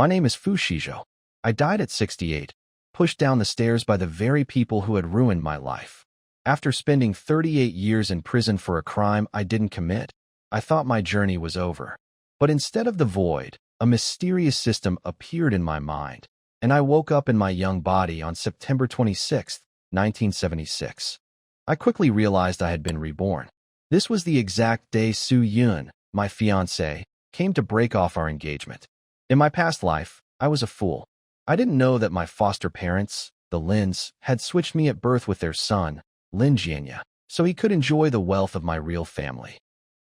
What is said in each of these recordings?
My name is Xizhou. I died at 68, pushed down the stairs by the very people who had ruined my life. After spending 38 years in prison for a crime I didn't commit, I thought my journey was over. But instead of the void, a mysterious system appeared in my mind, and I woke up in my young body on September 26, 1976. I quickly realized I had been reborn. This was the exact day Su Yun, my fiancée, came to break off our engagement. In my past life, I was a fool. I didn't know that my foster parents, the Lins, had switched me at birth with their son, Lin Jianya, so he could enjoy the wealth of my real family.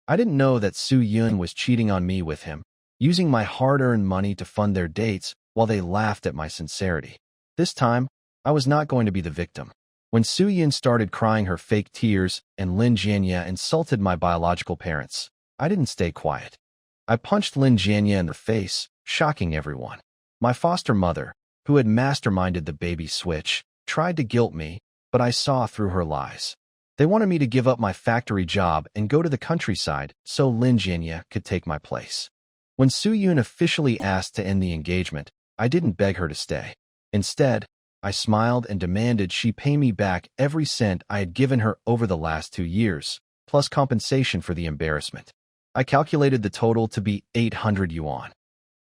I didn't know that Su Yun was cheating on me with him, using my hard-earned money to fund their dates while they laughed at my sincerity. This time, I was not going to be the victim. When Su Yun started crying her fake tears and Lin Jianya insulted my biological parents, I didn't stay quiet. I punched Lin Jianya in the face, shocking everyone. My foster mother, who had masterminded the baby switch, tried to guilt me, but I saw through her lies. They wanted me to give up my factory job and go to the countryside so Lin Jianya could take my place. When Su Yun officially asked to end the engagement, I didn't beg her to stay. Instead, I smiled and demanded she pay me back every cent I had given her over the last 2 years, plus compensation for the embarrassment. I calculated the total to be 800 yuan.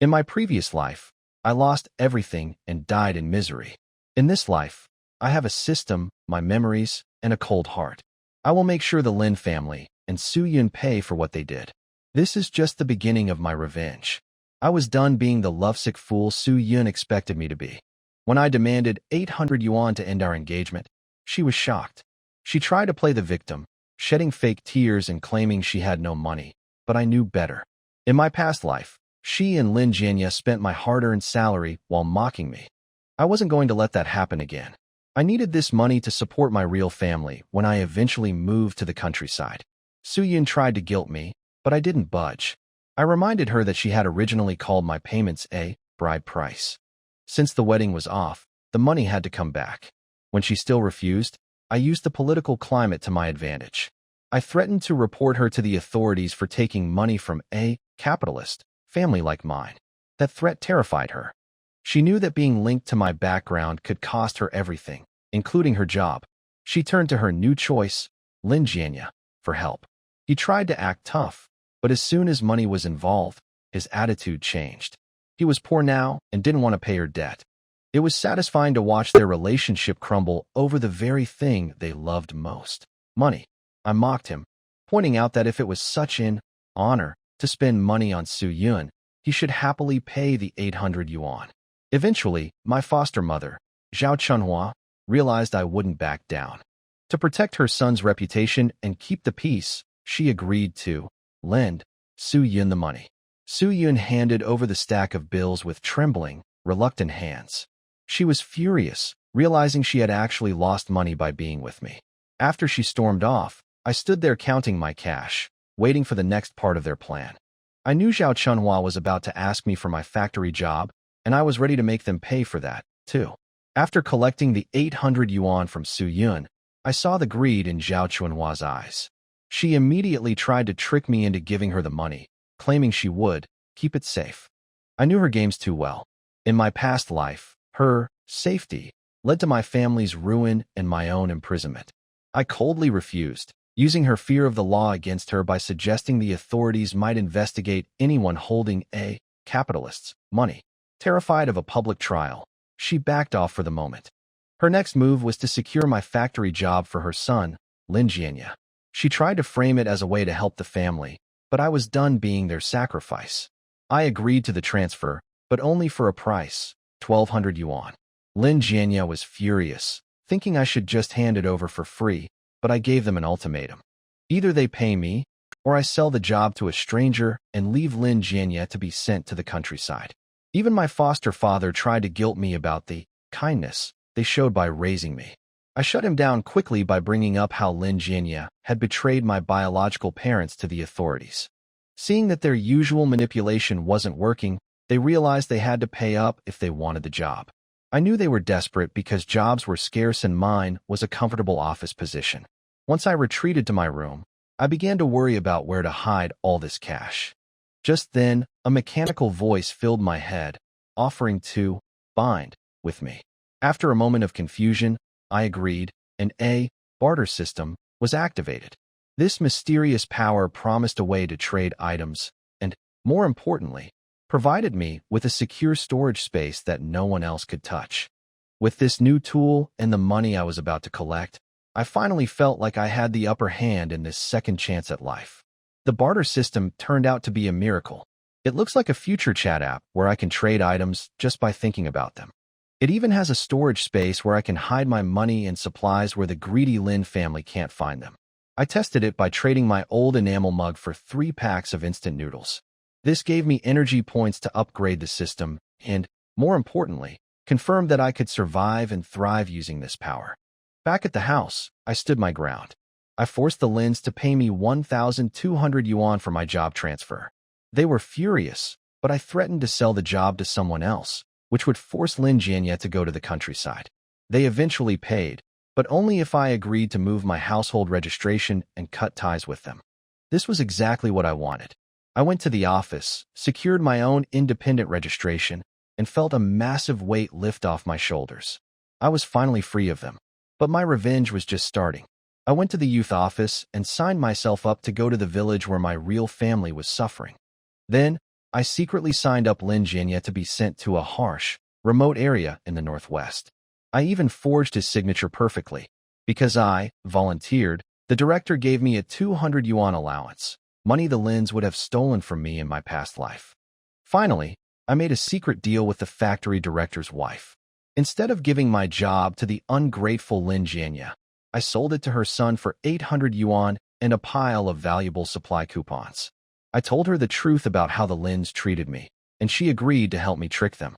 In my previous life, I lost everything and died in misery. In this life, I have a system, my memories, and a cold heart. I will make sure the Lin family and Su Yun pay for what they did. This is just the beginning of my revenge. I was done being the lovesick fool Su Yun expected me to be. When I demanded 800 yuan to end our engagement, she was shocked. She tried to play the victim, shedding fake tears and claiming she had no money, but I knew better. In my past life, she and Lin Jianya spent my hard-earned salary while mocking me. I wasn't going to let that happen again. I needed this money to support my real family when I eventually moved to the countryside. Su Yun tried to guilt me, but I didn't budge. I reminded her that she had originally called my payments a bride price. Since the wedding was off, the money had to come back. When she still refused, I used the political climate to my advantage. I threatened to report her to the authorities for taking money from a capitalist family like mine. That threat terrified her. She knew that being linked to my background could cost her everything, including her job. She turned to her new choice, Lin Jianya, for help. He tried to act tough, but as soon as money was involved, his attitude changed. He was poor now and didn't want to pay her debt. It was satisfying to watch their relationship crumble over the very thing they loved most, money. I mocked him, pointing out that if it was such an honor to spend money on Su Yun, he should happily pay the 800 yuan. Eventually, my foster mother, Zhao Chunhua, realized I wouldn't back down. To protect her son's reputation and keep the peace, she agreed to lend Su Yun the money. Su Yun handed over the stack of bills with trembling, reluctant hands. She was furious, realizing she had actually lost money by being with me. After she stormed off, I stood there counting my cash, waiting for the next part of their plan. I knew Zhao Chunhua was about to ask me for my factory job, and I was ready to make them pay for that, too. After collecting the 800 yuan from Su Yun, I saw the greed in Zhao Chunhua's eyes. She immediately tried to trick me into giving her the money, claiming she would keep it safe. I knew her games too well. In my past life, her safety led to my family's ruin and my own imprisonment. I coldly refused, using her fear of the law against her by suggesting the authorities might investigate anyone holding a capitalist's money. Terrified of a public trial, she backed off for the moment. Her next move was to secure my factory job for her son, Lin Jianya. She tried to frame it as a way to help the family, but I was done being their sacrifice. I agreed to the transfer, but only for a price, 1,200 yuan. Lin Jianya was furious, thinking I should just hand it over for free, but I gave them an ultimatum. Either they pay me, or I sell the job to a stranger and leave Lin Jianya to be sent to the countryside. Even my foster father tried to guilt me about the kindness they showed by raising me. I shut him down quickly by bringing up how Lin Jianya had betrayed my biological parents to the authorities. Seeing that their usual manipulation wasn't working, they realized they had to pay up if they wanted the job. I knew they were desperate because jobs were scarce and mine was a comfortable office position. Once I retreated to my room, I began to worry about where to hide all this cash. Just then, a mechanical voice filled my head. offering to bind with me. After a moment of confusion, I agreed, and a barter system was activated. This mysterious power promised a way to trade items and, more importantly, provided me with a secure storage space that no one else could touch. With this new tool and the money I was about to collect, I finally felt like I had the upper hand in this second chance at life. The barter system turned out to be a miracle. It looks like a future chat app where I can trade items just by thinking about them. It even has a storage space where I can hide my money and supplies where the greedy Lin family can't find them. I tested it by trading my old enamel mug for 3 packs of instant noodles. This gave me energy points to upgrade the system and, more importantly, confirmed that I could survive and thrive using this power. Back at the house, I stood my ground. I forced the Lins to pay me 1,200 yuan for my job transfer. They were furious, but I threatened to sell the job to someone else, which would force Lin Jianye to go to the countryside. They eventually paid, but only if I agreed to move my household registration and cut ties with them. This was exactly what I wanted. I went to the office, secured my own independent registration, and felt a massive weight lift off my shoulders. I was finally free of them. But my revenge was just starting. I went to the youth office and signed myself up to go to the village where my real family was suffering. Then, I secretly signed up Lin Jianye to be sent to a harsh, remote area in the northwest. I even forged his signature perfectly. Because I volunteered, the director gave me a 200 yuan allowance, money the Lins would have stolen from me in my past life. Finally, I made a secret deal with the factory director's wife. Instead of giving my job to the ungrateful Lin Jianye, I sold it to her son for 800 yuan and a pile of valuable supply coupons. I told her the truth about how the Lins treated me, and she agreed to help me trick them.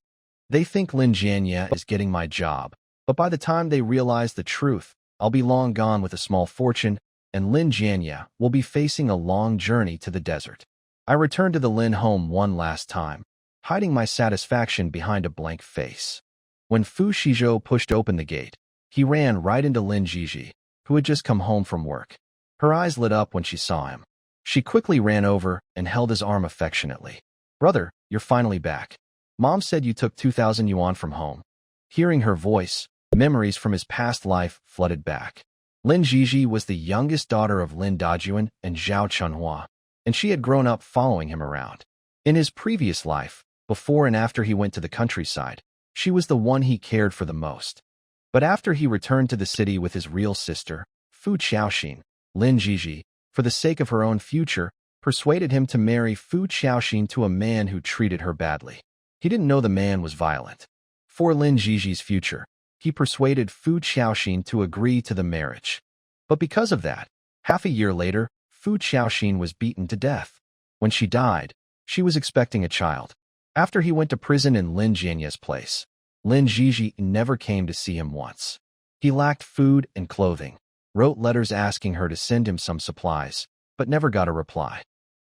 They think Lin Jianye is getting my job, but by the time they realize the truth, I'll be long gone with a small fortune, and Lin Jianye will be facing a long journey to the desert. I returned to the Lin home one last time, hiding my satisfaction behind a blank face. When Fu Xizhou pushed open the gate, he ran right into Lin Xizhou, who had just come home from work. Her eyes lit up when she saw him. She quickly ran over and held his arm affectionately. "Brother, you're finally back. Mom said you took 2,000 yuan from home." Hearing her voice, memories from his past life flooded back. Lin Xizhou was the youngest daughter of Lin Dajuan and Zhao Chunhua, and she had grown up following him around. In his previous life, before and after he went to the countryside, she was the one he cared for the most. But after he returned to the city with his real sister, Fu Xiaoxin, Lin Xizhou, for the sake of her own future, persuaded him to marry Fu Xiaoxin to a man who treated her badly. He didn't know the man was violent. For Lin Xizhi's future, he persuaded Fu Xiaoxin to agree to the marriage. But because of that, half a year later, Fu Xiaoxin was beaten to death. When she died, she was expecting a child. After he went to prison in Lin Jianye's place, Lin Xizhou never came to see him once. He lacked food and clothing, wrote letters asking her to send him some supplies, but never got a reply.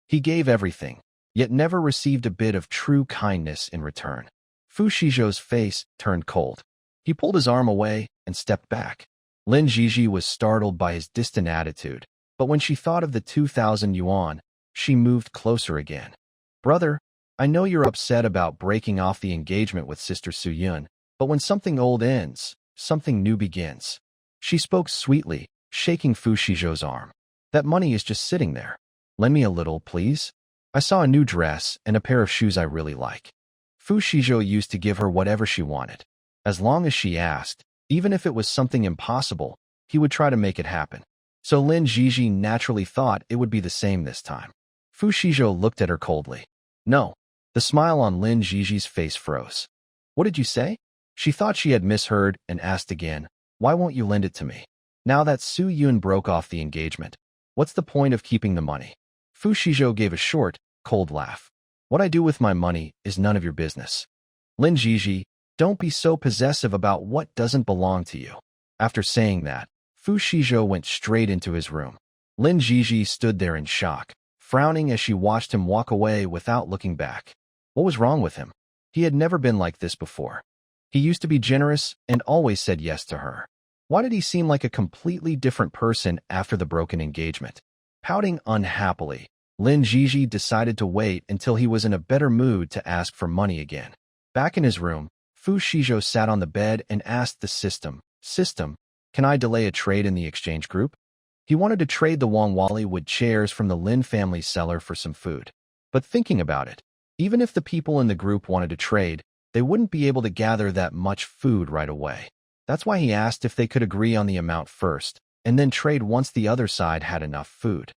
He gave everything, yet never received a bit of true kindness in return. Fu Xizhou's face turned cold. He pulled his arm away and stepped back. Lin Xizhou was startled by his distant attitude, but when she thought of the 2,000 yuan, she moved closer again. "Brother, I know you're upset about breaking off the engagement with Sister Su Yun, but when something old ends, something new begins." She spoke sweetly, shaking Fu Xizhou's arm. "That money is just sitting there. Lend me a little, please. I saw a new dress and a pair of shoes I really like." Fu Xizhou used to give her whatever she wanted. As long as she asked, even if it was something impossible, he would try to make it happen. So Lin Xizhou naturally thought it would be the same this time. Fu Xizhou looked at her coldly. "No." The smile on Lin Xizhi's face froze. "What did you say?" She thought she had misheard and asked again, "Why won't you lend it to me? Now that Su Yun broke off the engagement, what's the point of keeping the money?" Fu Xizhou gave a short, cold laugh. "What I do with my money is none of your business. Lin Xizhi, don't be so possessive about what doesn't belong to you." After saying that, Fu Xizhou went straight into his room. Lin Xizhi stood there in shock, frowning as she watched him walk away without looking back. What was wrong with him? He had never been like this before. He used to be generous and always said yes to her. Why did he seem like a completely different person after the broken engagement? Pouting unhappily, Lin Xizhi decided to wait until he was in a better mood to ask for money again. Back in his room, Fu Shizhou sat on the bed and asked the system, can I delay a trade in the exchange group? He wanted to trade the Wangwali wood chairs from the Lin family cellar for some food. But thinking about it, even if the people in the group wanted to trade, they wouldn't be able to gather that much food right away. That's why he asked if they could agree on the amount first, and then trade once the other side had enough food.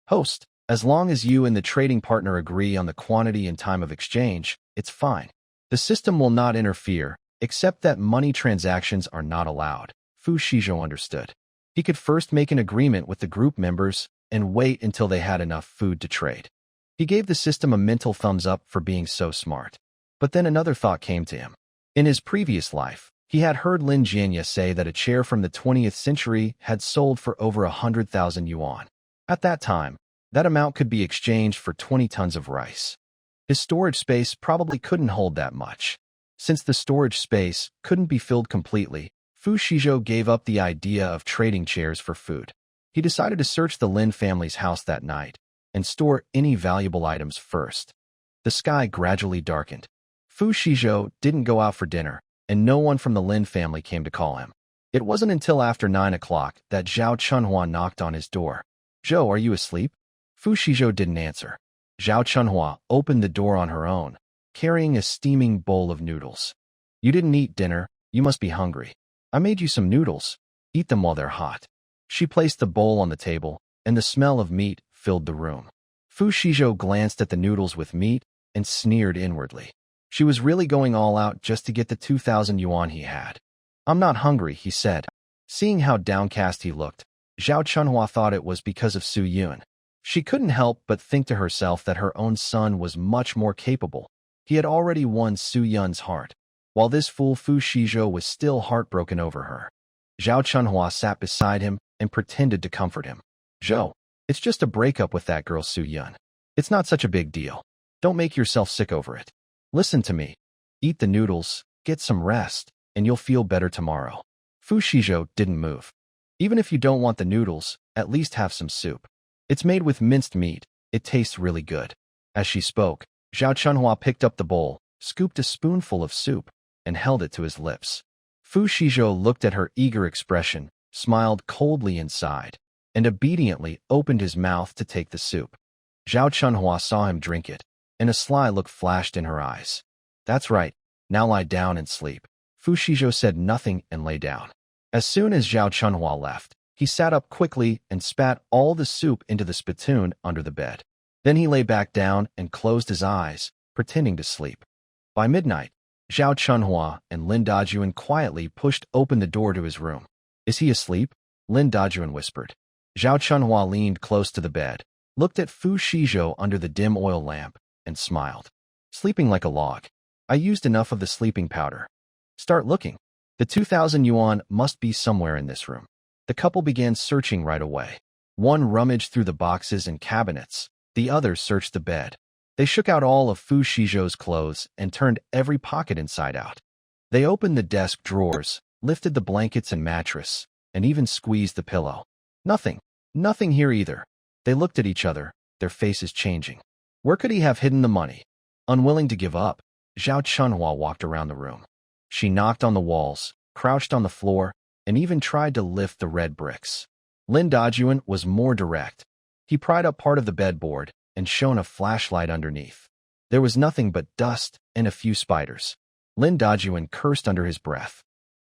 Host, as long as you and the trading partner agree on the quantity and time of exchange, it's fine. The system will not interfere, except that money transactions are not allowed. Fu Shizhou understood. He could first make an agreement with the group members and wait until they had enough food to trade. He gave the system a mental thumbs up for being so smart. But then another thought came to him. In his previous life, he had heard Lin Jianya say that a chair from the 20th century had sold for over 100,000 yuan. At that time, that amount could be exchanged for 20 tons of rice. His storage space probably couldn't hold that much. Since the storage space couldn't be filled completely, Fu Shizhou gave up the idea of trading chairs for food. He decided to search the Lin family's house that night and store any valuable items first. The sky gradually darkened. Fu Shizhou didn't go out for dinner, and no one from the Lin family came to call him. It wasn't until after 9 o'clock that Zhao Chunhua knocked on his door. "Zhou, are you asleep?" Fu Shizhou didn't answer. Zhao Chunhua opened the door on her own, carrying a steaming bowl of noodles. "You didn't eat dinner, you must be hungry. I made you some noodles. Eat them while they're hot." She placed the bowl on the table, and the smell of meat filled the room. Fu Shizhou glanced at the noodles with meat and sneered inwardly. She was really going all out just to get the 2,000 yuan he had. "I'm not hungry," he said. Seeing how downcast he looked, Zhao Chunhua thought it was because of Su Yun. She couldn't help but think to herself that her own son was much more capable. He had already won Su Yun's heart, while this fool Fu Shizhou was still heartbroken over her. Zhao Chunhua sat beside him and pretended to comfort him. "Zhou, it's just a breakup with that girl Su Yun. It's not such a big deal. Don't make yourself sick over it. Listen to me. Eat the noodles, get some rest, and you'll feel better tomorrow." Fu Shizhou didn't move. "Even if you don't want the noodles, at least have some soup. It's made with minced meat. It tastes really good." As she spoke, Zhao Chunhua picked up the bowl, scooped a spoonful of soup, and held it to his lips. Fu Shizhou looked at her eager expression, smiled coldly inside, and obediently opened his mouth to take the soup. Zhao Chunhua saw him drink it, and a sly look flashed in her eyes. "That's right, now lie down and sleep." Fu Shizhou said nothing and lay down. As soon as Zhao Chunhua left, he sat up quickly and spat all the soup into the spittoon under the bed. Then he lay back down and closed his eyes, pretending to sleep. By midnight, Zhao Chunhua and Lin Dajuan quietly pushed open the door to his room. "Is he asleep?" Lin Dajuan whispered. Zhao Chunhua leaned close to the bed, looked at Fu Shizhou under the dim oil lamp, and smiled. "Sleeping like a log. I used enough of the sleeping powder. Start looking. The 2,000 yuan must be somewhere in this room." The couple began searching right away. One rummaged through the boxes and cabinets. The other searched the bed. They shook out all of Fu Shizhou's clothes and turned every pocket inside out. They opened the desk drawers, lifted the blankets and mattress, and even squeezed the pillow. Nothing here either. They looked at each other, their faces changing. Where could he have hidden the money? Unwilling to give up, Zhao Chunhua walked around the room. She knocked on the walls, crouched on the floor, and even tried to lift the red bricks. Lin Dajuan was more direct. He pried up part of the bedboard and shone a flashlight underneath. There was nothing but dust and a few spiders. Lin Dajuan cursed under his breath.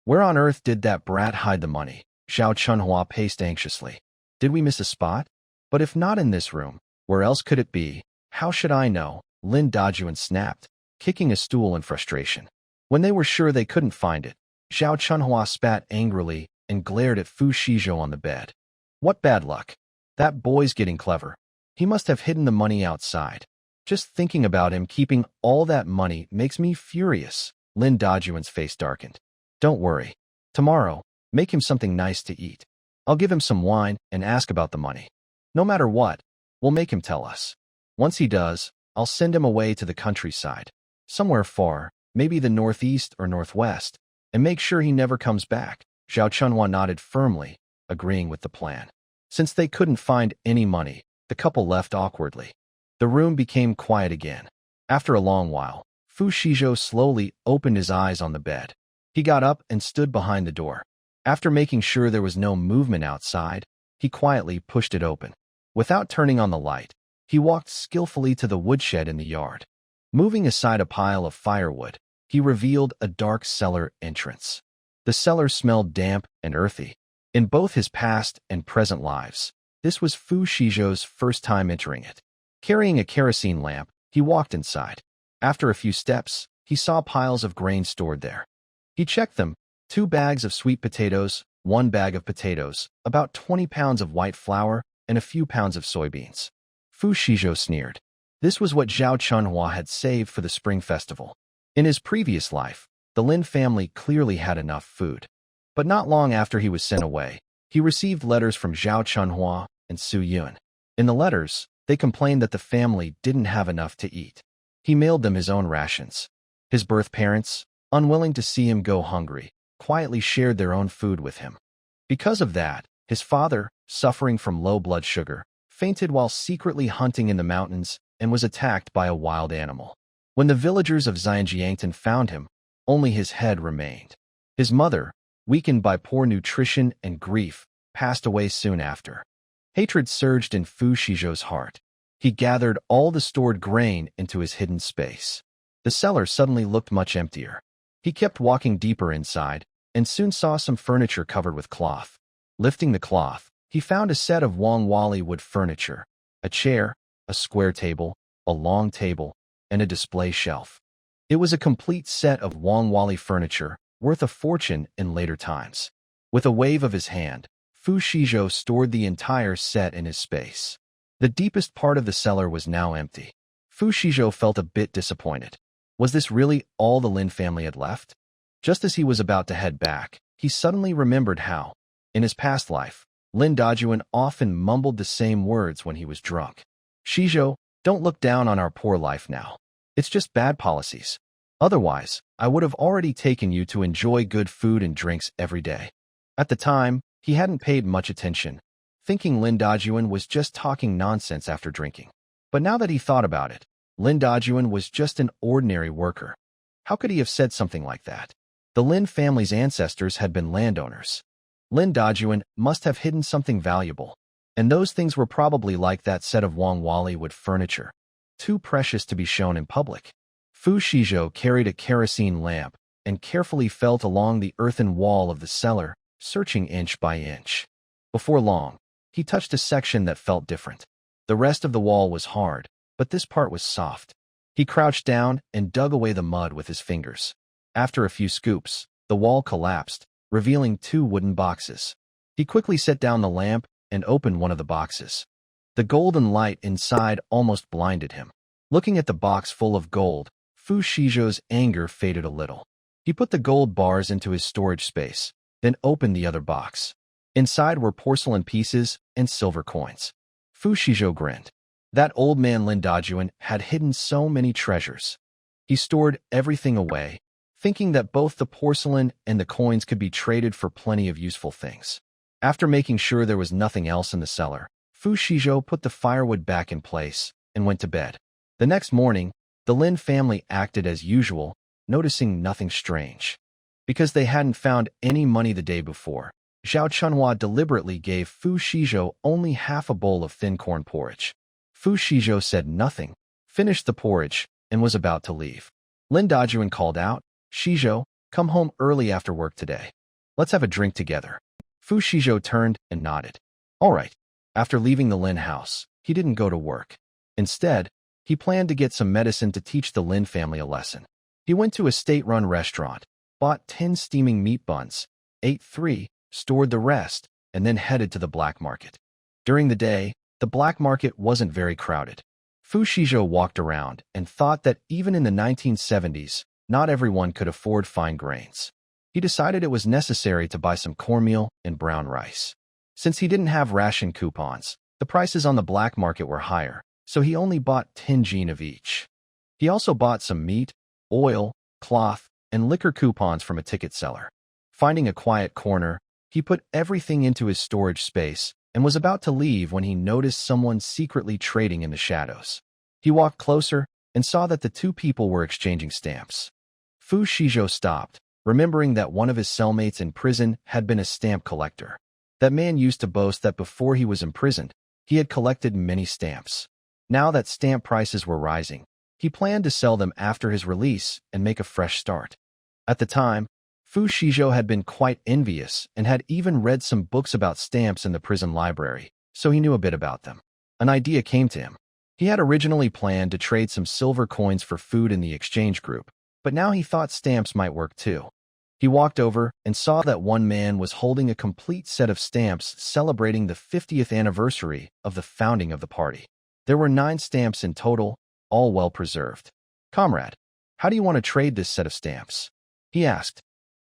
"Where on earth did that brat hide the money?" Zhao Chunhua paced anxiously. "Did we miss a spot? But if not in this room, where else could it be? How should I know?" Lin Dajuan snapped, kicking a stool in frustration. When they were sure they couldn't find it, Zhao Chunhua spat angrily and glared at Fu Shizhou on the bed. "What bad luck. That boy's getting clever. He must have hidden the money outside. Just thinking about him keeping all that money makes me furious." Lin Dajuan's face darkened. "Don't worry. Tomorrow, make him something nice to eat. I'll give him some wine and ask about the money. No matter what, we'll make him tell us. Once he does, I'll send him away to the countryside, somewhere far, maybe the northeast or northwest, and make sure he never comes back." Zhao Chunhua nodded firmly, agreeing with the plan. Since they couldn't find any money, the couple left awkwardly. The room became quiet again. After a long while, Fu Shizhou slowly opened his eyes on the bed. He got up and stood behind the door. After making sure there was no movement outside, he quietly pushed it open. Without turning on the light, he walked skillfully to the woodshed in the yard. Moving aside a pile of firewood, he revealed a dark cellar entrance. The cellar smelled damp and earthy. In both his past and present lives, this was Fu Shizhou's first time entering it. Carrying a kerosene lamp, he walked inside. After a few steps, he saw piles of grain stored there. He checked them: 2 bags of sweet potatoes, 1 bag of potatoes, about 20 pounds of white flour, and a few pounds of soybeans. Fu Shizhou sneered. This was what Zhao Chunhua had saved for the spring festival. In his previous life, the Lin family clearly had enough food. But not long after he was sent away, he received letters from Zhao Chunhua and Su Yun. In the letters, they complained that the family didn't have enough to eat. He mailed them his own rations. His birth parents, unwilling to see him go hungry, quietly shared their own food with him. Because of that, his father, suffering from low blood sugar, fainted while secretly hunting in the mountains and was attacked by a wild animal. When the villagers of Xinjiangtan found him, only his head remained. His mother, weakened by poor nutrition and grief, passed away soon after. Hatred surged in Fu Shizhou's heart. He gathered all the stored grain into his hidden space. The cellar suddenly looked much emptier. He kept walking deeper inside, and soon saw some furniture covered with cloth. Lifting the cloth, he found a set of Wangwali wood furniture: a chair, a square table, a long table, and a display shelf. It was a complete set of Wangwali furniture, worth a fortune in later times. With a wave of his hand, Fu Shizhou stored the entire set in his space. The deepest part of the cellar was now empty. Fu Shizhou felt a bit disappointed. Was this really all the Lin family had left? Just as he was about to head back, he suddenly remembered how, in his past life, Lin Dajuan often mumbled the same words when he was drunk. Shizhou, don't look down on our poor life now. It's just bad policies. Otherwise, I would have already taken you to enjoy good food and drinks every day. At the time, he hadn't paid much attention, thinking Lin Dajuan was just talking nonsense after drinking. But now that he thought about it, Lin Dajuan was just an ordinary worker. How could he have said something like that? The Lin family's ancestors had been landowners. Lin Dajuan must have hidden something valuable, and those things were probably like that set of Wangwali wood furniture, too precious to be shown in public. Fu Shizhou carried a kerosene lamp and carefully felt along the earthen wall of the cellar, searching inch by inch. Before long, he touched a section that felt different. The rest of the wall was hard, but this part was soft. He crouched down and dug away the mud with his fingers. After a few scoops, the wall collapsed, revealing 2 wooden boxes. He quickly set down the lamp and opened one of the boxes. The golden light inside almost blinded him. Looking at the box full of gold, Fu Shizhou's anger faded a little. He put the gold bars into his storage space, then opened the other box. Inside were porcelain pieces and silver coins. Fu Shizhou grinned. That old man Lin Dajuan had hidden so many treasures. He stored everything away, thinking that both the porcelain and the coins could be traded for plenty of useful things. After making sure there was nothing else in the cellar, Fu Shizhou put the firewood back in place and went to bed. The next morning, the Lin family acted as usual, noticing nothing strange. Because they hadn't found any money the day before, Zhao Chunhua deliberately gave Fu Shizhou only half a bowl of thin corn porridge. Fu Shizhou said nothing, finished the porridge, and was about to leave. Lin Dajuan called out, "Shizhou, come home early after work today. Let's have a drink together." Fu Shizhou turned and nodded. All right. After leaving the Lin house, he didn't go to work. Instead, he planned to get some medicine to teach the Lin family a lesson. He went to a state-run restaurant, bought 10 steaming meat buns, ate 3, stored the rest, and then headed to the black market. During the day, the black market wasn't very crowded. Fu Shizhou walked around and thought that even in the 1970s, not everyone could afford fine grains. He decided it was necessary to buy some cornmeal and brown rice. Since he didn't have ration coupons, the prices on the black market were higher, so he only bought 10 jin of each. He also bought some meat, oil, cloth, and liquor coupons from a ticket seller. Finding a quiet corner, he put everything into his storage space and was about to leave when he noticed someone secretly trading in the shadows. He walked closer and saw that the two people were exchanging stamps. Fu Shizhou stopped, remembering that one of his cellmates in prison had been a stamp collector. That man used to boast that before he was imprisoned, he had collected many stamps. Now that stamp prices were rising, he planned to sell them after his release and make a fresh start. At the time, Fu Shizhou had been quite envious and had even read some books about stamps in the prison library, so he knew a bit about them. An idea came to him. He had originally planned to trade some silver coins for food in the exchange group, but now he thought stamps might work too. He walked over and saw that one man was holding a complete set of stamps celebrating the 50th anniversary of the founding of the party. There were 9 stamps in total, all well preserved. "Comrade, how do you want to trade this set of stamps?" he asked.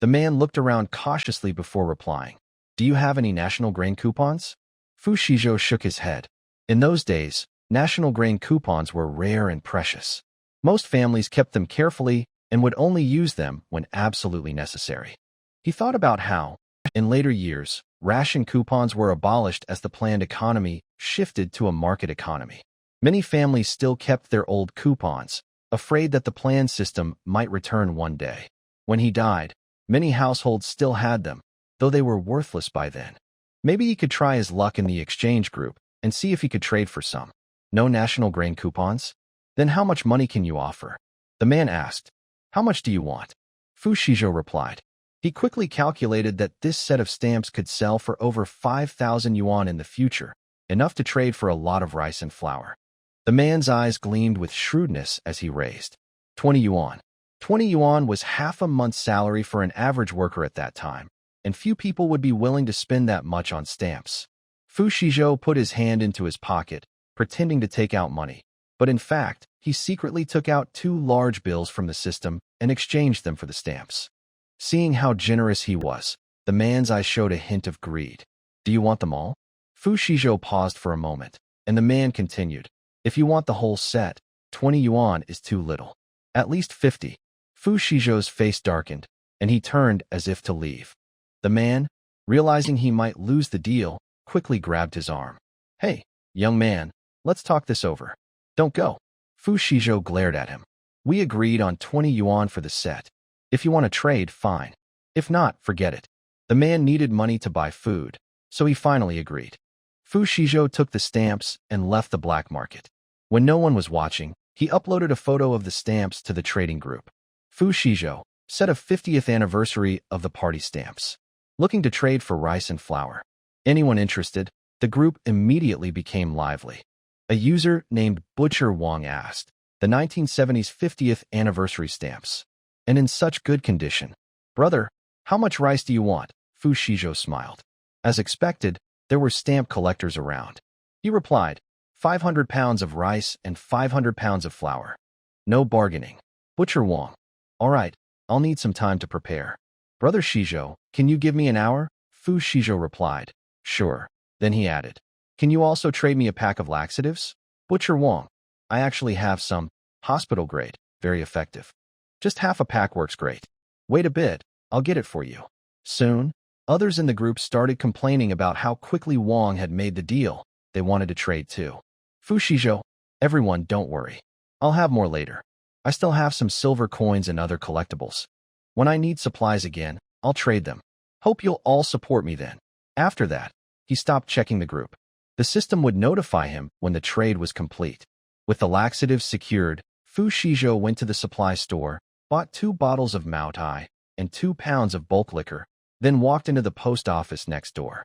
The man looked around cautiously before replying. "Do you have any national grain coupons?" Fu Shizhou shook his head. In those days, national grain coupons were rare and precious. Most families kept them carefully and would only use them when absolutely necessary. He thought about how, in later years, ration coupons were abolished as the planned economy shifted to a market economy. Many families still kept their old coupons, afraid that the planned system might return one day. When he died, many households still had them, though they were worthless by then. Maybe he could try his luck in the exchange group and see if he could trade for some. No national grain coupons? Then how much money can you offer? The man asked. "How much do you want?" Fu Shizhou replied. He quickly calculated that this set of stamps could sell for over 5,000 yuan in the future, enough to trade for a lot of rice and flour. The man's eyes gleamed with shrewdness as he raised. 20 yuan. 20 yuan was half a month's salary for an average worker at that time, and few people would be willing to spend that much on stamps. Fu Shizhou put his hand into his pocket, pretending to take out money, but in fact, he secretly took out 2 large bills from the system and exchanged them for the stamps. Seeing how generous he was, the man's eyes showed a hint of greed. "Do you want them all?" Fu Shizhou paused for a moment, and the man continued. "If you want the whole set, 20 yuan is too little. At least 50. Fu Shizhou's face darkened, and he turned as if to leave. The man, realizing he might lose the deal, quickly grabbed his arm. "Hey, young man, let's talk this over. Don't go." Fu Shizhou glared at him. "We agreed on 20 yuan for the set. If you want to trade, fine. If not, forget it." The man needed money to buy food, so he finally agreed. Fu Shizhou took the stamps and left the black market. When no one was watching, he uploaded a photo of the stamps to the trading group. Fu Shizhou, set a 50th anniversary of the party stamps. Looking to trade for rice and flour. Anyone interested? The group immediately became lively. A user named Butcher Wong asked, "The 1970s 50th anniversary stamps. And in such good condition. Brother, how much rice do you want?" Fu Shizhou smiled. As expected, there were stamp collectors around. He replied, 500 pounds of rice and 500 pounds of flour. No bargaining. Butcher Wong. "All right, I'll need some time to prepare." "Brother Shizhou, can you give me an hour?" Fu Shizhou replied, "Sure." Then he added, "Can you also trade me a pack of laxatives?" Butcher Wong. "I actually have some, hospital grade, very effective. Just half a pack works great. Wait a bit, I'll get it for you." Soon, others in the group started complaining about how quickly Wong had made the deal. They wanted to trade too. Fu Shizhou, "Everyone, don't worry. I'll have more later. I still have some silver coins and other collectibles. When I need supplies again, I'll trade them. Hope you'll all support me then." After that, he stopped checking the group. The system would notify him when the trade was complete. With the laxatives secured, Fu Shizhou went to the supply store, bought 2 bottles of Mao Tai and 2 pounds of bulk liquor, then walked into the post office next door.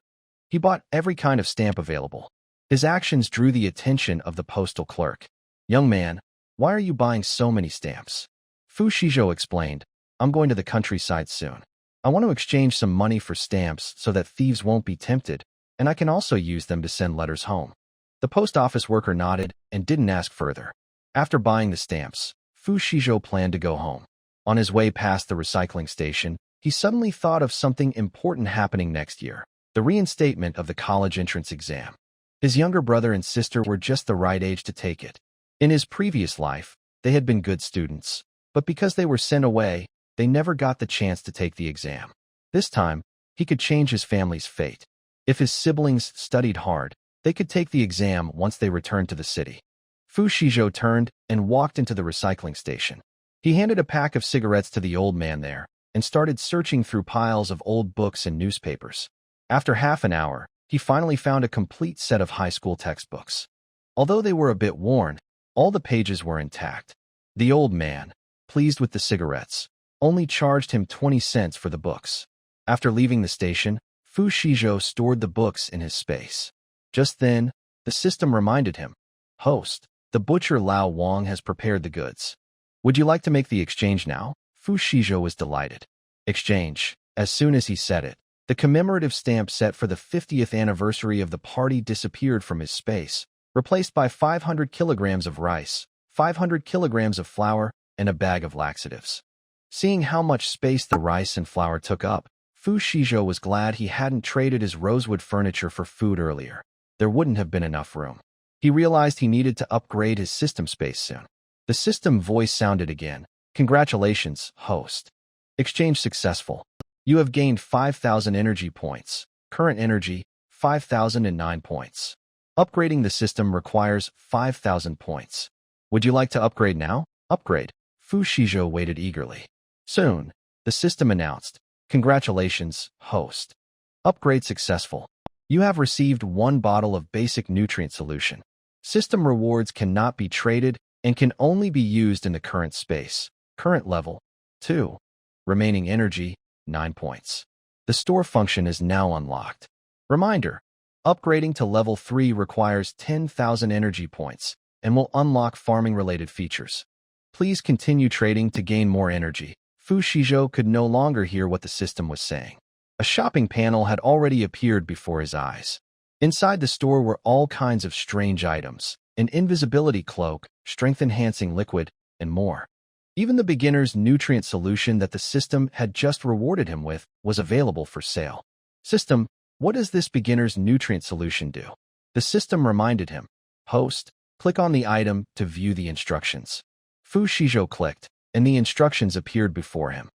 He bought every kind of stamp available. His actions drew the attention of the postal clerk. "Young man, why are you buying so many stamps?" Fu Shizhou explained, "I'm going to the countryside soon. I want to exchange some money for stamps so that thieves won't be tempted, and I can also use them to send letters home." The post office worker nodded and didn't ask further. After buying the stamps, Fu Shizhou planned to go home. On his way past the recycling station, he suddenly thought of something important happening next year, the reinstatement of the college entrance exam. His younger brother and sister were just the right age to take it. In his previous life, they had been good students, but because they were sent away, they never got the chance to take the exam. This time, he could change his family's fate. If his siblings studied hard, they could take the exam once they returned to the city. Fu Xizhou turned and walked into the recycling station. He handed a pack of cigarettes to the old man there and started searching through piles of old books and newspapers. After half an hour, he finally found a complete set of high school textbooks. Although they were a bit worn, all the pages were intact. The old man, pleased with the cigarettes, only charged him 20 cents for the books. After leaving the station, Fu Xizhou stored the books in his space. Just then, the system reminded him, "Host, the butcher Lao Wang has prepared the goods. Would you like to make the exchange now?" Fu Xizhou was delighted. Exchange. As soon as he said it, the commemorative stamp set for the 50th anniversary of the party disappeared from his space, replaced by 500 kilograms of rice, 500 kilograms of flour, and a bag of laxatives. Seeing how much space the rice and flour took up, Fu Xizhou was glad he hadn't traded his rosewood furniture for food earlier. There wouldn't have been enough room. He realized he needed to upgrade his system space soon. The system voice sounded again. "Congratulations, host. Exchange successful. You have gained 5,000 energy points. Current energy, 5,009 points. Upgrading the system requires 5,000 points. Would you like to upgrade now?" "Upgrade." Fu Xizhou waited eagerly. Soon, the system announced, "Congratulations, host. Upgrade successful. You have received 1 bottle of basic nutrient solution. System rewards cannot be traded and can only be used in the current space. Current level, 2. Remaining energy, 9 points. The store function is now unlocked. Reminder, upgrading to level 3 requires 10,000 energy points and will unlock farming-related features. Please continue trading to gain more energy." Fu Xizhou could no longer hear what the system was saying. A shopping panel had already appeared before his eyes. Inside the store were all kinds of strange items, an invisibility cloak, strength-enhancing liquid, and more. Even the beginner's nutrient solution that the system had just rewarded him with was available for sale. "System, what does this beginner's nutrient solution do?" The system reminded him. "Host, click on the item to view the instructions." Fu Xizhou clicked, and the instructions appeared before him.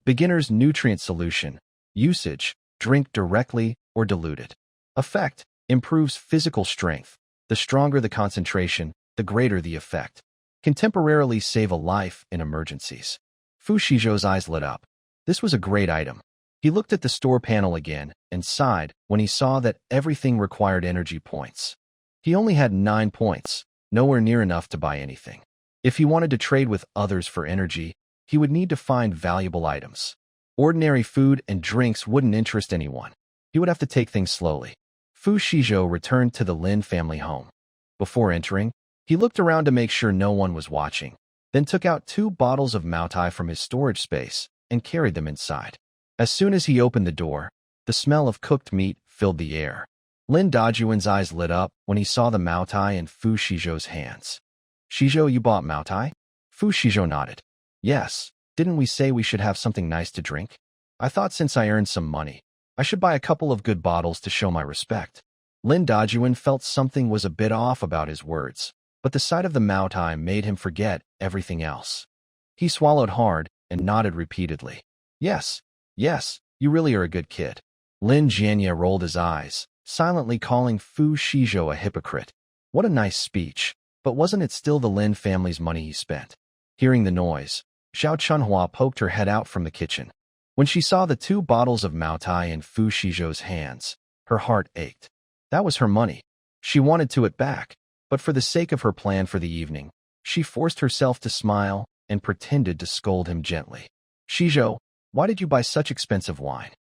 Beginner's nutrient solution. Usage, drink directly or diluted. Effect, improves physical strength. The stronger the concentration, the greater the effect. Can temporarily save a life in emergencies. Fu Xizhou's eyes lit up. This was a great item. He looked at the store panel again and sighed when he saw that everything required energy points. He only had 9 points, nowhere near enough to buy anything. If he wanted to trade with others for energy, he would need to find valuable items. Ordinary food and drinks wouldn't interest anyone. He would have to take things slowly. Fu Xizhou returned to the Lin family home. Before entering, he looked around to make sure no one was watching, then took out 2 bottles of Maotai from his storage space and carried them inside. As soon as he opened the door, the smell of cooked meat filled the air. Lin Dajuan's eyes lit up when he saw the Maotai in Fu Xizhou's hands. "Xizhou, you bought Maotai?" Fu Xizhou nodded. "Yes. Didn't we say we should have something nice to drink? I thought since I earned some money, I should buy a couple of good bottles to show my respect." Lin Dajuan felt something was a bit off about his words, but the sight of the Maotai made him forget everything else. He swallowed hard and nodded repeatedly. "Yes, yes, you really are a good kid." Lin Jianya rolled his eyes, silently calling Fu Xizhou a hypocrite. What a nice speech, but wasn't it still the Lin family's money he spent? Hearing the noise, Xiao Chunhua poked her head out from the kitchen. When she saw the 2 bottles of Maotai in Fu Xizhou's hands, her heart ached. That was her money. She wanted to it back, but for the sake of her plan for the evening, she forced herself to smile and pretended to scold him gently. "Xizhou, why did you buy such expensive wine?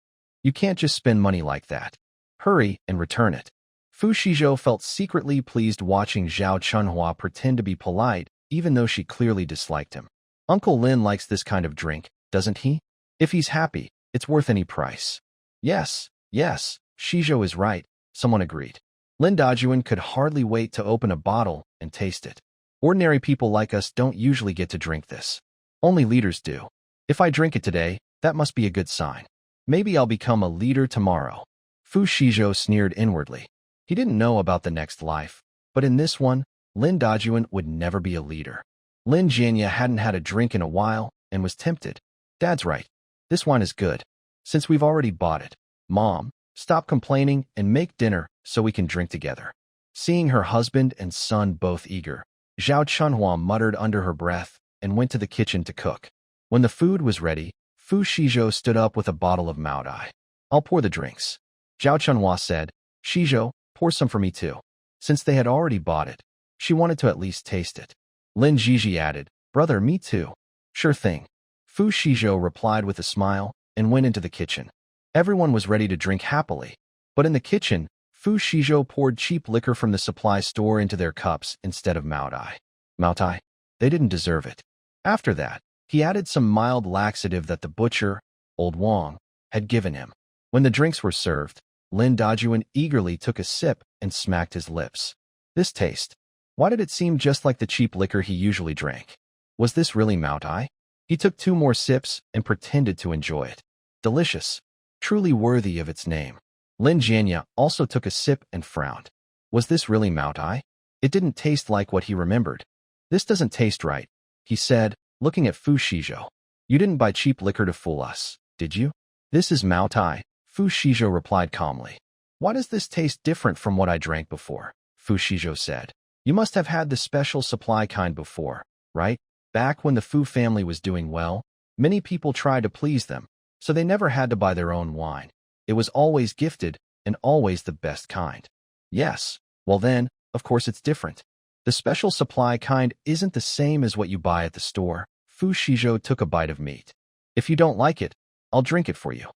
You can't just spend money like that. Hurry and return it." Fu Xizhou felt secretly pleased watching Xiao Chunhua pretend to be polite, even though she clearly disliked him. Uncle Lin likes this kind of drink, doesn't he? If he's happy, it's worth any price. Yes, Xizhou is right, someone agreed. Lin Dajuan could hardly wait to open a bottle and taste it. Ordinary people like us don't usually get to drink this. Only leaders do. If I drink it today, that must be a good sign. Maybe I'll become a leader tomorrow. Fu Xizhou sneered inwardly. He didn't know about the next life, but in this one, Lin Dajuan would never be a leader. Lin Jianya hadn't had a drink in a while and was tempted. "Dad's right. This wine is good. Since we've already bought it. Mom, stop complaining and make dinner so we can drink together." Seeing her husband and son both eager, Zhao Chunhua muttered under her breath and went to the kitchen to cook. When the food was ready, Fu Xizhou stood up with a bottle of Maodai. I'll pour the drinks. Zhao Chunhua said, Xizhou, pour some for me too. Since they had already bought it, she wanted to at least taste it. Lin Jiji added, brother, me too. Sure thing. Fu Xizhou replied with a smile and went into the kitchen. Everyone was ready to drink happily. But in the kitchen, Fu Xizhou poured cheap liquor from the supply store into their cups instead of Maodai. Maodai? They didn't deserve it. After that, he added some mild laxative that the butcher, Old Wang, had given him. When the drinks were served, Lin Dajuan eagerly took a sip and smacked his lips. This taste. Why did it seem just like the cheap liquor he usually drank? Was this really Maodai? He took 2 more sips and pretended to enjoy it. Delicious. Truly worthy of its name. Lin Jianya also took a sip and frowned. Was this really Maodai? It didn't taste like what he remembered. This doesn't taste right, he said, looking at Fu Xizhou. You didn't buy cheap liquor to fool us, did you? This is Maodai, Fu Xizhou replied calmly. Why does this taste different from what I drank before? Fu Xizhou said. You must have had the special supply kind before, right? Back when the Fu family was doing well, many people tried to please them, so they never had to buy their own wine. It was always gifted and always the best kind. Yes, well then, of course it's different. The special supply kind isn't the same as what you buy at the store. Fu Xizhou took a bite of meat. If you don't like it, I'll drink it for you.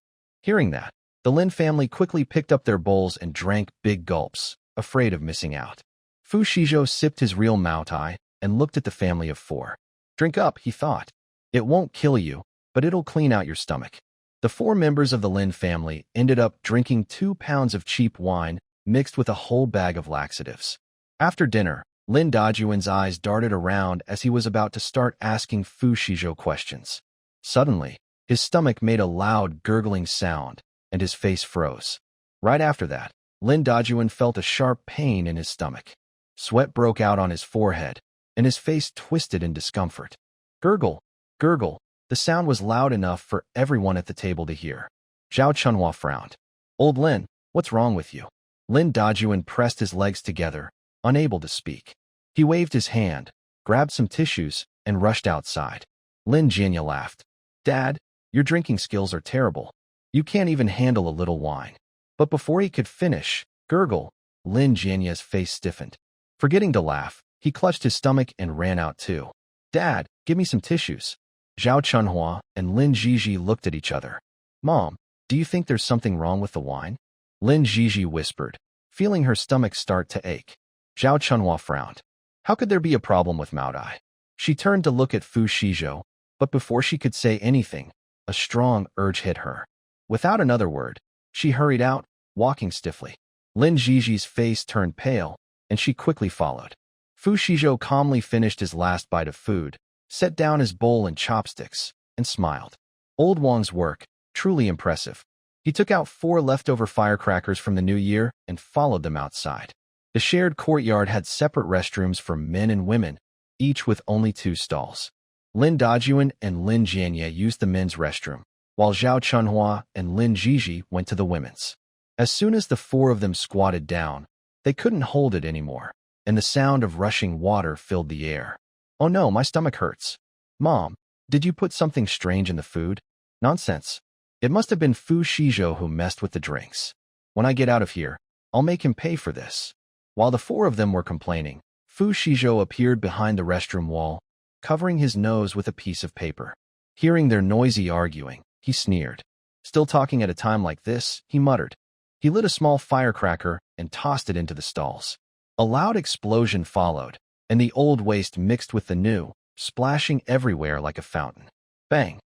Hearing that, the Lin family quickly picked up their bowls and drank big gulps, afraid of missing out. Fu Xizhou sipped his real Maodai and looked at the family of 4. Drink up, he thought. It won't kill you, but it'll clean out your stomach. The 4 members of the Lin family ended up drinking 2 pounds of cheap wine mixed with a whole bag of laxatives. After dinner, Lin Dajuan's eyes darted around as he was about to start asking Fu Xizhou questions. Suddenly, his stomach made a loud gurgling sound, and his face froze. Right after that, Lin Dajuan felt a sharp pain in his stomach. Sweat broke out on his forehead, and his face twisted in discomfort. Gurgle, gurgle. The sound was loud enough for everyone at the table to hear. Zhao Chunhua frowned. Old Lin, what's wrong with you? Lin Dajuan pressed his legs together, unable to speak. He waved his hand, grabbed some tissues, and rushed outside. Lin Jianya laughed. Dad, your drinking skills are terrible. You can't even handle a little wine. But before he could finish, gurgle, Lin Jianya's face stiffened. Forgetting to laugh, he clutched his stomach and ran out too. Dad, give me some tissues. Zhao Chunhua and Lin Jiji looked at each other. Mom, do you think there's something wrong with the wine? Lin Jiji whispered, feeling her stomach start to ache. Zhao Chunhua frowned. How could there be a problem with Maodai? She turned to look at Fu Xizhou, but before she could say anything, a strong urge hit her. Without another word, she hurried out, walking stiffly. Lin Jiji's face turned pale, and she quickly followed. Fu Xizhou calmly finished his last bite of food, set down his bowl and chopsticks, and smiled. Old Wang's work, truly impressive. He took out 4 leftover firecrackers from the new year and followed them outside. The shared courtyard had separate restrooms for men and women, each with only 2 stalls. Lin Dajuan and Lin Jianya used the men's restroom, while Zhao Chunhua and Lin Jiji went to the women's. As soon as the 4 of them squatted down, they couldn't hold it anymore, and the sound of rushing water filled the air. Oh no, my stomach hurts. Mom, did you put something strange in the food? Nonsense. It must have been Fu Xizhou who messed with the drinks. When I get out of here, I'll make him pay for this. While the 4 of them were complaining, Fu Xizhou appeared behind the restroom wall, covering his nose with a piece of paper. Hearing their noisy arguing, he sneered. Still talking at a time like this, he muttered. He lit a small firecracker and tossed it into the stalls. A loud explosion followed, and the old waste mixed with the new, splashing everywhere like a fountain. Bang!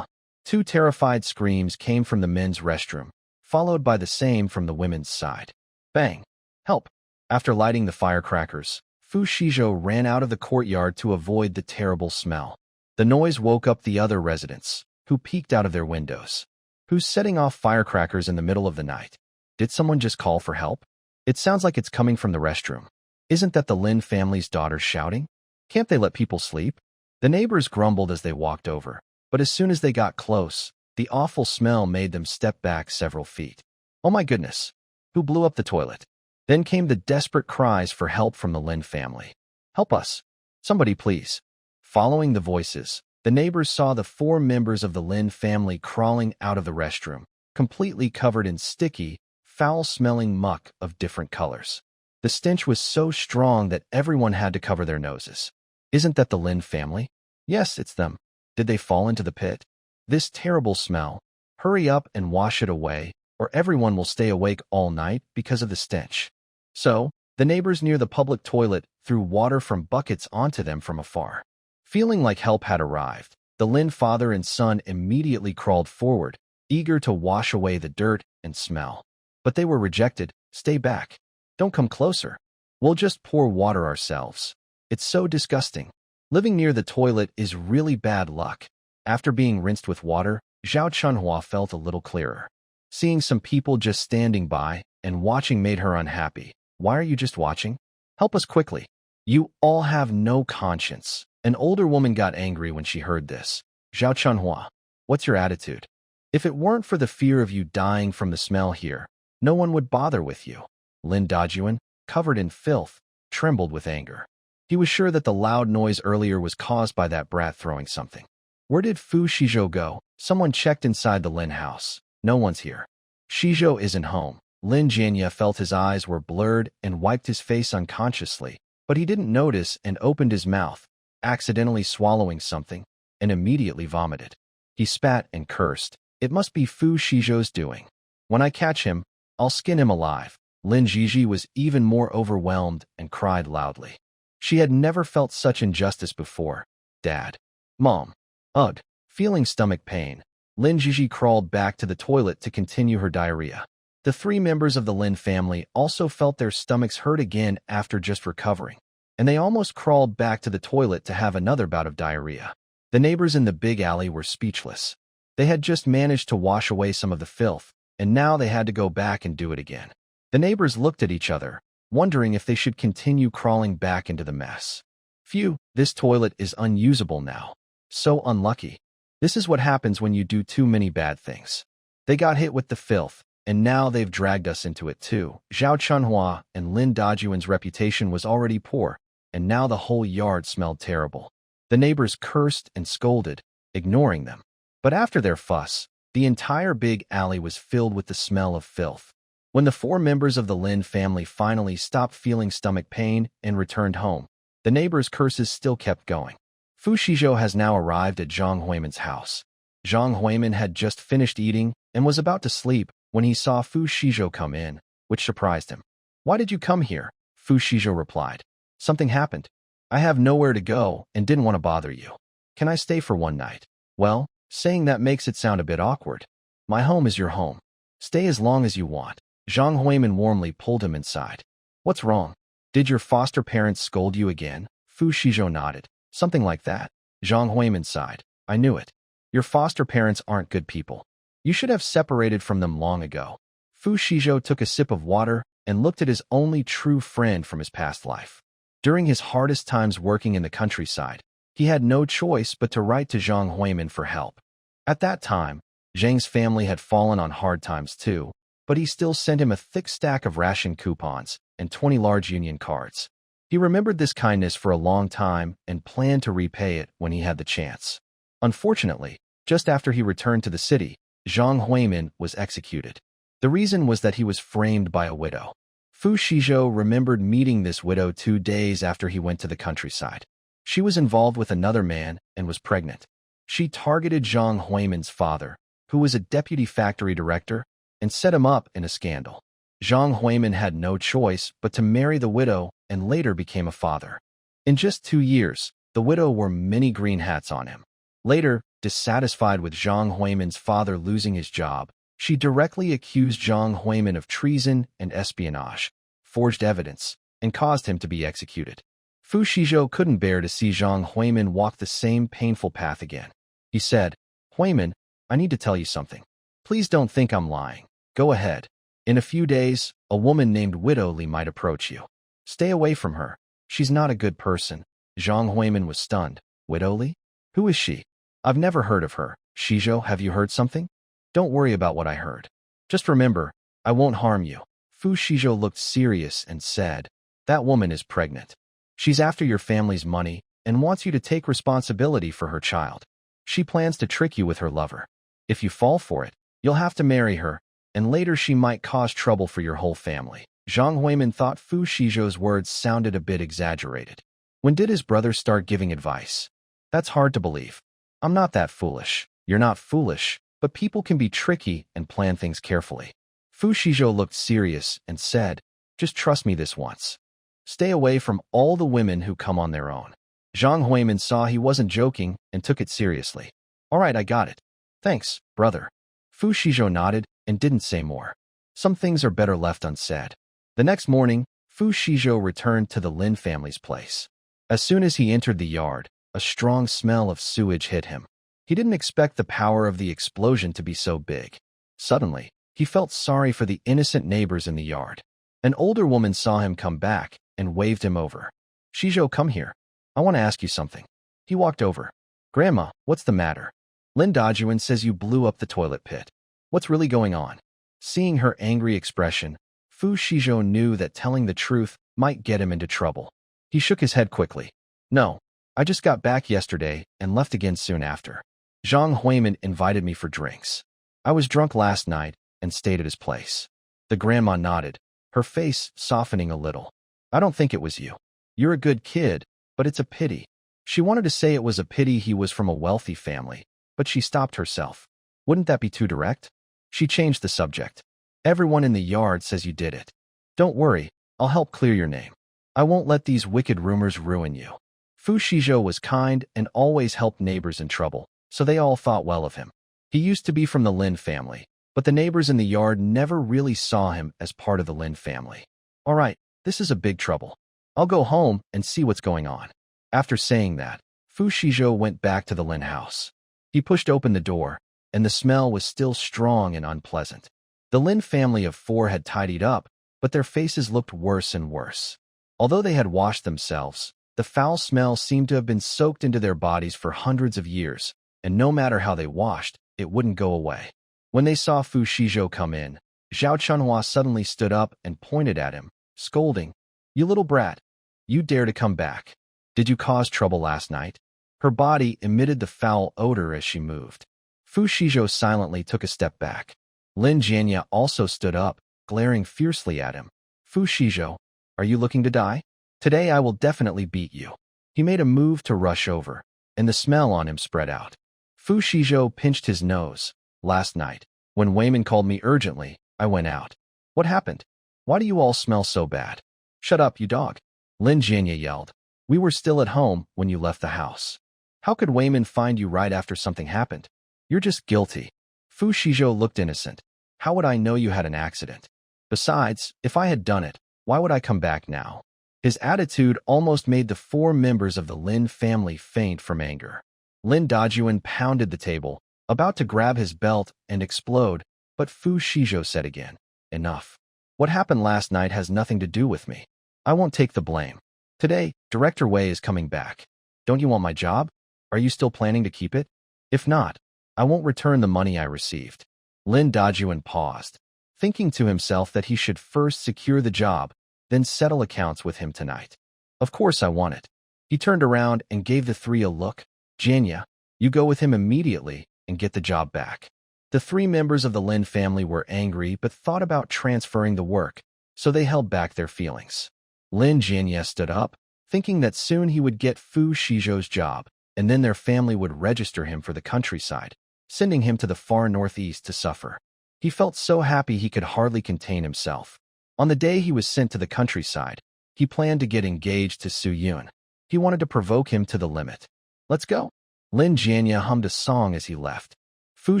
2 terrified screams came from the men's restroom, followed by the same from the women's side. Bang! Help! After lighting the firecrackers, Fu Xizhou ran out of the courtyard to avoid the terrible smell. The noise woke up the other residents, who peeked out of their windows. Who's setting off firecrackers in the middle of the night? Did someone just call for help? It sounds like it's coming from the restroom. Isn't that the Lin family's daughter shouting? Can't they let people sleep? The neighbors grumbled as they walked over, but as soon as they got close, the awful smell made them step back several feet. Oh my goodness! Who blew up the toilet? Then came the desperate cries for help from the Lin family. Help us! Somebody please. Following the voices, the neighbors saw the 4 members of the Lin family crawling out of the restroom, completely covered in sticky, foul-smelling muck of different colors. The stench was so strong that everyone had to cover their noses. Isn't that the Lin family? Yes, it's them. Did they fall into the pit? This terrible smell. Hurry up and wash it away, or everyone will stay awake all night because of the stench. So, the neighbors near the public toilet threw water from buckets onto them from afar. Feeling like help had arrived, the Lin father and son immediately crawled forward, eager to wash away the dirt and smell. But they were rejected. Stay back. Don't come closer. We'll just pour water ourselves. It's so disgusting. Living near the toilet is really bad luck. After being rinsed with water, Zhao Chunhua felt a little clearer. Seeing some people just standing by and watching made her unhappy. Why are you just watching? Help us quickly. You all have no conscience. An older woman got angry when she heard this. Zhao Chunhua, what's your attitude? If it weren't for the fear of you dying from the smell here, no one would bother with you. Lin Dajuan, covered in filth, trembled with anger. He was sure that the loud noise earlier was caused by that brat throwing something. Where did Fu Xizhou go? Someone checked inside the Lin house. No one's here. Xizhou isn't home. Lin Jianya felt his eyes were blurred and wiped his face unconsciously, but he didn't notice and opened his mouth, accidentally swallowing something, and immediately vomited. He spat and cursed. It must be Fu Xizhou's doing. When I catch him, I'll skin him alive. Lin Jiji was even more overwhelmed and cried loudly. She had never felt such injustice before. Dad. Mom. Ugh. Feeling stomach pain, Lin Jiji crawled back to the toilet to continue her diarrhea. The 3 members of the Lin family also felt their stomachs hurt again after just recovering, and they almost crawled back to the toilet to have another bout of diarrhea. The neighbors in the big alley were speechless. They had just managed to wash away some of the filth, and now they had to go back and do it again. The neighbors looked at each other, wondering if they should continue crawling back into the mess. Phew, this toilet is unusable now. So unlucky. This is what happens when you do too many bad things. They got hit with the filth, and now they've dragged us into it too. Zhao Chunhua and Lin Dajuan's reputation was already poor, and now the whole yard smelled terrible. The neighbors cursed and scolded, ignoring them. But after their fuss, the entire big alley was filled with the smell of filth. When the 4 members of the Lin family finally stopped feeling stomach pain and returned home, the neighbors' curses still kept going. Fu Xizhou has now arrived at Zhang Huiman's house. Zhang Huiman had just finished eating and was about to sleep when he saw Fu Xizhou come in, which surprised him. Why did you come here? Fu Xizhou replied. Something happened. I have nowhere to go and didn't want to bother you. Can I stay for one night? Well, saying that makes it sound a bit awkward. My home is your home. Stay as long as you want. Zhang Huiman warmly pulled him inside. What's wrong? Did your foster parents scold you again? Fu Xizhou nodded. Something like that. Zhang Huiman sighed. I knew it. Your foster parents aren't good people. You should have separated from them long ago. Fu Xizhou took a sip of water and looked at his only true friend from his past life. During his hardest times working in the countryside, he had no choice but to write to Zhang Huiman for help. At that time, Zhang's family had fallen on hard times too, but he still sent him a thick stack of ration coupons and 20 large union cards. He remembered this kindness for a long time and planned to repay it when he had the chance. Unfortunately, just after he returned to the city, Zhang Huiman was executed. The reason was that he was framed by a widow. Fu Xizhou remembered meeting this widow 2 days after he went to the countryside. She was involved with another man and was pregnant. She targeted Zhang Huiman's father, who was a deputy factory director, and set him up in a scandal. Zhang Huiman had no choice but to marry the widow and later became a father. In just 2 years, the widow wore many green hats on him. Later, dissatisfied with Zhang Huiman's father losing his job, she directly accused Zhang Huiman of treason and espionage, forged evidence, and caused him to be executed. Fu Xizhou couldn't bear to see Zhang Huiman walk the same painful path again. He said, Huiman, I need to tell you something. Please don't think I'm lying. Go ahead. In a few days, a woman named Widow Li might approach you. Stay away from her. She's not a good person. Zhang Huiman was stunned. Widow Li? Who is she? I've never heard of her. Xizhou, have you heard something? Don't worry about what I heard. Just remember, I won't harm you. Fu Xizhou looked serious and said, that woman is pregnant. She's after your family's money and wants you to take responsibility for her child. She plans to trick you with her lover. If you fall for it, you'll have to marry her, and later she might cause trouble for your whole family. Zhang Huimin thought Fu Shizhou's words sounded a bit exaggerated. When did his brother start giving advice? That's hard to believe. I'm not that foolish. You're not foolish, but people can be tricky and plan things carefully. Fu Shizhou looked serious and said, just trust me this once. Stay away from all the women who come on their own. Zhang Huimin saw he wasn't joking and took it seriously. All right, I got it. Thanks, brother. Fu Shizhou nodded and didn't say more. Some things are better left unsaid. The next morning, Fu Shizhou returned to the Lin family's place. As soon as he entered the yard, a strong smell of sewage hit him. He didn't expect the power of the explosion to be so big. Suddenly, he felt sorry for the innocent neighbors in the yard. An older woman saw him come back and waved him over. Shizhou, come here. I want to ask you something. He walked over. Grandma, what's the matter? Lin Dajuan says you blew up the toilet pit. What's really going on? Seeing her angry expression, Fu Shizhou knew that telling the truth might get him into trouble. He shook his head quickly. No, I just got back yesterday and left again soon after. Zhang Huimin invited me for drinks. I was drunk last night and stayed at his place. The grandma nodded, her face softening a little. I don't think it was you. You're a good kid, but it's a pity. She wanted to say it was a pity he was from a wealthy family, but she stopped herself. Wouldn't that be too direct? She changed the subject. Everyone in the yard says you did it. Don't worry, I'll help clear your name. I won't let these wicked rumors ruin you. Fu Shizhou was kind and always helped neighbors in trouble, so they all thought well of him. He used to be from the Lin family, but the neighbors in the yard never really saw him as part of the Lin family. All right, this is a big trouble. I'll go home and see what's going on. After saying that, Fu Shizhou went back to the Lin house. He pushed open the door, and the smell was still strong and unpleasant. The Lin family of 4 had tidied up, but their faces looked worse and worse. Although they had washed themselves, the foul smell seemed to have been soaked into their bodies for hundreds of years, and no matter how they washed, it wouldn't go away. When they saw Fu Shizhou come in, Zhao Chunhua suddenly stood up and pointed at him, scolding, "You little brat! You dare to come back! Did you cause trouble last night?" Her body emitted the foul odor as she moved. Fu Shizhou silently took a step back. Lin Jianya also stood up, glaring fiercely at him. "Fu Shizhou, are you looking to die? Today I will definitely beat you." He made a move to rush over, and the smell on him spread out. Fu Shizhou pinched his nose. "Last night, when Wayman called me urgently, I went out. What happened? Why do you all smell so bad?" "Shut up, you dog!" Lin Jianya yelled. "We were still at home when you left the house. How could Wayman find you right after something happened? You're just guilty." Fu Shizhou looked innocent. "How would I know you had an accident? Besides, if I had done it, why would I come back now?" His attitude almost made the 4 members of the Lin family faint from anger. Lin Dajuan pounded the table, about to grab his belt and explode, but Fu Shizhou said again, "Enough. What happened last night has nothing to do with me. I won't take the blame. Today, Director Wei is coming back. Don't you want my job? Are you still planning to keep it? If not, I won't return the money I received." Lin Dajuan paused, thinking to himself that he should first secure the job, then settle accounts with him tonight. Of course I want it. He turned around and gave the 3 a look. "Jianya, you go with him immediately and get the job back." The 3 members of the Lin family were angry but thought about transferring the work, so they held back their feelings. Lin Jianya stood up, thinking that soon he would get Fu Shizhou's job, and then their family would register him for the countryside, sending him to the far northeast to suffer. He felt so happy he could hardly contain himself. On the day he was sent to the countryside, he planned to get engaged to Su Yun. He wanted to provoke him to the limit. "Let's go." Lin Jianya hummed a song as he left. Fu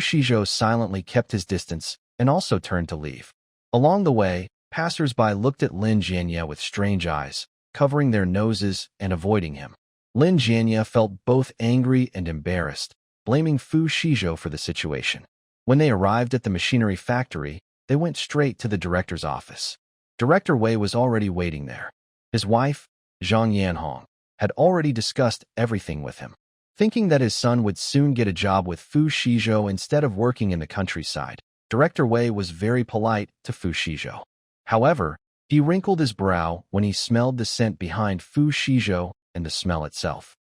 Shizhou silently kept his distance and also turned to leave. Along the way, passers-by looked at Lin Jianya with strange eyes, covering their noses and avoiding him. Lin Jianya felt both angry and embarrassed, blaming Fu Shizhou for the situation. When they arrived at the machinery factory, they went straight to the director's office. Director Wei was already waiting there. His wife, Zhang Yanhong, had already discussed everything with him. Thinking that his son would soon get a job with Fu Shizhou instead of working in the countryside, Director Wei was very polite to Fu Shizhou. However, he wrinkled his brow when he smelled the scent behind Fu Shizhou and the smell itself.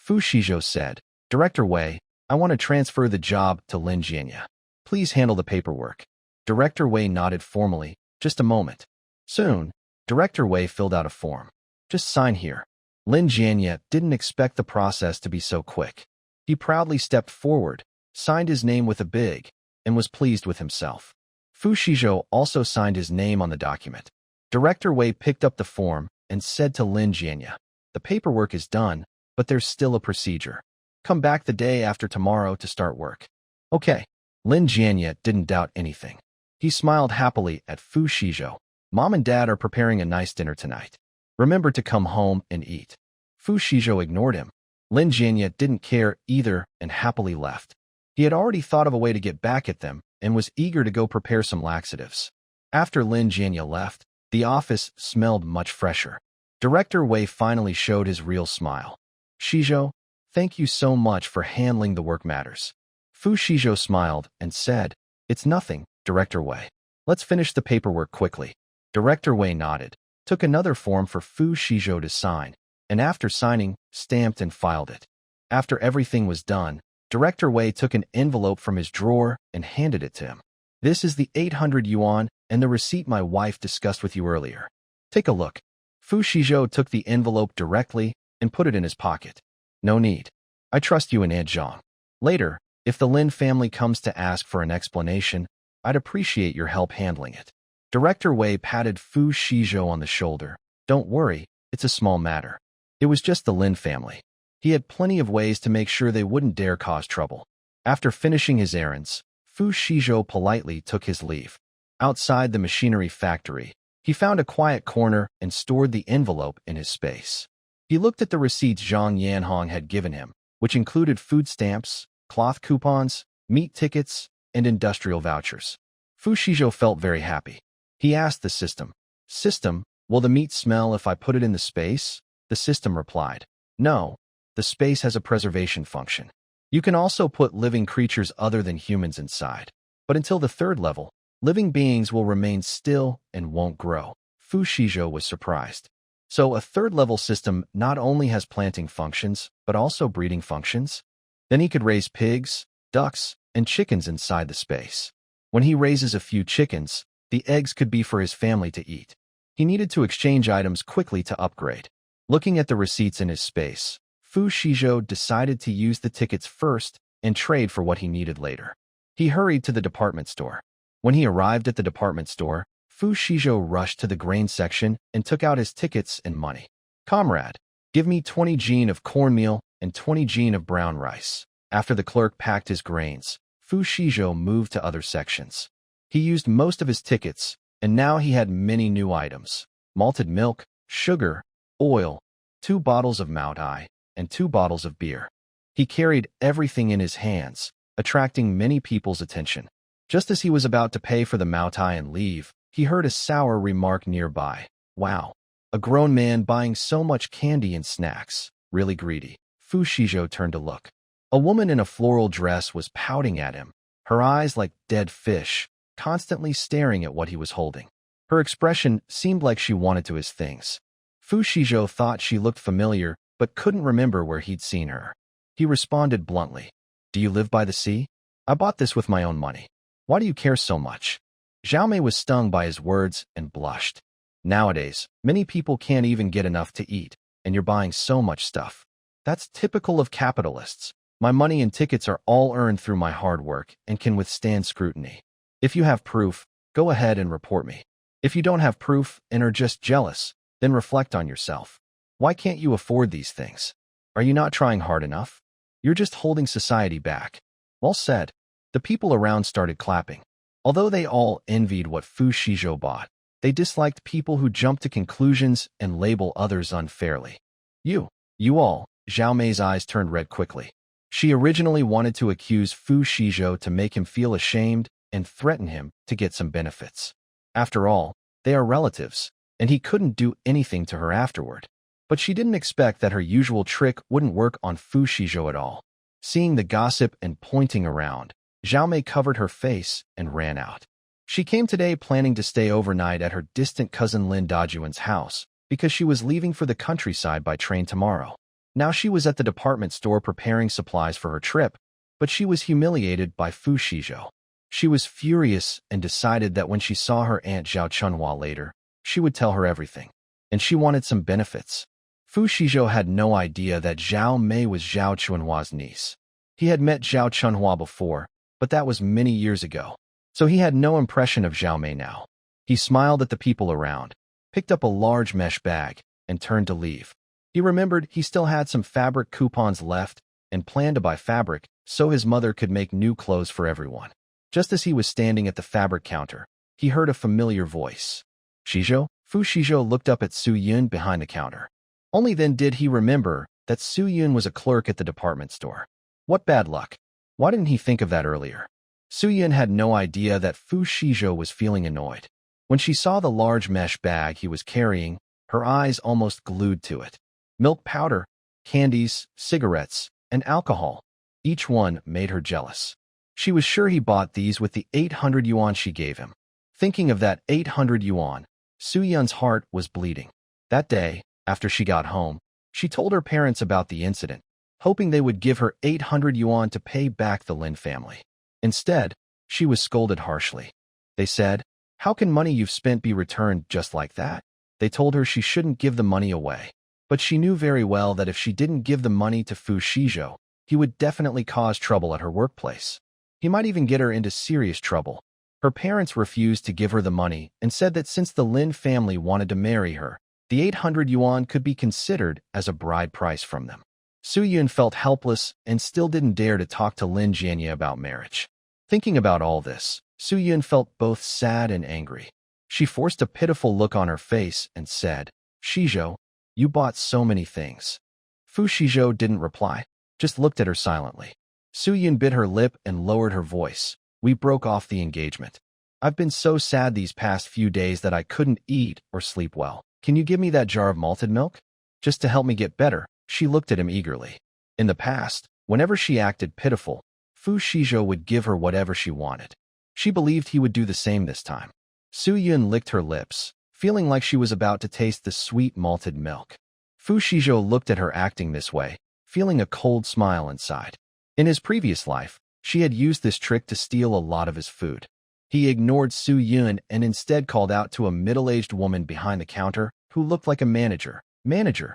Fu Shizhou said, Director Wei, I want to transfer the job to Lin Jianya. Please handle the paperwork. Director Wei nodded formally. Just a moment. Soon, Director Wei filled out a form. Just sign here. Lin Jianya didn't expect the process to be so quick. He proudly stepped forward, signed his name with a big, and was pleased with himself. Fu Shizhou also signed his name on the document. Director Wei picked up the form and said to Lin Jianya, The paperwork is done, but there's still a procedure. Come back the day after tomorrow to start work. Okay. Lin Jianya didn't doubt anything. He smiled happily at Fu Shizhou. Mom and Dad are preparing a nice dinner tonight. Remember to come home and eat. Fu Shizhou ignored him. Lin Jianya didn't care either and happily left. He had already thought of a way to get back at them and was eager to go prepare some laxatives. After Lin Jianya left, the office smelled much fresher. Director Wei finally showed his real smile. Shizhou, thank you so much for handling the work matters. Fu Shizhou smiled and said, It's nothing, Director Wei. Let's finish the paperwork quickly. Director Wei nodded, took another form for Fu Shizhou to sign, and after signing, stamped and filed it. After everything was done, Director Wei took an envelope from his drawer and handed it to him. This is the 800 yuan and the receipt my wife discussed with you earlier. Take a look. Fu Shizhou took the envelope directly and put it in his pocket. No need. I trust you in Aunt Zhang. Later, if the Lin family comes to ask for an explanation, I'd appreciate your help handling it. Director Wei patted Fu Shizhou on the shoulder. Don't worry, it's a small matter. It was just the Lin family. He had plenty of ways to make sure they wouldn't dare cause trouble. After finishing his errands, Fu Shizhou politely took his leave. Outside the machinery factory, he found a quiet corner and stored the envelope in his space. He looked at the receipts Zhang Yanhong had given him, which included food stamps, cloth coupons, meat tickets, and industrial vouchers. Fu Shizhou felt very happy. He asked the system, System, will the meat smell if I put it in the space? The system replied, No, the space has a preservation function. You can also put living creatures other than humans inside. But until the third level, living beings will remain still and won't grow. Fu Shizhou was surprised. So a third-level system not only has planting functions, but also breeding functions? Then he could raise pigs, ducks, and chickens inside the space. When he raises a few chickens, the eggs could be for his family to eat. He needed to exchange items quickly to upgrade. Looking at the receipts in his space, Fu Shizhou decided to use the tickets first and trade for what he needed later. He hurried to the department store. When he arrived at the department store, Fu Shizhou rushed to the grain section and took out his tickets and money. Comrade, give me 20 jin of cornmeal and 20 jin of brown rice. After the clerk packed his grains, Fu Shizhou moved to other sections. He used most of his tickets, and now he had many new items: malted milk, sugar, oil, 2 bottles of Maotai, and 2 bottles of beer. He carried everything in his hands, attracting many people's attention. Just as he was about to pay for the Maotai and leave, he heard a sour remark nearby. Wow, a grown man buying so much candy and snacks. Really greedy. Fu Shizhou turned to look. A woman in a floral dress was pouting at him, her eyes like dead fish, constantly staring at what he was holding. Her expression seemed like she wanted to his things. Fu Shizhou thought she looked familiar, but couldn't remember where he'd seen her. He responded bluntly, Do you live by the sea? I bought this with my own money. Why do you care so much? Zhao Mei was stung by his words and blushed. Nowadays, many people can't even get enough to eat, and you're buying so much stuff. That's typical of capitalists. My money and tickets are all earned through my hard work and can withstand scrutiny. If you have proof, go ahead and report me. If you don't have proof and are just jealous, then reflect on yourself. Why can't you afford these things? Are you not trying hard enough? You're just holding society back. Well said. The people around started clapping. Although they all envied what Fu Shizhou bought, they disliked people who jump to conclusions and label others unfairly. You all, Zhao Mei's eyes turned red quickly. She originally wanted to accuse Fu Shizhou to make him feel ashamed and threaten him to get some benefits. After all, they are relatives, and he couldn't do anything to her afterward. But she didn't expect that her usual trick wouldn't work on Fu Shizhou at all. Seeing the gossip and pointing around, Zhao Mei covered her face and ran out. She came today planning to stay overnight at her distant cousin Lin Dajuan's house because she was leaving for the countryside by train tomorrow. Now she was at the department store preparing supplies for her trip, but she was humiliated by Fu Xizhou. She was furious and decided that when she saw her aunt Zhao Chunhua later, she would tell her everything. And she wanted some benefits. Fu Xizhou had no idea that Zhao Mei was Zhao Chunhua's niece. He had met Zhao Chunhua before, but that was many years ago, so he had no impression of Zhao Mei now. He smiled at the people around, picked up a large mesh bag, and turned to leave. He remembered he still had some fabric coupons left and planned to buy fabric so his mother could make new clothes for everyone. Just as he was standing at the fabric counter, he heard a familiar voice. Xizhou? Fu Xizhou looked up at Su Yun behind the counter. Only then did he remember that Su Yun was a clerk at the department store. What bad luck. Why didn't he think of that earlier? Su Yun had no idea that Fu Xizhou was feeling annoyed. When she saw the large mesh bag he was carrying, her eyes almost glued to it. Milk powder, candies, cigarettes, and alcohol. Each one made her jealous. She was sure he bought these with the 800 yuan she gave him. Thinking of that 800 yuan, Su Yun's heart was bleeding. That day, after she got home, she told her parents about the incident, hoping they would give her 800 yuan to pay back the Lin family. Instead, she was scolded harshly. They said, "How can money you've spent be returned just like that?" They told her she shouldn't give the money away. But she knew very well that if she didn't give the money to Fu Xizhou, he would definitely cause trouble at her workplace. He might even get her into serious trouble. Her parents refused to give her the money and said that since the Lin family wanted to marry her, the 800 yuan could be considered as a bride price from them. Su Yun felt helpless and still didn't dare to talk to Lin Jianye about marriage. Thinking about all this, Su Yun felt both sad and angry. She forced a pitiful look on her face and said, "Xizhou, you bought so many things." Fu Xizhou didn't reply, just looked at her silently. Su Yun bit her lip and lowered her voice. "We broke off the engagement. I've been so sad these past few days that I couldn't eat or sleep well. Can you give me that jar of malted milk? Just to help me get better." She looked at him eagerly. In the past, whenever she acted pitiful, Fu Xizhou would give her whatever she wanted. She believed he would do the same this time. Su Yun licked her lips, feeling like she was about to taste the sweet malted milk. Fu Xizhou looked at her acting this way, feeling a cold smile inside. In his previous life, she had used this trick to steal a lot of his food. He ignored Su Yun and instead called out to a middle-aged woman behind the counter who looked like a manager. Manager,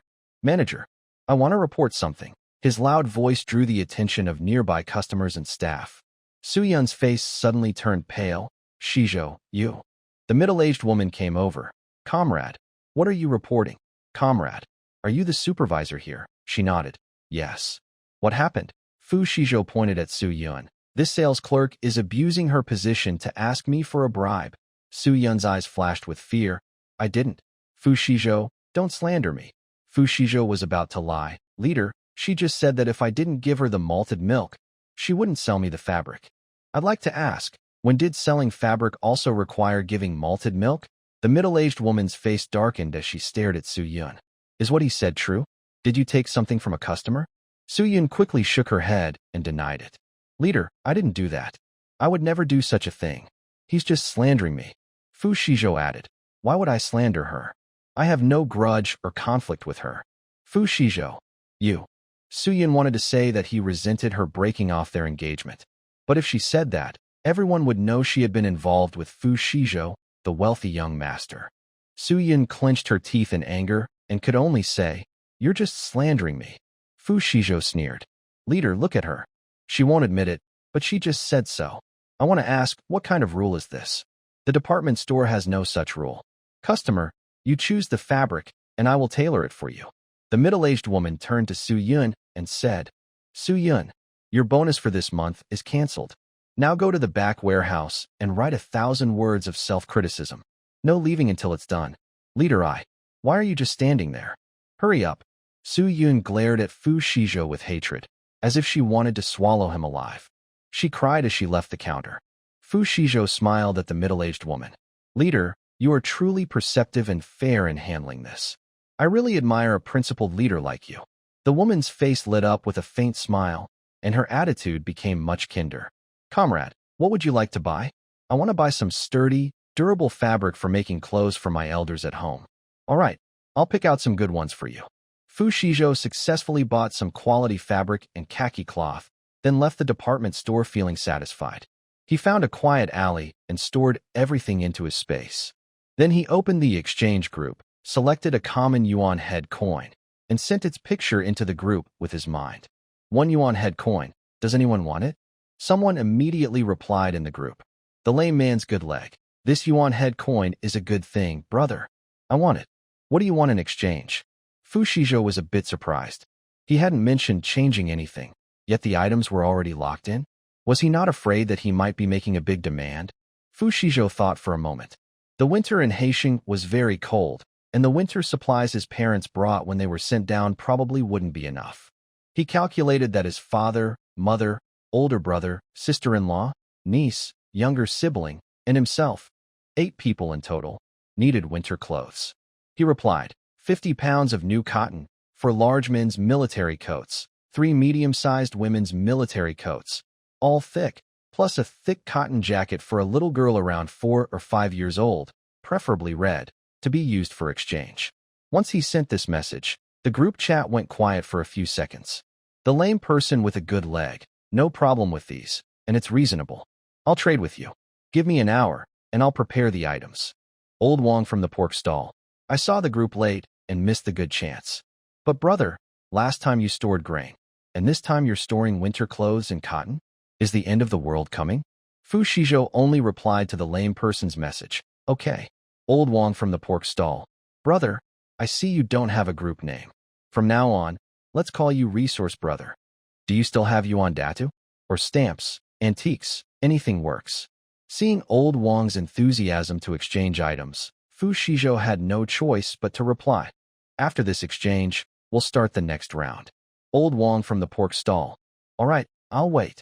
I want to report something." His loud voice drew the attention of nearby customers and staff. Su Yun's face suddenly turned pale. "Xizhou, you." The middle-aged woman came over. "Comrade, what are you reporting?" "Comrade, are you the supervisor here?" She nodded. "Yes." "What happened?" Fu Xizhou pointed at Su Yun. "This sales clerk is abusing her position to ask me for a bribe." Su Yun's eyes flashed with fear. "I didn't." "Fu Xizhou, don't slander me." Fu Xizhou was about to lie. "Leader, she just said that if I didn't give her the malted milk, she wouldn't sell me the fabric." "I'd like to ask, when did selling fabric also require giving malted milk?" The middle-aged woman's face darkened as she stared at Su Yun. "Is what he said true? Did you take something from a customer?" Su Yun quickly shook her head and denied it. "Leader, I didn't do that. I would never do such a thing. He's just slandering me." Fu Xizhou added, "Why would I slander her? I have no grudge or conflict with her." "Fu Xizhou, you." Su Yun wanted to say that he resented her breaking off their engagement. But if she said that, everyone would know she had been involved with Fu Xizhou, the wealthy young master. Su Yun clenched her teeth in anger and could only say, "You're just slandering me." Fu Xizhou sneered. "Leader, look at her. She won't admit it, but she just said so. I want to ask, what kind of rule is this? The department store has no such rule. Customer, you choose the fabric, and I will tailor it for you." The middle-aged woman turned to Su Yun and said, "Su Yun, your bonus for this month is cancelled. Now go to the back warehouse and write 1,000 words of self-criticism. No leaving until it's done." "Leader, why are you just standing there? Hurry up." Su Yun glared at Fu Xizhou with hatred, as if she wanted to swallow him alive. She cried as she left the counter. Fu Xizhou smiled at the middle-aged woman. "Leader, you are truly perceptive and fair in handling this. I really admire a principled leader like you." The woman's face lit up with a faint smile, and her attitude became much kinder. "Comrade, what would you like to buy?" "I want to buy some sturdy, durable fabric for making clothes for my elders at home." "All right, I'll pick out some good ones for you." Fu Xizhou successfully bought some quality fabric and khaki cloth, then left the department store feeling satisfied. He found a quiet alley and stored everything into his space. Then he opened the exchange group, selected a common yuan head coin, and sent its picture into the group with his mind. 1 yuan head coin. Does anyone want it? Someone immediately replied in the group. The lame man's good leg. This yuan head coin is a good thing, brother. I want it. What do you want in exchange? Fu Xizhou was a bit surprised. He hadn't mentioned changing anything, yet the items were already locked in. Was he not afraid that he might be making a big demand? Fu Xizhou thought for a moment. The winter in Haisheng was very cold, and the winter supplies his parents brought when they were sent down probably wouldn't be enough. He calculated that his father, mother, older brother, sister-in-law, niece, younger sibling, and himself, 8 people in total, needed winter clothes. He replied, 50 pounds of new cotton, for large men's military coats, 3 medium-sized women's military coats, all thick, plus a thick cotton jacket for a little girl around 4 or 5 years old, preferably red, to be used for exchange. Once he sent this message, the group chat went quiet for a few seconds. The lame person with a good leg. No problem with these, and it's reasonable. I'll trade with you. Give me an hour, and I'll prepare the items. Old Wong from the pork stall. I saw the group late and missed the good chance. But brother, last time you stored grain, and this time you're storing winter clothes and cotton? Is the end of the world coming? Fu Xizhou only replied to the lame person's message. Okay. Old Wong from the pork stall. Brother, I see you don't have a group name. From now on, let's call you Resource Brother. Do you still have yuan datu? Or stamps, antiques, anything works. Seeing Old Wong's enthusiasm to exchange items, Fu Xizhou had no choice but to reply. After this exchange, we'll start the next round. Old Wong from the pork stall. All right, I'll wait.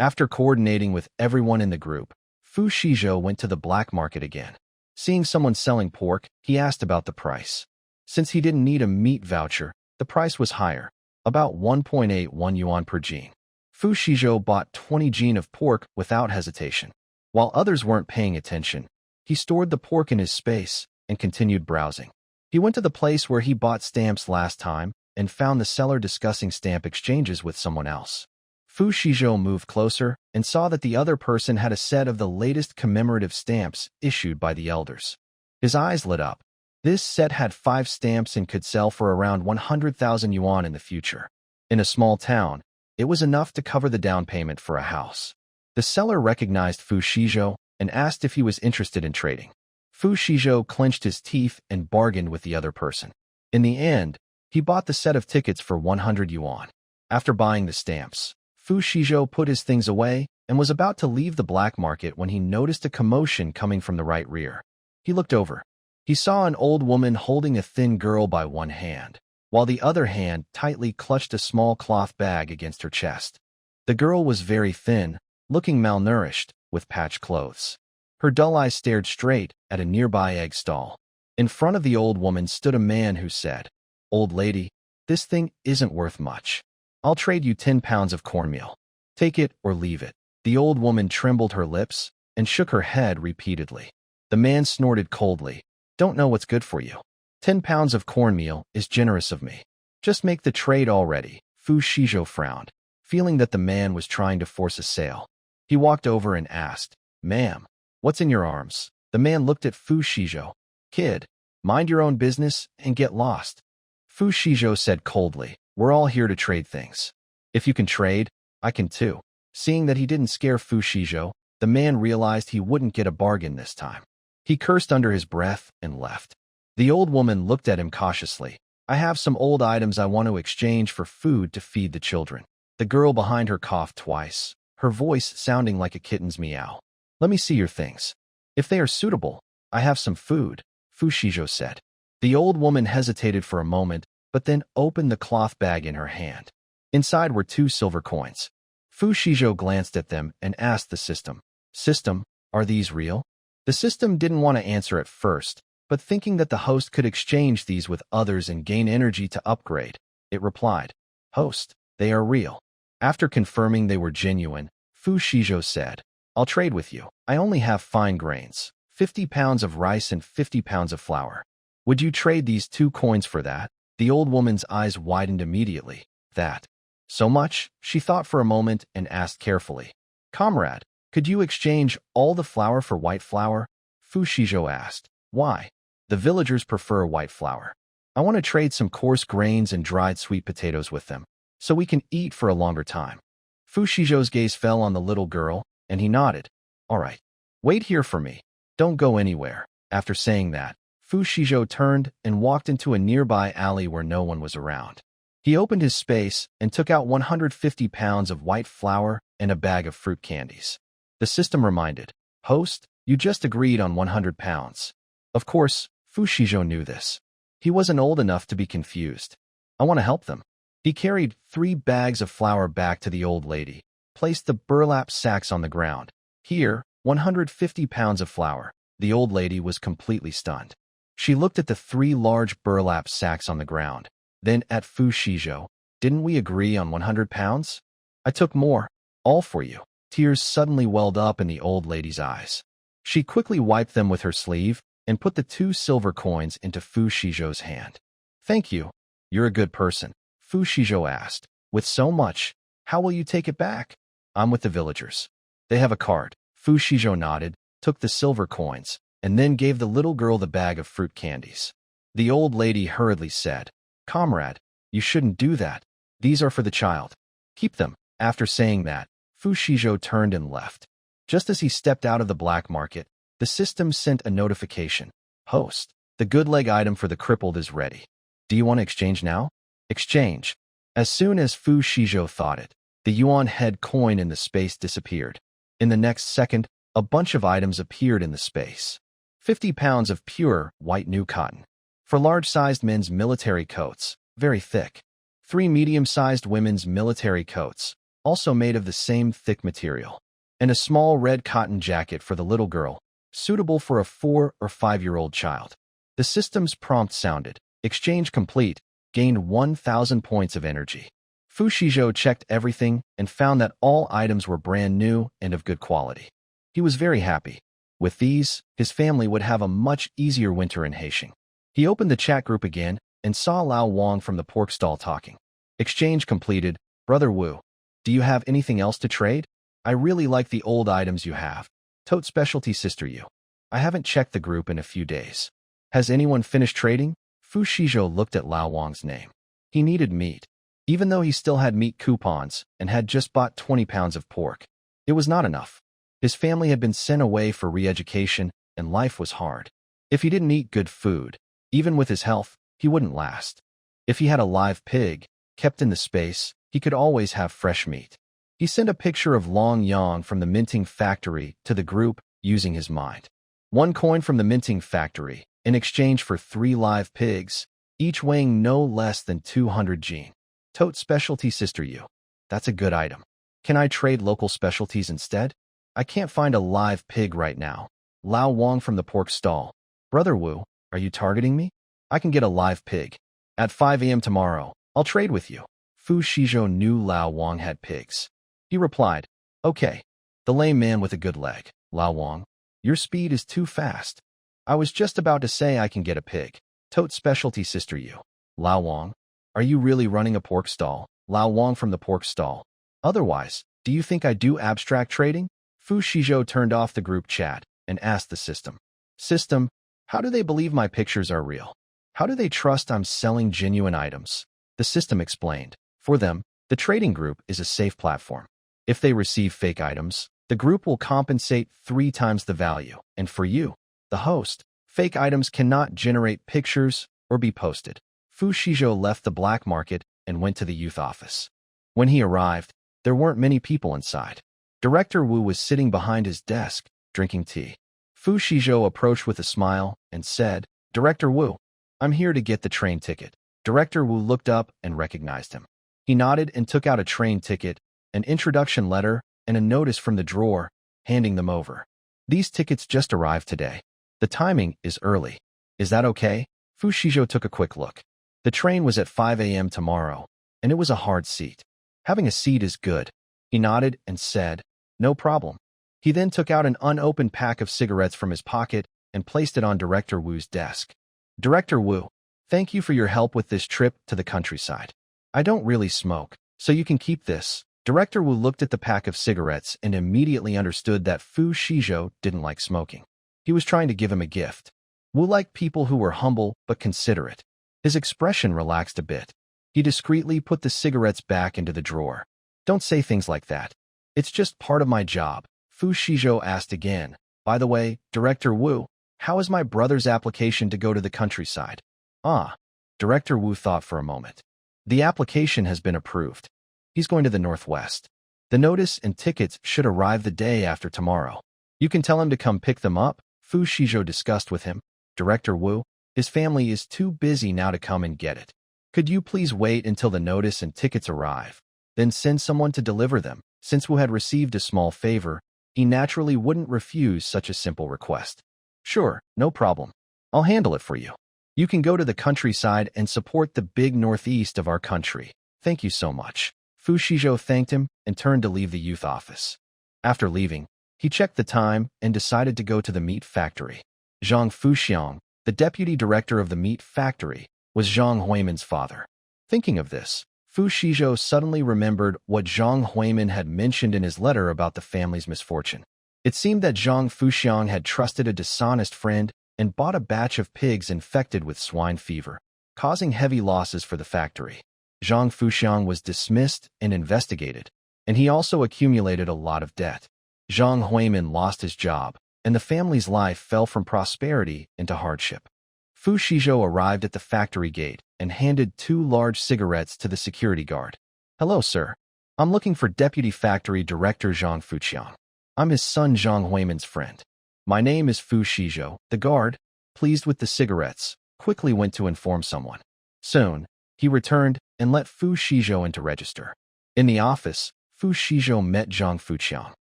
After coordinating with everyone in the group, Fu Xizhou went to the black market again. Seeing someone selling pork, he asked about the price. Since he didn't need a meat voucher, the price was higher, about 1.81 yuan per jin. Fu Xizhou bought 20 jin of pork without hesitation. While others weren't paying attention, he stored the pork in his space and continued browsing. He went to the place where he bought stamps last time and found the seller discussing stamp exchanges with someone else. Fu Xizhou moved closer and saw that the other person had a set of the latest commemorative stamps issued by the elders. His eyes lit up. This set had 5 stamps and could sell for around 100,000 yuan in the future. In a small town, it was enough to cover the down payment for a house. The seller recognized Fu Xizhou and asked if he was interested in trading. Fu Xizhou clenched his teeth and bargained with the other person. In the end, he bought the set of tickets for 100 yuan. After buying the stamps, Fu Xizhou put his things away and was about to leave the black market when he noticed a commotion coming from the right rear. He looked over. He saw an old woman holding a thin girl by one hand, while the other hand tightly clutched a small cloth bag against her chest. The girl was very thin, looking malnourished, with patched clothes. Her dull eyes stared straight at a nearby egg stall. In front of the old woman stood a man who said, "Old lady, this thing isn't worth much. I'll trade you 10 pounds of cornmeal. Take it or leave it." The old woman trembled her lips and shook her head repeatedly. The man snorted coldly. "Don't know what's good for you. 10 pounds of cornmeal is generous of me. Just make the trade already." Fu Xizhou frowned, feeling that the man was trying to force a sale. He walked over and asked, "Ma'am, what's in your arms?" The man looked at Fu Xizhou. "Kid, mind your own business and get lost." Fu Xizhou said coldly, "We're all here to trade things. If you can trade, I can too." Seeing that he didn't scare Fu Xizhou, the man realized he wouldn't get a bargain this time. He cursed under his breath and left. The old woman looked at him cautiously. "I have some old items I want to exchange for food to feed the children." The girl behind her coughed twice, her voice sounding like a kitten's meow. "Let me see your things. If they are suitable, I have some food," Fu Xizhou said. The old woman hesitated for a moment, but then opened the cloth bag in her hand. Inside were 2 silver coins. Fu Xizhou glanced at them and asked the system, "System, are these real?" The system didn't want to answer at first, but thinking that the host could exchange these with others and gain energy to upgrade, it replied, "Host, they are real." After confirming they were genuine, Fu Xizhou said, "I'll trade with you. I only have fine grains, 50 pounds of rice and 50 pounds of flour. Would you trade these 2 coins for that?" The old woman's eyes widened immediately. That. So much? She thought for a moment and asked carefully. Comrade, could you exchange all the flour for white flour? Fu Xizhou asked. Why? The villagers prefer white flour. I want to trade some coarse grains and dried sweet potatoes with them, so we can eat for a longer time. Fu Xizhou's gaze fell on the little girl, and he nodded. All right. Wait here for me. Don't go anywhere. After saying that, Fu Xizhou turned and walked into a nearby alley where no one was around. He opened his space and took out 150 pounds of white flour and a bag of fruit candies. The system reminded, Host, you just agreed on 100 pounds. Of course, Fu Xizhou knew this. He wasn't old enough to be confused. I want to help them. He carried 3 bags of flour back to the old lady, placed the burlap sacks on the ground. Here, 150 pounds of flour. The old lady was completely stunned. She looked at the 3 large burlap sacks on the ground, then at Fu Xizhou. Didn't we agree on 100 pounds? I took more, all for you. Tears suddenly welled up in the old lady's eyes. She quickly wiped them with her sleeve and put the 2 silver coins into Fu Xizhou's hand. Thank you. You're a good person, Fu Xizhou asked. With so much, how will you take it back? I'm with the villagers. They have a cart. Fu Xizhou nodded, took the silver coins, and then gave the little girl the bag of fruit candies. The old lady hurriedly said, Comrade, you shouldn't do that. These are for the child. Keep them. After saying that, Fu Xizhou turned and left. Just as he stepped out of the black market, the system sent a notification. Host, the good leg item for the crippled is ready. Do you want to exchange now? Exchange. As soon as Fu Xizhou thought it, the yuan head coin in the space disappeared. In the next second, a bunch of items appeared in the space. 50 pounds of pure, white new cotton. For large-sized men's military coats, very thick. 3 medium-sized women's military coats, also made of the same thick material. And a small red cotton jacket for the little girl, suitable for a 4 or 5-year-old child. The system's prompt sounded. Exchange complete. Gained 1,000 points of energy. Fu Xizhou checked everything and found that all items were brand new and of good quality. He was very happy. With these, his family would have a much easier winter in Haisheng. He opened the chat group again and saw Lao Wang from the pork stall talking. Exchange completed. Brother Wu, do you have anything else to trade? I really like the old items you have. Tote specialty sister you. I haven't checked the group in a few days. Has anyone finished trading? Fu Xizhou looked at Lao Wang's name. He needed meat. Even though he still had meat coupons and had just bought 20 pounds of pork, it was not enough. His family had been sent away for re-education and life was hard. If he didn't eat good food, even with his health, he wouldn't last. If he had a live pig, kept in the space, he could always have fresh meat. He sent a picture of Long Yang from the minting factory to the group using his mind. 1 coin from the minting factory in exchange for 3 live pigs, each weighing no less than 200 jin. Tote specialty sister you. That's a good item. Can I trade local specialties instead? I can't find a live pig right now. Lao Wang from the pork stall. Brother Wu, are you targeting me? I can get a live pig. At 5 a.m. tomorrow, I'll trade with you. Fu Xizhou knew Lao Wang had pigs. He replied, Okay. The lame man with a good leg. Lao Wang, your speed is too fast. I was just about to say I can get a pig. Tote specialty sister you. Lao Wang, are you really running a pork stall? Lao Wang from the pork stall. Otherwise, do you think I do abstract trading? Fu Xizhou turned off the group chat and asked the system. System, how do they believe my pictures are real? How do they trust I'm selling genuine items? The system explained. For them, the trading group is a safe platform. If they receive fake items, the group will compensate 3 times the value. And for you, the host, fake items cannot generate pictures or be posted. Fu Xizhou left the black market and went to the youth office. When he arrived, there weren't many people inside. Director Wu was sitting behind his desk, drinking tea. Fu Xizhou approached with a smile and said, Director Wu, I'm here to get the train ticket. Director Wu looked up and recognized him. He nodded and took out a train ticket, an introduction letter, and a notice from the drawer, handing them over. These tickets just arrived today. The timing is early. Is that okay? Fu Xizhou took a quick look. The train was at 5 a.m. tomorrow, and it was a hard seat. Having a seat is good. He nodded and said, No problem. He then took out an unopened pack of cigarettes from his pocket and placed it on Director Wu's desk. Director Wu, Thank you for your help with this trip to the countryside. I don't really smoke, so you can keep this. Director Wu looked at the pack of cigarettes and immediately understood that Fu Xizhou didn't like smoking. He was trying to give him a gift. Wu liked people who were humble but considerate. His expression relaxed a bit. He discreetly put the cigarettes back into the drawer. Don't say things like that. It's just part of my job. Fu Xizhou asked again. By the way, Director Wu, how is my brother's application to go to the countryside? Ah. Director Wu thought for a moment. The application has been approved. He's going to the Northwest. The notice and tickets should arrive the day after tomorrow. You can tell him to come pick them up, Fu Xizhou discussed with him. Director Wu, his family is too busy now to come and get it. Could you please wait until the notice and tickets arrive, then send someone to deliver them? Since Wu had received a small favor, he naturally wouldn't refuse such a simple request. Sure, no problem. I'll handle it for you. You can go to the countryside and support the big northeast of our country. Thank you so much. Fu Xizhou thanked him and turned to leave the youth office. After leaving, he checked the time and decided to go to the meat factory. Zhang Fuxiang, the deputy director of the meat factory, was Zhang Huimin's father. Thinking of this, Fu Xizhou suddenly remembered what Zhang Huimin had mentioned in his letter about the family's misfortune. It seemed that Zhang Fuxiang had trusted a dishonest friend and bought a batch of pigs infected with swine fever, causing heavy losses for the factory. Zhang Fuxiang was dismissed and investigated, and he also accumulated a lot of debt. Zhang Huimin lost his job, and the family's life fell from prosperity into hardship. Fu Xizhou arrived at the factory gate and handed 2 large cigarettes to the security guard. Hello, sir. I'm looking for Deputy Factory Director Zhang Fuxiang. I'm his son Zhang Huimin's friend. My name is Fu Xizhou. The guard, pleased with the cigarettes, quickly went to inform someone. Soon, he returned and let Fu Xizhou in to register. In the office, Fu Xizhou met Zhang Fuxiang.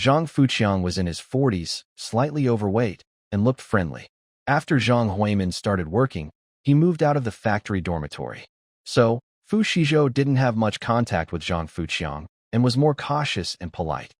Zhang Fuxiang was in his 40s, slightly overweight, and looked friendly. After Zhang Huimin started working, he moved out of the factory dormitory. So, Fu Xizhou didn't have much contact with Zhang Fuxiang and was more cautious and polite.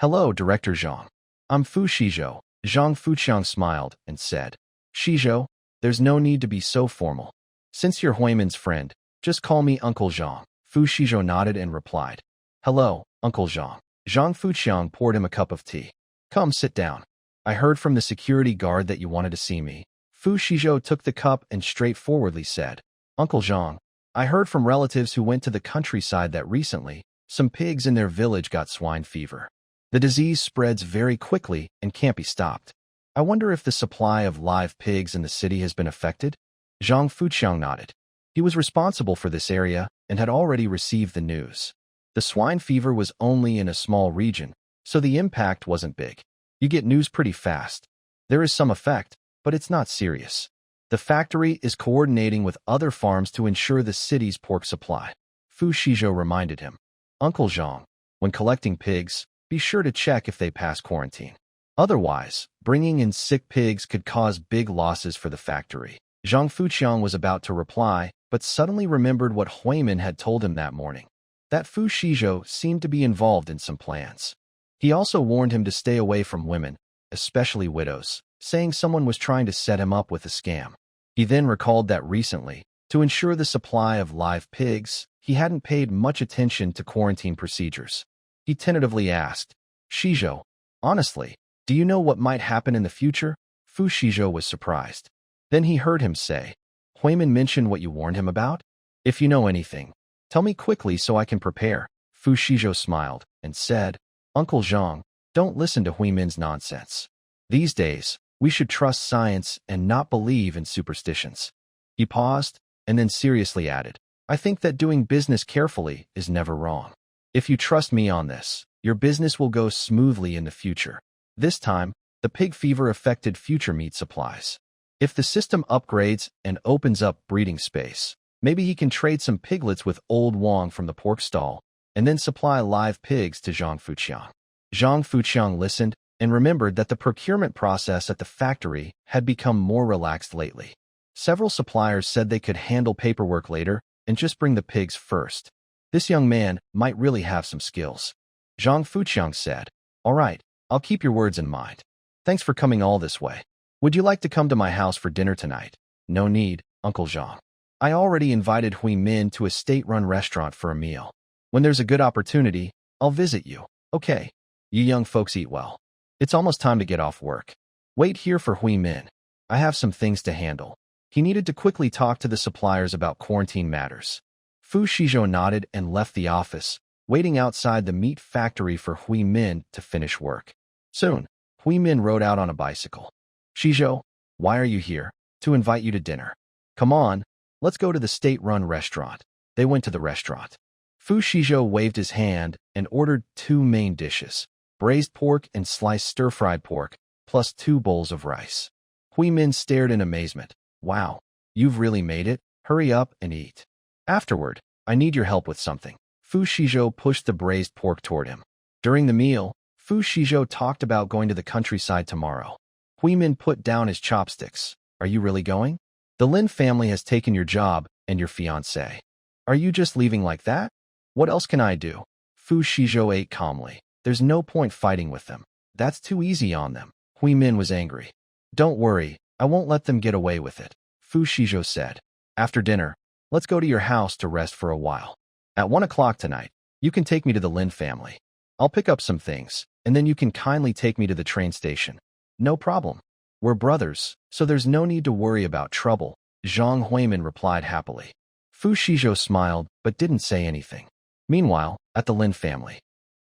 Hello, Director Zhang. I'm Fu Xizhou. Zhang Fuxiang smiled and said, Xizhou, there's no need to be so formal. Since you're Huimin's friend, just call me Uncle Zhang. Fu Xizhou nodded and replied, Hello, Uncle Zhang. Zhang Fuxiang poured him a cup of tea. Come sit down. I heard from the security guard that you wanted to see me. Fu Xizhou took the cup and straightforwardly said, Uncle Zhang, I heard from relatives who went to the countryside that recently, some pigs in their village got swine fever. The disease spreads very quickly and can't be stopped. I wonder if the supply of live pigs in the city has been affected? Zhang Fuxiang nodded. He was responsible for this area and had already received the news. The swine fever was only in a small region, so the impact wasn't big. You get news pretty fast. There is some effect, but it's not serious. The factory is coordinating with other farms to ensure the city's pork supply. Fu Xizhou reminded him. Uncle Zhang, when collecting pigs, be sure to check if they pass quarantine. Otherwise, bringing in sick pigs could cause big losses for the factory. Zhang Fuxiang was about to reply, but suddenly remembered what Huimin had told him that morning. That Fu Xizhou seemed to be involved in some plans. He also warned him to stay away from women, especially widows, saying someone was trying to set him up with a scam. He then recalled that recently, to ensure the supply of live pigs, he hadn't paid much attention to quarantine procedures. He tentatively asked, Xizhou, honestly, do you know what might happen in the future? Fu Xizhou was surprised. Then he heard him say, Huimin mentioned what you warned him about? If you know anything, tell me quickly so I can prepare. Fu Xizhou smiled and said, Uncle Zhang, don't listen to Huimin's nonsense. These days, we should trust science and not believe in superstitions. He paused and then seriously added, I think that doing business carefully is never wrong. If you trust me on this, your business will go smoothly in the future. This time, the pig fever affected future meat supplies. If the system upgrades and opens up breeding space, maybe he can trade some piglets with old Wang from the pork stall, and then supply live pigs to Zhang Fuxiang. Zhang Fuxiang listened and remembered that the procurement process at the factory had become more relaxed lately. Several suppliers said they could handle paperwork later and just bring the pigs first. This young man might really have some skills. Zhang Fuxiang said, All right, I'll keep your words in mind. Thanks for coming all this way. Would you like to come to my house for dinner tonight? No need, Uncle Zhang. I already invited Hui Min to a state-run restaurant for a meal. When there's a good opportunity, I'll visit you. Okay. You young folks eat well. It's almost time to get off work. Wait here for Hui Min. I have some things to handle. He needed to quickly talk to the suppliers about quarantine matters. Fu Xizhou nodded and left the office, waiting outside the meat factory for Hui Min to finish work. Soon, Hui Min rode out on a bicycle. Xizhou, why are you here? To invite you to dinner. Come on, let's go to the state-run restaurant. They went to the restaurant. Fu Xizhou waved his hand and ordered 2 main dishes, braised pork and sliced stir-fried pork, plus 2 bowls of rice. Hui Min stared in amazement. Wow, you've really made it? Hurry up and eat. Afterward, I need your help with something. Fu Xizhou pushed the braised pork toward him. During the meal, Fu Xizhou talked about going to the countryside tomorrow. Hui Min put down his chopsticks. Are you really going? The Lin family has taken your job and your fiancé. Are you just leaving like that? What else can I do? Fu Xizhou ate calmly. There's no point fighting with them. That's too easy on them. Hui Min was angry. Don't worry, I won't let them get away with it, Fu Xizhou said. After dinner, let's go to your house to rest for a while. At 1 o'clock tonight, you can take me to the Lin family. I'll pick up some things, and then you can kindly take me to the train station. No problem. We're brothers, so there's no need to worry about trouble, Zhang Huimin replied happily. Fu Xizhou smiled, but didn't say anything. Meanwhile, at the Lin family,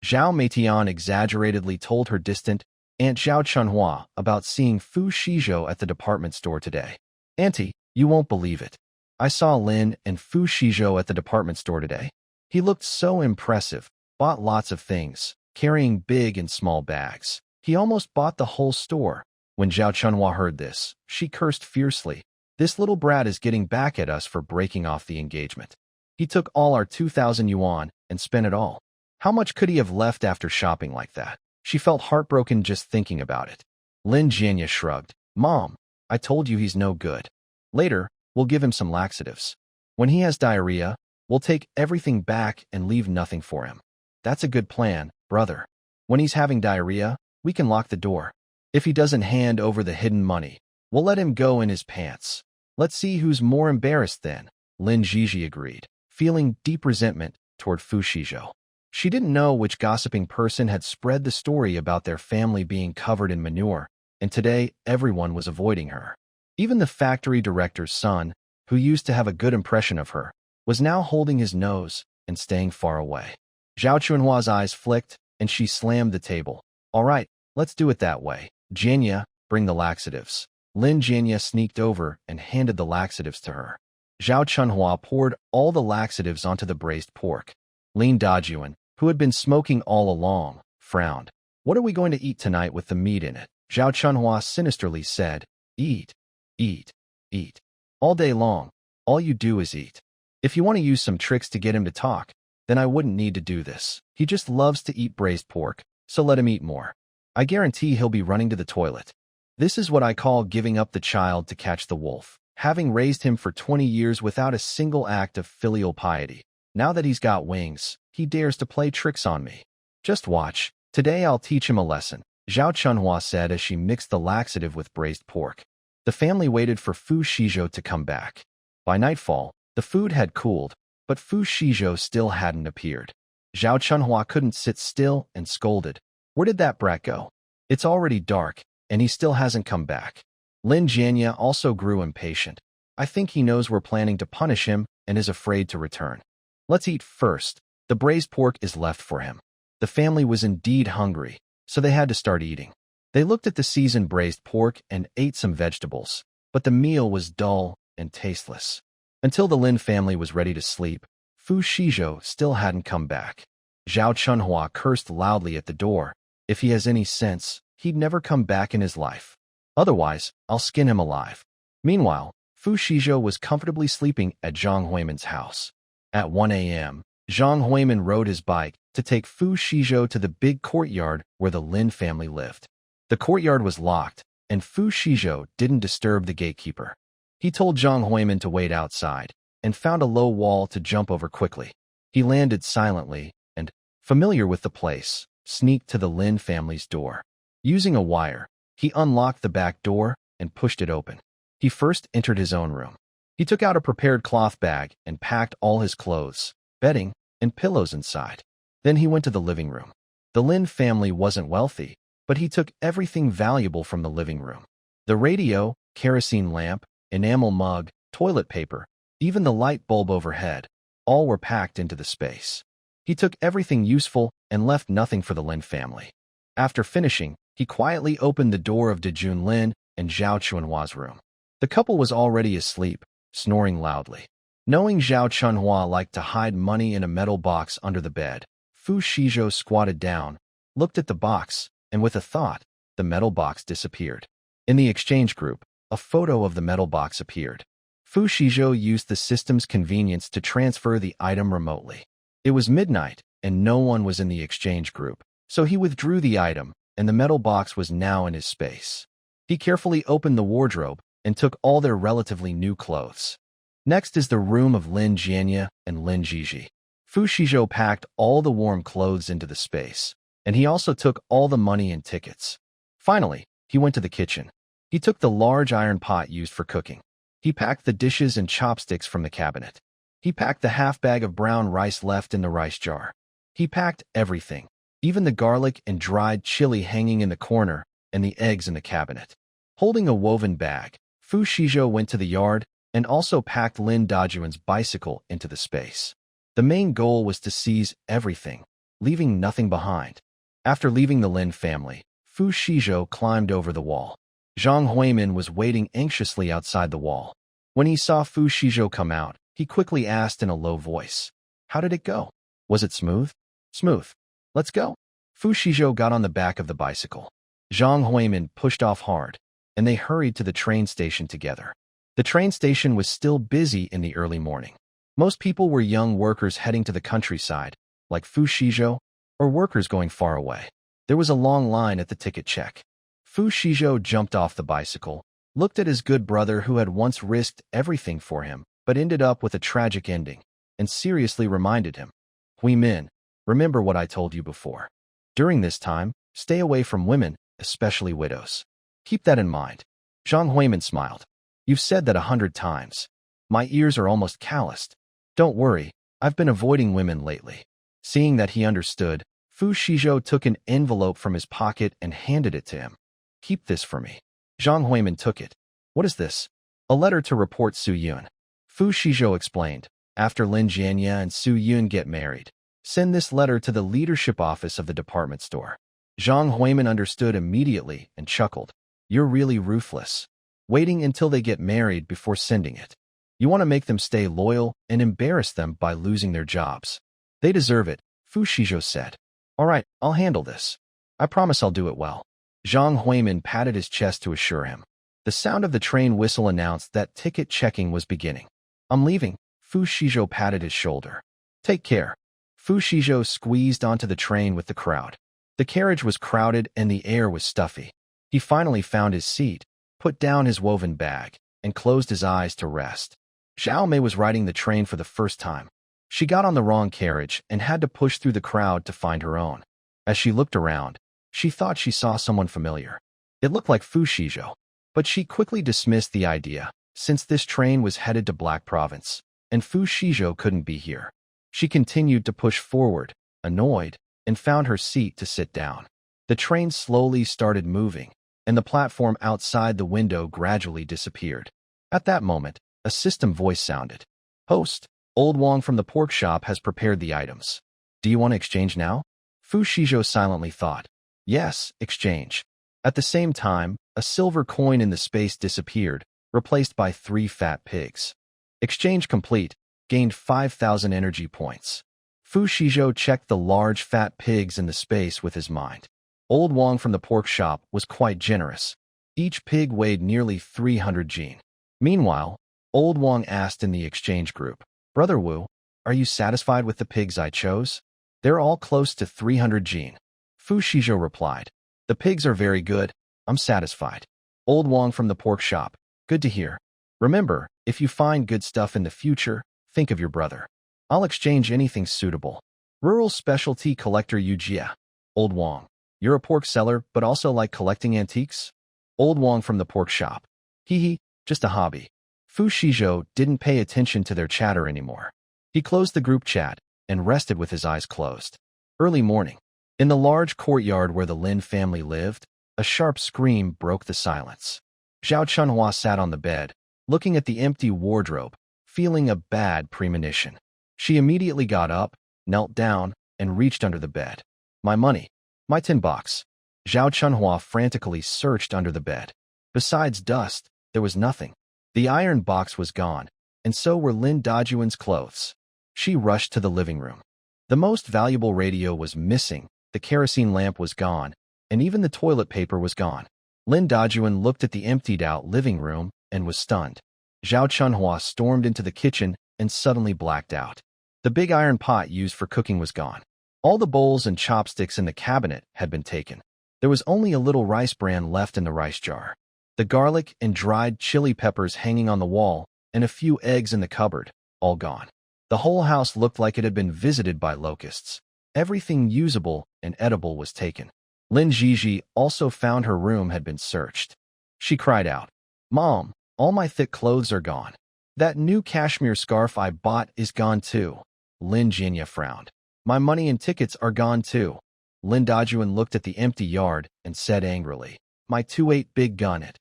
Zhao Meitian exaggeratedly told her distant Aunt Zhao Chunhua about seeing Fu Xizhou at the department store today. Auntie, you won't believe it. I saw Lin and Fu Xizhou at the department store today. He looked so impressive, bought lots of things, carrying big and small bags. He almost bought the whole store. When Zhao Chunhua heard this, she cursed fiercely. This little brat is getting back at us for breaking off the engagement. He took all our 2,000 yuan and spent it all. How much could he have left after shopping like that? She felt heartbroken just thinking about it. Lin Jianya shrugged. Mom, I told you he's no good. Later, we'll give him some laxatives. When he has diarrhea, we'll take everything back and leave nothing for him. That's a good plan, brother. When he's having diarrhea, we can lock the door. If he doesn't hand over the hidden money, we'll let him go in his pants. Let's see who's more embarrassed then, Lin Jiji agreed, feeling deep resentment toward Fu Xizhou. She didn't know which gossiping person had spread the story about their family being covered in manure, and today everyone was avoiding her. Even the factory director's son, who used to have a good impression of her, was now holding his nose and staying far away. Zhao Chunhua's eyes flicked, and she slammed the table. All right, let's do it that way. Jianya, bring the laxatives. Lin Jianya sneaked over and handed the laxatives to her. Zhao Chunhua poured all the laxatives onto the braised pork. Lin Dajuan, who had been smoking all along, frowned. What are we going to eat tonight with the meat in it? Zhao Chunhua sinisterly said, Eat, eat, eat. All day long, all you do is eat. If you want to use some tricks to get him to talk, then I wouldn't need to do this. He just loves to eat braised pork, so let him eat more. I guarantee he'll be running to the toilet. This is what I call giving up the child to catch the wolf. Having raised him for 20 years without a single act of filial piety, now that he's got wings, he dares to play tricks on me. Just watch. Today I'll teach him a lesson, Zhao Chunhua said as she mixed the laxative with braised pork. The family waited for Fu Xizhou to come back. By nightfall, the food had cooled, but Fu Xizhou still hadn't appeared. Zhao Chunhua couldn't sit still and scolded. Where did that brat go? It's already dark, and he still hasn't come back. Lin Jianya also grew impatient. I think he knows we're planning to punish him and is afraid to return. Let's eat first. The braised pork is left for him. The family was indeed hungry, so they had to start eating. They looked at the seasoned braised pork and ate some vegetables, but the meal was dull and tasteless. Until the Lin family was ready to sleep, Fu Xizhou still hadn't come back. Zhao Chunhua cursed loudly at the door. If he has any sense, he'd never come back in his life. Otherwise, I'll skin him alive. Meanwhile, Fu Xizhou was comfortably sleeping at Zhang Huimin's house. At 1 a.m., Zhang Huimin rode his bike to take Fu Xizhou to the big courtyard where the Lin family lived. The courtyard was locked, and Fu Xizhou didn't disturb the gatekeeper. He told Zhang Huimin to wait outside, and found a low wall to jump over quickly. He landed silently, and, familiar with the place, sneaked to the Lin family's door. Using a wire, he unlocked the back door and pushed it open. He first entered his own room. He took out a prepared cloth bag and packed all his clothes, bedding, and pillows inside. Then he went to the living room. The Lin family wasn't wealthy, but he took everything valuable from the living room. The radio, kerosene lamp, enamel mug, toilet paper, even the light bulb overhead, all were packed into the space. He took everything useful and left nothing for the Lin family. After finishing, he quietly opened the door of Dejun Lin and Zhao Chunhua's room. The couple was already asleep, snoring loudly. Knowing Zhao Chunhua liked to hide money in a metal box under the bed, Fu Xizhou squatted down, looked at the box, and with a thought, the metal box disappeared. In the exchange group, a photo of the metal box appeared. Fu Xizhou used the system's convenience to transfer the item remotely. It was midnight, and no one was in the exchange group, so he withdrew the item, and the metal box was now in his space. He carefully opened the wardrobe and took all their relatively new clothes. Next is the room of Lin Jianye and Lin Jiji. Fu Xizhou packed all the warm clothes into the space, and he also took all the money and tickets. Finally, he went to the kitchen. He took the large iron pot used for cooking. He packed the dishes and chopsticks from the cabinet. He packed the half bag of brown rice left in the rice jar. He packed everything, even the garlic and dried chili hanging in the corner and the eggs in the cabinet. Holding a woven bag, Fu Xizhou went to the yard and also packed Lin Dajuan's bicycle into the space. The main goal was to seize everything, leaving nothing behind. After leaving the Lin family, Fu Xizhou climbed over the wall. Zhang Huimin was waiting anxiously outside the wall. When he saw Fu Xizhou come out, he quickly asked in a low voice, "How did it go? Was it smooth?" "Smooth. Let's go." Fu Xizhou got on the back of the bicycle. Zhang Huimin pushed off hard, and they hurried to the train station together. The train station was still busy in the early morning. Most people were young workers heading to the countryside, like Fu Xizhou, or workers going far away. There was a long line at the ticket check. Fu Xizhou jumped off the bicycle, looked at his good brother who had once risked everything for him, but ended up with a tragic ending, and seriously reminded him, "Hui Min, remember what I told you before. During this time, stay away from women, especially widows. Keep that in mind." Zhang Huimin smiled. "You've said that 100 times. My ears are almost calloused. Don't worry, I've been avoiding women lately." Seeing that he understood, Fu Xizhou took an envelope from his pocket and handed it to him. "Keep this for me." Zhang Huimin took it. "What is this?" "A letter to report Su Yun." Fu Xizhou explained, "After Lin Jianye and Su Yun get married, send this letter to the leadership office of the department store." Zhang Huimin understood immediately and chuckled. "You're really ruthless. Waiting until they get married before sending it. You want to make them stay loyal and embarrass them by losing their jobs. They deserve it," Fu Xizhou said. "All right, I'll handle this. I promise I'll do it well." Zhang Huimin patted his chest to assure him. The sound of the train whistle announced that ticket checking was beginning. "I'm leaving," Fu Xizhou patted his shoulder. "Take care." Fu Xizhou squeezed onto the train with the crowd. The carriage was crowded and the air was stuffy. He finally found his seat, put down his woven bag, and closed his eyes to rest. Xiao Mei was riding the train for the first time. She got on the wrong carriage and had to push through the crowd to find her own. As she looked around, she thought she saw someone familiar. It looked like Fu Xizhou, but she quickly dismissed the idea, since this train was headed to Black Province, and Fu Xizhou couldn't be here. She continued to push forward, annoyed, and found her seat to sit down. The train slowly started moving, and the platform outside the window gradually disappeared. At that moment, a system voice sounded. "Host, Old Wong from the pork shop has prepared the items. Do you want to exchange now?" Fu Xizhou silently thought. "Yes, exchange." At the same time, a silver coin in the space disappeared, replaced by 3 fat pigs. Exchange complete, gained 5,000 energy points. Fu Xizhou checked the large fat pigs in the space with his mind. Old Wong from the pork shop was quite generous. Each pig weighed nearly 300 jin. Meanwhile, Old Wong asked in the exchange group, "Brother Wu, are you satisfied with the pigs I chose? They're all close to 300 jin." Fu Xizhou replied, "The pigs are very good. I'm satisfied." Old Wong from the pork shop, "Good to hear. Remember, if you find good stuff in the future, think of your brother. I'll exchange anything suitable." Rural Specialty Collector Yujia. Old Wong, "You're a pork seller but also like collecting antiques?" Old Wong from the pork shop, "Hee hee, just a hobby." Fu Xizhou didn't pay attention to their chatter anymore. He closed the group chat and rested with his eyes closed. Early morning. In the large courtyard where the Lin family lived, a sharp scream broke the silence. Zhao Chunhua sat on the bed, looking at the empty wardrobe, feeling a bad premonition. She immediately got up, knelt down, and reached under the bed. My money. My tin box. Zhao Chunhua frantically searched under the bed. Besides dust, there was nothing. The iron box was gone, and so were Lin Dajuan's clothes. She rushed to the living room. The most valuable radio was missing, the kerosene lamp was gone, and even the toilet paper was gone. Lin Dajuan looked at the emptied-out living room and was stunned. Zhao Chunhua stormed into the kitchen and suddenly blacked out. The big iron pot used for cooking was gone. All the bowls and chopsticks in the cabinet had been taken. There was only a little rice bran left in the rice jar. The garlic and dried chili peppers hanging on the wall, and a few eggs in the cupboard, all gone. The whole house looked like it had been visited by locusts. Everything usable and edible was taken. Lin Xizhou also found her room had been searched. She cried out, "Mom, all my thick clothes are gone. That new cashmere scarf I bought is gone too." Lin Jinya frowned. "My money and tickets are gone too." Lin Dajuan looked at the empty yard and said angrily, "My 2.8 big gun it."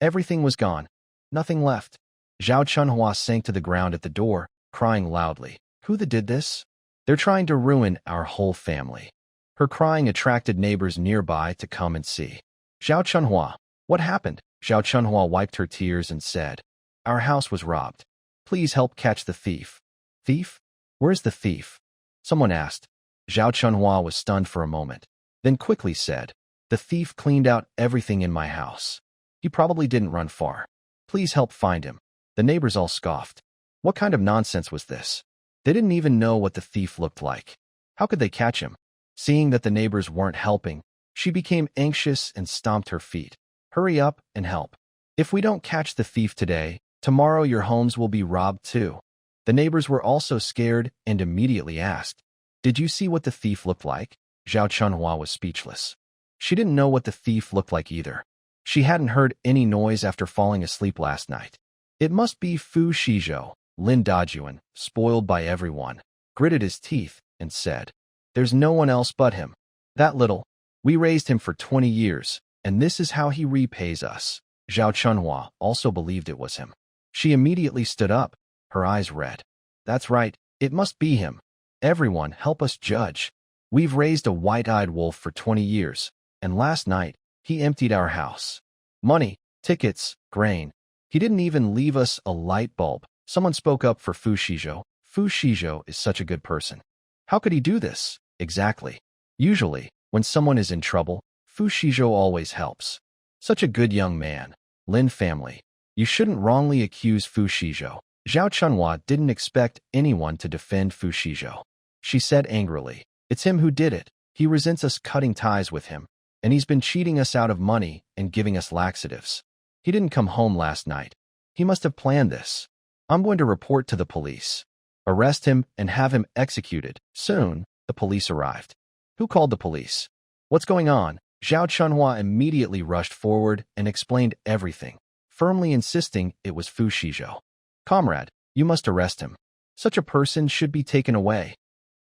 Everything was gone. Nothing left. Zhao Chunhua sank to the ground at the door, crying loudly, "Who did this? They're trying to ruin our whole family." Her crying attracted neighbors nearby to come and see. "Zhao Chunhua, what happened?" Zhao Chunhua wiped her tears and said, "Our house was robbed. Please help catch the thief." "Thief? Where's the thief?" someone asked. Zhao Chunhua was stunned for a moment, then quickly said, "The thief cleaned out everything in my house. He probably didn't run far. Please help find him." The neighbors all scoffed. What kind of nonsense was this? They didn't even know what the thief looked like. How could they catch him? Seeing that the neighbors weren't helping, she became anxious and stomped her feet. "Hurry up and help. If we don't catch the thief today, tomorrow your homes will be robbed too." The neighbors were also scared and immediately asked, "Did you see what the thief looked like?" Zhao Chunhua was speechless. She didn't know what the thief looked like either. She hadn't heard any noise after falling asleep last night. "It must be Fu Xizhou." Lin Dajuan, spoiled by everyone, gritted his teeth and said, "There's no one else but him. That little. We raised him for 20 years, and this is how he repays us." Zhao Chunhua also believed it was him. She immediately stood up, her eyes red. "That's right, it must be him. Everyone, help us judge. We've raised a white-eyed wolf for 20 years, and last night, he emptied our house. Money, tickets, grain. He didn't even leave us a light bulb." Someone spoke up for Fu Xizhou. "Fu Xizhou is such a good person. How could he do this?" "Exactly. Usually, when someone is in trouble, Fu Xizhou always helps. Such a good young man. Lin family. You shouldn't wrongly accuse Fu Xizhou." Zhao Chunhua didn't expect anyone to defend Fu Xizhou. She said angrily, "It's him who did it. He resents us cutting ties with him, and he's been cheating us out of money and giving us laxatives. He didn't come home last night. He must have planned this. I'm going to report to the police. Arrest him and have him executed." Soon, the police arrived. "Who called the police? What's going on?" Zhao Chunhua immediately rushed forward and explained everything, firmly insisting it was Fu Xizhou. "Comrade, you must arrest him. Such a person should be taken away."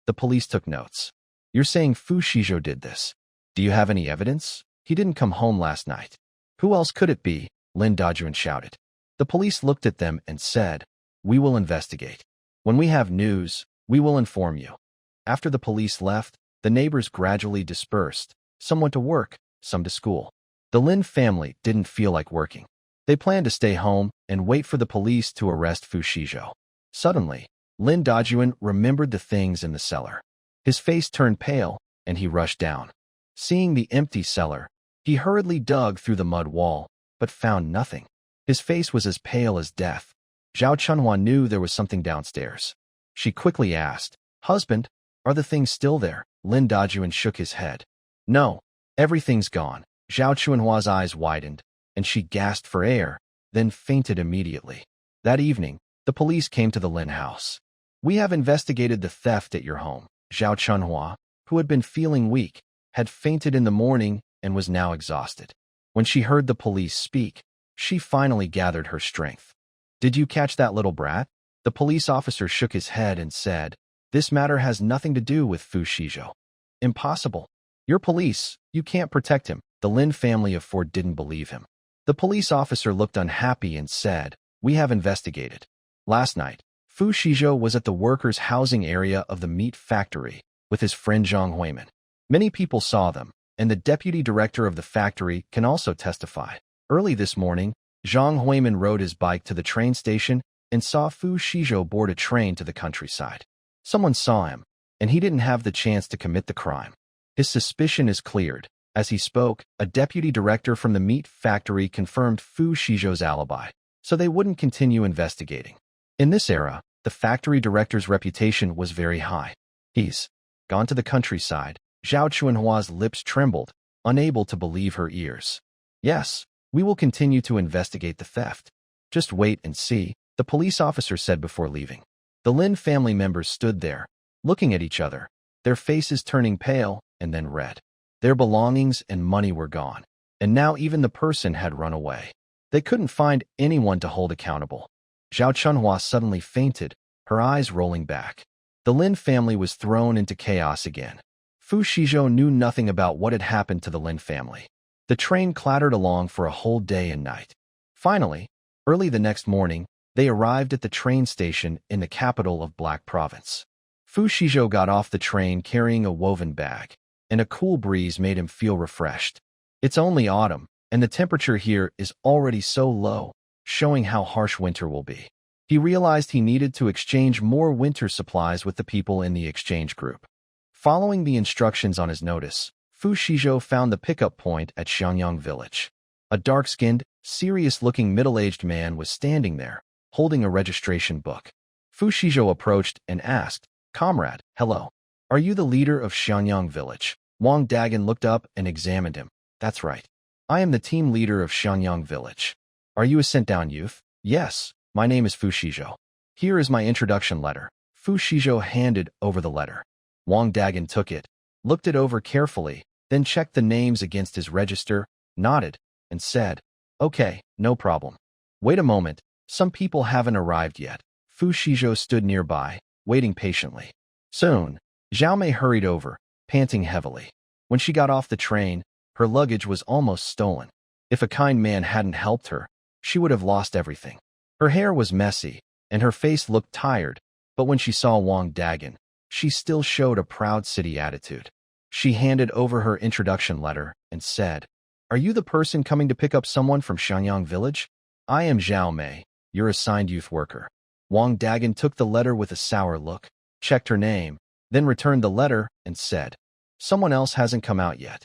The police took notes. "You're saying Fu Xizhou did this? Do you have any evidence? He didn't come home last night." "Who else could it be?" Lin Dajuan shouted. The police looked at them and said, "We will investigate. When we have news, we will inform you." After the police left, the neighbors gradually dispersed. Some went to work, some to school. The Lin family didn't feel like working. They planned to stay home and wait for the police to arrest Fu Xizhou. Suddenly, Lin Dajuan remembered the things in the cellar. His face turned pale, and he rushed down. Seeing the empty cellar, he hurriedly dug through the mud wall, but found nothing. His face was as pale as death. Zhao Chunhua knew there was something downstairs. She quickly asked, "Husband, are the things still there?" Lin Dajuan shook his head. "No, everything's gone." Zhao Chunhua's eyes widened, and she gasped for air, then fainted immediately. That evening, the police came to the Lin house. "We have investigated the theft at your home." Zhao Chunhua, who had been feeling weak, had fainted in the morning and was now exhausted. When she heard the police speak, she finally gathered her strength. Did you catch that little brat? The police officer shook his head and said, this matter has nothing to do with Fu Xizhou. Impossible. You're police. You can't protect him. The Lin family of Ford didn't believe him. The police officer looked unhappy and said, we have investigated. Last night, Fu Xizhou was at the workers' housing area of the meat factory with his friend Zhang Huimin. Many people saw them, and the deputy director of the factory can also testify. Early this morning, Zhang Huimin rode his bike to the train station and saw Fu Xizhou board a train to the countryside. Someone saw him, and he didn't have the chance to commit the crime. His suspicion is cleared. As he spoke, a deputy director from the meat factory confirmed Fu Xizhou's alibi, so they wouldn't continue investigating. In this era, the factory director's reputation was very high. He's gone to the countryside. Zhao Chuanhua's lips trembled, unable to believe her ears. Yes, we will continue to investigate the theft. Just wait and see, the police officer said before leaving. The Lin family members stood there, looking at each other, their faces turning pale and then red. Their belongings and money were gone, and now even the person had run away. They couldn't find anyone to hold accountable. Zhao Chunhua suddenly fainted, her eyes rolling back. The Lin family was thrown into chaos again. Fu Xizhou knew nothing about what had happened to the Lin family. The train clattered along for a whole day and night. Finally, early the next morning, they arrived at the train station in the capital of Black Province. Fu Xizhou got off the train carrying a woven bag, and a cool breeze made him feel refreshed. It's only autumn, and the temperature here is already so low, showing how harsh winter will be. He realized he needed to exchange more winter supplies with the people in the exchange group. Following the instructions on his notice, Fu Xizhou found the pickup point at Xiangyang village. A dark-skinned, serious-looking middle-aged man was standing there, holding a registration book. Fu Xizhou approached and asked, Comrade, hello. Are you the leader of Xiangyang village? Wang Dagan looked up and examined him. That's right. I am the team leader of Xiangyang village. Are you a sent-down youth? Yes, my name is Fu Xizhou. Here is my introduction letter. Fu Xizhou handed over the letter. Wang Dagan took it, looked it over carefully, then checked the names against his register, nodded, and said, Okay, no problem. Wait a moment, some people haven't arrived yet. Fu Xizhou stood nearby, waiting patiently. Soon, Zhao Mei hurried over, panting heavily. When she got off the train, her luggage was almost stolen. If a kind man hadn't helped her, she would have lost everything. Her hair was messy, and her face looked tired, but when she saw Wang Dagan, she still showed a proud city attitude. She handed over her introduction letter and said, Are you the person coming to pick up someone from Xiangyang village? I am Zhao Mei, your assigned youth worker. Wang Dagan took the letter with a sour look, checked her name, then returned the letter and said, Someone else hasn't come out yet.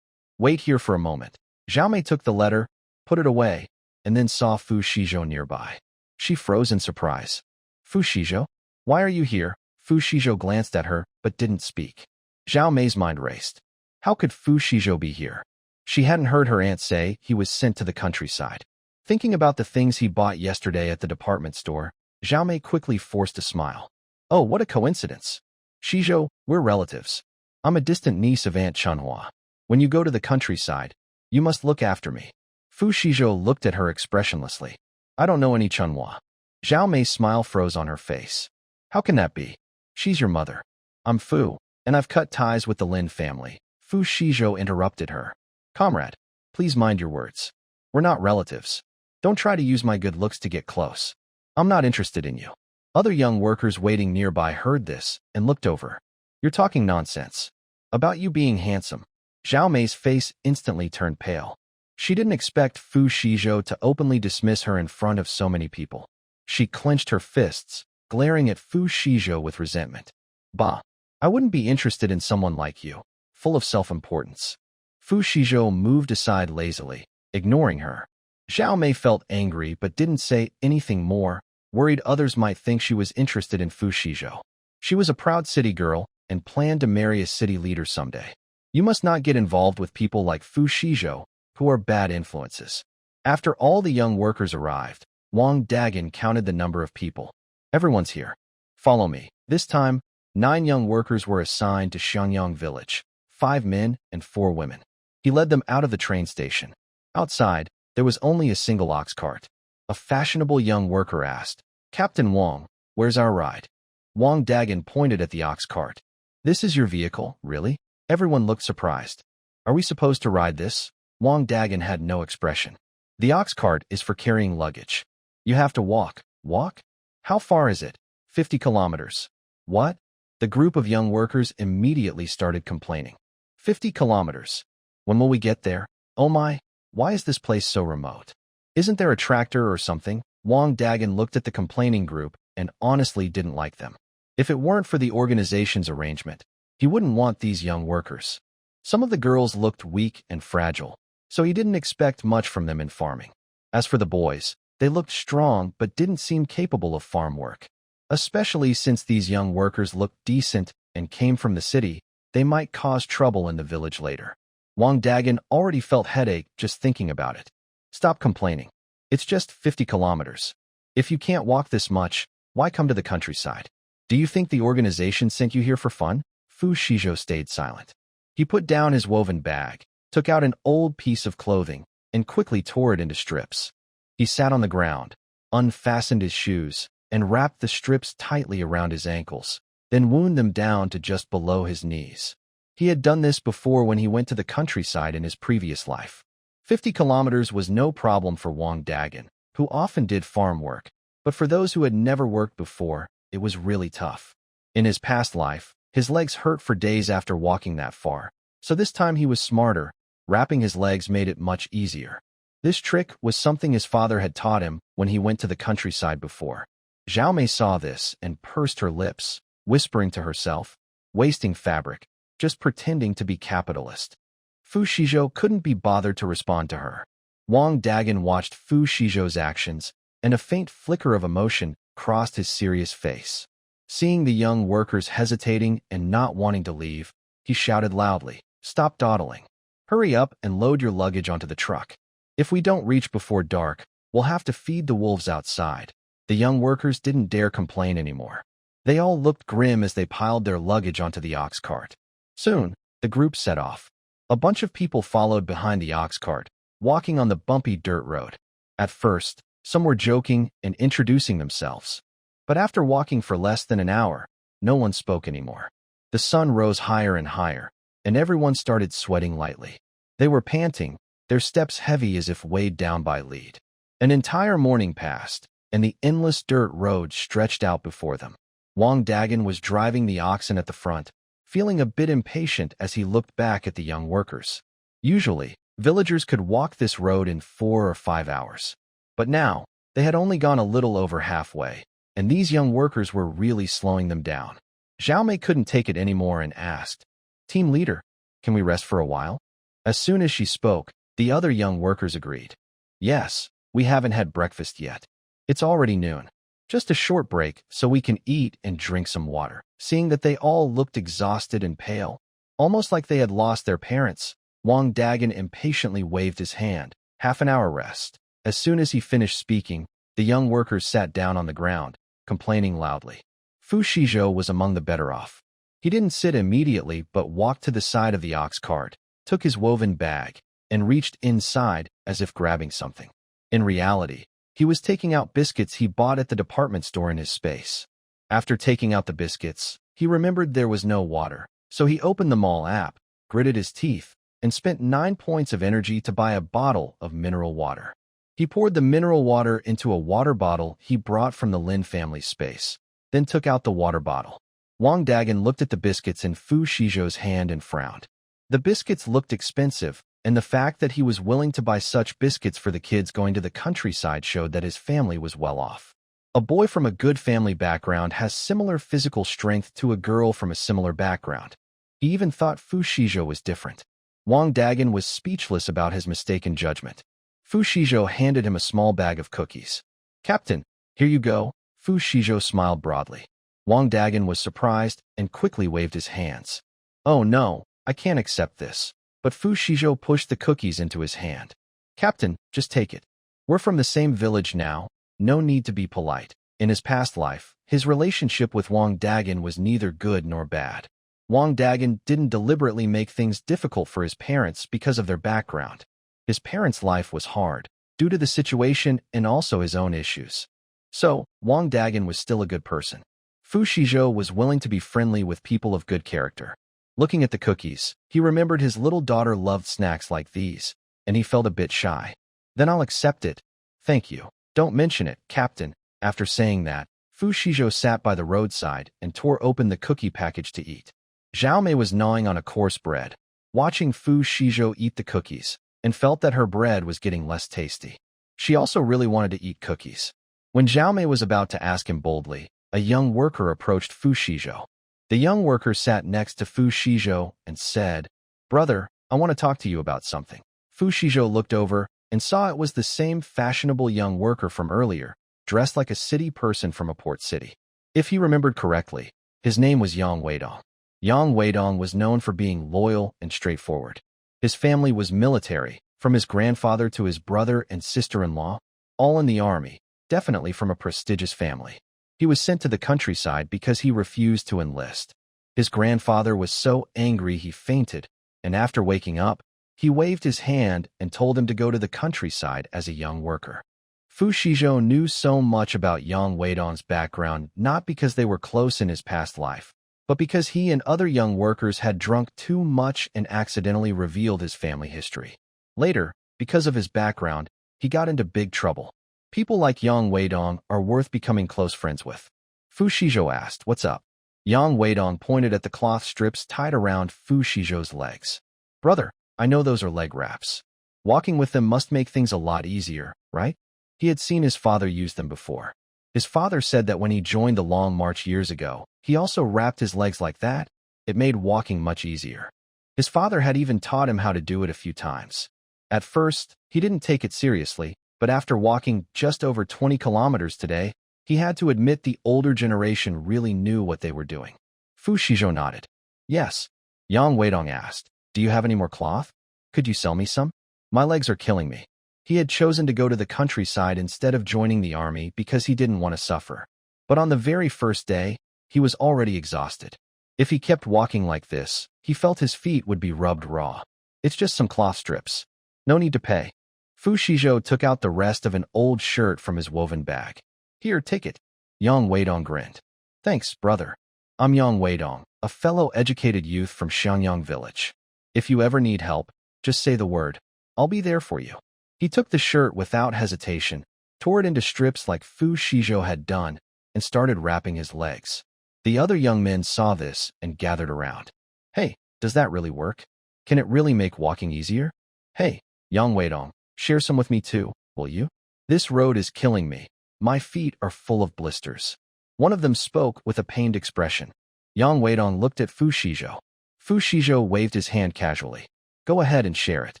Wait here for a moment. Zhao Mei took the letter, put it away, and then saw Fu Xizhou nearby. She froze in surprise. Fu Xizhou? Why are you here? Fu Xizhou glanced at her, but didn't speak. Zhao Mei's mind raced. How could Fu Xizhou be here? She hadn't heard her aunt say he was sent to the countryside. Thinking about the things he bought yesterday at the department store, Zhao Mei quickly forced a smile. Oh, what a coincidence. Xizhou, we're relatives. I'm a distant niece of Aunt Chunhua. When you go to the countryside, you must look after me. Fu Xizhou looked at her expressionlessly. I don't know any Chunhua. Zhao Mei's smile froze on her face. How can that be? She's your mother. I'm Fu, and I've cut ties with the Lin family. Fu Xizhou interrupted her. Comrade, please mind your words. We're not relatives. Don't try to use my good looks to get close. I'm not interested in you. Other young workers waiting nearby heard this and looked over. You're talking nonsense. About you being handsome. Zhao Mei's face instantly turned pale. She didn't expect Fu Xizhou to openly dismiss her in front of so many people. She clenched her fists, glaring at Fu Xizhou with resentment. Bah, I wouldn't be interested in someone like you, full of self-importance. Fu Xizhou moved aside lazily, ignoring her. Zhao Mei felt angry but didn't say anything more, worried others might think she was interested in Fu Xizhou. She was a proud city girl and planned to marry a city leader someday. You must not get involved with people like Fu Xizhou, who are bad influences. After all the young workers arrived, Wang Dagan counted the number of people. Everyone's here. Follow me. This time, 9 young workers were assigned to Xiangyang village, 5 men and 4 women. He led them out of the train station. Outside, there was only a single ox cart. A fashionable young worker asked. Captain Wang, where's our ride? Wang Dagan pointed at the ox cart. This is your vehicle, really? Everyone looked surprised. Are we supposed to ride this? Wang Dagan had no expression. The ox cart is for carrying luggage. You have to walk. Walk? How far is it? 50 kilometers. What? The group of young workers immediately started complaining. 50 kilometers. When will we get there? Oh my, why is this place so remote? Isn't there a tractor or something? Wang Dagan looked at the complaining group and honestly didn't like them. If it weren't for the organization's arrangement, he wouldn't want these young workers. Some of the girls looked weak and fragile, so he didn't expect much from them in farming. As for the boys, they looked strong but didn't seem capable of farm work. Especially since these young workers looked decent and came from the city, they might cause trouble in the village later. Wang Dagan already felt headache just thinking about it. Stop complaining. It's just 50 kilometers. If you can't walk this much, why come to the countryside? Do you think the organization sent you here for fun? Fu Xizhou stayed silent. He put down his woven bag, took out an old piece of clothing, and quickly tore it into strips. He sat on the ground, unfastened his shoes, and wrapped the strips tightly around his ankles, then wound them down to just below his knees. He had done this before when he went to the countryside in his previous life. 50 kilometers was no problem for Wang Dagan, who often did farm work, but for those who had never worked before, it was really tough. In his past life, his legs hurt for days after walking that far, so this time he was smarter. Wrapping his legs made it much easier. This trick was something his father had taught him when he went to the countryside before. Xiaomei saw this and pursed her lips, whispering to herself, wasting fabric, just pretending to be capitalist. Fu Xizhou couldn't be bothered to respond to her. Wang Dagan watched Fu Xizhou's actions, and a faint flicker of emotion crossed his serious face. Seeing the young workers hesitating and not wanting to leave, he shouted loudly, "Stop dawdling. Hurry up and load your luggage onto the truck. If we don't reach before dark, we'll have to feed the wolves outside." The young workers didn't dare complain anymore. They all looked grim as they piled their luggage onto the ox cart. Soon, the group set off. A bunch of people followed behind the ox cart, walking on the bumpy dirt road. At first, some were joking and introducing themselves. But after walking for less than an hour, no one spoke anymore. The sun rose higher and higher, and everyone started sweating lightly. They were panting, their steps heavy as if weighed down by lead. An entire morning passed, and the endless dirt road stretched out before them. Wang Dagan was driving the oxen at the front, feeling a bit impatient as he looked back at the young workers. Usually, villagers could walk this road in 4 or 5 hours. But now, they had only gone a little over halfway, and these young workers were really slowing them down. Xiaomei couldn't take it anymore and asked, "Team leader, can we rest for a while?" As soon as she spoke, the other young workers agreed. "Yes, we haven't had breakfast yet. It's already noon. Just a short break so we can eat and drink some water." Seeing that they all looked exhausted and pale, almost like they had lost their parents, Wang Dagan impatiently waved his hand. "Half an hour rest." As soon as he finished speaking, the young workers sat down on the ground, complaining loudly. Fu Xizhou was among the better off. He didn't sit immediately but walked to the side of the ox cart, took his woven bag, and reached inside as if grabbing something. In reality, he was taking out biscuits he bought at the department store in his space. After taking out the biscuits, he remembered there was no water, so he opened the mall app, gritted his teeth, and spent 9 points of energy to buy a bottle of mineral water. He poured the mineral water into a water bottle he brought from the Lin family's space, then took out the water bottle. Wang Dagan looked at the biscuits in Fu Xizhou's hand and frowned. The biscuits looked expensive, and the fact that he was willing to buy such biscuits for the kids going to the countryside showed that his family was well off. A boy from a good family background has similar physical strength to a girl from a similar background. He even thought Fu Xizhou was different. Wang Dagan was speechless about his mistaken judgment. Fu Xizhou handed him a small bag of cookies. "Captain, here you go." Fu Xizhou smiled broadly. Wang Dagan was surprised and quickly waved his hands. "Oh no, I can't accept this." But Fu Xizhou pushed the cookies into his hand. "Captain, just take it. We're from the same village now. No need to be polite." In his past life, his relationship with Wang Dagan was neither good nor bad. Wang Dagan didn't deliberately make things difficult for his parents because of their background. His parents' life was hard, due to the situation and also his own issues. So, Wang Dagan was still a good person. Fu Xizhou was willing to be friendly with people of good character. Looking at the cookies, he remembered his little daughter loved snacks like these, and he felt a bit shy. Then I'll accept it. Thank you. Don't mention it, Captain. After saying that, Fu Xizhou sat by the roadside and tore open the cookie package to eat. Zhao Mei was gnawing on a coarse bread, watching Fu Xizhou eat the cookies, and felt that her bread was getting less tasty. She also really wanted to eat cookies. When Zhao Mei was about to ask him boldly, a young worker approached Fu Xizhou. The young worker sat next to Fu Xizhou and said, "Brother, I want to talk to you about something." Fu Xizhou looked over and saw it was the same fashionable young worker from earlier, dressed like a city person from a port city. If he remembered correctly, his name was Yang Weidong. Yang Weidong was known for being loyal and straightforward. His family was military, from his grandfather to his brother and sister-in-law, all in the army, definitely from a prestigious family. He was sent to the countryside because he refused to enlist. His grandfather was so angry he fainted, and after waking up, he waved his hand and told him to go to the countryside as a young worker. Fu Xizhou knew so much about Yang Weidong's background not because they were close in his past life, but because he and other young workers had drunk too much and accidentally revealed his family history. Later, because of his background, he got into big trouble. People like Yang Weidong are worth becoming close friends with. Fu Xizhou asked, "What's up?" Yang Weidong pointed at the cloth strips tied around Fu Xizhou's legs. "Brother, I know those are leg wraps. Walking with them must make things a lot easier, right?" He had seen his father use them before. His father said that when he joined the Long March years ago, he also wrapped his legs like that. It made walking much easier. His father had even taught him how to do it a few times. At first, he didn't take it seriously, but after walking just over 20 kilometers today, he had to admit the older generation really knew what they were doing. Fu Xizhou nodded. "Yes." Yang Weidong asked, "Do you have any more cloth? Could you sell me some? My legs are killing me." He had chosen to go to the countryside instead of joining the army because he didn't want to suffer. But on the very first day, he was already exhausted. If he kept walking like this, he felt his feet would be rubbed raw. "It's just some cloth strips. No need to pay." Fu Xizhou took out the rest of an old shirt from his woven bag. "Here, take it." Yang Weidong grinned. "Thanks, brother. I'm Yang Weidong, a fellow educated youth from Xiangyang village. If you ever need help, just say the word. I'll be there for you." He took the shirt without hesitation, tore it into strips like Fu Xizhou had done, and started wrapping his legs. The other young men saw this and gathered around. "Hey, does that really work? Can it really make walking easier? Hey, Yang Weidong, share some with me too, will you? This road is killing me. My feet are full of blisters." One of them spoke with a pained expression. Yang Weidong looked at Fu Xizhou. Fu Xizhou waved his hand casually. "Go ahead and share it.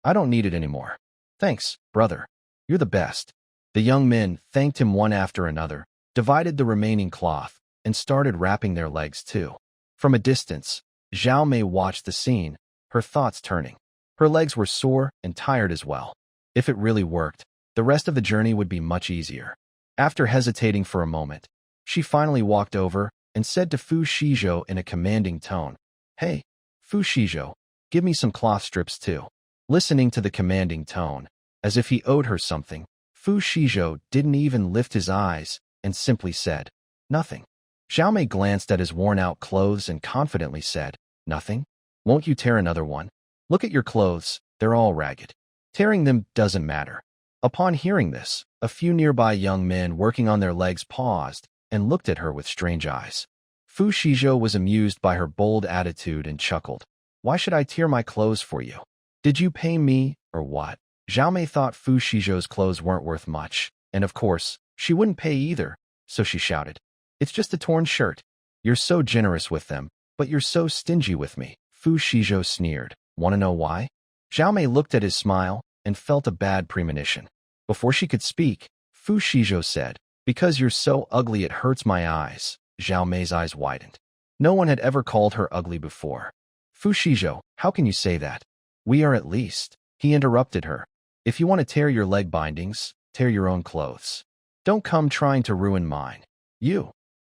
I don't need it anymore." "Thanks, brother. You're the best." The young men thanked him one after another, divided the remaining cloth, and started wrapping their legs too. From a distance, Zhao Mei watched the scene, her thoughts turning. Her legs were sore and tired as well. If it really worked, the rest of the journey would be much easier. After hesitating for a moment, she finally walked over and said to Fu Xizhou in a commanding tone, "Hey, Fu Xizhou, give me some cloth strips too." Listening to the commanding tone, as if he owed her something, Fu Xizhou didn't even lift his eyes and simply said, "Nothing." Zhao Mei glanced at his worn-out clothes and confidently said, "Nothing? Won't you tear another one? Look at your clothes, they're all ragged. Tearing them doesn't matter." Upon hearing this, a few nearby young men working on their legs paused and looked at her with strange eyes. Fu Xizhou was amused by her bold attitude and chuckled. "Why should I tear my clothes for you? Did you pay me, or what?" Zhao Mei thought Fu Xizhou's clothes weren't worth much, and of course, she wouldn't pay either, so she shouted, "It's just a torn shirt. You're so generous with them, but you're so stingy with me." Fu Xizhou sneered. "Want to know why?" Zhao Mei looked at his smile and felt a bad premonition. Before she could speak, Fu Xizhou said, "Because you're so ugly it hurts my eyes." Zhao Mei's eyes widened. No one had ever called her ugly before. "Fu Xizhou, how can you say that? We are at least." He interrupted her. "If you want to tear your leg bindings, tear your own clothes. Don't come trying to ruin mine. You."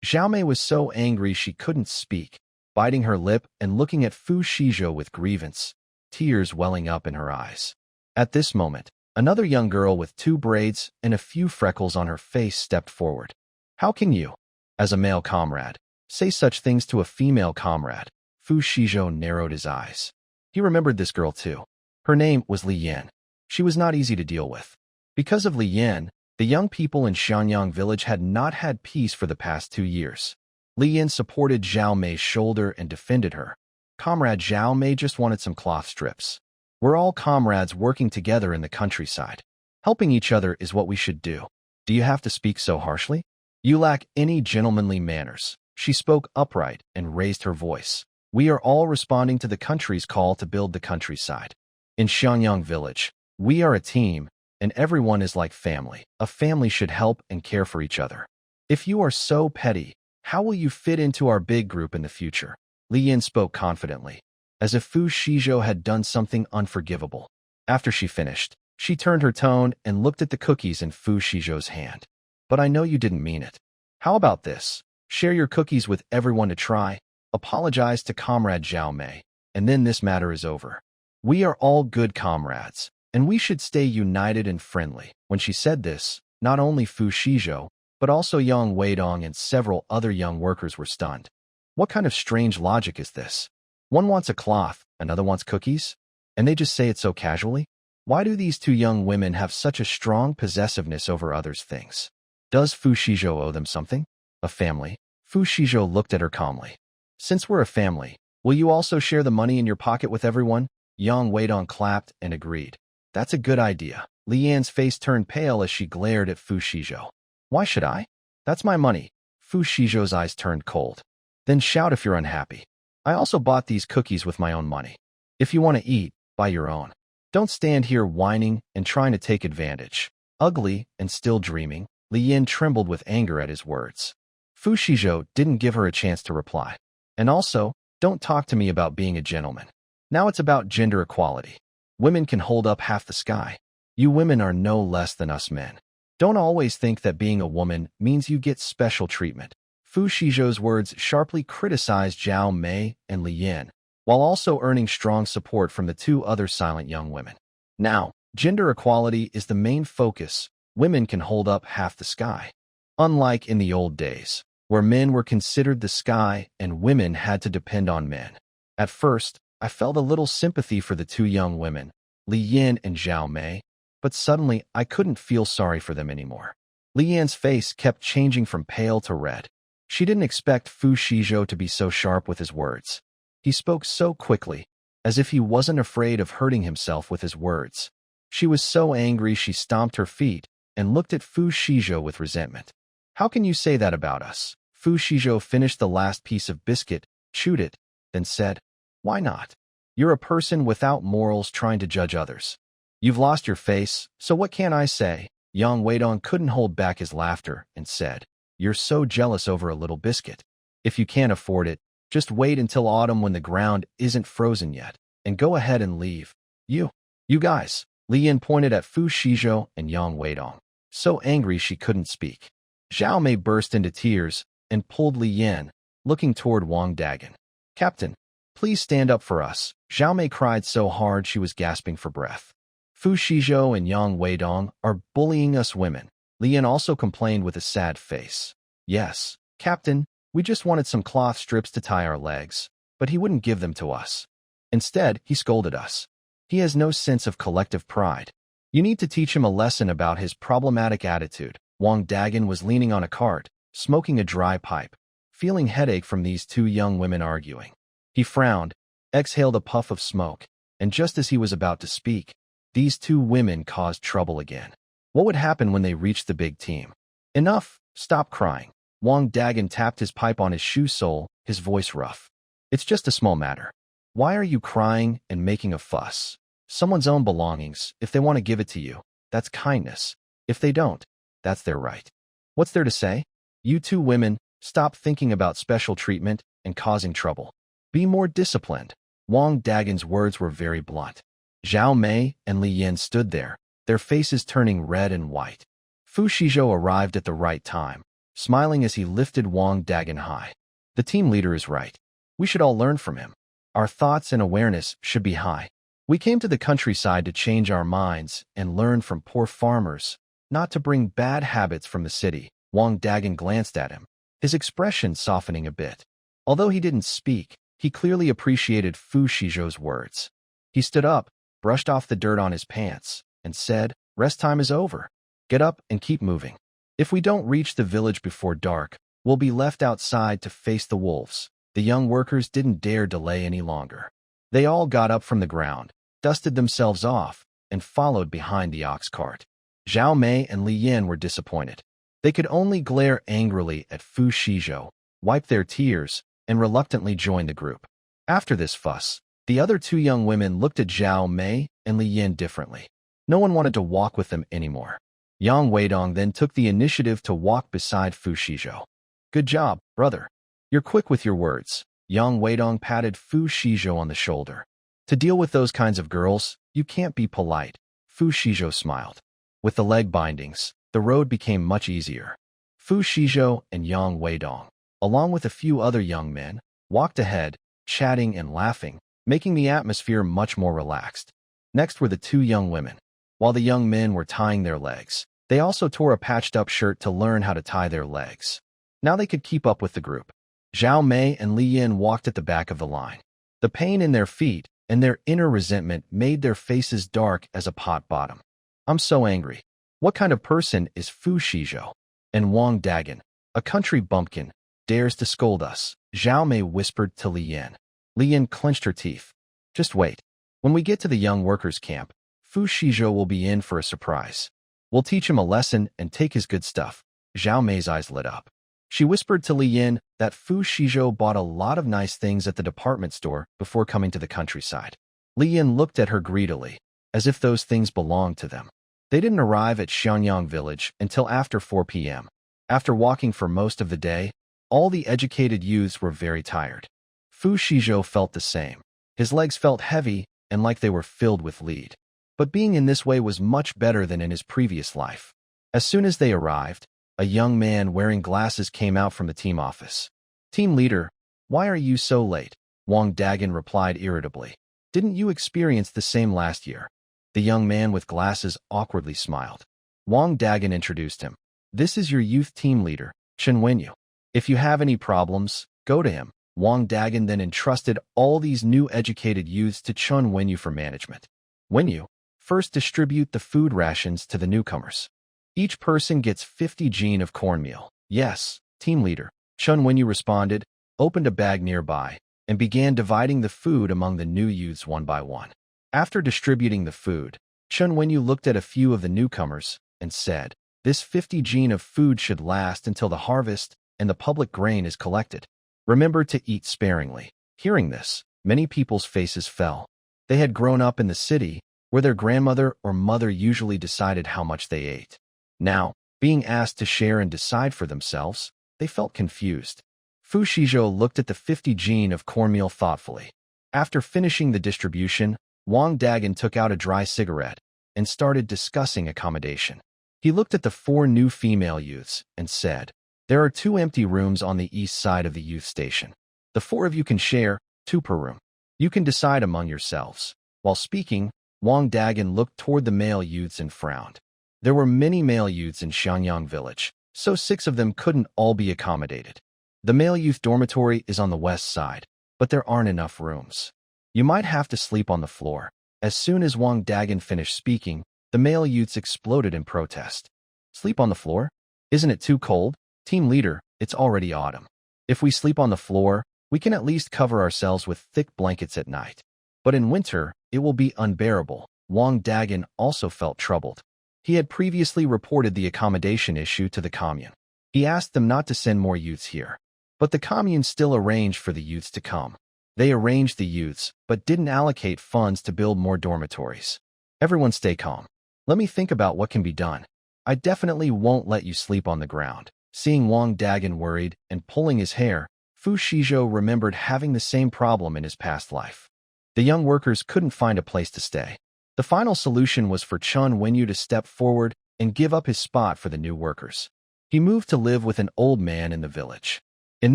Zhao Mei was so angry she couldn't speak, biting her lip and looking at Fu Xizhou with grievance, tears welling up in her eyes. At this moment, Another young girl with 2 braids and a few freckles on her face stepped forward. How can you, as a male comrade, say such things to a female comrade? Fu Xizhou narrowed his eyes. He remembered this girl too. Her name was Li Yan. She was not easy to deal with. Because of Li Yan, the young people in Xianyang village had not had peace for the past 2 years. Li Yan supported Zhao Mei's shoulder and defended her. Comrade Zhao Mei just wanted some cloth strips. We're all comrades working together in the countryside. Helping each other is what we should do. Do you have to speak so harshly? You lack any gentlemanly manners. She spoke upright and raised her voice. We are all responding to the country's call to build the countryside. In Xianyang village, we are a team, and everyone is like family. A family should help and care for each other. If you are so petty, how will you fit into our big group in the future? Li Yan spoke confidently, as if Fu Xizhou had done something unforgivable. After she finished, she turned her tone and looked at the cookies in Fu Xizhou's hand. But I know you didn't mean it. How about this? Share your cookies with everyone to try, apologize to Comrade Zhao Mei, and then this matter is over. We are all good comrades, and we should stay united and friendly. When she said this, not only Fu Xizhou, but also Yang Weidong and several other young workers were stunned. What kind of strange logic is this? One wants a cloth, another wants cookies, and they just say it so casually? Why do these 2 young women have such a strong possessiveness over others' things? Does Fu Xizhou owe them something? A family? Fu Xizhou looked at her calmly. Since we're a family, will you also share the money in your pocket with everyone? Yang Weidong clapped and agreed. That's a good idea. Li Yan's face turned pale as she glared at Fu Xizhou. Why should I? That's my money. Fu Xizhou's eyes turned cold. Then shout if you're unhappy. I also bought these cookies with my own money. If you want to eat, buy your own. Don't stand here whining and trying to take advantage. Ugly and still dreaming, Li Yan trembled with anger at his words. Fu Xizhou didn't give her a chance to reply. And also, don't talk to me about being a gentleman. Now it's about gender equality. Women can hold up half the sky. You women are no less than us men. Don't always think that being a woman means you get special treatment. Fu Xizhou's words sharply criticized Zhao Mei and Li Yan, while also earning strong support from the 2 other silent young women. Now, gender equality is the main focus. Women can hold up half the sky. Unlike in the old days, where men were considered the sky and women had to depend on men. At first, I felt a little sympathy for the 2 young women, Li Yan and Zhao Mei, but suddenly I couldn't feel sorry for them anymore. Li Yan's face kept changing from pale to red. She didn't expect Fu Xizhou to be so sharp with his words. He spoke so quickly, as if he wasn't afraid of hurting himself with his words. She was so angry she stomped her feet and looked at Fu Xizhou with resentment. How can you say that about us? Fu Xizhou finished the last piece of biscuit, chewed it, then said, Why not? You're a person without morals trying to judge others. You've lost your face, so what can I say? Yang Weidong couldn't hold back his laughter and said, You're so jealous over a little biscuit. If you can't afford it, just wait until autumn when the ground isn't frozen yet, and go ahead and leave. You guys. Li Yan pointed at Fu Xizhou and Yang Weidong, so angry she couldn't speak. Zhao Mei burst into tears and pulled Li Yan, looking toward Wang Dagan. Captain, please stand up for us. Zhao Mei cried so hard she was gasping for breath. Fu Xizhou and Yang Weidong are bullying us women. Li Yan also complained with a sad face. Yes, Captain, we just wanted some cloth strips to tie our legs, but he wouldn't give them to us. Instead, he scolded us. He has no sense of collective pride. You need to teach him a lesson about his problematic attitude. Wang Dagan was leaning on a cart, smoking a dry pipe, feeling headache from these 2 young women arguing. He frowned, exhaled a puff of smoke, and just as he was about to speak, these 2 women caused trouble again. What would happen when they reached the big team? Enough, stop crying. Wang Dagan tapped his pipe on his shoe sole, his voice rough. It's just a small matter. Why are you crying and making a fuss? Someone's own belongings, if they want to give it to you, that's kindness. If they don't, that's their right. What's there to say? You 2 women, stop thinking about special treatment and causing trouble. Be more disciplined. Wang Dagan's words were very blunt. Zhao Mei and Li Yan stood there, their faces turning red and white. Fu Xizhou arrived at the right time, smiling as he lifted Wang Dagan high. The team leader is right. We should all learn from him. Our thoughts and awareness should be high. We came to the countryside to change our minds and learn from poor farmers, not to bring bad habits from the city. Wang Dagan glanced at him, his expression softening a bit. Although he didn't speak, he clearly appreciated Fu Xizhou's words. He stood up, brushed off the dirt on his pants, and said, "Rest time is over. Get up and keep moving. If we don't reach the village before dark, we'll be left outside to face the wolves." The young workers didn't dare delay any longer. They all got up from the ground, dusted themselves off, and followed behind the ox cart. Zhao Mei and Li Yin were disappointed. They could only glare angrily at Fu Xizhou, wipe their tears, and reluctantly join the group. After this fuss, the other two young women looked at Zhao Mei and Li Yin differently. No one wanted to walk with them anymore. Yang Weidong then took the initiative to walk beside Fu Xizhou. "Good job, brother. You're quick with your words." Yang Weidong patted Fu Xizhou on the shoulder. "To deal with those kinds of girls, you can't be polite." Fu Xizhou smiled. With the leg bindings, the road became much easier. Fu Xizhou and Yang Weidong, along with a few other young men, walked ahead, chatting and laughing, making the atmosphere much more relaxed. Next were the two young women. While the young men were tying their legs, they also tore a patched-up shirt to learn how to tie their legs. Now they could keep up with the group. Zhao Mei and Li Yin walked at the back of the line. The pain in their feet and their inner resentment made their faces dark as a pot bottom. "I'm so angry. What kind of person is Fu Xizhou? And Wang Dagan, a country bumpkin, dares to scold us?" Zhao Mei whispered to Li Yin. Li Yin clenched her teeth. "Just wait. When we get to the young workers' camp, Fu Xizhou will be in for a surprise. We'll teach him a lesson and take his good stuff." Zhao Mei's eyes lit up. She whispered to Li Yin that Fu Xizhou bought a lot of nice things at the department store before coming to the countryside. Li Yin looked at her greedily, as if those things belonged to them. They didn't arrive at Xianyang village until after 4 p.m. After walking for most of the day, all the educated youths were very tired. Fu Xizhou felt the same. His legs felt heavy and like they were filled with lead. But being in this way was much better than in his previous life. As soon as they arrived, a young man wearing glasses came out from the team office. "Team leader, why are you so late?" Wang Dagan replied irritably. "Didn't you experience the same last year?" The young man with glasses awkwardly smiled. Wang Dagan introduced him. "This is your youth team leader, Chen Wenyu. If you have any problems, go to him." Wang Dagan then entrusted all these new educated youths to Chen Wenyu for management. "Wenyu, first distribute the food rations to the newcomers. Each person gets 50 jin of cornmeal." "Yes, team leader," Chen Wenyu responded, opened a bag nearby, and began dividing the food among the new youths one by one. After distributing the food, Chen Wenyu looked at a few of the newcomers and said, "This 50 jin of food should last until the harvest and the public grain is collected. Remember to eat sparingly." Hearing this, many people's faces fell. They had grown up in the city, where their grandmother or mother usually decided how much they ate. Now, being asked to share and decide for themselves, they felt confused. Fu Xizhou looked at the 50 jin of cornmeal thoughtfully. After finishing the distribution, Wang Dagan took out a dry cigarette and started discussing accommodation. He looked at the 4 new female youths and said, "There are 2 empty rooms on the east side of the youth station. The 4 of you can share, 2 per room. You can decide among yourselves." While speaking, Wang Dagan looked toward the male youths and frowned. There were many male youths in Xianyang village, so 6 of them couldn't all be accommodated. The male youth dormitory is on the west side, but there aren't enough rooms. You might have to sleep on the floor. As soon as Wang Dagan finished speaking, the male youths exploded in protest. "Sleep on the floor? Isn't it too cold? Team leader, it's already autumn. If we sleep on the floor, we can at least cover ourselves with thick blankets at night. But in winter, it will be unbearable." Wang Dagan also felt troubled. He had previously reported the accommodation issue to the commune. He asked them not to send more youths here. But the commune still arranged for the youths to come. They arranged the youths, but didn't allocate funds to build more dormitories. "Everyone stay calm. Let me think about what can be done. I definitely won't let you sleep on the ground." Seeing Wang Dagan worried and pulling his hair, Fu Xizhou remembered having the same problem in his past life. The young workers couldn't find a place to stay. The final solution was for Chen Wenyu to step forward and give up his spot for the new workers. He moved to live with an old man in the village. In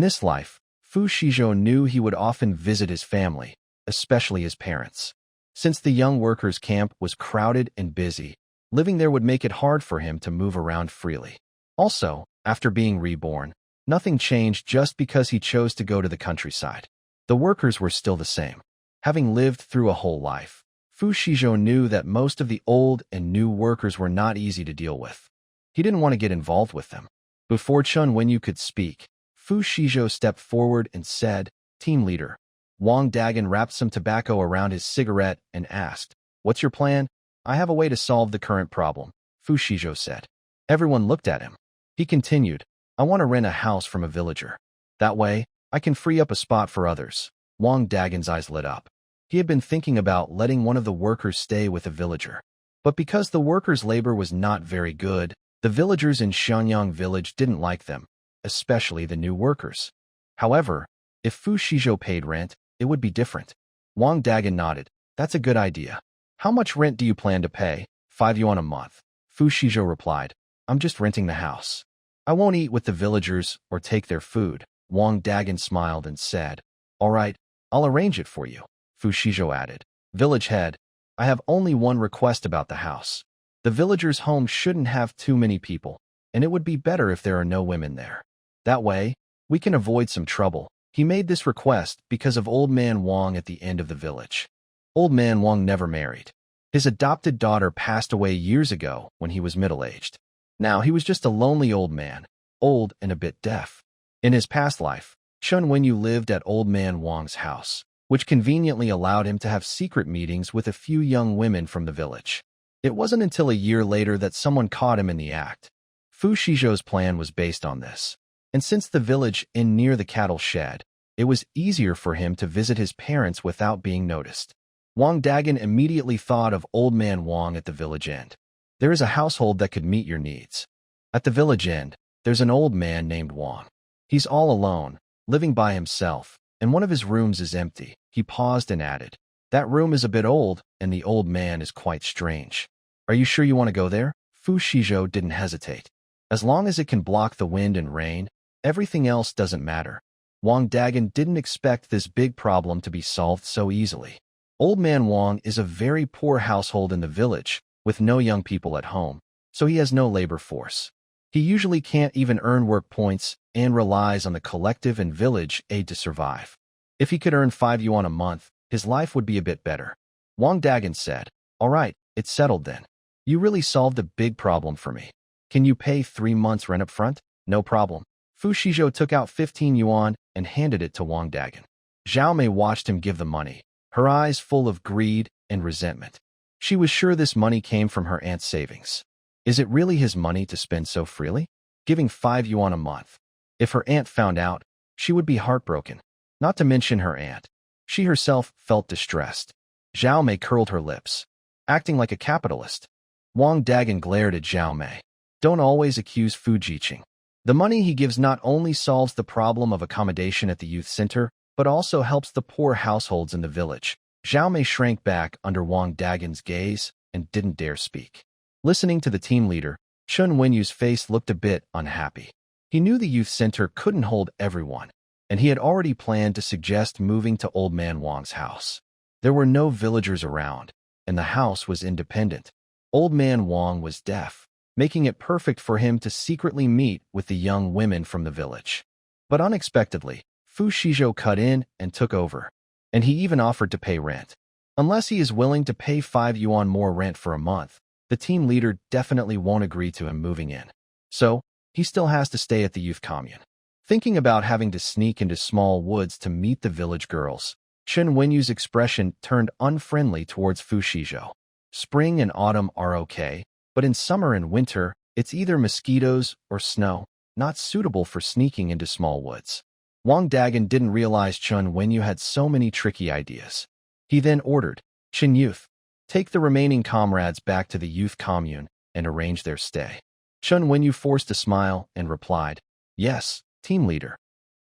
this life, Fu Xizhou knew he would often visit his family, especially his parents. Since the young workers' camp was crowded and busy, living there would make it hard for him to move around freely. Also, after being reborn, nothing changed just because he chose to go to the countryside. The workers were still the same. Having lived through a whole life, Fu Shizhou knew that most of the old and new workers were not easy to deal with. He didn't want to get involved with them. Before Chen Wenyu could speak, Fu Shizhou stepped forward and said, "Team leader." Wang Dagan wrapped some tobacco around his cigarette and asked, "What's your plan?" "I have a way to solve the current problem," Fu Shizhou said. Everyone looked at him. He continued, "I want to rent a house from a villager. That way, I can free up a spot for others." Wang Dagan's eyes lit up. He had been thinking about letting one of the workers stay with a villager. But because the workers' labor was not very good, the villagers in Shenyang village didn't like them, especially the new workers. However, if Fu Shizhou paid rent, it would be different. Wang Dagan nodded. "That's a good idea. How much rent do you plan to pay?" 5 yuan a month. Fu Shizhou replied, "I'm just renting the house. I won't eat with the villagers or take their food." Wang Dagan smiled and said, "All right, I'll arrange it for you." Fu Shizhou added, "Village head, I have only one request about the house. The villagers' home shouldn't have too many people, and it would be better if there are no women there. That way, we can avoid some trouble." He made this request because of Old Man Wang at the end of the village. Old Man Wang never married. His adopted daughter passed away years ago when he was middle-aged. Now he was just a lonely old man, old and a bit deaf. In his past life, Chen Wenyu lived at Old Man Wang's house, which conveniently allowed him to have secret meetings with a few young women from the village. It wasn't until a year later that someone caught him in the act. Fu Shizhou's plan was based on this. And since the village in near the cattle shed, it was easier for him to visit his parents without being noticed. Wang Dagan immediately thought of Old Man Wang at the village end. There is a household that could meet your needs. At the village end, there's an old man named Wang. He's all alone, living by himself, and one of his rooms is empty. He paused and added, "That room is a bit old, and the old man is quite strange. Are you sure you want to go there?" Fu Shizhou didn't hesitate. As long as it can block the wind and rain, everything else doesn't matter. Wang Dagan didn't expect this big problem to be solved so easily. Old Man Wang is a very poor household in the village, with no young people at home, so he has no labor force. He usually can't even earn work points and relies on the collective and village aid to survive. If he could earn 5 yuan a month, his life would be a bit better. Wang Dagan said, "All right, it's settled then. You really solved a big problem for me. Can you pay 3 months rent up front?" "No problem." Fu Shizhou took out 15 yuan and handed it to Wang Dagan. Zhao Mei watched him give the money, her eyes full of greed and resentment. She was sure this money came from her aunt's savings. Is it really his money to spend so freely? Giving 5 yuan a month. If her aunt found out, she would be heartbroken. Not to mention her aunt. She herself felt distressed. Zhao Mei curled her lips, acting like a capitalist. Wang Dagan glared at Zhao Mei. Don't always accuse Fu Jiqing. The money he gives not only solves the problem of accommodation at the youth center, but also helps the poor households in the village. Zhao Mei shrank back under Wang Dagan's gaze and didn't dare speak. Listening to the team leader, Chen Wenyu's face looked a bit unhappy. He knew the youth center couldn't hold everyone, and he had already planned to suggest moving to Old Man Wang's house. There were no villagers around, and the house was independent. Old Man Wang was deaf, making it perfect for him to secretly meet with the young women from the village. But unexpectedly, Fu Shizhou cut in and took over, and he even offered to pay rent. Unless he is willing to pay 5 yuan more rent for a month, the team leader definitely won't agree to him moving in. So, he still has to stay at the youth commune. Thinking about having to sneak into small woods to meet the village girls, Chen Wenyu's expression turned unfriendly towards Fu Shizhou. Spring and autumn are okay, but in summer and winter, it's either mosquitoes or snow, not suitable for sneaking into small woods. Wang Dagan didn't realize Chen Wenyu had so many tricky ideas. He then ordered, "Chen Youth, take the remaining comrades back to the youth commune and arrange their stay." Chen Wenyu forced a smile and replied, "Yes, team leader."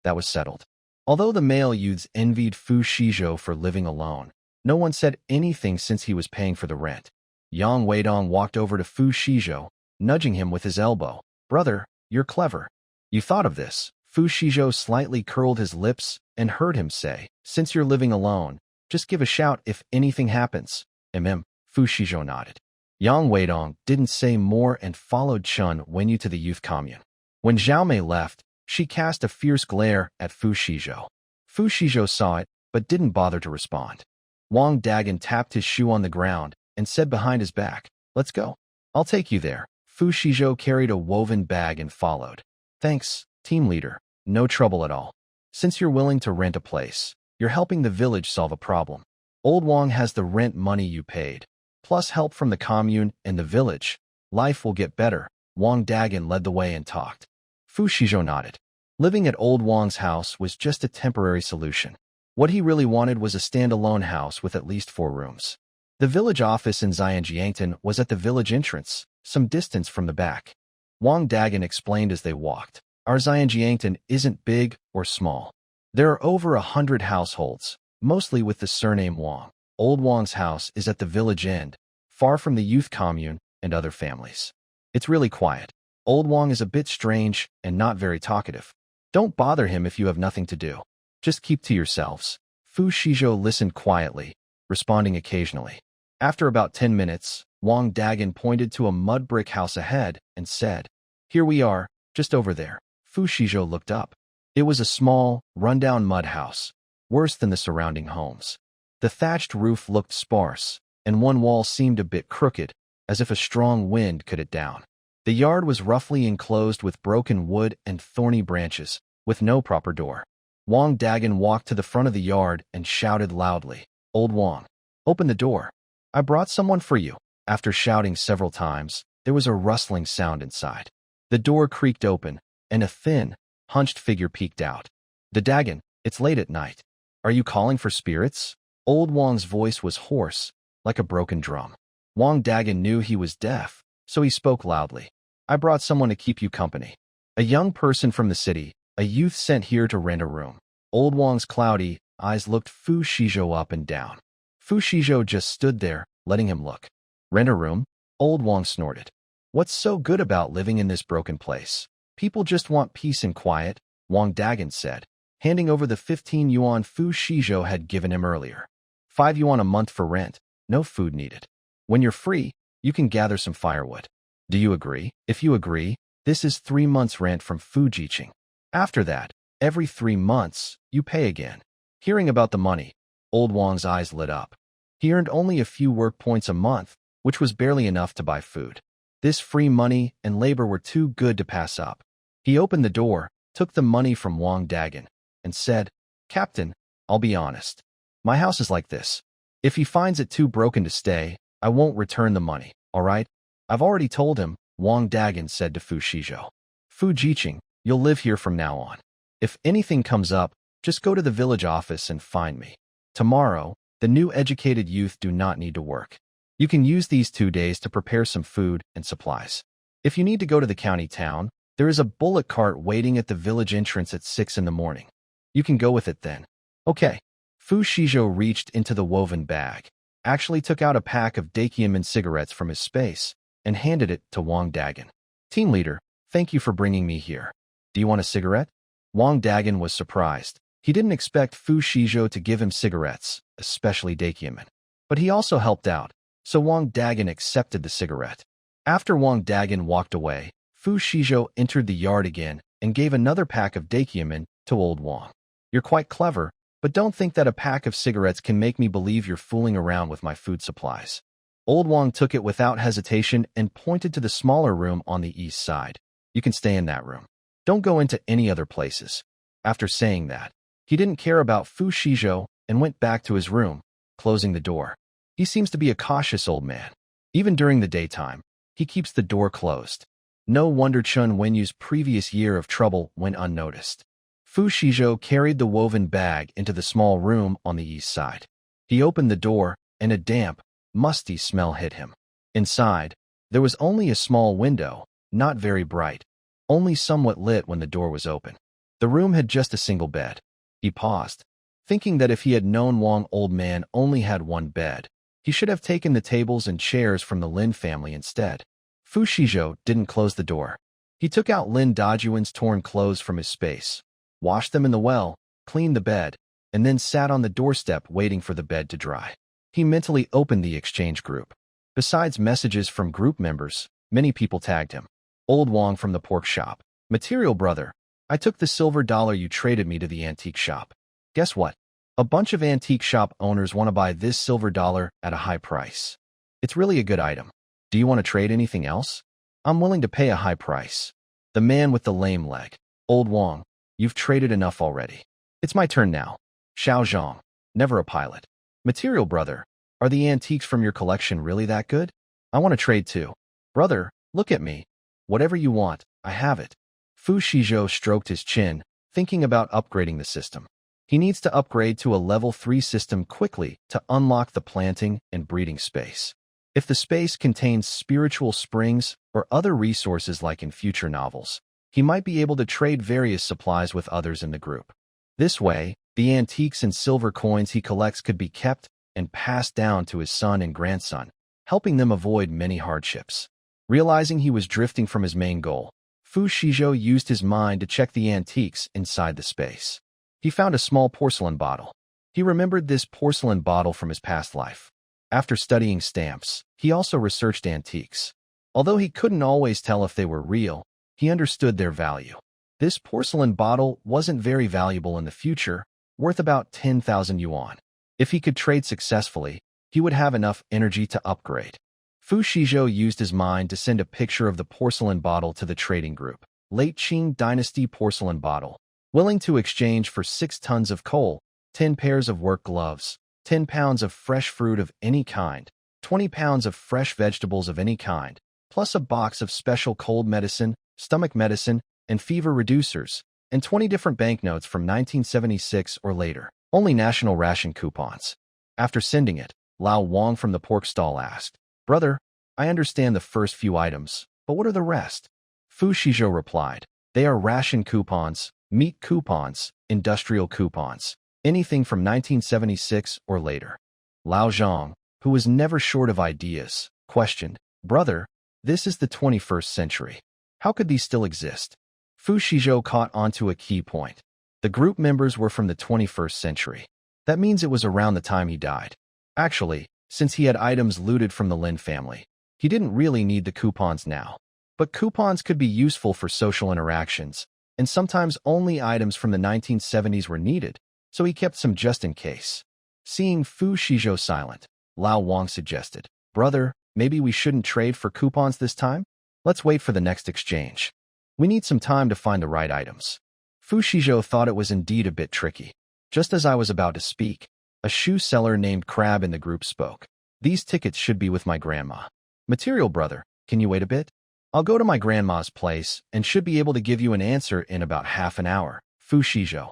That was settled. Although the male youths envied Fu Shizhou for living alone, no one said anything since he was paying for the rent. Yang Weidong walked over to Fu Shizhou, nudging him with his elbow. "Brother, you're clever. You thought of this." Fu Shizhou slightly curled his lips and heard him say, "Since you're living alone, Just give a shout if anything happens. Fu Shizhou nodded. Yang Weidong didn't say more and followed Chen Wenyu to the youth commune. When Xiaomei left, she cast a fierce glare at Fu Shizhou. Fu Shizhou saw it, but didn't bother to respond. Wang Dagan tapped his shoe on the ground and said behind his back, "Let's go. I'll take you there." Fu Shizhou carried a woven bag and followed. "Thanks, team leader. No trouble at all. Since you're willing to rent a place, you're helping the village solve a problem. Old Wang has the rent money you paid, plus help from the commune and the village. Life will get better." Wang Dagan led the way and talked. Fu Shizhou nodded. Living at Old Wang's house was just a temporary solution. What he really wanted was a standalone house with at least 4 rooms. The village office in Xianjiangton was at the village entrance, some distance from the back. Wang Dagan explained as they walked. Our Xianjiangton isn't big or small. There are over 100 households, mostly with the surname Wang. Old Wang's house is at the village end, far from the youth commune and other families. It's really quiet. Old Wang is a bit strange and not very talkative. Don't bother him if you have nothing to do. Just keep to yourselves. Fu Shizhou listened quietly, responding occasionally. After about 10 minutes, Wang Dagan pointed to a mud brick house ahead and said, "Here we are, just over there." Fu Shizhou looked up. It was a small, rundown mud house, worse than the surrounding homes. The thatched roof looked sparse, and one wall seemed a bit crooked, as if a strong wind cut it down. The yard was roughly enclosed with broken wood and thorny branches, with no proper door. Wang Dagan walked to the front of the yard and shouted loudly, "Old Wang, open the door. I brought someone for you." After shouting several times, there was a rustling sound inside. The door creaked open, and a thin, hunched figure peeked out. "The Dagan, it's late at night. Are you calling for spirits?" Old Wang's voice was hoarse, like a broken drum. Wang Dagan knew he was deaf, so he spoke loudly. "I brought someone to keep you company. A young person from the city, a youth sent here to rent a room." Old Wang's cloudy eyes looked Fu Shizhou up and down. Fu Shizhou just stood there, letting him look. "Rent a room?" Old Wang snorted. "What's so good about living in this broken place? People just want peace and quiet," Wang Dagan said, handing over the 15 yuan Fu Shizhou had given him earlier. 5 yuan a month for rent, no food needed. When you're free, you can gather some firewood. Do you agree? If you agree, this is 3 months' rent from Fu Jiqing. After that, every 3 months, you pay again." Hearing about the money, Old Wang's eyes lit up. He earned only a few work points a month, which was barely enough to buy food. This free money and labor were too good to pass up. He opened the door, took the money from Wang Dagan, and said, "Captain, I'll be honest. My house is like this. If he finds it too broken to stay, I won't return the money, all right?" "I've already told him," Wang Dagan said to Fu Shizhou. "Fu Jiqing, you'll live here from now on. If anything comes up, just go to the village office and find me. Tomorrow, the new educated youth do not need to work. You can use these 2 days to prepare some food and supplies. If you need to go to the county town, there is a bullock cart waiting at the village entrance at 6 in the morning. You can go with it then." "Okay." Fu Shizhou reached into the woven bag, actually took out a pack of Dakiamin cigarettes from his space, and handed it to Wang Dagan. "Team leader, thank you for bringing me here. Do you want a cigarette?" Wang Dagan was surprised. He didn't expect Fu Shizhou to give him cigarettes, especially Dakiamin. But he also helped out, so Wang Dagan accepted the cigarette. After Wang Dagan walked away, Fu Shizhou entered the yard again and gave another pack of Dakiamin to Old Wang. "You're quite clever, but don't think that a pack of cigarettes can make me believe you're fooling around with my food supplies." Old Wang took it without hesitation and pointed to the smaller room on the east side. "You can stay in that room. Don't go into any other places." After saying that, he didn't care about Fu Shizhou and went back to his room, closing the door. He seems to be a cautious old man. Even during the daytime, he keeps the door closed. No wonder Chen Wenyu's previous year of trouble went unnoticed. Fu Shizhou carried the woven bag into the small room on the east side. He opened the door, and a damp, musty smell hit him. Inside, there was only a small window, not very bright, only somewhat lit when the door was open. The room had just a single bed. He paused, thinking that if he had known Wang Old Man only had one bed, he should have taken the tables and chairs from the Lin family instead. Fu Shizhou didn't close the door. He took out Lin Dajuan's torn clothes from his space, washed them in the well, cleaned the bed, and then sat on the doorstep waiting for the bed to dry. He mentally opened the exchange group. Besides messages from group members, many people tagged him. Old Wong from the pork shop. Material brother, I took the silver dollar you traded me to the antique shop. Guess what? A bunch of antique shop owners want to buy this silver dollar at a high price. It's really a good item. Do you want to trade anything else? I'm willing to pay a high price. The man with the lame leg. Old Wong, you've traded enough already. It's my turn now. Xiao Zhang, never a pilot. Material brother, are the antiques from your collection really that good? I want to trade too. Brother, look at me. Whatever you want, I have it. Fu Xizhou stroked his chin, thinking about upgrading the system. He needs to upgrade to a level 3 system quickly to unlock the planting and breeding space. If the space contains spiritual springs or other resources like in future novels, he might be able to trade various supplies with others in the group. This way, the antiques and silver coins he collects could be kept and passed down to his son and grandson, helping them avoid many hardships. Realizing he was drifting from his main goal, Fu Xizhou used his mind to check the antiques inside the space. He found a small porcelain bottle. He remembered this porcelain bottle from his past life. After studying stamps, he also researched antiques. Although he couldn't always tell if they were real, he understood their value. This porcelain bottle wasn't very valuable in the future, worth about 10,000 yuan. If he could trade successfully, he would have enough energy to upgrade. Fu Xizhou used his mind to send a picture of the porcelain bottle to the trading group. Late Qing Dynasty porcelain bottle. Willing to exchange for 6 tons of coal, 10 pairs of work gloves, 10 pounds of fresh fruit of any kind, 20 pounds of fresh vegetables of any kind, plus a box of special cold medicine, stomach medicine, and fever reducers, and 20 different banknotes from 1976 or later. Only national ration coupons. After sending it, Lao Wong from the pork stall asked, Brother, I understand the first few items, but what are the rest? Fu Xizhou replied, They are ration coupons, meat coupons, industrial coupons, anything from 1976 or later. Lao Zhang, who was never short of ideas, questioned, Brother, this is the 21st century. How could these still exist? Fu Xizhou caught onto a key point. The group members were from the 21st century. That means it was around the time he died. Actually, since he had items looted from the Lin family, he didn't really need the coupons now. But coupons could be useful for social interactions, and sometimes only items from the 1970s were needed, so he kept some just in case. Seeing Fu Xizhou silent, Lao Wang suggested, Brother, maybe we shouldn't trade for coupons this time? Let's wait for the next exchange. We need some time to find the right items. Fu Xizhou thought it was indeed a bit tricky. Just as I was about to speak, a shoe seller named Crab in the group spoke. These tickets should be with my grandma. Material brother, can you wait a bit? I'll go to my grandma's place and should be able to give you an answer in about half an hour. Fu Xizhou.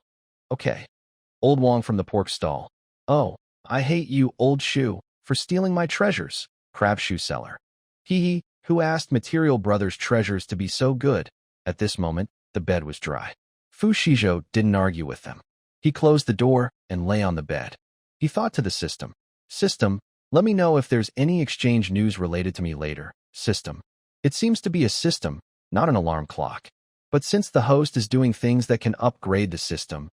Okay. Old Wong from the pork stall. Oh, I hate you, old shoe, for stealing my treasures. Crab shoe seller. Hee, who asked Material brother's treasures to be so good? At this moment, the bed was dry. Fu Xizhou didn't argue with them. He closed the door and lay on the bed. He thought to the system. System, let me know if there's any exchange news related to me later. System. It seems to be a system, not an alarm clock. But since the host is doing things that can upgrade the system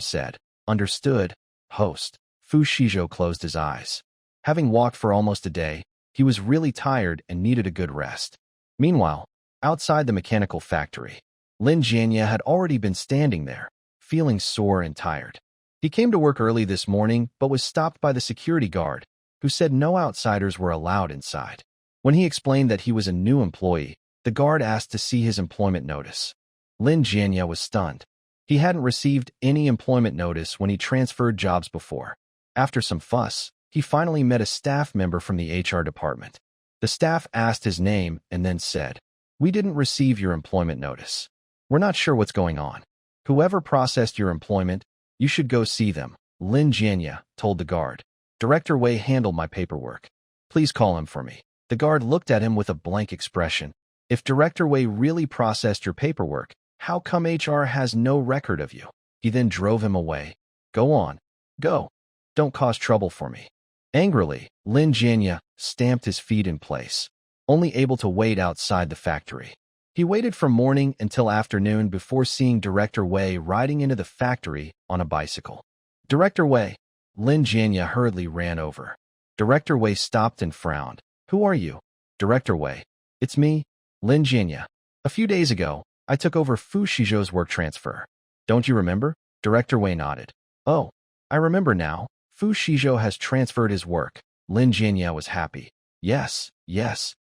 said, Understood, host. Fu Xizhou closed his eyes. Having walked for almost a day, he was really tired and needed a good rest. Meanwhile, outside the mechanical factory, Lin Jianya had already been standing there, feeling sore and tired. He came to work early this morning but was stopped by the security guard, who said no outsiders were allowed inside. When he explained that he was a new employee, the guard asked to see his employment notice. Lin Jianya was stunned. He hadn't received any employment notice when he transferred jobs before. After some fuss, he finally met a staff member from the HR department. The staff asked his name and then said, We didn't receive your employment notice. We're not sure what's going on. Whoever processed your employment, you should go see them. Lin Jianya told the guard. Director Wei handled my paperwork. Please call him for me. The guard looked at him with a blank expression. If Director Wei really processed your paperwork, how come HR has no record of you? He then drove him away. Go on. Go. Don't cause trouble for me. Angrily, Lin Jianya stamped his feet in place, only able to wait outside the factory. He waited from morning until afternoon before seeing Director Wei riding into the factory on a bicycle. Director Wei. Lin Jianya hurriedly ran over. Director Wei stopped and frowned. Who are you? Director Wei. It's me, Lin Jianya. A few days ago, I took over Fu Xizhou's work transfer. Don't you remember? Director Wei nodded. Oh, I remember now. Fu Xizhou has transferred his work. Lin Jianya was happy. Yes, that's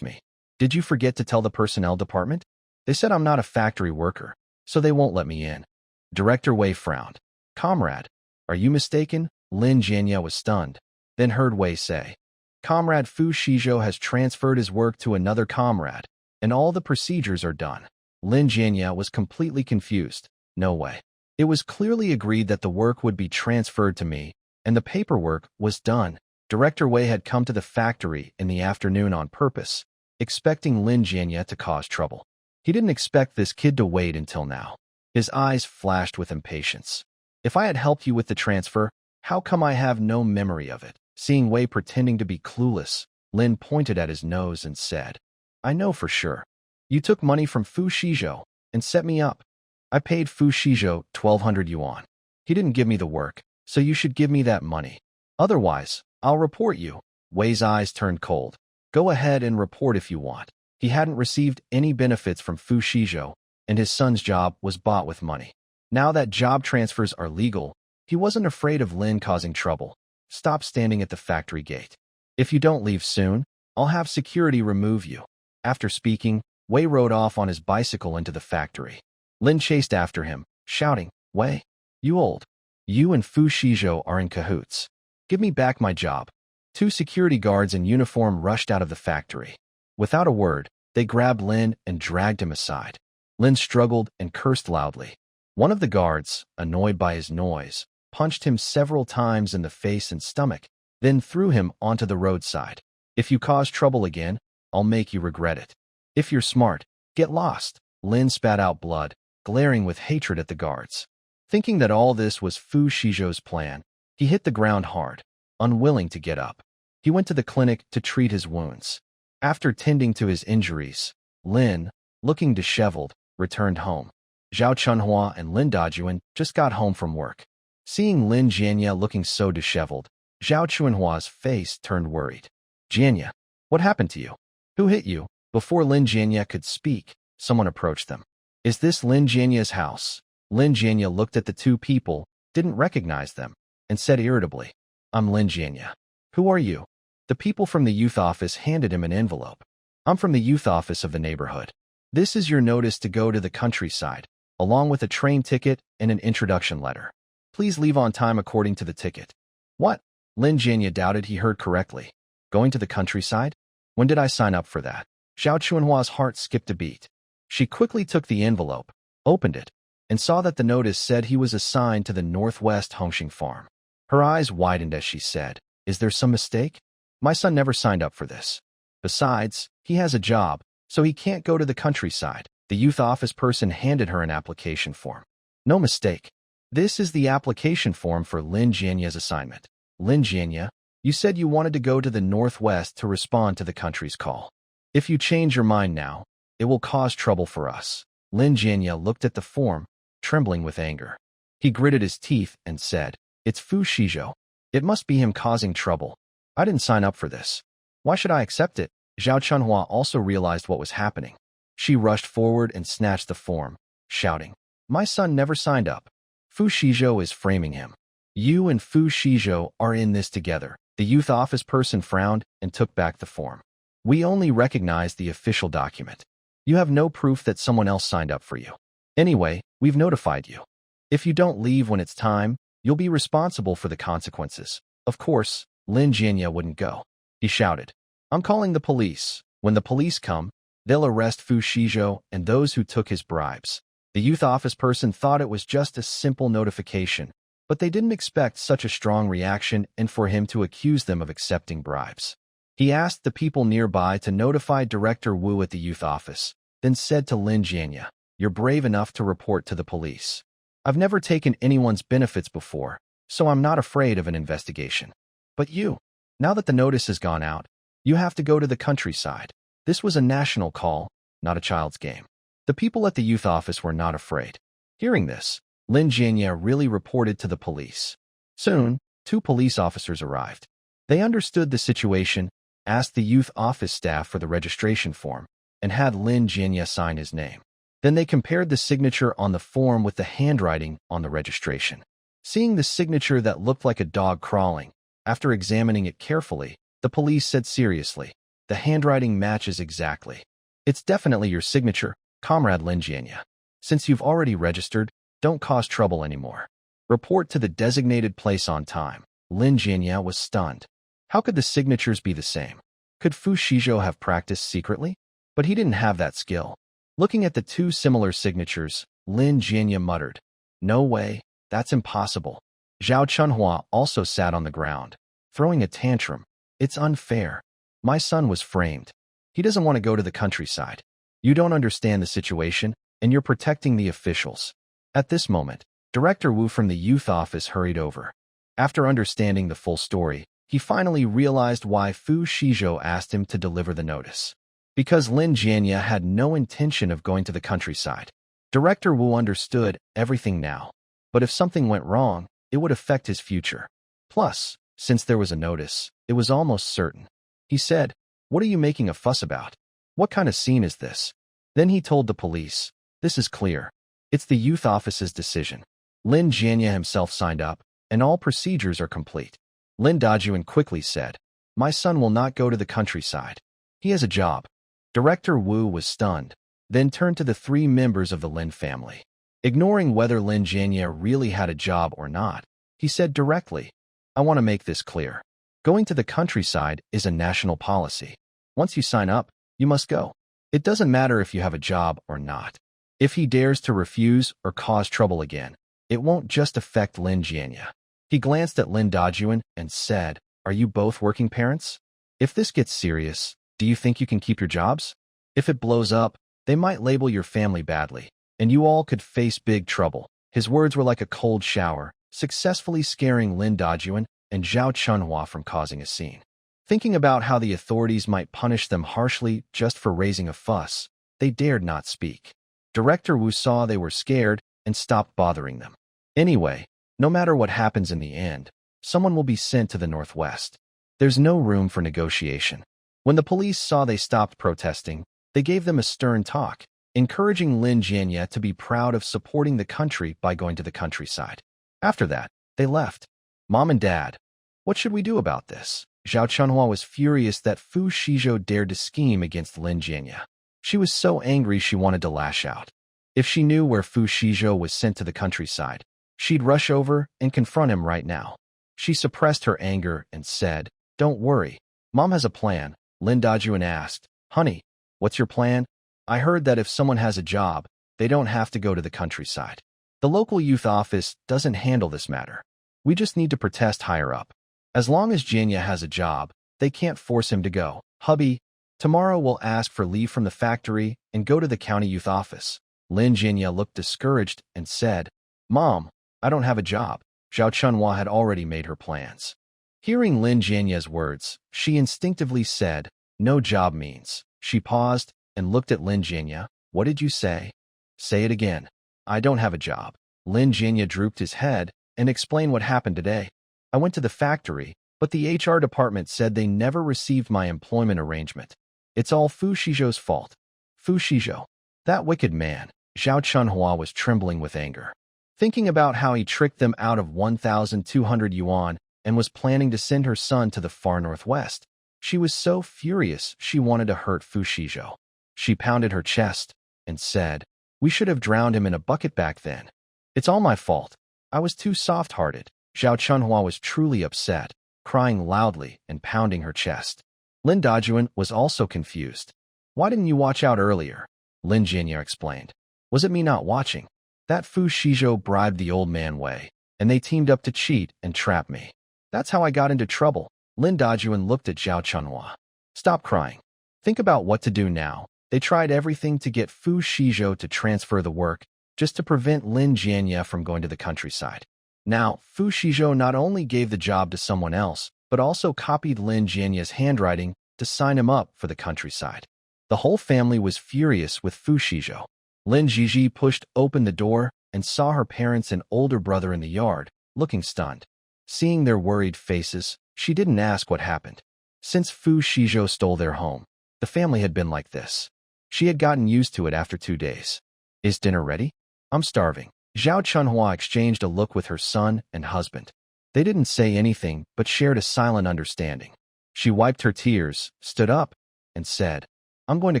me. Did you forget to tell the personnel department? They said I'm not a factory worker, so they won't let me in. Director Wei frowned. Comrade, are you mistaken? Lin Jianya was stunned, then heard Wei say, Comrade Fu Xizhou has transferred his work to another comrade, and all the procedures are done. Lin Jianya was completely confused. No way. It was clearly agreed that the work would be transferred to me, and the paperwork was done. Director Wei had come to the factory in the afternoon on purpose, expecting Lin Jianya to cause trouble. He didn't expect this kid to wait until now. His eyes flashed with impatience. If I had helped you with the transfer, how come I have no memory of it? Seeing Wei pretending to be clueless, Lin pointed at his nose and said, I know for sure. You took money from Fu Xizhou and set me up. I paid Fu Xizhou 1,200 yuan. He didn't give me the work, so you should give me that money. Otherwise, I'll report you. Wei's eyes turned cold. Go ahead and report if you want. He hadn't received any benefits from Fu Xizhou, and his son's job was bought with money. Now that job transfers are legal, he wasn't afraid of Lin causing trouble. Stop standing at the factory gate. If you don't leave soon, I'll have security remove you. After speaking, Wei rode off on his bicycle into the factory. Lin chased after him, shouting, Wei, you and Fu Xizhou are in cahoots. Give me back my job. 2 security guards in uniform rushed out of the factory. Without a word, they grabbed Lin and dragged him aside. Lin struggled and cursed loudly. One of the guards, annoyed by his noise, punched him several times in the face and stomach, then threw him onto the roadside. If you cause trouble again, I'll make you regret it. If you're smart, get lost. Lin spat out blood, glaring with hatred at the guards. Thinking that all this was Fu Xizhou's plan, he hit the ground hard, unwilling to get up. He went to the clinic to treat his wounds. After tending to his injuries, Lin, looking disheveled, returned home. Zhao Chunhua and Lin Dajuan just got home from work. Seeing Lin Jianya looking so disheveled, Zhao Chunhua's face turned worried. Jianya, what happened to you? Who hit you? Before Lin Jianya could speak, someone approached them. Is this Lin Jianya's house? Lin Jianya looked at the 2 people, didn't recognize them, and said irritably, I'm Lin Jianya. Who are you? The people from the youth office handed him an envelope. I'm from the youth office of the neighborhood. This is your notice to go to the countryside, along with a train ticket and an introduction letter. Please leave on time according to the ticket. What? Lin Jianya doubted he heard correctly. Going to the countryside? When did I sign up for that? Zhao Chunhua's heart skipped a beat. She quickly took the envelope, opened it, and saw that the notice said he was assigned to the Northwest Hongxing farm. Her eyes widened as she said, Is there some mistake? My son never signed up for this. Besides, he has a job, so he can't go to the countryside. The youth office person handed her an application form. No mistake. This is the application form for Lin Jianya's assignment. Lin Jianya, you said you wanted to go to the Northwest to respond to the country's call. If you change your mind now, it will cause trouble for us. Lin Jianya looked at the form, trembling with anger. He gritted his teeth and said, It's Fu Xizhou. It must be him causing trouble. I didn't sign up for this. Why should I accept it? Zhao Chunhua also realized what was happening. She rushed forward and snatched the form, shouting, My son never signed up. Fu Xizhou is framing him. You and Fu Xizhou are in this together. The youth office person frowned and took back the form. We only recognize the official document. You have no proof that someone else signed up for you. Anyway, we've notified you. If you don't leave when it's time, you'll be responsible for the consequences. Of course, Lin Jianya wouldn't go. He shouted, I'm calling the police. When the police come, they'll arrest Fu Xizhou and those who took his bribes. The youth office person thought it was just a simple notification, but they didn't expect such a strong reaction and for him to accuse them of accepting bribes. He asked the people nearby to notify Director Wu at the youth office, then said to Lin Jianya, You're brave enough to report to the police. I've never taken anyone's benefits before, so I'm not afraid of an investigation. But you, now that the notice has gone out, you have to go to the countryside. This was a national call, not a child's game. The people at the youth office were not afraid. Hearing this, Lin Jianya really reported to the police. Soon, 2 police officers arrived. They understood the situation, asked the youth office staff for the registration form, and had Lin Jianya sign his name. Then they compared the signature on the form with the handwriting on the registration. Seeing the signature that looked like a dog crawling, after examining it carefully, the police said seriously, "The handwriting matches exactly. It's definitely your signature, Comrade Lin Jianya. Since you've already registered, don't cause trouble anymore. Report to the designated place on time." Lin Jianya was stunned. How could the signatures be the same? Could Fu Xizhou have practiced secretly? But he didn't have that skill. Looking at the 2 similar signatures, Lin Jianya muttered, "No way, that's impossible." Zhao Chunhua also sat on the ground, throwing a tantrum. "It's unfair. My son was framed. He doesn't want to go to the countryside. You don't understand the situation, and you're protecting the officials." At this moment, Director Wu from the youth office hurried over. After understanding the full story, he finally realized why Fu Xizhou asked him to deliver the notice. Because Lin Jianya had no intention of going to the countryside. Director Wu understood everything now. But if something went wrong, it would affect his future. Plus, since there was a notice, it was almost certain. He said, "What are you making a fuss about? What kind of scene is this?" Then he told the police, "This is clear. It's the youth office's decision." Lin Jianya himself signed up, and all procedures are complete. Lin Dajuan quickly said, "My son will not go to the countryside. He has a job." Director Wu was stunned, then turned to the 3 members of the Lin family. Ignoring whether Lin Jianya really had a job or not, he said directly, "I want to make this clear. Going to the countryside is a national policy. Once you sign up, you must go. It doesn't matter if you have a job or not. If he dares to refuse or cause trouble again, it won't just affect Lin Jianya." He glanced at Lin Dajuan and said, "Are you both working parents? If this gets serious, do you think you can keep your jobs? If it blows up, they might label your family badly, and you all could face big trouble." His words were like a cold shower, successfully scaring Lin Dajuan and Zhao Chunhua from causing a scene. Thinking about how the authorities might punish them harshly just for raising a fuss, they dared not speak. Director Wu saw they were scared and stopped bothering them. Anyway, no matter what happens in the end, someone will be sent to the northwest. There's no room for negotiation. When the police saw they stopped protesting, they gave them a stern talk, encouraging Lin Jianya to be proud of supporting the country by going to the countryside. After that, they left. "Mom and Dad, what should we do about this?" Zhao Chunhua was furious that Fu Xizhou dared to scheme against Lin Jianya. She was so angry she wanted to lash out. If she knew where Fu Xizhou was sent to the countryside, she'd rush over and confront him right now. She suppressed her anger and said, "Don't worry. Mom has a plan." Lin Dajuan asked, "Honey, what's your plan?" "I heard that if someone has a job, they don't have to go to the countryside. The local youth office doesn't handle this matter. We just need to protest higher up. As long as Jianya has a job, they can't force him to go." "Hubby, tomorrow we'll ask for leave from the factory and go to the county youth office." Lin Jianya looked discouraged and said, "Mom, I don't have a job." Zhao Chunhua had already made her plans. Hearing Lin Jianya's words, she instinctively said, "No job means." She paused and looked at Lin Jianya. "What did you say?" "Say it again." "I don't have a job." Lin Jianya drooped his head and explained what happened today. "I went to the factory, but the HR department said they never received my employment arrangement. It's all Fu Xizhou's fault." "Fu Xizhou? That wicked man." Zhao Chunhua was trembling with anger. Thinking about how he tricked them out of 1,200 yuan and was planning to send her son to the far northwest, she was so furious she wanted to hurt Fu Xizhou. She pounded her chest and said, "We should have drowned him in a bucket back then. It's all my fault. I was too soft-hearted." Zhao Chunhua was truly upset, crying loudly and pounding her chest. Lin Dajuan was also confused. "Why didn't you watch out earlier?" Lin Jianya explained. "Was it me not watching? That Fu Xizhou bribed the old man Wei, and they teamed up to cheat and trap me. That's how I got into trouble." Lin Dajuan looked at Zhao Chunhua. "Stop crying. Think about what to do now." They tried everything to get Fu Xizhou to transfer the work, just to prevent Lin Jianya from going to the countryside. Now, Fu Xizhou not only gave the job to someone else, but also copied Lin Jianya's handwriting to sign him up for the countryside. The whole family was furious with Fu Xizhou. Lin Jiji pushed open the door and saw her parents and older brother in the yard, looking stunned. Seeing their worried faces, she didn't ask what happened. Since Fu Xizhou stole their home, the family had been like this. She had gotten used to it after 2 days. Is dinner ready? I'm starving. Zhao Chunhua exchanged a look with her son and husband. They didn't say anything but shared a silent understanding. She wiped her tears, stood up, and said, I'm going to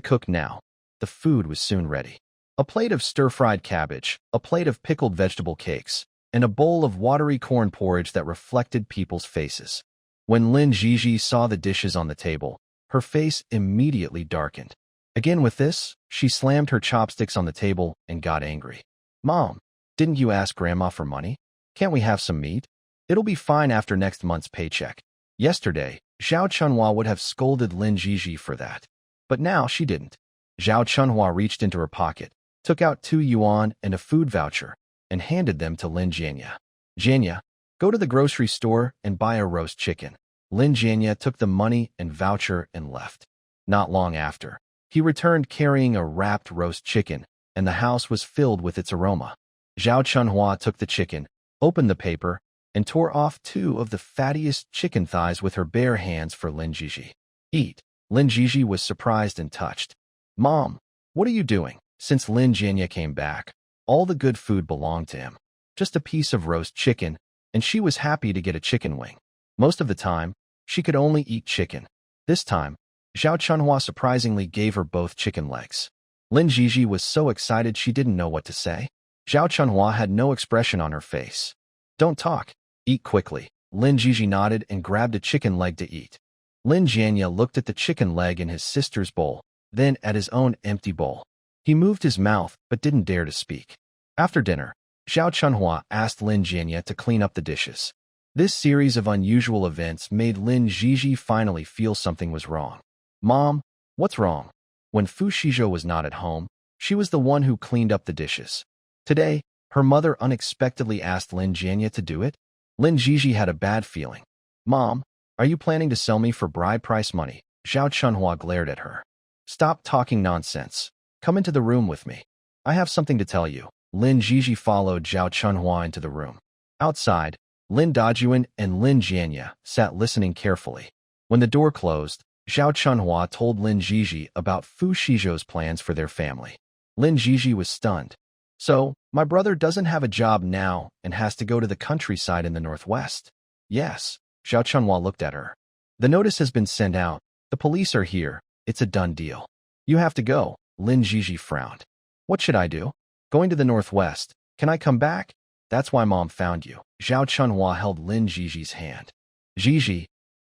cook now. The food was soon ready. A plate of stir-fried cabbage, a plate of pickled vegetable cakes, and a bowl of watery corn porridge that reflected people's faces. When Lin Xizhi saw the dishes on the table, her face immediately darkened. Again with this, she slammed her chopsticks on the table and got angry. Mom, didn't you ask Grandma for money? Can't we have some meat? It'll be fine after next month's paycheck. Yesterday, Zhao Chunhua would have scolded Lin Xizhi for that. But now she didn't. Zhao Chunhua reached into her pocket, took out 2 yuan and a food voucher, and handed them to Lin Jianya. Jianya, go to the grocery store and buy a roast chicken. Lin Jianya took the money and voucher and left. Not long after, he returned carrying a wrapped roast chicken, and the house was filled with its aroma. Zhao Chunhua took the chicken, opened the paper, and tore off 2 of the fattiest chicken thighs with her bare hands for Lin Xizhi. Eat. Lin Xizhi was surprised and touched. Mom, what are you doing? Since Lin Jianya came back, all the good food belonged to him. Just a piece of roast chicken, and she was happy to get a chicken wing. Most of the time, she could only eat chicken. This time, Zhao Chunhua surprisingly gave her both chicken legs. Lin Xizhi was so excited she didn't know what to say. Zhao Chunhua had no expression on her face. Don't talk. Eat quickly. Lin Xizhi nodded and grabbed a chicken leg to eat. Lin Jianya looked at the chicken leg in his sister's bowl, then at his own empty bowl. He moved his mouth but didn't dare to speak. After dinner, Zhao Chunhua asked Lin Jianya to clean up the dishes. This series of unusual events made Lin Xizhi finally feel something was wrong. Mom, what's wrong? When Fu Xizhou was not at home, she was the one who cleaned up the dishes. Today, her mother unexpectedly asked Lin Jianya to do it. Lin Xizhi had a bad feeling. Mom, are you planning to sell me for bride price money? Zhao Chunhua glared at her. Stop talking nonsense. Come into the room with me. I have something to tell you. Lin Xizhi followed Zhao Chunhua into the room. Outside, Lin Dajuan and Lin Jianya sat listening carefully. When the door closed, Zhao Chunhua told Lin Xizhi about Fu Xizhou's plans for their family. Lin Xizhi was stunned. So, my brother doesn't have a job now and has to go to the countryside in the northwest? Yes. Zhao Chunhua looked at her. The notice has been sent out. The police are here. It's a done deal. You have to go. Lin Xizhi frowned. What should I do? Going to the northwest. Can I come back? That's why Mom found you. Zhao Chunhua held Lin Xizhi's hand. Xizhi,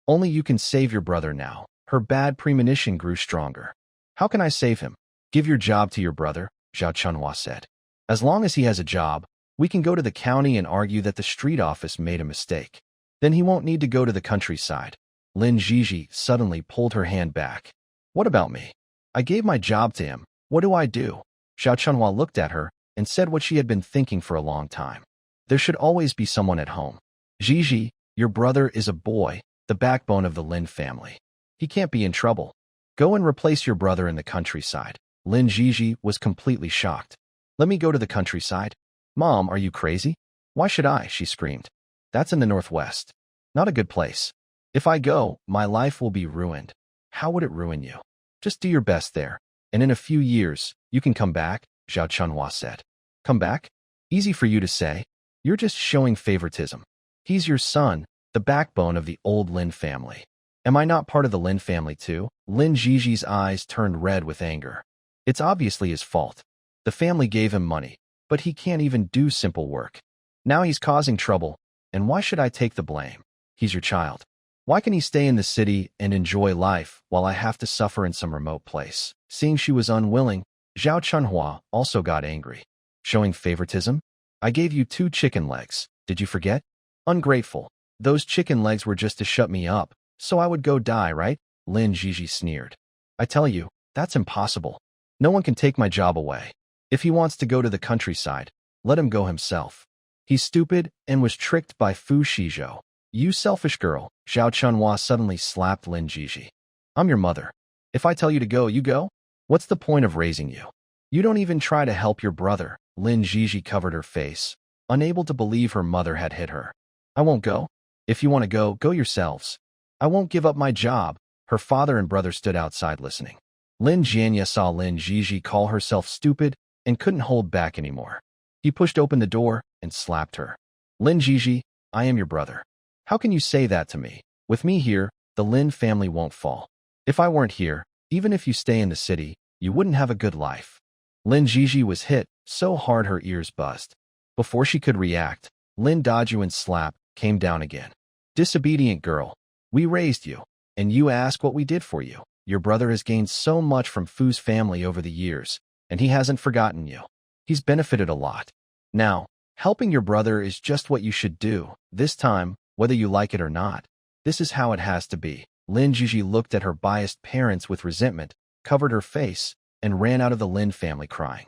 only you can save your brother now. Her bad premonition grew stronger. How can I save him? Give your job to your brother, Zhao Chunhua said. As long as he has a job, we can go to the county and argue that the street office made a mistake. Then he won't need to go to the countryside. Lin Xizhi suddenly pulled her hand back. What about me? I gave my job to him. What do I do? Zhao Chunhua looked at her and said what she had been thinking for a long time. There should always be someone at home. Xizhi, your brother is a boy, the backbone of the Lin family. He can't be in trouble. Go and replace your brother in the countryside. Lin Xizhi was completely shocked. Let me go to the countryside? Mom, are you crazy? Why should I? She screamed. That's in the northwest. Not a good place. If I go, my life will be ruined. How would it ruin you? Just do your best there, and in a few years, you can come back, Zhao Chunhua said. Come back? Easy for you to say. You're just showing favoritism. He's your son, the backbone of the old Lin family. Am I not part of the Lin family too? Lin Xizhi's eyes turned red with anger. It's obviously his fault. The family gave him money, but he can't even do simple work. Now he's causing trouble, and why should I take the blame? He's your child. Why can he stay in the city and enjoy life while I have to suffer in some remote place? Seeing she was unwilling, Zhao Chunhua also got angry. Showing favoritism? I gave you 2 chicken legs. Did you forget? Ungrateful. Those chicken legs were just to shut me up, so I would go die, right? Lin Xizhi sneered. I tell you, that's impossible. No one can take my job away. If he wants to go to the countryside, let him go himself. He's stupid and was tricked by Fu Xizhou. You selfish girl. Zhao Chunhua suddenly slapped Lin Xizhi. I'm your mother. If I tell you to go, you go? What's the point of raising you? You don't even try to help your brother. Lin Xizhou covered her face, unable to believe her mother had hit her. I won't go. If you want to go, go yourselves. I won't give up my job. Her father and brother stood outside listening. Lin Jianya saw Lin Xizhou call herself stupid and couldn't hold back anymore. He pushed open the door and slapped her. Lin Xizhou, I am your brother. How can you say that to me? With me here, the Lin family won't fall. If I weren't here, even if you stay in the city, you wouldn't have a good life. Lin Xizhou was hit so hard her ears buzzed. Before she could react, Lin Dajuan's slap came down again. Disobedient girl, we raised you, and you ask what we did for you. Your brother has gained so much from Fu's family over the years, and he hasn't forgotten you. He's benefited a lot. Now, helping your brother is just what you should do, this time, whether you like it or not. This is how it has to be. Lin Xizhou looked at her biased parents with resentment, covered her face, and ran out of the Lin family crying.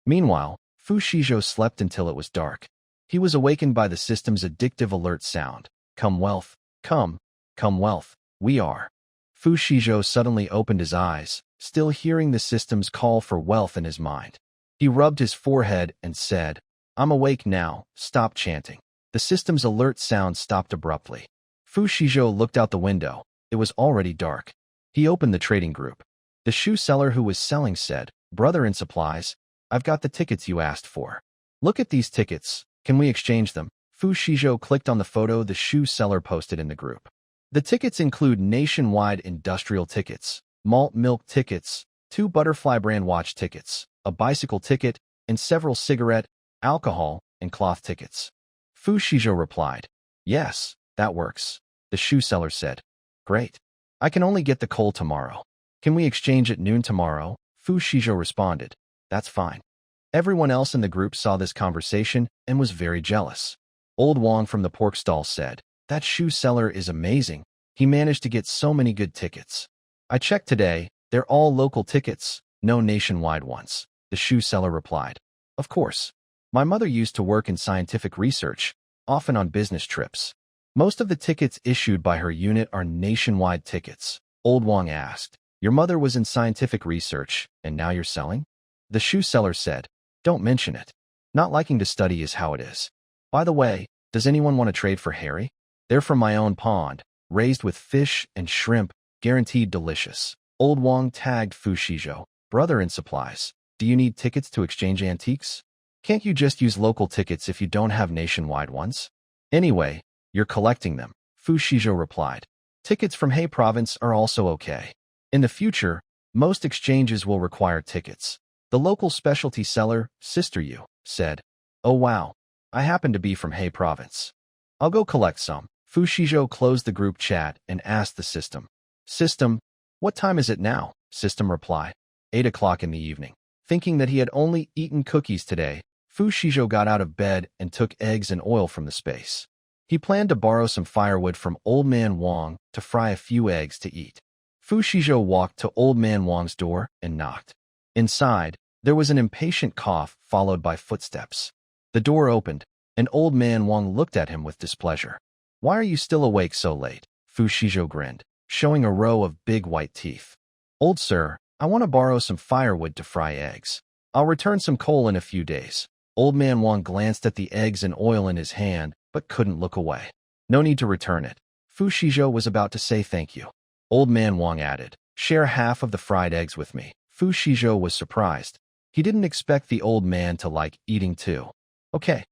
Meanwhile, Fu Xizhou slept until it was dark. He was awakened by the system's addictive alert sound. Come wealth, come wealth, we are. Fu Xizhou suddenly opened his eyes, still hearing the system's call for wealth in his mind. He rubbed his forehead and said, I'm awake now, stop chanting. The system's alert sound stopped abruptly. Fu Xizhou looked out the window. It was already dark. He opened the trading group. The shoe seller who was selling said, Brother in supplies, I've got the tickets you asked for. Look at these tickets. Can we exchange them? Fu Xizhou clicked on the photo the shoe seller posted in the group. The tickets include nationwide industrial tickets, malt milk tickets, 2 butterfly brand watch tickets, a bicycle ticket, and several cigarette, alcohol, and cloth tickets. Fu Xizhou replied, Yes, that works. The shoe seller said, Great. I can only get the coal tomorrow. Can we exchange at noon tomorrow? Fu Xizhou responded, That's fine. Everyone else in the group saw this conversation and was very jealous. Old Wang from the pork stall said, That shoe seller is amazing. He managed to get so many good tickets. I checked today, they're all local tickets, no nationwide ones. The shoe seller replied, Of course. My mother used to work in scientific research, often on business trips. Most of the tickets issued by her unit are nationwide tickets. Old Wang asked, Your mother was in scientific research, and now you're selling? The shoe seller said, Don't mention it. Not liking to study is how it is. By the way, does anyone want to trade for Harry? They're from my own pond, raised with fish and shrimp, guaranteed delicious. Old Wang tagged Fu Xizhou, Brother in supplies. Do you need tickets to exchange antiques? Can't you just use local tickets if you don't have nationwide ones? Anyway, you're collecting them, Fu Xizhou replied. Tickets from He province are also okay. In the future, most exchanges will require tickets. The local specialty seller, Sister Yu, said, Oh wow, I happen to be from He province. I'll go collect some. Fu Xizhou closed the group chat and asked the system. System, what time is it now? System replied, 8 o'clock in the evening. Thinking that he had only eaten cookies today, Fu Xizhou got out of bed and took eggs and oil from the space. He planned to borrow some firewood from Old Man Wang to fry a few eggs to eat. Fu Xizhou walked to Old Man Wang's door and knocked. Inside, there was an impatient cough followed by footsteps. The door opened, and Old Man Wang looked at him with displeasure. Why are you still awake so late? Fu Xizhou grinned, showing a row of big white teeth. Old sir, I want to borrow some firewood to fry eggs. I'll return some coal in a few days. Old Man Wang glanced at the eggs and oil in his hand, but couldn't look away. No need to return it. Fu Xizhou was about to say thank you. Old Man Wang added, Share half of the fried eggs with me. Fu Xizhou was surprised. He didn't expect the old man to like eating too. Okay.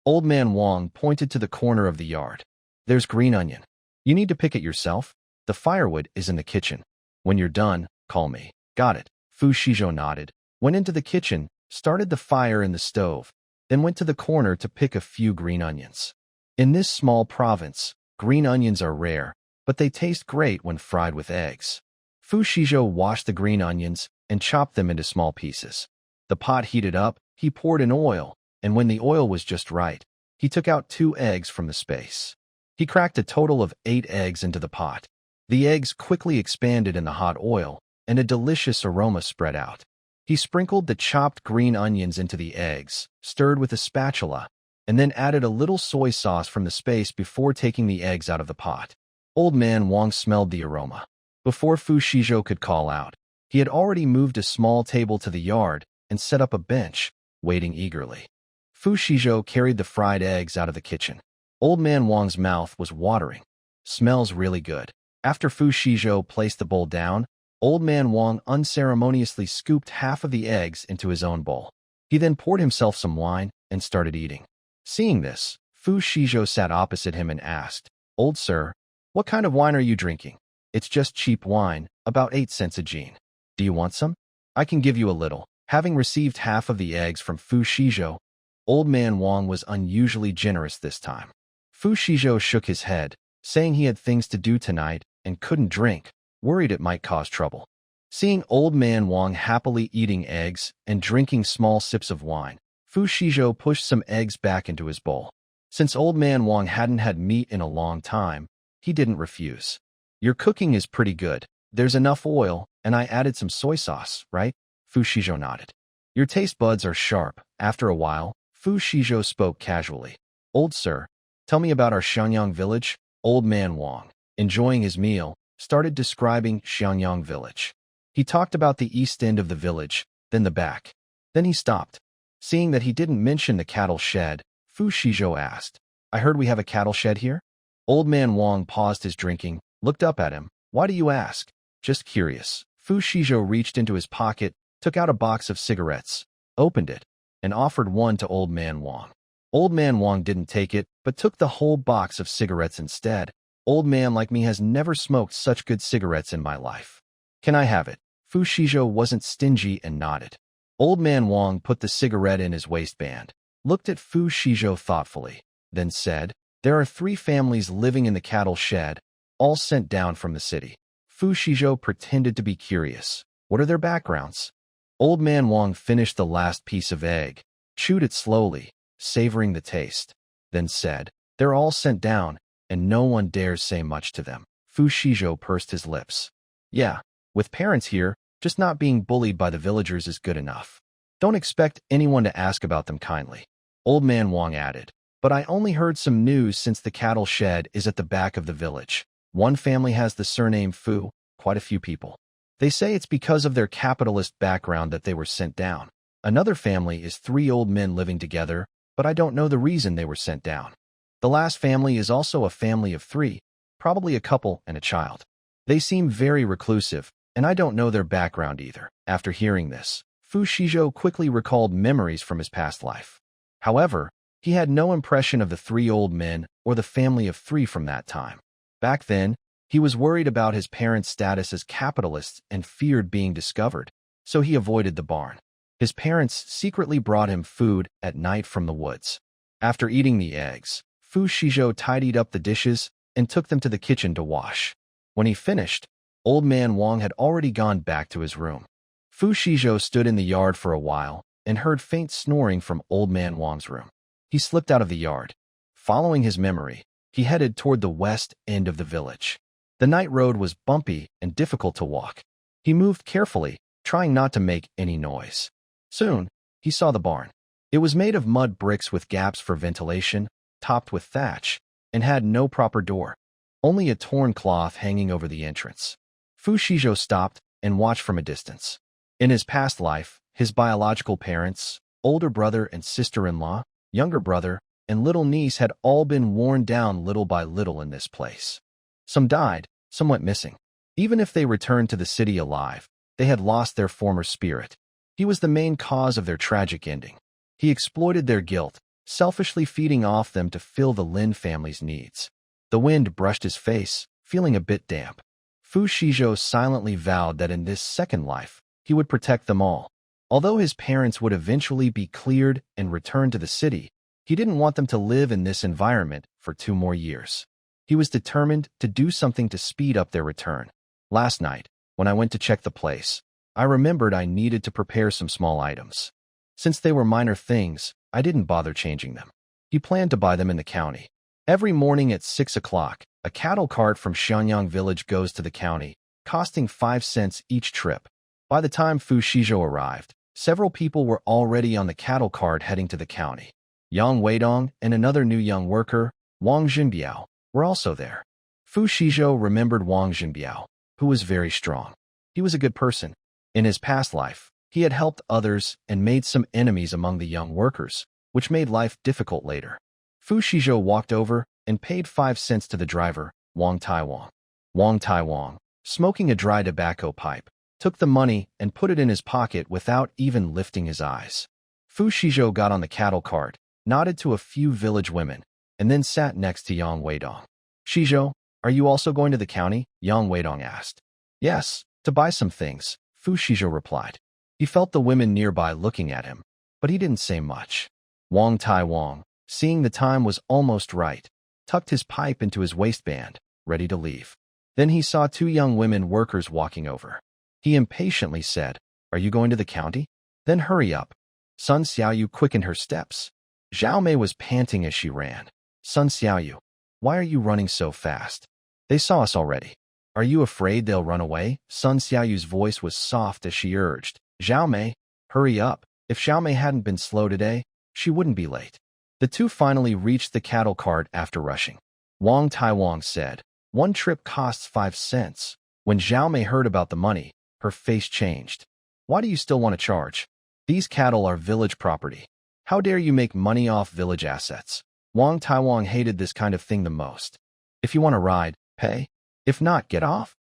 Old Man Wang pointed to the corner of the yard. There's green onion. You need to pick it yourself. The firewood is in the kitchen. When you're done, call me. Got it. Fu Xizhou nodded, went into the kitchen, started the fire in the stove, then went to the corner to pick a few green onions. In this small province, green onions are rare, but they taste great when fried with eggs. Fu Xizhou washed the green onions and chopped them into small pieces. The pot heated up, he poured in oil, and when the oil was just right, he took out 2 eggs from the space. He cracked a total of 8 eggs into the pot. The eggs quickly expanded in the hot oil, and a delicious aroma spread out. He sprinkled the chopped green onions into the eggs, stirred with a spatula, and then added a little soy sauce from the space before taking the eggs out of the pot. Old Man Wang smelled the aroma. Before Fu Xizhou could call out, he had already moved a small table to the yard and set up a bench, waiting eagerly. Fu Shizhou carried the fried eggs out of the kitchen. Old Man Wang's mouth was watering. Smells really good. After Fu Shizhou placed the bowl down, Old Man Wang unceremoniously scooped half of the eggs into his own bowl. He then poured himself some wine and started eating. Seeing this, Fu Shizhou sat opposite him and asked, "Old sir, what kind of wine are you drinking?" "It's just cheap wine, about 8 cents a jean. Do you want some? I can give you a little." Having received half of the eggs from Fu Shizhou, Old Man Wang was unusually generous this time. Fu Shizhou shook his head, saying he had things to do tonight and couldn't drink, worried it might cause trouble. Seeing Old Man Wang happily eating eggs and drinking small sips of wine, Fu Shizhou pushed some eggs back into his bowl. Since Old Man Wang hadn't had meat in a long time, he didn't refuse. "Your cooking is pretty good. There's enough oil, and I added some soy sauce, right?" Fu Shizhou nodded. "Your taste buds are sharp." After a while, Fu Shizhou spoke casually. "Old sir, tell me about our Xiangyang village." Old Man Wang, enjoying his meal, started describing Xiangyang village. He talked about the east end of the village, then the back. Then he stopped. Seeing that he didn't mention the cattle shed, Fu Shizhou asked, "I heard we have a cattle shed here?" Old Man Wang paused his drinking, looked up at him. "Why do you ask?" "Just curious." Fu Shizhou reached into his pocket, took out a box of cigarettes, opened it, and offered one to Old Man Wang. Old Man Wang didn't take it, but took the whole box of cigarettes instead. "Old man like me has never smoked such good cigarettes in my life. Can I have it?" Fu Shizhou wasn't stingy and nodded. Old Man Wang put the cigarette in his waistband, looked at Fu Shizhou thoughtfully, then said, "There are 3 families living in the cattle shed, all sent down from the city." Fu Shizhou pretended to be curious. "What are their backgrounds?" Old Man Wang finished the last piece of egg, chewed it slowly, savoring the taste, then said, "They're all sent down, and no one dares say much to them." Fu Shizhou pursed his lips. "Yeah, with parents here, just not being bullied by the villagers is good enough. Don't expect anyone to ask about them kindly." Old Man Wang added, "But I only heard some news since the cattle shed is at the back of the village. One family has the surname Fu, quite a few people. They say it's because of their capitalist background that they were sent down. Another family is 3 old men living together, but I don't know the reason they were sent down. The last family is also a family of 3, probably a couple and a child. They seem very reclusive, and I don't know their background either." After hearing this, Fu Shizhou quickly recalled memories from his past life. However, he had no impression of the 3 old men or the family of 3 from that time. Back then, he was worried about his parents' status as capitalists and feared being discovered, so he avoided the barn. His parents secretly brought him food at night from the woods. After eating the eggs, Fu Shizhou tidied up the dishes and took them to the kitchen to wash. When he finished, Old Man Wang had already gone back to his room. Fu Shizhou stood in the yard for a while and heard faint snoring from Old Man Wang's room. He slipped out of the yard. Following his memory, he headed toward the west end of the village. The night road was bumpy and difficult to walk. He moved carefully, trying not to make any noise. Soon, he saw the barn. It was made of mud bricks with gaps for ventilation, topped with thatch, and had no proper door, only a torn cloth hanging over the entrance. Fu Shizhou stopped and watched from a distance. In his past life, his biological parents, older brother and sister-in-law, younger brother, and little niece had all been worn down little by little in this place. Some died, some went missing. Even if they returned to the city alive, they had lost their former spirit. He was the main cause of their tragic ending. He exploited their guilt, selfishly feeding off them to fill the Lin family's needs. The wind brushed his face, feeling a bit damp. Fu Shizhou silently vowed that in this second life, he would protect them all. Although his parents would eventually be cleared and return to the city, he didn't want them to live in this environment for 2 more years. He was determined to do something to speed up their return. Last night, when I went to check the place, I remembered I needed to prepare some small items. Since they were minor things, I didn't bother changing them. He planned to buy them in the county. Every morning at 6 o'clock, a cattle cart from Xiangyang village goes to the county, costing 5 cents each trip. By the time Fu Shizhou arrived, several people were already on the cattle cart heading to the county. Yang Weidong and another new young worker, Wang Jinbiao, were also there. Fu Shizhou remembered Wang Jinbiao, who was very strong. He was a good person. In his past life, He had helped others and made some enemies among the young workers, which made life difficult later. Fu Xizhou walked over and paid 5 cents to the driver, Wang Taiwang. Wang Taiwang, smoking a dry tobacco pipe, took the money and put it in his pocket without even lifting his eyes. Fu Xizhou got on the cattle cart, nodded to a few village women, and then sat next to Yang Weidong. "Xizhou, are you also going to the county?" Yang Weidong asked. "Yes, to buy some things," Fu Xizhou replied. He felt the women nearby looking at him, but he didn't say much. Wang Taiwang, seeing the time was almost right, tucked his pipe into his waistband, ready to leave. Then he saw 2 young women workers walking over. He impatiently said, "Are you going to the county? Then hurry up." Sun Xiaoyu quickened her steps. Zhao Mei was panting as she ran. "Sun Xiaoyu, why are you running so fast? They saw us already. Are you afraid they'll run away?" Sun Xiaoyu's voice was soft as she urged, "Zhao Mei, hurry up." If Zhao Mei hadn't been slow today, she wouldn't be late. The 2 finally reached the cattle cart after rushing. Wang Taiwang said, "1 trip costs 5 cents. When Zhao Mei heard about the money, her face changed. "Why do you still want to charge? These cattle are village property. How dare you make money off village assets?" Wang Taiwang hated this kind of thing the most. "If you want to ride, pay. If not, get off."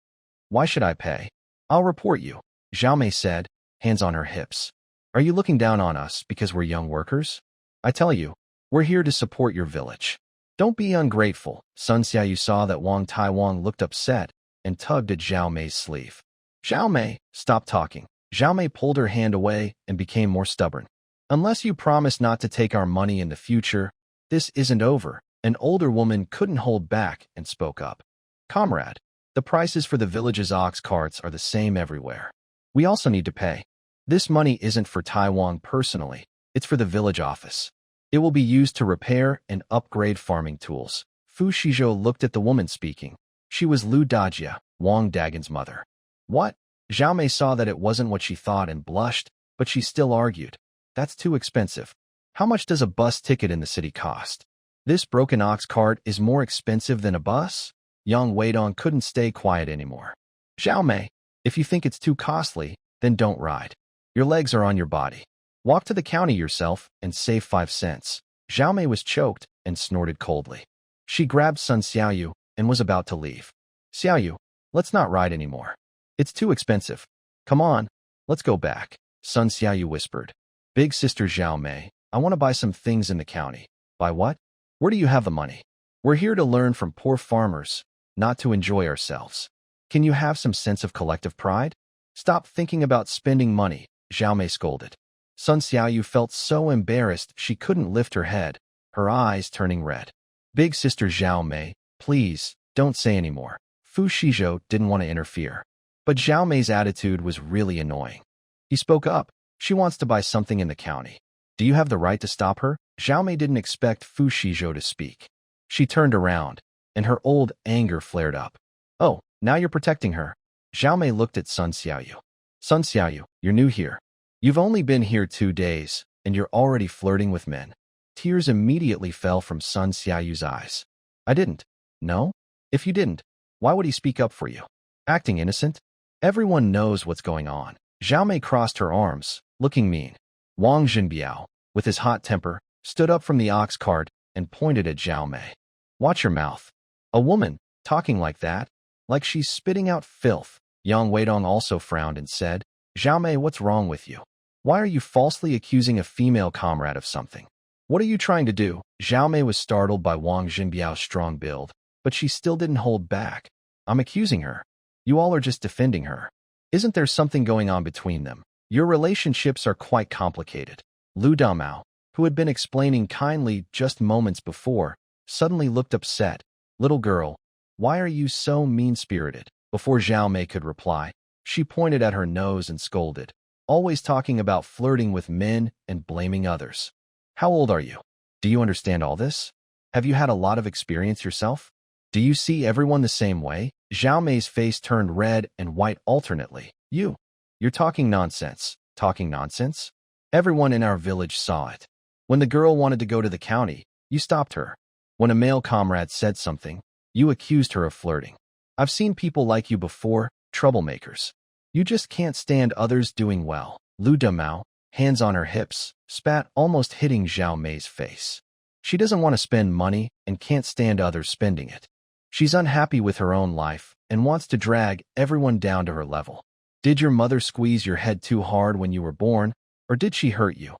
"Why should I pay? I'll report you," Zhao Mei said, hands on her hips. "Are you looking down on us because we're young workers? I tell you, we're here to support your village. Don't be ungrateful." Sun Xiaoyu saw that Wang Taiwang looked upset and tugged at Zhao Mei's sleeve. "Zhao Mei, stop talking." Zhao Mei pulled her hand away and became more stubborn. "Unless you promise not to take our money in the future, this isn't over." An older woman couldn't hold back and spoke up. "Comrade, the prices for the village's ox carts are the same everywhere. We also need to pay. This money isn't for Taiwan personally, it's for the village office. It will be used to repair and upgrade farming tools." Fu Xizhou looked at the woman speaking. She was Lu Dajia, Wang Dagan's mother. "What?" Zhao Mei saw that it wasn't what she thought and blushed, but she still argued. "That's too expensive. How much does a bus ticket in the city cost? This broken ox cart is more expensive than a bus?" Yang Weidong couldn't stay quiet anymore. "Zhao Mei, if you think it's too costly, then don't ride. Your legs are on your body. Walk to the county yourself and save 5 cents. Zhao Mei was choked and snorted coldly. She grabbed Sun Xiaoyu and was about to leave. "Xiaoyu, let's not ride anymore. It's too expensive. Come on, let's go back," Sun Xiaoyu whispered. "Big sister Zhao Mei, I want to buy some things in the county." "Buy what? Where do you have the money? We're here to learn from poor farmers, not to enjoy ourselves. Can you have some sense of collective pride? Stop thinking about spending money," Zhao Mei scolded. Sun Xiaoyu felt so embarrassed she couldn't lift her head, her eyes turning red. "Big sister Zhao Mei, please, don't say any more." Fu Xizhou didn't want to interfere. But Zhao Mei's attitude was really annoying. He spoke up. "She wants to buy something in the county. Do you have the right to stop her?" Zhao Mei didn't expect Fu Xizhou to speak. She turned around, and her old anger flared up. "Oh, now you're protecting her." Zhao Mei looked at Sun Xiaoyu. "Sun Xiaoyu, you're new here. You've only been here 2 days, and you're already flirting with men." Tears immediately fell from Sun Xiaoyu's eyes. "I didn't." "No? If you didn't, why would he speak up for you? Acting innocent? Everyone knows what's going on." Zhao Mei crossed her arms, looking mean. Wang Jinbiao, with his hot temper, stood up from the ox cart and pointed at Zhao Mei. "Watch your mouth. A woman, talking like that, like she's spitting out filth." Yang Weidong also frowned and said, "Zhao Mei, what's wrong with you? Why are you falsely accusing a female comrade of something? What are you trying to do?" Zhao Mei was startled by Wang Jinbiao's strong build, but she still didn't hold back. "I'm accusing her. You all are just defending her. Isn't there something going on between them? Your relationships are quite complicated." Lu Damao, who had been explaining kindly just moments before, suddenly looked upset. "Little girl, why are you so mean-spirited?" Before Zhao Mei could reply, she pointed at her nose and scolded. "Always talking about flirting with men and blaming others. How old are you? Do you understand all this? Have you had a lot of experience yourself? Do you see everyone the same way?" Zhao Mei's face turned red and white alternately. You're talking nonsense. Talking nonsense? Everyone in our village saw it. When the girl wanted to go to the county, you stopped her. When a male comrade said something, you accused her of flirting. I've seen people like you before, troublemakers. You just can't stand others doing well. Lu Damao, hands on her hips, spat, almost hitting Zhao Mei's face. She doesn't want to spend money and can't stand others spending it. She's unhappy with her own life and wants to drag everyone down to her level. Did your mother squeeze your head too hard when you were born, or did she hurt you?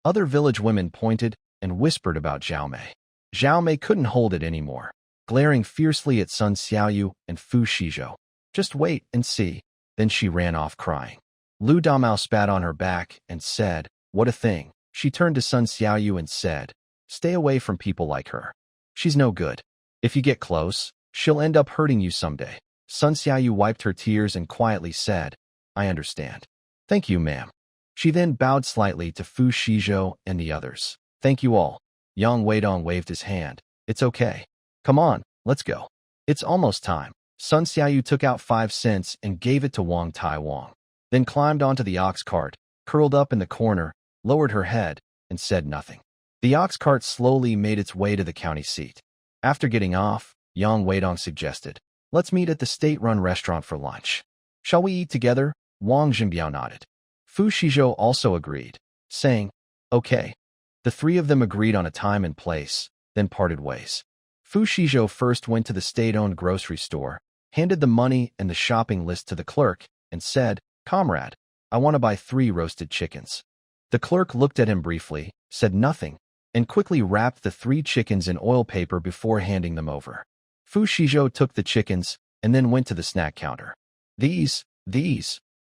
Other village women pointed and whispered about Zhao Mei. Zhao Mei couldn't hold it anymore, glaring fiercely at Sun Xiaoyu and Fu Xizhou. Just wait and see. Then she ran off crying. Lu Damao spat on her back and said, "What a thing." She turned to Sun Xiaoyu and said, "Stay away from people like her. She's no good. If you get close, she'll end up hurting you someday." Sun Xiaoyu wiped her tears and quietly said, "I understand. Thank you, ma'am." She then bowed slightly to Fu Xizhou and the others. "Thank you all." Yang Weidong waved his hand. "It's okay. Come on, let's go. It's almost time." Sun Xiaoyu took out 5 cents and gave it to Wang Taiwang, then climbed onto the ox cart, curled up in the corner, lowered her head, and said nothing. The ox cart slowly made its way to the county seat. After getting off, Yang Weidong suggested, "Let's meet at the state-run restaurant for lunch. Shall we eat together?" Wang Jinbiao nodded. Fu Xizhou also agreed, saying, "Okay." The three of them agreed on a time and place, then parted ways. Fu Xizhou first went to the state-owned grocery store, handed the money and the shopping list to the clerk, and said, "Comrade, I want to buy 3 roasted chickens." The clerk looked at him briefly, said nothing, and quickly wrapped the 3 chickens in oil paper before handing them over. Fu Xizhou took the chickens and then went to the snack counter. These,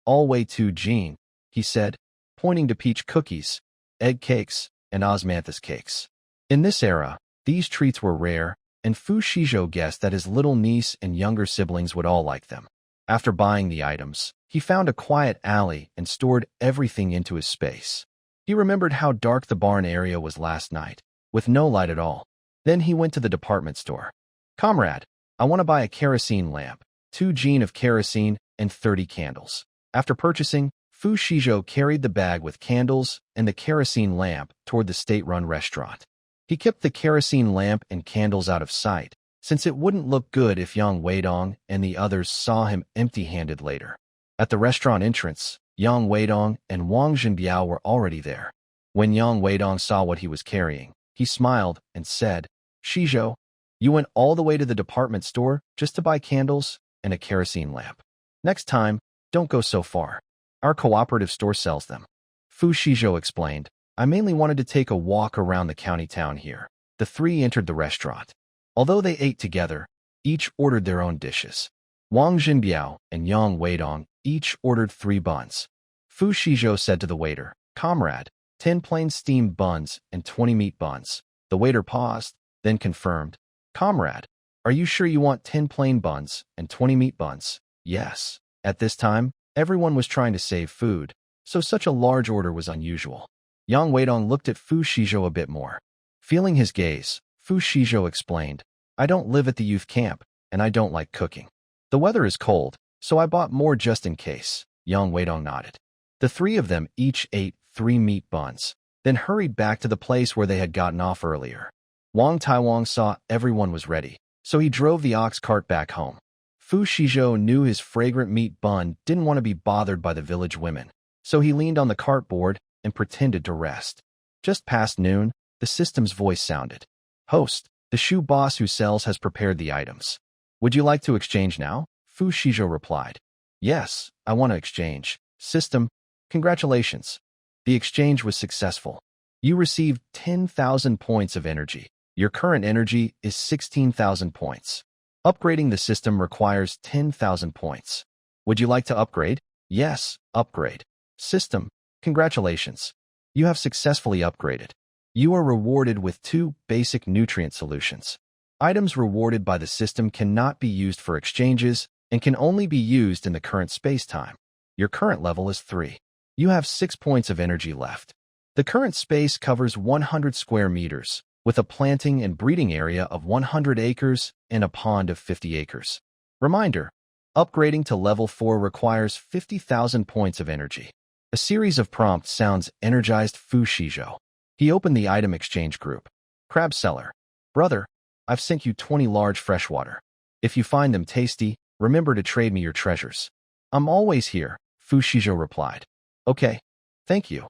all weigh 2 jin, he said, pointing to peach cookies, egg cakes, and osmanthus cakes. In this era, these treats were rare, and Fu Xizhou guessed that his little niece and younger siblings would all like them. After buying the items, he found a quiet alley and stored everything into his space. He remembered how dark the barn area was last night, with no light at all. Then he went to the department store. "Comrade, I want to buy a kerosene lamp, 2 jin of kerosene, and 30 candles." After purchasing, Fu Xizhou carried the bag with candles and the kerosene lamp toward the state-run restaurant. He kept the kerosene lamp and candles out of sight, since it wouldn't look good if Yang Weidong and the others saw him empty-handed later. At the restaurant entrance, Yang Weidong and Wang Jinbiao were already there. When Yang Weidong saw what he was carrying, he smiled and said, "Xizhou, you went all the way to the department store just to buy candles and a kerosene lamp. Next time, don't go so far. Our cooperative store sells them." Fu Xizhou explained, "I mainly wanted to take a walk around the county town here." The 3 entered the restaurant. Although they ate together, each ordered their own dishes. Wang Jinbiao and Yang Weidong each ordered 3 buns. Fu Xizhou said to the waiter, "Comrade, 10 plain steamed buns and 20 meat buns." The waiter paused, then confirmed, "Comrade, are you sure you want 10 plain buns and 20 meat buns?" "Yes." At this time, everyone was trying to save food, so such a large order was unusual. Yang Weidong looked at Fu Xizhou a bit more. Feeling his gaze, Fu Xizhou explained, "I don't live at the youth camp, and I don't like cooking. The weather is cold, so I bought more just in case." Yang Weidong nodded. The 3 of them each ate 3 meat buns, then hurried back to the place where they had gotten off earlier. Wang Taiwang saw everyone was ready, so he drove the ox cart back home. Fu Xizhou knew his fragrant meat bun didn't want to be bothered by the village women, so he leaned on the cartboard and pretended to rest. Just past noon, the system's voice sounded. "Host, the shoe boss who sells has prepared the items. Would you like to exchange now?" Fu Xizhou replied. "Yes, I want to exchange. System, congratulations. The exchange was successful. You received 10,000 points of energy. Your current energy is 16,000 points. Upgrading the system requires 10,000 points. Would you like to upgrade?" "Yes, upgrade." "System, congratulations. You have successfully upgraded. You are rewarded with 2 basic nutrient solutions. Items rewarded by the system cannot be used for exchanges and can only be used in the current space-time. Your current level is 3. You have 6 points of energy left. The current space covers 100 square meters, with a planting and breeding area of 100 acres and a pond of 50 acres. Reminder, upgrading to level 4 requires 50,000 points of energy." A series of prompt sounds energized Fu Xizhou. He opened the item exchange group. "Crab seller. Brother, I've sent you 20 large freshwater. If you find them tasty, remember to trade me your treasures." "I'm always here," Fu Xizhou replied. "Okay. Thank you.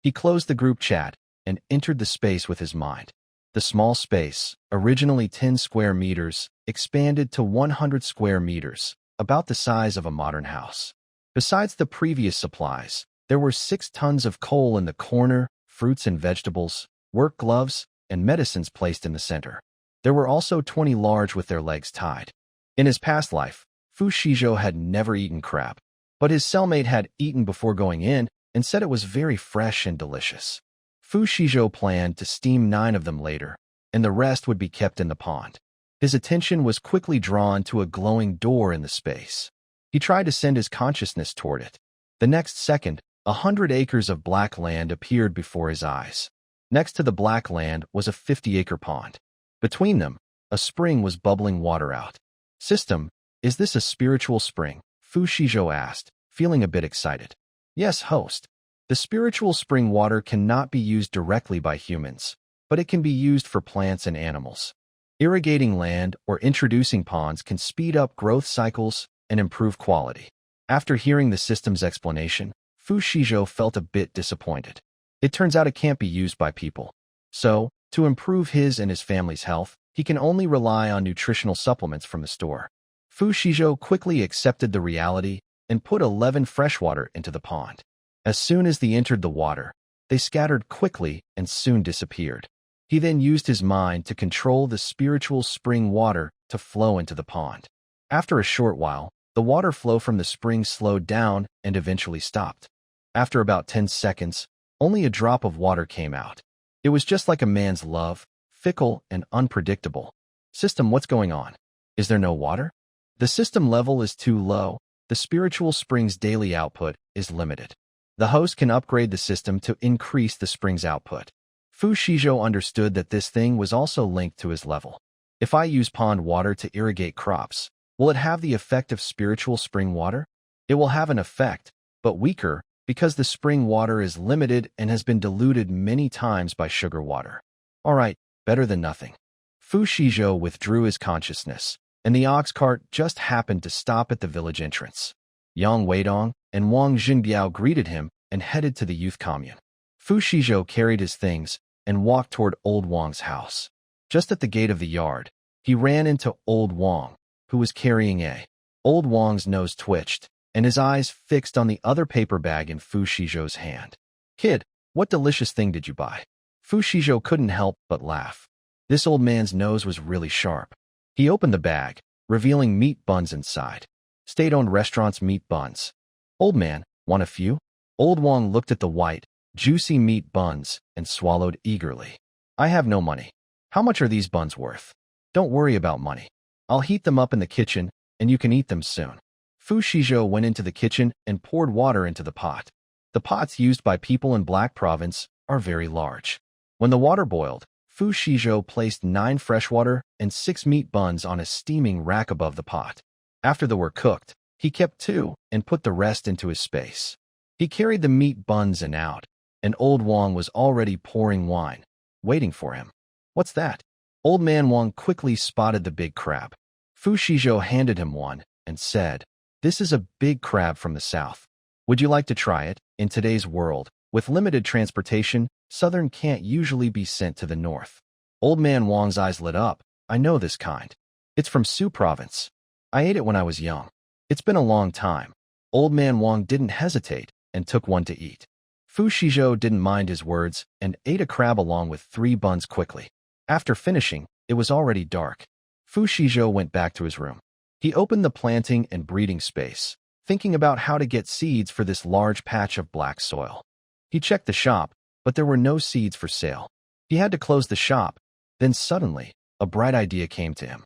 He closed the group chat and entered the space with his mind. The small space, originally 10 square meters, expanded to 100 square meters, about the size of a modern house. Besides the previous supplies, there were 6 tons of coal in the corner, fruits and vegetables, work gloves, and medicines placed in the center. There were also 20 large with their legs tied. In his past life, Xizhou had never eaten crab, but his cellmate had eaten before going in and said it was very fresh and delicious. Xizhou planned to steam 9 of them later, and the rest would be kept in the pond. His attention was quickly drawn to a glowing door in the space. He tried to send his consciousness toward it. The next second, 100 acres of black land appeared before his eyes. Next to the black land was a 50-acre pond. Between them, a spring was bubbling water out. System, is this a spiritual spring? Xizhou asked, feeling a bit excited. Yes, host. The spiritual spring water cannot be used directly by humans, but it can be used for plants and animals. Irrigating land or introducing ponds can speed up growth cycles and improve quality. After hearing the system's explanation, Xizhou felt a bit disappointed. It turns out it can't be used by people. So, to improve his and his family's health, he can only rely on nutritional supplements from the store. Xizhou quickly accepted the reality and put 11 freshwater into the pond. As soon as they entered the water, they scattered quickly and soon disappeared. He then used his mind to control the spiritual spring water to flow into the pond. After a short while, the water flow from the spring slowed down and eventually stopped. After about 10 seconds, only a drop of water came out. It was just like a man's love, fickle and unpredictable. System, what's going on? Is there no water? The system level is too low. The spiritual spring's daily output is limited. The host can upgrade the system to increase the spring's output. Xizhou understood that this thing was also linked to his level. If I use pond water to irrigate crops, will it have the effect of spiritual spring water? It will have an effect, but weaker, because the spring water is limited and has been diluted many times by sugar water. All right, better than nothing. Xizhou withdrew his consciousness, and the ox cart just happened to stop at the village entrance. Yang Weidong and Wang Xinbiao greeted him and headed to the youth commune. Xizhou carried his things and walked toward Old Wang's house. Just at the gate of the yard, he ran into Old Wang, who was carrying a. Old Wang's nose twitched, and his eyes fixed on the other paper bag in Xizhou's hand. Kid, what delicious thing did you buy? Xizhou couldn't help but laugh. This old man's nose was really sharp. He opened the bag, revealing meat buns inside. State-owned restaurant's meat buns. Old man, want a few? Old Wang looked at the white, juicy meat buns and swallowed eagerly. I have no money. How much are these buns worth? Don't worry about money. I'll heat them up in the kitchen, and you can eat them soon. Xizhou went into the kitchen and poured water into the pot. The pots used by people in Black Province are very large. When the water boiled, Xizhou placed 9 freshwater and 6 meat buns on a steaming rack above the pot. After they were cooked, he kept 2 and put the rest into his space. He carried the meat buns in out, and Old Wang was already pouring wine, waiting for him. What's that? Old man Wang quickly spotted the big crab. Xizhou handed him one and said, "This is a big crab from the south. Would you like to try it? In today's world, with limited transportation, southern can't usually be sent to the north." Old man Wang's eyes lit up. I know this kind. It's from Sioux province. I ate it when I was young. It's been a long time. Old man Wang didn't hesitate and took one to eat. Xizhou didn't mind his words and ate a crab along with 3 buns quickly. After finishing, it was already dark. Xizhou went back to his room. He opened the planting and breeding space, thinking about how to get seeds for this large patch of black soil. He checked the shop, but there were no seeds for sale. He had to close the shop. Then suddenly, a bright idea came to him.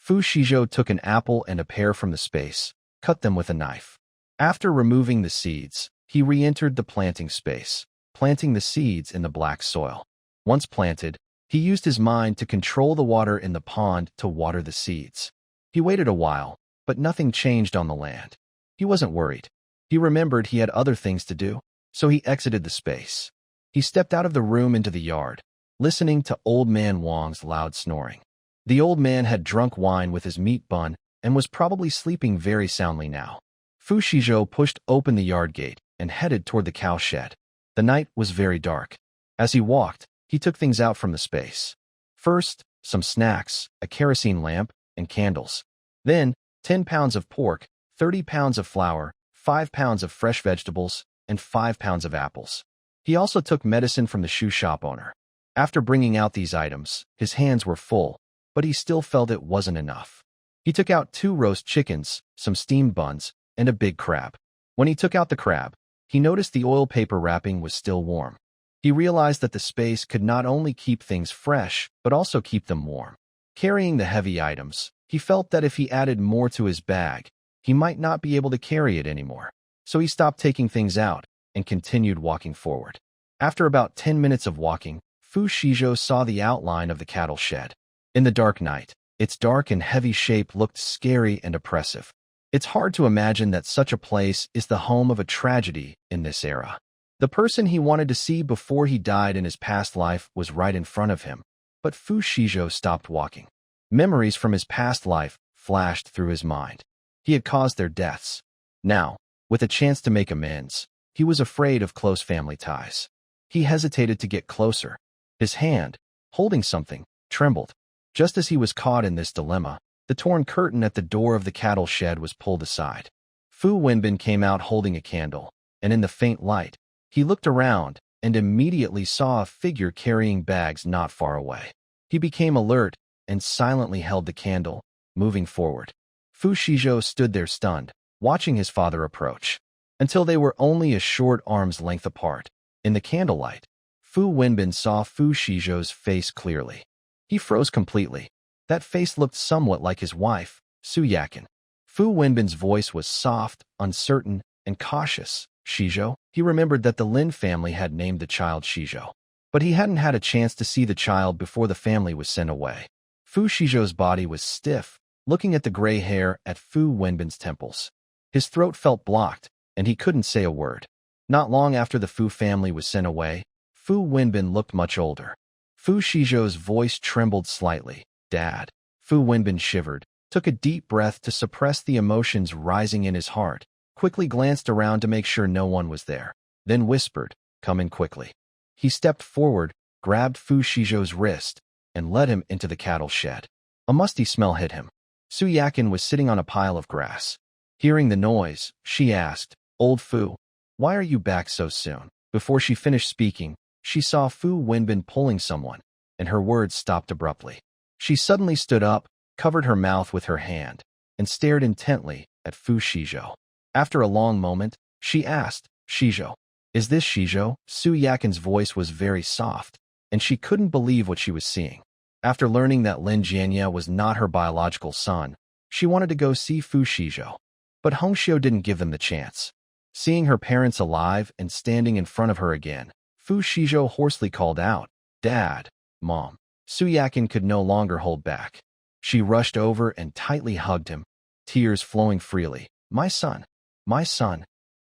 Xizhou took an apple and a pear from the space, cut them with a knife. After removing the seeds, he re-entered the planting space, planting the seeds in the black soil. Once planted, he used his mind to control the water in the pond to water the seeds. He waited a while, but nothing changed on the land. He wasn't worried. He remembered he had other things to do, so he exited the space. He stepped out of the room into the yard, listening to Old Man Wang's loud snoring. The old man had drunk wine with his meat bun and was probably sleeping very soundly now. Xizhou pushed open the yard gate and headed toward the cow shed. The night was very dark. As he walked, he took things out from the space. First, some snacks, a kerosene lamp, and candles. Then, 10 pounds of pork, 30 pounds of flour, 5 pounds of fresh vegetables, and 5 pounds of apples. He also took medicine from the shoe shop owner. After bringing out these items, his hands were full, but he still felt it wasn't enough. He took out 2 roast chickens, some steamed buns, and a big crab. When he took out the crab, he noticed the oil paper wrapping was still warm. He realized that the space could not only keep things fresh, but also keep them warm. Carrying the heavy items, he felt that if he added more to his bag, he might not be able to carry it anymore. So he stopped taking things out and continued walking forward. After about 10 minutes of walking, Xizhou saw the outline of the cattle shed. In the dark night, its dark and heavy shape looked scary and oppressive. It's hard to imagine that such a place is the home of a tragedy in this era. The person he wanted to see before he died in his past life was right in front of him, but Xizhou stopped walking. Memories from his past life flashed through his mind. He had caused their deaths. Now, with a chance to make amends, he was afraid of close family ties. He hesitated to get closer. His hand, holding something, trembled. Just as he was caught in this dilemma, the torn curtain at the door of the cattle shed was pulled aside. Fu Wenbin came out holding a candle, and in the faint light, he looked around and immediately saw a figure carrying bags not far away. He became alert and silently held the candle, moving forward. Xizhou stood there stunned, watching his father approach, until they were only a short arm's length apart. In the candlelight, Fu Wenbin saw Xizhou's face clearly. He froze completely. That face looked somewhat like his wife, Su Yakin. Fu Wenbin's voice was soft, uncertain, and cautious. Xizhou. He remembered that the Lin family had named the child Xizhou, but he hadn't had a chance to see the child before the family was sent away. Xizhou's body was stiff, looking at the gray hair at Fu Wenbin's temples. His throat felt blocked, and he couldn't say a word. Not long after the Fu family was sent away, Fu Wenbin looked much older. Xizhou's voice trembled slightly. Dad. Fu Wenbin shivered, took a deep breath to suppress the emotions rising in his heart, quickly glanced around to make sure no one was there, then whispered, "Come in quickly." He stepped forward, grabbed Xizhou's wrist, and led him into the cattle shed. A musty smell hit him. Su Yakin was sitting on a pile of grass. Hearing the noise, she asked, "Old Fu, why are you back so soon?" Before she finished speaking, she saw Fu Wenbin pulling someone, and her words stopped abruptly. She suddenly stood up, covered her mouth with her hand, and stared intently at Xizhou. After a long moment, she asked, "Xizhou, is this Xizhou?" Su Yakin's voice was very soft, and she couldn't believe what she was seeing. After learning that Lin Jianya was not her biological son, she wanted to go see Xizhou. But Hongxiu didn't give them the chance. Seeing her parents alive and standing in front of her again, Xizhou hoarsely called out, "Dad, Mom." Su Yakin could no longer hold back. She rushed over and tightly hugged him, tears flowing freely. My son,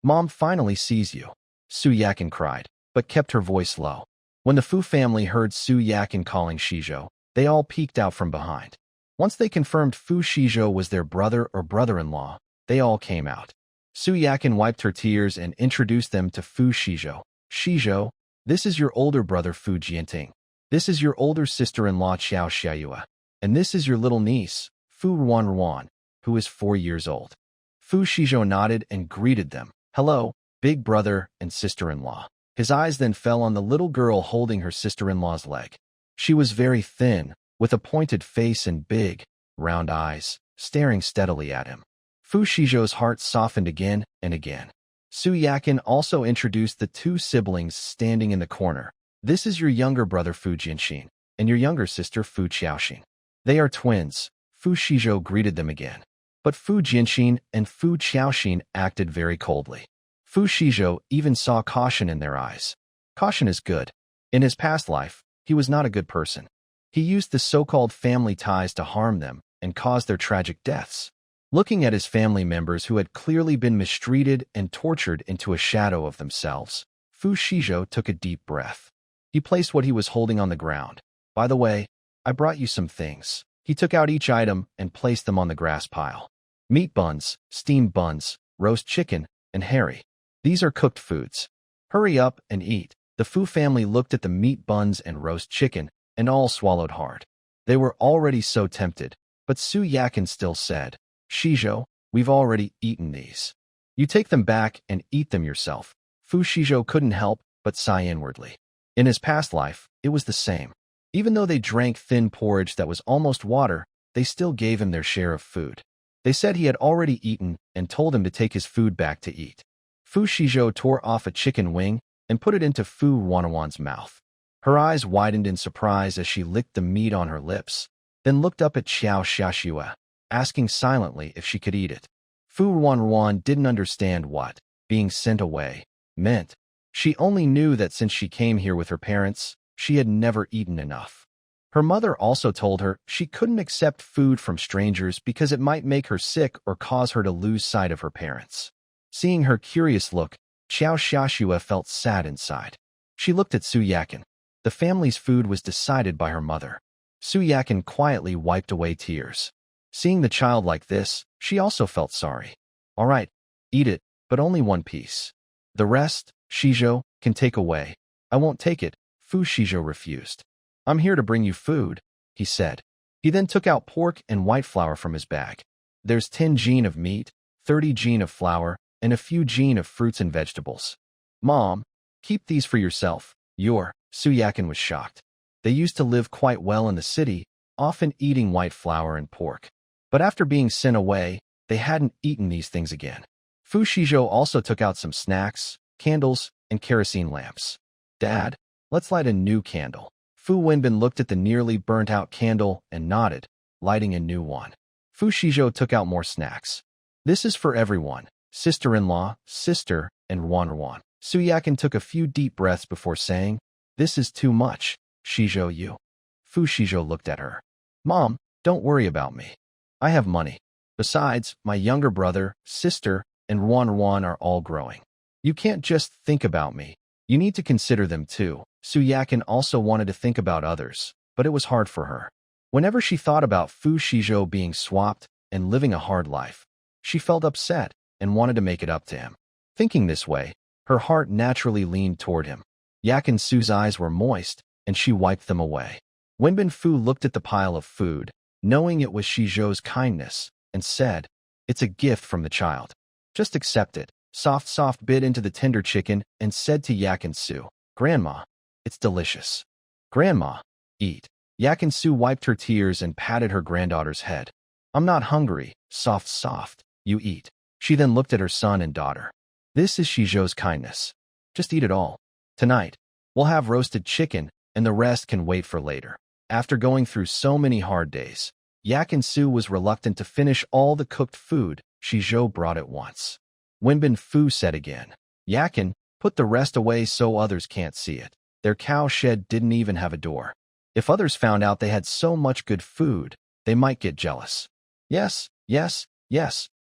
Mom finally sees you," Su Yakin cried, but kept her voice low. When the Fu family heard Su Yakin calling Xizhou, they all peeked out from behind. Once they confirmed Xizhou was their brother or brother-in-law, they all came out. Su Yakin wiped her tears and introduced them to Xizhou. "Xizhou, this is your older brother Fu Jianting. This is your older sister-in-law Qiao Xiaoyue. And this is your little niece, Fu Ruan, who is 4 years old." Xizhou nodded and greeted them. "Hello, big brother and sister-in-law." His eyes then fell on the little girl holding her sister-in-law's leg. She was very thin, with a pointed face and big, round eyes, staring steadily at him. Xizhou's heart softened again and again. Su Yakin also introduced the 2 siblings standing in the corner. "This is your younger brother Fu Jianxin, and your younger sister Fu Qiaoxin. They are twins." Xizhou greeted them again. But Fu Jianxin and Fu Qiaoxin acted very coldly. Xizhou even saw caution in their eyes. Caution is good. In his past life, he was not a good person. He used the so-called family ties to harm them and cause their tragic deaths. Looking at his family members who had clearly been mistreated and tortured into a shadow of themselves, Xizhou took a deep breath. He placed what he was holding on the ground. "By the way, I brought you some things." He took out each item and placed them on the grass pile. Meat buns, steamed buns, roast chicken, and herring. These are cooked foods. Hurry up and eat. The Fu family looked at the meat buns and roast chicken, and all swallowed hard. They were already so tempted, but Su Yakin still said, Xizhou, we've already eaten these. You take them back and eat them yourself. Fu Xizhou couldn't help but sigh inwardly. In his past life, it was the same. Even though they drank thin porridge that was almost water, they still gave him their share of food. They said he had already eaten and told him to take his food back to eat. Fu Xizhou tore off a chicken wing and put it into Fu Wanwan's mouth. Her eyes widened in surprise as she licked the meat on her lips, then looked up at Xiao Xiaxue, asking silently if she could eat it. Fu Wanwan didn't understand what being sent away meant. She only knew that since she came here with her parents, she had never eaten enough. Her mother also told her she couldn't accept food from strangers because it might make her sick or cause her to lose sight of her parents. Seeing her curious look, Xiao Xiaxue felt sad inside. She looked at Su Yakin. The family's food was decided by her mother. Su Yakin quietly wiped away tears. Seeing the child like this, she also felt sorry. All right, eat it, but only one piece. The rest, Xizhou, can take away. I won't take it, Fu Xizhou refused. I'm here to bring you food, he said. He then took out pork and white flour from his bag. There's 10 jin of meat, 30 jin of flour, and a few jin of fruits and vegetables. Mom, keep these for yourself. Su Yakin was shocked. They used to live quite well in the city, often eating white flour and pork. But after being sent away, they hadn't eaten these things again. Fu Xizhou also took out some snacks, candles, and kerosene lamps. Dad, let's light a new candle. Fu Wenbin looked at the nearly burnt-out candle and nodded, lighting a new one. Fu Xizhou took out more snacks. This is for everyone, sister-in-law, sister, and Wanwan. Su Yakin took a few deep breaths before saying, This is too much, Xizhou you. Fu Xizhou looked at her. Mom, don't worry about me. I have money. Besides, my younger brother, sister, and Wanwan are all growing. You can't just think about me. You need to consider them too. Su Yakin also wanted to think about others, but it was hard for her. Whenever she thought about Fu Xizhou being swapped and living a hard life, she felt upset and wanted to make it up to him. Thinking this way, her heart naturally leaned toward him. Yakin Su's eyes were moist, and she wiped them away. Wenbin Fu looked at the pile of food, knowing it was Xizhou's kindness, and said, It's a gift from the child. Just accept it. Soft bit into the tender chicken and said to Yakin Su, Grandma, it's delicious. Grandma, eat. Yakin Su wiped her tears and patted her granddaughter's head. I'm not hungry. Soft, you eat. She then looked at her son and daughter. This is Xizhou's kindness. Just eat it all. Tonight, we'll have roasted chicken, and the rest can wait for later. After going through so many hard days, Yakin Su was reluctant to finish all the cooked food Xizhou brought at once. Wenbin Fu said again, Yakin, put the rest away so others can't see it. Their cow shed didn't even have a door. If others found out they had so much good food, they might get jealous. Yes,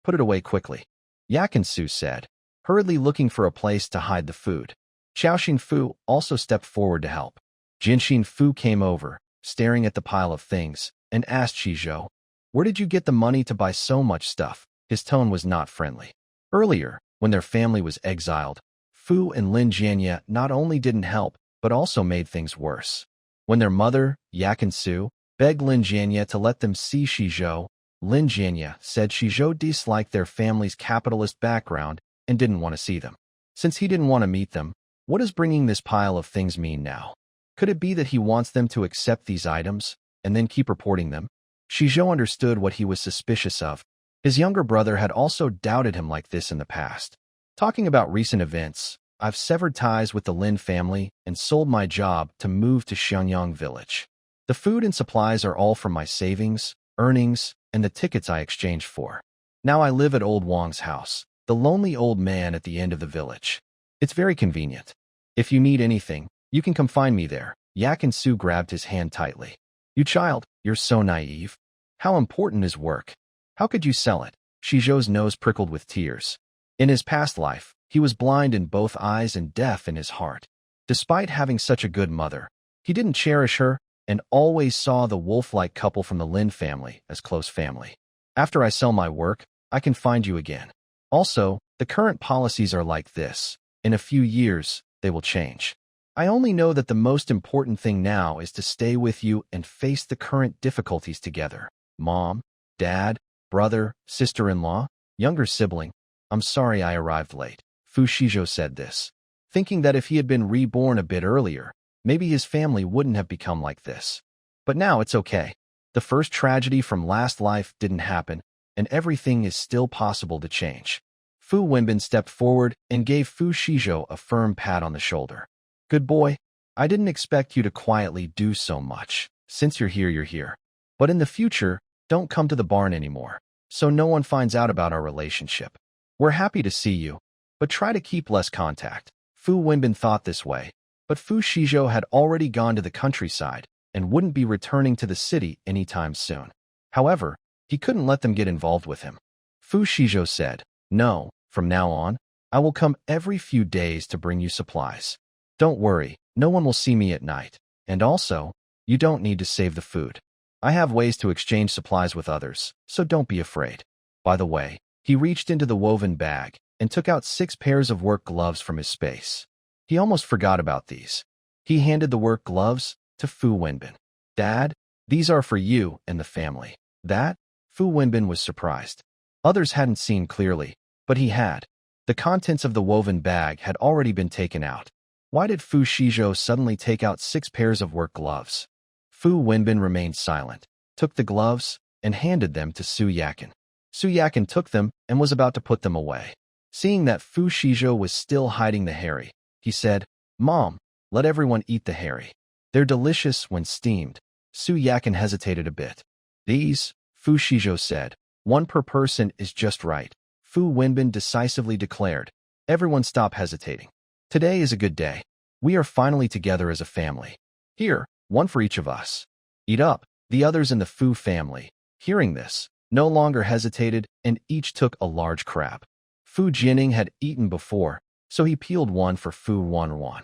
put it away quickly. Yakin Su said, hurriedly looking for a place to hide the food. Xiaoxin Fu also stepped forward to help. Jinxin Fu came over, staring at the pile of things, and asked Xizhou, Where did you get the money to buy so much stuff? His tone was not friendly. Earlier, when their family was exiled, Fu and Lin Jianye not only didn't help, but also made things worse. When their mother, Yakin Su, begged Lin Jianye to let them see Xizhou, Lin Jianye said Xizhou disliked their family's capitalist background and didn't want to see them. Since he didn't want to meet them, what does bringing this pile of things mean now? Could it be that he wants them to accept these items and then keep reporting them? Xizhou understood what he was suspicious of. His younger brother had also doubted him like this in the past. Talking about recent events, I've severed ties with the Lin family and sold my job to move to Xiangyang village. The food and supplies are all from my savings, earnings, and the tickets I exchanged for. Now I live at old Wang's house, the lonely old man at the end of the village. It's very convenient. If you need anything, you can come find me there. Yakin Su grabbed his hand tightly. You child, you're so naive. How important is work? How could you sell it? Xizhou's nose prickled with tears. In his past life, he was blind in both eyes and deaf in his heart. Despite having such a good mother, he didn't cherish her and always saw the wolf-like couple from the Lin family as close family. After I sell my work, I can find you again. Also, the current policies are like this. In a few years, they will change. I only know that the most important thing now is to stay with you and face the current difficulties together. Mom, dad, brother, sister-in-law, younger sibling. I'm sorry I arrived late. Fu Xizhou said this, thinking that if he had been reborn a bit earlier, maybe his family wouldn't have become like this. But now it's okay. The first tragedy from last life didn't happen, and everything is still possible to change. Fu Wenbin stepped forward and gave Fu Xizhou a firm pat on the shoulder. Good boy, I didn't expect you to quietly do so much. Since you're here, you're here. But in the future, don't come to the barn anymore, so no one finds out about our relationship. We're happy to see you, but try to keep less contact. Fu Wenbin thought this way, but Fu Xizhou had already gone to the countryside and wouldn't be returning to the city anytime soon. However, he couldn't let them get involved with him. Fu Xizhou said, No, from now on, I will come every few days to bring you supplies. Don't worry, no one will see me at night. And also, you don't need to save the food. I have ways to exchange supplies with others, so don't be afraid. By the way, he reached into the woven bag and took out 6 pairs of work gloves from his space. He almost forgot about these. He handed the work gloves to Fu Wenbin. Dad, these are for you and the family. That? Fu Wenbin was surprised. Others hadn't seen clearly, but he had. The contents of the woven bag had already been taken out. Why did Fu Xizhou suddenly take out 6 pairs of work gloves? Fu Wenbin remained silent, took the gloves, and handed them to Su Yakin. Su Yakin took them and was about to put them away. Seeing that Fu Xizhou was still hiding the herring, he said, Mom, let everyone eat the herring. They're delicious when steamed. Su Yakin hesitated a bit. These, Fu Xizhou said, 1 per person is just right. Fu Wenbin decisively declared. Everyone stop hesitating. Today is a good day. We are finally together as a family. Here, 1 for each of us. Eat up. The others in the Fu family, hearing this, no longer hesitated and each took a large crab. Fu Jining had eaten before, so he peeled 1 for Fu Wanwan.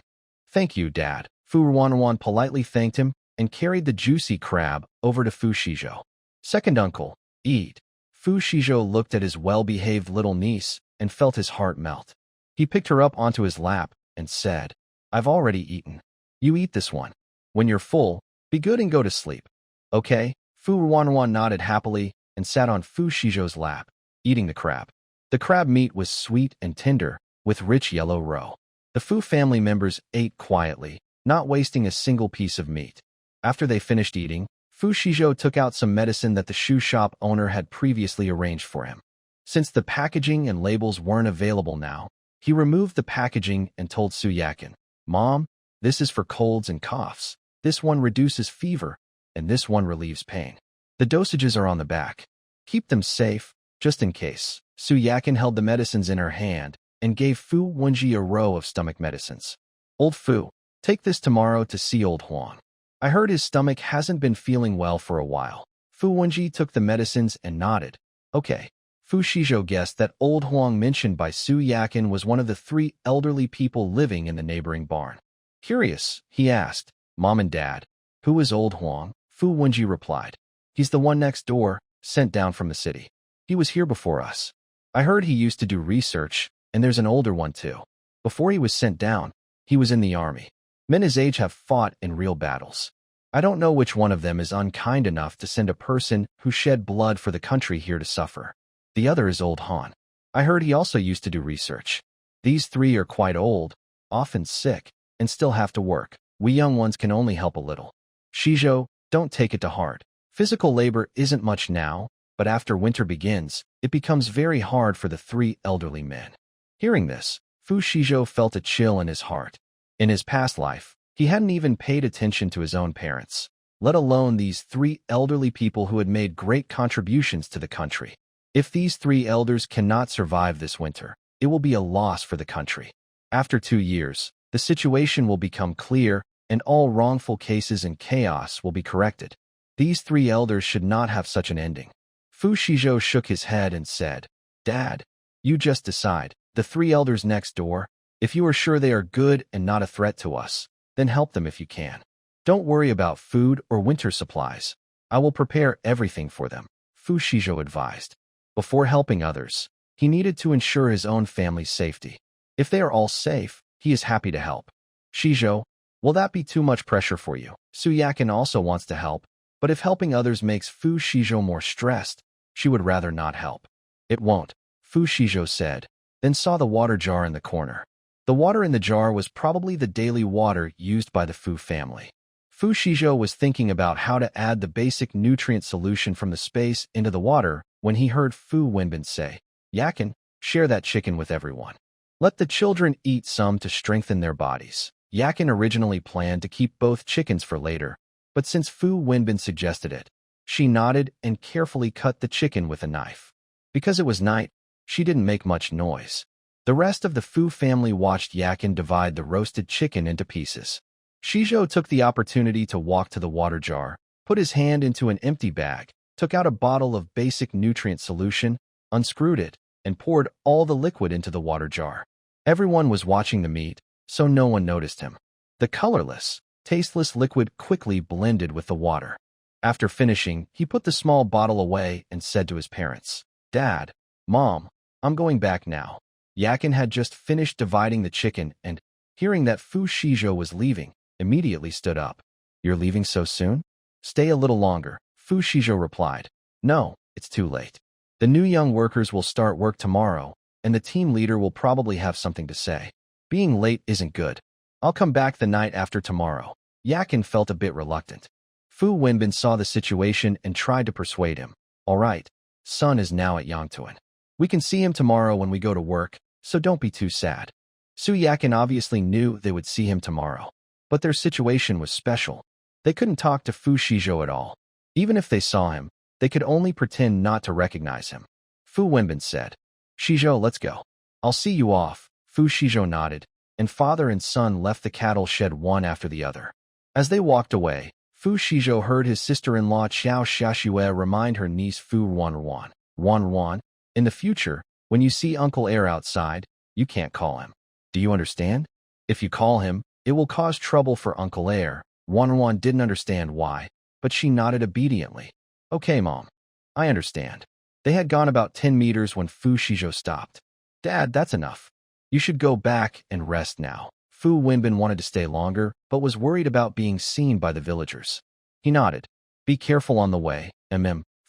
Thank you, Dad. Fu Wanwan politely thanked him and carried the juicy crab over to Fu Xizhou. Second uncle, eat. Fu Xizhou looked at his well-behaved little niece and felt his heart melt. He picked her up onto his lap and said, I've already eaten. You eat this one. When you're full, be good and go to sleep. Okay? Fu Wanwan nodded happily and sat on Fu Xizhou's lap, eating the crab. The crab meat was sweet and tender, with rich yellow roe. The Fu family members ate quietly, not wasting a single piece of meat. After they finished eating, Fu Xizhou took out some medicine that the shoe shop owner had previously arranged for him. Since the packaging and labels weren't available now, he removed the packaging and told Su Yakin, Mom, this is for colds and coughs. This one reduces fever, and this one relieves pain. The dosages are on the back. Keep them safe, just in case. Su Yakin held the medicines in her hand and gave Fu Wenji a row of stomach medicines. Old Fu, take this tomorrow to see Old Huang. I heard his stomach hasn't been feeling well for a while. Fu Wenji took the medicines and nodded. Okay. Fu Xizhou guessed that Old Huang mentioned by Su Yakin was one of the 3 elderly people living in the neighboring barn. Curious, he asked, Mom and Dad, who is Old Huang? Fu Wenji replied. He's the one next door, sent down from the city. He was here before us. I heard he used to do research, and there's an older one too. Before he was sent down, he was in the army. Men his age have fought in real battles. I don't know which one of them is unkind enough to send a person who shed blood for the country here to suffer. The other is Old Han. I heard he also used to do research. These 3 are quite old, often sick, and still have to work. We young ones can only help a little. Xizhou, don't take it to heart. Physical labor isn't much now, but after winter begins, it becomes very hard for the 3 elderly men. Hearing this, Fu Xizhou felt a chill in his heart. In his past life, he hadn't even paid attention to his own parents, let alone these 3 elderly people who had made great contributions to the country. If these 3 elders cannot survive this winter, it will be a loss for the country. After 2 years, the situation will become clear and all wrongful cases and chaos will be corrected. These 3 elders should not have such an ending. Fu Xizhou shook his head and said, Dad, you just decide. The 3 elders next door, if you are sure they are good and not a threat to us, then help them if you can. Don't worry about food or winter supplies. I will prepare everything for them, Fu Xizhou advised. Before helping others, he needed to ensure his own family's safety. If they are all safe, He is happy to help. Xizhou, will that be too much pressure for you? Su Yakin also wants to help, but if helping others makes Fu Xizhou more stressed, she would rather not help. It won't, Fu Xizhou said, then saw the water jar in the corner. The water in the jar was probably the daily water used by the Fu family. Fu Xizhou was thinking about how to add the basic nutrient solution from the space into the water when he heard Fu Wenbin say, Yakin, share that chicken with everyone. Let the children eat some to strengthen their bodies. Yakin originally planned to keep both chickens for later, but since Fu Wenbin suggested it, she nodded and carefully cut the chicken with a knife. Because it was night, she didn't make much noise. The rest of the Fu family watched Yakin divide the roasted chicken into pieces. Xizhou took the opportunity to walk to the water jar, put his hand into an empty bag, took out a bottle of basic nutrient solution, unscrewed it, and poured all the liquid into the water jar. Everyone was watching the meat, so no one noticed him. The colorless, tasteless liquid quickly blended with the water. After finishing, he put the small bottle away and said to his parents, Dad, Mom, I'm going back now. Yakin had just finished dividing the chicken and, hearing that Fu Xizhou was leaving, immediately stood up. You're leaving so soon? Stay a little longer, Fu Xizhou replied. No, it's too late. The new young workers will start work tomorrow, and the team leader will probably have something to say. Being late isn't good. I'll come back the night after tomorrow. Yakin felt a bit reluctant. Fu Wenbin saw the situation and tried to persuade him. All right, Sun is now at Yangtuan. We can see him tomorrow when we go to work, so don't be too sad. Su Yakin obviously knew they would see him tomorrow, but their situation was special. They couldn't talk to Fu Xizhou at all. Even if they saw him, they could only pretend not to recognize him. Fu Wenbin said, Xizhou, let's go. I'll see you off. Fu Xizhou nodded, and father and son left the cattle shed one after the other. As they walked away, Fu Xizhou heard his sister-in-law Qiao Xiaxue remind her niece Fu Wanruan, Wanruan, in the future, when you see Uncle Air outside, you can't call him. Do you understand? If you call him, it will cause trouble for Uncle Air. Wanruan didn't understand why, but she nodded obediently. Okay, Mom. I understand. They had gone about 10 meters when Fu Xizhou stopped. Dad, that's enough. You should go back and rest now. Fu Wenbin wanted to stay longer, but was worried about being seen by the villagers. He nodded. Be careful on the way,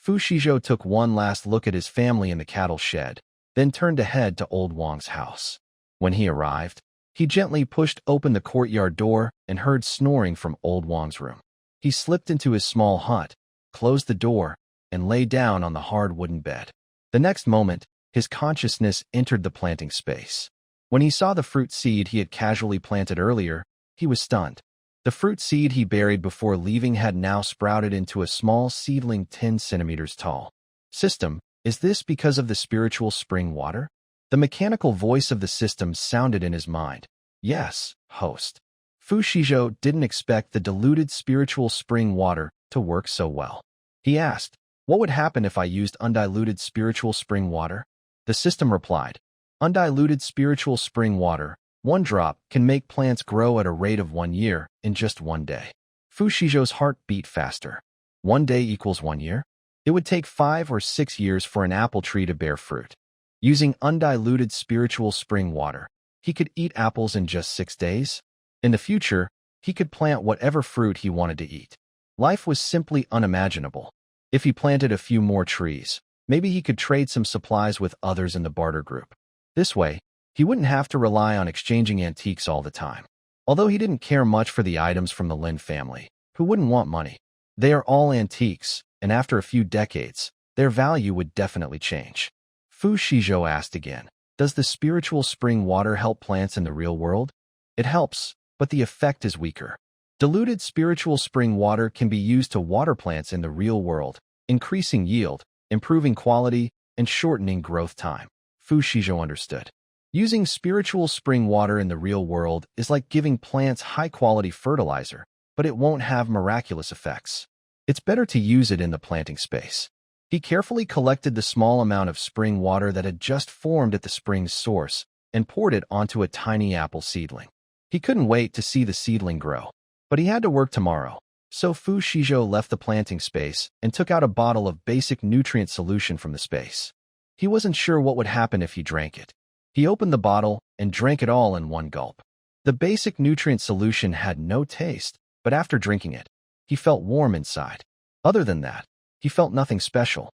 Fu Xizhou took one last look at his family in the cattle shed, then turned to head to Old Wang's house. When he arrived, he gently pushed open the courtyard door and heard snoring from Old Wang's room. He slipped into his small hut, closed the door, and lay down on the hard wooden bed. The next moment, his consciousness entered the planting space. When he saw the fruit seed he had casually planted earlier, he was stunned. The fruit seed he buried before leaving had now sprouted into a small seedling 10 centimeters tall. System, is this because of the spiritual spring water? The mechanical voice of the system sounded in his mind. Yes, host. Fu Xizhou didn't expect the diluted spiritual spring water to work so well. He asked, what would happen if I used undiluted spiritual spring water? The system replied, undiluted spiritual spring water, 1 drop, can make plants grow at a rate of 1 year in just 1 day. Fu Xizhou's heart beat faster. 1 day equals 1 year? It would take 5 or 6 years for an apple tree to bear fruit. Using undiluted spiritual spring water, he could eat apples in just 6 days. In the future, he could plant whatever fruit he wanted to eat. Life was simply unimaginable. If he planted a few more trees, maybe he could trade some supplies with others in the barter group. This way, he wouldn't have to rely on exchanging antiques all the time. Although he didn't care much for the items from the Lin family, who wouldn't want money? They are all antiques, and after a few decades, their value would definitely change. Fu Xizhou asked again, does the spiritual spring water help plants in the real world? It helps, but the effect is weaker. Diluted spiritual spring water can be used to water plants in the real world, increasing yield, improving quality, and shortening growth time. Fu Xizhou understood. Using spiritual spring water in the real world is like giving plants high-quality fertilizer, but it won't have miraculous effects. It's better to use it in the planting space. He carefully collected the small amount of spring water that had just formed at the spring's source and poured it onto a tiny apple seedling. He couldn't wait to see the seedling grow, but he had to work tomorrow, so Fu Xizhou left the planting space and took out a bottle of basic nutrient solution from the space. He wasn't sure what would happen if he drank it. He opened the bottle and drank it all in one gulp. The basic nutrient solution had no taste, but after drinking it, he felt warm inside. Other than that, he felt nothing special.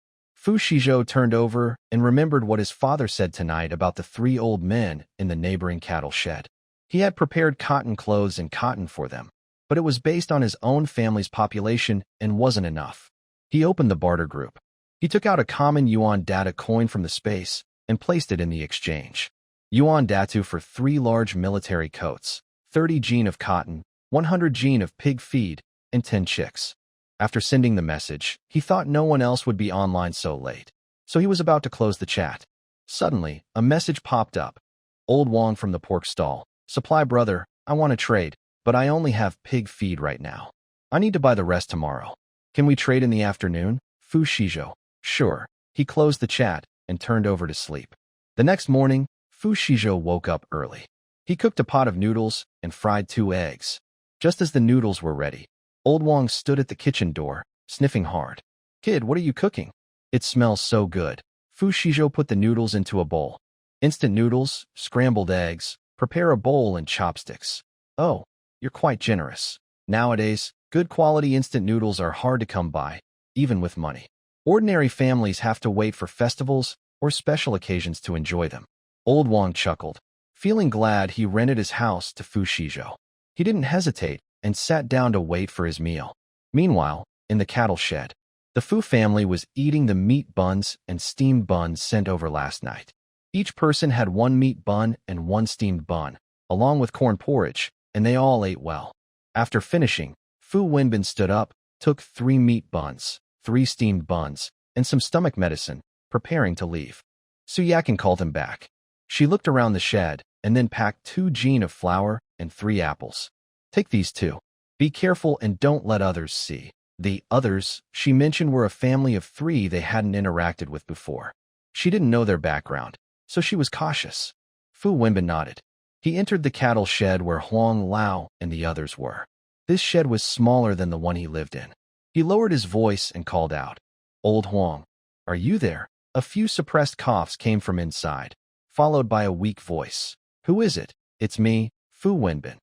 Xizhou turned over and remembered what his father said tonight about the 3 old men in the neighboring cattle shed. He had prepared cotton clothes and cotton for them, but it was based on his own family's population and wasn't enough. He opened the barter group. He took out a common yuan data coin from the space and placed it in the exchange. Yuan datu for 3 large military coats, 30 gene of cotton, 100 gene of pig feed, and 10 chicks. After sending the message, he thought no one else would be online so late, so he was about to close the chat. Suddenly, a message popped up. Old Wong from the pork stall. Supply brother, I want to trade, but I only have pig feed right now. I need to buy the rest tomorrow. Can we trade in the afternoon? Xizhou. Sure. He closed the chat and turned over to sleep. The next morning, Xizhou woke up early. He cooked a pot of noodles and fried 2 eggs. Just as the noodles were ready, Old Wong stood at the kitchen door, sniffing hard. Kid, what are you cooking? It smells so good. Xizhou put the noodles into a bowl. Instant noodles, scrambled eggs, prepare a bowl and chopsticks. Oh, you're quite generous. Nowadays, good quality instant noodles are hard to come by, even with money. Ordinary families have to wait for festivals or special occasions to enjoy them. Old Wong chuckled. Feeling glad, he rented his house to Xizhou. He didn't hesitate and sat down to wait for his meal. Meanwhile, in the cattle shed, the Fu family was eating the meat buns and steamed buns sent over last night. Each person had 1 meat bun and 1 steamed bun, along with corn porridge, and they all ate well. After finishing, Fu Wenbin stood up, took 3 meat buns, 3 steamed buns, and some stomach medicine, preparing to leave. Su Yakin called him back. She looked around the shed and then packed 2 gene of flour and 3 apples. Take these 2. Be careful and don't let others see. The others she mentioned were a family of 3 they hadn't interacted with before. She didn't know their background, so she was cautious. Fu Wenbin nodded. He entered the cattle shed where Huang Lao and the others were. This shed was smaller than the one he lived in. He lowered his voice and called out, Old Huang, are you there? A few suppressed coughs came from inside, followed by a weak voice. Who is it? It's me, Fu Wenbin.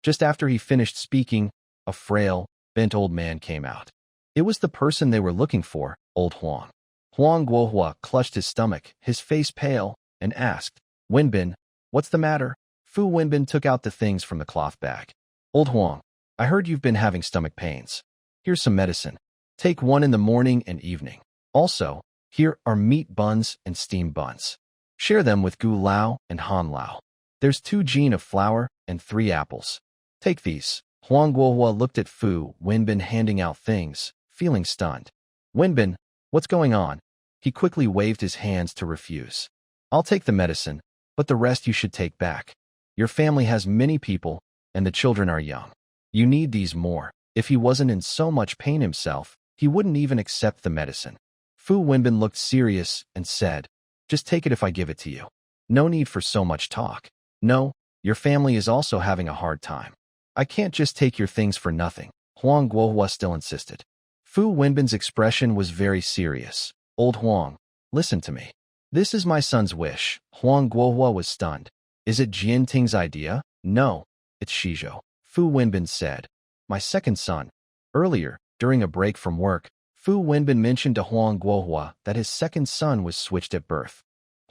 Just after he finished speaking, a frail, bent old man came out. It was the person they were looking for, Old Huang. Huang Guohua clutched his stomach, his face pale, and asked, Wenbin, what's the matter? Fu Wenbin took out the things from the cloth bag. Old Huang, I heard you've been having stomach pains. Here's some medicine. Take 1 in the morning and evening. Also, here are meat buns and steamed buns. Share them with Gu Lao and Han Lao. There's 2 gene of flour and 3 apples. Take these. Huang Guohua looked at Fu Wenbin handing out things, feeling stunned. Wenbin, what's going on? He quickly waved his hands to refuse. I'll take the medicine, but the rest you should take back. Your family has many people, and the children are young. You need these more. If he wasn't in so much pain himself, he wouldn't even accept the medicine. Fu Wenbin looked serious and said, just take it if I give it to you. No need for so much talk. No, your family is also having a hard time. I can't just take your things for nothing. Huang Guohua still insisted. Fu Wenbin's expression was very serious. Old Huang, listen to me. This is my son's wish. Huang Guohua was stunned. Is it Jian Ting's idea? No, it's Xizhou. Fu Wenbin said. My second son. Earlier, during a break from work, Fu Wenbin mentioned to Huang Guohua that his second son was switched at birth.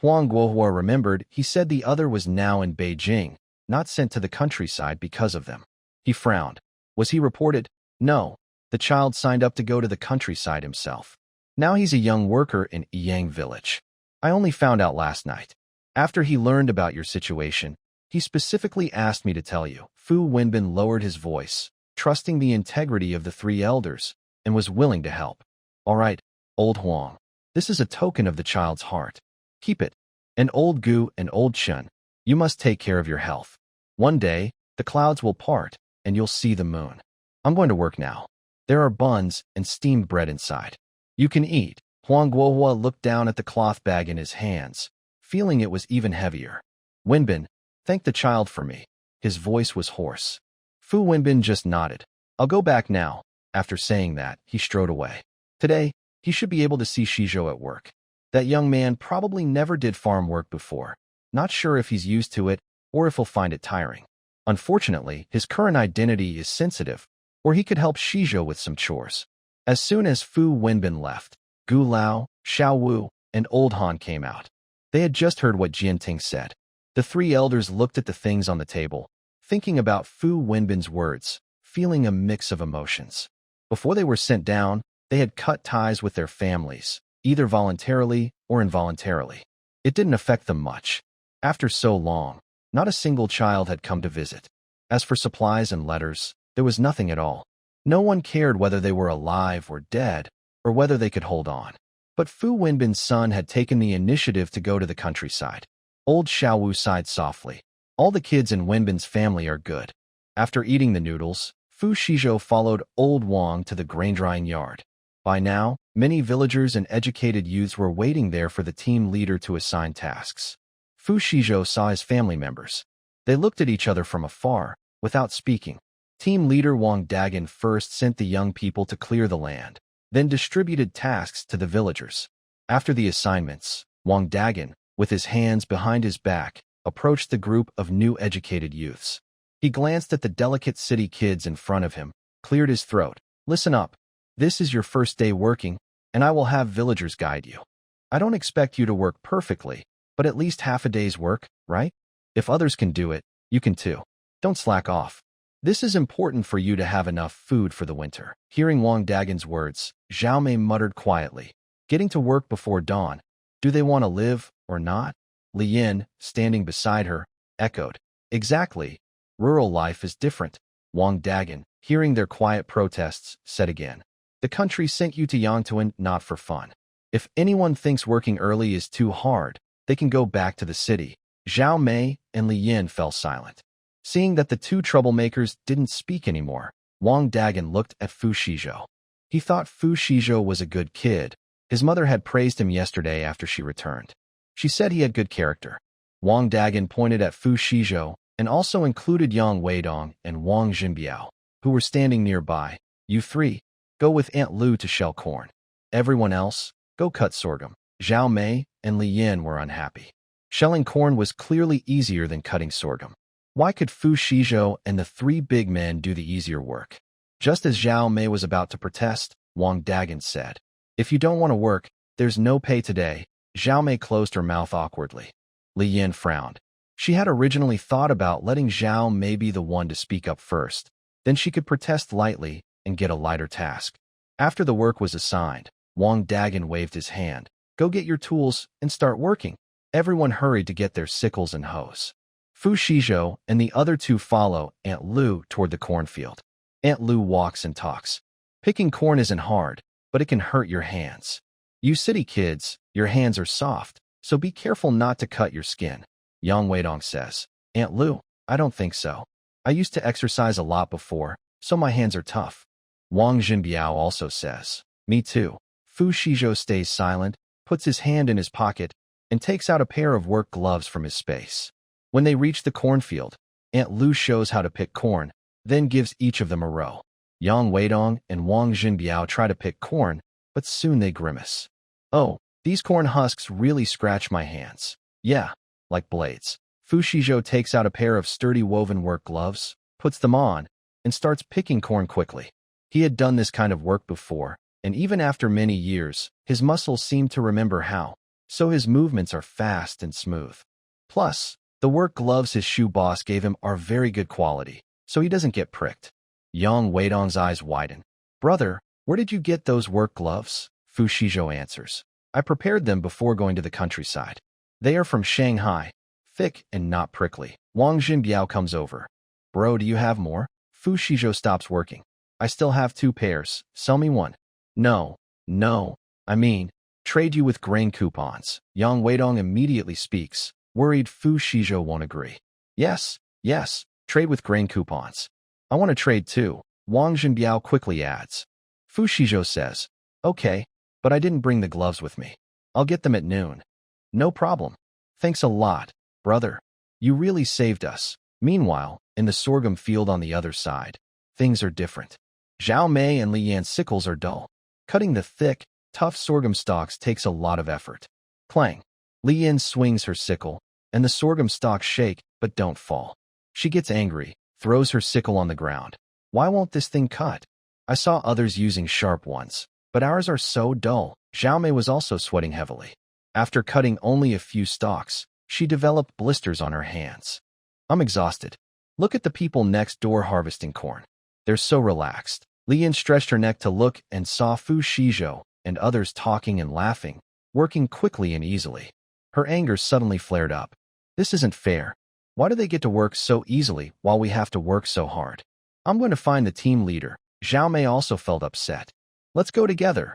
Huang Guohua remembered he said the other was now in Beijing, not sent to the countryside because of them. He frowned. Was he reported? No. The child signed up to go to the countryside himself. Now he's a young worker in Yang village. I only found out last night. After he learned about your situation, he specifically asked me to tell you. Fu Wenbin lowered his voice, trusting the integrity of the 3 elders, and was willing to help. All right, Old Huang. This is a token of the child's heart. Keep it. And Old Gu and Old Chen, you must take care of your health. One day, the clouds will part, and you'll see the moon. I'm going to work now. There are buns and steamed bread inside. You can eat. Huang Guohua looked down at the cloth bag in his hands, feeling it was even heavier. Wenbin, thank the child for me. His voice was hoarse. Fu Wenbin just nodded. I'll go back now. After saying that, he strode away. Today, he should be able to see Xizhou at work. That young man probably never did farm work before. Not sure if he's used to it or if he'll find it tiring. Unfortunately, his current identity is sensitive, or he could help Xizhou with some chores. As soon as Fu Wenbin left, Gu Lao, Xiao Wu, and Old Han came out. They had just heard what Jianting said. The three elders looked at the things on the table, thinking about Fu Wenbin's words, feeling a mix of emotions. Before they were sent down, they had cut ties with their families, either voluntarily or involuntarily. It didn't affect them much. After so long, not a single child had come to visit. As for supplies and letters, there was nothing at all. No one cared whether they were alive or dead, or whether they could hold on. But Fu Wenbin's son had taken the initiative to go to the countryside. Old Xiao Wu sighed softly. All the kids in Wenbin's family are good. After eating the noodles, Fu Xizhou followed Old Wang to the grain-drying yard. By now, many villagers and educated youths were waiting there for the team leader to assign tasks. Fu Xizhou saw his family members. They looked at each other from afar, without speaking. Team leader Wang Dagan first sent the young people to clear the land, then distributed tasks to the villagers. After the assignments, Wang Dagan, with his hands behind his back, approached the group of new educated youths. He glanced at the delicate city kids in front of him, cleared his throat. Listen up. This is your first day working, and I will have villagers guide you. I don't expect you to work perfectly, but at least half a day's work, right? If others can do it, you can too. Don't slack off. This is important for you to have enough food for the winter. Hearing Wang Dagan's words, Zhao Mei muttered quietly. Getting to work before dawn. Do they want to live or not? Li Yin, standing beside her, echoed. Exactly. Rural life is different. Wang Dagan, hearing their quiet protests, said again. The country sent you to Yangtuan not for fun. If anyone thinks working early is too hard, they can go back to the city. Zhao Mei and Li Yin fell silent. Seeing that the two troublemakers didn't speak anymore, Wang Dagan looked at Fu Xizhou. He thought Fu Xizhou was a good kid. His mother had praised him yesterday after she returned. She said he had good character. Wang Dagan pointed at Fu Xizhou and also included Yang Weidong and Wang Jinbiao, who were standing nearby. You three, go with Aunt Lu to shell corn. Everyone else, go cut sorghum. Zhao Mei and Li Yin were unhappy. Shelling corn was clearly easier than cutting sorghum. Why could Fu Xizhou and the three big men do the easier work? Just as Zhao Mei was about to protest, Wang Dagan said, If you don't want to work, there's no pay today. Zhao Mei closed her mouth awkwardly. Li Yin frowned. She had originally thought about letting Zhao Mei be the one to speak up first. Then she could protest lightly and get a lighter task. After the work was assigned, Wang Dagan waved his hand. Go get your tools and start working. Everyone hurried to get their sickles and hoes. Fu Xizhou and the other two follow Aunt Lu toward the cornfield. Aunt Lu walks and talks. Picking corn isn't hard, but it can hurt your hands. You city kids, your hands are soft, so be careful not to cut your skin. Yang Weidong says. Aunt Lu, I don't think so. I used to exercise a lot before, so my hands are tough. Wang Jinbiao also says. Me too. Fu Xizhou stays silent, puts his hand in his pocket, and takes out a pair of work gloves from his space. When they reach the cornfield, Aunt Lu shows how to pick corn, then gives each of them a row. Yang Weidong and Wang Jinbiao try to pick corn, but soon they grimace. Oh, these corn husks really scratch my hands. Yeah, like blades. Fu Xizhou takes out a pair of sturdy woven work gloves, puts them on, and starts picking corn quickly. He had done this kind of work before, and even after many years, his muscles seemed to remember how, so his movements are fast and smooth. Plus, the work gloves his shoe boss gave him are very good quality, so he doesn't get pricked. Yang Weidong's eyes widen. Brother, where did you get those work gloves? Fu Xizhou answers. I prepared them before going to the countryside. They are from Shanghai, thick and not prickly. Wang Jinbiao comes over. Bro, do you have more? Fu Xizhou stops working. I still have 2 pairs. Sell me one. No, I mean, trade you with grain coupons. Yang Weidong immediately speaks, worried Fu Xizhou won't agree. Yes, trade with grain coupons. I want to trade too. Wang Jinbiao quickly adds. Fu Xizhou says, Okay, but I didn't bring the gloves with me. I'll get them at noon. No problem. Thanks a lot, brother. You really saved us. Meanwhile, in the sorghum field on the other side, things are different. Zhao Mei and Li Yan's sickles are dull. Cutting the thick, tough sorghum stalks takes a lot of effort. Clang. Li Yan swings her sickle, and the sorghum stalks shake but don't fall. She gets angry, throws her sickle on the ground. Why won't this thing cut? I saw others using sharp ones, but ours are so dull. Xiaomei was also sweating heavily. After cutting only a few stalks, she developed blisters on her hands. I'm exhausted. Look at the people next door harvesting corn. They're so relaxed. Lian stretched her neck to look and saw Fu Xizhou and others talking and laughing, working quickly and easily. Her anger suddenly flared up. This isn't fair. Why do they get to work so easily while we have to work so hard? I'm going to find the team leader. Xiaomei also felt upset. Let's go together.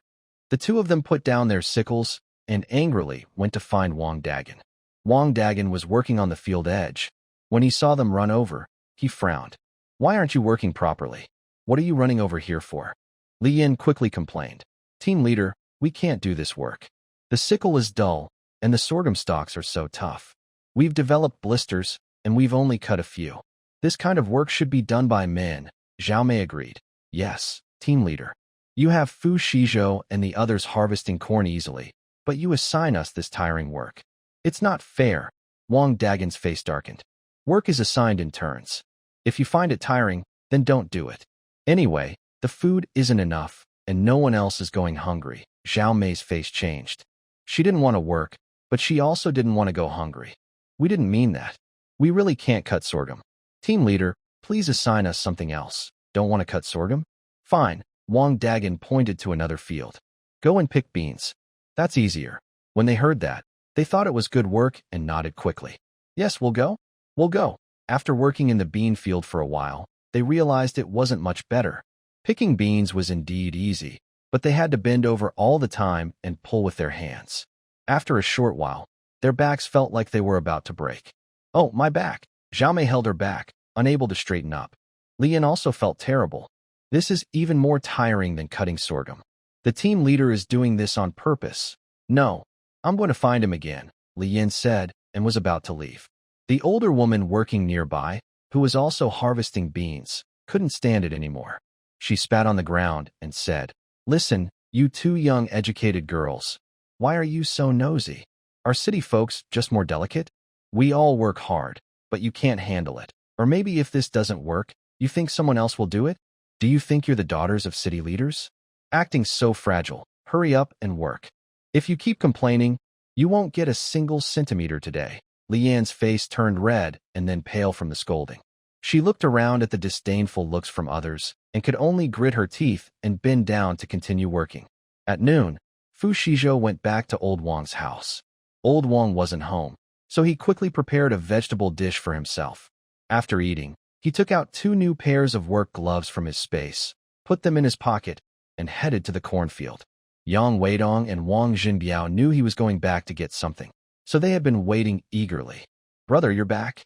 The two of them put down their sickles and angrily went to find Wang Dagan. Wang Dagan was working on the field edge. When he saw them run over, he frowned. Why aren't you working properly? What are you running over here for? Li Yin quickly complained. Team leader, we can't do this work. The sickle is dull, and the sorghum stalks are so tough. We've developed blisters, and we've only cut a few. This kind of work should be done by men. Xiaomei agreed. Yes, team leader. You have Fu Xizhou and the others harvesting corn easily, but you assign us this tiring work. It's not fair. Wang Dagan's face darkened. Work is assigned in turns. If you find it tiring, then don't do it. Anyway, the food isn't enough, and no one else is going hungry. Xiaomei's face changed. She didn't want to work, but she also didn't want to go hungry. We didn't mean that. We really can't cut sorghum. Team leader, please assign us something else. Don't want to cut sorghum? Fine. Wang Dagan pointed to another field. Go and pick beans. That's easier. When they heard that, they thought it was good work and nodded quickly. Yes, we'll go. We'll go. After working in the bean field for a while, they realized it wasn't much better. Picking beans was indeed easy, but they had to bend over all the time and pull with their hands. After a short while, their backs felt like they were about to break. Oh, my back! Xiaomei held her back, unable to straighten up. Lian also felt terrible. This is even more tiring than cutting sorghum. The team leader is doing this on purpose. No, I'm going to find him again, Lian said, and was about to leave. The older woman working nearby, who was also harvesting beans, couldn't stand it anymore. She spat on the ground and said, Listen, you two young educated girls. Why are you so nosy? Are city folks just more delicate? We all work hard, but you can't handle it. Or maybe if this doesn't work, you think someone else will do it? Do you think you're the daughters of city leaders? Acting so fragile, hurry up and work. If you keep complaining, you won't get a single centimeter today. Lian's face turned red and then pale from the scolding. She looked around at the disdainful looks from others and could only grit her teeth and bend down to continue working. At noon, Fu Xizhou went back to Old Wang's house. Old Wang wasn't home, so he quickly prepared a vegetable dish for himself. After eating, he took out 2 new pairs of work gloves from his space, put them in his pocket, and headed to the cornfield. Yang Weidong and Wang Jinbiao knew he was going back to get something, so they had been waiting eagerly. Brother, you're back?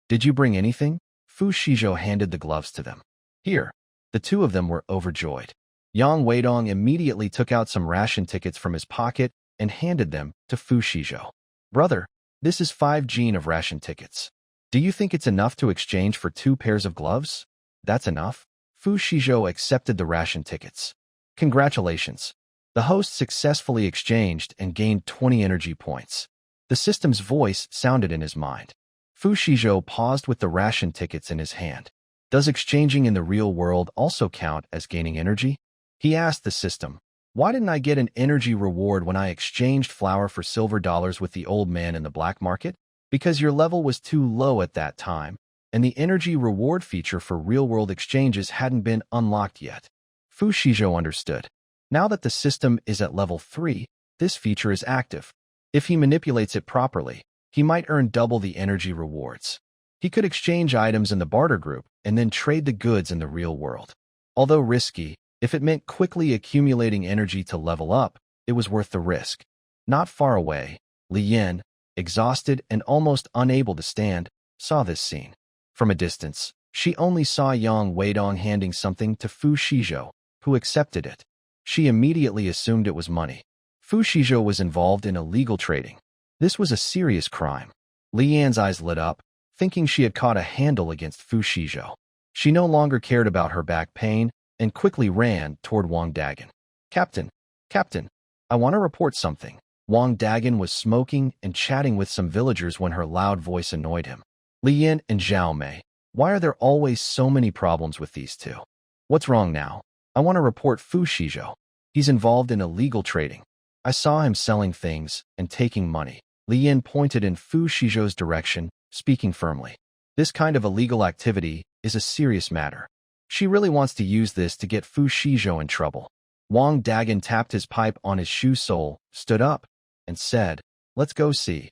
Did you bring anything? Fu Xizhou handed the gloves to them. Here. The two of them were overjoyed. Yang Weidong immediately took out some ration tickets from his pocket and handed them to Fu Xizhou. Brother, this is 5 jin of ration tickets. Do you think it's enough to exchange for 2 pairs of gloves? That's enough. Fu Xizhou accepted the ration tickets. Congratulations. The host successfully exchanged and gained 20 energy points. The system's voice sounded in his mind. Fu Xizhou paused with the ration tickets in his hand. Does exchanging in the real world also count as gaining energy? He asked the system. Why didn't I get an energy reward when I exchanged flour for silver dollars with the old man in the black market? Because your level was too low at that time, and the energy reward feature for real-world exchanges hadn't been unlocked yet. Fu Xizhou understood. Now that the system is at level 3, this feature is active. If he manipulates it properly, he might earn double the energy rewards. He could exchange items in the barter group and then trade the goods in the real world. Although risky, if it meant quickly accumulating energy to level up, it was worth the risk. Not far away, Li Yin, exhausted and almost unable to stand, saw this scene. From a distance, she only saw Yang Weidong handing something to Fu Xizhou, who accepted it. She immediately assumed it was money. Fu Xizhou was involved in illegal trading. This was a serious crime. Li Yan's eyes lit up, thinking she had caught a handle against Fu Xizhou. She no longer cared about her back pain and quickly ran toward Wang Dagan. Captain, I want to report something. Wang Dagan was smoking and chatting with some villagers when her loud voice annoyed him. Li Yin and Xiaomei, Why are there always so many problems with these two? What's wrong now? I want to report Fu Xizhou. He's involved in illegal trading. I saw him selling things and taking money. Li Yin pointed in Fu Xizhou's direction, speaking firmly. This kind of illegal activity is a serious matter. She really wants to use this to get Fu Xizhou in trouble. Wang Dagan tapped his pipe on his shoe sole, stood up, and said, "Let's go see."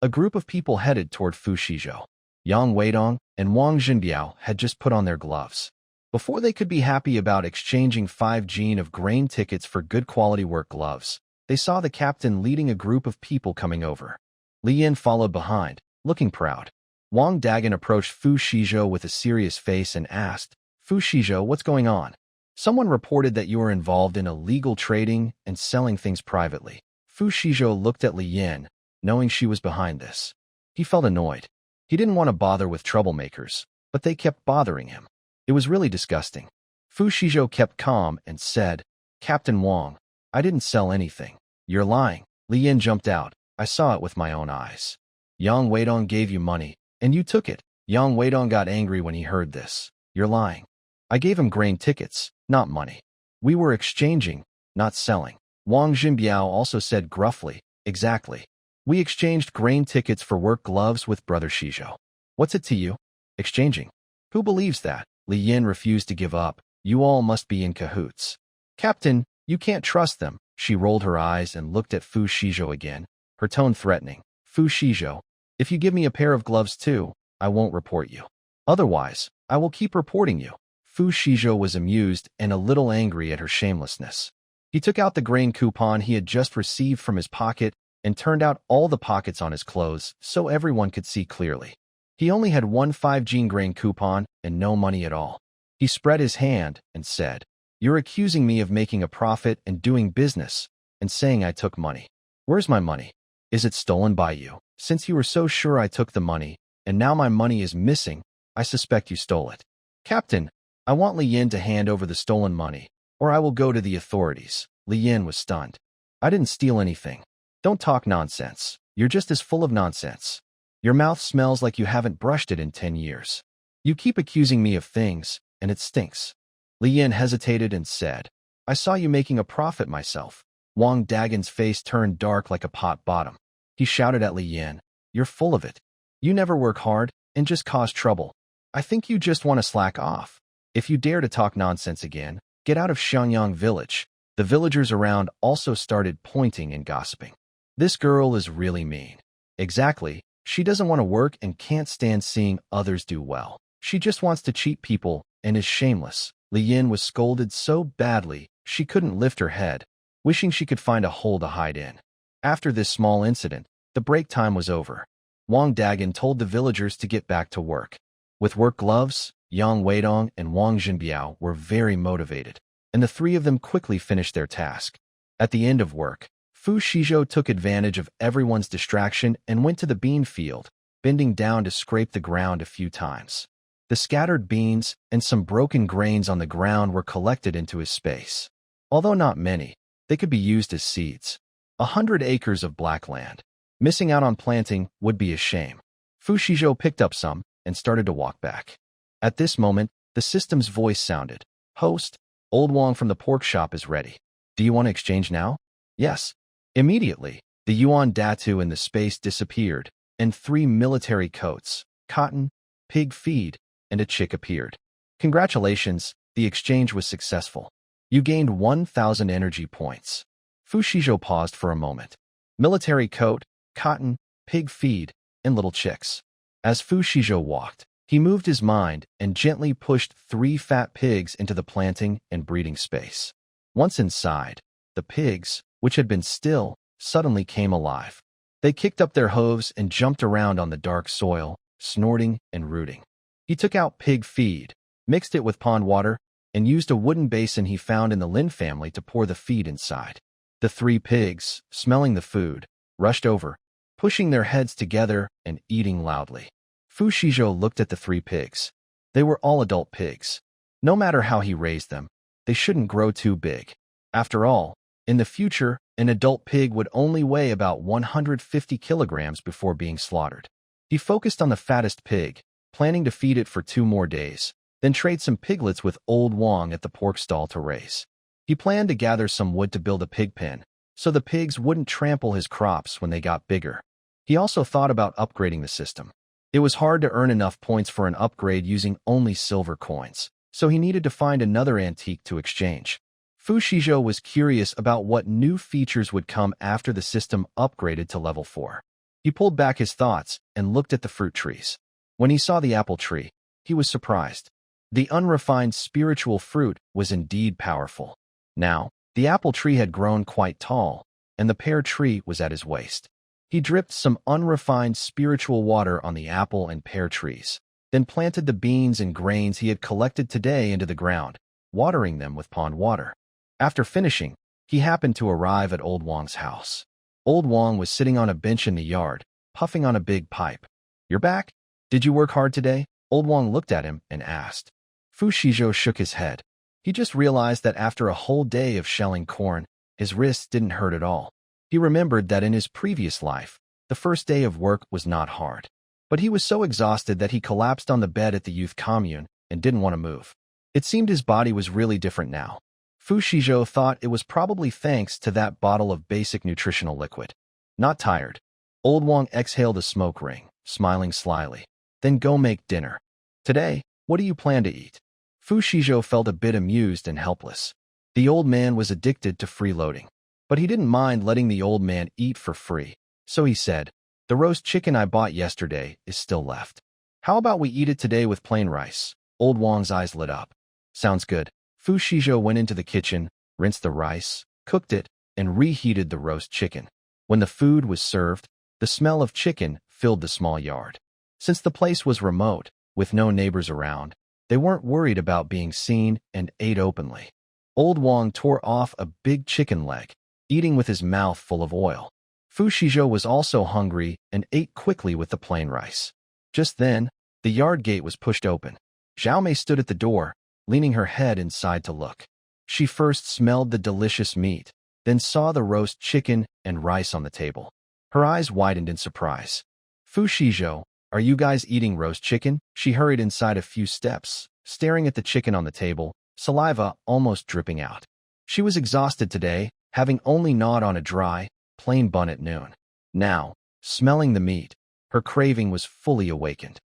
A group of people headed toward Fu Xizhou. Yang Weidong and Wang Jinbiao had just put on their gloves. Before they could be happy about exchanging 5 gene of grain tickets for good quality work gloves, they saw the captain leading a group of people coming over. Li Yin followed behind, looking proud. Wang Dagan approached Fu Xizhou with a serious face and asked, "Fu Xizhou, what's going on? Someone reported that you are involved in illegal trading and selling things privately." Fu Xizhou looked at Li Yin, knowing she was behind this. He felt annoyed. He didn't want to bother with troublemakers, but they kept bothering him. It was really disgusting. Fu Xizhou kept calm and said, "Captain Wang, I didn't sell anything. You're lying." Li Yin jumped out. "I saw it with my own eyes. Yang Weidong gave you money, and you took it." Yang Weidong got angry when he heard this. "You're lying. I gave him grain tickets, not money. We were exchanging, not selling." Wang Jinbiao also said gruffly, "Exactly. We exchanged grain tickets for work gloves with Brother Xizhou. What's it to you? Exchanging? Who believes that?" Li Yin refused to give up. "You all must be in cahoots. Captain, you can't trust them." She rolled her eyes and looked at Fu Xizhou again, her tone threatening. "Fu Xizhou, if you give me a pair of gloves too, I won't report you. Otherwise, I will keep reporting you." Fu Xizhou was amused and a little angry at her shamelessness. He took out the grain coupon he had just received from his pocket and turned out all the pockets on his clothes so everyone could see clearly. He only had one 5 gene grain coupon and no money at all. He spread his hand and said, "You're accusing me of making a profit and doing business, and saying I took money. Where's my money? Is it stolen by you? Since you were so sure I took the money, and now my money is missing, I suspect you stole it. Captain, I want Li Yin to hand over the stolen money, or I will go to the authorities." Li Yin was stunned. "I didn't steal anything. Don't talk nonsense. You're just as full of nonsense. Your mouth smells like you haven't brushed it in 10 years. You keep accusing me of things, and it stinks." Li Yin hesitated and said, "I saw you making a profit myself." Wang Dagan's face turned dark like a pot bottom. He shouted at Li Yin, "You're full of it. You never work hard and just cause trouble. I think you just want to slack off. If you dare to talk nonsense again, get out of Xiangyang village." The villagers around also started pointing and gossiping. "This girl is really mean." "Exactly. She doesn't want to work and can't stand seeing others do well. She just wants to cheat people and is shameless." Li Yin was scolded so badly she couldn't lift her head, wishing she could find a hole to hide in. After this small incident, the break time was over. Wang Dagan told the villagers to get back to work. With work gloves, Yang Weidong and Wang Jinbiao were very motivated, and the 3 of them quickly finished their task. At the end of work, Fu Xizhou took advantage of everyone's distraction and went to the bean field, bending down to scrape the ground a few times. The scattered beans and some broken grains on the ground were collected into his space. Although not many, they could be used as seeds. 100 acres of black land. Missing out on planting would be a shame. Fu Xizhou picked up some and started to walk back. At this moment, the system's voice sounded. "Host, Old Wang from the pork shop is ready. Do you want to exchange now?" "Yes." Immediately, the Yuan Datu in the space disappeared, and 3 military coats, cotton, pig feed, and a chick appeared. "Congratulations, the exchange was successful. You gained 1,000 energy points." Fu Xizhou paused for a moment. Military coat, cotton, pig feed, and little chicks. As Fu Xizhou walked, he moved his mind and gently pushed 3 fat pigs into the planting and breeding space. Once inside, the pigs, which had been still, suddenly came alive. They kicked up their hooves and jumped around on the dark soil, snorting and rooting. He took out pig feed, mixed it with pond water, and used a wooden basin he found in the Lin family to pour the feed inside. The 3 pigs, smelling the food, rushed over, pushing their heads together and eating loudly. Fu Xizhou looked at the 3 pigs. They were all adult pigs. No matter how he raised them, they shouldn't grow too big. After all, in the future, an adult pig would only weigh about 150 kilograms before being slaughtered. He focused on the fattest pig, planning to feed it for 2 more days, then trade some piglets with old Wang at the pork stall to raise. He planned to gather some wood to build a pig pen, so the pigs wouldn't trample his crops when they got bigger. He also thought about upgrading the system. It was hard to earn enough points for an upgrade using only silver coins, so he needed to find another antique to exchange. Xizhou was curious about what new features would come after the system upgraded to level 4. He pulled back his thoughts and looked at the fruit trees. When he saw the apple tree, he was surprised. The unrefined spiritual fruit was indeed powerful. Now, the apple tree had grown quite tall, and the pear tree was at his waist. He dripped some unrefined spiritual water on the apple and pear trees, then planted the beans and grains he had collected today into the ground, watering them with pond water. After finishing, he happened to arrive at Old Wang's house. Old Wang was sitting on a bench in the yard, puffing on a big pipe. "You're back? Did you work hard today?" Old Wang looked at him and asked. Xizhou shook his head. He just realized that after a whole day of shelling corn, his wrists didn't hurt at all. He remembered that in his previous life, the first day of work was not hard. But he was so exhausted that he collapsed on the bed at the youth commune and didn't want to move. It seemed his body was really different now. Xizhou thought it was probably thanks to that bottle of basic nutritional liquid. Not tired. Old Wang exhaled a smoke ring, smiling slyly. "Then go make dinner. Today, what do you plan to eat?" Xizhou felt a bit amused and helpless. The old man was addicted to freeloading, but he didn't mind letting the old man eat for free. So he said, "The roast chicken I bought yesterday is still left. How about we eat it today with plain rice?" Old Wang's eyes lit up. "Sounds good." Xizhou went into the kitchen, rinsed the rice, cooked it, and reheated the roast chicken. When the food was served, the smell of chicken filled the small yard. Since the place was remote, with no neighbors around, they weren't worried about being seen and ate openly. Old Wang tore off a big chicken leg, eating with his mouth full of oil. Xizhou was also hungry and ate quickly with the plain rice. Just then, the yard gate was pushed open. Xiaomei stood at the door, leaning her head inside to look. She first smelled the delicious meat, then saw the roast chicken and rice on the table. Her eyes widened in surprise. "Xizhou, are you guys eating roast chicken?" She hurried inside a few steps, staring at the chicken on the table, saliva almost dripping out. She was exhausted today, having only gnawed on a dry, plain bun at noon. Now, smelling the meat, her craving was fully awakened.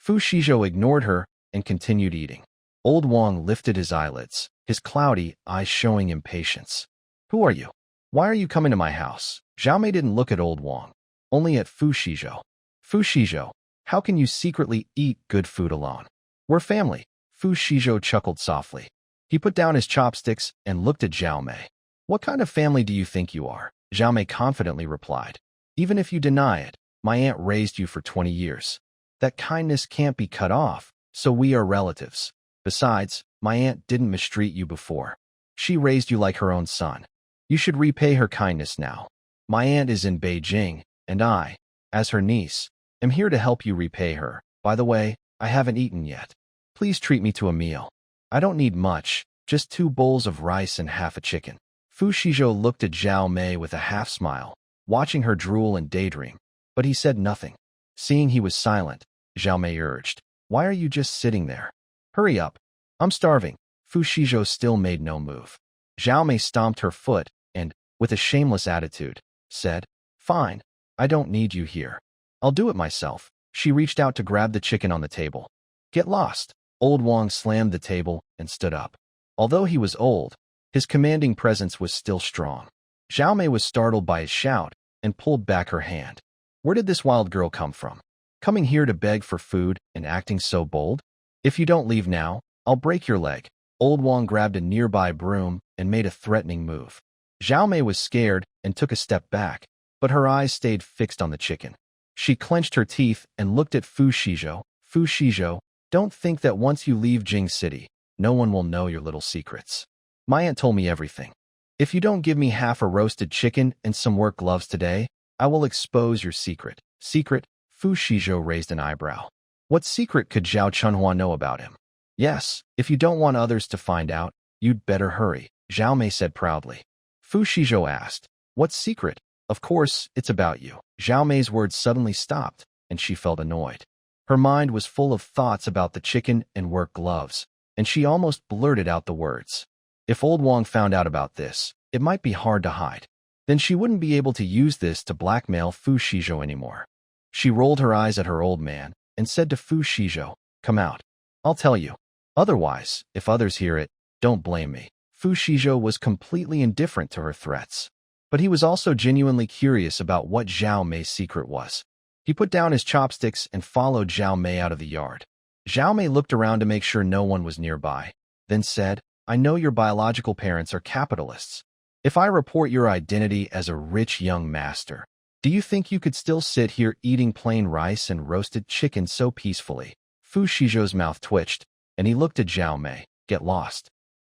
Xizhou ignored her and continued eating. Old Wang lifted his eyelids, his cloudy eyes showing impatience. "Who are you? Why are you coming to my house?" Xiaomei didn't look at Old Wang, only at Xizhou. "Xizhou, how can you secretly eat good food alone? We're family." Xizhou chuckled softly. He put down his chopsticks and looked at Xiaomei. "What kind of family do you think you are?" Xiaomei confidently replied. "Even if you deny it, my aunt raised you for 20 years. That kindness can't be cut off, so we are relatives. Besides, my aunt didn't mistreat you before. She raised you like her own son. You should repay her kindness now. My aunt is in Beijing, and I, as her niece, am here to help you repay her. By the way, I haven't eaten yet. Please treat me to a meal. I don't need much, just 2 bowls of rice and half a chicken." Xizhou looked at Xiaomei with a half smile, watching her drool and daydream, but he said nothing. Seeing he was silent, Xiaomei urged, "Why are you just sitting there? Hurry up. I'm starving." Xizhou still made no move. Xiaomei stomped her foot and, with a shameless attitude, said, "Fine, I don't need you here. I'll do it myself." She reached out to grab the chicken on the table. "Get lost." Old Wang slammed the table and stood up. Although he was old, his commanding presence was still strong. Xiaomei was startled by his shout and pulled back her hand. Where did this wild girl come from? Coming here to beg for food and acting so bold? "If you don't leave now, I'll break your leg." Old Wang grabbed a nearby broom and made a threatening move. Xiaomei was scared and took a step back, but her eyes stayed fixed on the chicken. She clenched her teeth and looked at Xizhou. "Xizhou, don't think that once you leave Jing City, no one will know your little secrets. My aunt told me everything. If you don't give me half a roasted chicken and some work gloves today, I will expose your secret." "Secret?" Xizhou raised an eyebrow. What secret could Zhao Chunhua know about him? "Yes, if you don't want others to find out, you'd better hurry," Xiaomei said proudly. Xizhou asked, "What secret?" "Of course, it's about you." Xiaomei's words suddenly stopped, and she felt annoyed. Her mind was full of thoughts about the chicken and work gloves, and she almost blurted out the words. If old Wang found out about this, it might be hard to hide. Then she wouldn't be able to use this to blackmail Fu Xizhou anymore. She rolled her eyes at her old man and said to Fu Xizhou, "Come out. I'll tell you. Otherwise, if others hear it, don't blame me." Fu Xizhou was completely indifferent to her threats, but he was also genuinely curious about what Zhao Mei's secret was. He put down his chopsticks and followed Zhao Mei out of the yard. Zhao Mei looked around to make sure no one was nearby, then said, "I know your biological parents are capitalists. If I report your identity as a rich young master, do you think you could still sit here eating plain rice and roasted chicken so peacefully?" Fu Xizhou's mouth twitched, and he looked at Zhao Mei. "Get lost."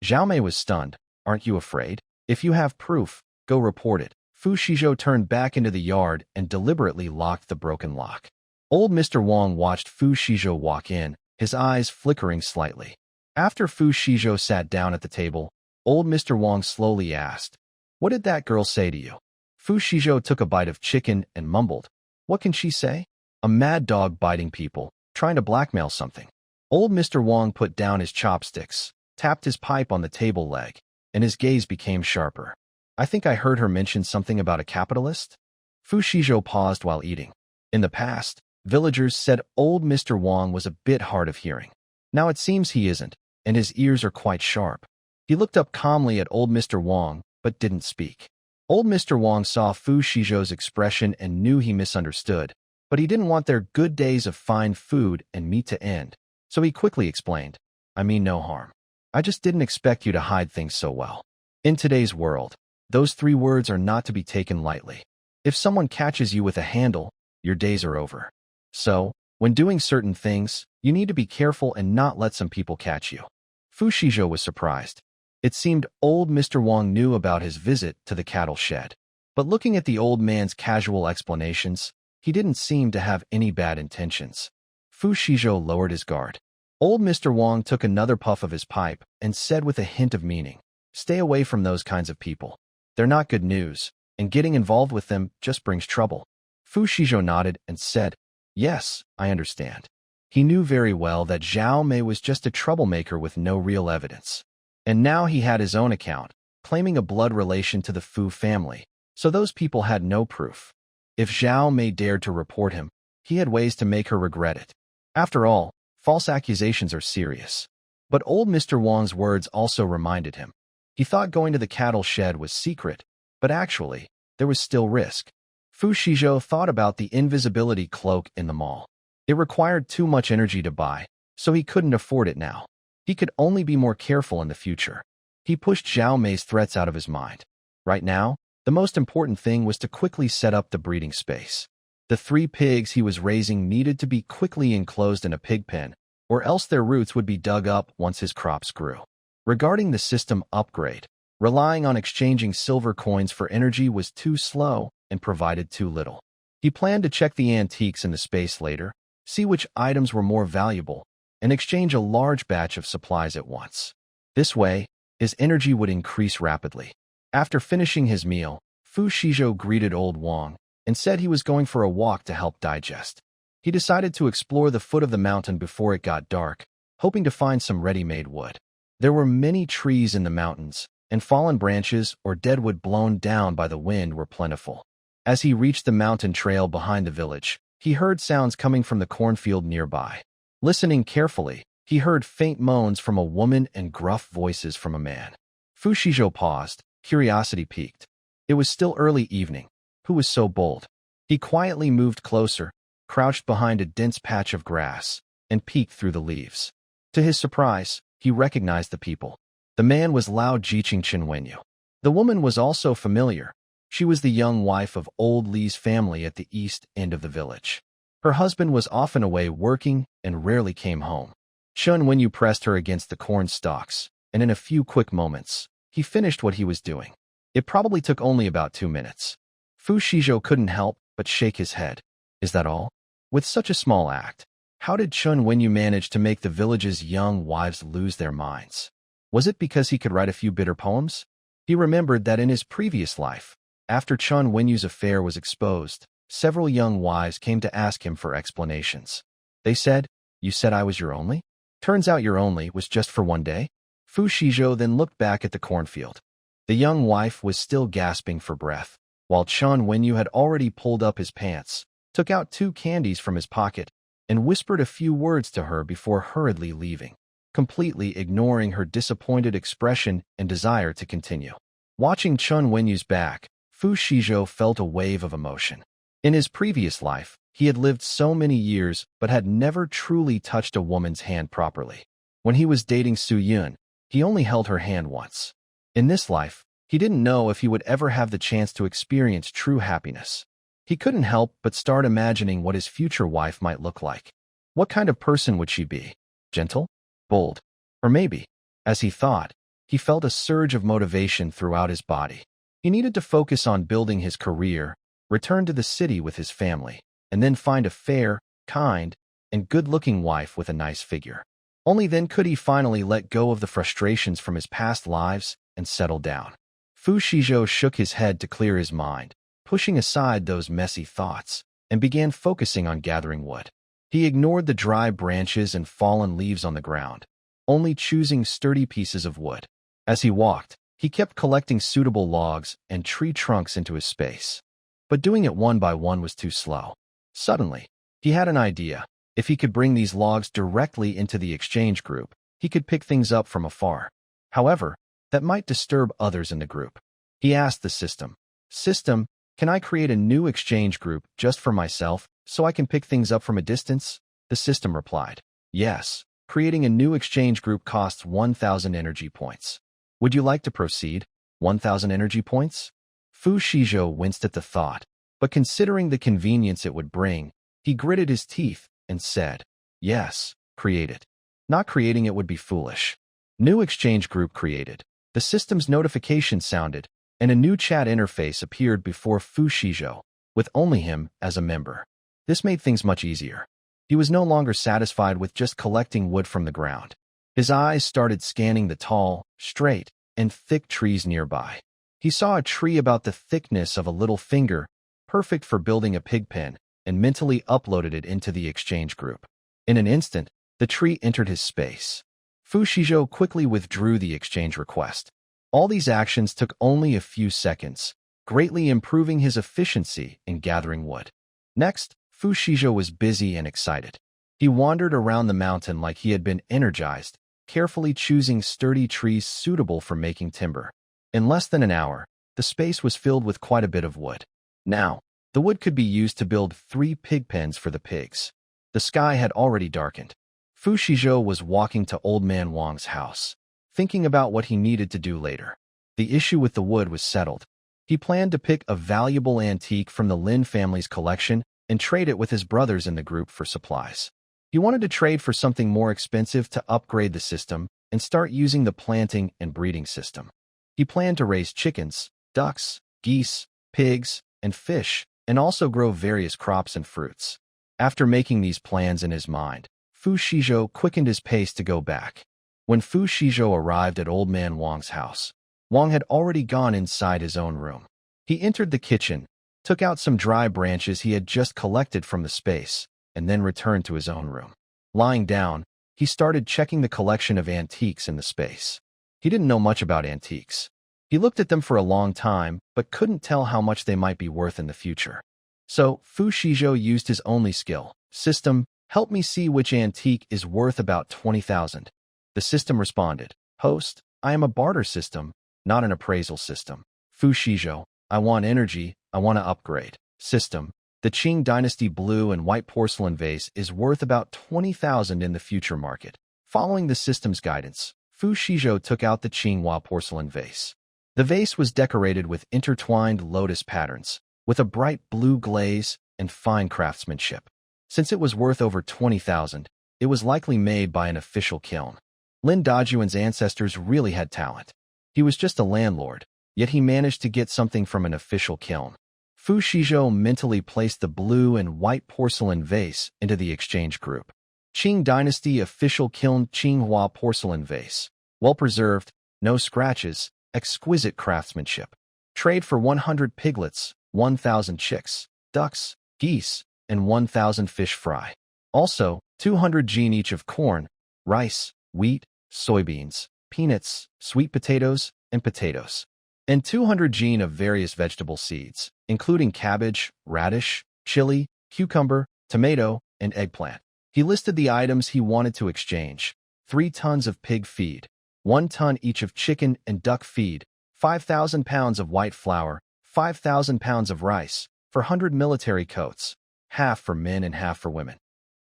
Zhao Mei was stunned. "Aren't you afraid? If you have proof, go report it." Fu Xizhou turned back into the yard and deliberately locked the broken lock. Old Mr. Wang watched Fu Xizhou walk in, his eyes flickering slightly. After Fu Xizhou sat down at the table, old Mr. Wang slowly asked, "What did that girl say to you?" Fu Xizhou took a bite of chicken and mumbled, "What can she say? A mad dog biting people, trying to blackmail something." Old Mr. Wang put down his chopsticks, tapped his pipe on the table leg, and his gaze became sharper. "I think I heard her mention something about a capitalist?" Fu Xizhou paused while eating. In the past, villagers said old Mr. Wang was a bit hard of hearing. Now it seems he isn't, and his ears are quite sharp. He looked up calmly at old Mr. Wang, but didn't speak. Old Mr. Wang saw Fu Xizhou's expression and knew he misunderstood, but he didn't want their good days of fine food and meat to end, so he quickly explained, "I mean no harm. I just didn't expect you to hide things so well. In today's world, those 3 words are not to be taken lightly. If someone catches you with a handle, your days are over. So, when doing certain things, you need to be careful and not let some people catch you." Fu Xizhou was surprised. It seemed old Mr. Wang knew about his visit to the cattle shed. But looking at the old man's casual explanations, he didn't seem to have any bad intentions. Fu Xizhou lowered his guard. Old Mr. Wang took another puff of his pipe and said with a hint of meaning, "Stay away from those kinds of people. They're not good news, and getting involved with them just brings trouble." Fu Xizhou nodded and said, "Yes, I understand." He knew very well that Zhao Mei was just a troublemaker with no real evidence. And now he had his own account, claiming a blood relation to the Fu family, so those people had no proof. If Zhao Mei dared to report him, he had ways to make her regret it. After all, false accusations are serious. But old Mr. Wang's words also reminded him. He thought going to the cattle shed was secret, but actually, there was still risk. Fu Xizhou thought about the invisibility cloak in the mall. It required too much energy to buy, so he couldn't afford it now. He could only be more careful in the future. He pushed Zhao Mei's threats out of his mind. Right now, the most important thing was to quickly set up the breeding space. The 3 pigs he was raising needed to be quickly enclosed in a pig pen, or else their roots would be dug up once his crops grew. Regarding the system upgrade, relying on exchanging silver coins for energy was too slow and provided too little. He planned to check the antiques in the space later, see which items were more valuable, and exchange a large batch of supplies at once. This way, his energy would increase rapidly. After finishing his meal, Fu Xizhou greeted old Wang and said he was going for a walk to help digest. He decided to explore the foot of the mountain before it got dark, hoping to find some ready-made wood. There were many trees in the mountains, and fallen branches or dead wood blown down by the wind were plentiful. As he reached the mountain trail behind the village, he heard sounds coming from the cornfield nearby. Listening carefully, he heard faint moans from a woman and gruff voices from a man. Fu Xizhou paused, curiosity piqued. It was still early evening. Who was so bold? He quietly moved closer, crouched behind a dense patch of grass, and peeked through the leaves. To his surprise, he recognized the people. The man was Lao Jiqing Chenwenyu. The woman was also familiar. She was the young wife of old Li's family at the east end of the village. Her husband was often away working and rarely came home. Chen Wenyu pressed her against the corn stalks, and in a few quick moments, he finished what he was doing. It probably took only about 2 minutes. Fu Xizhou couldn't help but shake his head. Is that all? With such a small act, how did Chen Wenyu manage to make the village's young wives lose their minds? Was it because he could write a few bitter poems? He remembered that in his previous life, after Chen Wenyu's affair was exposed, several young wives came to ask him for explanations. They said, "You said I was your only? Turns out your only was just for one day?" Fu Shizhou then looked back at the cornfield. The young wife was still gasping for breath, while Chen Wenyu had already pulled up his pants, took out 2 candies from his pocket, and whispered a few words to her before hurriedly leaving, completely ignoring her disappointed expression and desire to continue. Watching Chen Wenyu's back, Fu Shizhou felt a wave of emotion. In his previous life, he had lived so many years but had never truly touched a woman's hand properly. When he was dating Su Yun, he only held her hand once. In this life, he didn't know if he would ever have the chance to experience true happiness. He couldn't help but start imagining what his future wife might look like. What kind of person would she be? Gentle? Bold? Or maybe, as he thought, he felt a surge of motivation throughout his body. He needed to focus on building his career, return to the city with his family, and then find a fair, kind, and good-looking wife with a nice figure. Only then could he finally let go of the frustrations from his past lives and settle down. Fu Shizhou shook his head to clear his mind, pushing aside those messy thoughts, and began focusing on gathering wood. He ignored the dry branches and fallen leaves on the ground, only choosing sturdy pieces of wood. As he walked, he kept collecting suitable logs and tree trunks into his space. But doing it one by one was too slow. Suddenly, he had an idea. If he could bring these logs directly into the exchange group, he could pick things up from afar. However, that might disturb others in the group. He asked the system, "System, can I create a new exchange group just for myself so I can pick things up from a distance?" The system replied, "Yes, creating a new exchange group costs 1,000 energy points. Would you like to proceed? 1,000 energy points?" Fu Shizhou winced at the thought, but considering the convenience it would bring, he gritted his teeth and said, "Yes, create it. Not creating it would be foolish." New exchange group created. The system's notification sounded, and a new chat interface appeared before Fu Shizhou, with only him as a member. This made things much easier. He was no longer satisfied with just collecting wood from the ground. His eyes started scanning the tall, straight, and thick trees nearby. He saw a tree about the thickness of a little finger, perfect for building a pig pen, and mentally uploaded it into the exchange group. In an instant, the tree entered his space. Fu Shizhou quickly withdrew the exchange request. All these actions took only a few seconds, greatly improving his efficiency in gathering wood. Next, Fu Shizhou was busy and excited. He wandered around the mountain like he had been energized, carefully choosing sturdy trees suitable for making timber. In less than an hour, the space was filled with quite a bit of wood. Now, the wood could be used to build 3 pig pens for the pigs. The sky had already darkened. Fu Shizhou was walking to Old Man Wang's house, thinking about what he needed to do later. The issue with the wood was settled. He planned to pick a valuable antique from the Lin family's collection and trade it with his brothers in the group for supplies. He wanted to trade for something more expensive to upgrade the system and start using the planting and breeding system. He planned to raise chickens, ducks, geese, pigs, and fish, and also grow various crops and fruits. After making these plans in his mind, Fu Shizhou quickened his pace to go back. When Fu Shizhou arrived at Old Man Wang's house, Wang had already gone inside his own room. He entered the kitchen, took out some dry branches he had just collected from the space, and then returned to his own room. Lying down, he started checking the collection of antiques in the space. He didn't know much about antiques. He looked at them for a long time, but couldn't tell how much they might be worth in the future. So, Fu Shizhou used his only skill, "System, help me see which antique is worth about 20,000. The system responded, "Host, I am a barter system, not an appraisal system." Fu Shizhou, "I want energy, I want to upgrade." System, "The Qing Dynasty blue and white porcelain vase is worth about 20,000 in the future market." Following the system's guidance, Fu Shizhou took out the Qinghua porcelain vase. The vase was decorated with intertwined lotus patterns, with a bright blue glaze and fine craftsmanship. Since it was worth over 20,000, it was likely made by an official kiln. Lin Dajuan's ancestors really had talent. He was just a landlord, yet he managed to get something from an official kiln. Fu Shizhou mentally placed the blue and white porcelain vase into the exchange group. Qing Dynasty official kiln Qinghua porcelain vase. Well-preserved, no scratches, exquisite craftsmanship. Trade for 100 piglets, 1,000 chicks, ducks, geese, and 1,000 fish fry. Also, 200 jin each of corn, rice, wheat, soybeans, peanuts, sweet potatoes, and potatoes, and 200 jin of various vegetable seeds, including cabbage, radish, chili, cucumber, tomato, and eggplant. He listed the items he wanted to exchange: 3 tons of pig feed, 1 ton each of chicken and duck feed, 5,000 pounds of white flour, 5,000 pounds of rice, 400 military coats, half for men and half for women,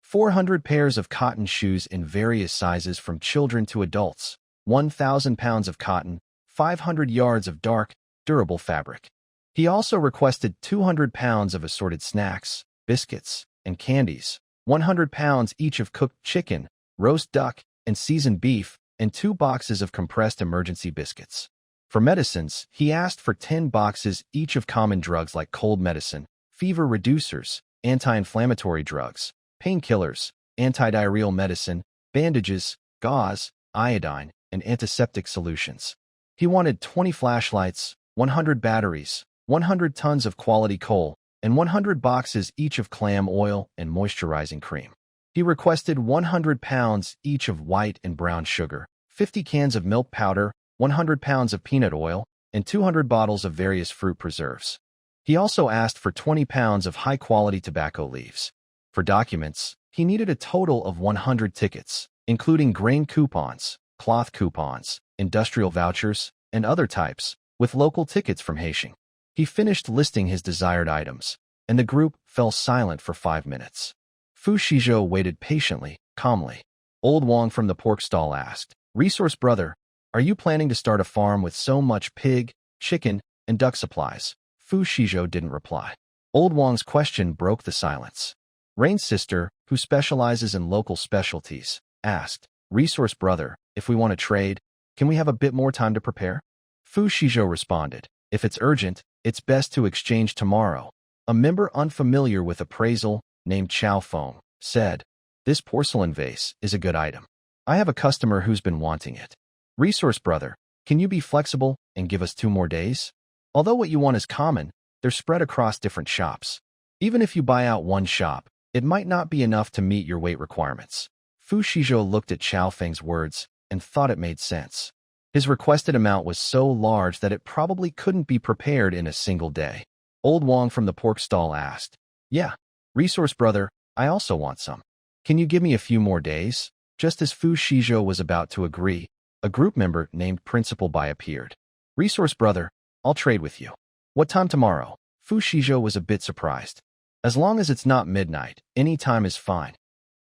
400 pairs of cotton shoes in various sizes from children to adults, 1,000 pounds of cotton, 500 yards of dark, durable fabric. He also requested 200 pounds of assorted snacks, biscuits, and candies, 100 pounds each of cooked chicken, roast duck, and seasoned beef, and 2 boxes of compressed emergency biscuits. For medicines, he asked for 10 boxes each of common drugs like cold medicine, fever reducers, anti-inflammatory drugs, painkillers, antidiarrheal medicine, bandages, gauze, iodine, and antiseptic solutions. He wanted 20 flashlights, 100 batteries, 100 tons of quality coal, and 100 boxes each of clam oil and moisturizing cream. He requested 100 pounds each of white and brown sugar, 50 cans of milk powder, 100 pounds of peanut oil, and 200 bottles of various fruit preserves. He also asked for 20 pounds of high-quality tobacco leaves. For documents, he needed a total of 100 tickets, including grain coupons, cloth coupons, industrial vouchers, and other types, with local tickets from Haisheng. He finished listing his desired items, and the group fell silent for 5 minutes. Fu Xizhou waited patiently, calmly. Old Wang from the pork stall asked, "Resource brother, are you planning to start a farm with so much pig, chicken, and duck supplies?" Fu Xizhou didn't reply. Old Wang's question broke the silence. Rain's sister, who specializes in local specialties, asked, "Resource brother, if we want to trade, can we have a bit more time to prepare?" Fu Xizhou responded, "If it's urgent, it's best to exchange tomorrow." A member unfamiliar with appraisal, named Chow Feng, said, "This porcelain vase is a good item. I have a customer who's been wanting it. Resource brother, can you be flexible and give us 2 more days? Although what you want is common, they're spread across different shops. Even if you buy out one shop, it might not be enough to meet your weight requirements." Fu Xizhou looked at Chow Feng's words and thought it made sense. His requested amount was so large that it probably couldn't be prepared in a single day. Old Wang from the pork stall asked, "Yeah, Resource brother, I also want some. Can you give me a few more days?" Just as Fu Xizhou was about to agree, a group member named Principal Bai appeared. "Resource brother, I'll trade with you. What time tomorrow?" Fu Xizhou was a bit surprised. "As long as it's not midnight, any time is fine."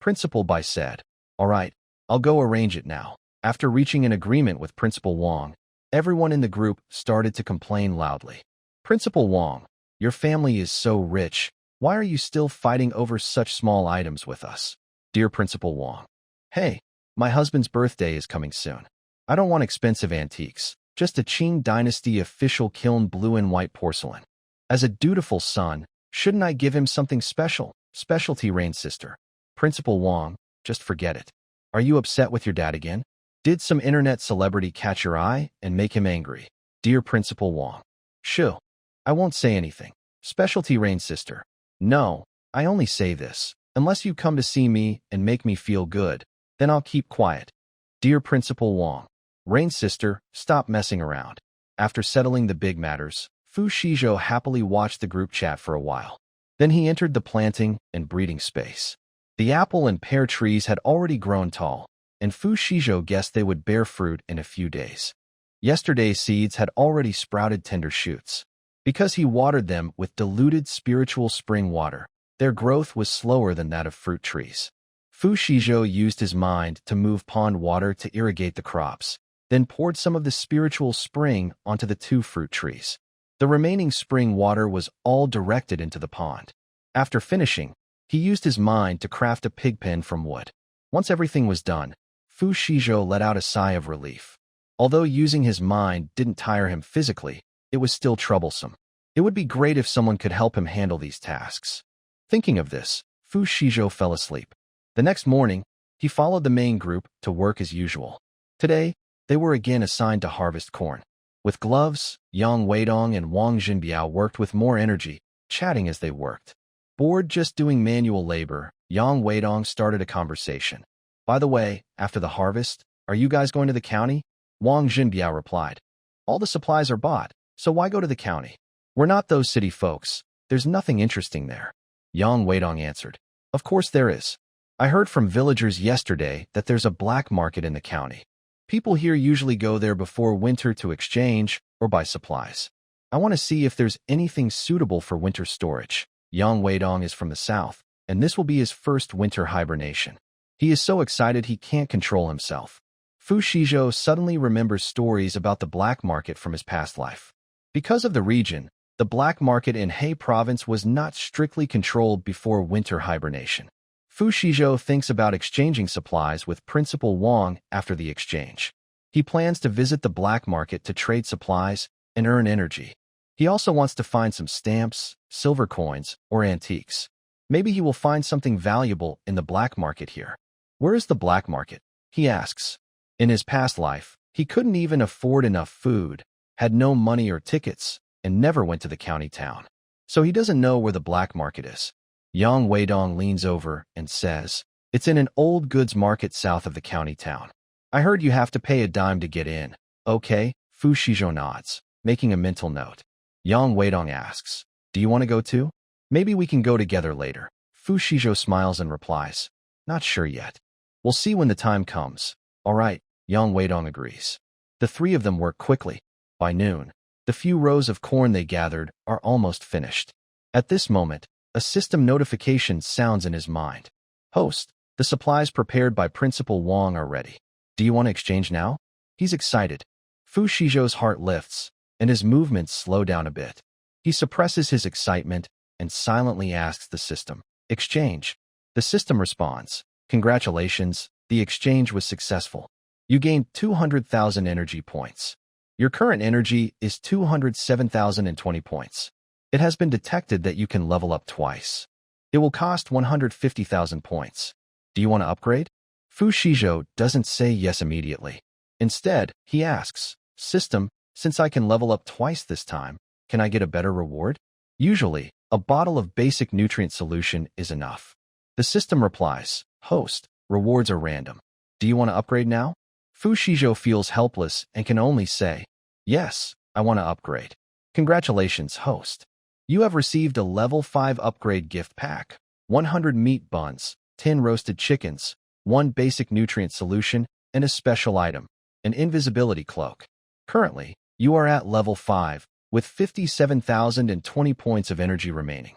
Principal Bai said, "All right, I'll go arrange it now." After reaching an agreement with Principal Wang, everyone in the group started to complain loudly. "Principal Wang, your family is so rich. Why are you still fighting over such small items with us?" "Dear Principal Wang, hey, my husband's birthday is coming soon. I don't want expensive antiques, just a Qing Dynasty official kiln blue and white porcelain. As a dutiful son, shouldn't I give him something special?" Specialty Rain's sister. "Principal Wang, just forget it. Are you upset with your dad again? Did some internet celebrity catch your eye and make him angry?" "Dear Principal Wang, shoo, I won't say anything." Specialty Rain's sister. "No, I only say this. Unless you come to see me and make me feel good, then I'll keep quiet." "Dear Principal Wang." Rain's sister, stop messing around. After settling the big matters, Fu Xizhou happily watched the group chat for a while. Then he entered the planting and breeding space. The apple and pear trees had already grown tall, and Fu Xizhou guessed they would bear fruit in a few days. Yesterday's seeds had already sprouted tender shoots. Because he watered them with diluted spiritual spring water, their growth was slower than that of fruit trees. Fu Xizhou used his mind to move pond water to irrigate the crops, then poured some of the spiritual spring onto the 2 fruit trees. The remaining spring water was all directed into the pond. After finishing, he used his mind to craft a pig pen from wood. Once everything was done, Fu Xizhou let out a sigh of relief. Although using his mind didn't tire him physically, it was still troublesome. It would be great if someone could help him handle these tasks. Thinking of this, Fu Xizhou fell asleep. The next morning, he followed the main group to work as usual. Today, they were again assigned to harvest corn. With gloves, Yang Weidong and Wang Jinbiao worked with more energy, chatting as they worked. Bored just doing manual labor, Yang Weidong started a conversation. By the way, after the harvest, are you guys going to the county? Wang Jinbiao replied. All the supplies are bought, so why go to the county? We're not those city folks. There's nothing interesting there. Yang Weidong answered. Of course there is. I heard from villagers yesterday that there's a black market in the county. People here usually go there before winter to exchange or buy supplies. I want to see if there's anything suitable for winter storage. Yang Weidong is from the south, and this will be his first winter hibernation. He is so excited he can't control himself. Fu Xizhou suddenly remembers stories about the black market from his past life. Because of the region, the black market in He province was not strictly controlled before winter hibernation. Fu Xizhou thinks about exchanging supplies with Principal Wang after the exchange. He plans to visit the black market to trade supplies and earn energy. He also wants to find some stamps, silver coins, or antiques. Maybe he will find something valuable in the black market here. Where is the black market? He asks. In his past life, he couldn't even afford enough food, had no money or tickets, and never went to the county town. So he doesn't know where the black market is. Yang Weidong leans over and says, It's in an old goods market south of the county town. I heard you have to pay a dime to get in. Okay, Fu Xizhou nods, making a mental note. Yang Weidong asks, Do you want to go too? Maybe we can go together later. Fu Xizhou smiles and replies, Not sure yet. We'll see when the time comes. All right, Yang Weidong agrees. The three of them work quickly. By noon, the few rows of corn they gathered are almost finished. At this moment, a system notification sounds in his mind. Host, the supplies prepared by Principal Wang are ready. Do you want to exchange now? He's excited. Fu Xizhou's heart lifts, and his movements slow down a bit. He suppresses his excitement and silently asks the system, Exchange. The system responds, Congratulations, the exchange was successful. You gained 200,000 energy points. Your current energy is 207,020 points. It has been detected that you can level up twice. It will cost 150,000 points. Do you want to upgrade? Fu Xizhou doesn't say yes immediately. Instead, he asks, System, since I can level up twice this time, can I get a better reward? Usually, a bottle of basic nutrient solution is enough. The system replies, Host, rewards are random. Do you want to upgrade now? Fu Xizhou feels helpless and can only say, Yes, I want to upgrade. Congratulations, host. You have received a level 5 upgrade gift pack, 100 meat buns, 10 roasted chickens, 1 basic nutrient solution, and a special item, an invisibility cloak. Currently, you are at level 5, with 57,020 points of energy remaining.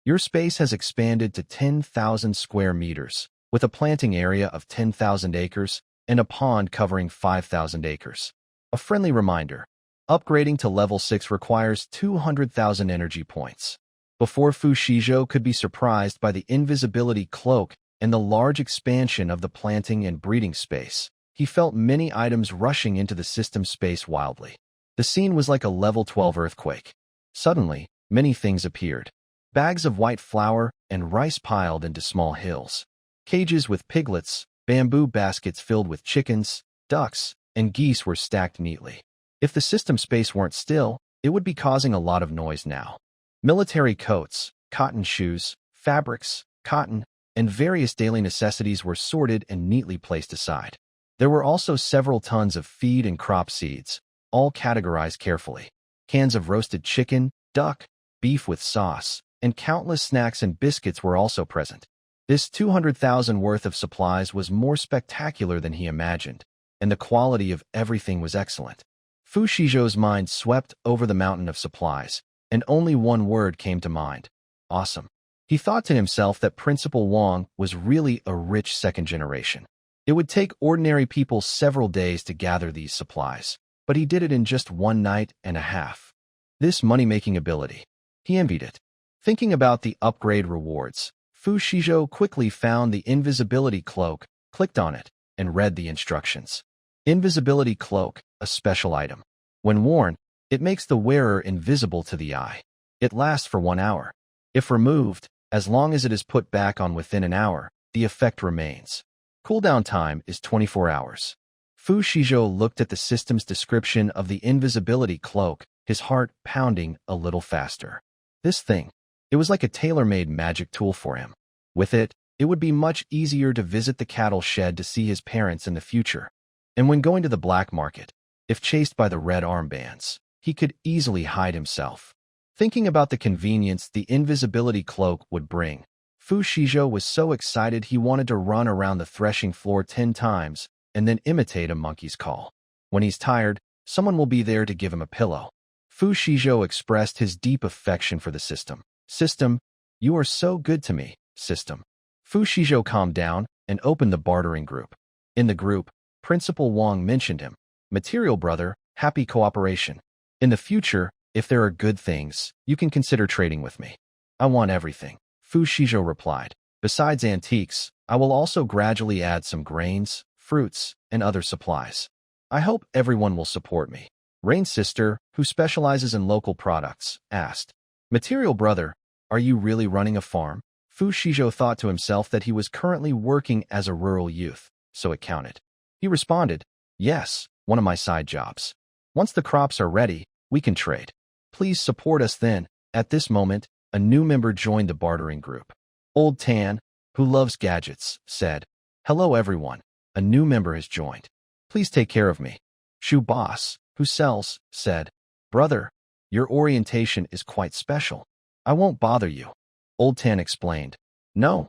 Your space has expanded to 10,000 square meters, with a planting area of 10,000 acres and a pond covering 5,000 acres. A friendly reminder, upgrading to level 6 requires 200,000 energy points. Before Fu Xizhou could be surprised by the invisibility cloak and the large expansion of the planting and breeding space, he felt many items rushing into the system space wildly. The scene was like a level 12 earthquake. Suddenly, many things appeared. Bags of white flour and rice piled into small hills. Cages with piglets, bamboo baskets filled with chickens, ducks, and geese were stacked neatly. If the system space weren't still, it would be causing a lot of noise now. Military coats, cotton shoes, fabrics, cotton, and various daily necessities were sorted and neatly placed aside. There were also several tons of feed and crop seeds, all categorized carefully. Cans of roasted chicken, duck, beef with sauce, and countless snacks and biscuits were also present. This 200,000 worth of supplies was more spectacular than he imagined, and the quality of everything was excellent. Fu Xizhou's mind swept over the mountain of supplies, and only one word came to mind: awesome. He thought to himself that Principal Wang was really a rich second generation. It would take ordinary people several days to gather these supplies, but he did it in just 1 night and a half. This money-making ability, he envied it. Thinking about the upgrade rewards, Fu Xizhou quickly found the invisibility cloak, clicked on it, and read the instructions. Invisibility cloak, a special item. When worn, it makes the wearer invisible to the eye. It lasts for 1 hour. If removed, as long as it is put back on within an hour, the effect remains. Cooldown time is 24 hours. Fu Xizhou looked at the system's description of the invisibility cloak, his heart pounding a little faster. This thing. It was like a tailor-made magic tool for him. With it, it would be much easier to visit the cattle shed to see his parents in the future. And when going to the black market, if chased by the red armbands, he could easily hide himself. Thinking about the convenience the invisibility cloak would bring, Fu Xizhou was so excited he wanted to run around the threshing floor 10 times and then imitate a monkey's call. When he's tired, someone will be there to give him a pillow. Fu Xizhou expressed his deep affection for the system. System, you are so good to me, system. Fu Xizhou calmed down and opened the bartering group. In the group, Principal Wang mentioned him. Material brother, happy cooperation. In the future, if there are good things, you can consider trading with me. I want everything, Fu Xizhou replied. Besides antiques, I will also gradually add some grains, fruits, and other supplies. I hope everyone will support me. Rain's sister, who specializes in local products, asked. Material brother, are you really running a farm? Fu Xizhou thought to himself that he was currently working as a rural youth, so it counted. He responded, yes, one of my side jobs. Once the crops are ready, we can trade. Please support us then. At this moment, a new member joined the bartering group. Old Tan, who loves gadgets, said, hello everyone, a new member has joined. Please take care of me. Shu Boss, who sells, said, brother, your orientation is quite special. I won't bother you. Old Tan explained, no,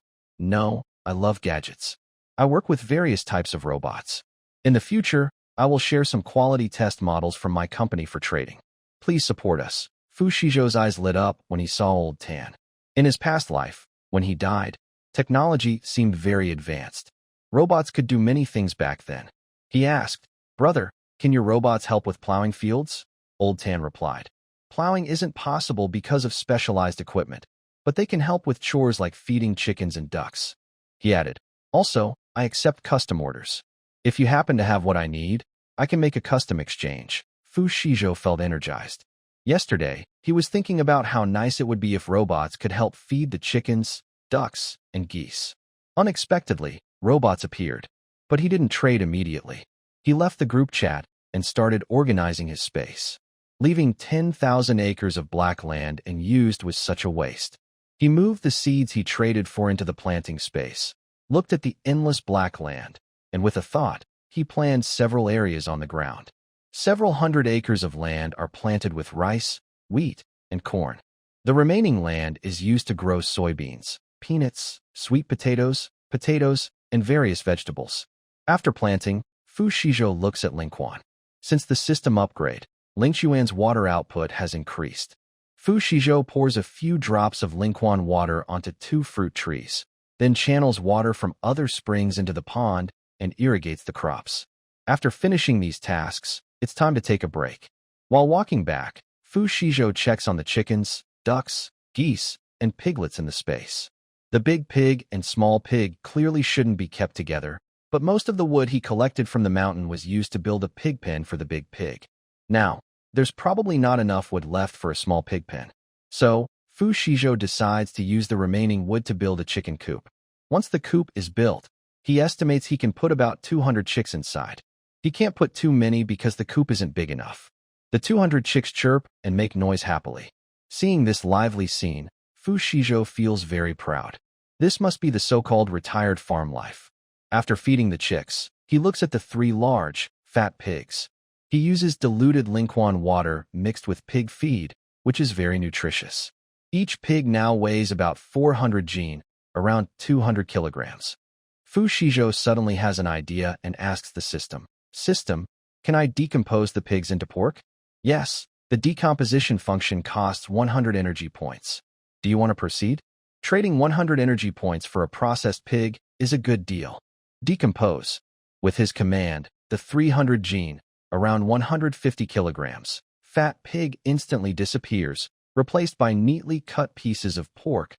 I love gadgets. I work with various types of robots. In the future, I will share some quality test models from my company for trading. Please support us. Fu Xizhou's eyes lit up when he saw Old Tan. In his past life, when he died, technology seemed very advanced. Robots could do many things back then. He asked, brother, can your robots help with plowing fields? Old Tan replied, plowing isn't possible because of specialized equipment, but they can help with chores like feeding chickens and ducks. He added, also, I accept custom orders. If you happen to have what I need, I can make a custom exchange. Fu Xizhou felt energized. Yesterday, he was thinking about how nice it would be if robots could help feed the chickens, ducks, and geese. Unexpectedly, robots appeared, but he didn't trade immediately. He left the group chat and started organizing his space. Leaving 10,000 acres of black land unused was such a waste. He moved the seeds he traded for into the planting space, looked at the endless black land, and with a thought, he planned several areas on the ground. Several hundred acres of land are planted with rice, wheat, and corn. The remaining land is used to grow soybeans, peanuts, sweet potatoes, and various vegetables. After planting, Fu Xizhou looks at Lingquan. Since the system upgrade, Lingquan's water output has increased. Fu Xizhou pours a few drops of Lingquan water onto 2 fruit trees, then channels water from other springs into the pond and irrigates the crops. After finishing these tasks, it's time to take a break. While walking back, Fu Xizhou checks on the chickens, ducks, geese, and piglets in the space. The big pig and small pig clearly shouldn't be kept together, but most of the wood he collected from the mountain was used to build a pig pen for the big pig. Now, there's probably not enough wood left for a small pig pen. So, Fu Xizhou decides to use the remaining wood to build a chicken coop. Once the coop is built, he estimates he can put about 200 chicks inside. He can't put too many because the coop isn't big enough. The 200 chicks chirp and make noise happily. Seeing this lively scene, Fu Xizhou feels very proud. This must be the so-called retired farm life. After feeding the chicks, he looks at the 3 large, fat pigs. He uses diluted Lingquan water mixed with pig feed, which is very nutritious. Each pig now weighs about 400 jin, around 200 kilograms. Fu Xizhou suddenly has an idea and asks the system, System, can I decompose the pigs into pork? Yes, the decomposition function costs 100 energy points. Do you want to proceed? Trading 100 energy points for a processed pig is a good deal. Decompose. With his command, the 300 jin, around 150 kilograms, fat pig instantly disappears, replaced by neatly cut pieces of pork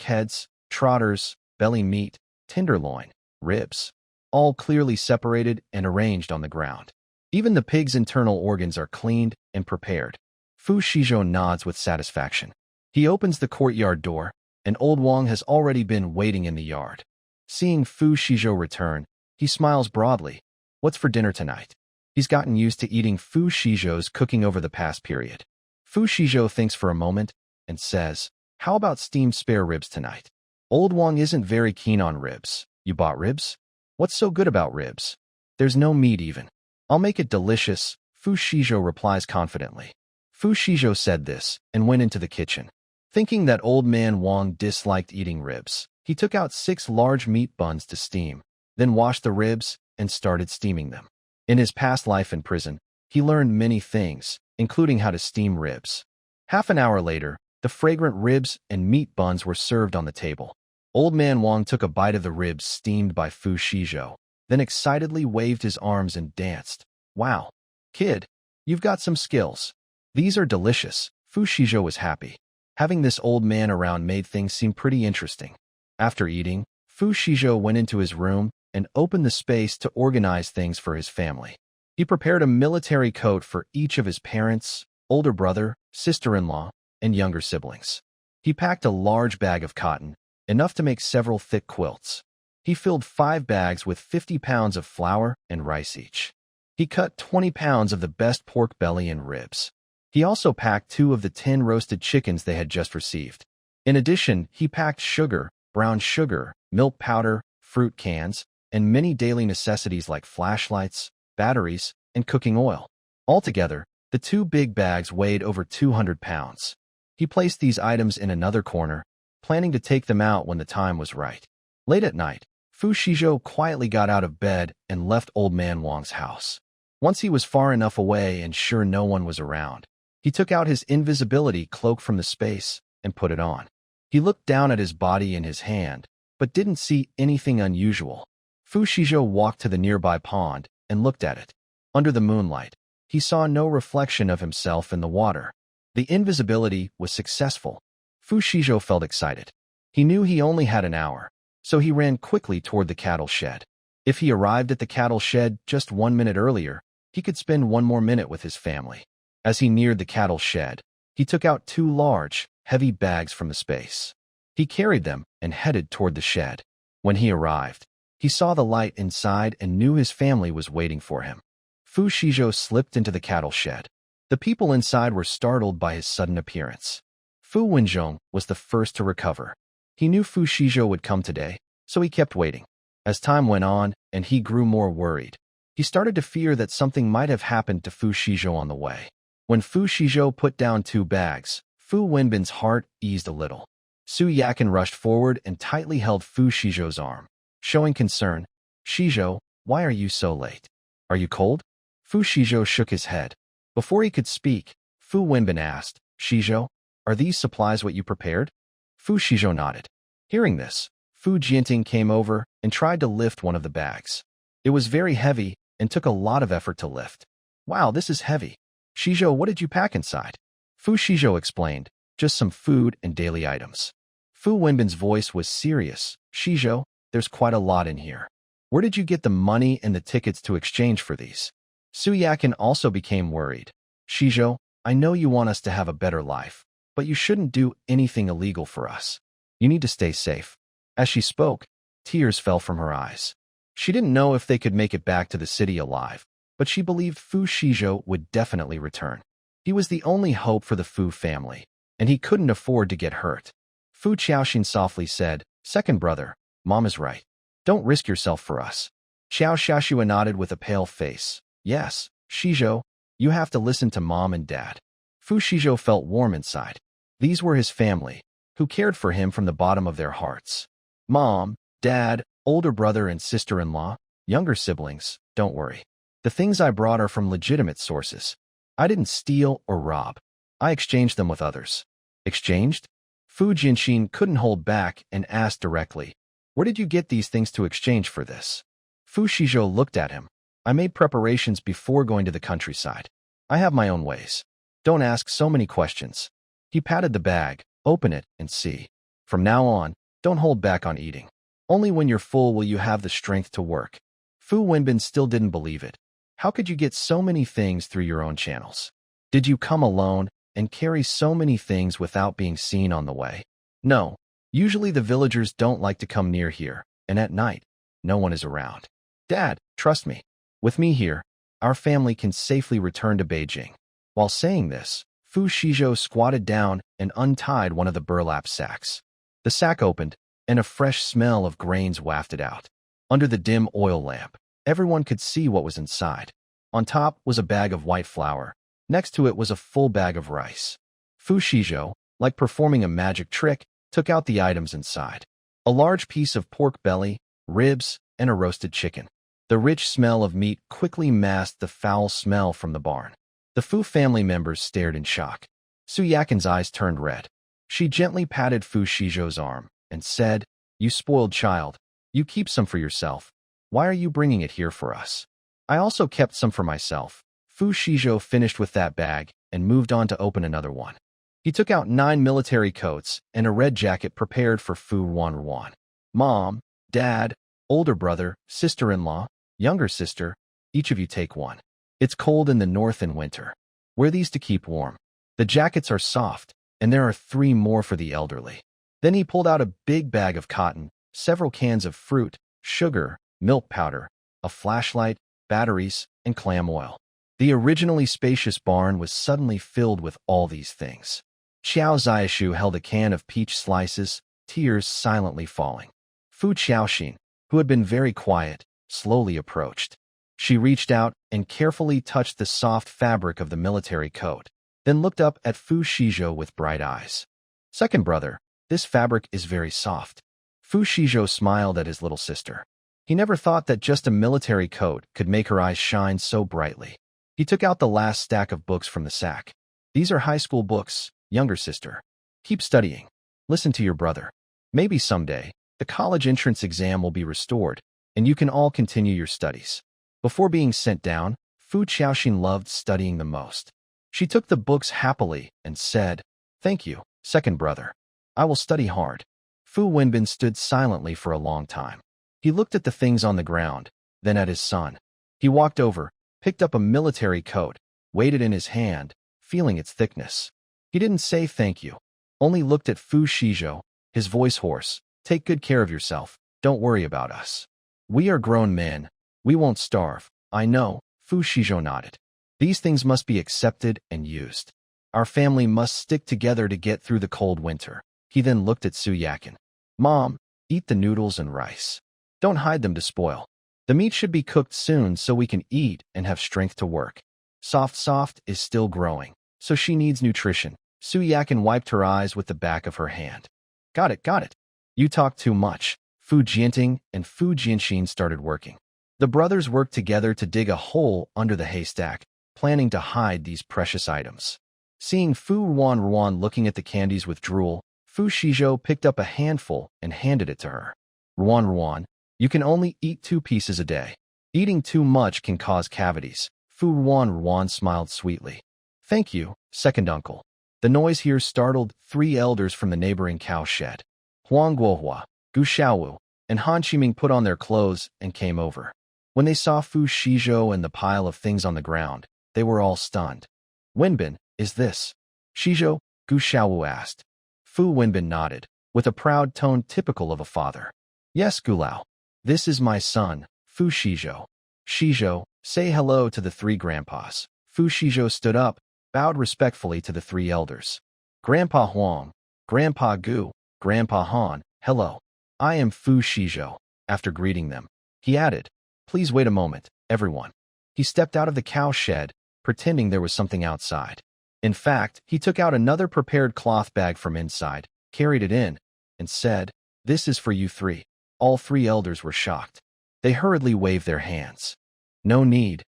heads, trotters, belly meat, tenderloin, ribs, all clearly separated and arranged on the ground. Even the pig's internal organs are cleaned and prepared. Fu Xizhou nods with satisfaction. He opens the courtyard door, and Old Wang has already been waiting in the yard. Seeing Fu Xizhou return, he smiles broadly. What's for dinner tonight? He's gotten used to eating Fu Xizhou's cooking over the past period. Fu Xizhou thinks for a moment and says, How about steamed spare ribs tonight? Old Wang isn't very keen on ribs. You bought ribs? What's so good about ribs? There's no meat even. I'll make it delicious, Fu Xizhou replies confidently. Fu Xizhou said this and went into the kitchen. Thinking that old man Wang disliked eating ribs, he took out 6 large meat buns to steam, then washed the ribs and started steaming them. In his past life in prison, he learned many things, including how to steam ribs. Half an hour later, the fragrant ribs and meat buns were served on the table. Old man Wang took a bite of the ribs steamed by Fu Xizhou, then excitedly waved his arms and danced. Wow, kid, you've got some skills. These are delicious. Fu Xizhou was happy. Having this old man around made things seem pretty interesting. After eating, Fu Xizhou went into his room and opened the space to organize things for his family. He prepared a military coat for each of his parents, older brother, sister-in-law, and younger siblings. He packed a large bag of cotton, enough to make several thick quilts. He filled 5 bags with 50 pounds of flour and rice each. He cut 20 pounds of the best pork belly and ribs. He also packed 2 of the 10 roasted chickens they had just received. In addition, he packed sugar, brown sugar, milk powder, fruit cans, and many daily necessities like flashlights, batteries, and cooking oil. Altogether, the 2 big bags weighed over 200 pounds. He placed these items in another corner, planning to take them out when the time was right. Late at night, Fu Xizhou quietly got out of bed and left Old Man Wang's house. Once he was far enough away and sure no one was around, he took out his invisibility cloak from the space and put it on. He looked down at his body and his hand, but didn't see anything unusual. Fu Xizhou walked to the nearby pond and looked at it. Under the moonlight, he saw no reflection of himself in the water. The invisibility was successful. Fu Xizhou felt excited. He knew he only had an hour, so he ran quickly toward the cattle shed. If he arrived at the cattle shed just 1 minute earlier, he could spend 1 more minute with his family. As he neared the cattle shed, he took out 2 large, heavy bags from the space. He carried them and headed toward the shed. When he arrived, he saw the light inside and knew his family was waiting for him. Fu Xizhou slipped into the cattle shed. The people inside were startled by his sudden appearance. Fu Wenzhong was the first to recover. He knew Fu Xizhou would come today, so he kept waiting. As time went on and he grew more worried, he started to fear that something might have happened to Fu Xizhou on the way. When Fu Xizhou put down 2 bags, Fu Wenbin's heart eased a little. Su Yakin rushed forward and tightly held Fu Xizhou's arm. Showing concern, "Xizhou, why are you so late? Are you cold?" Fu Xizhou shook his head. Before he could speak, Fu Wenbin asked, "Xizhou, are these supplies what you prepared?" Fu Xizhou nodded. Hearing this, Fu Jianting came over and tried to lift one of the bags. It was very heavy and took a lot of effort to lift. "Wow, this is heavy. Xizhou, what did you pack inside?" Fu Xizhou explained, "Just some food and daily items." Fu Wenbin's voice was serious. "Xizhou, there's quite a lot in here. Where did you get the money and the tickets to exchange for these?" Su Yakin also became worried. "Xizhou, I know you want us to have a better life, but you shouldn't do anything illegal for us. You need to stay safe." As she spoke, tears fell from her eyes. She didn't know if they could make it back to the city alive, but she believed Fu Xizhou would definitely return. He was the only hope for the Fu family, and he couldn't afford to get hurt. Fu Qiaoxin softly said, "Second brother, Mom is right. Don't risk yourself for us." Xiao Xiaoxua nodded with a pale face. "Yes, Xizhou, you have to listen to Mom and Dad." Fu Xizhou felt warm inside. These were his family, who cared for him from the bottom of their hearts. Mom, Dad, older brother and sister-in-law, younger siblings, don't worry. The things I brought are from legitimate sources. I didn't steal or rob. I exchanged them with others. Exchanged? Fu Jianxin couldn't hold back and asked directly, "Where did you get these things to exchange for this?" Fu Xizhou looked at him. "I made preparations before going to the countryside. I have my own ways. Don't ask so many questions." He patted the bag, "Open it and see. From now on, don't hold back on eating. Only when you're full will you have the strength to work." Fu Wenbin still didn't believe it. How could you get so many things through your own channels? Did you come alone and carry so many things without being seen on the way? No. Usually the villagers don't like to come near here, and at night, no one is around. "Dad, trust me. With me here, our family can safely return to Beijing." While saying this, Fu Shizhou squatted down and untied one of the burlap sacks. The sack opened, and a fresh smell of grains wafted out. Under the dim oil lamp, everyone could see what was inside. On top was a bag of white flour. Next to it was a full bag of rice. Fu Shizhou, like performing a magic trick, took out the items inside. A large piece of pork belly, ribs, and a roasted chicken. The rich smell of meat quickly masked the foul smell from the barn. The Fu family members stared in shock. Su Yakin's eyes turned red. She gently patted Fu Shizhou's arm and said, "You spoiled child. You keep some for yourself. Why are you bringing it here for us?" "I also kept some for myself." Fu Shizhou finished with that bag and moved on to open another one. He took out 9 military coats and a red jacket prepared for Fu Ruan. "Mom, Dad, older brother, sister-in-law, younger sister, each of you take one. It's cold in the north in winter. Wear these to keep warm. The jackets are soft, and there are 3 more for the elderly." Then he pulled out a big bag of cotton, several cans of fruit, sugar, milk powder, a flashlight, batteries, and clam oil. The originally spacious barn was suddenly filled with all these things. Xiao Xiaoshu held a can of peach slices, tears silently falling. Fu Qiaoxin, who had been very quiet, slowly approached. She reached out and carefully touched the soft fabric of the military coat, then looked up at Fu Shizhou with bright eyes. "Second brother, this fabric is very soft." Fu Shizhou smiled at his little sister. He never thought that just a military coat could make her eyes shine so brightly. He took out the last stack of books from the sack. "These are high school books, younger sister. Keep studying. Listen to your brother. Maybe someday, the college entrance exam will be restored, and you can all continue your studies." Before being sent down, Fu Qiaoxin loved studying the most. She took the books happily and said, "Thank you, second brother. I will study hard." Fu Wenbin stood silently for a long time. He looked at the things on the ground, then at his son. He walked over, picked up a military coat, weighed it in his hand, feeling its thickness. He didn't say thank you, only looked at Fu Shizhou, his voice hoarse. "Take good care of yourself. Don't worry about us. We are grown men. We won't starve." "I know," Fu Shizhou nodded. "These things must be accepted and used. Our family must stick together to get through the cold winter." He then looked at Su Yakin. "Mom, eat the noodles and rice. Don't hide them to spoil. The meat should be cooked soon so we can eat and have strength to work. Soft is still growing, so she needs nutrition." Su Yakin wiped her eyes with the back of her hand. Got it. You talk too much." Fu Jianting and Fu Jianxin started working. The brothers worked together to dig a hole under the haystack, planning to hide these precious items. Seeing Fu Ruan looking at the candies with drool, Fu Shizhou picked up a handful and handed it to her. Ruan, you can only eat 2 pieces a day. Eating too much can cause cavities." Fu Ruan smiled sweetly. "Thank you, second uncle." The noise here startled 3 elders from the neighboring cow shed. Huang Guohua, Gu Xiaowu, and Han Qiming put on their clothes and came over. When they saw Fu Shizhou and the pile of things on the ground, they were all stunned. "Wenbin, is this Shizhou?" Gu Xiaowu asked. Fu Wenbin nodded, with a proud tone typical of a father. "Yes, Gulao. This is my son, Fu Shizhou." "Shizhou, say hello to the 3 grandpas." Fu Shizhou stood up, bowed respectfully to the 3 elders. "Grandpa Huang, Grandpa Gu, Grandpa Han, hello. I am Fu Shizhou." After greeting them, he added, "Please wait a moment, everyone." He stepped out of the cow shed, pretending there was something outside. In fact, he took out another prepared cloth bag from inside, carried it in, and said, "This is for you 3. All 3 elders were shocked. They hurriedly waved their hands. No need.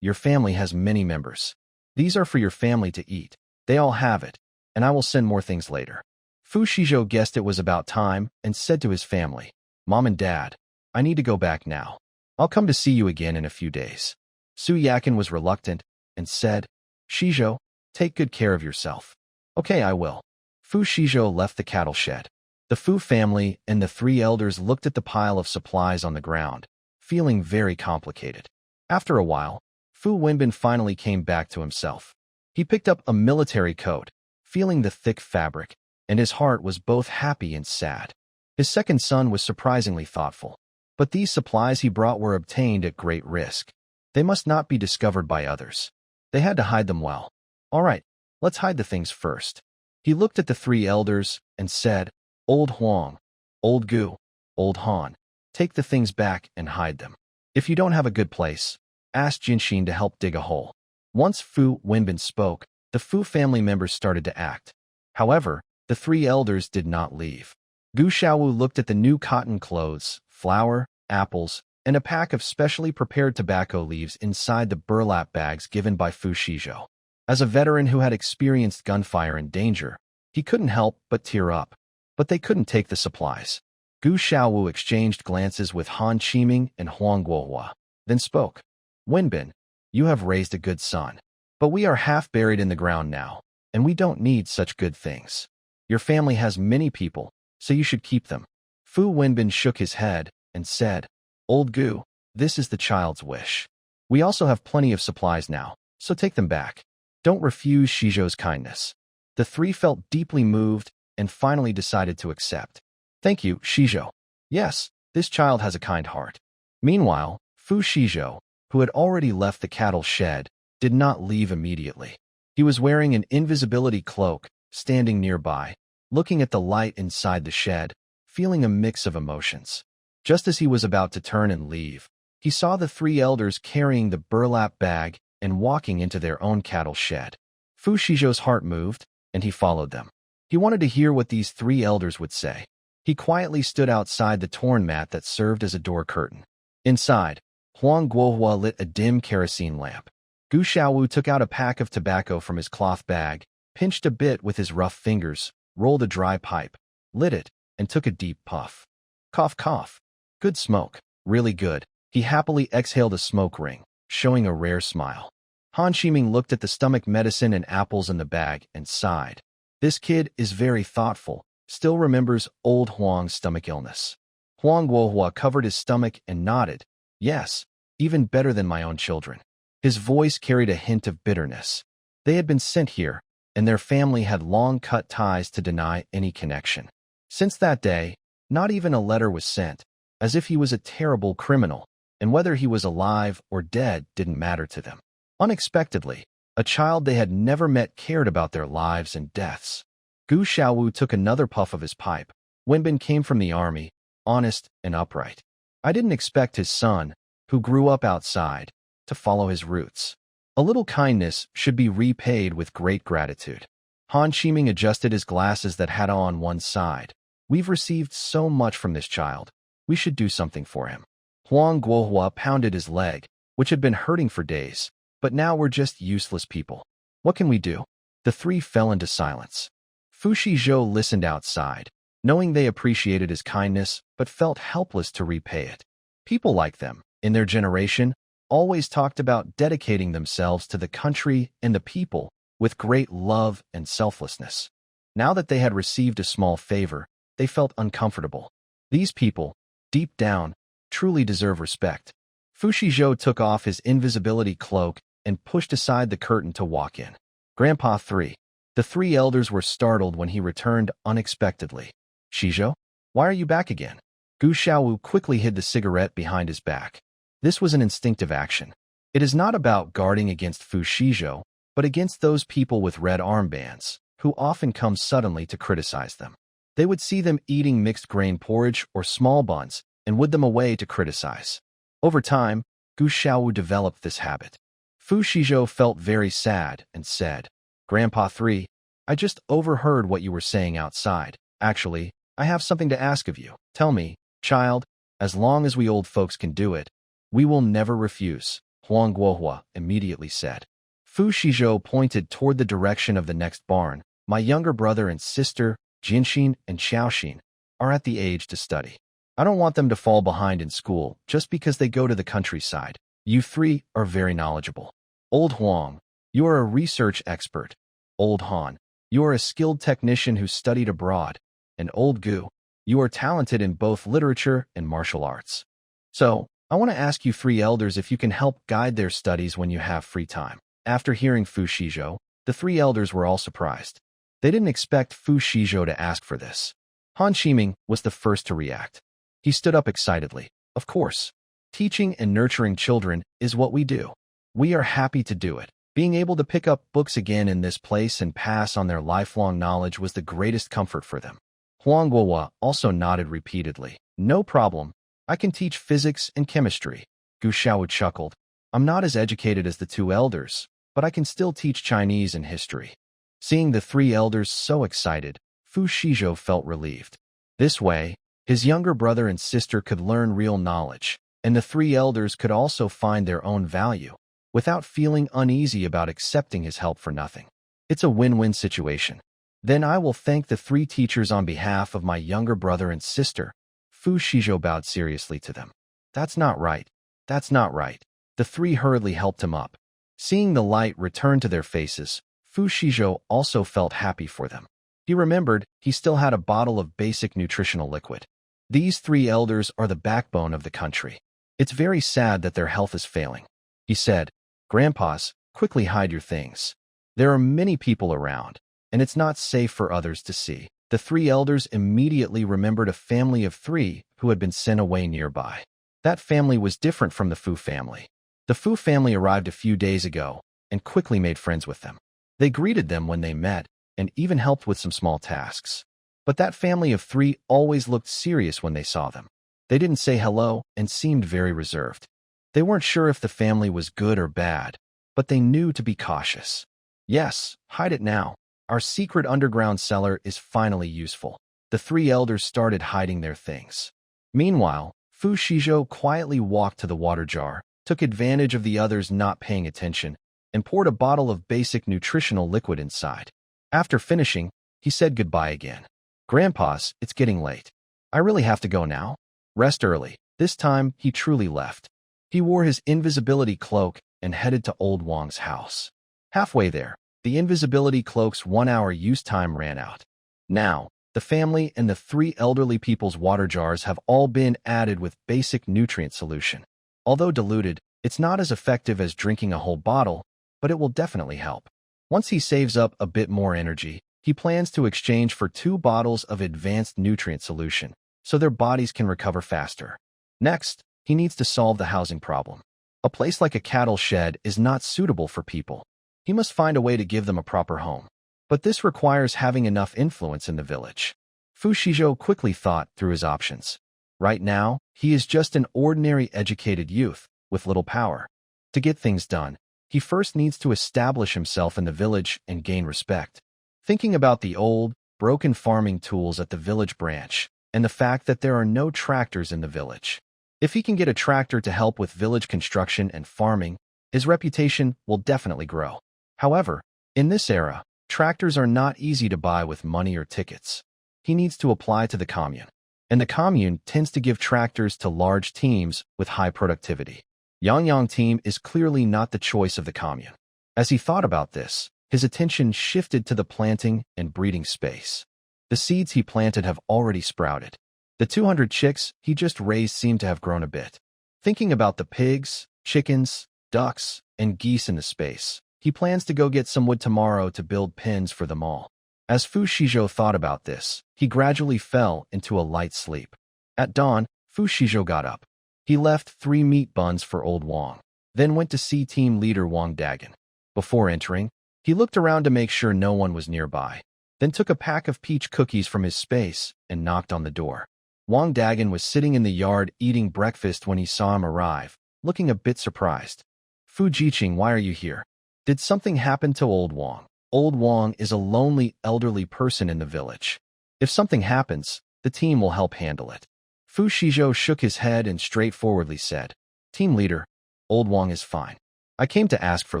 Your family has many members. These are for your family to eat. They all have it, and I will send more things later." Fu Shizhou guessed it was about time and said to his family, "Mom and Dad, I need to go back now. I'll come to see you again in a few days." Su Yakin was reluctant and said, "Shizhou, take good care of yourself." "Okay, I will." Fu Shizhou left the cattle shed. The Fu family and the 3 elders looked at the pile of supplies on the ground, feeling very complicated. After a while, Fu Wenbin finally came back to himself. He picked up a military coat, feeling the thick fabric, and his heart was both happy and sad. His second son was surprisingly thoughtful, but these supplies he brought were obtained at great risk. They must not be discovered by others. They had to hide them well. "All right, Let's hide the things first. He looked at the three elders and said, Old Huang, Old Gu, Old Han, take the things back and hide them. If you don't have a good place, ask Jinxin to help dig a hole. Once Fu Wenbin spoke, the Fu family members started to act. However, the three elders did not leave. Gu Xiaowu looked at the new cotton clothes, flour, apples, and a pack of specially prepared tobacco leaves inside the burlap bags given by Fu Xizhou. As a veteran who had experienced gunfire and danger, he couldn't help but tear up. But they couldn't take the supplies. Gu Xiaowu exchanged glances with Han Qiming and Huang Guohua, then spoke. Wenbin, you have raised a good son. But we are half buried in the ground now, and we don't need such good things. Your family has many people, so you should keep them. Fu Wenbin shook his head and said, Old Gu, this is the child's wish. We also have plenty of supplies now, so take them back. Don't refuse Xizhou's kindness. The three felt deeply moved and finally decided to accept. Thank you, Xizhou. Yes, this child has a kind heart. Meanwhile, Fu Xizhou, who had already left the cattle shed, did not leave immediately. He was wearing an invisibility cloak, standing nearby, looking at the light inside the shed, feeling a mix of emotions. Just as he was about to turn and leave, he saw the three elders carrying the burlap bag and walking into their own cattle shed. Fu Xizhou's heart moved, and he followed them. He wanted to hear what these three elders would say. He quietly stood outside the torn mat that served as a door curtain. Inside, Huang Guohua lit a dim kerosene lamp. Gu Xiaowu took out a pack of tobacco from his cloth bag, pinched a bit with his rough fingers, rolled a dry pipe, lit it, and took a deep puff. Cough, cough. Good smoke. Really good. He happily exhaled a smoke ring, showing a rare smile. Han Qiming looked at the stomach medicine and apples in the bag and sighed. This kid is very thoughtful, still remembers old Huang's stomach illness. Huang Guohua covered his stomach and nodded. Yes, even better than my own children. His voice carried a hint of bitterness. They had been sent here, and their family had long cut ties to deny any connection. Since that day, not even a letter was sent, as if he was a terrible criminal, and whether he was alive or dead didn't matter to them. Unexpectedly, a child they had never met cared about their lives and deaths. Gu Xiaowu took another puff of his pipe. Wenbin came from the army, honest and upright. I didn't expect his son, who grew up outside, to follow his roots. A little kindness should be repaid with great gratitude. Han Qiming adjusted his glasses that had on one side. We've received so much from this child. We should do something for him. Huang Guohua pounded his leg, which had been hurting for days, but now we're just useless people. What can we do? The three fell into silence. Fu Xizhou listened outside, knowing they appreciated his kindness but felt helpless to repay it. People like them, in their generation, always talked about dedicating themselves to the country and the people with great love and selflessness. Now that they had received a small favor, they felt uncomfortable. These people, deep down, truly deserve respect. Fu Xizhou took off his invisibility cloak and pushed aside the curtain to walk in. Grandpa 3. The three elders were startled when he returned unexpectedly. Xizhou, why are you back again? Gu Xiaowu quickly hid the cigarette behind his back. This was an instinctive action. It is not about guarding against Fu Xizhou, but against those people with red armbands, who often come suddenly to criticize them. They would see them eating mixed grain porridge or small buns and would them away to criticize. Over time, Gu Xiaowu developed this habit. Fu Xizhou felt very sad and said, Grandpa 3, I just overheard what you were saying outside. Actually, I have something to ask of you. Tell me, child, as long as we old folks can do it, we will never refuse, Huang Guohua immediately said. Fu Xizhou pointed toward the direction of the next barn. My younger brother and sister, Jinxin and Xiaoxin, are at the age to study. I don't want them to fall behind in school just because they go to the countryside. You three are very knowledgeable. Old Huang, you are a research expert. Old Han, you are a skilled technician who studied abroad. And Old Gu, you are talented in both literature and martial arts. So, I want to ask you three elders if you can help guide their studies when you have free time. After hearing Fu Xizhou, the three elders were all surprised. They didn't expect Fu Xizhou to ask for this. Han Qiming was the first to react. He stood up excitedly. Of course. Teaching and nurturing children is what we do. We are happy to do it. Being able to pick up books again in this place and pass on their lifelong knowledge was the greatest comfort for them. Huang Guohua also nodded repeatedly. No problem. I can teach physics and chemistry. Gu Xiao chuckled. I'm not as educated as the two elders, but I can still teach Chinese and history. Seeing the three elders so excited, Fu Xizhou felt relieved. This way, his younger brother and sister could learn real knowledge, and the three elders could also find their own value, without feeling uneasy about accepting his help for nothing. It's a win-win situation. Then I will thank the three teachers on behalf of my younger brother and sister. Fu Xizhou bowed seriously to them. That's not right. That's not right. The three hurriedly helped him up. Seeing the light return to their faces, Fu Xizhou also felt happy for them. He remembered he still had a bottle of basic nutritional liquid. These three elders are the backbone of the country. It's very sad that their health is failing. He said, Grandpas, quickly hide your things. There are many people around, and it's not safe for others to see. The three elders immediately remembered a family of three who had been sent away nearby. That family was different from the Fu family. The Fu family arrived a few days ago and quickly made friends with them. They greeted them when they met and even helped with some small tasks. But that family of three always looked serious when they saw them. They didn't say hello and seemed very reserved. They weren't sure if the family was good or bad, but they knew to be cautious. Yes, hide it now. Our secret underground cellar is finally useful. The three elders started hiding their things. Meanwhile, Fu Xizhou quietly walked to the water jar, took advantage of the others not paying attention, and poured a bottle of basic nutritional liquid inside. After finishing, he said goodbye again. Grandpas, it's getting late. I really have to go now. Rest early. This time, he truly left. He wore his invisibility cloak and headed to Old Wang's house. Halfway there, the invisibility cloak's 1-hour use time ran out. Now, the family and the three elderly people's water jars have all been added with basic nutrient solution. Although diluted, it's not as effective as drinking a whole bottle, but it will definitely help. Once he saves up a bit more energy, he plans to exchange for 2 bottles of advanced nutrient solution, so their bodies can recover faster. Next, he needs to solve the housing problem. A place like a cattle shed is not suitable for people. He must find a way to give them a proper home. But this requires having enough influence in the village. Fu Xizhou quickly thought through his options. Right now, he is just an ordinary educated youth with little power. To get things done, he first needs to establish himself in the village and gain respect. Thinking about the old, broken farming tools at the village branch, and the fact that there are no tractors in the village. If he can get a tractor to help with village construction and farming, his reputation will definitely grow. However, in this era, tractors are not easy to buy with money or tickets. He needs to apply to the commune, and the commune tends to give tractors to large teams with high productivity. Yang team is clearly not the choice of the commune. As he thought about this, his attention shifted to the planting and breeding space. The seeds he planted have already sprouted. The 200 chicks he just raised seem to have grown a bit. Thinking about the pigs, chickens, ducks, and geese in the space, he plans to go get some wood tomorrow to build pens for them all. As Fu Xizhou thought about this, he gradually fell into a light sleep. At dawn, Fu Xizhou got up. He left 3 meat buns for Old Wang, then went to see team leader Wang Dagan. Before entering, he looked around to make sure no one was nearby, then took a pack of peach cookies from his space and knocked on the door. Wang Dagan was sitting in the yard eating breakfast when he saw him arrive, looking a bit surprised. Fu Jiqing, why are you here? Did something happen to Old Wang? Old Wang is a lonely, elderly person in the village. If something happens, the team will help handle it. Fu Xizhou shook his head and straightforwardly said, Team leader, Old Wang is fine. I came to ask for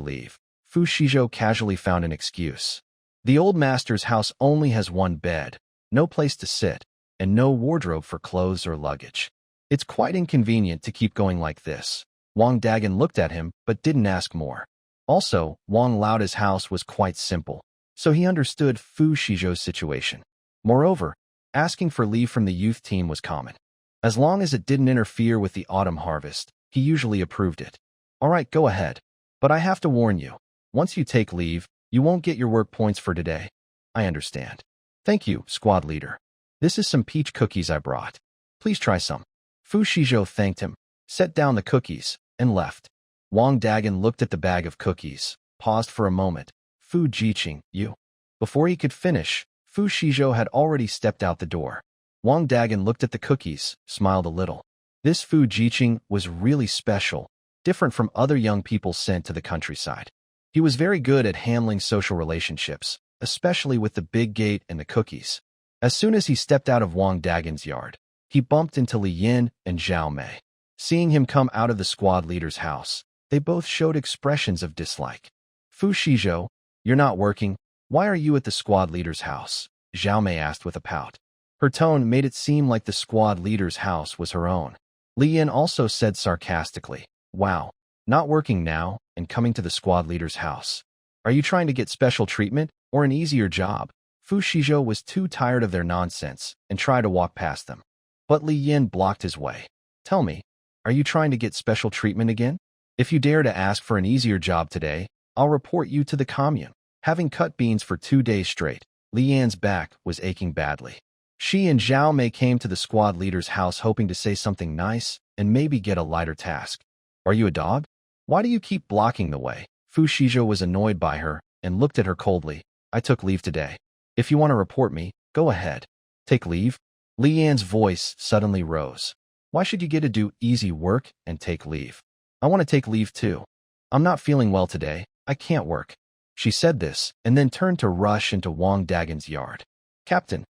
leave. Fu Xizhou casually found an excuse. The old master's house only has 1 bed, no place to sit, and no wardrobe for clothes or luggage. It's quite inconvenient to keep going like this. Wang Dagan looked at him but didn't ask more. Also, Wang Laoda's house was quite simple, so he understood Fu Xizhou's situation. Moreover, asking for leave from the youth team was common. As long as it didn't interfere with the autumn harvest, he usually approved it. All right, go ahead. But I have to warn you, once you take leave, you won't get your work points for today. I understand. Thank you, squad leader. This is some peach cookies I brought. Please try some. Fu Xizhou thanked him, set down the cookies, and left. Wang Dagan looked at the bag of cookies, paused for a moment. Fu Jiqing, you. Before he could finish, Fu Xizhou had already stepped out the door. Wang Dagan looked at the cookies, smiled a little. This Fu Jiqing was really special, different from other young people sent to the countryside. He was very good at handling social relationships, especially with the big gate and the cookies. As soon as he stepped out of Wang Dagan's yard, he bumped into Li Yin and Zhao Mei. Seeing him come out of the squad leader's house, they both showed expressions of dislike. Fu Xizhou, you're not working. Why are you at the squad leader's house? Zhao Mei asked with a pout. Her tone made it seem like the squad leader's house was her own. Li Yin also said sarcastically, wow, not working now and coming to the squad leader's house. Are you trying to get special treatment or an easier job? Fu Xizhou was too tired of their nonsense and tried to walk past them. But Li Yin blocked his way. Tell me, are you trying to get special treatment again? If you dare to ask for an easier job today, I'll report you to the commune. Having cut beans for 2 days straight, Li Yan's back was aching badly. She and Zhao Mei came to the squad leader's house hoping to say something nice and maybe get a lighter task. Are you a dog? Why do you keep blocking the way? Fu Xizhou was annoyed by her and looked at her coldly. I took leave today. If you want to report me, go ahead. Take leave? Li Yan's voice suddenly rose. Why should you get to do easy work and take leave? I want to take leave too. I'm not feeling well today. I can't work. She said this and then turned to rush into Wang Dagan's yard. Captain,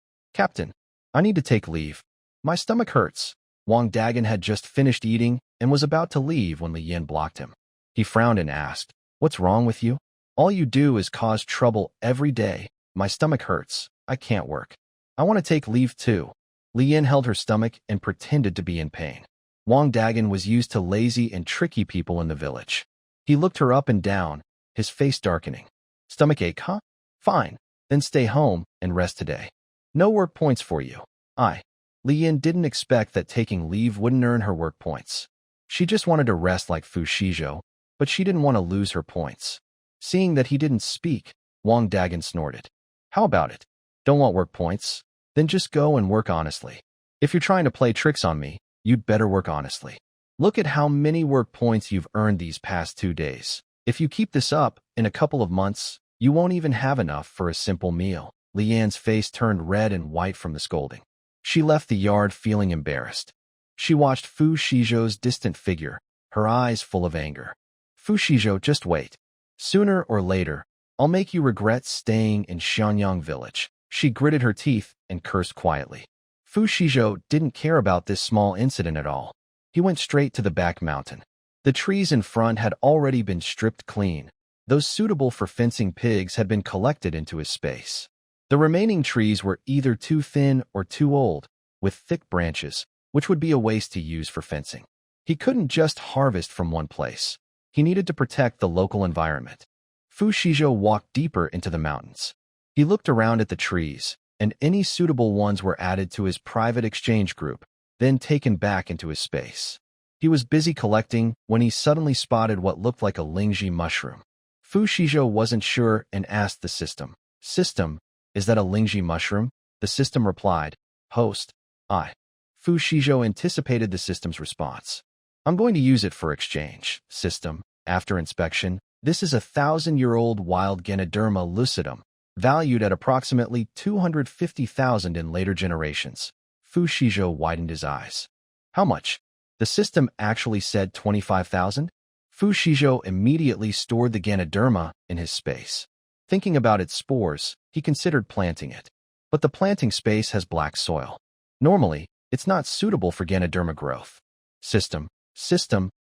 I need to take leave. My stomach hurts. Wang Dagan had just finished eating and was about to leave when Li Yin blocked him. He frowned and asked, what's wrong with you? All you do is cause trouble every day. My stomach hurts. I can't work. I want to take leave too. Li Yin held her stomach and pretended to be in pain. Wang Dagan was used to lazy and tricky people in the village. He looked her up and down, his face darkening. Stomach ache, huh? Fine, then stay home and rest today. No work points for you. Li Yin didn't expect that taking leave wouldn't earn her work points. She just wanted to rest like Fu Xizhou, but she didn't want to lose her points. Seeing that he didn't speak, Wang Dagan snorted. How about it? Don't want work points? Then just go and work honestly. If you're trying to play tricks on me, you'd better work honestly. Look at how many work points you've earned these past 2 days. If you keep this up, in a couple of months, you won't even have enough for a simple meal. Li Yan's face turned red and white from the scolding. She left the yard feeling embarrassed. She watched Fu Xizhou's distant figure, her eyes full of anger. Fu Xizhou, just wait. Sooner or later, I'll make you regret staying in Xianyang village. She gritted her teeth and cursed quietly. Fu Xizhou didn't care about this small incident at all. He went straight to the back mountain. The trees in front had already been stripped clean. Those suitable for fencing pigs had been collected into his space. The remaining trees were either too thin or too old, with thick branches, which would be a waste to use for fencing. He couldn't just harvest from one place. He needed to protect the local environment. Fu Xizhou walked deeper into the mountains. He looked around at the trees, and any suitable ones were added to his private exchange group, then taken back into his space. He was busy collecting when he suddenly spotted what looked like a Lingji mushroom. Fu Xizhou wasn't sure and asked the system. System, is that a Lingji mushroom? The system replied, host, I. Fu Xizhou anticipated the system's response. I'm going to use it for exchange. System, after inspection, this is a 1,000-year-old wild Ganoderma lucidum, valued at approximately 250,000 in later generations. Fu Xizhou widened his eyes. How much? The system actually said 25,000? Fu Xizhou immediately stored the Ganoderma in his space. Thinking about its spores, he considered planting it. But the planting space has black soil. Normally, it's not suitable for Ganoderma growth. System,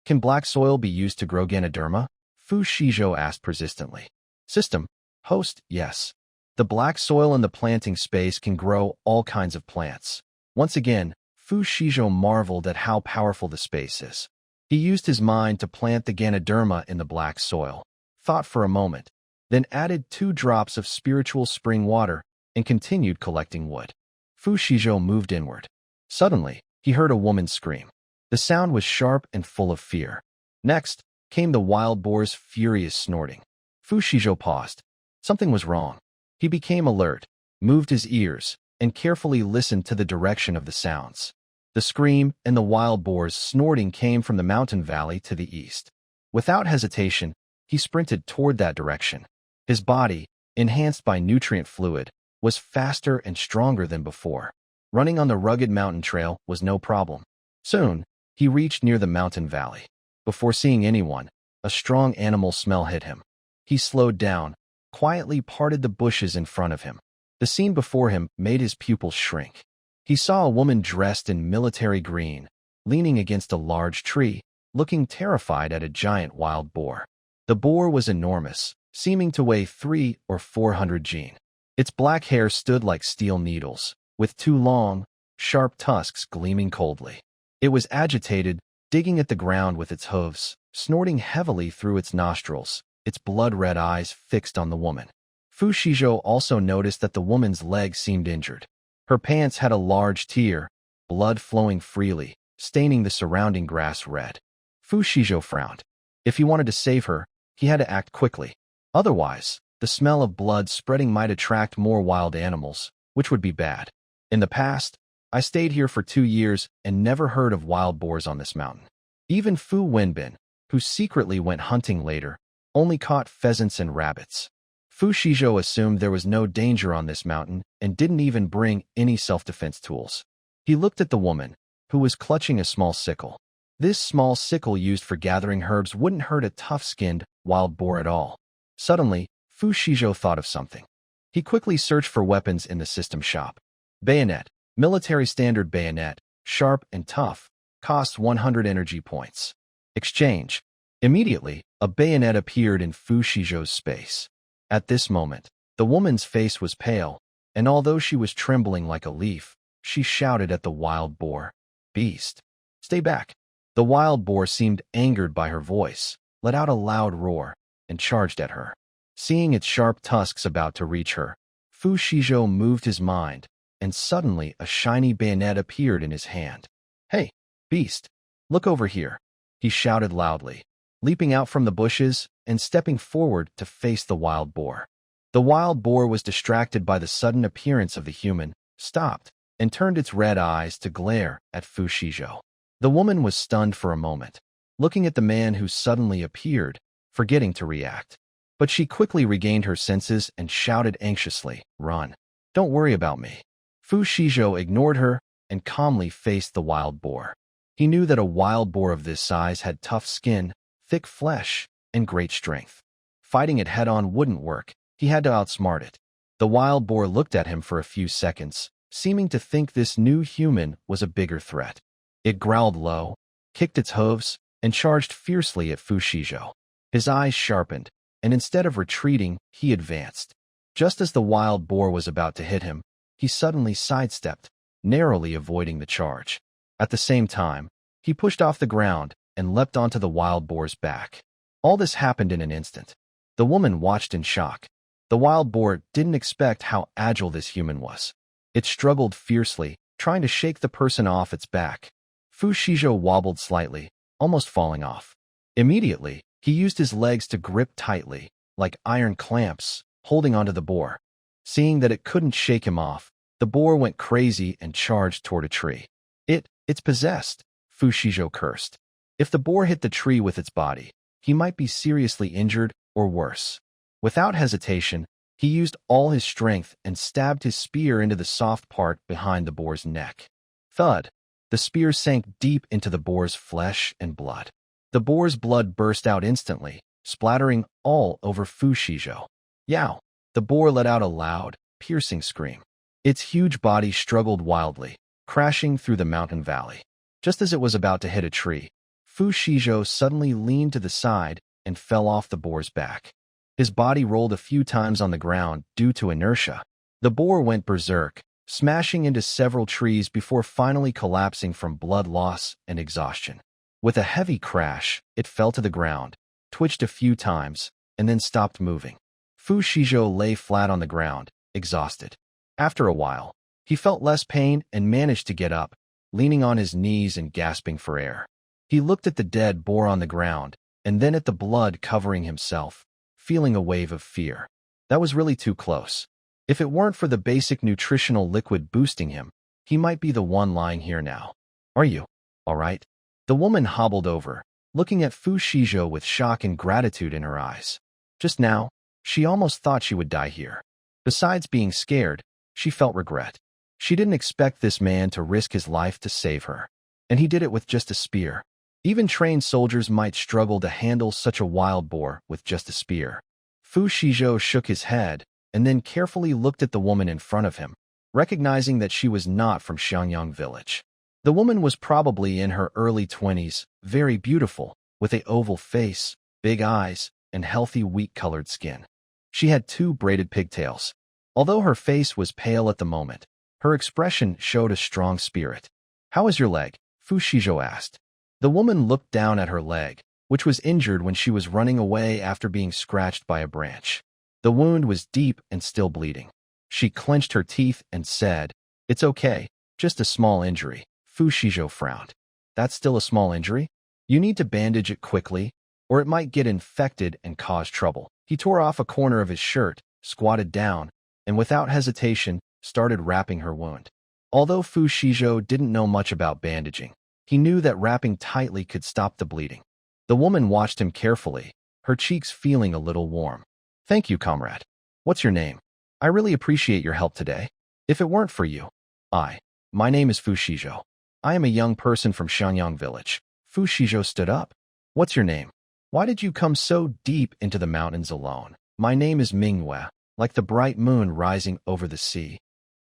can black soil be used to grow Ganoderma? Fu Xizhou asked persistently. System, host, yes. The black soil in the planting space can grow all kinds of plants. Once again, Fu Xizhou marveled at how powerful the space is. He used his mind to plant the Ganoderma in the black soil, thought for a moment, then added 2 drops of spiritual spring water and continued collecting wood. Fu Xizhou moved inward. Suddenly, he heard a woman scream. The sound was sharp and full of fear. Next came the wild boar's furious snorting. Fu Xizhou paused. Something was wrong. He became alert, moved his ears, and carefully listened to the direction of the sounds. The scream and the wild boar's snorting came from the mountain valley to the east. Without hesitation, He sprinted toward that direction. His body, enhanced by nutrient fluid, was faster and stronger than before. Running on the rugged mountain trail was no problem. Soon, he reached near the mountain valley. Before seeing anyone, a strong animal smell hit him. He slowed down, quietly parted the bushes in front of him. The scene before him made his pupils shrink. He saw a woman dressed in military green, leaning against a large tree, looking terrified at a giant wild boar. The boar was enormous, seeming to weigh 300 or 400 jin. Its black hair stood like steel needles, with two long, sharp tusks gleaming coldly. It was agitated, digging at the ground with its hooves, snorting heavily through its nostrils, its blood-red eyes fixed on the woman. Fu Xizhou also noticed that the woman's leg seemed injured. Her pants had a large tear, blood flowing freely, staining the surrounding grass red. Fu Xizhou frowned. If he wanted to save her, he had to act quickly. Otherwise, the smell of blood spreading might attract more wild animals, which would be bad. In the past, I stayed here for 2 years and never heard of wild boars on this mountain. Even Fu Wenbin, who secretly went hunting later, only caught pheasants and rabbits. Fu Xizhou assumed there was no danger on this mountain and didn't even bring any self-defense tools. He looked at the woman, who was clutching a small sickle. This small sickle used for gathering herbs wouldn't hurt a tough-skinned wild boar at all. Suddenly, Fu Xizhou thought of something. He quickly searched for weapons in the system shop. Bayonet, military standard bayonet, sharp and tough, costs 100 energy points. Exchange. Immediately, a bayonet appeared in Fu Xizhou's space. At this moment, the woman's face was pale, and although she was trembling like a leaf, she shouted at the wild boar, "Beast, stay back." The wild boar seemed angered by her voice, let out a loud roar, and charged at her. Seeing its sharp tusks about to reach her, Fu Xizhou moved his mind, and suddenly a shiny bayonet appeared in his hand. "Hey, beast, look over here," he shouted loudly, leaping out from the bushes and stepping forward to face the wild boar. The wild boar was distracted by the sudden appearance of the human, stopped, and turned its red eyes to glare at Fu Xizhou. The woman was stunned for a moment, looking at the man who suddenly appeared, forgetting to react. But she quickly regained her senses and shouted anxiously, "Run. Don't worry about me." Fu Xizhou ignored her and calmly faced the wild boar. He knew that a wild boar of this size had tough skin, thick flesh, and great strength. Fighting it head-on wouldn't work. He had to outsmart it. The wild boar looked at him for a few seconds, seeming to think this new human was a bigger threat. It growled low, kicked its hooves, and charged fiercely at Fu Xizhou. His eyes sharpened, and instead of retreating, he advanced. Just as the wild boar was about to hit him, he suddenly sidestepped, narrowly avoiding the charge. At the same time, he pushed off the ground and leapt onto the wild boar's back. All this happened in an instant. The woman watched in shock. The wild boar didn't expect how agile this human was. It struggled fiercely, trying to shake the person off its back. Fu Xizhou wobbled slightly, almost falling off. Immediately, he used his legs to grip tightly, like iron clamps, holding onto the boar. Seeing that it couldn't shake him off, the boar went crazy and charged toward a tree. It's possessed, Fu Xizhou cursed. If the boar hit the tree with its body, he might be seriously injured or worse. Without hesitation, he used all his strength and stabbed his spear into the soft part behind the boar's neck. Thud! The spear sank deep into the boar's flesh and blood. The boar's blood burst out instantly, splattering all over Fu Xizhou. Yow! The boar let out a loud, piercing scream. Its huge body struggled wildly, crashing through the mountain valley. Just as it was about to hit a tree, Fu Xizhou suddenly leaned to the side and fell off the boar's back. His body rolled a few times on the ground due to inertia. The boar went berserk, smashing into several trees before finally collapsing from blood loss and exhaustion. With a heavy crash, it fell to the ground, twitched a few times, and then stopped moving. Fu Xizhou lay flat on the ground, exhausted. After a while, he felt less pain and managed to get up, leaning on his knees and gasping for air. He looked at the dead boar on the ground, and then at the blood covering himself, feeling a wave of fear. That was really too close. If it weren't for the basic nutritional liquid boosting him, he might be the one lying here now. "Are you all right?" The woman hobbled over, looking at Fu Xizhou with shock and gratitude in her eyes. Just now, she almost thought she would die here. Besides being scared, she felt regret. She didn't expect this man to risk his life to save her. And he did it with just a spear. Even trained soldiers might struggle to handle such a wild boar with just a spear. Fu Xizhou shook his head and then carefully looked at the woman in front of him, recognizing that she was not from Xiangyang village. The woman was probably in her early 20s, very beautiful, with an oval face, big eyes, and healthy wheat-colored skin. She had 2 braided pigtails. Although her face was pale at the moment, her expression showed a strong spirit. "How is your leg?" Fu Xizhou asked. The woman looked down at her leg, which was injured when she was running away after being scratched by a branch. The wound was deep and still bleeding. She clenched her teeth and said, "It's okay, just a small injury." Fu Xizhou frowned. "That's still a small injury? You need to bandage it quickly, or it might get infected and cause trouble." He tore off a corner of his shirt, squatted down, and without hesitation, started wrapping her wound. Although Fu Xizhou didn't know much about bandaging, he knew that wrapping tightly could stop the bleeding. The woman watched him carefully, her cheeks feeling a little warm. "Thank you, comrade. What's your name? I really appreciate your help today. If it weren't for you, my name is Fu Xizhou. I am a young person from Xiangyang village." Fu Xizhou stood up. "What's your name? Why did you come so deep into the mountains alone?" "My name is Manhwa, like the bright moon rising over the sea."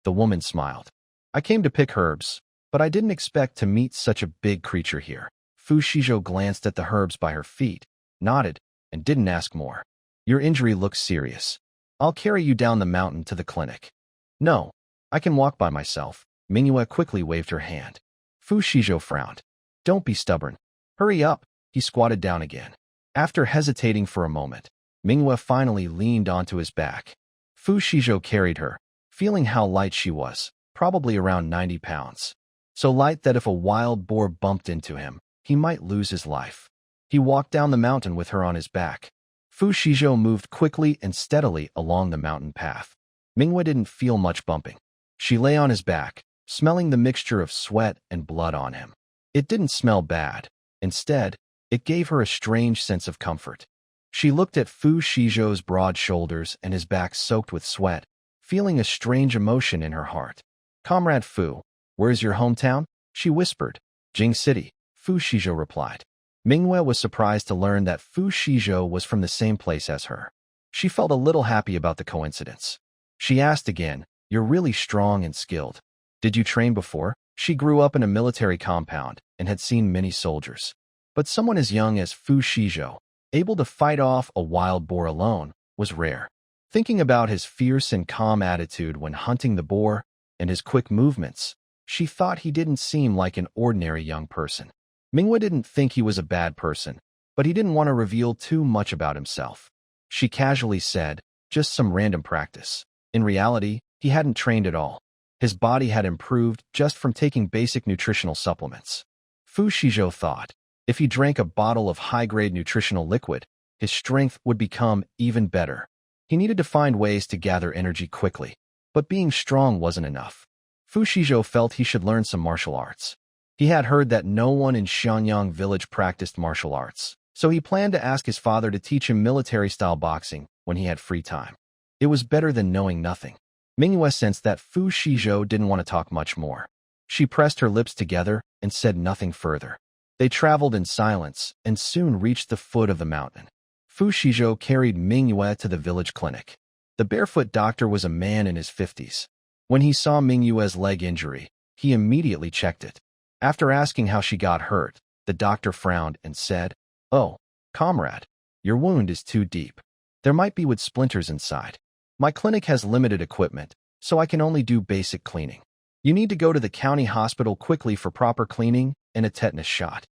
The woman smiled. "I came to pick herbs, but I didn't expect to meet such a big creature here." Fu Xizhou glanced at the herbs by her feet, nodded, and didn't ask more. "Your injury looks serious. I'll carry you down the mountain to the clinic." "No, I can walk by myself." Manhwa quickly waved her hand. Fu Xizhou frowned. "Don't be stubborn. Hurry up." He squatted down again. After hesitating for a moment, Manhwa finally leaned onto his back. Fu Xizhou carried her, feeling how light she was, probably around 90 pounds. So light that if a wild boar bumped into him, he might lose his life. He walked down the mountain with her on his back. Fu Xizhou moved quickly and steadily along the mountain path. Manhwa didn't feel much bumping. She lay on his back, smelling the mixture of sweat and blood on him. It didn't smell bad. Instead, it gave her a strange sense of comfort. She looked at Fu Xizhou's broad shoulders and his back soaked with sweat, feeling a strange emotion in her heart. "Comrade Fu, where's your hometown?" she whispered. "Jing City," Fu Xizhou replied. Manhwa was surprised to learn that Fu Xizhou was from the same place as her. She felt a little happy about the coincidence. She asked again, "You're really strong and skilled. Did you train before?" She grew up in a military compound and had seen many soldiers. But someone as young as Fu Xizhou, able to fight off a wild boar alone, was rare. Thinking about his fierce and calm attitude when hunting the boar and his quick movements, she thought he didn't seem like an ordinary young person. Manhwa didn't think he was a bad person, but he didn't want to reveal too much about himself. She casually said, "Just some random practice." In reality, he hadn't trained at all. His body had improved just from taking basic nutritional supplements. Fu Xizhou thought, if he drank a bottle of high-grade nutritional liquid, his strength would become even better. He needed to find ways to gather energy quickly, but being strong wasn't enough. Fu Xizhou felt he should learn some martial arts. He had heard that no one in Xiangyang village practiced martial arts, so he planned to ask his father to teach him military-style boxing when he had free time. It was better than knowing nothing. Manhwa sensed that Fu Xizhou didn't want to talk much more. She pressed her lips together and said nothing further. They traveled in silence and soon reached the foot of the mountain. Fu Xizhou carried Manhwa to the village clinic. The barefoot doctor was a man in his 50s. When he saw Manhwa's leg injury, he immediately checked it. After asking how she got hurt, the doctor frowned and said, "Oh, comrade, your wound is too deep. There might be wood splinters inside. My clinic has limited equipment, so I can only do basic cleaning. You need to go to the county hospital quickly for proper cleaning and a tetanus shot."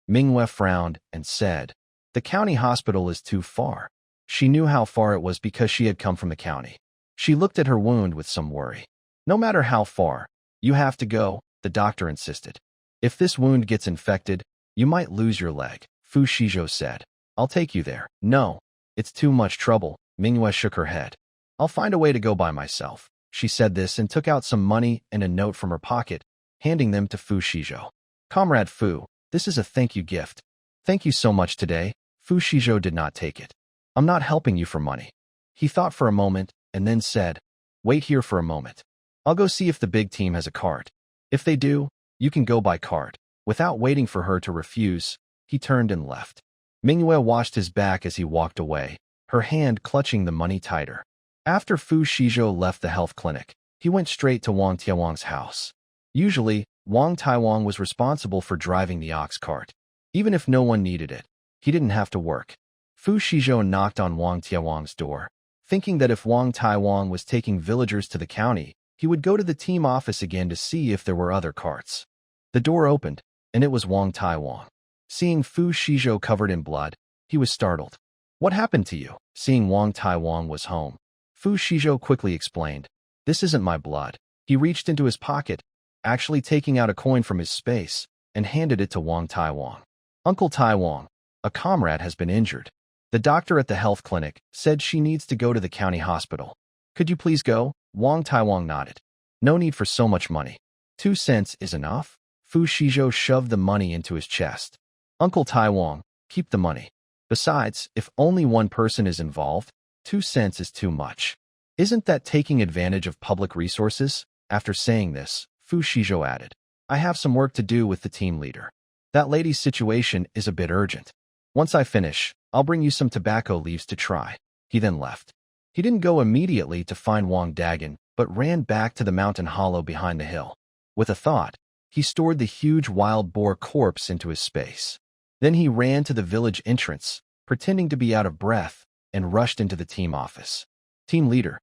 Manhwa frowned and said, "The county hospital is too far." She knew how far it was because she had come from the county. She looked at her wound with some worry. "No matter how far, you have to go," the doctor insisted. "If this wound gets infected, you might lose your leg," Fu Xizhou said. "I'll take you there." "No, it's too much trouble," Manhwa shook her head. "I'll find a way to go by myself." She said this and took out some money and a note from her pocket, handing them to Fu Xizhou. "Comrade Fu, this is a thank you gift. Thank you so much today. Fu Shizhou did not take it. I'm not helping you for money. He thought for a moment and then said, wait here for a moment. I'll go see if the big team has a cart. If they do, you can go by cart. Without waiting for her to refuse, he turned and left. Manhwa watched his back as he walked away, her hand clutching the money tighter. After Fu Shizhou left the health clinic, he went straight to Wang Tiawang's house. Usually, Wang Tiawang was responsible for driving the ox cart. Even if no one needed it, he didn't have to work. Fu Shizhou knocked on Wang Tiawang's door, thinking that if Wang Tiawang was taking villagers to the county, he would go to the team office again to see if there were other carts. The door opened, and it was Wang Tiawang. Seeing Fu Shizhou covered in blood, he was startled. What happened to you? Seeing Wang Tiawang was home, Fu Shizhou quickly explained, this isn't my blood. He reached into his pocket, actually taking out a coin from his space, and handed it to Wang Tiawang. Uncle Tiawang, a comrade has been injured. The doctor at the health clinic said she needs to go to the county hospital. Could you please go? Wang Tiawang nodded. No need for so much money. 2 cents is enough? Fu Shizhou shoved the money into his chest. Uncle Tiawang, keep the money. Besides, if only one person is involved, 2 cents is too much. Isn't that taking advantage of public resources? After saying this, Fu Shizhou added, I have some work to do with the team leader. That lady's situation is a bit urgent. Once I finish, I'll bring you some tobacco leaves to try. He then left. He didn't go immediately to find Wang Dagan, but ran back to the mountain hollow behind the hill. With a thought, he stored the huge wild boar corpse into his space. Then he ran to the village entrance, pretending to be out of breath, and rushed into the team office. Team leader,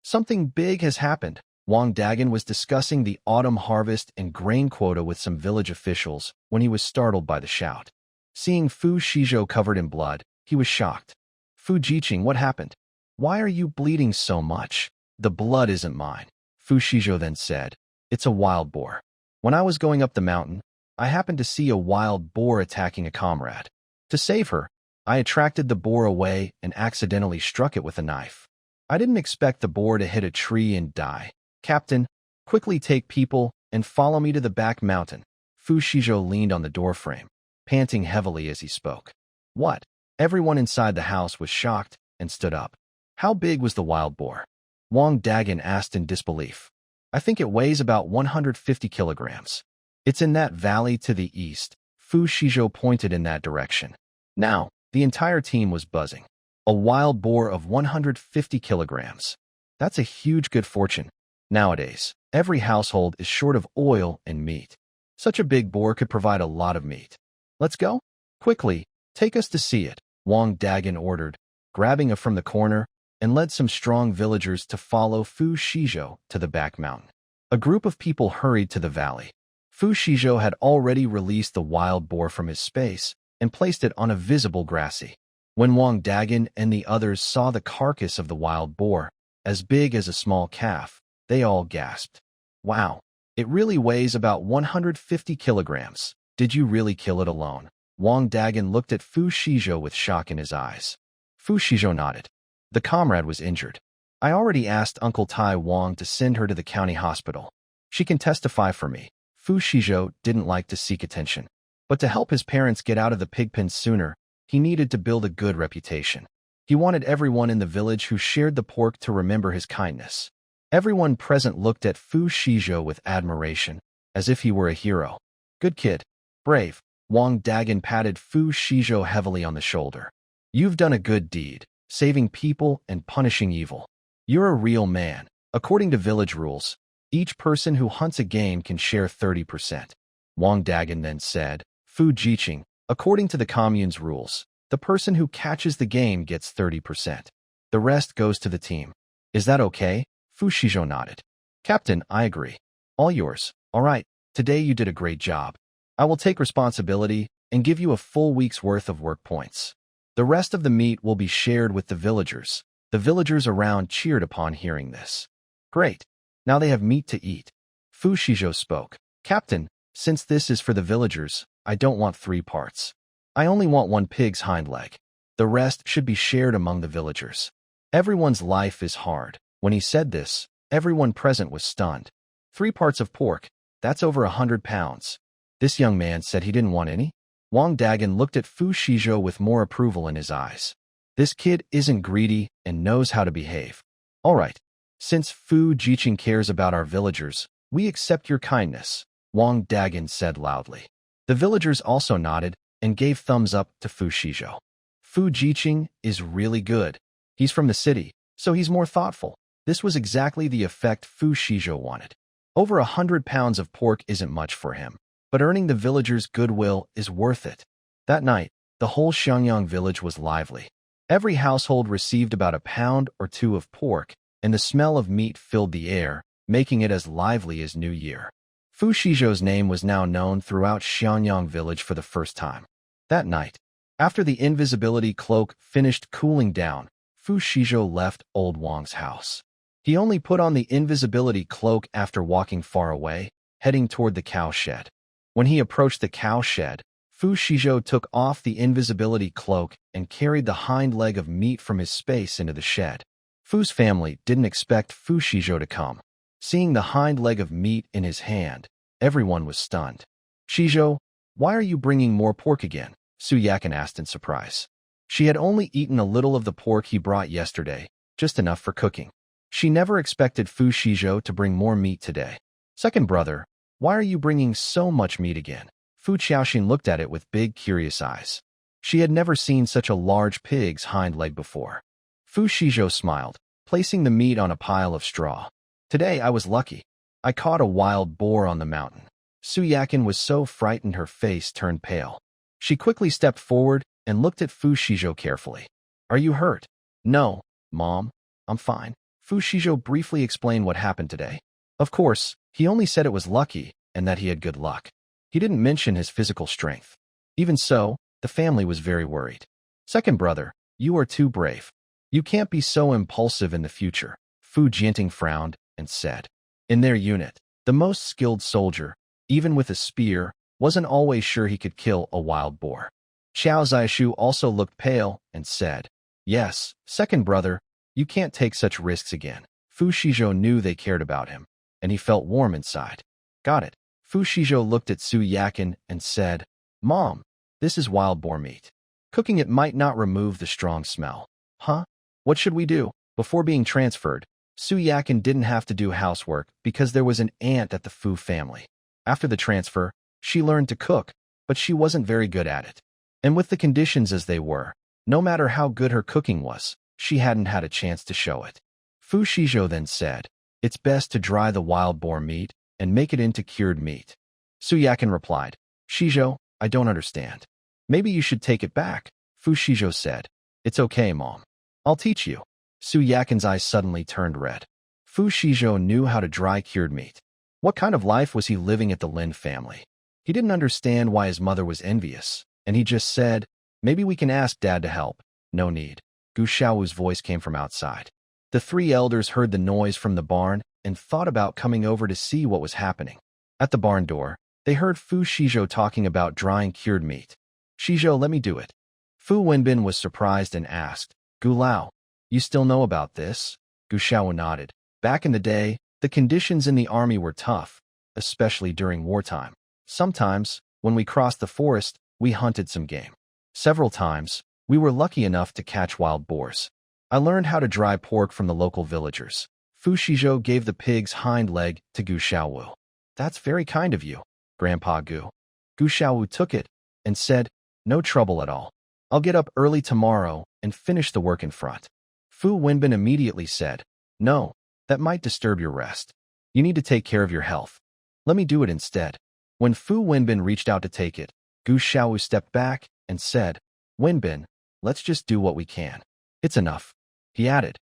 something big has happened. Wang Dagan was discussing the autumn harvest and grain quota with some village officials when he was startled by the shout. Seeing Fu Shizhou covered in blood, he was shocked. Fu Jiqing, what happened? Why are you bleeding so much? The blood isn't mine. Fu Shizhou then said, it's a wild boar. When I was going up the mountain, I happened to see a wild boar attacking a comrade. To save her, I attracted the boar away and accidentally struck it with a knife. I didn't expect the boar to hit a tree and die. Captain, quickly take people and follow me to the back mountain. Fu Shizhou leaned on the doorframe, panting heavily as he spoke. What? Everyone inside the house was shocked and stood up. How big was the wild boar? Wang Dagan asked in disbelief. I think it weighs about 150 kilograms. It's in that valley to the east. Fu Shizhou pointed in that direction. Now, the entire team was buzzing. A wild boar of 150 kilograms. That's a huge good fortune. Nowadays, every household is short of oil and meat. Such a big boar could provide a lot of meat. Let's go? Quickly, take us to see it, Wang Dagan ordered, grabbing it from the corner, and led some strong villagers to follow Fu Shizhou to the back mountain. A group of people hurried to the valley. Fu Shizhou had already released the wild boar from his space and placed it on a visible grassy. When Wang Dagan and the others saw the carcass of the wild boar, as big as a small calf, they all gasped. Wow, it really weighs about 150 kilograms. Did you really kill it alone? Wang Dagan looked at Fu Shizhou with shock in his eyes. Fu Shizhou nodded. The comrade was injured. I already asked Uncle Tai Wang to send her to the county hospital. She can testify for me. Fu Shizhou didn't like to seek attention. But to help his parents get out of the pig pen sooner, he needed to build a good reputation. He wanted everyone in the village who shared the pork to remember his kindness. Everyone present looked at Fu Shizhou with admiration, as if he were a hero. Good kid. Brave. Wang Dagan patted Fu Shizhou heavily on the shoulder. You've done a good deed, saving people and punishing evil. You're a real man. According to village rules, each person who hunts a game can share 30%. Wang Dagan then said, Fu Jiqing, according to the commune's rules, the person who catches the game gets 30%. The rest goes to the team. Is that okay? Fu Shizhou nodded. Captain, I agree. All yours. All right, today you did a great job. I will take responsibility and give you a full week's worth of work points. The rest of the meat will be shared with the villagers. The villagers around cheered upon hearing this. Great. Now they have meat to eat. Fu Shizhou spoke. Captain, since this is for the villagers, I don't want 3 parts. I only want 1 pig's hind leg. The rest should be shared among the villagers. Everyone's life is hard. When he said this, everyone present was stunned. 3 parts of pork, that's over 100 pounds. This young man said he didn't want any? Wang Dagan looked at Fu Xizhou with more approval in his eyes. This kid isn't greedy and knows how to behave. All right. Since Fu Jiqing cares about our villagers, we accept your kindness, Wang Dagan said loudly. The villagers also nodded and gave thumbs up to Fu Xizhou. Fu Jiqing is really good. He's from the city, so he's more thoughtful. This was exactly the effect Fu Xizhou wanted. Over 100 pounds of pork isn't much for him, but earning the villagers' goodwill is worth it. That night, the whole Xiangyang village was lively. Every household received about a pound or two of pork, and the smell of meat filled the air, making it as lively as New Year. Fu Xizhou's name was now known throughout Xiangyang village for the first time. That night, after the invisibility cloak finished cooling down, Fu Xizhou left old Wang's house. He only put on the invisibility cloak after walking far away, heading toward the cow shed. When he approached the cow shed, Fu Xizhou took off the invisibility cloak and carried the hind leg of meat from his space into the shed. Fu's family didn't expect Fu Xizhou to come. Seeing the hind leg of meat in his hand, everyone was stunned. Xizhou, why are you bringing more pork again? Su Yakin asked in surprise. She had only eaten a little of the pork he brought yesterday, just enough for cooking. She never expected Fu Xizhou to bring more meat today. Second brother, why are you bringing so much meat again? Fu Qiaoxin looked at it with big, curious eyes. She had never seen such a large pig's hind leg before. Fu Xizhou smiled, placing the meat on a pile of straw. Today I was lucky. I caught a wild boar on the mountain. Su Yakin was so frightened her face turned pale. She quickly stepped forward and looked at Fu Xizhou carefully. Are you hurt? No, Mom. I'm fine. Fu Xizhou briefly explained what happened today. Of course, he only said it was lucky and that he had good luck. He didn't mention his physical strength. Even so, the family was very worried. Second brother, you are too brave. You can't be so impulsive in the future. Fu Jianting frowned and said. In their unit, the most skilled soldier, even with a spear, wasn't always sure he could kill a wild boar. Xiao Zhaishu also looked pale and said, Yes, second brother, you can't take such risks again. Fu Xizhou knew they cared about him, and he felt warm inside. Got it. Fu Xizhou looked at Su Yakin and said, Mom, this is wild boar meat. Cooking it might not remove the strong smell. Huh? What should we do? Before being transferred, Su Yakin didn't have to do housework because there was an aunt at the Fu family. After the transfer, she learned to cook, but she wasn't very good at it. And with the conditions as they were, no matter how good her cooking was, she hadn't had a chance to show it. Fu Xizhou then said, It's best to dry the wild boar meat and make it into cured meat. Su Yakin replied, Xizhou, I don't understand. Maybe you should take it back. Fu Xizhou said, It's okay, Mom. I'll teach you. Su Yakin's eyes suddenly turned red. Fu Xizhou knew how to dry cured meat. What kind of life was he living at the Lin family? He didn't understand why his mother was envious, and he just said, Maybe we can ask Dad to help. No need. Gu Xiaowu's voice came from outside. The three elders heard the noise from the barn and thought about coming over to see what was happening. At the barn door, they heard Fu Xizhou talking about drying cured meat. Xizhou, let me do it. Fu Wenbin was surprised and asked, Gu Lao, you still know about this? Gu Xiaowu nodded. Back in the day, the conditions in the army were tough, especially during wartime. Sometimes, when we crossed the forest, we hunted some game. Several times, we were lucky enough to catch wild boars. I learned how to dry pork from the local villagers. Fu Xizhou gave the pig's hind leg to Gu Xiaowu. That's very kind of you, Grandpa Gu. Gu Xiaowu took it and said, No trouble at all. I'll get up early tomorrow and finish the work in front. Fu Wenbin immediately said, No, that might disturb your rest. You need to take care of your health. Let me do it instead. When Fu Wenbin reached out to take it, Gu Xiaowu stepped back and said, Wenbin, let's just do what we can. It's enough. He added,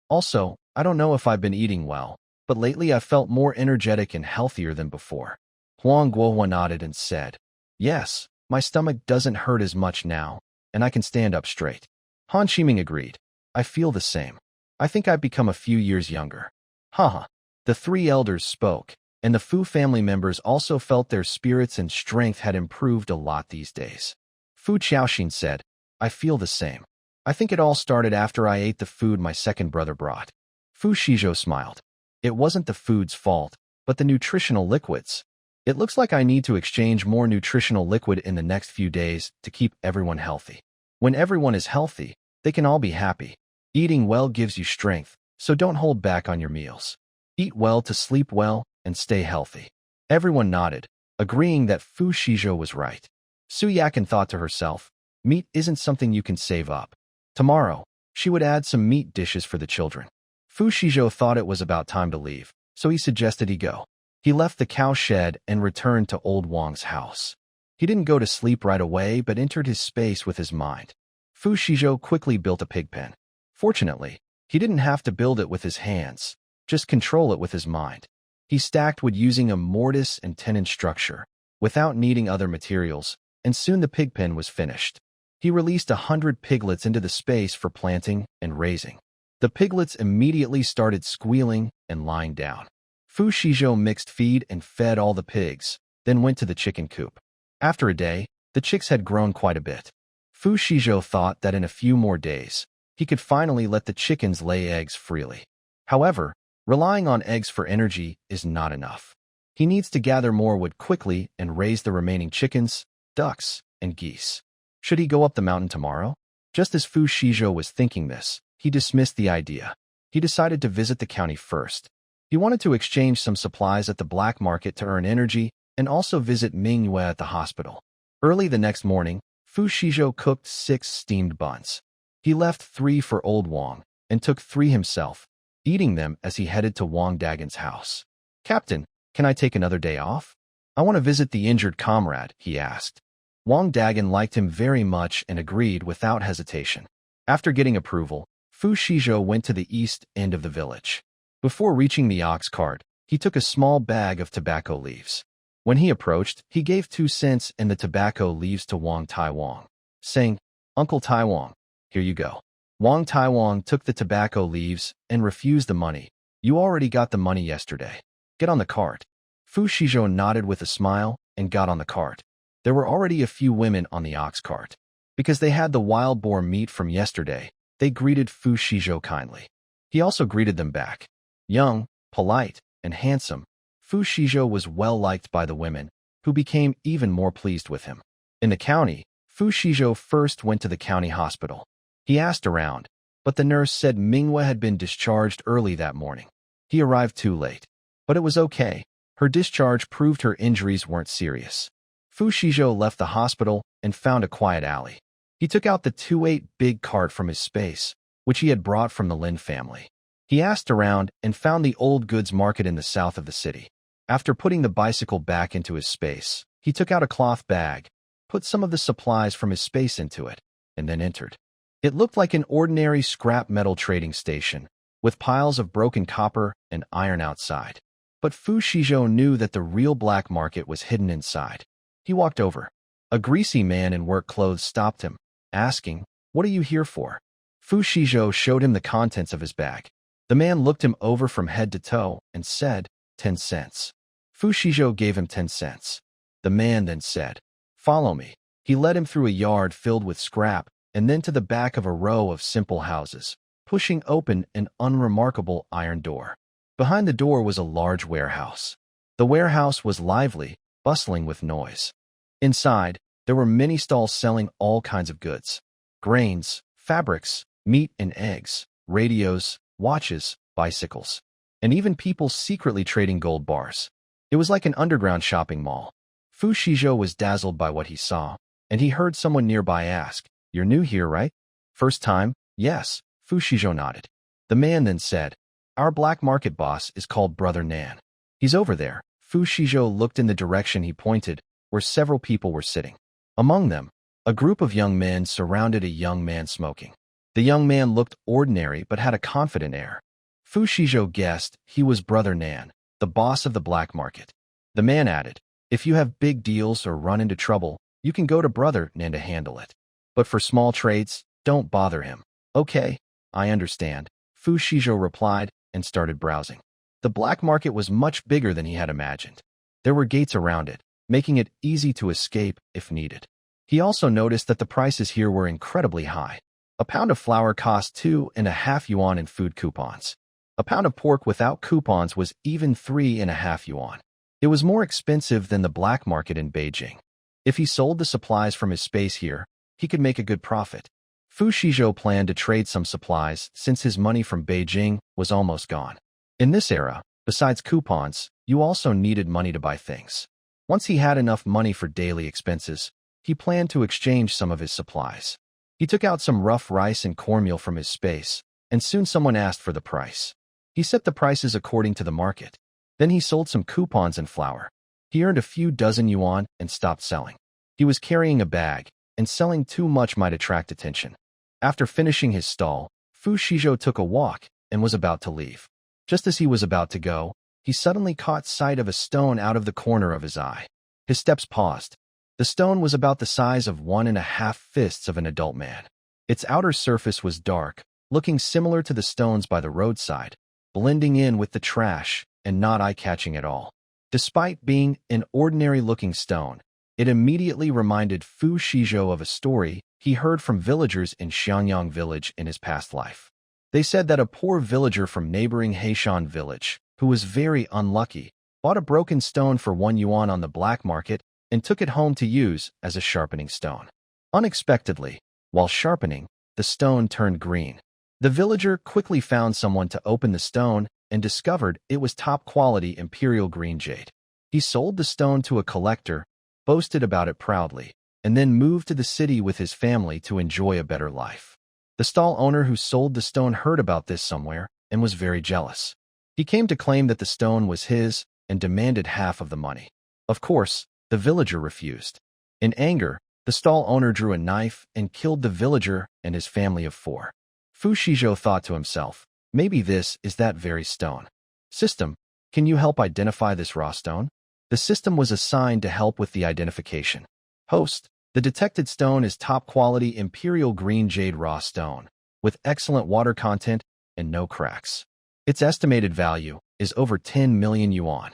Also, I don't know if I've been eating well, but lately I've felt more energetic and healthier than before. Huang Guohua nodded and said, Yes, my stomach doesn't hurt as much now, and I can stand up straight. Han Qiming agreed. I feel the same. I think I've become a few years younger. Haha. The three elders spoke, and the Fu family members also felt their spirits and strength had improved a lot these days. Fu Qiaoxin said, I feel the same. I think it all started after I ate the food my second brother brought. Fu Xizhou smiled. It wasn't the food's fault, but the nutritional liquids. It looks like I need to exchange more nutritional liquid in the next few days to keep everyone healthy. When everyone is healthy, they can all be happy. Eating well gives you strength, so don't hold back on your meals. Eat well to sleep well and stay healthy. Everyone nodded, agreeing that Fu Xizhou was right. Su Yakin thought to herself, meat isn't something you can save up. Tomorrow, she would add some meat dishes for the children. Fu Xizhou thought it was about time to leave, so he suggested he go. He left the cow shed and returned to old Wang's house. He didn't go to sleep right away but entered his space with his mind. Fu Xizhou quickly built a pig pen. Fortunately, he didn't have to build it with his hands, just control it with his mind. He stacked wood using a mortise and tenon structure, without needing other materials, and soon the pig pen was finished. He released 100 piglets into the space for planting and raising. The piglets immediately started squealing and lying down. Fu Xizhou mixed feed and fed all the pigs, then went to the chicken coop. After a day, the chicks had grown quite a bit. Fu Xizhou thought that in a few more days, he could finally let the chickens lay eggs freely. However, relying on eggs for energy is not enough. He needs to gather more wood quickly and raise the remaining chickens, ducks, and geese. Should he go up the mountain tomorrow? Just as Fu Xizhou was thinking this, he dismissed the idea. He decided to visit the county first. He wanted to exchange some supplies at the black market to earn energy and also visit Manhwa at the hospital. Early the next morning, Fu Xizhou cooked 6 steamed buns. He left 3 for old Wang and took 3 himself, eating them as he headed to Wang Dagon's house. "Captain, can I take another day off? I want to visit the injured comrade," he asked. Wang Dagon liked him very much and agreed without hesitation. After getting approval, Fu Xizhou went to the east end of the village. Before reaching the ox cart, he took a small bag of tobacco leaves. When he approached, he gave 2 cents and the tobacco leaves to Wang Taiwang, saying, "Uncle Taiwang, here you go." Wang Taiwang took the tobacco leaves and refused the money. "You already got the money yesterday. Get on the cart." Fu Xizhou nodded with a smile and got on the cart. There were already a few women on the ox cart. Because they had the wild boar meat from yesterday, they greeted Fu Xizhou kindly. He also greeted them back. Young, polite, and handsome, Fu Xizhou was well liked by the women, who became even more pleased with him. In the county, Fu Xizhou first went to the county hospital. He asked around, but the nurse said Manhwa had been discharged early that morning. He arrived too late. But it was okay. Her discharge proved her injuries weren't serious. Fu Xizhou left the hospital and found a quiet alley. He took out the 2/8 big cart from his space, which he had brought from the Lin family. He asked around and found the old goods market in the south of the city. After putting the bicycle back into his space, he took out a cloth bag, put some of the supplies from his space into it, and then entered. It looked like an ordinary scrap metal trading station, with piles of broken copper and iron outside. But Fu Xizhou knew that the real black market was hidden inside. He walked over. A greasy man in work clothes stopped him, asking, "What are you here for?" Fu Xizhou showed him the contents of his bag. The man looked him over from head to toe and said, 10 cents. Fu Xizhou gave him 10 cents. The man then said, "Follow me." He led him through a yard filled with scrap and then to the back of a row of simple houses, pushing open an unremarkable iron door. Behind the door was a large warehouse. The warehouse was lively, bustling with noise. Inside, there were many stalls selling all kinds of goods: grains, fabrics, meat and eggs, radios, watches, bicycles, and even people secretly trading gold bars. It was like an underground shopping mall. Fu Xizhou was dazzled by what he saw, and he heard someone nearby ask, "You're new here, right?" "First time?" "Yes," Fu Xizhou nodded. The man then said, "Our black market boss is called Brother Nan. He's over there." Fu Xizhou looked in the direction he pointed, where several people were sitting. Among them, a group of young men surrounded a young man smoking. The young man looked ordinary but had a confident air. Fu Xizhou guessed he was Brother Nan, the boss of the black market. The man added, "If you have big deals or run into trouble, you can go to Brother Nan to handle it. But for small trades, don't bother him." "Okay, I understand," Fu Xizhou replied and started browsing. The black market was much bigger than he had imagined. There were gates around it, making it easy to escape if needed. He also noticed that the prices here were incredibly high. A pound of flour cost 2.5 yuan in food coupons. A pound of pork without coupons was even 3.5 yuan. It was more expensive than the black market in Beijing. If he sold the supplies from his space here, he could make a good profit. Xizhou planned to trade some supplies since his money from Beijing was almost gone. In this era, besides coupons, you also needed money to buy things. Once he had enough money for daily expenses, he planned to exchange some of his supplies. He took out some rough rice and cornmeal from his space, and soon someone asked for the price. He set the prices according to the market. Then he sold some coupons and flour. He earned a few dozen yuan and stopped selling. He was carrying a bag, and selling too much might attract attention. After finishing his stall, Xizhou took a walk and was about to leave. Just as he was about to go, he suddenly caught sight of a stone out of the corner of his eye. His steps paused. The stone was about the size of 1.5 fists of an adult man. Its outer surface was dark, looking similar to the stones by the roadside, blending in with the trash and not eye-catching at all. Despite being an ordinary-looking stone, it immediately reminded Xizhou of a story he heard from villagers in Xiangyang village in his past life. They said that a poor villager from neighboring Heishan village, who was very unlucky, bought a broken stone for 1 yuan on the black market and took it home to use as a sharpening stone. Unexpectedly, while sharpening, the stone turned green. The villager quickly found someone to open the stone and discovered it was top-quality imperial green jade. He sold the stone to a collector, boasted about it proudly, and then moved to the city with his family to enjoy a better life. The stall owner who sold the stone heard about this somewhere and was very jealous. He came to claim that the stone was his and demanded half of the money. Of course, the villager refused. In anger, the stall owner drew a knife and killed the villager and his family of 4. Xizhou thought to himself, maybe this is that very stone. System, can you help identify this raw stone? The system was assigned to help with the identification. Host, the detected stone is top-quality imperial green jade raw stone, with excellent water content and no cracks. Its estimated value is over 10 million yuan.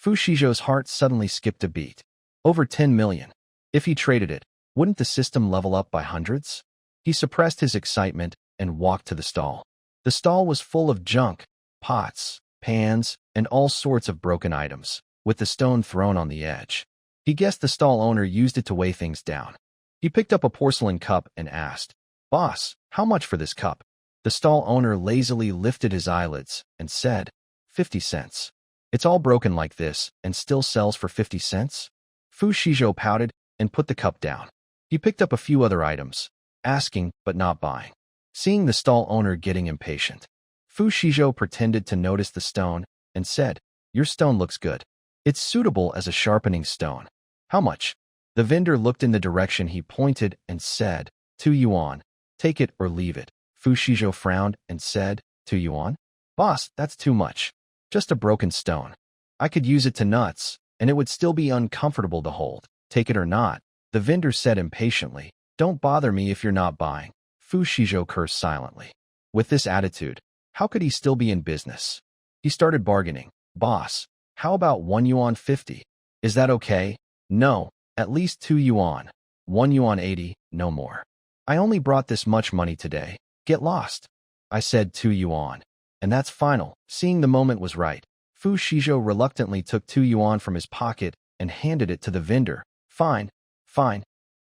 Xizhou's heart suddenly skipped a beat. Over 10 million. If he traded it, wouldn't the system level up by hundreds? He suppressed his excitement and walked to the stall. The stall was full of junk, pots, pans, and all sorts of broken items, with the stone thrown on the edge. He guessed the stall owner used it to weigh things down. He picked up a porcelain cup and asked, "Boss, how much for this cup?" The stall owner lazily lifted his eyelids and said, 50 cents. It's all broken like this and still sells for 50 cents? Xizhou pouted and put the cup down. He picked up a few other items, asking but not buying. Seeing the stall owner getting impatient, Xizhou pretended to notice the stone and said, "Your stone looks good. It's suitable as a sharpening stone. How much?" The vendor looked in the direction he pointed and said, 2 yuan. Take it or leave it. Xizhou frowned and said, 2 yuan? Boss, that's too much. Just a broken stone. I could use it to nuts, and it would still be uncomfortable to hold. Take it or not. The vendor said impatiently, "Don't bother me if you're not buying." Xizhou cursed silently. With this attitude, how could he still be in business? He started bargaining. "Boss, how about 1 yuan 50? Is that okay?" "No, at least 2 yuan. 1 yuan 80, no more. I only brought this much money today. Get lost." I said 2 yuan. And that's final. Seeing the moment was right, Xizhou reluctantly took 2 yuan from his pocket and handed it to the vendor. Fine,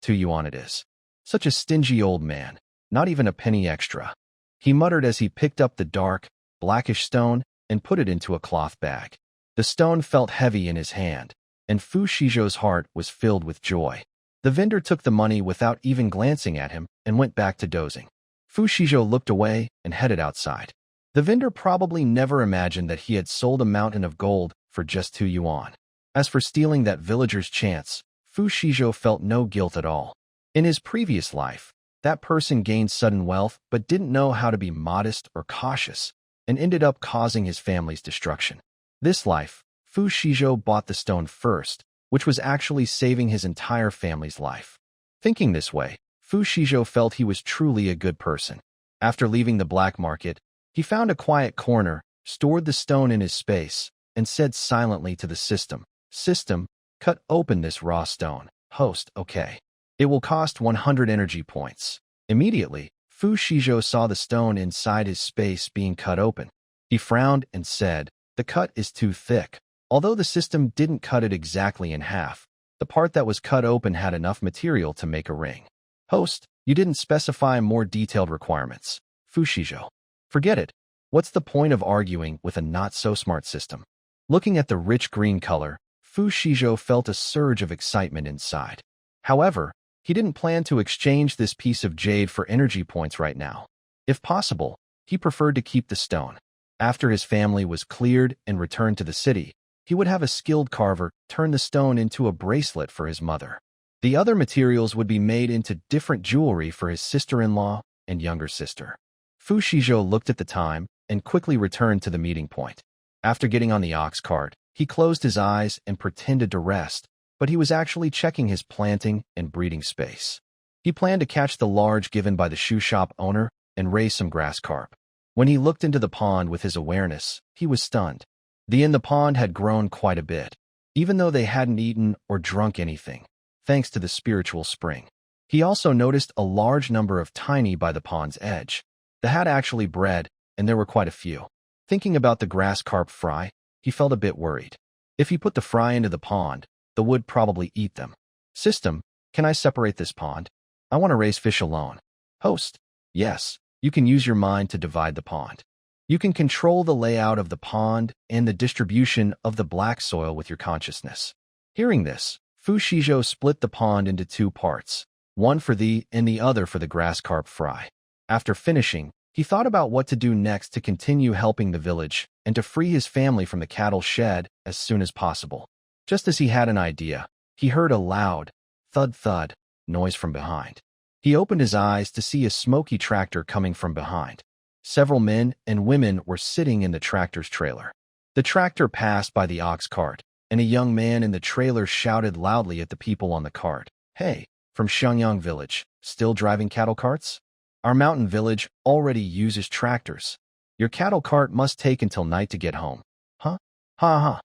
2 yuan it is. Such a stingy old man, not even a penny extra. He muttered as he picked up the dark, blackish stone and put it into a cloth bag. The stone felt heavy in his hand, and Xizhou's heart was filled with joy. The vendor took the money without even glancing at him and went back to dozing. Xizhou looked away and headed outside. The vendor probably never imagined that he had sold a mountain of gold for just 2 yuan. As for stealing that villager's chance, Xizhou felt no guilt at all. In his previous life, that person gained sudden wealth but didn't know how to be modest or cautious, and ended up causing his family's destruction. This life, Xizhou bought the stone first, which was actually saving his entire family's life. Thinking this way, Xizhou felt he was truly a good person. After leaving the black market, he found a quiet corner, stored the stone in his space, and said silently to the system, "System, cut open this raw stone." Host, "Okay. It will cost 100 energy points." Immediately, Xizhou saw the stone inside his space being cut open. He frowned and said, "The cut is too thick. Although the system didn't cut it exactly in half, the part that was cut open had enough material to make a ring. Host, you didn't specify more detailed requirements. Xizhou. Forget it. What's the point of arguing with a not-so-smart system? Looking at the rich green color, Xizhou felt a surge of excitement inside. However, he didn't plan to exchange this piece of jade for energy points right now. If possible, he preferred to keep the stone. After his family was cleared and returned to the city, he would have a skilled carver turn the stone into a bracelet for his mother. The other materials would be made into different jewelry for his sister-in-law and younger sister. Xizhou looked at the time and quickly returned to the meeting point. After getting on the ox cart, he closed his eyes and pretended to rest, but he was actually checking his planting and breeding space. He planned to catch the large given by the shoe shop owner and raise some grass carp. When he looked into the pond with his awareness, he was stunned. The in the pond had grown quite a bit, even though they hadn't eaten or drunk anything, thanks to the spiritual spring. He also noticed a large number of tiny by the pond's edge. They had actually bred, and there were quite a few. Thinking about the grass carp fry, he felt a bit worried. If he put the fry into the pond, the would probably eat them. System, can I separate this pond? I want to raise fish alone. Host, yes, you can use your mind to divide the pond. You can control the layout of the pond and the distribution of the black soil with your consciousness. Hearing this, Xizhou split the pond into two parts, one for thee and the other for the grass carp fry. After finishing, he thought about what to do next to continue helping the village and to free his family from the cattle shed as soon as possible. Just as he had an idea, he heard a loud, thud-thud noise from behind. He opened his eyes to see a smoky tractor coming from behind. Several men and women were sitting in the tractor's trailer. The tractor passed by the ox cart, and a young man in the trailer shouted loudly at the people on the cart. Hey, from Xiangyang village, still driving cattle carts? Our mountain village already uses tractors. Your cattle cart must take until night to get home. Huh? Ha ha.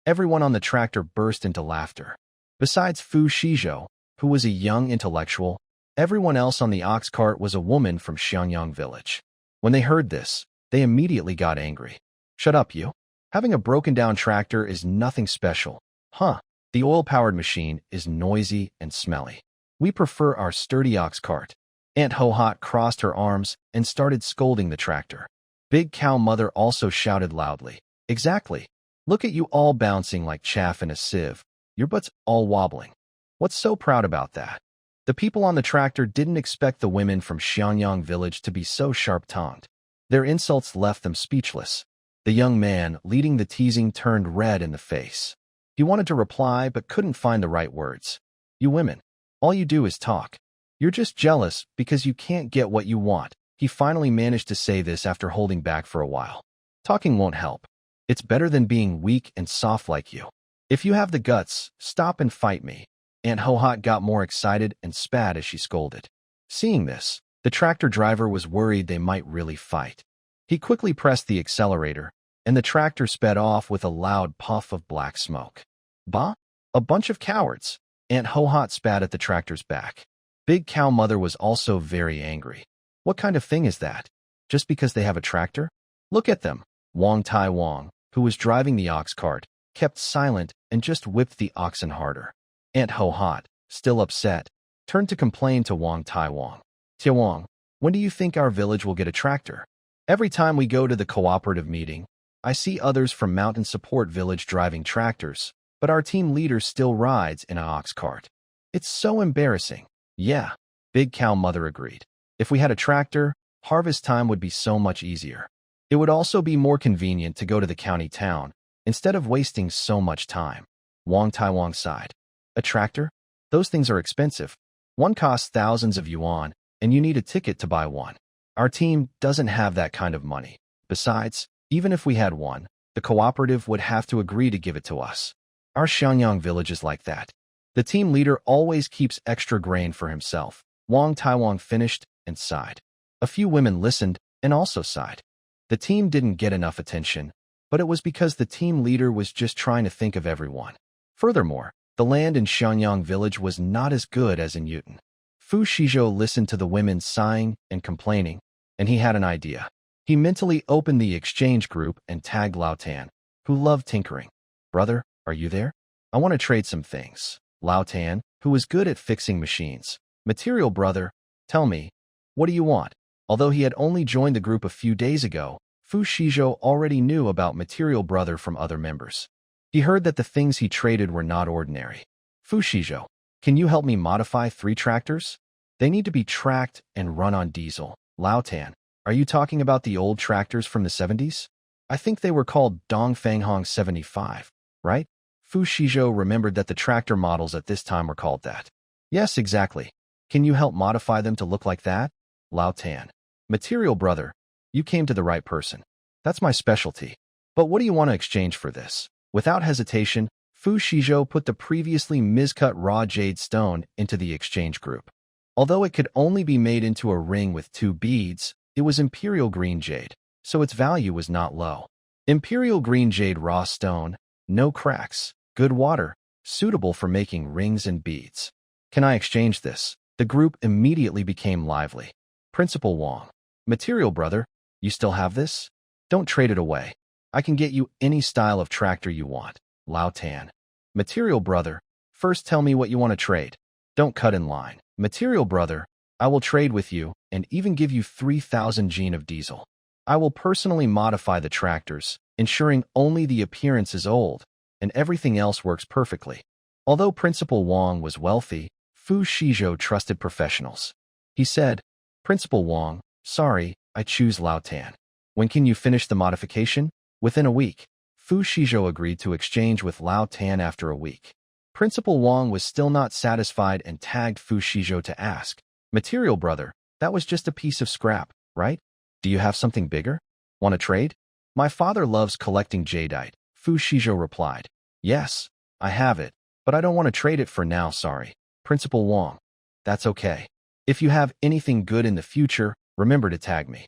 Everyone on the tractor burst into laughter. Besides Xizhou, who was a young intellectual, everyone else on the ox cart was a woman from Xiangyang village. When they heard this, they immediately got angry. Shut up, you. Having a broken-down tractor is nothing special. Huh? The oil-powered machine is noisy and smelly. We prefer our sturdy ox cart. Aunt Ho-Hot crossed her arms and started scolding the tractor. Big Cow Mother also shouted loudly. Exactly. Look at you all bouncing like chaff in a sieve. Your butt's all wobbling. What's so proud about that? The people on the tractor didn't expect the women from Xiangyang village to be so sharp-tongued. Their insults left them speechless. The young man leading the teasing turned red in the face. He wanted to reply but couldn't find the right words. You women, all you do is talk. You're just jealous because you can't get what you want. He finally managed to say this after holding back for a while. Talking won't help. It's better than being weak and soft like you. If you have the guts, stop and fight me. Aunt Ho-Hot got more excited and spat as she scolded. Seeing this, the tractor driver was worried they might really fight. He quickly pressed the accelerator, and the tractor sped off with a loud puff of black smoke. Bah? A bunch of cowards. Aunt Ho-Hot spat at the tractor's back. Big Cow Mother was also very angry. What kind of thing is that? Just because they have a tractor? Look at them. Wong Tai Wong, who was driving the ox cart, kept silent and just whipped the oxen harder. Aunt Ho-Hot, still upset, turned to complain to Wong Tai Wong. Tia Wong, when do you think our village will get a tractor? Every time we go to the cooperative meeting, I see others from Mountain Support Village driving tractors, but our team leader still rides in an ox cart. It's so embarrassing. Yeah, Big Cow Mother agreed. If we had a tractor, harvest time would be so much easier. It would also be more convenient to go to the county town, instead of wasting so much time. Wong Tai Wong sighed. A tractor? Those things are expensive. One costs thousands of yuan, and you need a ticket to buy one. Our team doesn't have that kind of money. Besides, even if we had one, the cooperative would have to agree to give it to us. Our Xiangyang village is like that. The team leader always keeps extra grain for himself. Wong Tai Wong finished and sighed. A few women listened and also sighed. The team didn't get enough attention, but it was because the team leader was just trying to think of everyone. Furthermore, the land in Xiangyang village was not as good as in Yuten. Xizhou listened to the women sighing and complaining, and he had an idea. He mentally opened the exchange group and tagged Lao Tan, who loved tinkering. Brother, are you there? I want to trade some things. Lao Tan, who was good at fixing machines. Material brother, tell me, what do you want? Although he had only joined the group a few days ago, Fu Xizhou already knew about Material Brother from other members. He heard that the things he traded were not ordinary. Fu Xizhou, can you help me modify 3 tractors? They need to be tracked and run on diesel. Lao Tan, are you talking about the old tractors from the 70s? I think they were called Dongfanghong 75, right? Fu Xizhou remembered that the tractor models at this time were called that. Yes, exactly. Can you help modify them to look like that? Lao Tan, Material Brother, you came to the right person. That's my specialty. But what do you want to exchange for this? Without hesitation, Fu Xizhou put the previously miscut raw jade stone into the exchange group. Although it could only be made into a ring with 2 beads, it was imperial green jade, so its value was not low. Imperial green jade raw stone, no cracks, good water, suitable for making rings and beads. Can I exchange this? The group immediately became lively. Principal Wang, Material Brother, you still have this? Don't trade it away. I can get you any style of tractor you want. Lao Tan, Material Brother, first tell me what you want to trade. Don't cut in line. Material Brother, I will trade with you and even give you 3,000 gene of diesel. I will personally modify the tractors, ensuring only the appearance is old and everything else works perfectly. Although Principal Wang was wealthy, Fu Xizhou trusted professionals. He said, Principal Wang, sorry, I choose Lao Tan. When can you finish the modification? Within a week. Fu Xizhou agreed to exchange with Lao Tan after a week. Principal Wang was still not satisfied and tagged Fu Xizhou to ask, Material Brother, that was just a piece of scrap, right? Do you have something bigger? Want to trade? My father loves collecting jadeite, Fu Xizhou replied. Yes, I have it, but I don't want to trade it for now, sorry. Principal Wang, that's okay. If you have anything good in the future, remember to tag me.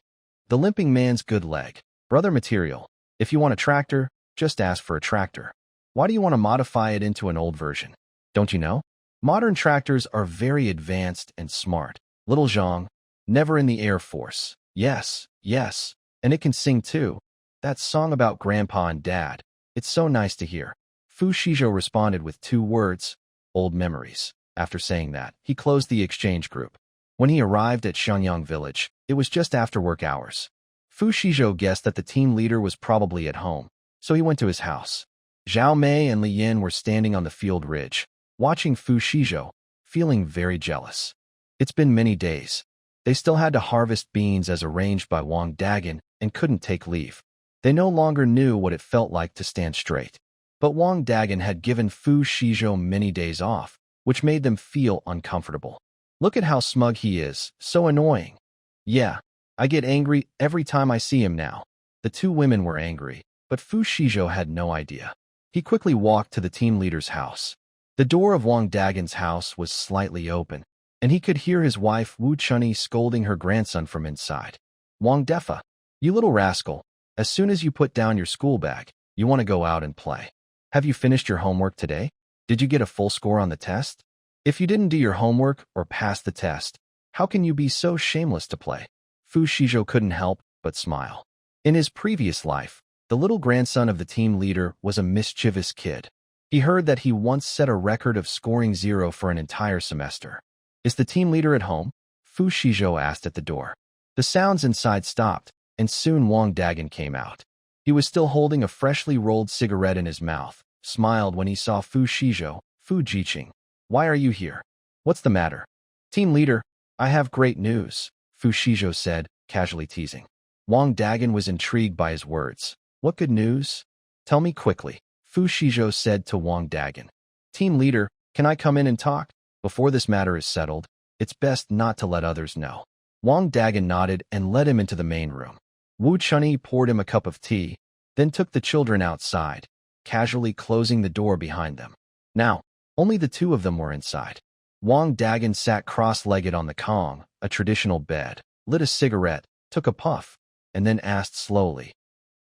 The limping man's good leg. Brother Material, if you want a tractor, just ask for a tractor. Why do you want to modify it into an old version? Don't you know? Modern tractors are very advanced and smart. Little Zhang, never in the Air Force. Yes, yes, and it can sing too. That song about Grandpa and Dad. It's so nice to hear. Fu Xizhou responded with 2 words, old memories. After saying that, he closed the exchange group. When he arrived at Xiangyang village, it was just after work hours. Fu Xizhou guessed that the team leader was probably at home, so he went to his house. Zhao Mei and Li Yin were standing on the field ridge, watching Fu Xizhou, feeling very jealous. It's been many days. They still had to harvest beans as arranged by Wang Dagan and couldn't take leave. They no longer knew what it felt like to stand straight. But Wang Dagan had given Fu Xizhou many days off, which made them feel uncomfortable. Look at how smug he is, so annoying. Yeah, I get angry every time I see him now. The 2 women were angry, but Fu Xizhou had no idea. He quickly walked to the team leader's house. The door of Wang Dagan's house was slightly open, and he could hear his wife Wu Chunyi scolding her grandson from inside. Wang Defa, you little rascal, as soon as you put down your school bag, you want to go out and play. Have you finished your homework today? Did you get a full score on the test? If you didn't do your homework or pass the test, how can you be so shameless to play? Fu Xizhou couldn't help but smile. In his previous life, the little grandson of the team leader was a mischievous kid. He heard that he once set a record of scoring 0 for an entire semester. Is the team leader at home? Fu Xizhou asked at the door. The sounds inside stopped, and soon Wang Dagan came out. He was still holding a freshly rolled cigarette in his mouth, smiled when he saw Fu Xizhou. Fu Jiqing, why are you here? What's the matter? Team leader, I have great news, Fu Xizhou said, casually teasing. Wang Dagan was intrigued by his words. What good news? Tell me quickly, Fu Xizhou said to Wang Dagan. Team leader, can I come in and talk? Before this matter is settled, it's best not to let others know. Wang Dagan nodded and led him into the main room. Wu Chunyi poured him a cup of tea, then took the children outside, casually closing the door behind them. Now, only the 2 of them were inside. Wang Dagan sat cross-legged on the kong, a traditional bed, lit a cigarette, took a puff, and then asked slowly,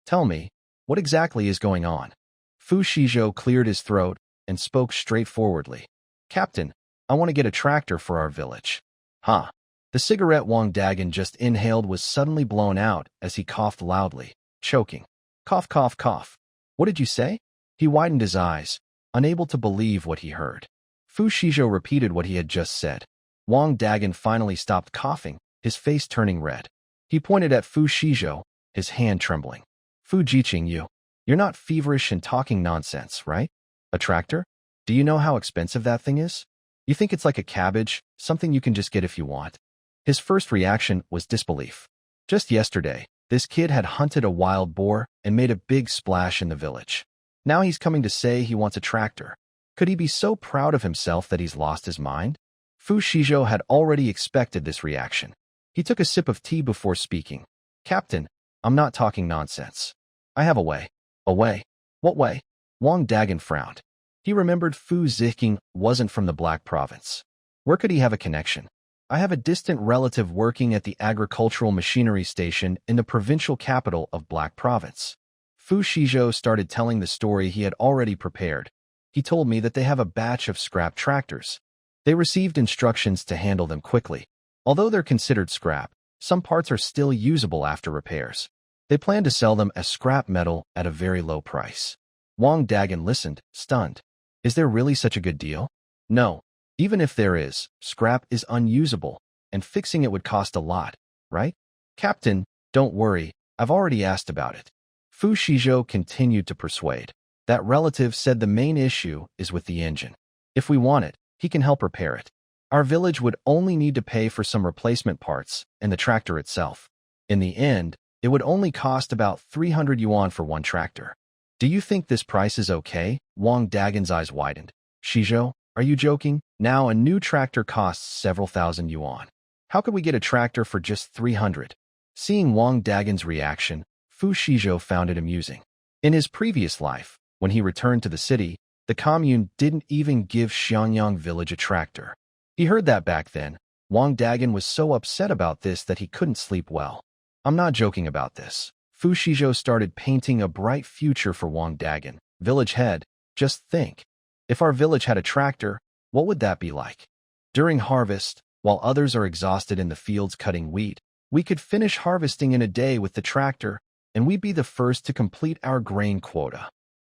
Tell me, what exactly is going on? Fu Xizhou cleared his throat and spoke straightforwardly. Captain, I want to get a tractor for our village. Huh? The cigarette Wang Dagan just inhaled was suddenly blown out as he coughed loudly, choking. Cough, cough, cough. What did you say? He widened his eyes, unable to believe what he heard. Fu Shizhou repeated what he had just said. Wang Dagan finally stopped coughing, his face turning red. He pointed at Fu Shizhou, his hand trembling. Fu Jiqing, you're not feverish and talking nonsense, right? A tractor? Do you know how expensive that thing is? You think it's like a cabbage, something you can just get if you want? His first reaction was disbelief. Just yesterday, this kid had hunted a wild boar and made a big splash in the village. Now he's coming to say he wants a tractor. Could he be so proud of himself that he's lost his mind? Fu Shizhou had already expected this reaction. He took a sip of tea before speaking. Captain, I'm not talking nonsense. I have a way. A way? What way? Wang Dagan frowned. He remembered Fu Ziqing wasn't from the Black Province. Where could he have a connection? I have a distant relative working at the agricultural machinery station in the provincial capital of Black Province. Fu Shizhou started telling the story he had already prepared. He told me that they have a batch of scrap tractors. They received instructions to handle them quickly. Although they're considered scrap, some parts are still usable after repairs. They plan to sell them as scrap metal at a very low price. Wang Dagan listened, stunned. Is there really such a good deal? No. Even if there is, scrap is unusable, and fixing it would cost a lot, right? Captain, don't worry, I've already asked about it. Fu Shizhou continued to persuade. That relative said the main issue is with the engine. If we want it, he can help repair it. Our village would only need to pay for some replacement parts and the tractor itself. In the end, it would only cost about 300 yuan for one tractor. Do you think this price is okay? Wang Dagan's eyes widened. Shizhou, are you joking? Now a new tractor costs several thousand yuan. How could we get a tractor for just 300? Seeing Wang Dagan's reaction, Fu Shizhou found it amusing. In his previous life, when he returned to the city, the commune didn't even give Xiangyang village a tractor. He heard that back then. Wang Dagan was so upset about this that he couldn't sleep well. I'm not joking about this. Fu Shizhou started painting a bright future for Wang Dagan. Village head, just think. If our village had a tractor, what would that be like? During harvest, while others are exhausted in the fields cutting wheat, we could finish harvesting in a day with the tractor, and we'd be the first to complete our grain quota.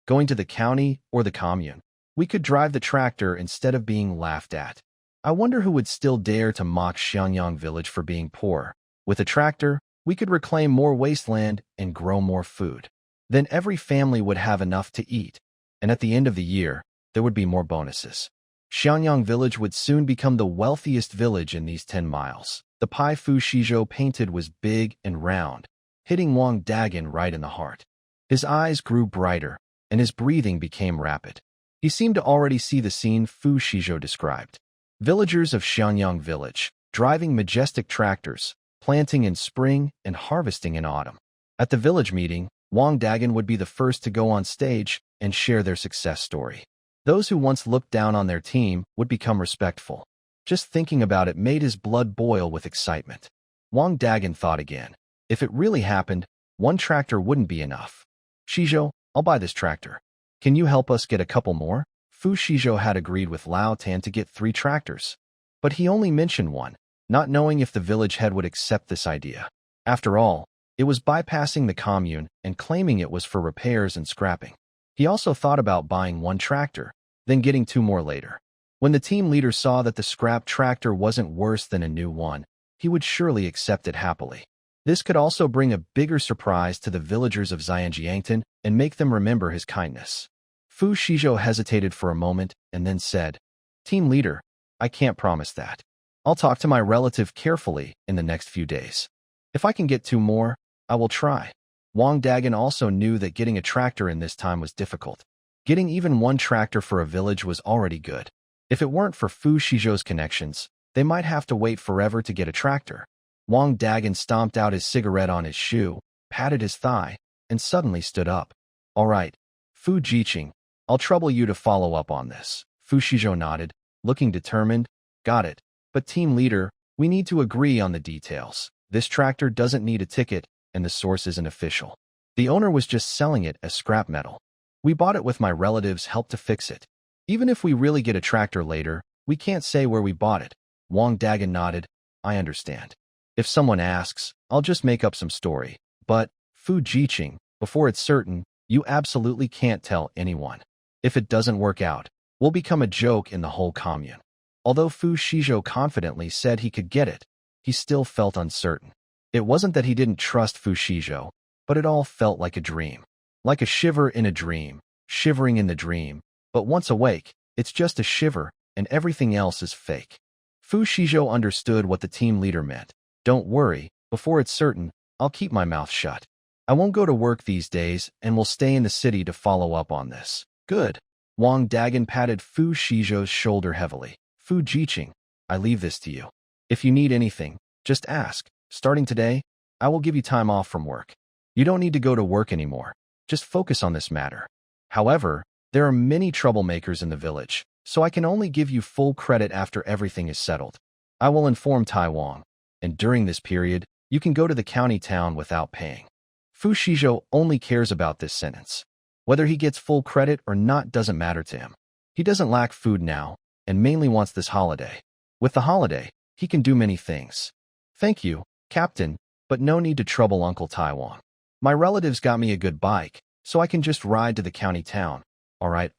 Going to the county or the commune, we could drive the tractor instead of being laughed at. I wonder who would still dare to mock Xiangyang village for being poor. With a tractor, we could reclaim more wasteland and grow more food. Then every family would have enough to eat, and at the end of the year, there would be more bonuses. Xiangyang village would soon become the wealthiest village in these 10 miles. The pie Fu Shizhou painted was big and round, hitting Wang Dagan right in the heart. His eyes grew brighter, and his breathing became rapid. He seemed to already see the scene Fu Shizhou described. Villagers of Xiangyang village, driving majestic tractors, planting in spring and harvesting in autumn. At the village meeting, Wang Dagan would be the first to go on stage and share their success story. Those who once looked down on their team would become respectful. Just thinking about it made his blood boil with excitement. Wang Dagan thought again. If it really happened, one tractor wouldn't be enough. Shizhou, I'll buy this tractor. Can you help us get a couple more? Fu Shizhou had agreed with Lao Tan to get 3 tractors. But he only mentioned one, not knowing if the village head would accept this idea. After all, it was bypassing the commune and claiming it was for repairs and scrapping. He also thought about buying 1 tractor, then getting 2 more later. When the team leader saw that the scrap tractor wasn't worse than a new one, he would surely accept it happily. This could also bring a bigger surprise to the villagers of Xianjiangtan and make them remember his kindness. Fu Shizhou hesitated for a moment and then said, Team leader, I can't promise that. I'll talk to my relative carefully in the next few days. If I can get 2 more, I will try. Wang Dagan also knew that getting a tractor in this time was difficult. Getting even 1 tractor for a village was already good. If it weren't for Fu Shizhou's connections, they might have to wait forever to get a tractor. Wang Dagan stomped out his cigarette on his shoe, patted his thigh, and suddenly stood up. All right, Fu Jiqing, I'll trouble you to follow up on this. Fu Shizhou nodded, looking determined. Got it. But team leader, we need to agree on the details. This tractor doesn't need a ticket, and the source isn't official. The owner was just selling it as scrap metal. We bought it with my relatives' help to fix it. Even if we really get a tractor later, we can't say where we bought it. Wang Dagan nodded. I understand. If someone asks, I'll just make up some story. But, Fu Jiqing, before it's certain, You absolutely can't tell anyone. If it doesn't work out, we'll become a joke in the whole commune. Although Fu Xizhou confidently said he could get it, he still felt uncertain. It wasn't that he didn't trust Fu Xizhou, but it all felt like a dream. Like a shiver in a dream, shivering in the dream, but once awake, it's just a shiver, and everything else is fake. Fu Xizhou understood what the team leader meant. Don't worry, before it's certain, I'll keep my mouth shut. I won't go to work these days and will stay in the city to follow up on this. Good. Wang Dagan patted Fu Xizhou's shoulder heavily. Fu Jiqing, I leave this to you. If you need anything, just ask. Starting today, I will give you time off from work. You don't need to go to work anymore. Just focus on this matter. However, there are many troublemakers in the village, so I can only give you full credit after everything is settled. I will inform Tai Wang, and during this period, you can go to the county town without paying. Fu Xizhou only cares about this sentence. Whether he gets full credit or not doesn't matter to him. He doesn't lack food now, and mainly wants this holiday. With the holiday, he can do many things. Thank you, Captain, but no need to trouble Uncle Tai Wang. My relatives got me a good bike, so I can just ride to the county town. All right.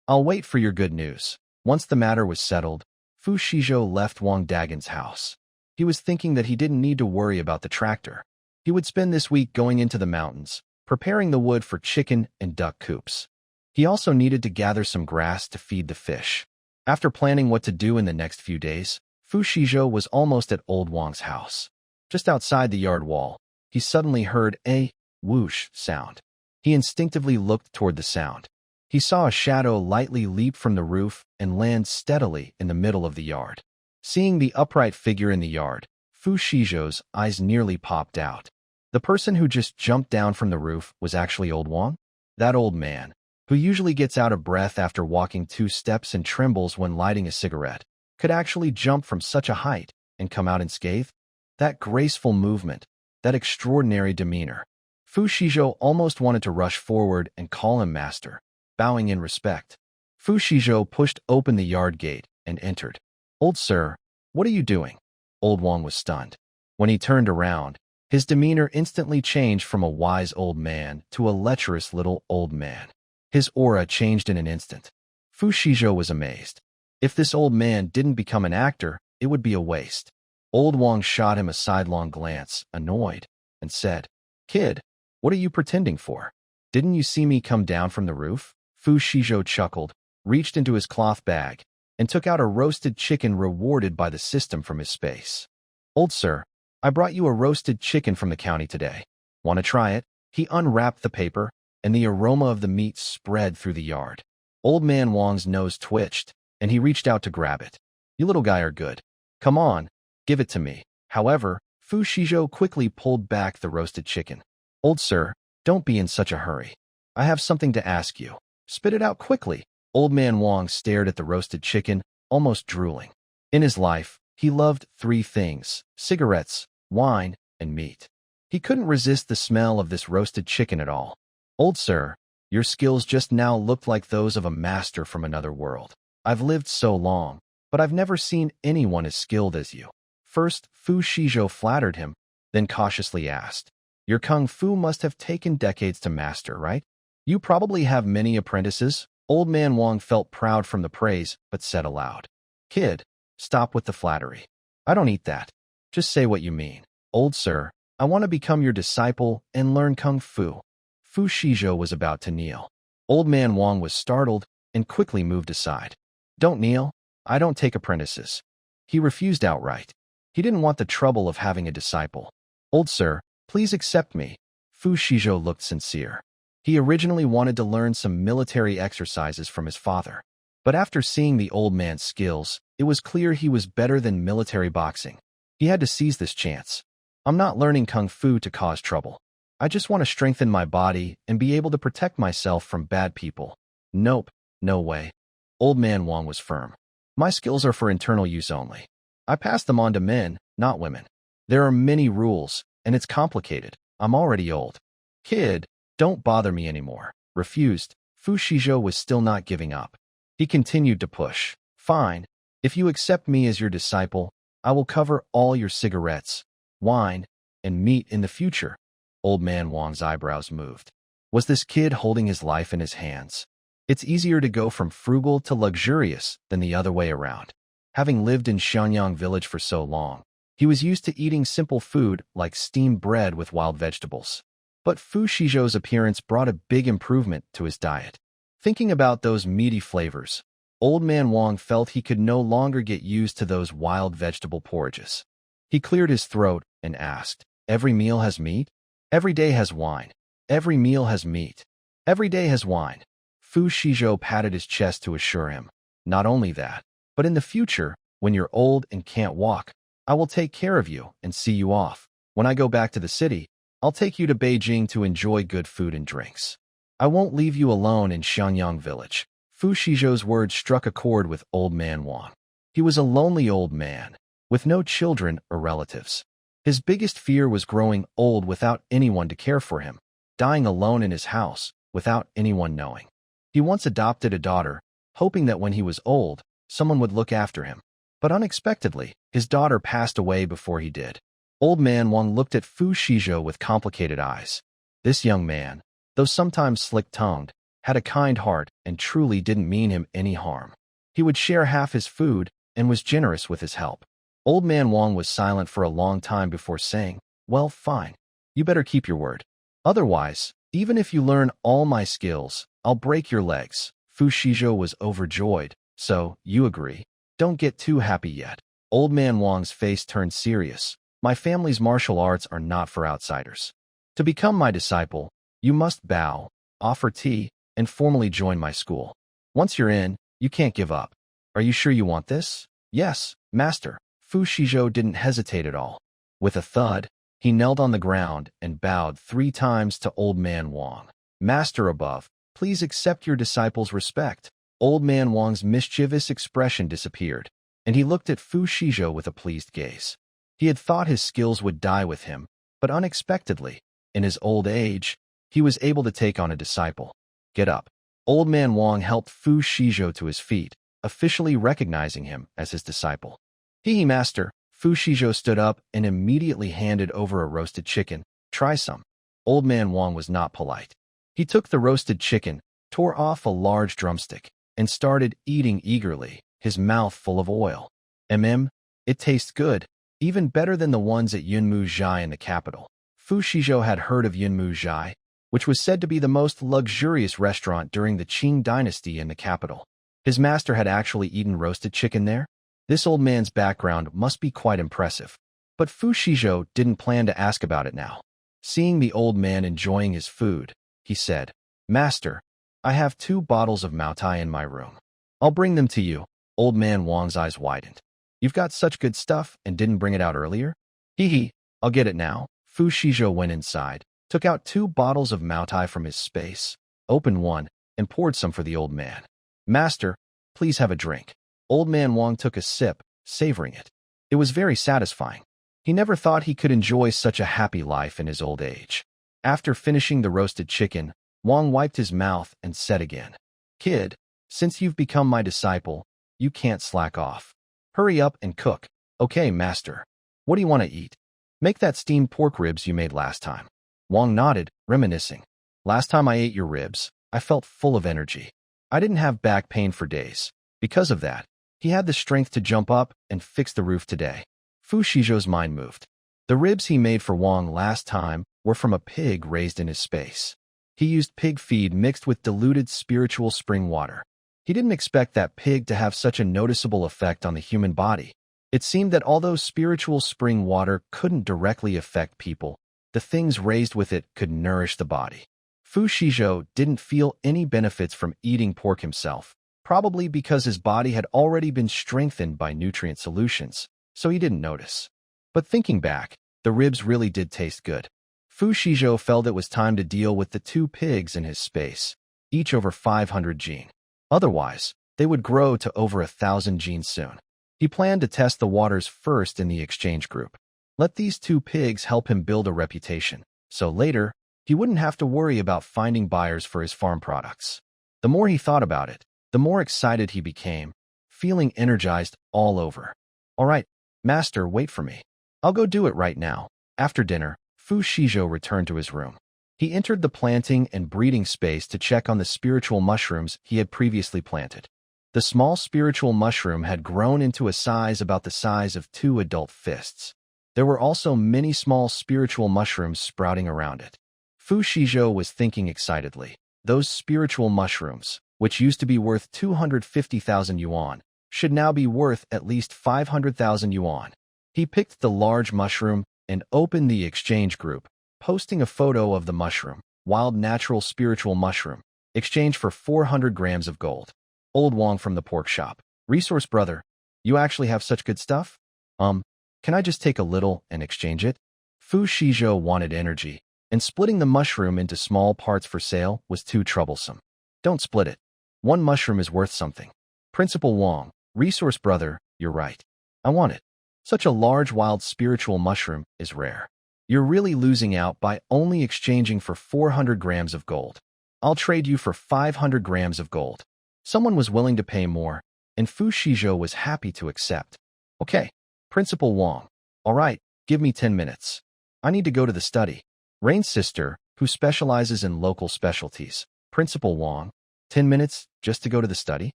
I'll wait for your good news. Once the matter was settled, Fu Xizhou left Wang Dagan's house. He was thinking that he didn't need to worry about the tractor. He would spend this week going into the mountains, preparing the wood for chicken and duck coops. He also needed to gather some grass to feed the fish. After planning what to do in the next few days, Fu Xizhou was almost at old Wang's house. Just outside the yard wall, he suddenly heard a whoosh sound. He instinctively looked toward the sound. He saw a shadow lightly leap from the roof and land steadily in the middle of the yard. Seeing the upright figure in the yard, Fu Xizhou's eyes nearly popped out. The person who just jumped down from the roof was actually old Wang? That old man, who usually gets out of breath after walking 2 steps and trembles when lighting a cigarette, could actually jump from such a height and come out unscathed? That graceful movement, that extraordinary demeanor. Fu Xizhou almost wanted to rush forward and call him master, bowing in respect. Fu Xizhou pushed open the yard gate and entered. Old sir, what are you doing? Old Wang was stunned. When he turned around, his demeanor instantly changed from a wise old man to a lecherous little old man. His aura changed in an instant. Fu Xizhou was amazed. If this old man didn't become an actor, it would be a waste. Old Wang shot him a sidelong glance, annoyed, and said, Kid, what are you pretending for? Didn't you see me come down from the roof? Fu Xizhou chuckled, reached into his cloth bag, and took out a roasted chicken rewarded by the system from his space. Old sir, I brought you a roasted chicken from the county today. Want to try it? He unwrapped the paper, and the aroma of the meat spread through the yard. Old man Wang's nose twitched, and he reached out to grab it. You little guy are good. Come on, give it to me. However, Fu Xizhou quickly pulled back the roasted chicken. Old sir, don't be in such a hurry. I have something to ask you. Spit it out quickly. Old man Wang stared at the roasted chicken, almost drooling. In his life, he loved 3 things: cigarettes, wine, and meat. He couldn't resist the smell of this roasted chicken at all. Old sir, your skills just now looked like those of a master from another world. I've lived so long, but I've never seen anyone as skilled as you. First, Fu Xizhou flattered him, then cautiously asked, Your kung fu must have taken decades to master, right? You probably have many apprentices. Old man Wang felt proud from the praise, but said aloud, Kid, stop with the flattery. I don't eat that. Just say what you mean. Old sir, I want to become your disciple and learn kung fu. Fu Xizhou was about to kneel. Old man Wang was startled and quickly moved aside. Don't kneel. I don't take apprentices. He refused outright. He didn't want the trouble of having a disciple. Old sir, please accept me. Fu Xizhou looked sincere. He originally wanted to learn some military exercises from his father. But after seeing the old man's skills, it was clear he was better than military boxing. He had to seize this chance. I'm not learning kung fu to cause trouble. I just want to strengthen my body and be able to protect myself from bad people. Nope, no way. Old man Wang was firm. My skills are for internal use only. I pass them on to men, not women. There are many rules, and it's complicated. I'm already old. Kid, don't bother me anymore. Refused. Fu Xizhou was still not giving up. He continued to push. Fine. If you accept me as your disciple, I will cover all your cigarettes, wine, and meat in the future. Old man Wang's eyebrows moved. Was this kid holding his life in his hands? It's easier to go from frugal to luxurious than the other way around. Having lived in Xianyang village for so long, he was used to eating simple food like steamed bread with wild vegetables. But Fu Shizhou's appearance brought a big improvement to his diet. Thinking about those meaty flavors, Old Man Wang felt he could no longer get used to those wild vegetable porridges. He cleared his throat and asked, "Every meal has meat? Every day has wine. Every meal has meat. Every day has wine." Fu Shizhou patted his chest to assure him, "Not only that, but in the future, when you're old and can't walk, I will take care of you and see you off. When I go back to the city, I'll take you to Beijing to enjoy good food and drinks. I won't leave you alone in Xianyang village." Fu Shizhou's words struck a chord with Old Man Wang. He was a lonely old man, with no children or relatives. His biggest fear was growing old without anyone to care for him, dying alone in his house without anyone knowing. He once adopted a daughter, hoping that when he was old, someone would look after him. But unexpectedly, his daughter passed away before he did. Old Man Wang looked at Fu Shizhou with complicated eyes. This young man, though sometimes slick-tongued, had a kind heart and truly didn't mean him any harm. He would share half his food and was generous with his help. Old Man Wang was silent for a long time before saying, "Well, fine. You better keep your word. Otherwise, even if you learn all my skills, I'll break your legs." Fu Shizhou was overjoyed. "So, you agree? Don't get too happy yet." Old Man Wang's face turned serious. "My family's martial arts are not for outsiders. To become my disciple, you must bow, offer tea, and formally join my school. Once you're in, you can't give up. Are you sure you want this?" "Yes, master." Fu Shizhou didn't hesitate at all. With a thud, he knelt on the ground and bowed 3 times to Old Man Wang. "Master above, please accept your disciple's respect." Old Man Wang's mischievous expression disappeared, and he looked at Fu Shizhou with a pleased gaze. He had thought his skills would die with him, but unexpectedly, in his old age, he was able to take on a disciple. "Get up." Old Man Wang helped Fu Shizhou to his feet, officially recognizing him as his disciple. "Hee master." Fu Shizhou stood up and immediately handed over a roasted chicken. "Try some." Old Man Wang was not polite. He took the roasted chicken, tore off a large drumstick, and started eating eagerly, his mouth full of oil. It tastes good, even better than the ones at Yunmu Zhai in the capital. Fu Shizhou had heard of Yunmu Zhai, which was said to be the most luxurious restaurant during the Qing dynasty in the capital. His master had actually eaten roasted chicken there? This old man's background must be quite impressive. But Fu Shizhou didn't plan to ask about it now. Seeing the old man enjoying his food, he said, "Master, I have 2 bottles of Maotai in my room. I'll bring them to you." Old Man Wang's eyes widened. "You've got such good stuff and didn't bring it out earlier?" "Hee, I'll get it now." Fu Shizhou went inside, took out 2 bottles of Maotai from his space, opened one, and poured some for the old man. "Master, please have a drink." Old Man Wang took a sip, savoring it. It was very satisfying. He never thought he could enjoy such a happy life in his old age. After finishing the roasted chicken, Wang wiped his mouth and said again, "Kid, since you've become my disciple, you can't slack off. Hurry up and cook." "Okay, master. What do you want to eat?" "Make that steamed pork ribs you made last time." Wang nodded, reminiscing. "Last time I ate your ribs, I felt full of energy. I didn't have back pain for days. Because of that, he had the strength to jump up and fix the roof today." Fu Shizhou's mind moved. The ribs he made for Wang last time were from a pig raised in his space. He used pig feed mixed with diluted spiritual spring water. He didn't expect that pig to have such a noticeable effect on the human body. It seemed that although spiritual spring water couldn't directly affect people, the things raised with it could nourish the body. Fu Shizhou didn't feel any benefits from eating pork himself, probably because his body had already been strengthened by nutrient solutions, so he didn't notice. But thinking back, the ribs really did taste good. Fu Shizhou felt it was time to deal with the 2 pigs in his space, each over 500 gene. Otherwise, they would grow to over 1,000 genes soon. He planned to test the waters first in the exchange group. Let these 2 pigs help him build a reputation, so later, he wouldn't have to worry about finding buyers for his farm products. The more he thought about it, the more excited he became, feeling energized all over. "All right, master, wait for me. I'll go do it right now." After dinner, Fu Shizhou returned to his room. He entered the planting and breeding space to check on the spiritual mushrooms he had previously planted. The small spiritual mushroom had grown into a size about the size of 2 adult fists. There were also many small spiritual mushrooms sprouting around it. Xizhou was thinking excitedly. Those spiritual mushrooms, which used to be worth 250,000 yuan, should now be worth at least 500,000 yuan. He picked the large mushroom and opened the exchange group, posting a photo of the mushroom, wild natural spiritual mushroom, exchange for 400 grams of gold. Old Wong from the pork shop. Resource brother, you actually have such good stuff? Can I just take a little and exchange it? Xizhou wanted energy, and splitting the mushroom into small parts for sale was too troublesome. Don't split it. One mushroom is worth something. Principal Wong, resource brother, you're right. I want it. Such a large wild spiritual mushroom is rare. You're really losing out by only exchanging for 400 grams of gold. I'll trade you for 500 grams of gold. Someone was willing to pay more, and Xizhou was happy to accept. Okay, Principal Wong. All right, give me 10 minutes. I need to go to the study. Rain's sister, who specializes in local specialties. Principal Wong. 10 minutes just to go to the study?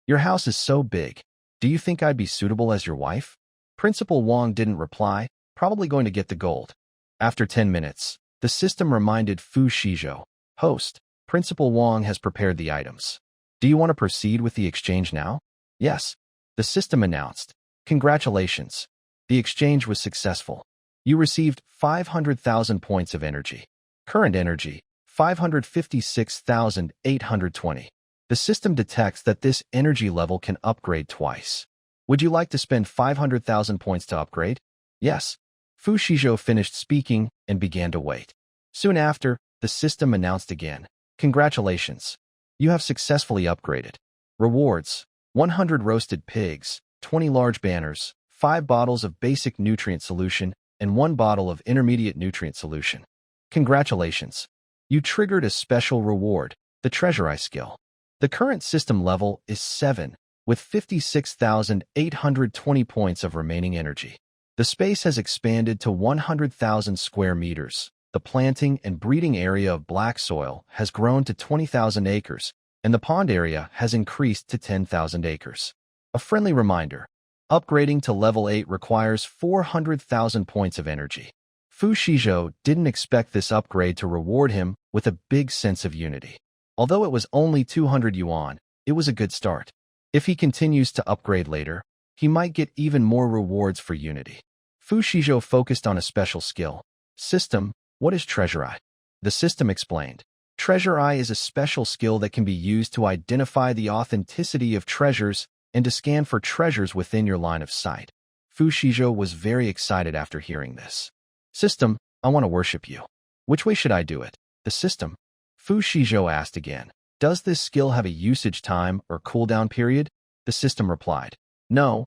Your house is so big. Do you think I'd be suitable as your wife? Principal Wong didn't reply, probably going to get the gold. After 10 minutes, the system reminded Xizhou, host, Principal Wong has prepared the items. Do you want to proceed with the exchange now? Yes. The system announced. Congratulations. The exchange was successful. You received 500,000 points of energy. Current energy, 556,820. The system detects that this energy level can upgrade twice. Would you like to spend 500,000 points to upgrade? Yes. Xizhou finished speaking and began to wait. Soon after, the system announced again. Congratulations. You have successfully upgraded. Rewards, 100 roasted pigs, 20 large banners, 5 bottles of basic nutrient solution, and 1 bottle of intermediate nutrient solution. Congratulations. You triggered a special reward, the Treasure Eye skill. The current system level is 7, with 56,820 points of remaining energy. The space has expanded to 100,000 square meters. The planting and breeding area of black soil has grown to 20,000 acres, and the pond area has increased to 10,000 acres. A friendly reminder, upgrading to level 8 requires 400,000 points of energy. Xizhou didn't expect this upgrade to reward him with a big sense of unity. Although it was only 200 yuan, it was a good start. If he continues to upgrade later, he might get even more rewards for unity. Xizhou focused on a special skill. System, what is Treasure Eye? The system explained. Treasure Eye is a special skill that can be used to identify the authenticity of treasures and to scan for treasures within your line of sight. Xizhou was very excited after hearing this. System, I want to worship you. Which way should I do it? The system. Xizhou asked again. Does this skill have a usage time or cooldown period? The system replied. No.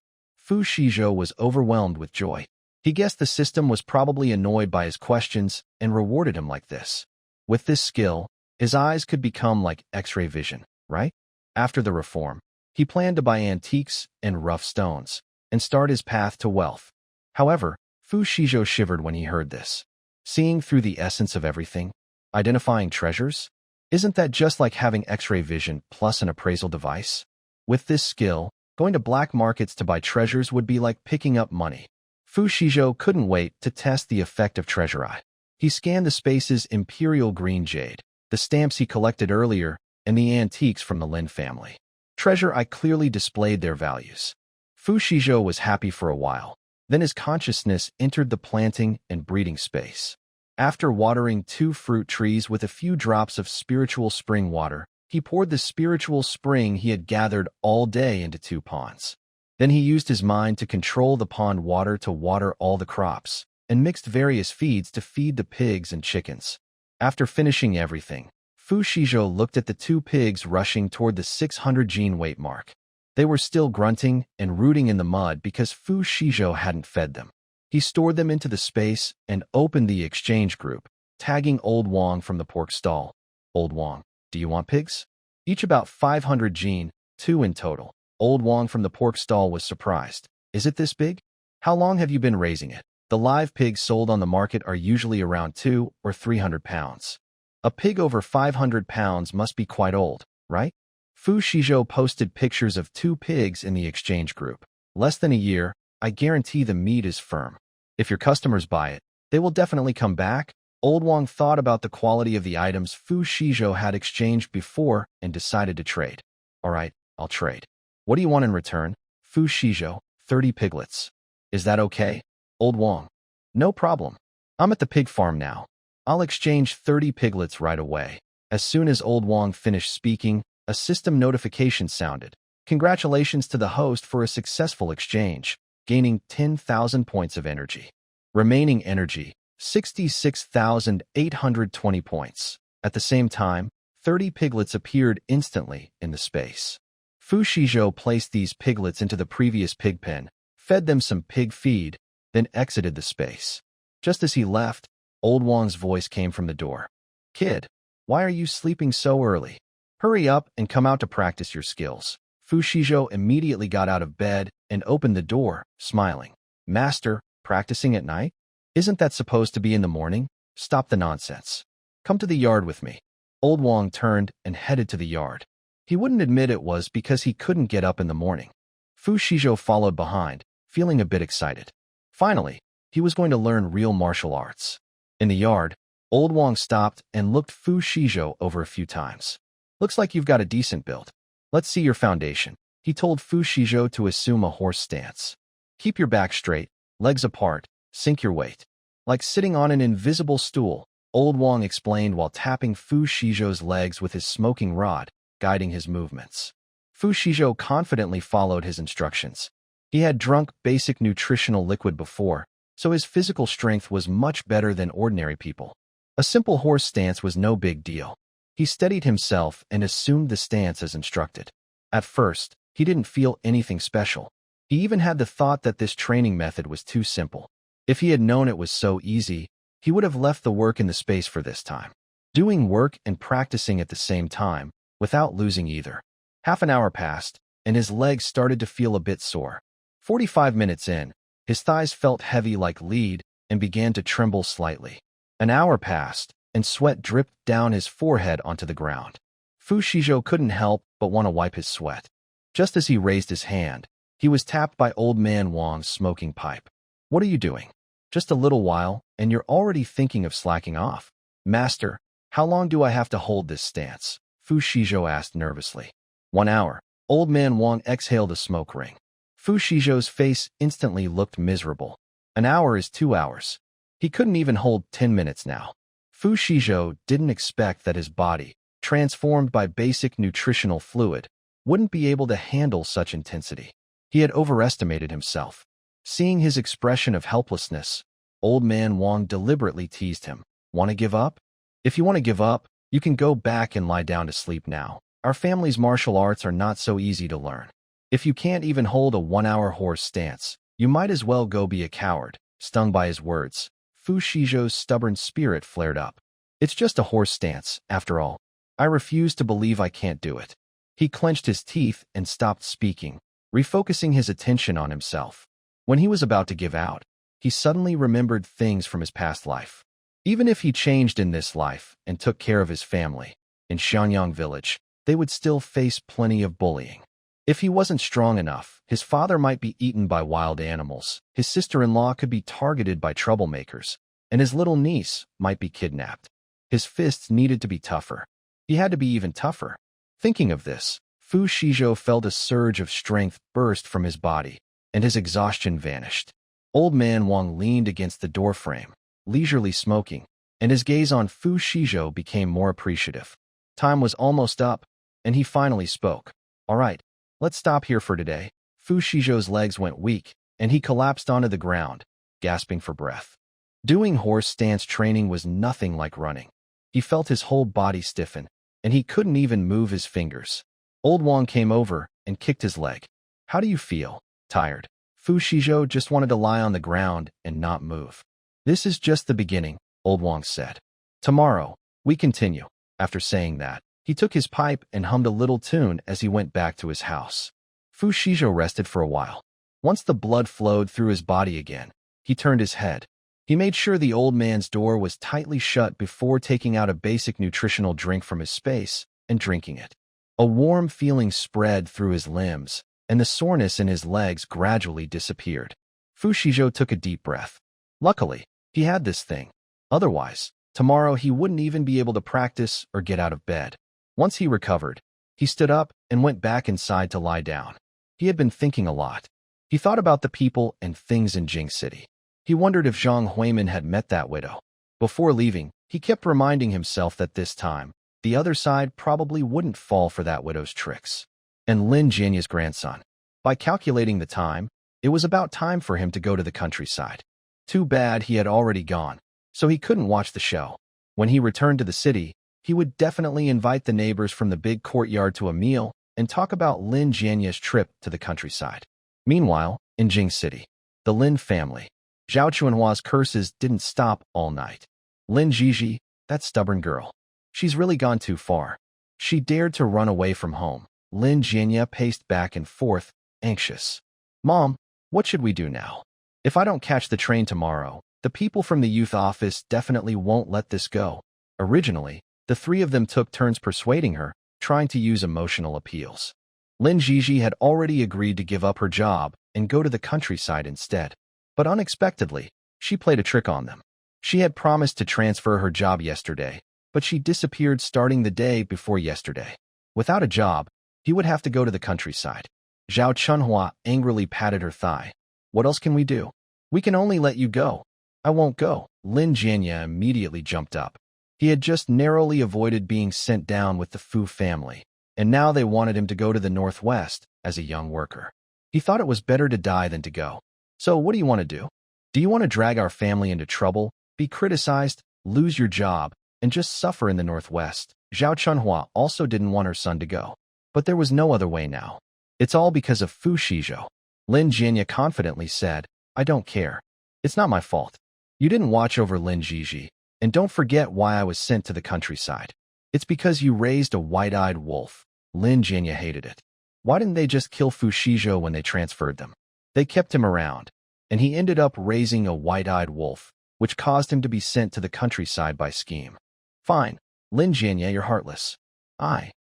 Xizhou was overwhelmed with joy. He guessed the system was probably annoyed by his questions and rewarded him like this. With this skill, his eyes could become like X-ray vision, right? After the reform, he planned to buy antiques and rough stones and start his path to wealth. However, Xizhou shivered when he heard this. Seeing through the essence of everything, identifying treasures? Isn't that just like having X-ray vision plus an appraisal device? With this skill, going to black markets to buy treasures would be like picking up money. Xizhou couldn't wait to test the effect of Treasure Eye. He scanned the space's Imperial Green Jade, the stamps he collected earlier, and the antiques from the Lin family. Treasure Eye clearly displayed their values. Xizhou was happy for a while. Then his consciousness entered the planting and breeding space. After watering 2 fruit trees with a few drops of spiritual spring water, he poured the spiritual spring he had gathered all day into 2 ponds. Then he used his mind to control the pond water to water all the crops, and mixed various feeds to feed the pigs and chickens. After finishing everything, Xizhou looked at the 2 pigs rushing toward the 600 gene weight mark. They were still grunting and rooting in the mud because Xizhou hadn't fed them. He stored them into the space and opened the exchange group, tagging Old Wong from the pork stall. Old Wong, do you want pigs? Each about 500 gene, 2 in total. Old Wong from the pork stall was surprised. Is it this big? How long have you been raising it? The live pigs sold on the market are usually around 200 or 300 pounds. A pig over 500 pounds must be quite old, right? Fu Xizhou posted pictures of 2 pigs in the exchange group. Less than a year, I guarantee the meat is firm. If your customers buy it, they will definitely come back. Old Wang thought about the quality of the items Fu Xizhou had exchanged before and decided to trade. All right, I'll trade. What do you want in return? Fu Xizhou, 30 piglets. Is that okay? Old Wang. No problem. I'm at the pig farm now. I'll exchange 30 piglets right away. As soon as Old Wang finished speaking, a system notification sounded. Congratulations to the host for a successful exchange, gaining 10,000 points of energy. Remaining energy, 66,820 points. At the same time, 30 piglets appeared instantly in the space. Fu Xizhou placed these piglets into the previous pig pen, fed them some pig feed, then exited the space. Just as he left, Old Wang's voice came from the door. Kid, why are you sleeping so early? Hurry up and come out to practice your skills. Fu Xizhou immediately got out of bed and opened the door, smiling. Master, practicing at night? Isn't that supposed to be in the morning? Stop the nonsense. Come to the yard with me. Old Wang turned and headed to the yard. He wouldn't admit it was because he couldn't get up in the morning. Fu Xizhou followed behind, feeling a bit excited. Finally, he was going to learn real martial arts. In the yard, Old Wang stopped and looked Fu Xizhou over a few times. Looks like you've got a decent build. Let's see your foundation. He told Fu Xizhou to assume a horse stance. Keep your back straight, legs apart, sink your weight. Like sitting on an invisible stool, Old Wang explained while tapping Fu Xizhou's legs with his smoking rod, guiding his movements. Fu Xizhou confidently followed his instructions. He had drunk basic nutritional liquid before, so his physical strength was much better than ordinary people. A simple horse stance was no big deal. He steadied himself and assumed the stance as instructed. At first, he didn't feel anything special. He even had the thought that this training method was too simple. If he had known it was so easy, he would have left the work in the space for this time. Doing work and practicing at the same time, without losing either. Half an hour passed, and his legs started to feel a bit sore. 45 minutes in, his thighs felt heavy like lead and began to tremble slightly. An hour passed, and sweat dripped down his forehead onto the ground. Fu Xizhou couldn't help but want to wipe his sweat. Just as he raised his hand, he was tapped by Old Man Wang's smoking pipe. What are you doing? Just a little while, and you're already thinking of slacking off. Master, how long do I have to hold this stance? Fu Xizhou asked nervously. 1 hour. Old Man Wang exhaled a smoke ring. Fu Xizhou's face instantly looked miserable. An hour is 2 hours. He couldn't even hold 10 minutes now. Fu Xizhou didn't expect that his body, transformed by basic nutritional fluid, wouldn't be able to handle such intensity. He had overestimated himself. Seeing his expression of helplessness, Old Man Wang deliberately teased him. Want to give up? If you want to give up, you can go back and lie down to sleep now. Our family's martial arts are not so easy to learn. If you can't even hold a 1-hour horse stance, you might as well go be a coward. Stung by his words, Fu Xizhou's stubborn spirit flared up. It's just a horse stance, after all. I refuse to believe I can't do it. He clenched his teeth and stopped speaking, refocusing his attention on himself. When he was about to give out, he suddenly remembered things from his past life. Even if he changed in this life and took care of his family, in Xianyang village, they would still face plenty of bullying. If he wasn't strong enough, his father might be eaten by wild animals, his sister-in-law could be targeted by troublemakers, and his little niece might be kidnapped. His fists needed to be tougher. He had to be even tougher. Thinking of this, Fu Xizhou felt a surge of strength burst from his body, and his exhaustion vanished. Old Man Wang leaned against the doorframe, leisurely smoking, and his gaze on Fu Xizhou became more appreciative. Time was almost up, and he finally spoke. All right. Let's stop here for today. Fu Xizhou's legs went weak, and he collapsed onto the ground, gasping for breath. Doing horse stance training was nothing like running. He felt his whole body stiffen, and he couldn't even move his fingers. Old Wang came over and kicked his leg. How do you feel? Tired. Fu Xizhou just wanted to lie on the ground and not move. This is just the beginning, Old Wang said. Tomorrow, we continue. After saying that, he took his pipe and hummed a little tune as he went back to his house. Fu Xizhou rested for a while. Once the blood flowed through his body again, he turned his head. He made sure the old man's door was tightly shut before taking out a basic nutritional drink from his space and drinking it. A warm feeling spread through his limbs, and the soreness in his legs gradually disappeared. Xizhou took a deep breath. Luckily, he had this thing. Otherwise, tomorrow he wouldn't even be able to practice or get out of bed. Once he recovered, he stood up and went back inside to lie down. He had been thinking a lot. He thought about the people and things in Jing City. He wondered if Zhang Huimin had met that widow. Before leaving, he kept reminding himself that this time, the other side probably wouldn't fall for that widow's tricks. And Lin Jianya's grandson. By calculating the time, it was about time for him to go to the countryside. Too bad he had already gone, so he couldn't watch the show. When he returned to the city, he would definitely invite the neighbors from the big courtyard to a meal and talk about Lin Jianya's trip to the countryside. Meanwhile, in Jing City, the Lin family. Zhao Chuanhua's curses didn't stop all night. Lin Xizhou, that stubborn girl. She's really gone too far. She dared to run away from home. Lin Jianya paced back and forth, anxious. Mom, what should we do now? If I don't catch the train tomorrow, the people from the youth office definitely won't let this go. Originally, the three of them took turns persuading her, trying to use emotional appeals. Lin Xizhou had already agreed to give up her job and go to the countryside instead. But unexpectedly, she played a trick on them. She had promised to transfer her job yesterday, but she disappeared starting the day before yesterday. Without a job, he would have to go to the countryside. Zhao Chunhua angrily patted her thigh. What else can we do? We can only let you go. I won't go. Lin Jianya immediately jumped up. He had just narrowly avoided being sent down with the Fu family, and now they wanted him to go to the northwest as a young worker. He thought it was better to die than to go. So what do you want to do? Do you want to drag our family into trouble, be criticized, lose your job, and just suffer in the northwest? Zhao Chunhua also didn't want her son to go. But there was no other way now. It's all because of Fu Xizhou. Lin Jianya confidently said, I don't care. It's not my fault. You didn't watch over Lin Xizhou, and don't forget why I was sent to the countryside. It's because you raised a white-eyed wolf. Lin Jianya hated it. Why didn't they just kill Fu Xizhou when they transferred them? They kept him around, and he ended up raising a white-eyed wolf, which caused him to be sent to the countryside by scheme. Fine, Lin Jianya, you're heartless.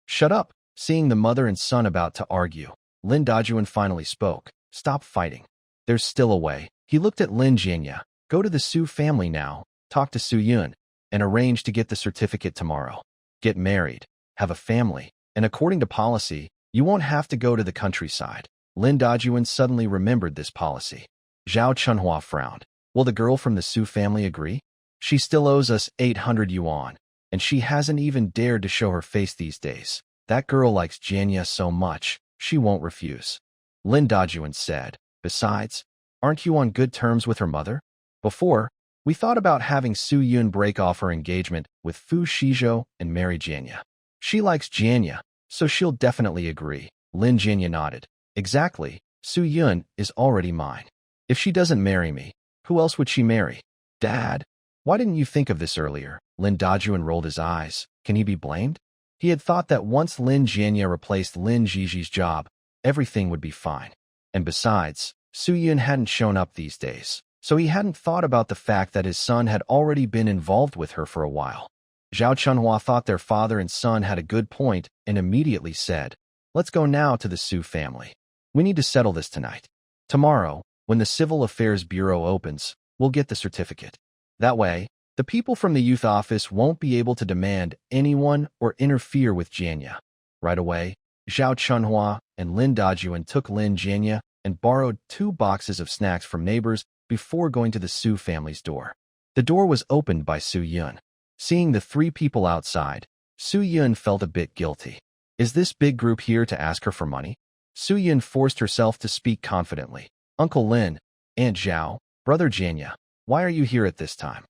Shut up. Seeing the mother and son about to argue, Lin Dajuan finally spoke. Stop fighting. There's still a way. He looked at Lin Jianya. Go to the Su family now, talk to Su Yun, and arrange to get the certificate tomorrow. Get married, have a family, and according to policy, you won't have to go to the countryside. Lin Dajuan suddenly remembered this policy. Zhao Chunhua frowned. Will the girl from the Su family agree? She still owes us 800 yuan, and she hasn't even dared to show her face these days. That girl likes Jianya so much, she won't refuse. Lin Dajuan said. Besides, aren't you on good terms with her mother? Before, we thought about having Su Yun break off her engagement with Fu Xizhou and marry Jianya. She likes Jianya, so she'll definitely agree. Lin Jianya nodded. Exactly, Su Yun is already mine. If she doesn't marry me, who else would she marry? Dad, why didn't you think of this earlier? Lin Dajuan rolled his eyes. Can he be blamed? He had thought that once Lin Jianya replaced Lin Xizhi's job, everything would be fine. And besides, Su Yun hadn't shown up these days, so he hadn't thought about the fact that his son had already been involved with her for a while. Zhao Chunhua thought their father and son had a good point and immediately said, Let's go now to the Su family. We need to settle this tonight. Tomorrow, when the Civil Affairs Bureau opens, we'll get the certificate. That way, the people from the youth office won't be able to demand anyone or interfere with Jianya. Right away, Zhao Chunhua and Lin Dajuan took Lin Jianya and borrowed 2 boxes of snacks from neighbors before going to the Su family's door. The door was opened by Su Yun. Seeing the 3 people outside, Su Yun felt a bit guilty. Is this big group here to ask her for money? Su Yun forced herself to speak confidently. Uncle Lin, Aunt Zhao, Brother Jianya, why are you here at this time?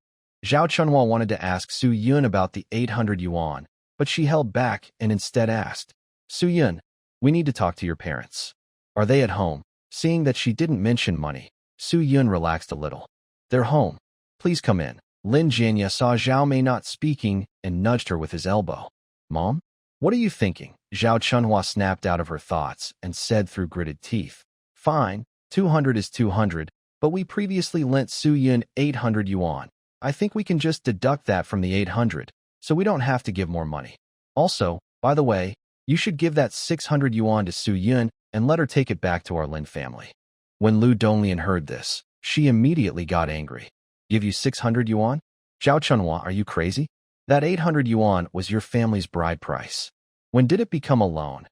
Zhao Chunhua wanted to ask Su Yun about the 800 yuan, but she held back and instead asked, Su Yun, we need to talk to your parents. Are they at home? Seeing that she didn't mention money, Su Yun relaxed a little. They're home. Please come in. Lin Jianya saw Zhao Mei not speaking and nudged her with his elbow. Mom? What are you thinking? Zhao Chunhua snapped out of her thoughts and said through gritted teeth. Fine, 200 is 200, But we previously lent Su Yun 800 yuan. I think we can just deduct that from the 800, so we don't have to give more money. Also, by the way, you should give that 600 yuan to Su Yun and let her take it back to our Lin family." When Lu Donglian heard this, she immediately got angry. "Give you 600 yuan? Zhao Chunhua, are you crazy? That 800 yuan was your family's bride price. When did it become a loan?"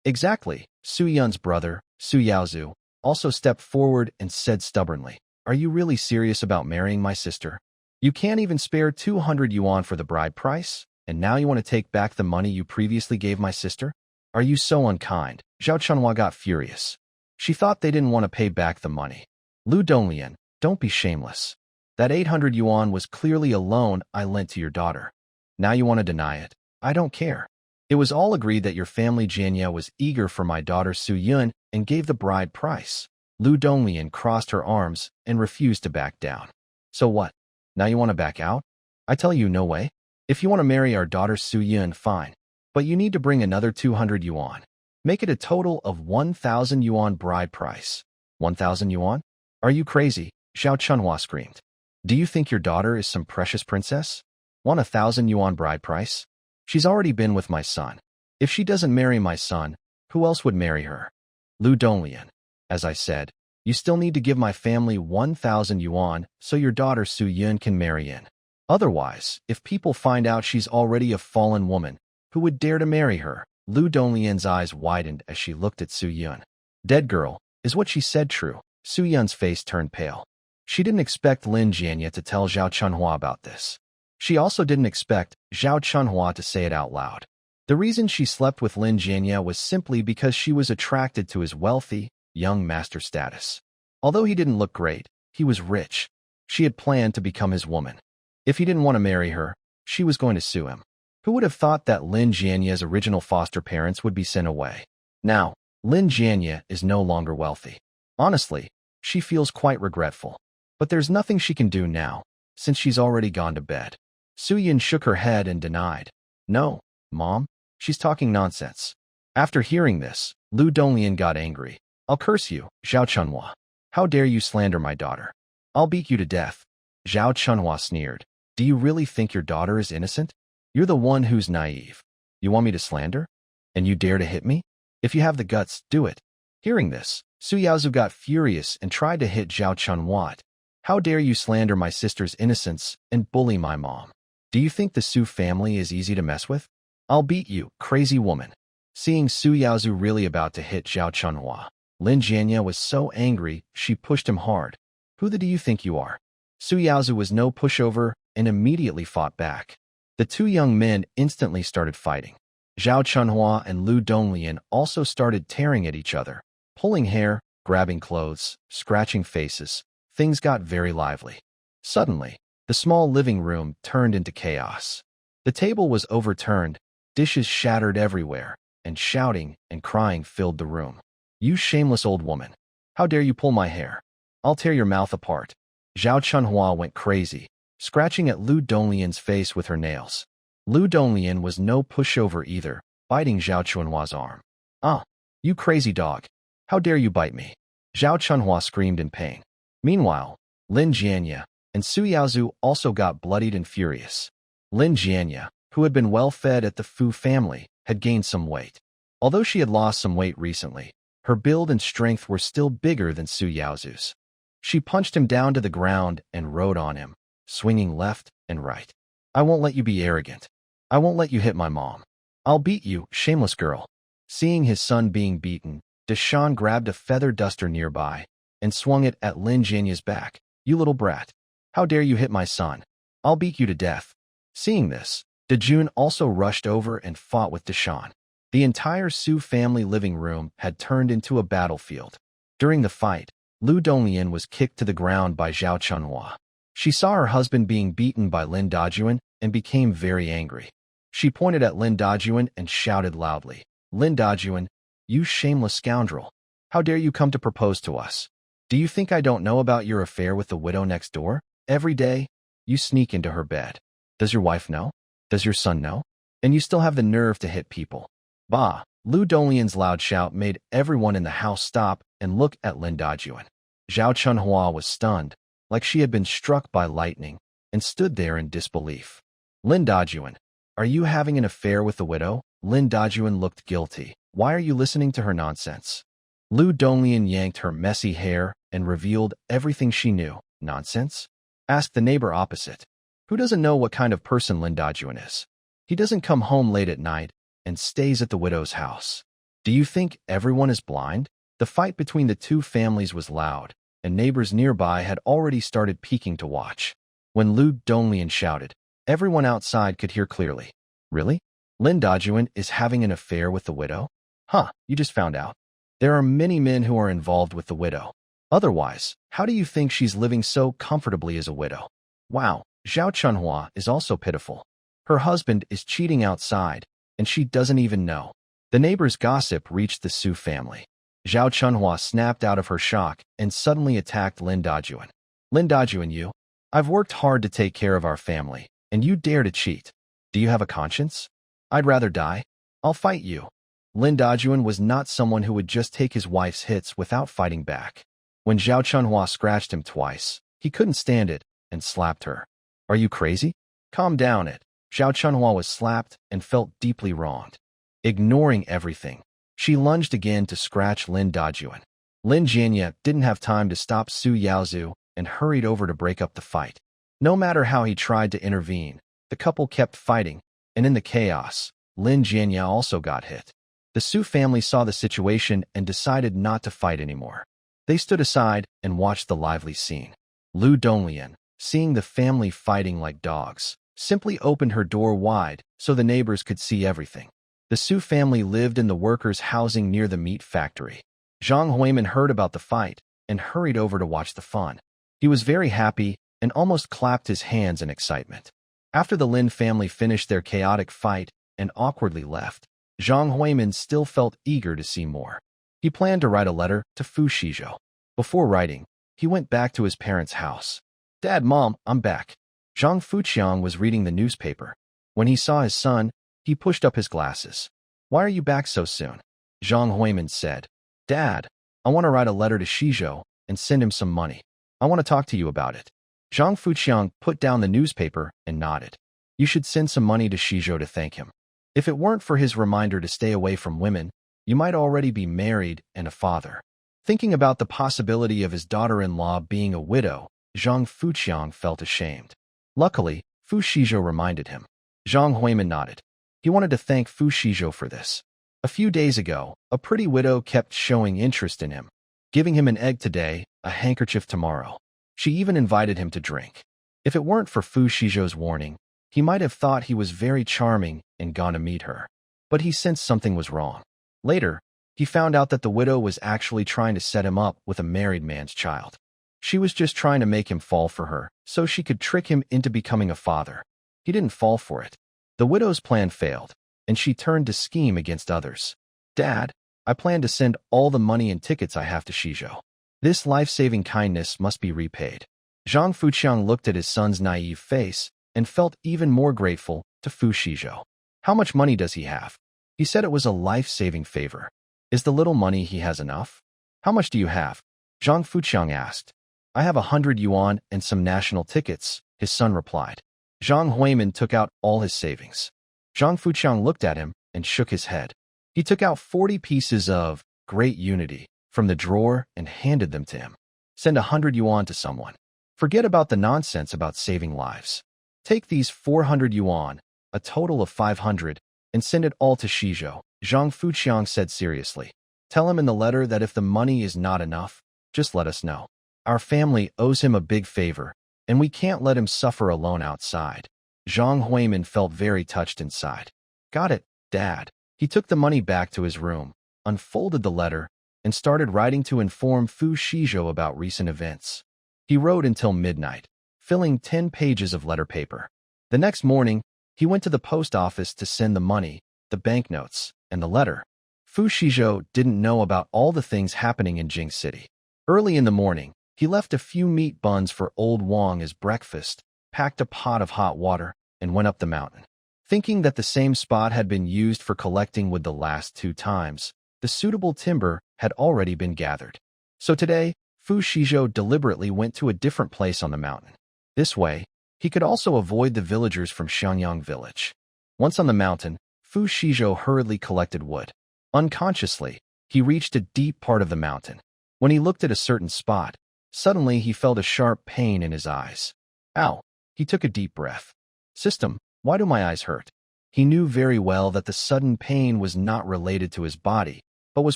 Exactly. Su Yun's brother, Su Yaozhu, also stepped forward and said stubbornly, "Are you really serious about marrying my sister? You can't even spare 200 yuan for the bride price, and now you want to take back the money you previously gave my sister? Are you so unkind?" Zhao Chunhua got furious. She thought they didn't want to pay back the money. "Lu Donglian, don't be shameless. That 800 yuan was clearly a loan I lent to your daughter. Now you want to deny it? I don't care. It was all agreed that your family Jianya was eager for my daughter Su Yun and gave the bride price." Lu Donglian crossed her arms and refused to back down. "So what? Now you want to back out? I tell you, no way. If you want to marry our daughter Su Yun, fine. But you need to bring another 200 yuan. Make it a total of 1,000 yuan bride price." 1,000 yuan? Are you crazy? Zhao Chunhua screamed. "Do you think your daughter is some precious princess? Want 1,000 yuan bride price? She's already been with my son. If she doesn't marry my son, who else would marry her?" "Lu Donglian, as I said, you still need to give my family 1,000 yuan so your daughter Su Yun can marry in. Otherwise, if people find out she's already a fallen woman, who would dare to marry her?" Lu Donglian's eyes widened as she looked at Su Yun. "Dead girl, is what she said true?" Su Yun's face turned pale. She didn't expect Lin Jianya to tell Zhao Chunhua about this. She also didn't expect Zhao Chunhua to say it out loud. The reason she slept with Lin Jianya was simply because she was attracted to his wealthy, young master status. Although he didn't look great, he was rich. She had planned to become his woman. If he didn't want to marry her, she was going to sue him. Who would have thought that Lin Jianya's original foster parents would be sent away? Now, Lin Jianya is no longer wealthy. Honestly, she feels quite regretful. But there's nothing she can do now, since she's already gone to bed. Su Yun shook her head and denied. "No, Mom, she's talking nonsense." After hearing this, Lu Donglian got angry. "I'll curse you, Zhao Chunhua. How dare you slander my daughter? I'll beat you to death." Zhao Chunhua sneered. "Do you really think your daughter is innocent? You're the one who's naive. You want me to slander? And you dare to hit me? If you have the guts, do it." Hearing this, Su Yaozhu got furious and tried to hit Zhao Chunhua. "How dare you slander my sister's innocence and bully my mom? Do you think the Su family is easy to mess with? I'll beat you, crazy woman." Seeing Su Yaozhu really about to hit Zhao Chunhua, Lin Jianya was so angry she pushed him hard. "Who the do you think you are?" Su Yaozhu was no pushover and immediately fought back. The two young men instantly started fighting. Zhao Chunhua and Lu Donglian also started tearing at each other, pulling hair, grabbing clothes, scratching faces. Things got very lively. Suddenly, the small living room turned into chaos. The table was overturned, dishes shattered everywhere, and shouting and crying filled the room. "You shameless old woman! How dare you pull my hair? I'll tear your mouth apart." Zhao Chunhua went crazy, scratching at Lu Donglian's face with her nails. Lu Donglian was no pushover either, biting Zhao Chunhua's arm. "Ah, you crazy dog! How dare you bite me?" Zhao Chunhua screamed in pain. Meanwhile, Lin Jianya and Su Yaozhu also got bloodied and furious. Lin Jianya, who had been well-fed at the Fu family, had gained some weight. Although she had lost some weight recently, her build and strength were still bigger than Su Yaozhu's. She punched him down to the ground and rode on him, swinging left and right. "I won't let you be arrogant. I won't let you hit my mom. I'll beat you, shameless girl." Seeing his son being beaten, Deshawn grabbed a feather duster nearby and swung it at Lin Jianya's back. "You little brat. How dare you hit my son? I'll beat you to death." Seeing this, Dejun also rushed over and fought with Deshawn. The entire Su family living room had turned into a battlefield. During the fight, Lu Donglian was kicked to the ground by Zhao Chunhua. She saw her husband being beaten by Lin Dajuan and became very angry. She pointed at Lin Dajuan and shouted loudly, "Lin Dajuan, you shameless scoundrel! How dare you come to propose to us? Do you think I don't know about your affair with the widow next door? Every day, you sneak into her bed. Does your wife know? Does your son know? And you still have the nerve to hit people." Bah! Lu Donglian's loud shout made everyone in the house stop and look at Lin Dajuan. Zhao Chunhua was stunned, like she had been struck by lightning, and stood there in disbelief. Lin Dajuan, are you having an affair with the widow? Lin Dajuan looked guilty. Why are you listening to her nonsense? Lu Donglian yanked her messy hair and revealed everything she knew. Nonsense? Asked the neighbor opposite. Who doesn't know what kind of person Lin Dajuan is? He doesn't come home late at night and stays at the widow's house. Do you think everyone is blind? The fight between the two families was loud, and neighbors nearby had already started peeking to watch. When Lu Donglian shouted, everyone outside could hear clearly. Really? Lin Dajuan is having an affair with the widow? Huh, you just found out. There are many men who are involved with the widow. Otherwise, how do you think she's living so comfortably as a widow? Wow, Zhao Chunhua is also pitiful. Her husband is cheating outside, and she doesn't even know. The neighbor's gossip reached the Su family. Zhao Chunhua snapped out of her shock and suddenly attacked Lin Dajuan. Lin Dajuan, you? I've worked hard to take care of our family, and you dare to cheat. Do you have a conscience? I'd rather die. I'll fight you. Lin Dajuan was not someone who would just take his wife's hits without fighting back. When Zhao Chunhua scratched him twice, he couldn't stand it and slapped her. Are you crazy? Calm down it. Zhao Chunhua was slapped and felt deeply wronged. Ignoring everything, she lunged again to scratch Lin Dajuan. Lin Jianya didn't have time to stop Su Yaozu and hurried over to break up the fight. No matter how he tried to intervene, the couple kept fighting, and in the chaos, Lin Jianya also got hit. The Su family saw the situation and decided not to fight anymore. They stood aside and watched the lively scene. Lu Donglian, seeing the family fighting like dogs, simply opened her door wide so the neighbors could see everything. The Su family lived in the workers' housing near the meat factory. Zhang Huimin heard about the fight and hurried over to watch the fun. He was very happy and almost clapped his hands in excitement. After the Lin family finished their chaotic fight and awkwardly left, Zhang Huimin still felt eager to see more. He planned to write a letter to Fu Xizhou. Before writing, he went back to his parents' house. Dad, Mom, I'm back. Zhang Fuqiang was reading the newspaper. When he saw his son, he pushed up his glasses. Why are you back so soon? Zhang Huimin said. Dad, I want to write a letter to Xizhou and send him some money. I want to talk to you about it. Zhang Fuqiang put down the newspaper and nodded. You should send some money to Xizhou to thank him. If it weren't for his reminder to stay away from women, you might already be married and a father. Thinking about the possibility of his daughter-in-law being a widow, Zhang Fuqiang felt ashamed. Luckily, Fu Xizhou reminded him. Zhang Huimin nodded. He wanted to thank Fu Xizhou for this. A few days ago, a pretty widow kept showing interest in him, giving him an egg today, a handkerchief tomorrow. She even invited him to drink. If it weren't for Fu Xizhou's warning, he might have thought he was very charming and gone to meet her. But he sensed something was wrong. Later, he found out that the widow was actually trying to set him up with a married man's child. She was just trying to make him fall for her so she could trick him into becoming a father. He didn't fall for it. The widow's plan failed, and she turned to scheme against others. Dad, I plan to send all the money and tickets I have to Xizhou. This life-saving kindness must be repaid. Zhang Fuqiang looked at his son's naive face and felt even more grateful to Fu Xizhou. How much money does he have? He said it was a life-saving favor. Is the little money he has enough? How much do you have? Zhang Fuqiang asked. I have 100 yuan and some national tickets, his son replied. Zhang Huimin took out all his savings. Zhang Fuqiang looked at him and shook his head. He took out 40 pieces of Great Unity from the drawer and handed them to him. Send 100 yuan to someone. Forget about the nonsense about saving lives. Take these 400 yuan, a total of 500, and send it all to Xizhou, Zhang Fuqiang said seriously. Tell him in the letter that if the money is not enough, just let us know. Our family owes him a big favor, and we can't let him suffer alone outside. Zhang Huimin felt very touched inside. Got it, Dad. He took the money back to his room, unfolded the letter, and started writing to inform Fu Xizhou about recent events. He wrote until midnight, filling 10 pages of letter paper. The next morning, he went to the post office to send the money, the banknotes, and the letter. Fu Xizhou didn't know about all the things happening in Jing City. Early in the morning, he left a few meat buns for Old Wang as breakfast, packed a pot of hot water, and went up the mountain. Thinking that the same spot had been used for collecting wood the last 2 times, the suitable timber had already been gathered. So today, Fu Xizhou deliberately went to a different place on the mountain. This way, he could also avoid the villagers from Xiangyang village. Once on the mountain, Fu Xizhou hurriedly collected wood. Unconsciously, he reached a deep part of the mountain. When he looked at a certain spot, suddenly he felt a sharp pain in his eyes. Ow! He took a deep breath. System, why do my eyes hurt? He knew very well that the sudden pain was not related to his body, but was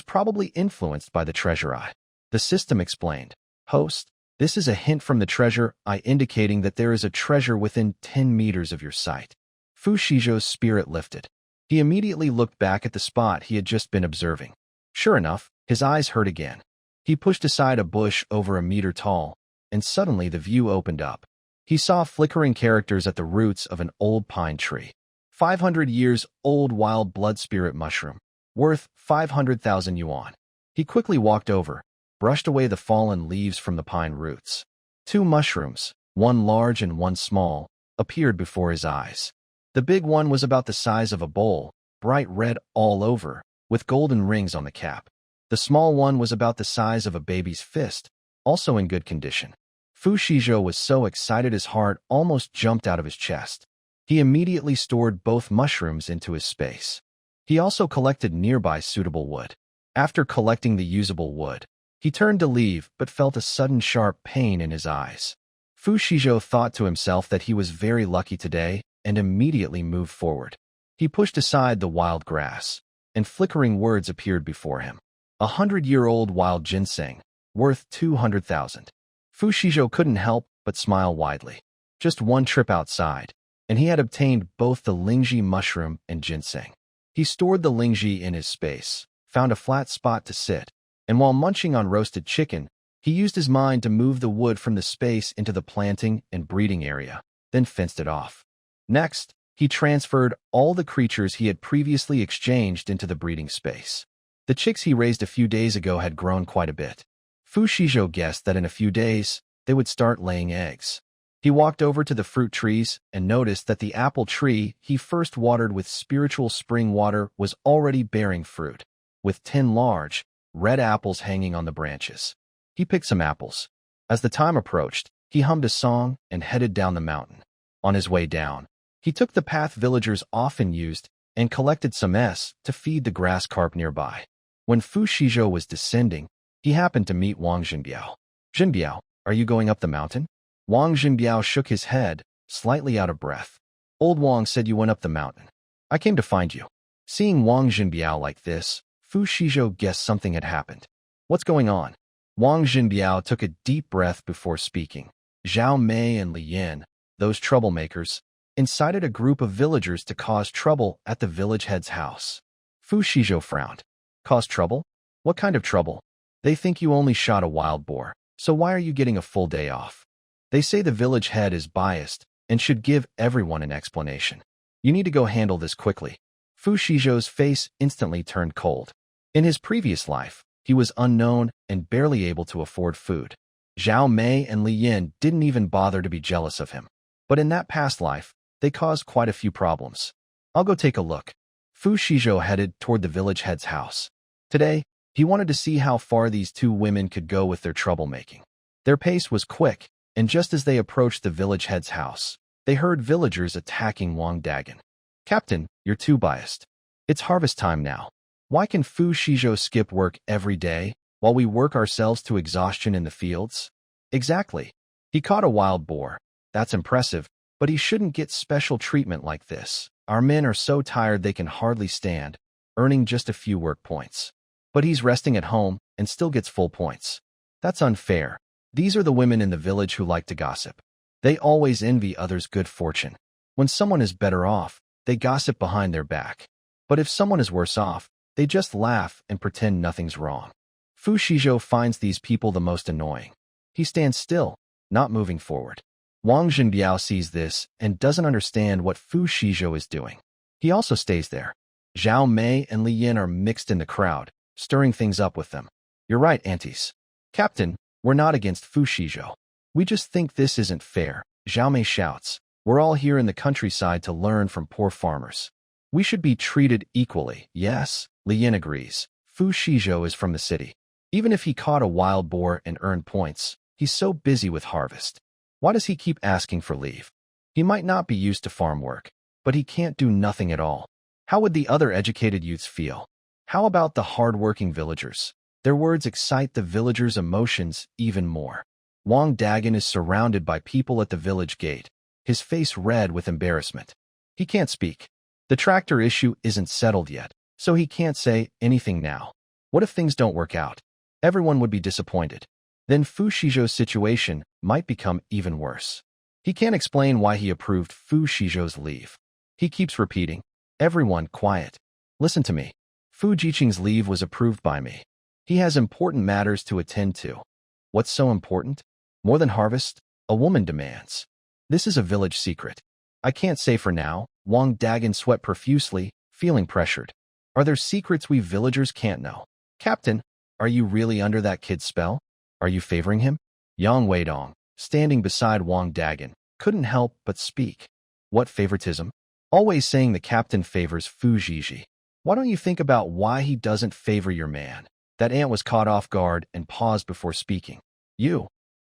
probably influenced by the treasure eye. The system explained, Host, this is a hint from the treasure eye indicating that there is a treasure within 10 meters of your sight. Fu Xizhou's spirit lifted. He immediately looked back at the spot he had just been observing. Sure enough, his eyes hurt again. He pushed aside a bush over a meter tall, and suddenly the view opened up. He saw flickering characters at the roots of an old pine tree. 500 years old wild blood spirit mushroom, worth 500,000 yuan. He quickly walked over, brushed away the fallen leaves from the pine roots. 2 mushrooms, one large and one small, appeared before his eyes. The big one was about the size of a bowl, bright red all over, with golden rings on the cap. The small one was about the size of a baby's fist, also in good condition. Fu Xizhou was so excited his heart almost jumped out of his chest. He immediately stored both mushrooms into his space. He also collected nearby suitable wood. After collecting the usable wood, he turned to leave but felt a sudden sharp pain in his eyes. Fu Xizhou thought to himself that he was very lucky today and immediately moved forward. He pushed aside the wild grass, and flickering words appeared before him. 100-year-old wild ginseng, worth 200,000. Fu Xizhou couldn't help but smile widely. Just one trip outside, and he had obtained both the lingji mushroom and ginseng. He stored the lingji in his space, found a flat spot to sit, and while munching on roasted chicken, he used his mind to move the wood from the space into the planting and breeding area, then fenced it off. Next, he transferred all the creatures he had previously exchanged into the breeding space. The chicks he raised a few days ago had grown quite a bit. Fu Xizhou guessed that in a few days, they would start laying eggs. He walked over to the fruit trees and noticed that the apple tree he first watered with spiritual spring water was already bearing fruit, with 10 large, red apples hanging on the branches. He picked some apples. As the time approached, he hummed a song and headed down the mountain. On his way down, he took the path villagers often used and collected some to feed the grass carp nearby. When Fu Xizhou was descending, he happened to meet Wang Jinbiao. Jinbiao, are you going up the mountain? Wang Jinbiao shook his head, slightly out of breath. Old Wang said you went up the mountain. I came to find you. Seeing Wang Jinbiao like this, Fu Xizhou guessed something had happened. What's going on? Wang Jinbiao took a deep breath before speaking. Zhao Mei and Li Yin, those troublemakers, incited a group of villagers to cause trouble at the village head's house. Fu Xizhou frowned. Cause trouble? What kind of trouble? They think you only shot a wild boar, so why are you getting a full day off? They say the village head is biased and should give everyone an explanation. You need to go handle this quickly. Fu Xizhou's face instantly turned cold. In his previous life, he was unknown and barely able to afford food. Zhao Mei and Li Yin didn't even bother to be jealous of him. But in that past life, they caused quite a few problems. I'll go take a look. Fu Xizhou headed toward the village head's house. Today, he wanted to see how far these 2 women could go with their troublemaking. Their pace was quick, and just as they approached the village head's house, they heard villagers attacking Wang Dagan. Captain, you're too biased. It's harvest time now. Why can Fu Xizhou skip work every day, while we work ourselves to exhaustion in the fields? Exactly. He caught a wild boar. That's impressive, but he shouldn't get special treatment like this. Our men are so tired they can hardly stand, earning just a few work points. But he's resting at home and still gets full points. That's unfair. These are the women in the village who like to gossip. They always envy others' good fortune. When someone is better off, they gossip behind their back. But if someone is worse off, they just laugh and pretend nothing's wrong. Fu Xizhou finds these people the most annoying. He stands still, not moving forward. Wang Jinbiao sees this and doesn't understand what Fu Xizhou is doing. He also stays there. Zhao Mei and Li Yin are mixed in the crowd, stirring things up with them. You're right, aunties. Captain, we're not against Fu Xizhou. We just think this isn't fair, Zhao Mei shouts. We're all here in the countryside to learn from poor farmers. We should be treated equally, yes, Li Yin agrees. Fu Xizhou is from the city. Even if he caught a wild boar and earned points, he's so busy with harvest. Why does he keep asking for leave? He might not be used to farm work, but he can't do nothing at all. How would the other educated youths feel? How about the hard-working villagers? Their words excite the villagers' emotions even more. Wang Dagan is surrounded by people at the village gate, his face red with embarrassment. He can't speak. The tractor issue isn't settled yet, so he can't say anything now. What if things don't work out? Everyone would be disappointed. Then Fu Shizhou's situation might become even worse. He can't explain why he approved Fu Shizhou's leave. He keeps repeating, "Everyone, quiet. Listen to me. Fu Jiqing's leave was approved by me. He has important matters to attend to." What's so important? More than harvest? A woman demands. This is a village secret. I can't say for now. Wang Dagan sweat profusely, feeling pressured. Are there secrets we villagers can't know? Captain, are you really under that kid's spell? Are you favoring him? Yang Weidong, standing beside Wang Dagan, couldn't help but speak. What favoritism? Always saying the captain favors Fu Zhizhi. Why don't you think about why he doesn't favor your man? That ant was caught off guard and paused before speaking. You.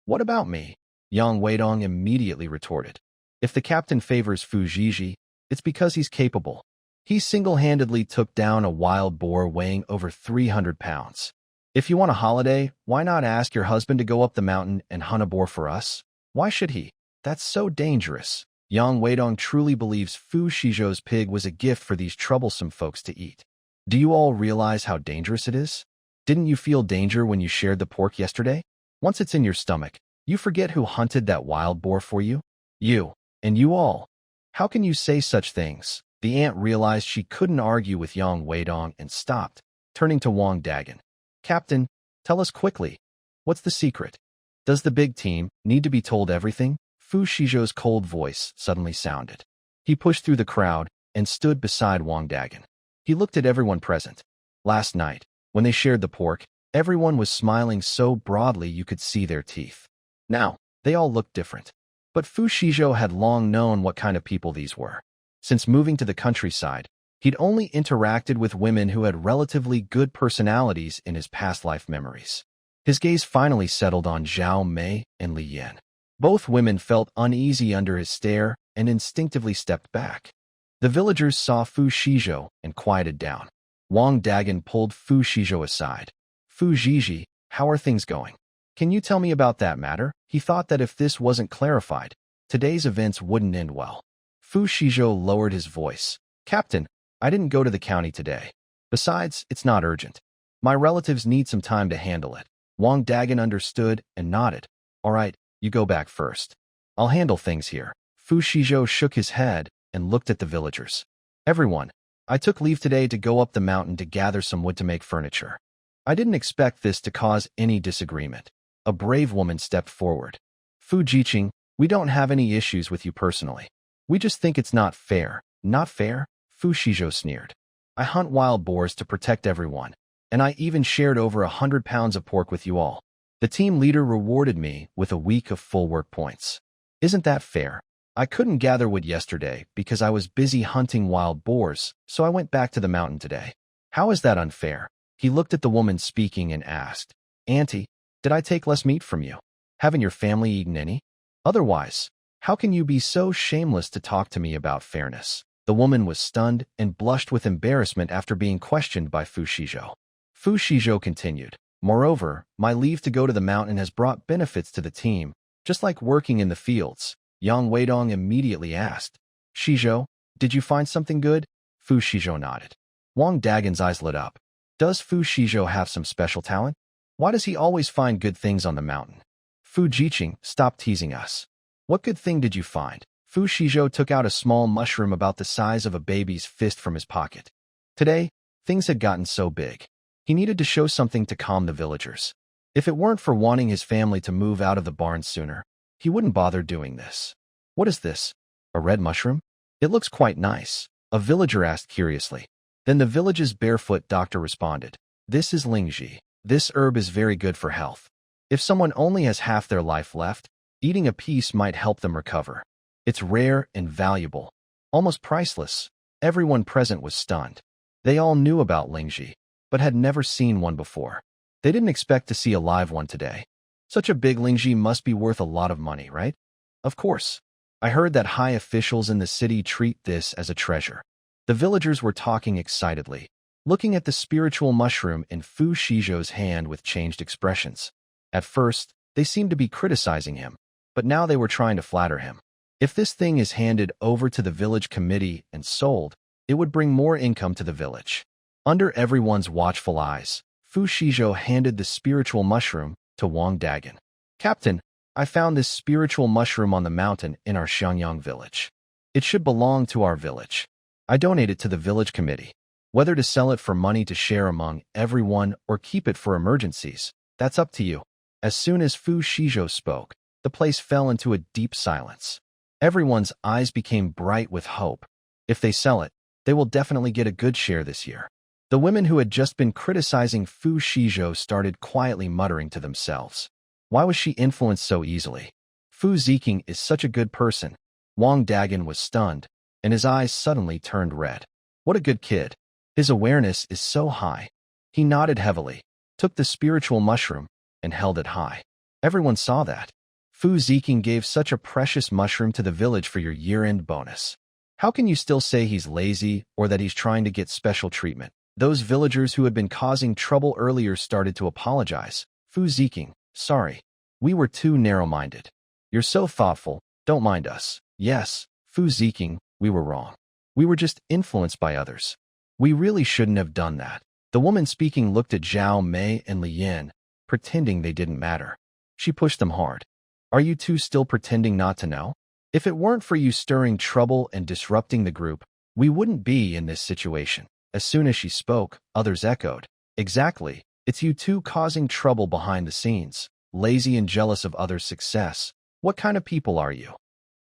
What about me? Yang Weidong immediately retorted. If the captain favors Fu Zhizhi, it's because he's capable. He single-handedly took down a wild boar weighing over 300 pounds. If you want a holiday, why not ask your husband to go up the mountain and hunt a boar for us? Why should he? That's so dangerous. Yang Weidong truly believes Fu Shizhou's pig was a gift for these troublesome folks to eat. Do you all realize how dangerous it is? Didn't you feel danger when you shared the pork yesterday? Once it's in your stomach, you forget who hunted that wild boar for you? You. And you all. How can you say such things? The ant realized she couldn't argue with Yang Weidong and stopped, turning to Wang Dagan. Captain, tell us quickly. What's the secret? Does the big team need to be told everything? Fu Shizhou's cold voice suddenly sounded. He pushed through the crowd and stood beside Wang Dagan. He looked at everyone present. Last night, when they shared the pork, everyone was smiling so broadly you could see their teeth. Now, they all looked different. But Fu Shizhou had long known what kind of people these were. Since moving to the countryside, he'd only interacted with women who had relatively good personalities in his past life memories. His gaze finally settled on Zhao Mei and Li Yan. Both women felt uneasy under his stare and instinctively stepped back. The villagers saw Fu Shizhou and quieted down. Wang Dagan pulled Fu Shizhou aside. Fu Zhizhi, how are things going? Can you tell me about that matter? He thought that if this wasn't clarified, today's events wouldn't end well. Fu Shizhou lowered his voice. Captain, I didn't go to the county today. Besides, it's not urgent. My relatives need some time to handle it. Wang Dagan understood and nodded. All right, you go back first. I'll handle things here. Fu Shizhou shook his head and looked at the villagers. Everyone, I took leave today to go up the mountain to gather some wood to make furniture. I didn't expect this to cause any disagreement. A brave woman stepped forward. Fu Jiqing, we don't have any issues with you personally. We just think it's not fair. Not fair? Fu Shizhou sneered. I hunt wild boars to protect everyone, and I even shared over 100 pounds of pork with you all. The team leader rewarded me with a week of full work points. Isn't that fair? I couldn't gather wood yesterday because I was busy hunting wild boars, so I went back to the mountain today. How is that unfair? He looked at the woman speaking and asked, Auntie, did I take less meat from you? Haven't your family eaten any? Otherwise, how can you be so shameless to talk to me about fairness? The woman was stunned and blushed with embarrassment after being questioned by Fu Shizhou. Fu Shizhou continued, Moreover, my leave to go to the mountain has brought benefits to the team, just like working in the fields. Yang Weidong immediately asked, Shizhou, did you find something good? Fu Shizhou nodded. Wang Dagan's eyes lit up. Does Fu Shizhou have some special talent? Why does he always find good things on the mountain? Fu Jiqing, stop teasing us. What good thing did you find? Fu Shizhou took out a small mushroom about the size of a baby's fist from his pocket. Today, things had gotten so big. He needed to show something to calm the villagers. If it weren't for wanting his family to move out of the barn sooner, he wouldn't bother doing this. What is this? A red mushroom? It looks quite nice. A villager asked curiously. Then the village's barefoot doctor responded. This is Lingji. This herb is very good for health. If someone only has half their life left, eating a piece might help them recover. It's rare and valuable, almost priceless. Everyone present was stunned. They all knew about Lingji, but had never seen one before. They didn't expect to see a live one today. Such a big Lingji must be worth a lot of money, right? Of course. I heard that high officials in the city treat this as a treasure. The villagers were talking excitedly, looking at the spiritual mushroom in Fu Xizhou's hand with changed expressions. At first, they seemed to be criticizing him, but now they were trying to flatter him. If this thing is handed over to the village committee and sold, it would bring more income to the village. Under everyone's watchful eyes, Fu Xizhou handed the spiritual mushroom to Wang Dagan. Captain, I found this spiritual mushroom on the mountain in our Xiangyang village. It should belong to our village. I donate it to the village committee. Whether to sell it for money to share among everyone or keep it for emergencies, that's up to you. As soon as Fu Xizhou spoke, the place fell into a deep silence. Everyone's eyes became bright with hope. If they sell it, they will definitely get a good share this year. The women who had just been criticizing Fu Xizhou started quietly muttering to themselves. Why was she influenced so easily? Fu Ziking is such a good person. Wang Dagan was stunned, and his eyes suddenly turned red. What a good kid. His awareness is so high. He nodded heavily, took the spiritual mushroom, and held it high. Everyone saw that. Fu Ziking gave such a precious mushroom to the village for your year-end bonus. How can you still say he's lazy or that he's trying to get special treatment? Those villagers who had been causing trouble earlier started to apologize. Fu Ziking, sorry. We were too narrow-minded. You're so thoughtful, don't mind us. Yes, Fu Ziking, we were wrong. We were just influenced by others. We really shouldn't have done that. The woman speaking looked at Zhao Mei and Li Yin, pretending they didn't matter. She pushed them hard. Are you two still pretending not to know? If it weren't for you stirring trouble and disrupting the group, we wouldn't be in this situation. As soon as she spoke, others echoed. Exactly. It's you two causing trouble behind the scenes, lazy and jealous of others' success. What kind of people are you?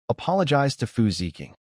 Apologize to Fu Ziking.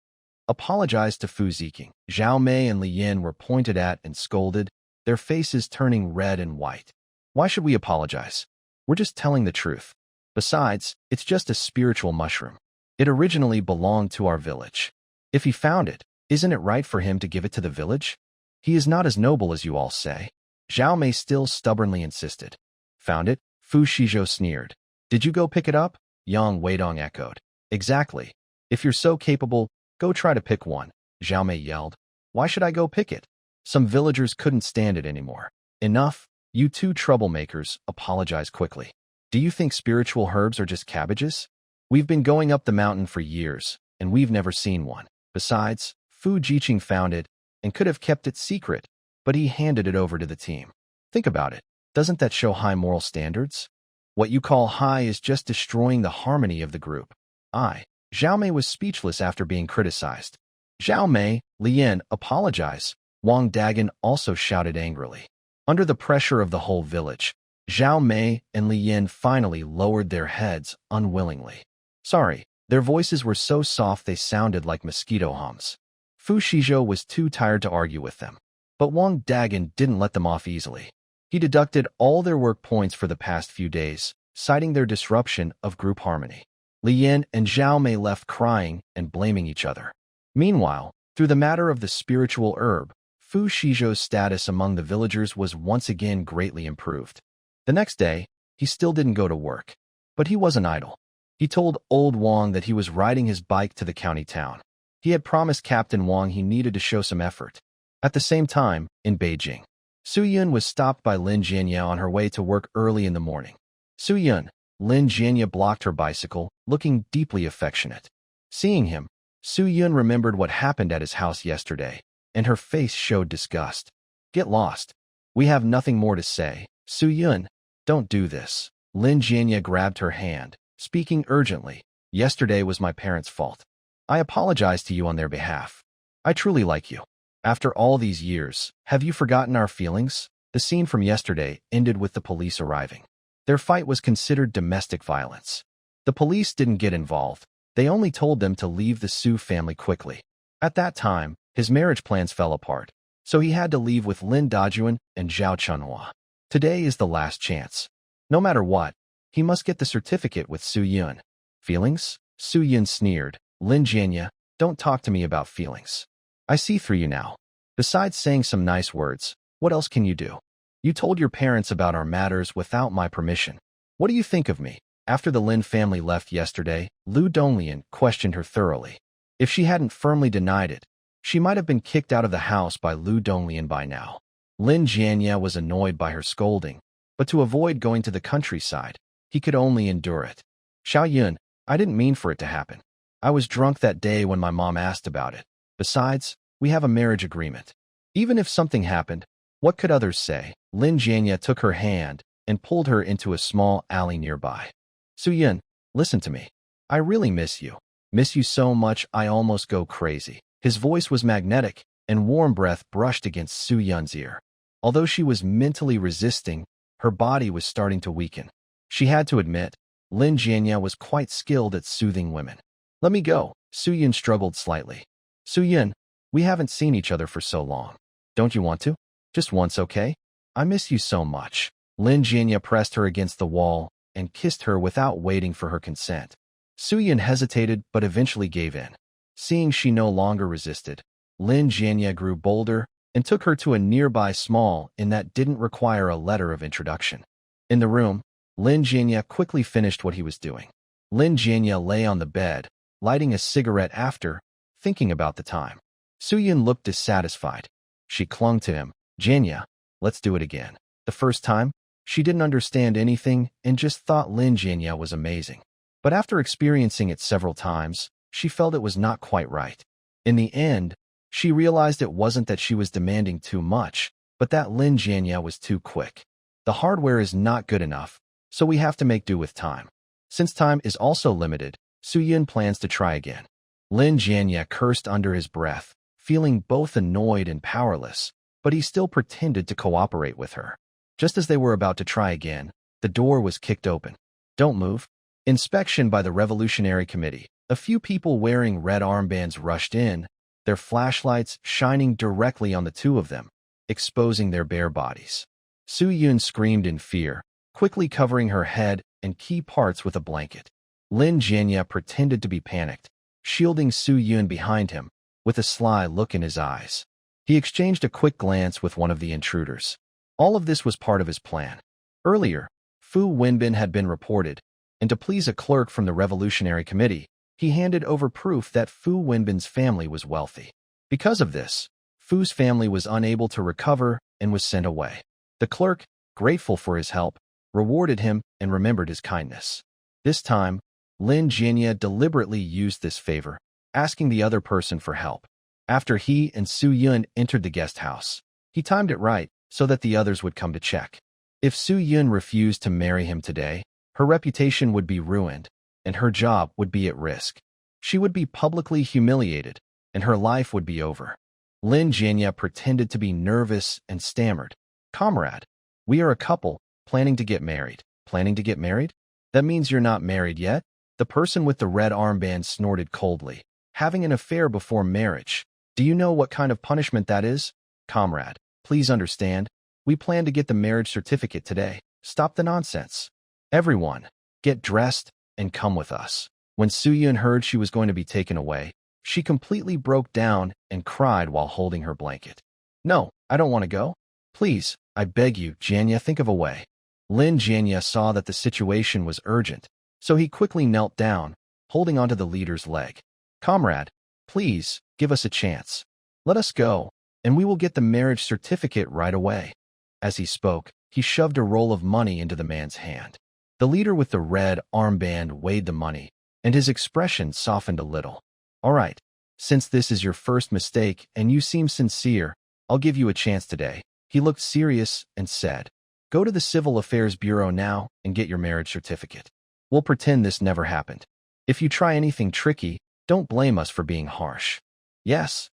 Apologize to Fu Ziking. Zhao Mei and Li Yin were pointed at and scolded, their faces turning red and white. Why should we apologize? We're just telling the truth. Besides, it's just a spiritual mushroom. It originally belonged to our village. If he found it, isn't it right for him to give it to the village? He is not as noble as you all say. Zhao Mei still stubbornly insisted. Found it? Fu Xizhou sneered. Did you go pick it up? Yang Weidong echoed. Exactly. If you're so capable, go try to pick one, Zhao Mei yelled. Why should I go pick it? Some villagers couldn't stand it anymore. Enough, you two troublemakers, apologize quickly. Do you think spiritual herbs are just cabbages? We've been going up the mountain for years, and we've never seen one. Besides, Fu Jiqing found it and could have kept it secret, but he handed it over to the team. Think about it. Doesn't that show high moral standards? What you call high is just destroying the harmony of the group. Zhao Mei was speechless after being criticized. Zhao Mei, Li Yin, apologize. Wang Dagan also shouted angrily. Under the pressure of the whole village, Zhao Mei and Li Yin finally lowered their heads unwillingly. Sorry, their voices were so soft they sounded like mosquito hums. Fu Xizhou was too tired to argue with them. But Wang Dagan didn't let them off easily. He deducted all their work points for the past few days, citing their disruption of group harmony. Li Yin and Zhao Mei left crying and blaming each other. Meanwhile, through the matter of the spiritual herb, Fu Xizhou's status among the villagers was once again greatly improved. The next day, he still didn't go to work. But he wasn't idle. He told old Wang that he was riding his bike to the county town. He had promised Captain Wang he needed to show some effort. At the same time, in Beijing, Su Yun was stopped by Lin Jianya on her way to work early in the morning. Su Yun, Lin Jianya blocked her bicycle, looking deeply affectionate. Seeing him, Su Yun remembered what happened at his house yesterday, and her face showed disgust. Get lost. We have nothing more to say. Su Yun, don't do this. Lin Jianya grabbed her hand, speaking urgently. Yesterday was my parents' fault. I apologize to you on their behalf. I truly like you. After all these years, have you forgotten our feelings? The scene from yesterday ended with the police arriving. Their fight was considered domestic violence. The police didn't get involved. They only told them to leave the Su family quickly. At that time, his marriage plans fell apart, so he had to leave with Lin Dajuan and Zhao Chunhua. Today is the last chance. No matter what, he must get the certificate with Su Yun. Feelings? Su Yun sneered. Lin Jianya, don't talk to me about feelings. I see through you now. Besides saying some nice words, what else can you do? You told your parents about our matters without my permission. What do you think of me? After the Lin family left yesterday, Lu Donglian questioned her thoroughly. If she hadn't firmly denied it, she might have been kicked out of the house by Lu Donglian by now. Lin Jianya was annoyed by her scolding, but to avoid going to the countryside, he could only endure it. Xiao Yun, I didn't mean for it to happen. I was drunk that day when my mom asked about it. Besides, we have a marriage agreement. Even if something happened, what could others say? Lin Jianya took her hand and pulled her into a small alley nearby. Su Yun, listen to me. I really miss you. Miss you so much I almost go crazy. His voice was magnetic, and warm breath brushed against Su Yun's ear. Although she was mentally resisting, her body was starting to weaken. She had to admit, Lin Jianya was quite skilled at soothing women. Let me go. Su Yun struggled slightly. Su Yun, we haven't seen each other for so long. Don't you want to? Just once, okay? I miss you so much. Lin Jianya pressed her against the wall and kissed her without waiting for her consent. Su Yun hesitated but eventually gave in. Seeing she no longer resisted, Lin Jianya grew bolder and took her to a nearby small inn that didn't require a letter of introduction. In the room, Lin Jianya quickly finished what he was doing. Lin Jianya lay on the bed, lighting a cigarette after, thinking about the time. Su Yun looked dissatisfied. She clung to him. Jianya, let's do it again. The first time, she didn't understand anything and just thought Lin Jianya was amazing. But after experiencing it several times, she felt it was not quite right. In the end, she realized it wasn't that she was demanding too much, but that Lin Jianya was too quick. The hardware is not good enough, so we have to make do with time. Since time is also limited, Su Yun plans to try again. Lin Jianya cursed under his breath, feeling both annoyed and powerless, but he still pretended to cooperate with her. Just as they were about to try again, the door was kicked open. Don't move. Inspection by the Revolutionary Committee. A few people wearing red armbands rushed in, their flashlights shining directly on the two of them, exposing their bare bodies. Su Yun screamed in fear, quickly covering her head and key parts with a blanket. Lin Jianya pretended to be panicked, shielding Su Yun behind him, with a sly look in his eyes. He exchanged a quick glance with one of the intruders. All of this was part of his plan. Earlier, Fu Wenbin had been reported, and to please a clerk from the Revolutionary Committee, he handed over proof that Fu Wenbin's family was wealthy. Because of this, Fu's family was unable to recover and was sent away. The clerk, grateful for his help, rewarded him and remembered his kindness. This time, Lin Jianya deliberately used this favor, asking the other person for help. After he and Su Yun entered the guest house, he timed it right so that the others would come to check. If Su Yun refused to marry him today, her reputation would be ruined, and her job would be at risk. She would be publicly humiliated, and her life would be over. Lin Jianya pretended to be nervous and stammered. Comrade, we are a couple, planning to get married. Planning to get married? That means you're not married yet? The person with the red armband snorted coldly. Having an affair before marriage. Do you know what kind of punishment that is? Comrade, please understand. We plan to get the marriage certificate today. Stop the nonsense. Everyone, get dressed and come with us. When Su Yun heard she was going to be taken away, she completely broke down and cried while holding her blanket. No, I don't want to go. Please, I beg you, Jianya, think of a way. Lin Jianya saw that the situation was urgent, so he quickly knelt down, holding onto the leader's leg. Comrade, please, give us a chance. Let us go, and we will get the marriage certificate right away. As he spoke, he shoved a roll of money into the man's hand. The leader with the red armband weighed the money, and his expression softened a little. All right, since this is your first mistake and you seem sincere, I'll give you a chance today. He looked serious and said, go to the Civil Affairs Bureau now and get your marriage certificate. We'll pretend this never happened. If you try anything tricky, don't blame us for being harsh. Yes,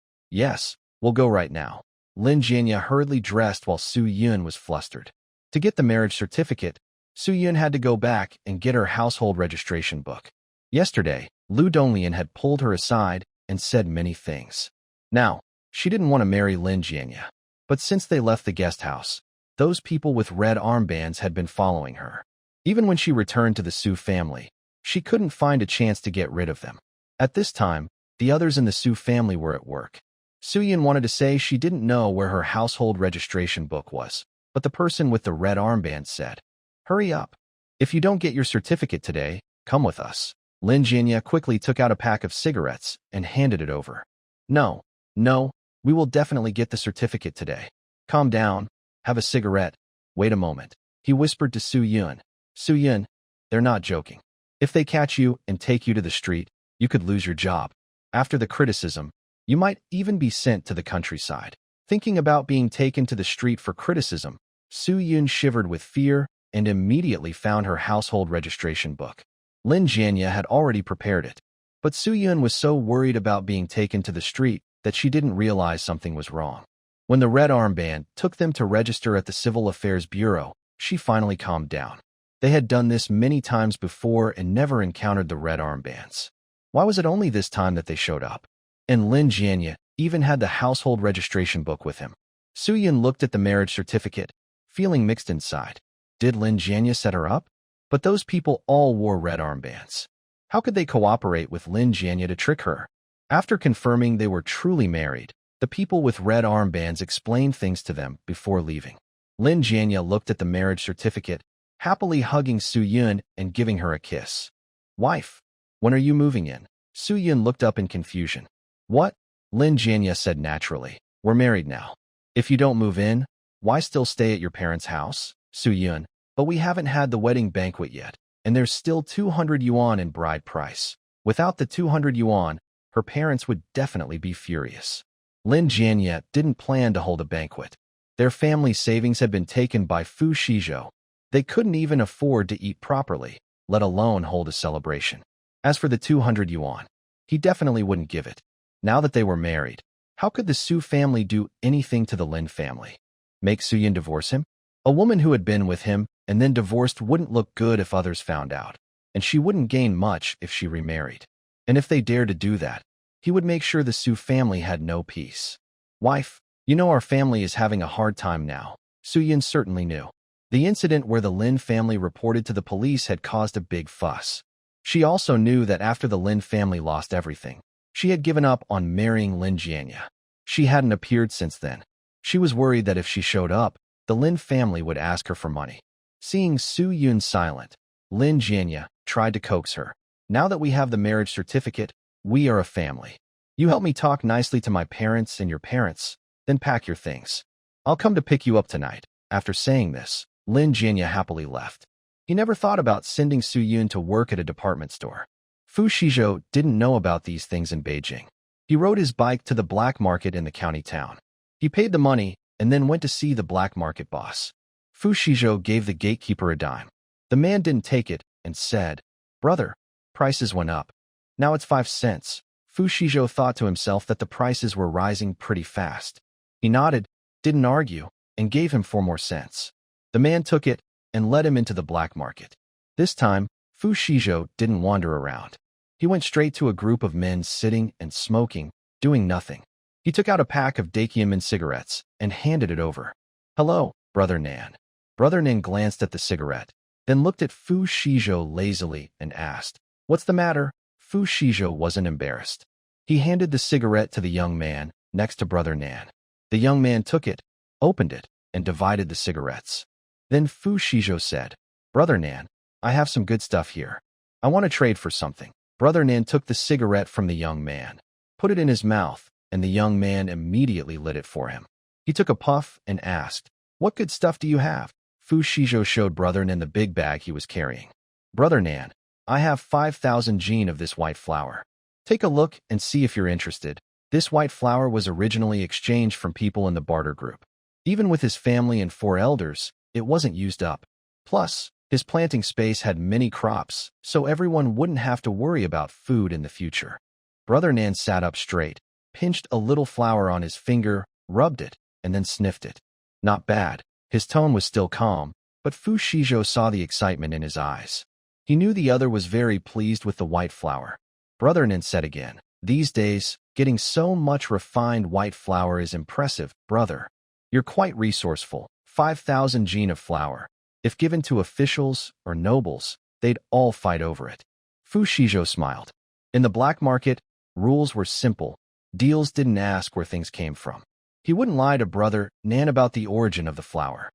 we'll go right now. Lin Jianya hurriedly dressed while Su Yun was flustered. To get the marriage certificate, Su Yun had to go back and get her household registration book. Yesterday, Lu Donglian had pulled her aside and said many things. Now, she didn't want to marry Lin Jianya. But since they left the guest house, those people with red armbands had been following her. Even when she returned to the Su family, she couldn't find a chance to get rid of them. At this time, the others in the Su family were at work. Su Yun wanted to say she didn't know where her household registration book was, but the person with the red armband said, "Hurry up. If you don't get your certificate today, come with us." Lin Jianya quickly took out a pack of cigarettes and handed it over. No, no, we will definitely get the certificate today. Calm down, have a cigarette. Wait a moment. He whispered to Su Yun. Su Yun, they're not joking. If they catch you and take you to the street, you could lose your job. After the criticism, you might even be sent to the countryside. Thinking about being taken to the street for criticism, Su Yun shivered with fear and immediately found her household registration book. Lin Jianya had already prepared it, but Su Yun was so worried about being taken to the street that she didn't realize something was wrong. When the red armband took them to register at the Civil Affairs Bureau, she finally calmed down. They had done this many times before and never encountered the red armbands. Why was it only this time that they showed up? And Lin Jianya even had the household registration book with him. Su Yun looked at the marriage certificate, feeling mixed inside. Did Lin Jianya set her up? But those people all wore red armbands. How could they cooperate with Lin Jianya to trick her? After confirming they were truly married, the people with red armbands explained things to them before leaving. Lin Jianya looked at the marriage certificate, happily hugging Su Yun and giving her a kiss. Wife, when are you moving in? Su Yun looked up in confusion. What? Lin Jianya said naturally. We're married now. If you don't move in, why still stay at your parents' house? Su Yun, but we haven't had the wedding banquet yet, and there's still 200 yuan in bride price. Without the 200 yuan, her parents would definitely be furious. Lin Jianya didn't plan to hold a banquet. Their family savings had been taken by Fu Xizhou. They couldn't even afford to eat properly, let alone hold a celebration. As for the 200 yuan, he definitely wouldn't give it. Now that they were married, how could the Su family do anything to the Lin family? Make Su Yun divorce him? A woman who had been with him and then divorced wouldn't look good if others found out, and she wouldn't gain much if she remarried. And if they dared to do that, he would make sure the Su family had no peace. Wife, you know our family is having a hard time now. Su Yun certainly knew. The incident where the Lin family reported to the police had caused a big fuss. She also knew that after the Lin family lost everything, she had given up on marrying Lin Jianya. She hadn't appeared since then. She was worried that if she showed up, the Lin family would ask her for money. Seeing Su Yun silent, Lin Jianya tried to coax her. Now that we have the marriage certificate, we are a family. You help me talk nicely to my parents and your parents, then pack your things. I'll come to pick you up tonight. After saying this, Lin Jianya happily left. He never thought about sending Su Yun to work at a department store. Fu Xizhou didn't know about these things in Beijing. He rode his bike to the black market in the county town. He paid the money and then went to see the black market boss. Fu Xizhou gave the gatekeeper a dime. The man didn't take it and said, "Brother, prices went up. Now it's 5 cents. Fu Xizhou thought to himself that the prices were rising pretty fast. He nodded, didn't argue, and gave him 4 more cents. The man took it and led him into the black market. This time, Fu Xizhou didn't wander around. He went straight to a group of men sitting and smoking, doing nothing. He took out a pack of Dakiamin cigarettes and handed it over. "Hello, Brother Nan." Brother Nan glanced at the cigarette, then looked at Fu Xizhou lazily and asked, "What's the matter?" Fu Xizhou wasn't embarrassed. He handed the cigarette to the young man next to Brother Nan. The young man took it, opened it, and divided the cigarettes. Then Fu Xizhou said, "Brother Nan, I have some good stuff here. I want to trade for something." Brother Nan took the cigarette from the young man, put it in his mouth, and the young man immediately lit it for him. He took a puff and asked, "What good stuff do you have?" Fu Xizhou showed Brother Nan the big bag he was carrying. "Brother Nan, I have 5,000 jin of this white flour. Take a look and see if you're interested." This white flour was originally exchanged from people in the barter group. Even with his family and 4 elders, it wasn't used up. Plus, his planting space had many crops, so everyone wouldn't have to worry about food in the future. Brother Nan sat up straight, pinched a little flour on his finger, rubbed it, and then sniffed it. Not bad. His tone was still calm, but Fu Xizhou saw the excitement in his eyes. He knew the other was very pleased with the white flour. Brother Nan said again, "These days, getting so much refined white flour is impressive, brother. You're quite resourceful. 5,000 jin of flour. If given to officials or nobles, they'd all fight over it." Fu Xizhou smiled. In the black market, rules were simple. Deals didn't ask where things came from. He wouldn't lie to Brother Nan about the origin of the flour.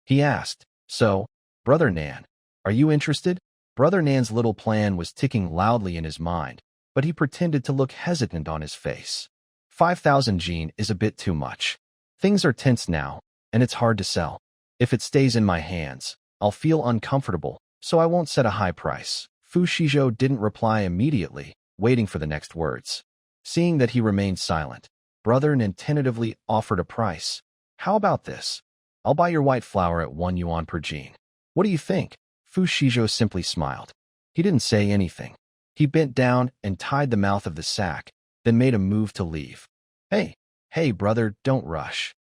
He asked, "So, Brother Nan, are you interested?" Brother Nan's little plan was ticking loudly in his mind, but he pretended to look hesitant on his face. 5,000 Jean is a bit too much. Things are tense now, and it's hard to sell. If it stays in my hands, I'll feel uncomfortable, so I won't set a high price. Fu Xizhou didn't reply immediately, waiting for the next words. Seeing that he remained silent, Brother Nan tentatively offered a price. "How about this? I'll buy your white flour at 1 yuan per Jean. What do you think?" Fu Xizhou simply smiled. He didn't say anything. He bent down and tied the mouth of the sack, then made a move to leave. Hey, brother, don't rush."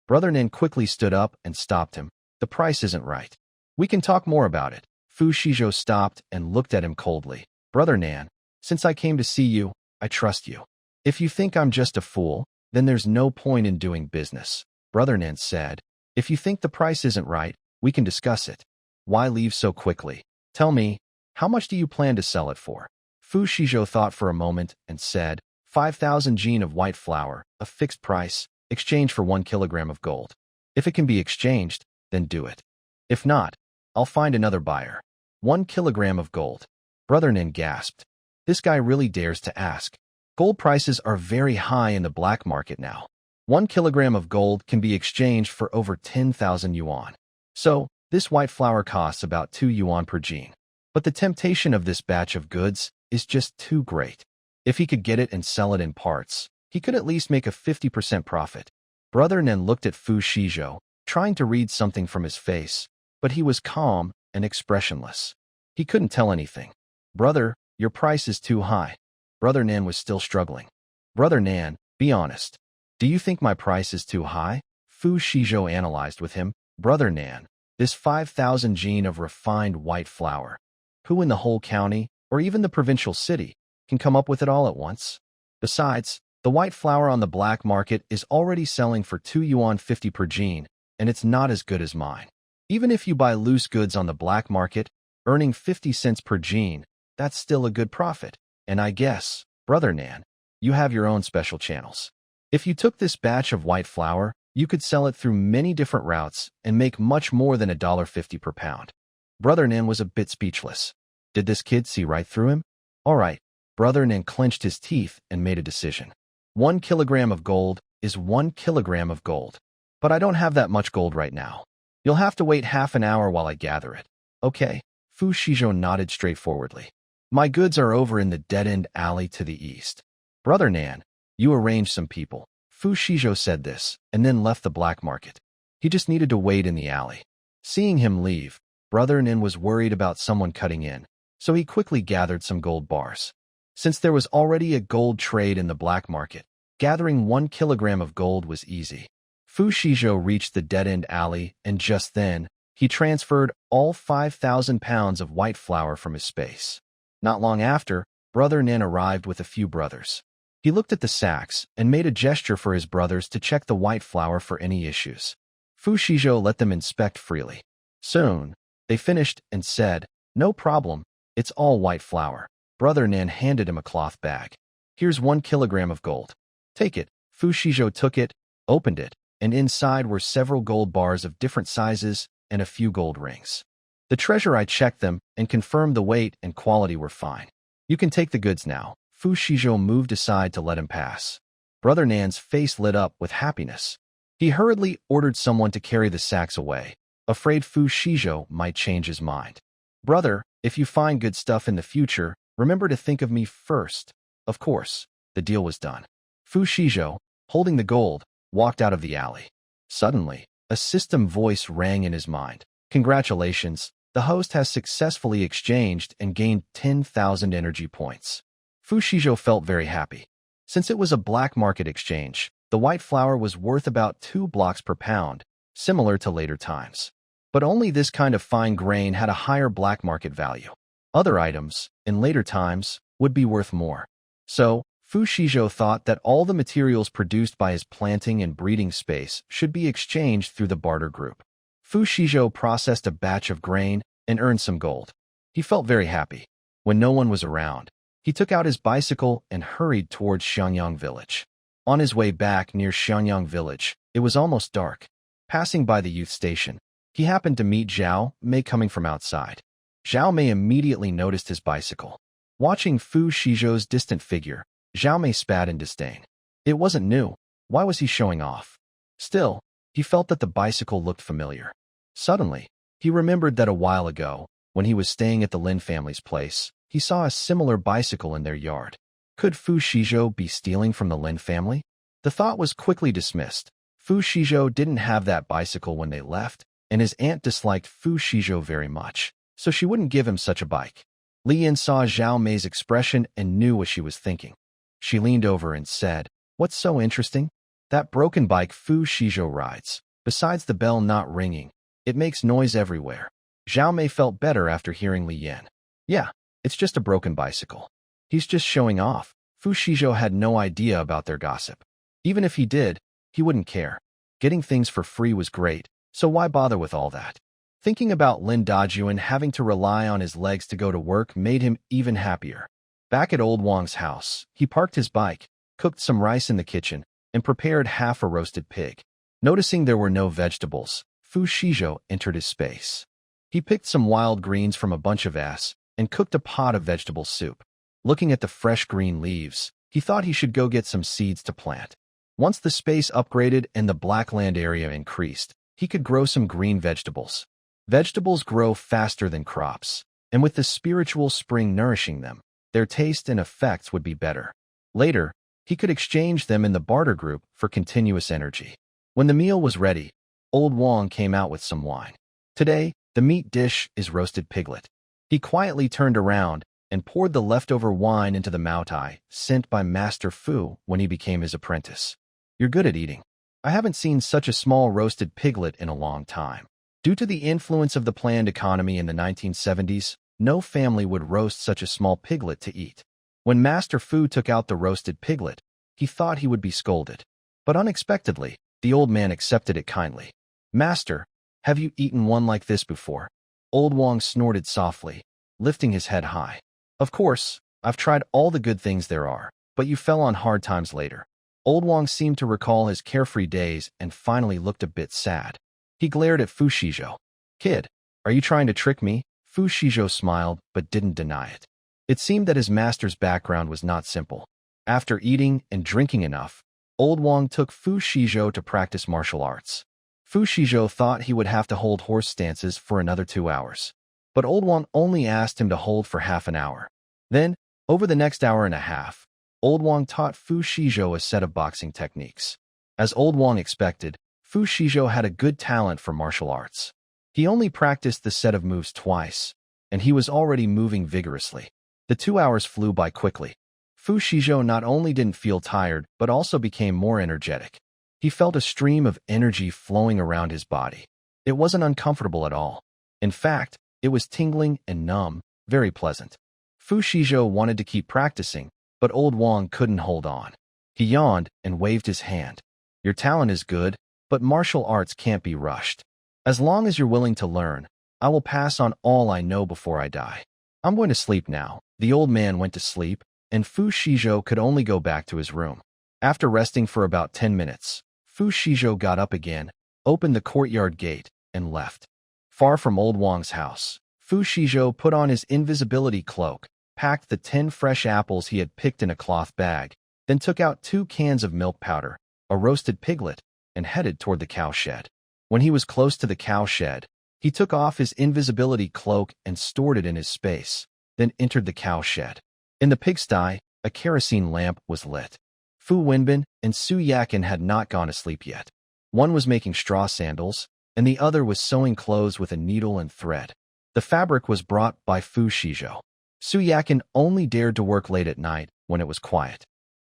Brother Nan quickly stood up and stopped him. "The price isn't right. We can talk more about it." Fu Xizhou stopped and looked at him coldly. "Brother Nan, since I came to see you, I trust you. If you think I'm just a fool, then there's no point in doing business." Brother Nan said, "If you think the price isn't right, we can discuss it. Why leave so quickly? Tell me, how much do you plan to sell it for?" Fu Xizhou thought for a moment and said, 5,000 Jean of white flour, a fixed price, exchange for 1 kilogram of gold. If it can be exchanged, then do it. If not, I'll find another buyer. 1 kilogram of gold. Brother Nan gasped. This guy really dares to ask. Gold prices are very high in the black market now. 1 kilogram of gold can be exchanged for over 10,000 yuan. So, this white flour costs about 2 yuan per Jean. But the temptation of this batch of goods is just too great. If he could get it and sell it in parts, he could at least make a 50% profit. Brother Nan looked at Fu Xizhou, trying to read something from his face, but he was calm and expressionless. He couldn't tell anything. Brother, your price is too high. Brother Nan was still struggling. Brother Nan, be honest. Do you think my price is too high? Fu Xizhou analyzed with him. Brother Nan, this 5,000 Jean of refined white flour. Who in the whole county, or even the provincial city, can come up with it all at once? Besides, the white flour on the black market is already selling for 2 yuan 50 per Jean, and it's not as good as mine. Even if you buy loose goods on the black market, earning 50 cents per Jean, that's still a good profit. And I guess, Brother Nan, you have your own special channels. If you took this batch of white flour, you could sell it through many different routes and make much more than $1.50 per pound. Brother Nan was a bit speechless. Did this kid see right through him? All right. Brother Nan clenched his teeth and made a decision. 1 kilogram of gold is 1 kilogram of gold. But I don't have that much gold right now. You'll have to wait half an hour while I gather it. Okay. Fu Xizhou nodded straightforwardly. My goods are over in the dead-end alley to the east. Brother Nan, you arrange some people. Fu Xizhou said this, and then left the black market. He just needed to wait in the alley. Seeing him leave, Brother Nan was worried about someone cutting in, so he quickly gathered some gold bars. Since there was already a gold trade in the black market, gathering 1 kilogram of gold was easy. Fu Xizhou reached the dead-end alley, and just then, he transferred all 5,000 pounds of white flour from his space. Not long after, Brother Nan arrived with a few brothers. He looked at the sacks and made a gesture for his brothers to check the white flour for any issues. Fu Xizhou let them inspect freely. Soon, they finished and said, No problem, it's all white flour. Brother Nan handed him a cloth bag. Here's 1 kilogram of gold. Take it. Fu Xizhou took it, opened it, and inside were several gold bars of different sizes and a few gold rings. The treasurer checked them and confirmed the weight and quality were fine. You can take the goods now. Fu Xizhou moved aside to let him pass. Brother Nan's face lit up with happiness. He hurriedly ordered someone to carry the sacks away, afraid Fu Xizhou might change his mind. Brother, if you find good stuff in the future, remember to think of me first. Of course, the deal was done. Fu Xizhou, holding the gold, walked out of the alley. Suddenly, a system voice rang in his mind. Congratulations, the host has successfully exchanged and gained 10,000 energy points. Fu Xizhou felt very happy. Since it was a black market exchange, the white flour was worth about 2 blocks per pound, similar to later times. But only this kind of fine grain had a higher black market value. Other items, in later times, would be worth more. So, Fu Xizhou thought that all the materials produced by his planting and breeding space should be exchanged through the barter group. Fu Xizhou processed a batch of grain and earned some gold. He felt very happy. When no one was around, he took out his bicycle and hurried towards Xiangyang village. On his way back near Xiangyang village, it was almost dark. Passing by the youth station, He happened to meet Zhao Mei coming from outside. Zhao Mei immediately noticed his bicycle. Watching Fu Xizhou's distant figure, Zhao Mei spat in disdain. It wasn't new. Why was he showing off? Still, he felt that the bicycle looked familiar. Suddenly, he remembered that a while ago, when he was staying at the Lin family's place, he saw a similar bicycle in their yard. Could Fu Xizhou be stealing from the Lin family? The thought was quickly dismissed. Fu Xizhou didn't have that bicycle when they left, and his aunt disliked Fu Xizhou very much, so she wouldn't give him such a bike. Li Yin saw Zhao Mei's expression and knew what she was thinking. She leaned over and said, "What's so interesting? That broken bike Fu Xizhou rides. Besides the bell not ringing, it makes noise everywhere." Zhao Mei felt better after hearing Li Yin. "Yeah, it's just a broken bicycle. He's just showing off." Fu Xizhou had no idea about their gossip. Even if he did, he wouldn't care. Getting things for free was great, so why bother with all that? Thinking about Lin Dajuan having to rely on his legs to go to work made him even happier. Back at Old Wang's house, he parked his bike, cooked some rice in the kitchen, and prepared half a roasted pig. Noticing there were no vegetables, Fu Xizhou entered his space. He picked some wild greens from a bunch of ass and cooked a pot of vegetable soup. Looking at the fresh green leaves, he thought he should go get some seeds to plant. Once the space upgraded and the black land area increased, he could grow some green vegetables. Vegetables grow faster than crops, and with the spiritual spring nourishing them, their taste and effects would be better. Later, he could exchange them in the barter group for continuous energy. When the meal was ready, Old Wang came out with some wine. Today, the meat dish is roasted piglet. He quietly turned around and poured the leftover wine into the moutai sent by Master Fu when he became his apprentice. "You're good at eating. I haven't seen such a small roasted piglet in a long time." Due to the influence of the planned economy in the 1970s, no family would roast such a small piglet to eat. When Master Fu took out the roasted piglet, he thought he would be scolded. But unexpectedly, the old man accepted it kindly. "Master, have you eaten one like this before?" Old Wang snorted softly, lifting his head high. "Of course, I've tried all the good things there are, but you fell on hard times later." Old Wang seemed to recall his carefree days and finally looked a bit sad. He glared at Fu Xizhou. "Kid, are you trying to trick me?" Fu Xizhou smiled but didn't deny it. It seemed that his master's background was not simple. After eating and drinking enough, Old Wang took Fu Xizhou to practice martial arts. Fu Xizhou thought he would have to hold horse stances for another 2 hours. But Old Wang only asked him to hold for half an hour. Then, over the next hour and a half, Old Wang taught Fu Xizhou a set of boxing techniques. As Old Wang expected, Fu Xizhou had a good talent for martial arts. He only practiced the set of moves twice, and he was already moving vigorously. The 2 hours flew by quickly. Fu Xizhou not only didn't feel tired, but also became more energetic. He felt a stream of energy flowing around his body. It wasn't uncomfortable at all. In fact, it was tingling and numb, very pleasant. Fu Xizhou wanted to keep practicing, but Old Wang couldn't hold on. He yawned and waved his hand. "Your talent is good, but martial arts can't be rushed. As long as you're willing to learn, I will pass on all I know before I die. I'm going to sleep now." The old man went to sleep, and Fu Xizhou could only go back to his room. After resting for about 10 minutes, Fu Xizhou got up again, opened the courtyard gate, and left. Far from Old Wang's house, Fu Xizhou put on his invisibility cloak, packed the 10 fresh apples he had picked in a cloth bag, then took out 2 cans of milk powder, a roasted piglet, and headed toward the cow shed. When he was close to the cow shed, he took off his invisibility cloak and stored it in his space, then entered the cow shed. In the pigsty, a kerosene lamp was lit. Fu Wenbin and Su Yakin had not gone to sleep yet. One was making straw sandals, and the other was sewing clothes with a needle and thread. The fabric was brought by Fu Xizhou. Su Yakin only dared to work late at night when it was quiet.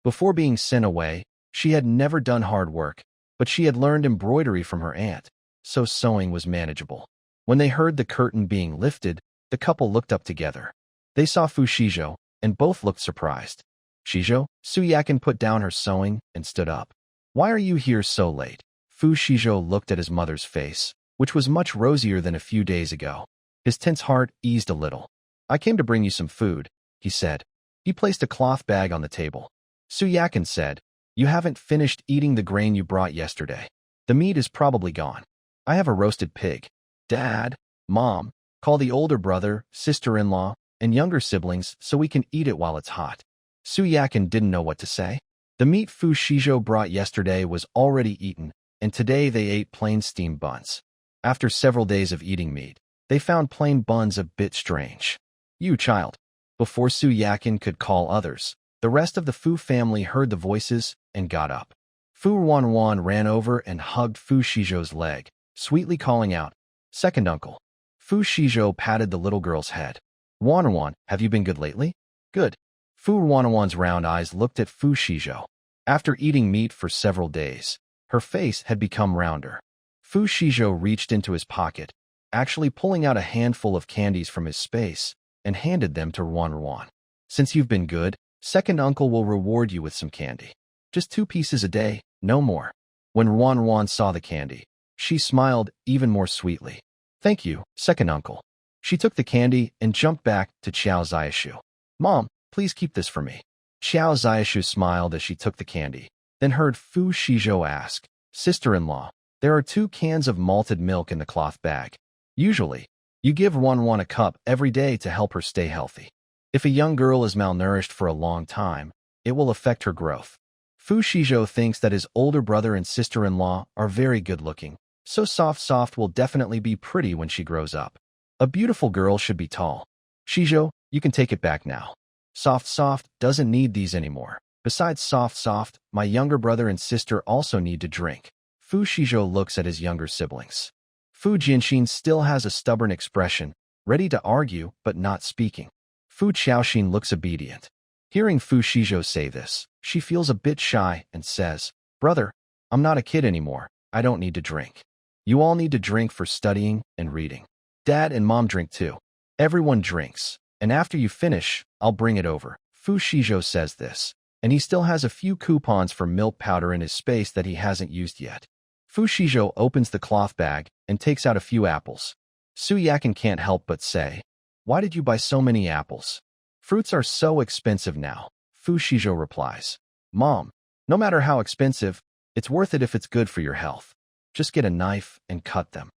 Before being sent away, she had never done hard work, but she had learned embroidery from her aunt, so sewing was manageable. When they heard the curtain being lifted, the couple looked up together. They saw Fu Xizhou, and both looked surprised. "Xizhou?" Su Yakin put down her sewing and stood up. "Why are you here so late?" Fu Xizhou looked at his mother's face, which was much rosier than a few days ago. His tense heart eased a little. "I came to bring you some food," he said. He placed a cloth bag on the table. Su Yakin said, "You haven't finished eating the grain you brought yesterday. The meat is probably gone. I have a roasted pig." Dad, Mom, call the older brother, sister-in-law, and younger siblings so we can eat it while it's hot. Su Yakin didn't know what to say. The meat Fu Xizhou brought yesterday was already eaten, and today they ate plain steamed buns. After several days of eating meat, they found plain buns a bit strange. You child. Before Su Yakin could call others, the rest of the Fu family heard the voices and got up. Fu Wanwan ran over and hugged Fu Xizhou's leg, sweetly calling out, "Second uncle." Fu Xizhou patted the little girl's head. "Wanwan, have you been good lately?" "Good." Fu Wanwan's round eyes looked at Fu Xizhou. After eating meat for several days, her face had become rounder. Fu Xizhou reached into his pocket, actually pulling out a handful of candies from his space, and handed them to Wanwan. "Since you've been good, second uncle will reward you with some candy. Just 2 pieces a day, no more." When Wanwan saw the candy, she smiled even more sweetly. "Thank you, second uncle." She took the candy and jumped back to Xiao Xiaoshu. "Mom, please keep this for me." Xiao Xiaoshu smiled as she took the candy, then heard Fu Xizhou ask, "Sister-in-law, there are 2 cans of malted milk in the cloth bag. Usually, you give Wanwan a cup every day to help her stay healthy. If a young girl is malnourished for a long time, it will affect her growth." Fu Xizhou thinks that his older brother and sister-in-law are very good-looking, so Soft will definitely be pretty when she grows up. A beautiful girl should be tall. "Xizhou, you can take it back now. Soft doesn't need these anymore. Besides Soft, my younger brother and sister also need to drink." Fu Xizhou looks at his younger siblings. Fu Jinxin still has a stubborn expression, ready to argue but not speaking. Fu Qiaoxin looks obedient. Hearing Fu Xizhou say this, she feels a bit shy and says, "Brother, I'm not a kid anymore. I don't need to drink. You all need to drink for studying and reading. Dad and Mom drink too. Everyone drinks, and after you finish, I'll bring it over." Fu Xizhou says this, and he still has a few coupons for milk powder in his space that he hasn't used yet. Fu Xizhou opens the cloth bag and takes out a few apples. Su Yakin can't help but say, "Why did you buy so many apples? Fruits are so expensive now." Fu Xizhou replies, "Mom, no matter how expensive, it's worth it if it's good for your health. Just get a knife and cut them."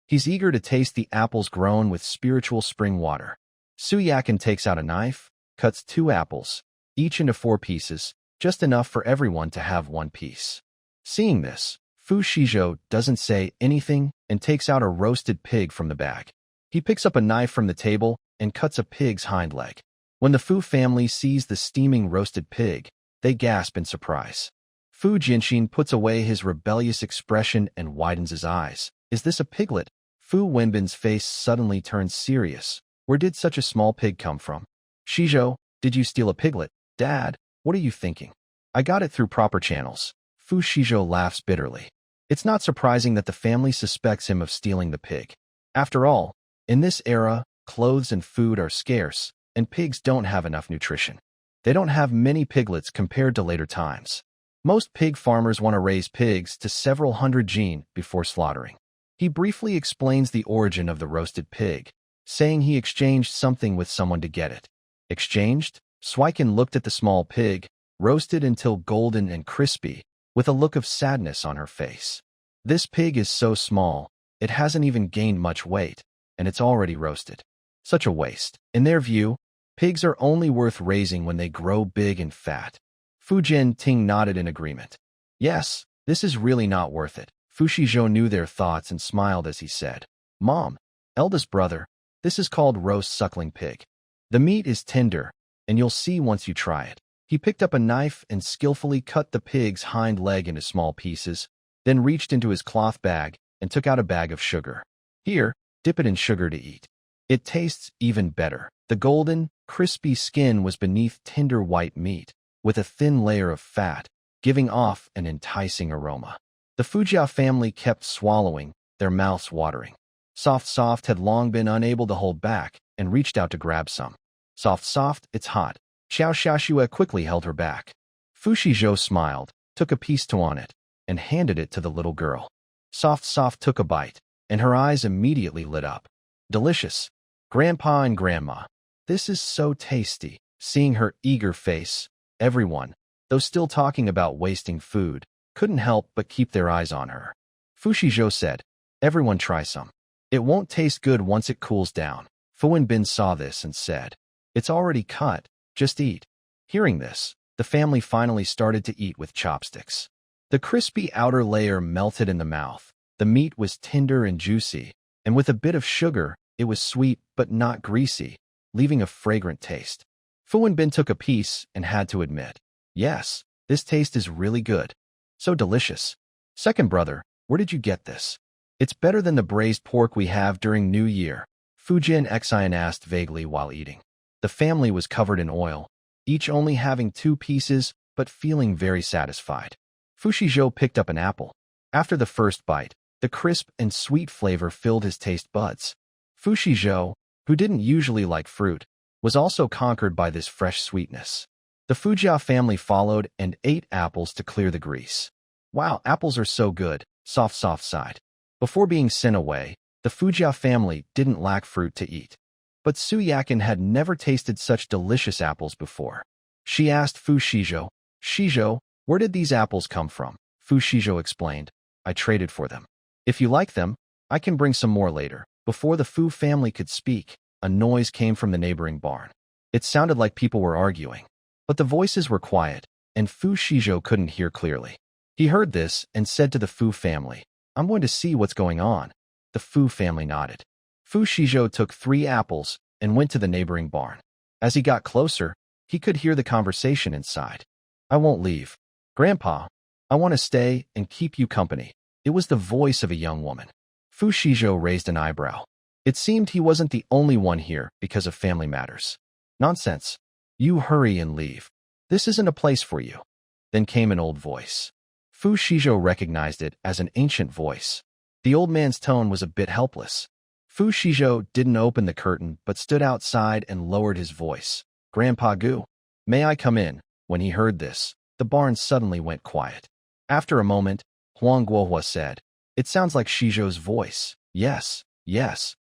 He's eager to taste the apples grown with spiritual spring water. Su Yakin takes out a knife, cuts 2 apples, each into 4 pieces, just enough for everyone to have 1 piece. Seeing this, Fu Xizhou doesn't say anything and takes out a roasted pig from the bag. He picks up a knife from the table and cuts a pig's hind leg. When the Fu family sees the steaming roasted pig, they gasp in surprise. Fu Jinxin puts away his rebellious expression and widens his eyes. "Is this a piglet?" Fu Wenbin's face suddenly turns serious. "Where did such a small pig come from?" "Xizhou, did you steal a piglet?" "Dad, what are you thinking? I got it through proper channels." Fu Xizhou laughs bitterly. It's not surprising that the family suspects him of stealing the pig. After all, in this era, clothes and food are scarce, and pigs don't have enough nutrition. They don't have many piglets compared to later times. Most pig farmers want to raise pigs to several hundred jin before slaughtering. He briefly explains the origin of the roasted pig, saying he exchanged something with someone to get it. Exchanged? Swiken looked at the small pig, roasted until golden and crispy, with a look of sadness on her face. "This pig is so small, it hasn't even gained much weight, and it's already roasted. Such a waste." In their view, pigs are only worth raising when they grow big and fat. Fu Jinting nodded in agreement. "Yes, this is really not worth it." Fu Xizhou knew their thoughts and smiled as he said, "Mom, eldest brother, this is called roast suckling pig. The meat is tender, and you'll see once you try it." He picked up a knife and skillfully cut the pig's hind leg into small pieces, then reached into his cloth bag and took out a bag of sugar. "Here, dip it in sugar to eat. It tastes even better." The golden, crispy skin was beneath tender white meat, with a thin layer of fat, giving off an enticing aroma. The Fujiao family kept swallowing, their mouths watering. Soft had long been unable to hold back and reached out to grab some. Soft, it's hot." Xiao Xiaoxue quickly held her back. Fu Xizhou smiled, took a piece to on it, and handed it to the little girl. Soft took a bite, and her eyes immediately lit up. "Delicious. Grandpa and Grandma. This is so tasty." Seeing her eager face, everyone, though still talking about wasting food, couldn't help but keep their eyes on her. Fu Xizhou said, "Everyone try some. It won't taste good once it cools down. Fu Wenbin saw this and said, "It's already cut, just eat." Hearing this, the family finally started to eat with chopsticks. The crispy outer layer melted in the mouth. The meat was tender and juicy, and with a bit of sugar, it was sweet but not greasy, leaving a fragrant taste. Fu Wenbin took a piece and had to admit, "Yes, this taste is really good. So delicious." "Second brother, where did you get this?" "It's better than the braised pork we have during New Year," Fujin Xian asked vaguely while eating. The family was covered in oil, each only having 2 pieces but feeling very satisfied. Fu Xizhou picked up an apple. After the first bite, the crisp and sweet flavor filled his taste buds. Fu Xizhou, who didn't usually like fruit, was also conquered by this fresh sweetness. The Fujia family followed and ate apples to clear the grease. "Wow, apples are so good," soft sighed. Before being sent away, the Fujia family didn't lack fruit to eat. But Su Yakin had never tasted such delicious apples before. She asked Fu Xizhou, "Xizhou, where did these apples come from?" Fu Xizhou explained, "I traded for them. If you like them, I can bring some more later." Before the Fu family could speak, a noise came from the neighboring barn. It sounded like people were arguing, but the voices were quiet, and Fu Xizhou couldn't hear clearly. He heard this and said to the Fu family, "I'm going to see what's going on." The Fu family nodded. Fu Xizhou took 3 apples and went to the neighboring barn. As he got closer, he could hear the conversation inside. "I won't leave. Grandpa, I want to stay and keep you company." It was the voice of a young woman. Fu Xizhou raised an eyebrow. It seemed he wasn't the only one here because of family matters. "Nonsense. You hurry and leave. This isn't a place for you." Then came an old voice. Fu Xizhou recognized it as an ancient voice. The old man's tone was a bit helpless. Fu Xizhou didn't open the curtain but stood outside and lowered his voice. "Grandpa Gu, may I come in?" When he heard this, the barn suddenly went quiet. After a moment, Huang Guohua said, "It sounds like Xizhou's voice." Yes,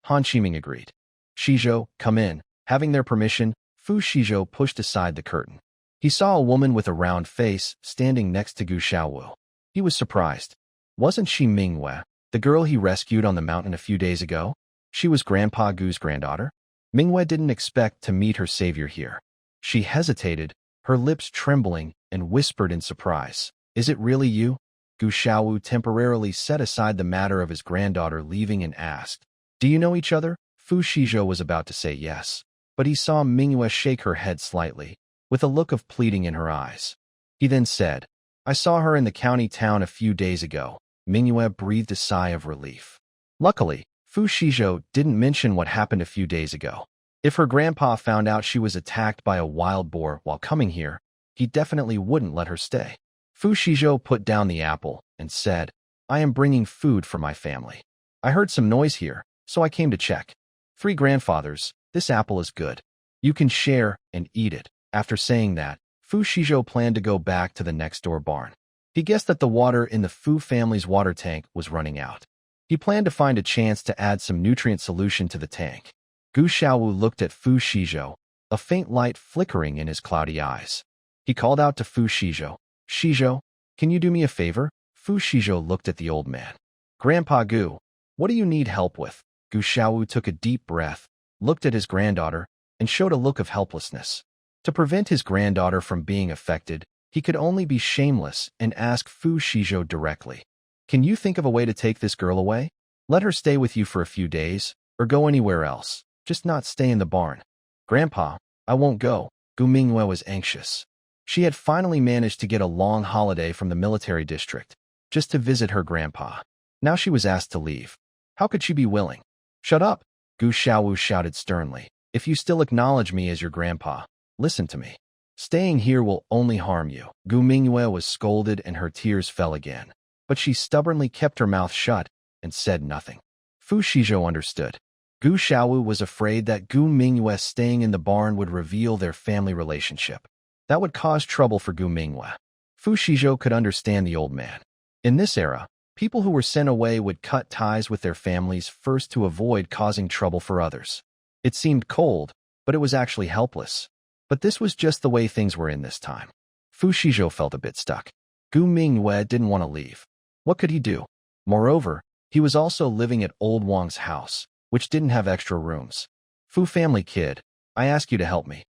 Han Qiming agreed. "Xizhou, come in." Having their permission, Fu Xizhou pushed aside the curtain. He saw a woman with a round face standing next to Gu Xiaowu. He was surprised. Wasn't she Manhwa, the girl he rescued on the mountain a few days ago? She was Grandpa Gu's granddaughter? Manhwa didn't expect to meet her savior here. She hesitated, her lips trembling, and whispered in surprise, "Is it really you?" Gu Xiaowu temporarily set aside the matter of his granddaughter leaving and asked, "Do you know each other?" Fu Xizhou was about to say yes, but he saw Manhwa shake her head slightly, with a look of pleading in her eyes. He then said, "I saw her in the county town a few days ago." Manhwa breathed a sigh of relief. Luckily, Fu Xizhou didn't mention what happened a few days ago. If her grandpa found out she was attacked by a wild boar while coming here, he definitely wouldn't let her stay. Fu Xizhou put down the apple and said, "I am bringing food for my family. I heard some noise here, so I came to check." "3 grandfathers, this apple is good. You can share and eat it." After saying that, Fu Xizhou planned to go back to the next-door barn. He guessed that the water in the Fu family's water tank was running out. He planned to find a chance to add some nutrient solution to the tank. Gu Xiaowu looked at Fu Xizhou, a faint light flickering in his cloudy eyes. He called out to Fu Xizhou, "Xizhou, can you do me a favor?" Fu Xizhou looked at the old man. "Grandpa Gu, what do you need help with?" Gu Xiaowu took a deep breath, looked at his granddaughter, and showed a look of helplessness. To prevent his granddaughter from being affected, he could only be shameless and ask Fu Xizhou directly, "Can you think of a way to take this girl away? Let her stay with you for a few days, or go anywhere else, just not stay in the barn." "Grandpa, I won't go." Gu Minghua was anxious. She had finally managed to get a long holiday from the military district, just to visit her grandpa. Now she was asked to leave. How could she be willing? "Shut up," Gu Xiaowu shouted sternly. "If you still acknowledge me as your grandpa, listen to me. Staying here will only harm you." Gu Minghua was scolded and her tears fell again, but she stubbornly kept her mouth shut and said nothing. Fu Xizhou understood. Gu Xiaowu was afraid that Gu Minghua staying in the barn would reveal their family relationship. That would cause trouble for Gu Minghua. Fu Xizhou could understand the old man. In this era, people who were sent away would cut ties with their families first to avoid causing trouble for others. It seemed cold, but it was actually helpless. But this was just the way things were in this time. Fu Xizhou felt a bit stuck. Gu Minghua didn't want to leave. What could he do? Moreover, He was also living at old Wang's house, which didn't have extra rooms. Fu family kid, I ask you to help me.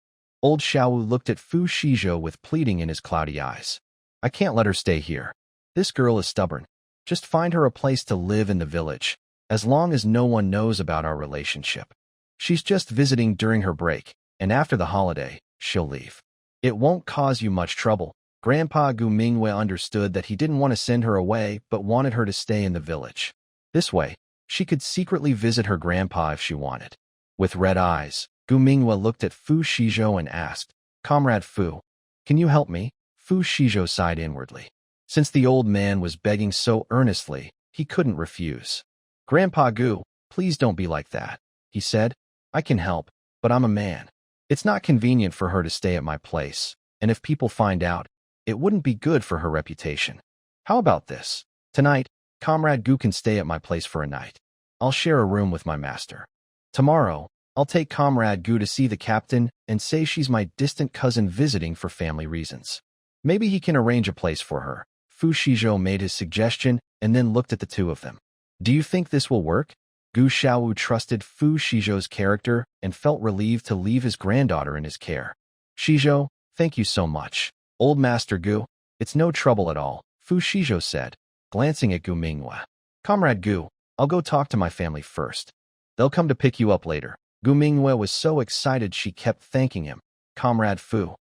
Old Xiaowu looked at Fu Xizhou with pleading in his cloudy eyes. I can't let her stay here. This girl is stubborn. Just find her a place to live in the village, as long as no one knows about our relationship. She's just visiting during her break, and after the holiday, she'll leave. It won't cause you much trouble. Grandpa Gu Mingwei understood that he didn't want to send her away but wanted her to stay in the village. This way, she could secretly visit her grandpa if she wanted. With red eyes, Gu Mingwei looked at Fu Xizhou and asked, Comrade Fu, can you help me? Fu Xizhou sighed inwardly. Since the old man was begging so earnestly, he couldn't refuse. Grandpa Gu, please don't be like that, he said. I can help, but I'm a man. It's not convenient for her to stay at my place, and if people find out, it wouldn't be good for her reputation. How about this? Tonight, Comrade Gu can stay at my place for a night. I'll share a room with my master. Tomorrow, I'll take Comrade Gu to see the captain and say she's my distant cousin visiting for family reasons. Maybe he can arrange a place for her. Fu Xizhou made his suggestion and then looked at the two of them. Do you think this will work? Gu Xiaowu trusted Fu Xizhou's character and felt relieved to leave his granddaughter in his care. Xizhou, thank you so much. Old Master Gu, it's no trouble at all, Fu Xizhou said, glancing at Gu Mingwei. Comrade Gu, I'll go talk to my family first. They'll come to pick you up later. Gu Mingwei was so excited she kept thanking him. Comrade Fu.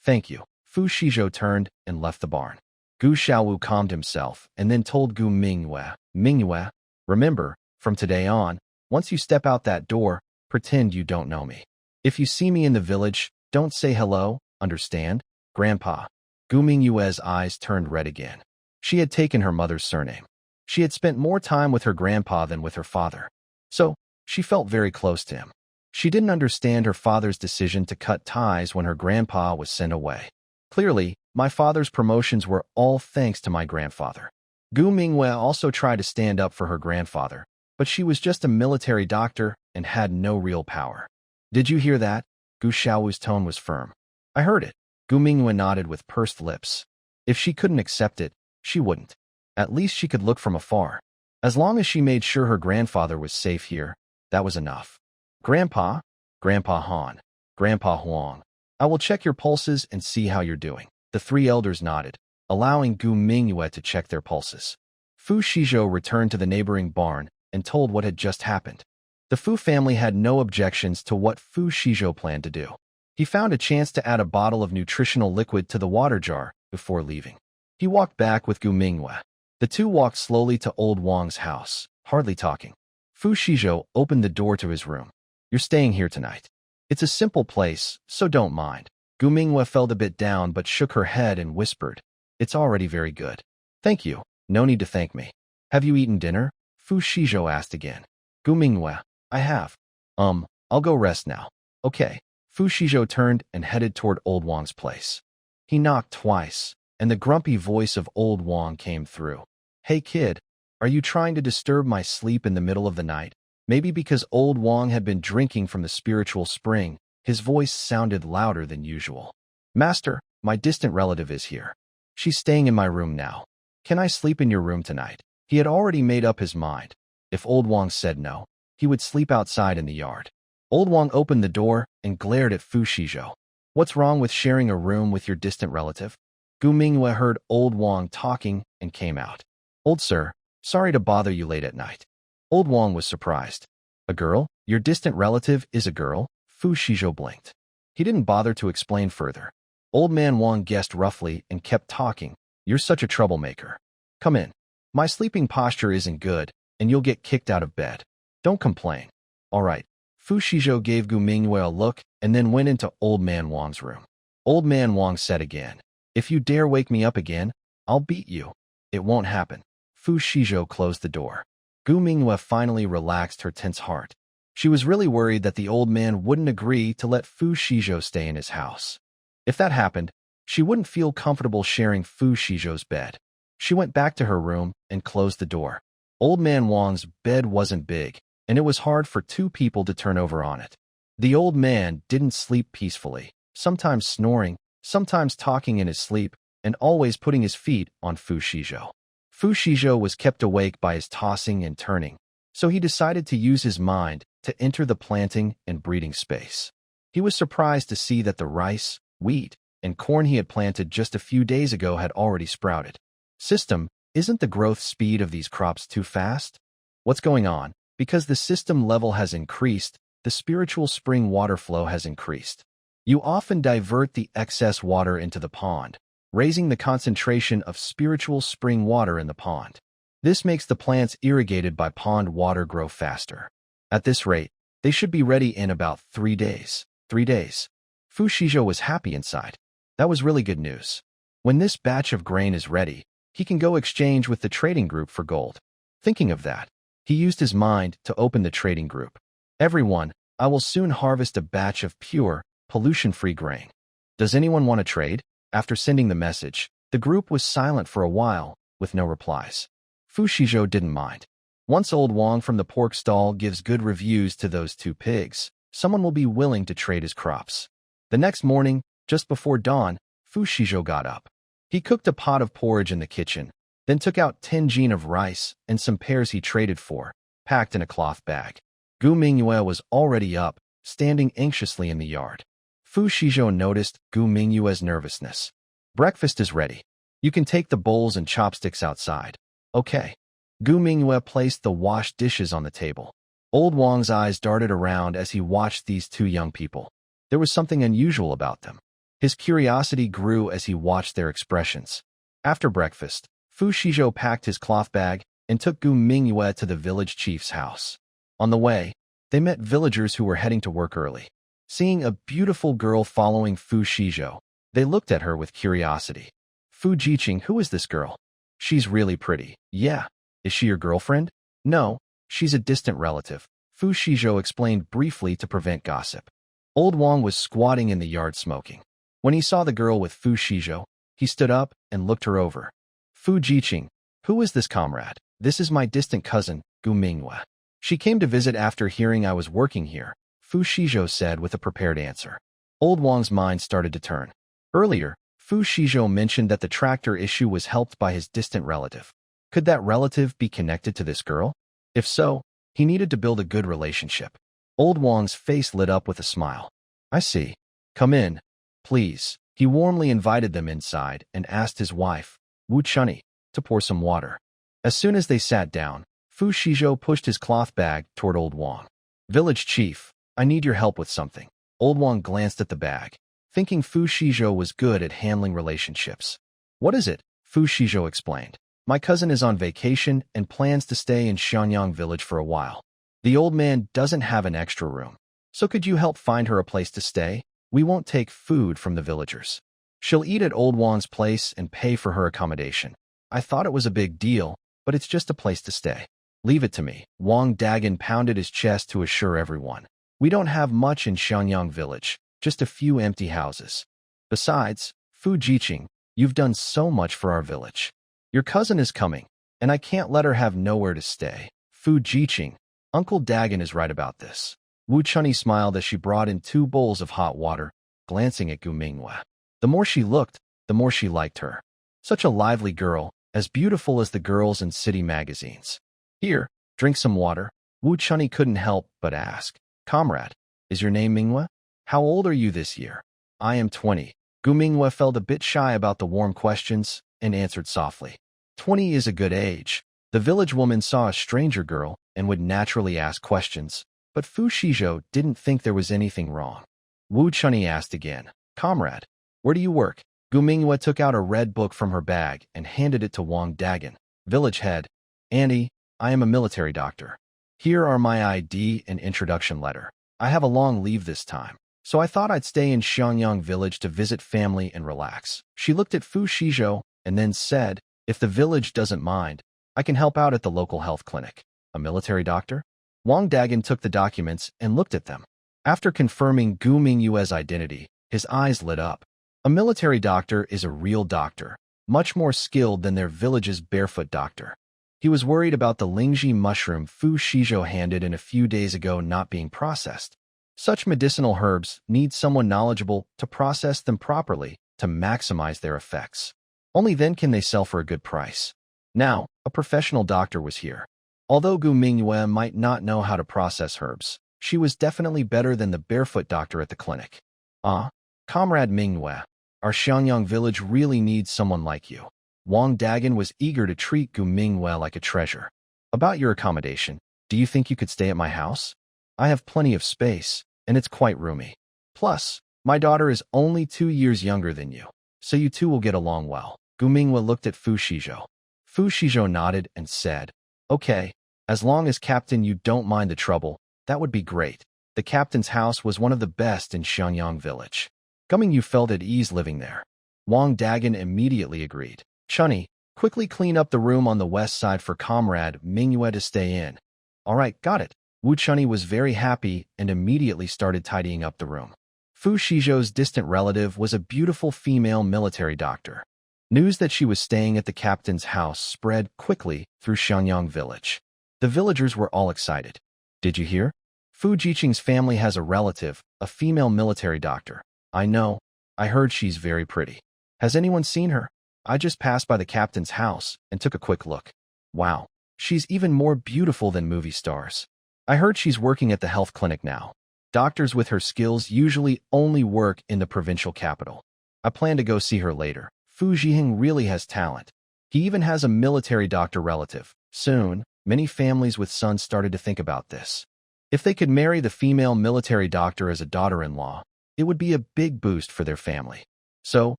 Thank you. Fu Xizhou turned and left the barn. Gu Xiaowu calmed himself and then told Gu Mingwei, remember, from today on, once you step out that door, pretend you don't know me. If you see me in the village, don't say hello, understand? Grandpa. Gu Mingwei's eyes turned red again. She had taken her mother's surname. She had spent more time with her grandpa than with her father. So, she felt very close to him. She didn't understand her father's decision to cut ties when her grandpa was sent away. Clearly, my father's promotions were all thanks to my grandfather. Gu Mingwei also tried to stand up for her grandfather, but she was just a military doctor and had no real power. Did you hear that? Gu Xiaowu's tone was firm. I heard it. Gu Mingwei nodded with pursed lips. If she couldn't accept it, she wouldn't. At least she could look from afar. As long as she made sure her grandfather was safe here, that was enough. Grandpa, Grandpa Han, Grandpa Huang, I will check your pulses and see how you're doing. The three elders nodded, allowing Gu Mingwei to check their pulses. Fu Xizhou returned to the neighboring barn and told what had just happened. The Fu family had no objections to what Fu Xizhou planned to do. He found a chance to add a bottle of nutritional liquid to the water jar before leaving. He walked back with Gu Mingwei. The two walked slowly to old Wang's house, hardly talking. Fu Xizhou opened the door to his room. You're staying here tonight. It's a simple place, so don't mind. Gu Mingwei felt a bit down but shook her head and whispered, It's already very good. Thank you. No need to thank me. Have you eaten dinner? Fu Xizhou asked again. Gu Mingwei, I have. I'll go rest now. Okay. Fu Xizhou turned and headed toward old Wang's place. He knocked twice, and the grumpy voice of old Wang came through. Hey kid, are you trying to disturb my sleep in the middle of the night? Maybe because old Wang had been drinking from the spiritual spring, his voice sounded louder than usual. Master, my distant relative is here. She's staying in my room now. Can I sleep in your room tonight? He had already made up his mind. If old Wang said no, he would sleep outside in the yard. Old Wang opened the door and glared at Fu Xizhou. What's wrong with sharing a room with your distant relative? Gu Mingwei heard old Wang talking and came out. Old sir, sorry to bother you late at night. Old Wang was surprised. A girl? Your distant relative is a girl? Fu Xizhou blinked. He didn't bother to explain further. Old man Wang guessed roughly and kept talking. You're such a troublemaker. Come in. My sleeping posture isn't good, and you'll get kicked out of bed. Don't complain. All right. Fu Xizhou gave Gu Mingwei a look and then went into Old Man Wang's room. Old Man Wang said again, If you dare wake me up again, I'll beat you. It won't happen. Fu Xizhou closed the door. Gu Mingwei finally relaxed her tense heart. She was really worried that the old man wouldn't agree to let Fu Xizhou stay in his house. If that happened, she wouldn't feel comfortable sharing Fu Xizhou's bed. She went back to her room and closed the door. Old Man Wang's bed wasn't big, and it was hard for two people to turn over on it. The old man didn't sleep peacefully, sometimes snoring, sometimes talking in his sleep, and always putting his feet on Fu Xizhou. Fu Xizhou was kept awake by his tossing and turning, so he decided to use his mind to enter the planting and breeding space. He was surprised to see that the rice, wheat, and corn he had planted just a few days ago had already sprouted. System, isn't the growth speed of these crops too fast? What's going on? Because the system level has increased, the spiritual spring water flow has increased. You often divert the excess water into the pond, raising the concentration of spiritual spring water in the pond. This makes the plants irrigated by pond water grow faster. At this rate, they should be ready in about 3 days. 3 days. Fu Xizhou was happy inside. That was really good news. When this batch of grain is ready, he can go exchange with the trading group for gold. Thinking of that, he used his mind to open the trading group. Everyone, I will soon harvest a batch of pure, pollution-free grain. Does anyone want to trade? After sending the message, the group was silent for a while, with no replies. Fu Xizhou didn't mind. Once old Wang from the pork stall gives good reviews to those 2 pigs, someone will be willing to trade his crops. The next morning, just before dawn, Fu Xizhou got up. He cooked a pot of porridge in the kitchen, then took out 10 jin of rice and some pears he traded for, packed in a cloth bag. Gu Mingyue was already up, standing anxiously in the yard. Fu Xizhou noticed Gu Mingyue's nervousness. Breakfast is ready. You can take the bowls and chopsticks outside. Okay. Gu Mingyue placed the washed dishes on the table. Old Wang's eyes darted around as he watched these 2 young people. There was something unusual about them. His curiosity grew as he watched their expressions. After breakfast, Fu Xizhou packed his cloth bag and took Gu Mingyue to the village chief's house. On the way, they met villagers who were heading to work early. Seeing a beautiful girl following Fu Xizhou, they looked at her with curiosity. Fu Jiqing, who is this girl? She's really pretty. Yeah. Is she your girlfriend? No, she's a distant relative, Fu Xizhou explained briefly to prevent gossip. Old Wang was squatting in the yard smoking. When he saw the girl with Fu Xizhou, he stood up and looked her over. Fu Jiqing, who is this comrade? This is my distant cousin, Gu Mingyue. She came to visit after hearing I was working here, Fu Xizhou said with a prepared answer. Old Wang's mind started to turn. Earlier, Fu Xizhou mentioned that the tractor issue was helped by his distant relative. Could that relative be connected to this girl? If so, he needed to build a good relationship. Old Wang's face lit up with a smile. I see. Come in, please. He warmly invited them inside and asked his wife, Wu Chunni, to pour some water. As soon as they sat down, Fu Xizhou pushed his cloth bag toward Old Wang. Village chief, I need your help with something. Old Wang glanced at the bag, thinking Fu Xizhou was good at handling relationships. What is it? Fu Xizhou explained. My cousin is on vacation and plans to stay in Xianyang village for a while. The old man doesn't have an extra room. So could you help find her a place to stay? We won't take food from the villagers. She'll eat at Old Wang's place and pay for her accommodation. I thought it was a big deal, but it's just a place to stay. Leave it to me. Wang Dagan pounded his chest to assure everyone. We don't have much in Xianyang village, just a few empty houses. Besides, Fu Jiqing, you've done so much for our village. Your cousin is coming, and I can't let her have nowhere to stay. Fu Jiqing, Uncle Dagan is right about this. Wu Chunni smiled as she brought in 2 bowls of hot water, glancing at Gu Mingyue. The more she looked, the more she liked her. Such a lively girl, as beautiful as the girls in city magazines. Here, drink some water. Wu Chunni couldn't help but ask. Comrade, is your name Mingyue? How old are you this year? I am 20. Gu Mingyue felt a bit shy about the warm questions and answered softly. 20 is a good age. The village woman saw a stranger girl and would naturally ask questions, but Fu Xizhou didn't think there was anything wrong. Wu Chunni asked again, Comrade, where do you work? Gu Mingyue took out a red book from her bag and handed it to Wang Dagan. Village head, Annie, I am a military doctor. Here are my ID and introduction letter. I have a long leave this time, so I thought I'd stay in Xianyang village to visit family and relax. She looked at Fu Xizhou and then said, if the village doesn't mind, I can help out at the local health clinic. A military doctor? Wang Dagan took the documents and looked at them. After confirming Gu Mingyue's identity, his eyes lit up. A military doctor is a real doctor, much more skilled than their village's barefoot doctor. He was worried about the Lingji mushroom Fu Xizhou handed in a few days ago not being processed. Such medicinal herbs need someone knowledgeable to process them properly to maximize their effects. Only then can they sell for a good price. Now, a professional doctor was here. Although Gu Mingyue might not know how to process herbs, she was definitely better than the barefoot doctor at the clinic. Comrade Mingyue, our Xiangyang village really needs someone like you. Wang Dagan was eager to treat Gu Mingyue like a treasure. About your accommodation, do you think you could stay at my house? I have plenty of space, and it's quite roomy. Plus, my daughter is only 2 years younger than you, so you two will get along well. Gu Mingyue looked at Fu Xizhou. Fu Xizhou nodded and said, Okay, as long as Captain you don't mind the trouble, that would be great. The captain's house was one of the best in Xiangyang village. Gummingyu felt at ease living there. Wang Dagan immediately agreed. Chunny, quickly clean up the room on the west side for Comrade Mingyue to stay in. All right, got it. Wu Chunny was very happy and immediately started tidying up the room. Fu Xizhou's distant relative was a beautiful female military doctor. News that she was staying at the captain's house spread quickly through Xiangyang village. The villagers were all excited. Did you hear? Fu Jiqing's family has a relative, a female military doctor. I know. I heard she's very pretty. Has anyone seen her? I just passed by the captain's house and took a quick look. Wow, she's even more beautiful than movie stars. I heard she's working at the health clinic now. Doctors with her skills usually only work in the provincial capital. I plan to go see her later. Fu Zhiheng really has talent. He even has a military doctor relative. Soon, many families with sons started to think about this. If they could marry the female military doctor as a daughter-in-law, it would be a big boost for their family. So,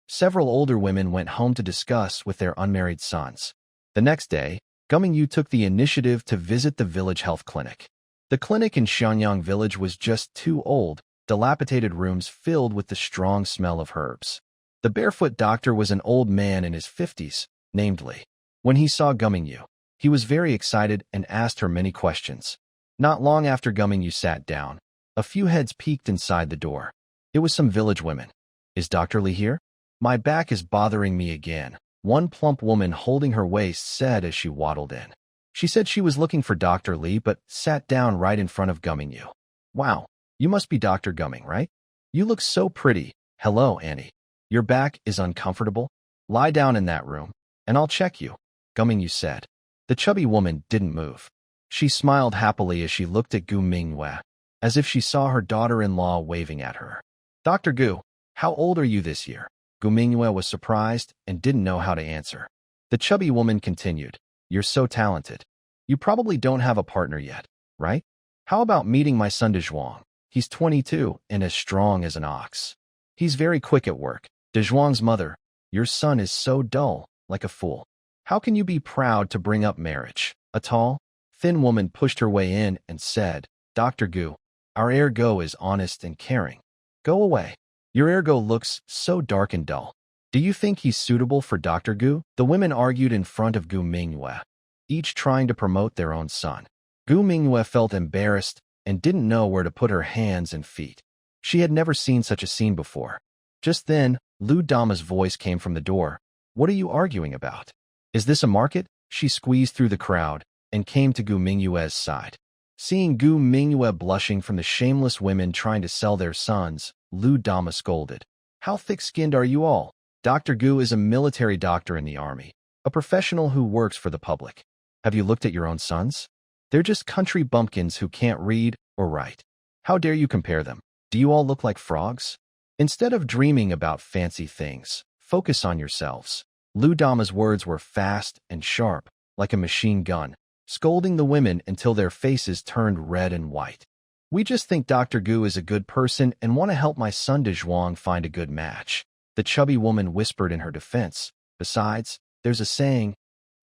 several older women went home to discuss with their unmarried sons. The next day, Gummingyu took the initiative to visit the village health clinic. The clinic in Xiangyang village was just 2 old, dilapidated rooms filled with the strong smell of herbs. The barefoot doctor was an old man in his 50s, named Li. When he saw Gummingyu, he was very excited and asked her many questions. Not long after Gummingyu sat down, a few heads peeked inside the door. It was some village women. Is Dr. Li here? My back is bothering me again, one plump woman holding her waist said as she waddled in. She said she was looking for Dr. Li but sat down right in front of Gummingyu. Wow, you must be Dr. Gumming, right? You look so pretty. Hello, Annie. Your back is uncomfortable? Lie down in that room, and I'll check you, Gummingyu said. The chubby woman didn't move. She smiled happily as she looked at Gu Mingyue, as if she saw her daughter-in-law waving at her. Dr. Gu, how old are you this year? Gu Mingyue was surprised and didn't know how to answer. The chubby woman continued, You're so talented. You probably don't have a partner yet, right? How about meeting my son Dezhuang? He's 22 and as strong as an ox. He's very quick at work. Dezhuang's mother, your son is so dull, like a fool. How can you be proud to bring up marriage? A tall, thin woman pushed her way in and said, Dr. Gu, our ergo is honest and caring. Go away. Your ergo looks so dark and dull. Do you think he's suitable for Dr. Gu? The women argued in front of Gu Mingyue, each trying to promote their own son. Gu Mingyue felt embarrassed and didn't know where to put her hands and feet. She had never seen such a scene before. Just then, Lu Dama's voice came from the door. What are you arguing about? Is this a market? She squeezed through the crowd and came to Gu Mingyue's side. Seeing Gu Mingyue blushing from the shameless women trying to sell their sons, Lu Dama scolded. How thick-skinned are you all? Dr. Gu is a military doctor in the army, a professional who works for the public. Have you looked at your own sons? They're just country bumpkins who can't read or write. How dare you compare them? Do you all look like frogs? Instead of dreaming about fancy things, focus on yourselves. Lu Dama's words were fast and sharp, like a machine gun, scolding the women until their faces turned red and white. We just think Dr. Gu is a good person and want to help my son Dezhuang find a good match. The chubby woman whispered in her defense. Besides, there's a saying,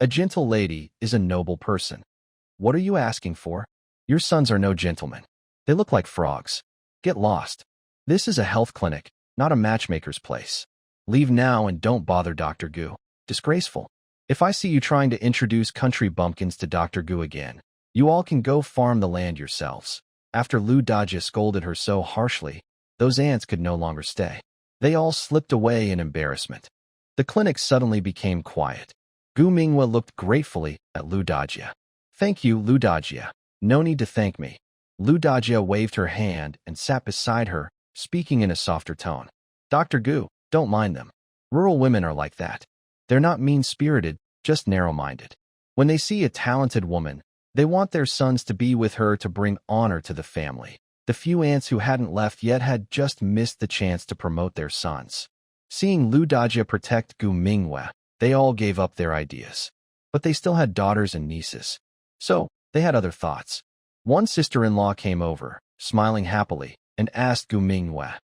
a gentle lady is a noble person. What are you asking for? Your sons are no gentlemen. They look like frogs. Get lost. This is a health clinic, not a matchmaker's place. Leave now and don't bother Dr. Gu. Disgraceful. If I see you trying to introduce country bumpkins to Dr. Gu again, you all can go farm the land yourselves. After Lu Dajia scolded her so harshly, those ants could no longer stay. They all slipped away in embarrassment. The clinic suddenly became quiet. Gu Mingyue looked gratefully at Lu Dajia. Thank you, Lu Dajia. No need to thank me. Lu Dajia waved her hand and sat beside her, speaking in a softer tone. Dr. Gu, don't mind them. Rural women are like that. They're not mean-spirited, just narrow-minded. When they see a talented woman, they want their sons to be with her to bring honor to the family. The few aunts who hadn't left yet had just missed the chance to promote their sons. Seeing Lu Dajia protect Gu Minghua, they all gave up their ideas. But they still had daughters and nieces. So, they had other thoughts. One sister-in-law came over, smiling happily, and asked Gu Minghua,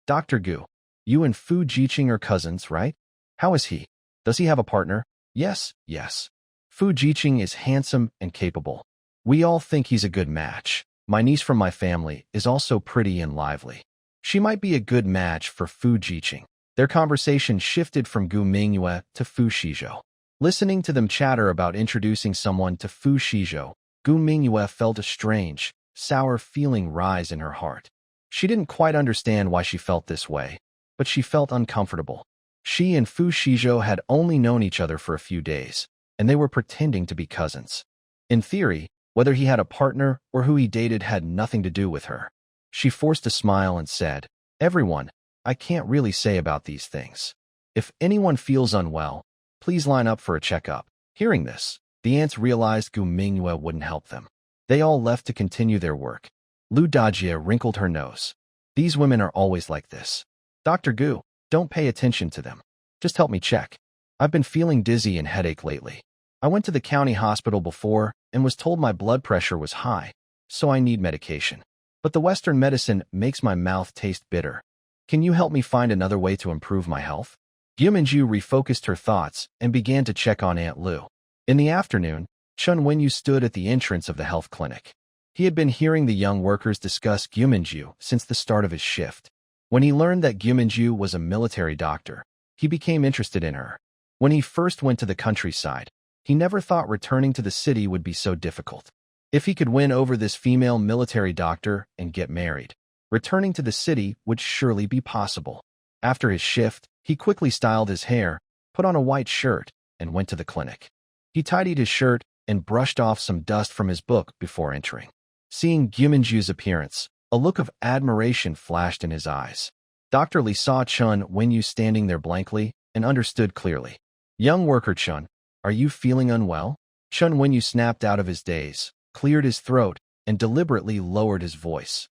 "Dr. Gu, you and Fu Jiqing are cousins, right? How is he? Does he have a partner?" "Yes, yes. Fu Jiqing is handsome and capable. We all think he's a good match. My niece from my family is also pretty and lively. She might be a good match for Fu Jiqing." Their conversation shifted from Gu Minghua to Fu Xizhou. Listening to them chatter about introducing someone to Fu Xizhou, Gu Minghua felt a strange, sour feeling rise in her heart. She didn't quite understand why she felt this way, but she felt uncomfortable. She and Fu Xizhou had only known each other for a few days, and they were pretending to be cousins. In theory, whether he had a partner or who he dated had nothing to do with her. She forced a smile and said, "Everyone, I can't really say about these things. If anyone feels unwell, please line up for a checkup." Hearing this, the aunts realized Gu Minghua wouldn't help them. They all left to continue their work. Lu Dajia wrinkled her nose. "These women are always like this. Dr. Gu, don't pay attention to them. Just help me check. I've been feeling dizzy and headache lately. I went to the county hospital before and was told my blood pressure was high, so I need medication. But the Western medicine makes my mouth taste bitter. Can you help me find another way to improve my health?" Yuminju refocused her thoughts and began to check on Aunt Lu. In the afternoon, Chun Wenyu stood at the entrance of the health clinic. He had been hearing the young workers discuss Yuminju since the start of his shift. When he learned that Yuminju was a military doctor, he became interested in her. When he first went to the countryside, he never thought returning to the city would be so difficult. If he could win over this female military doctor and get married, returning to the city would surely be possible. After his shift, he quickly styled his hair, put on a white shirt, and went to the clinic. He tidied his shirt and brushed off some dust from his book before entering. Seeing Yuminju's appearance, a look of admiration flashed in his eyes. Dr. Li saw Chun Wenyu standing there blankly and understood clearly. "Young worker Chun, are you feeling unwell?" Chun Wenyu snapped out of his daze, cleared his throat, and deliberately lowered his voice.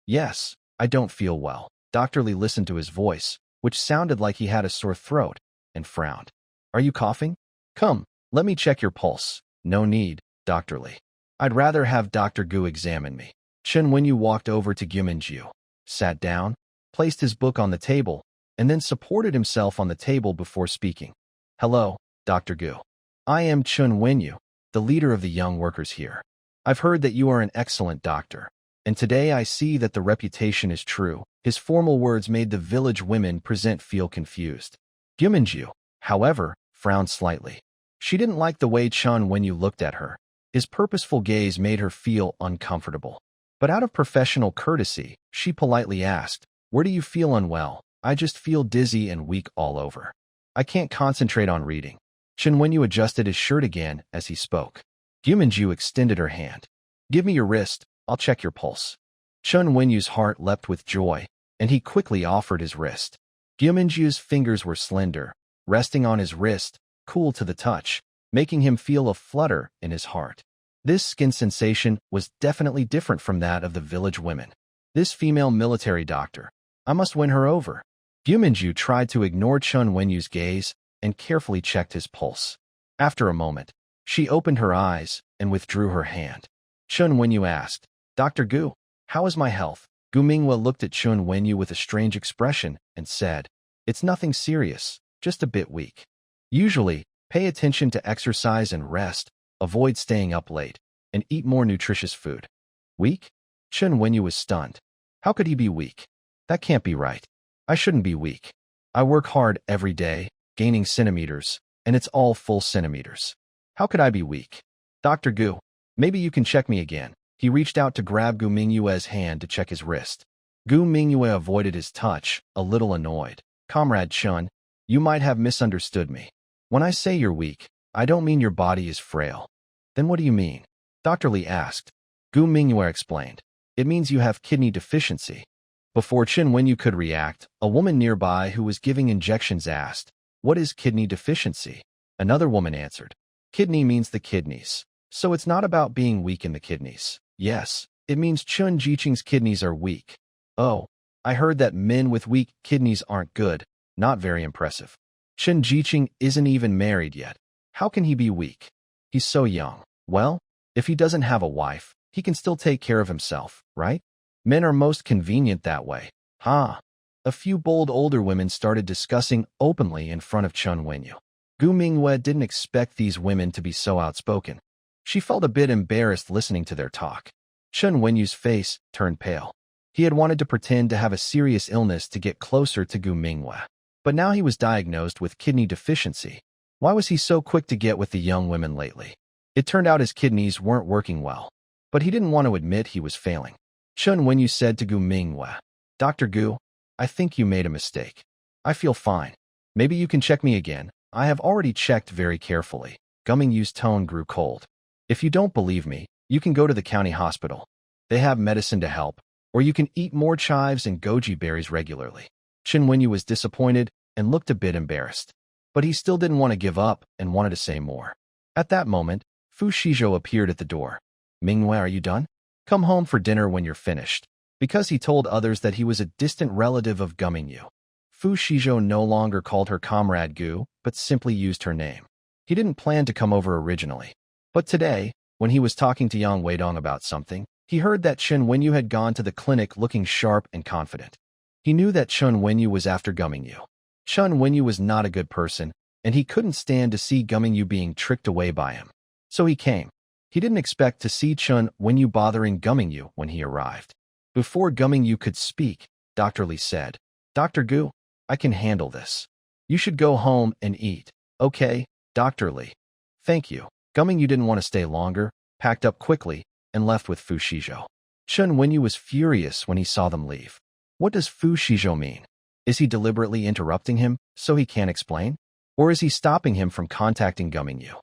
Yes, I don't feel well." Dr. Li listened to his voice, which sounded like he had a sore throat, and frowned. "Are you coughing? Come, let me check your pulse." "No need, Dr. Li. I'd rather have Dr. Gu examine me." Chun Wenyu walked over to Yuminju, sat down, placed his book on the table, and then supported himself on the table before speaking. "Hello, Dr. Gu. I am Chun Wenyu, the leader of the young workers here. I've heard that you are an excellent doctor, and today I see that the reputation is true." His formal words made the village women present feel confused. Yuminju, however, frowned slightly. She didn't like the way Chun Wenyu looked at her. His purposeful gaze made her feel uncomfortable. But out of professional courtesy, she politely asked, "Where do you feel unwell?" "I just feel dizzy and weak all over. I can't concentrate on reading." Chun Wenyu adjusted his shirt again as he spoke. Yuminju extended her hand. "Give me your wrist, I'll check your pulse." Chun Wenyu's heart leapt with joy, and he quickly offered his wrist. Yuminju's fingers were slender, resting on his wrist, cool to the touch, making him feel a flutter in his heart. This skin sensation was definitely different from that of the village women. This female military doctor, I must win her over. Yuminju tried to ignore Chun Wenyu's gaze and carefully checked his pulse. After a moment, she opened her eyes and withdrew her hand. Chun Wenyu asked, "Dr. Gu, how is my health?" Gu Minghua looked at Chun Wenyu with a strange expression and said, "It's nothing serious, just a bit weak. Usually, pay attention to exercise and rest, avoid staying up late, and eat more nutritious food." "Weak?" Chun Wenyu was stunned. How could he be weak? That can't be right. I shouldn't be weak. I work hard every day, gaining centimeters, and it's all full centimeters. How could I be weak? "Dr. Gu, maybe you can check me again." He reached out to grab Gu Minghua's hand to check his wrist. Gu Minghua avoided his touch, a little annoyed. "Comrade Chun, you might have misunderstood me. When I say you're weak, I don't mean your body is frail." "Then what do you mean?" Dr. Li asked. Gu Minghua explained. "It means you have kidney deficiency." Before Chun Wenyu could react, a woman nearby who was giving injections asked, "What is kidney deficiency?" Another woman answered. Kidney means the kidneys. So it's not about being weak in the kidneys. Yes, it means Chun Jiqing's kidneys are weak. Oh, I heard that men with weak kidneys aren't good. Not very impressive. Chun Jiqing isn't even married yet. How can he be weak? He's so young. Well, if he doesn't have a wife, he can still take care of himself, right? Men are most convenient that way. Huh? A few bold older women started discussing openly in front of Chun Wenyu. Gu Mingyue didn't expect these women to be so outspoken. She felt a bit embarrassed listening to their talk. Chun Wenyu's face turned pale. He had wanted to pretend to have a serious illness to get closer to Gu Mingyue. But now he was diagnosed with kidney deficiency. Why was he so quick to get with the young women lately? It turned out his kidneys weren't working well. But he didn't want to admit he was failing. Chun Wenyu said to Gu Mingyue, Dr. Gu, I think you made a mistake. I feel fine. Maybe you can check me again. I have already checked very carefully. Gu Mingyue's tone grew cold. If you don't believe me, you can go to the county hospital. They have medicine to help. Or you can eat more chives and goji berries regularly. Chun Wenyu was disappointed and looked a bit embarrassed. But he still didn't want to give up and wanted to say more. At that moment, Fu Xizhou appeared at the door. Mingyue, are you done? Come home for dinner when you're finished. Because he told others that he was a distant relative of Gu Mingyu. Fu Xizhou no longer called her comrade Gu, but simply used her name. He didn't plan to come over originally. But today, when he was talking to Yang Weidong about something, he heard that Chun Wenyu had gone to the clinic looking sharp and confident. He knew that Chun Wenyu was after Gu Mingyu. Chun Wenyu was not a good person, and he couldn't stand to see Gu Mingyu being tricked away by him. So he came. He didn't expect to see Chun Wenyu bothering Gu Mingyu when he arrived. Before Gu Mingyu could speak, Dr. Li said, Dr. Gu, I can handle this. You should go home and eat. Okay, Dr. Li. Thank you. Gu Mingyu didn't want to stay longer, packed up quickly, and left with Fu Xizhou. Chun Wenyu was furious when he saw them leave. What does Fu Xizhou mean? Is he deliberately interrupting him so he can't explain? Or is he stopping him from contacting Gu Mingyu?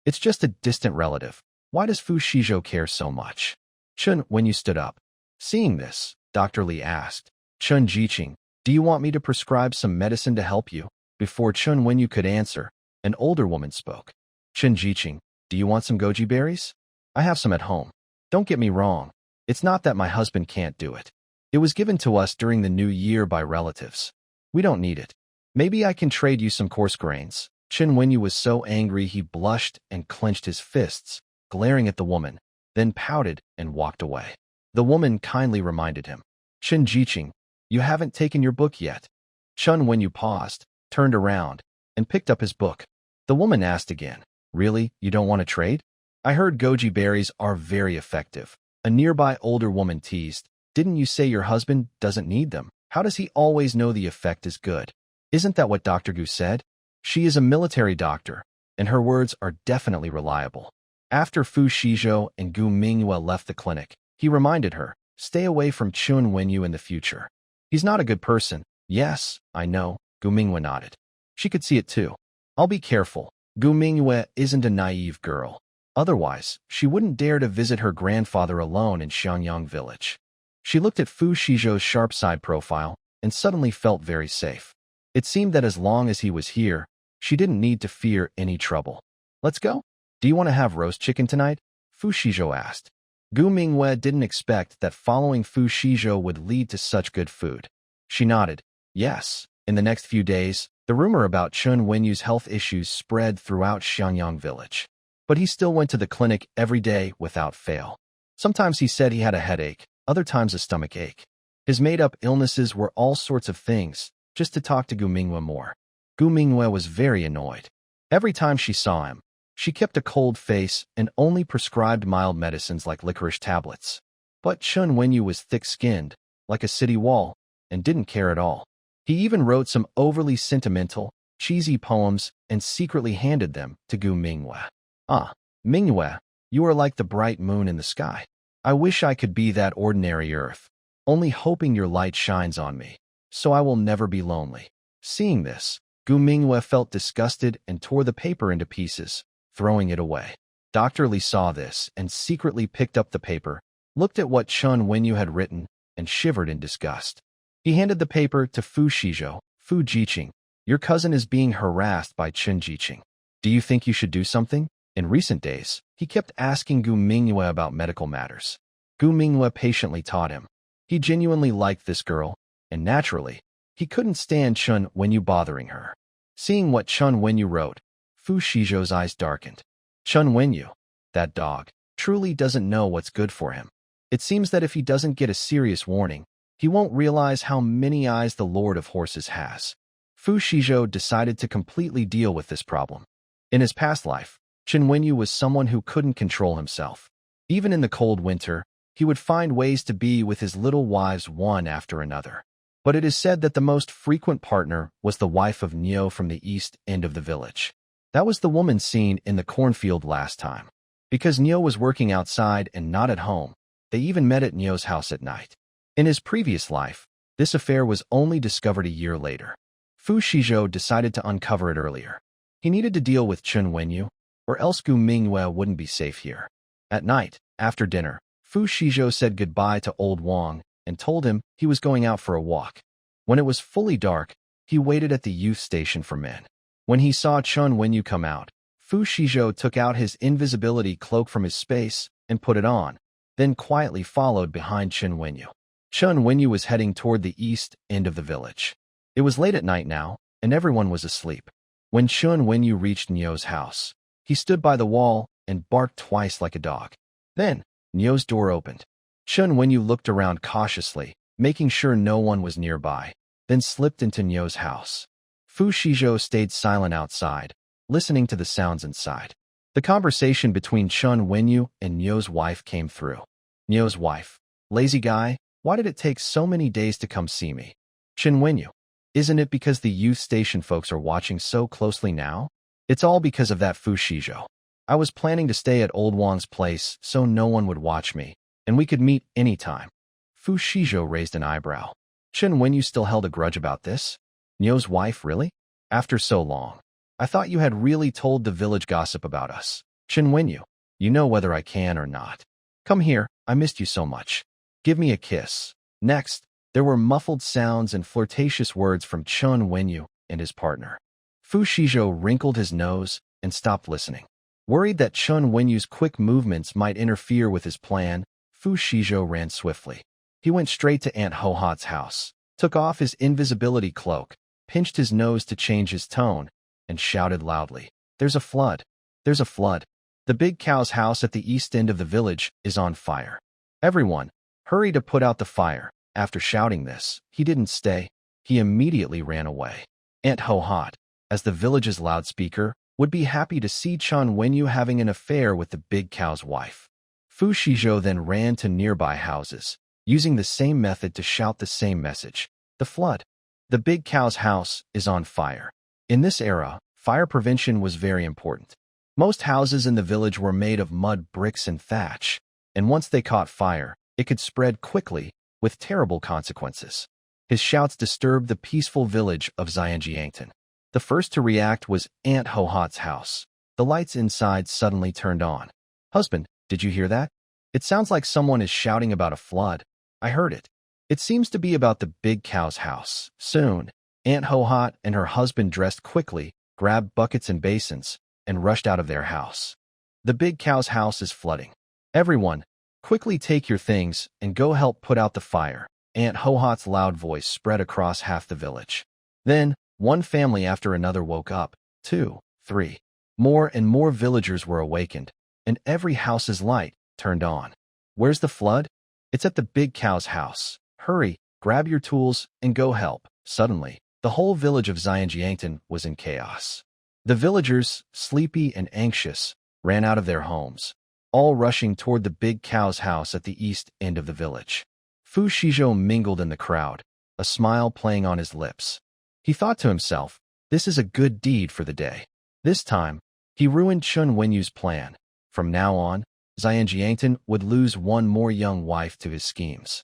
It's just a distant relative. Why does Fu Xizhou care so much? Chun Wenyu stood up. Seeing this, Dr. Li asked, Chun Jiqing, do you want me to prescribe some medicine to help you? Before Chun Wenyu could answer, an older woman spoke. Chun Jiqing, do you want some goji berries? I have some at home. Don't get me wrong. It's not that my husband can't do it. It was given to us during the new year by relatives. We don't need it. Maybe I can trade you some coarse grains. Chun Wenyu was so angry he blushed and clenched his fists, glaring at the woman, then pouted and walked away. The woman kindly reminded him, Chun Jiqing, you haven't taken your book yet. Chun Wenyu paused, turned around, and picked up his book. The woman asked again, Really, you don't want to trade? I heard goji berries are very effective. A nearby older woman teased, Didn't you say your husband doesn't need them? How does he always know the effect is good? Isn't that what Dr. Gu said? She is a military doctor, and her words are definitely reliable. After Fu Xizhou and Gu Mingyue left the clinic, he reminded her, Stay away from Chun Wenyu in the future. He's not a good person. Yes, I know, Gu Mingyue nodded. She could see it too. I'll be careful. Gu Mingyue isn't a naive girl. Otherwise, she wouldn't dare to visit her grandfather alone in Xiangyang village. She looked at Fu Xizhou's sharp side profile and suddenly felt very safe. It seemed that as long as he was here, she didn't need to fear any trouble. Let's go? Do you want to have roast chicken tonight? Fu Xizhou asked. Gu Mingyue didn't expect that following Fu Xizhou would lead to such good food. She nodded. Yes. In the next few days, the rumor about Chun Wenyu's health issues spread throughout Xiangyang village. But he still went to the clinic every day without fail. Sometimes he said he had a headache, other times a stomach ache. His made-up illnesses were all sorts of things, just to talk to Gu Mingyue more. Gu Mingyue was very annoyed. Every time she saw him, she kept a cold face and only prescribed mild medicines like licorice tablets. But Chun Wenyu was thick-skinned, like a city wall, and didn't care at all. He even wrote some overly sentimental, cheesy poems and secretly handed them to Gu Mingyue. Ah, Mingyue, you are like the bright moon in the sky. I wish I could be that ordinary earth, only hoping your light shines on me, so I will never be lonely. Seeing this, Gu Mingyue felt disgusted and tore the paper into pieces, throwing it away. Dr. Li saw this and secretly picked up the paper, looked at what Chun Wenyu had written, and shivered in disgust. He handed the paper to Fu Xizhou. Fu Jiqing, your cousin is being harassed by Chun Jiqing. Do you think you should do something? In recent days, he kept asking Gu Mingyue about medical matters. Gu Mingyue patiently taught him. He genuinely liked this girl, and naturally, he couldn't stand Chen Wenyu bothering her. Seeing what Chen Wenyu wrote, Fu Shizhou's eyes darkened. Chen Wenyu, that dog, truly doesn't know what's good for him. It seems that if he doesn't get a serious warning, he won't realize how many eyes the Lord of Horses has. Fu Shizhou decided to completely deal with this problem. In his past life, Chen Wenyu was someone who couldn't control himself. Even in the cold winter, he would find ways to be with his little wives one after another. But it is said that the most frequent partner was the wife of Nyo from the east end of the village. That was the woman seen in the cornfield last time. Because Nyo was working outside and not at home, they even met at Nyo's house at night. In his previous life, this affair was only discovered a year later. Fu Shizhou decided to uncover it earlier. He needed to deal with Chen Wenyu, or else Gu Mingyue wouldn't be safe here. At night, after dinner, Fu Shizhou said goodbye to Old Wang and told him he was going out for a walk. When it was fully dark, he waited at the youth station for men. When he saw Chen Wenyu come out, Fu Shizhou took out his invisibility cloak from his space and put it on, then quietly followed behind Chen Wenyu. Chen Wenyu was heading toward the east end of the village. It was late at night now, and everyone was asleep. When Chen Wenyu reached Nyo's house, he stood by the wall and barked twice like a dog. Then, Nyo's door opened. Chen Wenyu looked around cautiously, making sure no one was nearby, then slipped into Nyo's house. Fu Shizhou stayed silent outside, listening to the sounds inside. The conversation between Chen Wenyu and Nyo's wife came through. Nyo's wife: lazy guy, why did it take so many days to come see me? Chen Wenyu: isn't it because the youth station folks are watching so closely now? It's all because of that Fu Shizhou. I was planning to stay at Old Wang's place so no one would watch me, and we could meet anytime. Fu Shizhou raised an eyebrow. Chen Wenyu still held a grudge about this? Nyo's wife, really? After so long. I thought you had really told the village gossip about us. Chen Wenyu, you know whether I can or not. Come here, I missed you so much. Give me a kiss. Next, there were muffled sounds and flirtatious words from Chen Wenyu and his partner. Fu Shizhou wrinkled his nose and stopped listening. Worried that Chen Wenyu's quick movements might interfere with his plan, Fu Shizhou ran swiftly. He went straight to Aunt Ho-Hat's house, took off his invisibility cloak, pinched his nose to change his tone, and shouted loudly, "There's a flood! There's a flood! The big cow's house at the east end of the village is on fire. Everyone, hurry to put out the fire." After shouting this, he didn't stay. He immediately ran away. Aunt Ho-Hat, as the village's loudspeaker, would be happy to see Chen Wenyu having an affair with the big cow's wife. Fu Shizhou then ran to nearby houses, using the same method to shout the same message. The flood. The big cow's house is on fire. In this era, fire prevention was very important. Most houses in the village were made of mud bricks and thatch, and once they caught fire, it could spread quickly, with terrible consequences. His shouts disturbed the peaceful village of Xizhou. The first to react was Aunt Ho-Hat's house. The lights inside suddenly turned on. "Husband, did you hear that? It sounds like someone is shouting about a flood." "I heard it. It seems to be about the big cow's house." Soon, Aunt Ho-Hat and her husband dressed quickly, grabbed buckets and basins, and rushed out of their house. "The big cow's house is flooding. Everyone, quickly take your things and go help put out the fire." Aunt Ho-Hat's loud voice spread across half the village. Then, one family after another woke up. 2, 3. More and more villagers were awakened, and every house's light turned on. "Where's the flood?" "It's at the big cow's house. Hurry, grab your tools, and go help." Suddenly, the whole village of Xizhou was in chaos. The villagers, sleepy and anxious, ran out of their homes, all rushing toward the big cow's house at the east end of the village. Fu Shizhou mingled in the crowd, a smile playing on his lips. He thought to himself, this is a good deed for the day. This time, he ruined Chen Wenyu's plan. From now on, Xizhou would lose one more young wife to his schemes.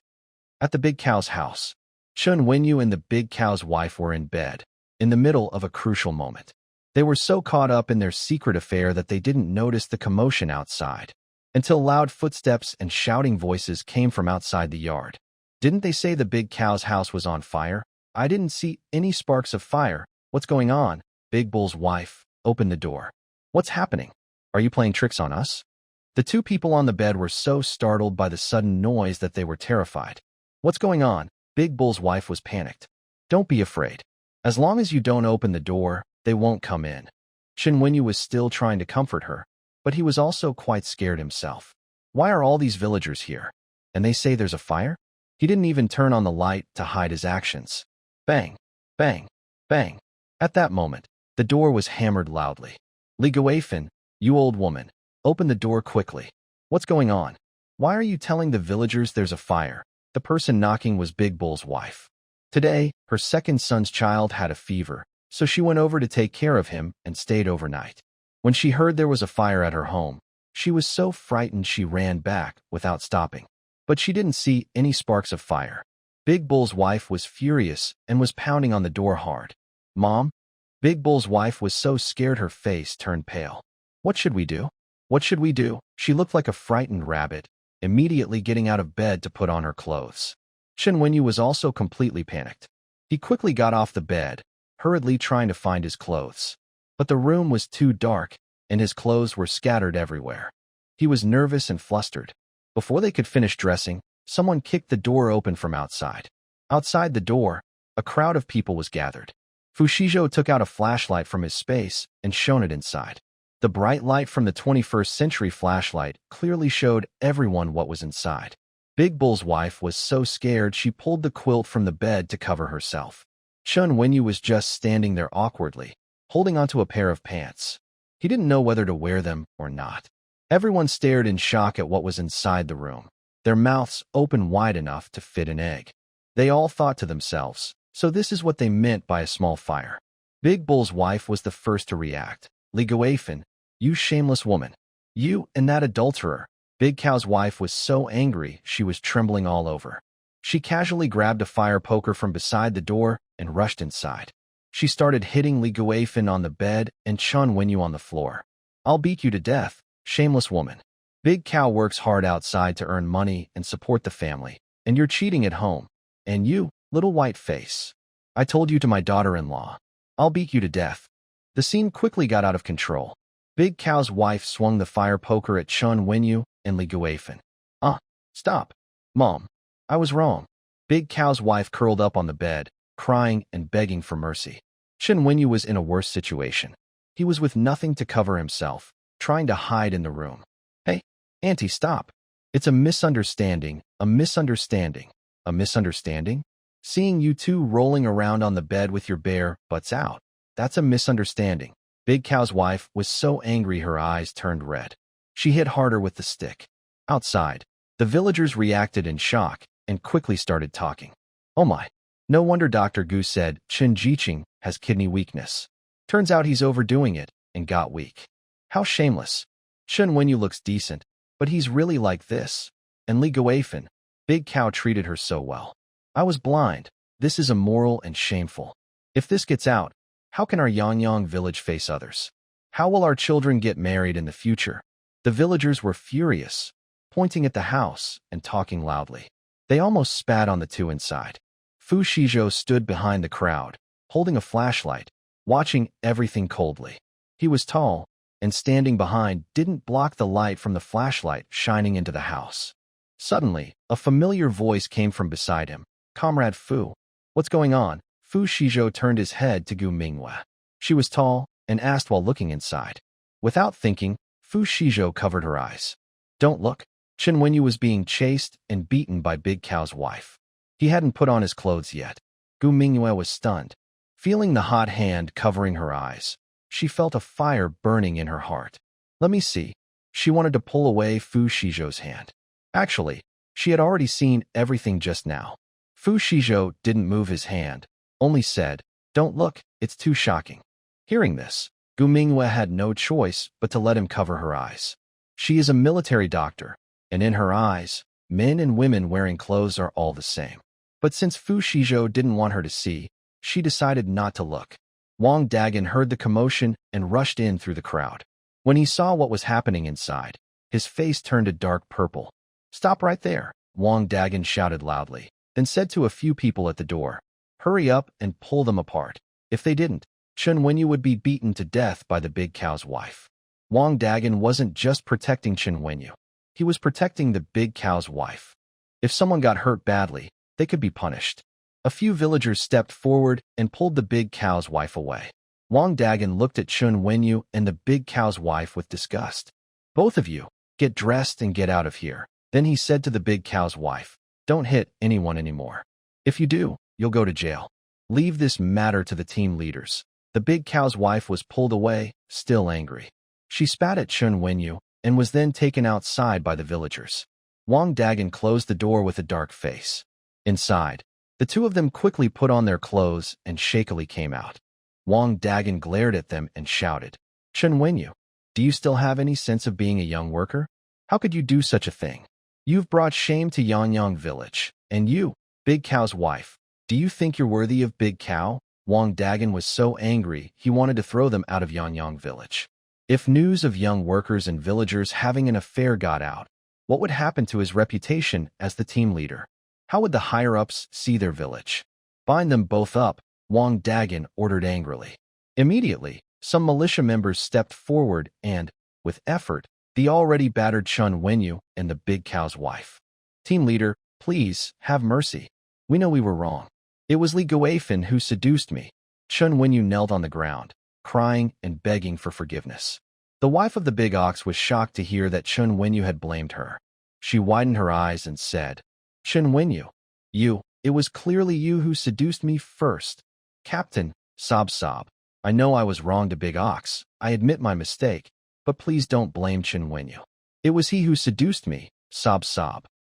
At the big cow's house, Chen Wenyu and the big cow's wife were in bed, in the middle of a crucial moment. They were so caught up in their secret affair that they didn't notice the commotion outside, until loud footsteps and shouting voices came from outside the yard. "Didn't they say the big cow's house was on fire? I didn't see any sparks of fire. What's going on?" Big Bull's wife opened the door. What's happening? Are you playing tricks on us? The two people on the bed were so startled by the sudden noise that they were terrified. What's going on? Big Bull's wife was panicked. Don't be afraid. As long as you don't open the door, they won't come in. Shen Wenyu was still trying to comfort her, but he was also quite scared himself. Why are all these villagers here? And they say there's a fire? He didn't even turn on the light to hide his actions. Bang, bang, bang. At that moment, the door was hammered loudly. Li Guifan, you old woman, open the door quickly. What's going on? Why are you telling the villagers there's a fire? The person knocking was Big Bull's wife. Today, her second son's child had a fever, so she went over to take care of him and stayed overnight. When she heard there was a fire at her home, she was so frightened she ran back without stopping. But she didn't see any sparks of fire. Big Bull's wife was furious and was pounding on the door hard. Mom? Big Bull's wife was so scared her face turned pale. What should we do? What should we do? She looked like a frightened rabbit, immediately getting out of bed to put on her clothes. Shen Wenyu was also completely panicked. He quickly got off the bed, hurriedly trying to find his clothes. But the room was too dark, and his clothes were scattered everywhere. He was nervous and flustered. Before they could finish dressing, someone kicked the door open from outside. Outside the door, a crowd of people was gathered. Xizhou took out a flashlight from his space and shone it inside. The bright light from the 21st century flashlight clearly showed everyone what was inside. Big Bull's wife was so scared she pulled the quilt from the bed to cover herself. Shen Wenyu was just standing there awkwardly, holding onto a pair of pants. He didn't know whether to wear them or not. Everyone stared in shock at what was inside the room, their mouths open wide enough to fit an egg. They all thought to themselves, so this is what they meant by a small fire. Big Bull's wife was the first to react. Li Guifan, you shameless woman. You and that adulterer. Big Cow's wife was so angry she was trembling all over. She casually grabbed a fire poker from beside the door and rushed inside. She started hitting Li Guifan on the bed and Shen Wenyu on the floor. I'll beat you to death, shameless woman. Big Cow works hard outside to earn money and support the family, and you're cheating at home. And you, little white face. I told you to my daughter-in-law. I'll beat you to death. The scene quickly got out of control. Big Cow's wife swung the fire poker at Shen Wenyu and Li Guifan. Stop. Mom. I was wrong. Big Cow's wife curled up on the bed, crying and begging for mercy. Shen Wenyu was in a worse situation. He was with nothing to cover himself, trying to hide in the room. Hey, Auntie, stop. It's a misunderstanding, a misunderstanding, a misunderstanding? Seeing you two rolling around on the bed with your bare butts out. That's a misunderstanding. Big Cow's wife was so angry her eyes turned red. She hit harder with the stick. Outside, the villagers reacted in shock and quickly started talking. Oh my. No wonder Dr. Gu said Chen Jiqing has kidney weakness. Turns out he's overdoing it and got weak. How shameless. Shen Wenyu looks decent, but he's really like this. And Li Guifan, Big Cow treated her so well. I was blind. This is immoral and shameful. If this gets out, how can our Yangyang village face others? How will our children get married in the future? The villagers were furious, pointing at the house and talking loudly. They almost spat on the two inside. Xizhou stood behind the crowd, holding a flashlight, watching everything coldly. He was tall, and standing behind didn't block the light from the flashlight shining into the house. Suddenly, a familiar voice came from beside him. Comrade Fu. What's going on? Xizhou turned his head to Gu Minghua. She was tall and asked while looking inside. Without thinking, Xizhou covered her eyes. Don't look. Shen Wenyu was being chased and beaten by Big Cow's wife. He hadn't put on his clothes yet. Gu Minghua was stunned. Feeling the hot hand covering her eyes, she felt a fire burning in her heart. Let me see. She wanted to pull away Xizhou's hand. Actually, she had already seen everything just now. Xizhou didn't move his hand, only said, Don't look, it's too shocking. Hearing this, Gu Minghua had no choice but to let him cover her eyes. She is a military doctor, and in her eyes, men and women wearing clothes are all the same. But since Xizhou didn't want her to see, she decided not to look. Wang Dagan heard the commotion and rushed in through the crowd. When he saw what was happening inside, his face turned a dark purple. Stop right there, Wang Dagan shouted loudly, then said to a few people at the door, Hurry up and pull them apart. If they didn't, Shen Wenyu would be beaten to death by the Big Cow's wife. Wang Dagan wasn't just protecting Chen Wenyu. He was protecting the big cow's wife. If someone got hurt badly, they could be punished. A few villagers stepped forward and pulled the big cow's wife away. Wang Dagan looked at Chen Wenyu and the big cow's wife with disgust. "Both of you, get dressed and get out of here." Then he said to the big cow's wife, "Don't hit anyone anymore. If you do, you'll go to jail. Leave this matter to the team leaders." The big cow's wife was pulled away, still angry. She spat at Chen Wenyu and was then taken outside by the villagers. Wang Dagan closed the door with a dark face. Inside, the two of them quickly put on their clothes and shakily came out. Wang Dagan glared at them and shouted, "Chen Wenyu, do you still have any sense of being a young worker? How could you do such a thing? You've brought shame to Yanyang village. And you, Big Cow's wife, do you think you're worthy of Big Cow?" Wang Dagan was so angry he wanted to throw them out of Yanyang village. If news of young workers and villagers having an affair got out, what would happen to his reputation as the team leader? How would the higher-ups see their village? "Bind them both up," Wang Dagan ordered angrily. Immediately, some militia members stepped forward and, with effort, the already battered Chen Wenyu and the big cow's wife. "Team leader, please, have mercy. We know we were wrong. It was Li Guifan who seduced me." Chen Wenyu knelt on the ground, crying and begging for forgiveness. The wife of the big ox was shocked to hear that Chen Wenyu had blamed her. She widened her eyes and said, "Chen Wenyu, it was clearly you who seduced me first." "Captain," sob. "I know I was wrong to Big Ox. I admit my mistake, but please don't blame Chen Wenyu. It was he who seduced me," sob.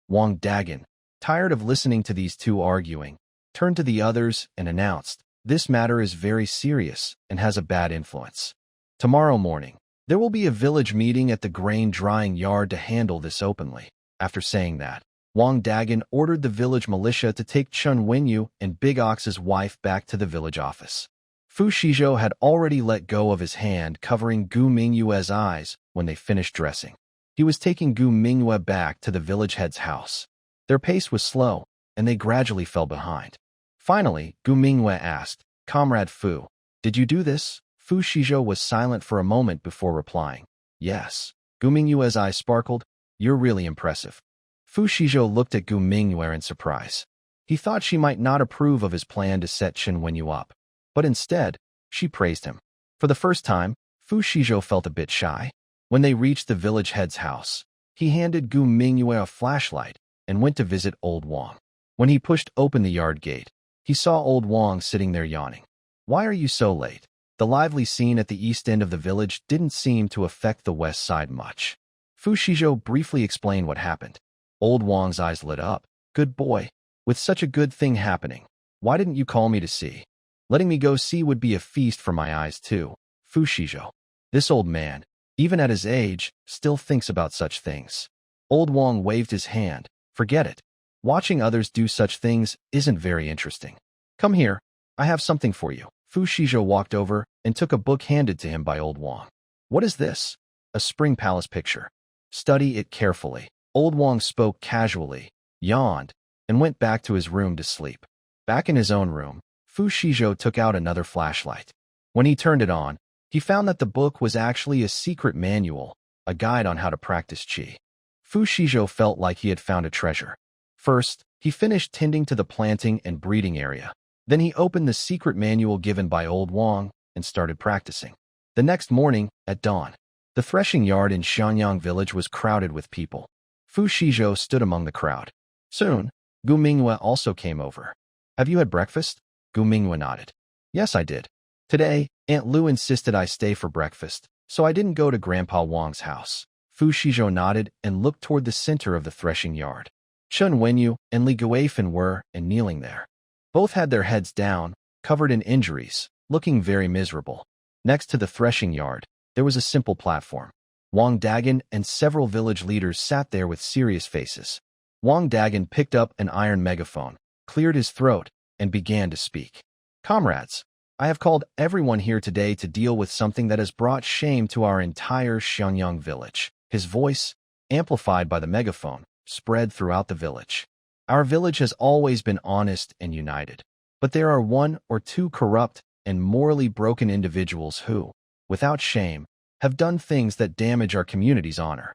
Wang Dagan, tired of listening to these two arguing, turned to the others and announced, "This matter is very serious and has a bad influence. Tomorrow morning, there will be a village meeting at the grain drying yard to handle this openly." After saying that, Wang Dagan ordered the village militia to take Chen Wenyu and Big Ox's wife back to the village office. Fu Xizhou had already let go of his hand covering Gu Mingyue's eyes when they finished dressing. He was taking Gu Mingyue back to the village head's house. Their pace was slow, and they gradually fell behind. Finally, Gu Mingyue asked, "Comrade Fu, did you do this?" Fu Xizhou was silent for a moment before replying, "Yes." Gu Mingyue's eyes sparkled. "You're really impressive." Fu Xizhou looked at Gu Mingyue in surprise. He thought she might not approve of his plan to set Chen Wenyu up, but instead, she praised him. For the first time, Fu Xizhou felt a bit shy. When they reached the village head's house, he handed Gu Mingyue a flashlight and went to visit Old Wang. When he pushed open the yard gate, he saw Old Wang sitting there yawning. "Why are you so late?" The lively scene at the east end of the village didn't seem to affect the west side much. Fu Xizhou briefly explained what happened. Old Wang's eyes lit up. "Good boy. With such a good thing happening, why didn't you call me to see? Letting me go see would be a feast for my eyes too." Fu Xizhou. This old man, even at his age, still thinks about such things. Old Wang waved his hand. "Forget it. Watching others do such things isn't very interesting. Come here. I have something for you." Fu Xizhou walked over and took a book handed to him by Old Wang. "What is this?" "A spring palace picture. Study it carefully." Old Wang spoke casually, yawned, and went back to his room to sleep. Back in his own room, Fu Xizhou took out another flashlight. When he turned it on, he found that the book was actually a secret manual, a guide on how to practice qi. Fu Xizhou felt like he had found a treasure. First, he finished tending to the planting and breeding area. Then he opened the secret manual given by Old Wang and started practicing. The next morning, at dawn, the threshing yard in Xianyang village was crowded with people. Fu Xizhou stood among the crowd. Soon, Gu Mingyue also came over. "Have you had breakfast?" Gu Mingyue nodded. "Yes, I did. Today, Aunt Lu insisted I stay for breakfast, so I didn't go to Grandpa Wang's house." Fu Xizhou nodded and looked toward the center of the threshing yard. Chen Wenyu and Li Guifan were kneeling there. Both had their heads down, covered in injuries, looking very miserable. Next to the threshing yard, there was a simple platform. Wang Dagan and several village leaders sat there with serious faces. Wang Dagan picked up an iron megaphone, cleared his throat, and began to speak. "Comrades, I have called everyone here today to deal with something that has brought shame to our entire Xianyang village." His voice, amplified by the megaphone, spread throughout the village. "Our village has always been honest and united, but there are one or two corrupt and morally broken individuals who, without shame, have done things that damage our community's honor.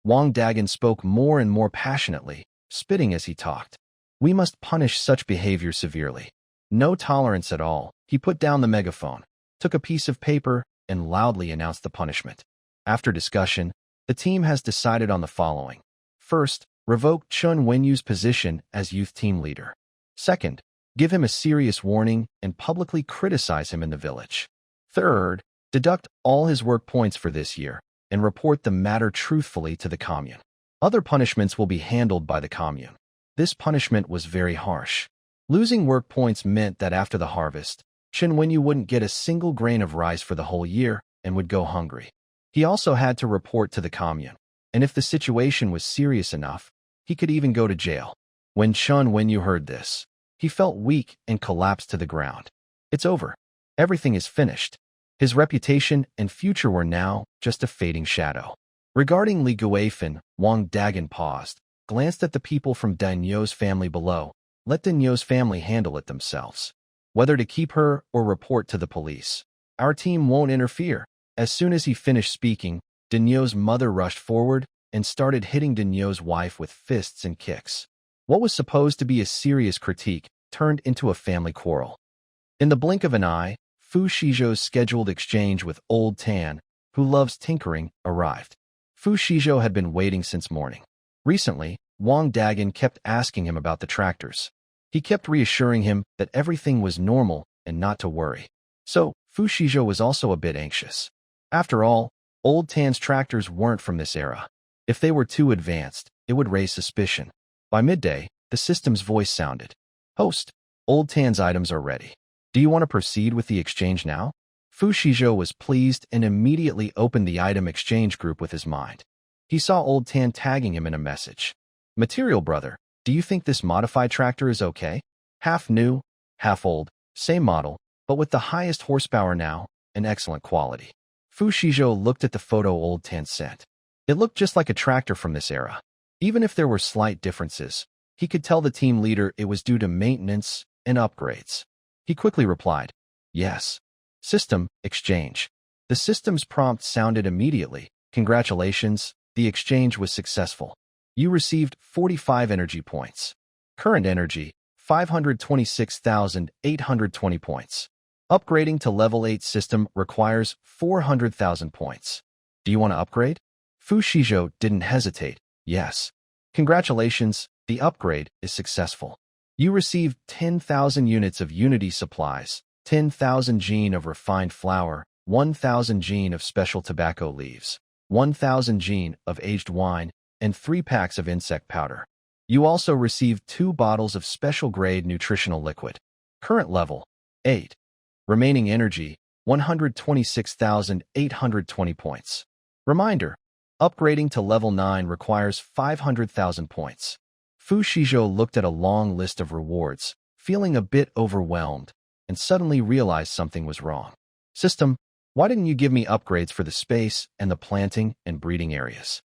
Wang Dagan spoke more and more passionately, spitting as he talked. We must punish such behavior severely. No tolerance at all. He put down the megaphone, took a piece of paper, and loudly announced the punishment. After discussion, the team has decided on the following. First, revoke Chun Wenyu's position as youth team leader. Second, give him a serious warning and publicly criticize him in the village. Third, deduct all his work points for this year and report the matter truthfully to the commune. Other punishments will be handled by the commune. This punishment was very harsh. Losing work points meant that after the harvest, Chun Wenyu wouldn't get a single grain of rice for the whole year and would go hungry. He also had to report to the commune, and if the situation was serious enough, he could even go to jail. When Chun Wenyu heard this, he felt weak and collapsed to the ground. It's over. Everything is finished. His reputation and future were now just a fading shadow. Regarding Li Guifan, Wang Dagan paused, glanced at the people from Daigneau's family below. Let Daigneau's family handle it themselves. Whether to keep her or report to the police. Our team won't interfere. As soon as he finished speaking, Daigneau's mother rushed forward and started hitting Daigneau's wife with fists and kicks. What was supposed to be a serious critique turned into a family quarrel. In the blink of an eye, Fu Xizhou's scheduled exchange with Old Tan, who loves tinkering, arrived. Fu Xizhou had been waiting since morning. Recently, Wang Dagan kept asking him about the tractors. He kept reassuring him that everything was normal and not to worry. So, Fu Xizhou was also a bit anxious. After all, Old Tan's tractors weren't from this era. If they were too advanced, it would raise suspicion. By midday, the system's voice sounded. Host, Old Tan's items are ready. Do you want to proceed with the exchange now? Fu Xizhou was pleased and immediately opened the item exchange group with his mind. He saw Old Tan tagging him in a message. Material brother, do you think this modified tractor is okay? Half new, half old, same model, but with the highest horsepower now, and excellent quality. Fu Xizhou looked at the photo Old Tan sent. It looked just like a tractor from this era. Even if there were slight differences, he could tell the team leader it was due to maintenance and upgrades. He quickly replied, yes. System, exchange. The system's prompt sounded immediately. Congratulations, the exchange was successful. You received 45 energy points. Current energy, 526,820 points. Upgrading to level 8 system requires 400,000 points. Do you want to upgrade? Fu Xizhou didn't hesitate. Yes. Congratulations, the upgrade is successful. You received 10,000 units of Unity supplies, 10,000 gene of refined flour, 1,000 gene of special tobacco leaves, 1,000 gene of aged wine, and 3 packs of insect powder. You also received 2 bottles of special-grade nutritional liquid. Current level, 8. Remaining energy, 126,820 points. Reminder, upgrading to level 9 requires 500,000 points. Fu Xizhou looked at a long list of rewards, feeling a bit overwhelmed, and suddenly realized something was wrong. System, why didn't you give me upgrades for the space and the planting and breeding areas?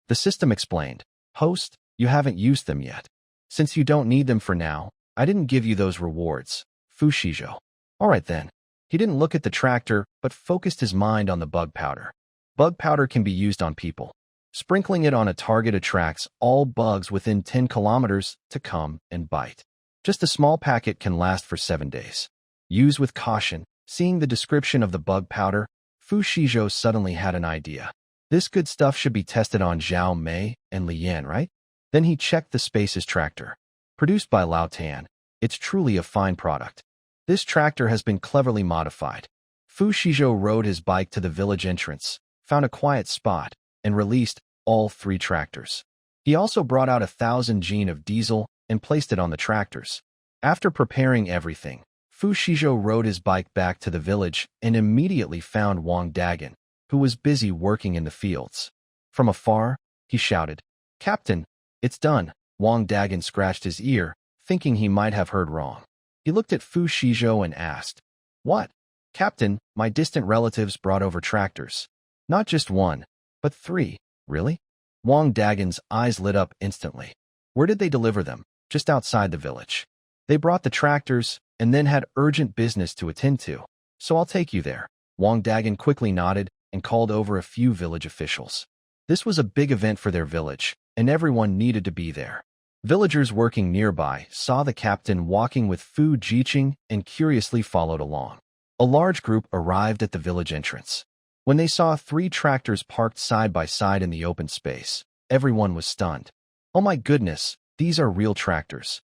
The system explained, Host, you haven't used them yet. Since you don't need them for now, I didn't give you those rewards. Fu Xizhou. Alright then. He didn't look at the tractor, but focused his mind on the bug powder. Bug powder can be used on people. Sprinkling it on a target attracts all bugs within 10 kilometers to come and bite. Just a small packet can last for 7 days. Use with caution. Seeing the description of the bug powder, Fu Xizhou suddenly had an idea. This good stuff should be tested on Zhao Mei and Li Yan, right? Then he checked the Spaces tractor. Produced by Lao Tan, it's truly a fine product. This tractor has been cleverly modified. Fu Xizhou rode his bike to the village entrance, found a quiet spot, and released all 3 tractors. He also brought out 1,000 gene of diesel and placed it on the tractors. After preparing everything, Fu Xizhou rode his bike back to the village and immediately found Wang Dagan, who was busy working in the fields. From afar, he shouted, Captain, it's done. Wang Dagan scratched his ear, thinking he might have heard wrong. He looked at Fu Xizhou and asked, What? Captain, my distant relatives brought over tractors. Not just 1, but 3. Really? Wang Dagan's eyes lit up instantly. Where did they deliver them? Just outside the village. They brought the tractors and then had urgent business to attend to. So I'll take you there. Wang Dagan quickly nodded and called over a few village officials. This was a big event for their village, and everyone needed to be there. Villagers working nearby saw the captain walking with Fu Jiqing and curiously followed along. A large group arrived at the village entrance. When they saw 3 tractors parked side by side in the open space, everyone was stunned. Oh my goodness, these are real tractors.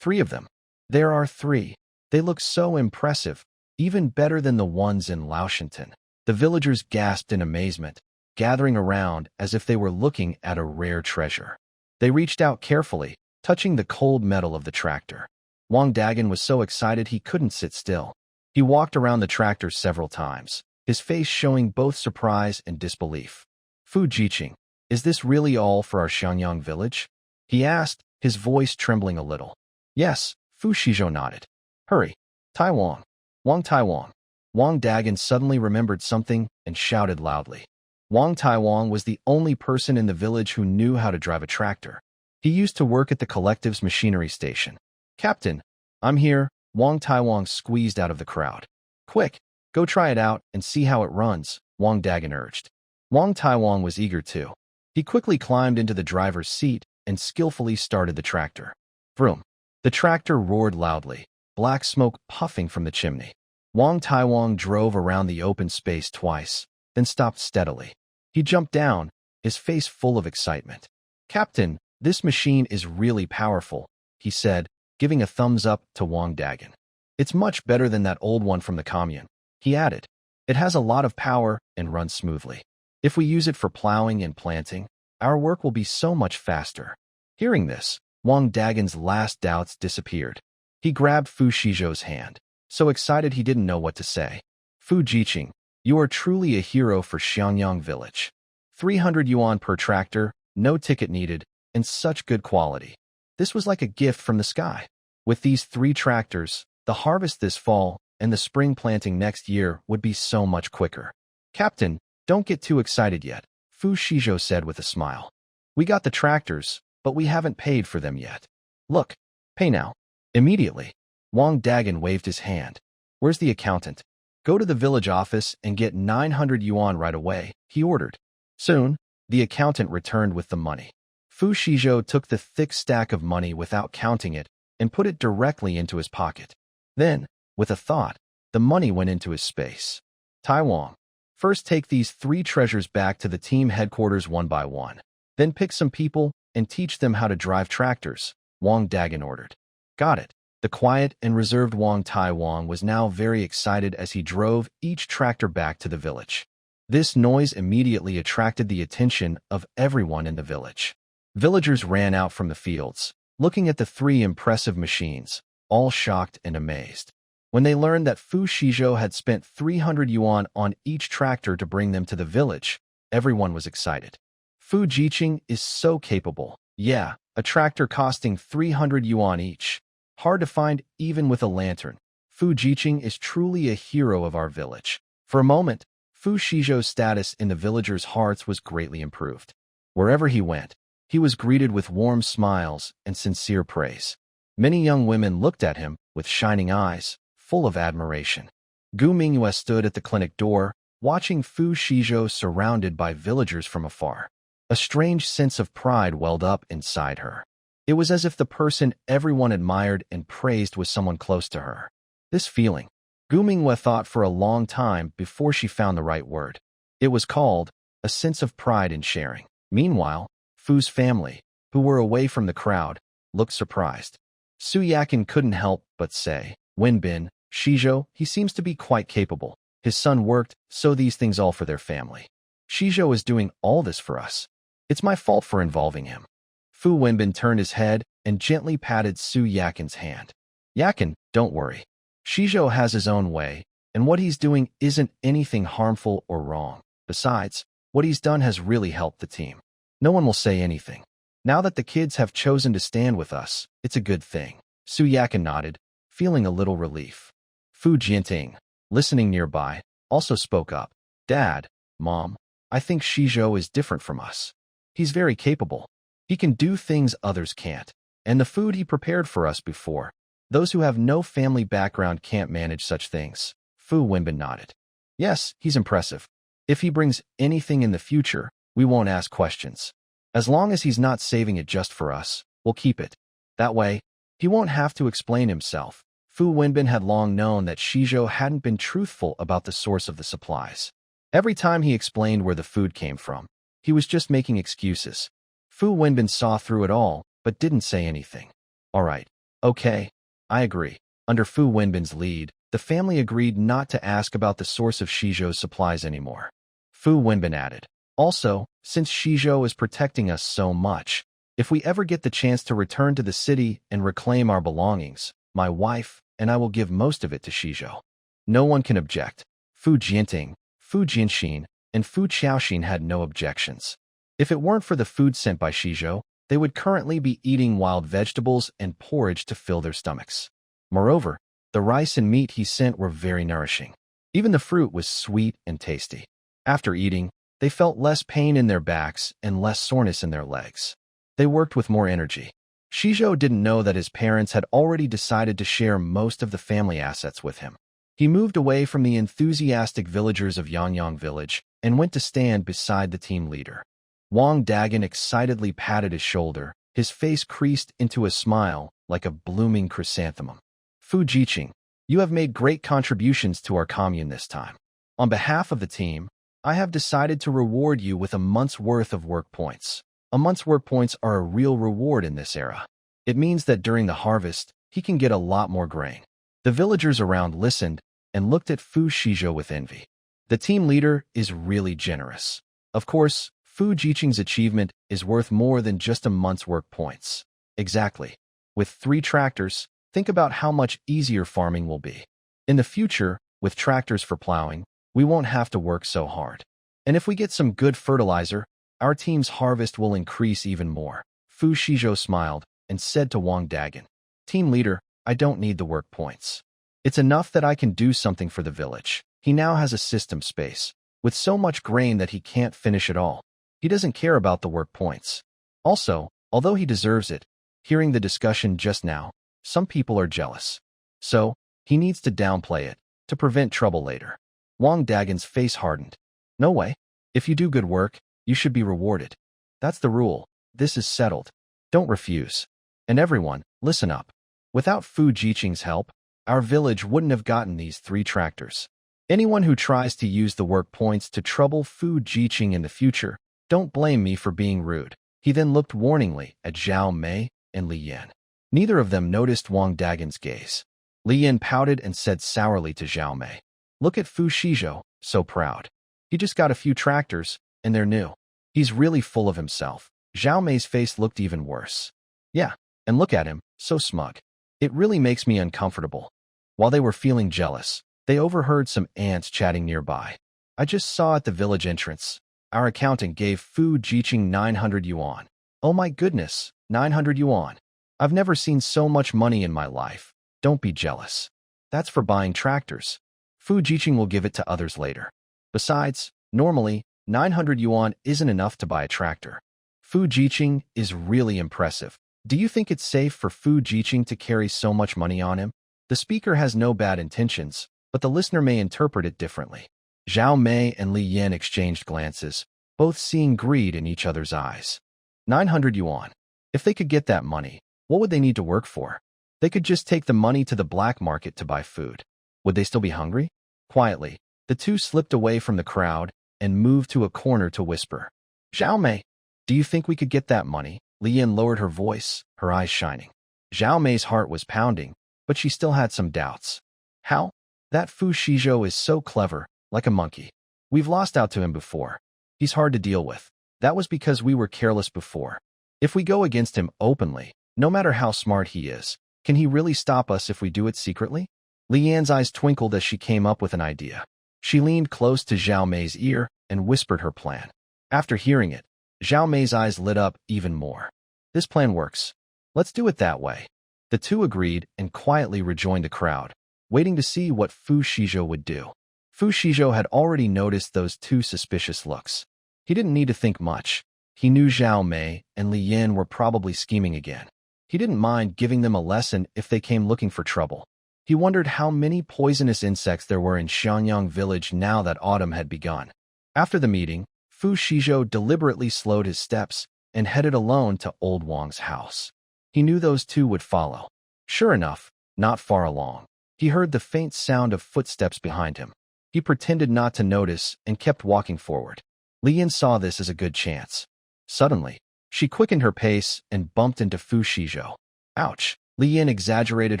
3 of them. There are 3. They look so impressive, even better than the ones in Laoshantan. The villagers gasped in amazement, gathering around as if they were looking at a rare treasure. They reached out carefully, touching the cold metal of the tractor. Wang Dagan was so excited he couldn't sit still. He walked around the tractor several times, his face showing both surprise and disbelief. Fu Jiqing, is this really all for our Xiangyang village? He asked, his voice trembling a little. Yes, Fu Xizhou nodded. Hurry, Taiwan. Wang Taiwan. Wang Dagan suddenly remembered something and shouted loudly. Wang Taiwan was the only person in the village who knew how to drive a tractor. He used to work at the collective's machinery station. Captain, I'm here. Wang Taiwan squeezed out of the crowd. Quick, go try it out and see how it runs, Wang Dagan urged. Wang Taiwan was eager too. He quickly climbed into the driver's seat and skillfully started the tractor. Vroom. The tractor roared loudly, black smoke puffing from the chimney. Wang Taiwan drove around the open space twice, then stopped steadily. He jumped down, his face full of excitement. Captain, this machine is really powerful, he said, giving a thumbs up to Wang Dagan. It's much better than that old one from the commune, he added. It has a lot of power and runs smoothly. If we use it for plowing and planting, our work will be so much faster. Hearing this, Wang Dagan's last doubts disappeared. He grabbed Fu Xizhou's hand, so excited he didn't know what to say. Fu Jiqing, you are truly a hero for Xiangyang village. 300 yuan per tractor, no ticket needed, and such good quality. This was like a gift from the sky. With these 3 tractors, the harvest this fall and the spring planting next year would be so much quicker. Captain, don't get too excited yet, Fu Xizhou said with a smile. We got the tractors, but we haven't paid for them yet. Look, pay now. Immediately. Wang Dagan waved his hand. Where's the accountant? Go to the village office and get 900 yuan right away, he ordered. Soon, the accountant returned with the money. Fu Xizhou took the thick stack of money without counting it and put it directly into his pocket. Then, with a thought, the money went into his space. Taiwan. First take these 3 treasures back to the team headquarters one by one. Then pick some people and teach them how to drive tractors, Wang Dagan ordered. Got it. The quiet and reserved Wang Taiwan was now very excited as he drove each tractor back to the village. This noise immediately attracted the attention of everyone in the village. Villagers ran out from the fields, looking at the 3 impressive machines, all shocked and amazed. When they learned that Fu Xizhou had spent 300 yuan on each tractor to bring them to the village, everyone was excited. Fu Jiqing is so capable. Yeah, a tractor costing 300 yuan each. Hard to find even with a lantern. Fu Jiqing is truly a hero of our village. For a moment, Fu Xizhou's status in the villagers' hearts was greatly improved. Wherever he went, he was greeted with warm smiles and sincere praise. Many young women looked at him with shining eyes, full of admiration. Gu Mingyue stood at the clinic door, watching Fu Xizhou surrounded by villagers from afar. A strange sense of pride welled up inside her. It was as if the person everyone admired and praised was someone close to her. This feeling, Gu Mingyue thought for a long time before she found the right word. It was called a sense of pride in sharing. Meanwhile, Fu's family, who were away from the crowd, looked surprised. Su Yakin couldn't help but say, Wenbin, Xizhou, he seems to be quite capable. His son worked, so these things all for their family. Xizhou is doing all this for us. It's my fault for involving him. Fu Wenbin turned his head and gently patted Su Yakin's hand. Yakin, don't worry. Xizhou has his own way, and what he's doing isn't anything harmful or wrong. Besides, what he's done has really helped the team. No one will say anything. Now that the kids have chosen to stand with us, it's a good thing. Su Yakin nodded, feeling a little relief. Fu Jianting, listening nearby, also spoke up. Dad, Mom, I think Xizhou is different from us. He's very capable. He can do things others can't. And the food he prepared for us before. Those who have no family background can't manage such things. Fu Wenbin nodded. Yes, he's impressive. If he brings anything in the future, we won't ask questions. As long as he's not saving it just for us, we'll keep it. That way, he won't have to explain himself. Fu Wenbin had long known that Xizhou hadn't been truthful about the source of the supplies. Every time he explained where the food came from, he was just making excuses. Fu Wenbin saw through it all, but didn't say anything. All right, okay, I agree. Under Fu Wenbin's lead, the family agreed not to ask about the source of Xizhou's supplies anymore. Fu Wenbin added, also, since Xizhou is protecting us so much, if we ever get the chance to return to the city and reclaim our belongings, my wife and I will give most of it to Xizhou. No one can object. Fu Jianting, Fu Jianxin, and Fu Qiaoxin had no objections. If it weren't for the food sent by Xizhou, they would currently be eating wild vegetables and porridge to fill their stomachs. Moreover, the rice and meat he sent were very nourishing. Even the fruit was sweet and tasty. After eating, they felt less pain in their backs and less soreness in their legs. They worked with more energy. Xizhou didn't know that his parents had already decided to share most of the family assets with him. He moved away from the enthusiastic villagers of Yangyang village and went to stand beside the team leader. Wang Dagan excitedly patted his shoulder, his face creased into a smile like a blooming chrysanthemum. Fu Jiqing, you have made great contributions to our commune this time. On behalf of the team, I have decided to reward you with a month's worth of work points. A month's work points are a real reward in this era. It means that during the harvest, he can get a lot more grain. The villagers around listened and looked at Fu Xizhou with envy. The team leader is really generous. Of course, Fu Jiqing's achievement is worth more than just a month's work points. Exactly. With 3 tractors, think about how much easier farming will be. In the future, with tractors for plowing, we won't have to work so hard. And if we get some good fertilizer, our team's harvest will increase even more. Fu Xizhou smiled and said to Wang Dagan, Team leader, I don't need the work points. It's enough that I can do something for the village. He now has a system space, with so much grain that he can't finish it all. He doesn't care about the work points. Also, although he deserves it, hearing the discussion just now, some people are jealous. So, he needs to downplay it, to prevent trouble later. Wang Dagan's face hardened. No way. If you do good work, you should be rewarded. That's the rule. This is settled. Don't refuse. And everyone, listen up. Without Fu Jiqing's help, our village wouldn't have gotten these 3 tractors. Anyone who tries to use the work points to trouble Fu Jiqing in the future, don't blame me for being rude. He then looked warningly at Zhao Mei and Li Yan. Neither of them noticed Wang Dagan's gaze. Li Yan pouted and said sourly to Zhao Mei, Look at Fu Xizhou, so proud. He just got a few tractors, and they're new. He's really full of himself. Zhao Mei's face looked even worse. Yeah, and look at him, so smug. It really makes me uncomfortable. While they were feeling jealous, they overheard some ants chatting nearby. I just saw at the village entrance. Our accountant gave Fu Jiqing 900 yuan. Oh my goodness, 900 yuan. I've never seen so much money in my life. Don't be jealous. That's for buying tractors. Fu Jiqing will give it to others later. Besides, normally, 900 yuan isn't enough to buy a tractor. Fu Jiqing is really impressive. Do you think it's safe for Fu Jiqing to carry so much money on him? The speaker has no bad intentions, but the listener may interpret it differently. Zhao Mei and Li Yan exchanged glances, both seeing greed in each other's eyes. 900 yuan. If they could get that money, what would they need to work for? They could just take the money to the black market to buy food. Would they still be hungry? Quietly, the two slipped away from the crowd and moved to a corner to whisper. Zhao Mei, do you think we could get that money? Li Yan lowered her voice, her eyes shining. Zhao Mei's heart was pounding, but she still had some doubts. How? That Fu Xizhou is so clever, like a monkey. We've lost out to him before. He's hard to deal with. That was because we were careless before. If we go against him openly, no matter how smart he is, can he really stop us if we do it secretly? Li Yan's eyes twinkled as she came up with an idea. She leaned close to Zhao Mei's ear and whispered her plan. After hearing it, Zhao Mei's eyes lit up even more. This plan works. Let's do it that way. The two agreed and quietly rejoined the crowd, waiting to see what Fu Xizhou would do. Fu Xizhou had already noticed those two suspicious looks. He didn't need to think much. He knew Zhao Mei and Li Yan were probably scheming again. He didn't mind giving them a lesson if they came looking for trouble. He wondered how many poisonous insects there were in Xianyang village now that autumn had begun. After the meeting, Fu Shizhou deliberately slowed his steps and headed alone to Old Wang's house. He knew those two would follow. Sure enough, not far along, he heard the faint sound of footsteps behind him. He pretended not to notice and kept walking forward. Li Yin saw this as a good chance. Suddenly, she quickened her pace and bumped into Fu Shizhou. Ouch! Li Yin exaggerated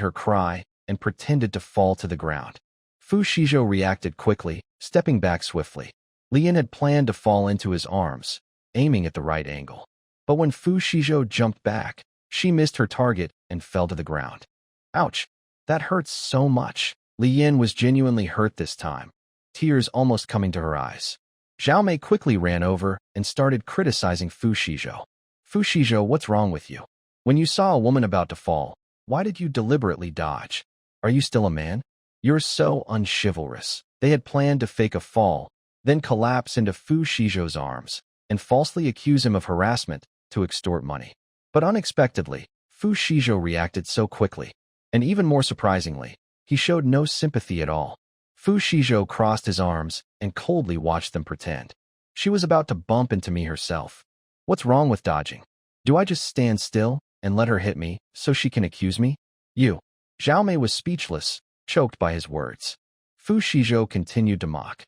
her cry and pretended to fall to the ground. Fu Shizhou reacted quickly, stepping back swiftly. Li Yin had planned to fall into his arms, aiming at the right angle. But when Fu Shizhou jumped back, she missed her target and fell to the ground. Ouch! That hurts so much. Li Yin was genuinely hurt this time, tears almost coming to her eyes. Zhao Mei quickly ran over and started criticizing Fu Shizhou. Fu Shizhou, what's wrong with you? When you saw a woman about to fall, why did you deliberately dodge? Are you still a man? You're so unchivalrous. They had planned to fake a fall, then collapse into Fu Shizhou's arms and falsely accuse him of harassment to extort money. But unexpectedly, Fu Shizhou reacted so quickly, and even more surprisingly, he showed no sympathy at all. Fu Shizhou crossed his arms and coldly watched them pretend. She was about to bump into me herself. What's wrong with dodging? Do I just stand still and let her hit me so she can accuse me? You. Zhao Mei was speechless, choked by his words. Fu Shizhou continued to mock.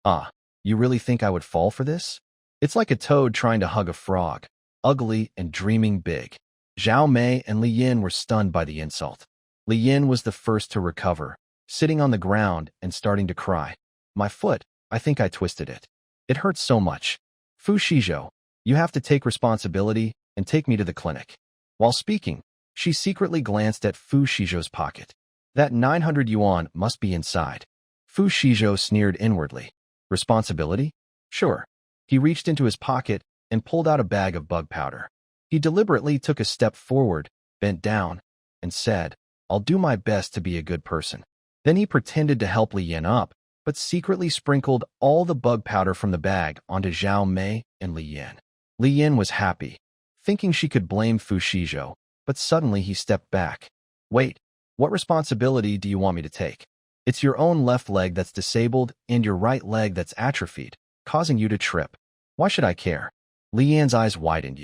Ah, you really think I would fall for this? It's like a toad trying to hug a frog, ugly and dreaming big. Zhao Mei and Li Yin were stunned by the insult. Li Yin was the first to recover, sitting on the ground and starting to cry. My foot, I think I twisted it. It hurts so much. Fu Shizhou, you have to take responsibility and take me to the clinic. While speaking, she secretly glanced at Fu Shizhou's pocket. That 900 yuan must be inside. Fu Shizhou sneered inwardly. Responsibility? Sure. He reached into his pocket and pulled out a bag of bug powder. He deliberately took a step forward, bent down, and said, I'll do my best to be a good person. Then he pretended to help Li Yin up, but secretly sprinkled all the bug powder from the bag onto Zhao Mei and Li Yin. Li Yin was happy, thinking she could blame Fu Shizhou, but suddenly he stepped back. Wait, what responsibility do you want me to take? It's your own left leg that's disabled and your right leg that's atrophied, causing you to trip. Why should I care? Li Yan's eyes widened.